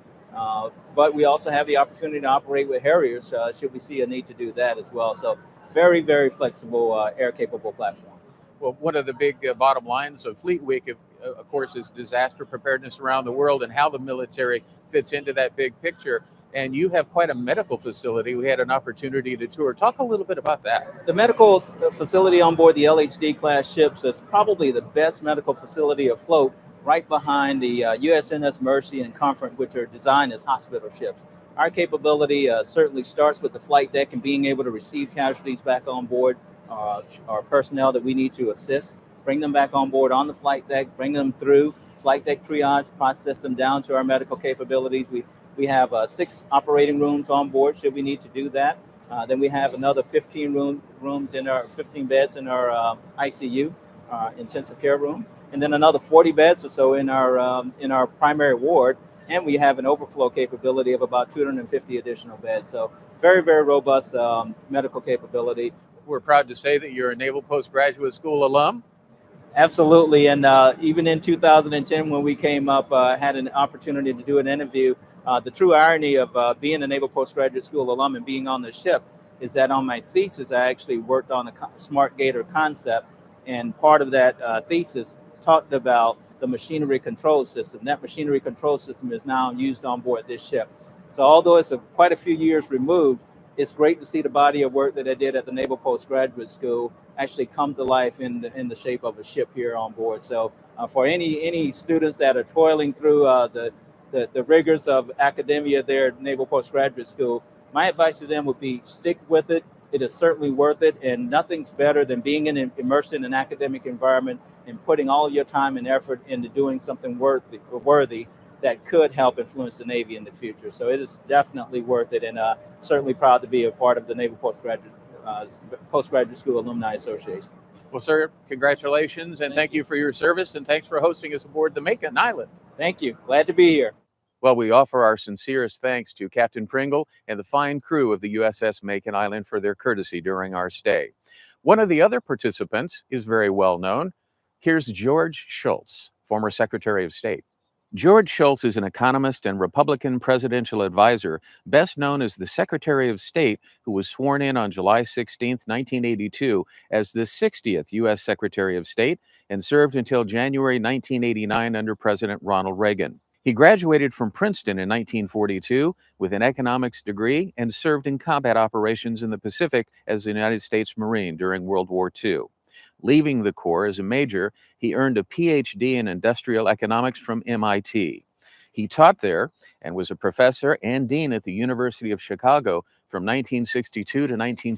But we also have the opportunity to operate with Harriers should we see a need to do that as well. So very, very flexible air-capable platform. Well, one of the big bottom lines of Fleet Week, of course, is disaster preparedness around the world and how the military fits into that big picture. And you have quite a medical facility. We had an opportunity to tour. Talk a little bit about that. The medical facility on board the LHD class ships is probably the best medical facility afloat, right behind the USNS Mercy and Comfort, which are designed as hospital ships. Our capability certainly starts with the flight deck and being able to receive casualties back on board, our personnel that we need to assist, bring them back on board on the flight deck, bring them through flight deck triage, process them down to our medical capabilities. We have 6 operating rooms on board should we need to do that. Then we have another 15 rooms in our 15 beds in our ICU, intensive care room, and then another 40 beds or so in our primary ward. And we have an overflow capability of about 250 additional beds. So very, very robust medical capability. We're proud to say that you're a Naval Postgraduate School alum. Absolutely. And even in 2010, when we came up, had an opportunity to do an interview, the true irony of being a Naval Postgraduate School alum and being on the ship is that on my thesis, I actually worked on a Smart Gator concept. And part of that thesis talked about the machinery control system. That machinery control system is now used on board this ship. So although it's quite a few years removed, it's great to see the body of work that I did at the Naval Postgraduate School actually come to life in the shape of a ship here on board. So for any students that are toiling through the rigors of academia there at Naval Postgraduate School, my advice to them would be stick with it. It is certainly worth it, and nothing's better than being immersed in an academic environment and putting all your time and effort into doing something worthy that could help influence the Navy in the future. So it is definitely worth it, and certainly proud to be a part of the Naval Postgraduate School Alumni Association. Well, sir, congratulations, and thank you for your service, and thanks for hosting us aboard the Macon Island. Thank you. Glad to be here. Well, we offer our sincerest thanks to Captain Pringle and the fine crew of the USS Macon Island for their courtesy during our stay. One of the other participants is very well known. Here's George Shultz, former Secretary of State. George Shultz is an economist and Republican presidential advisor, best known as the Secretary of State, who was sworn in on July 16, 1982, as the 60th U.S. Secretary of State and served until January 1989 under President Ronald Reagan. He graduated from Princeton in 1942 with an economics degree and served in combat operations in the Pacific as a United States Marine during World War II. Leaving the Corps as a major, he earned a PhD in industrial economics from MIT. He taught there and was a professor and dean at the University of Chicago from 1962 to 1970.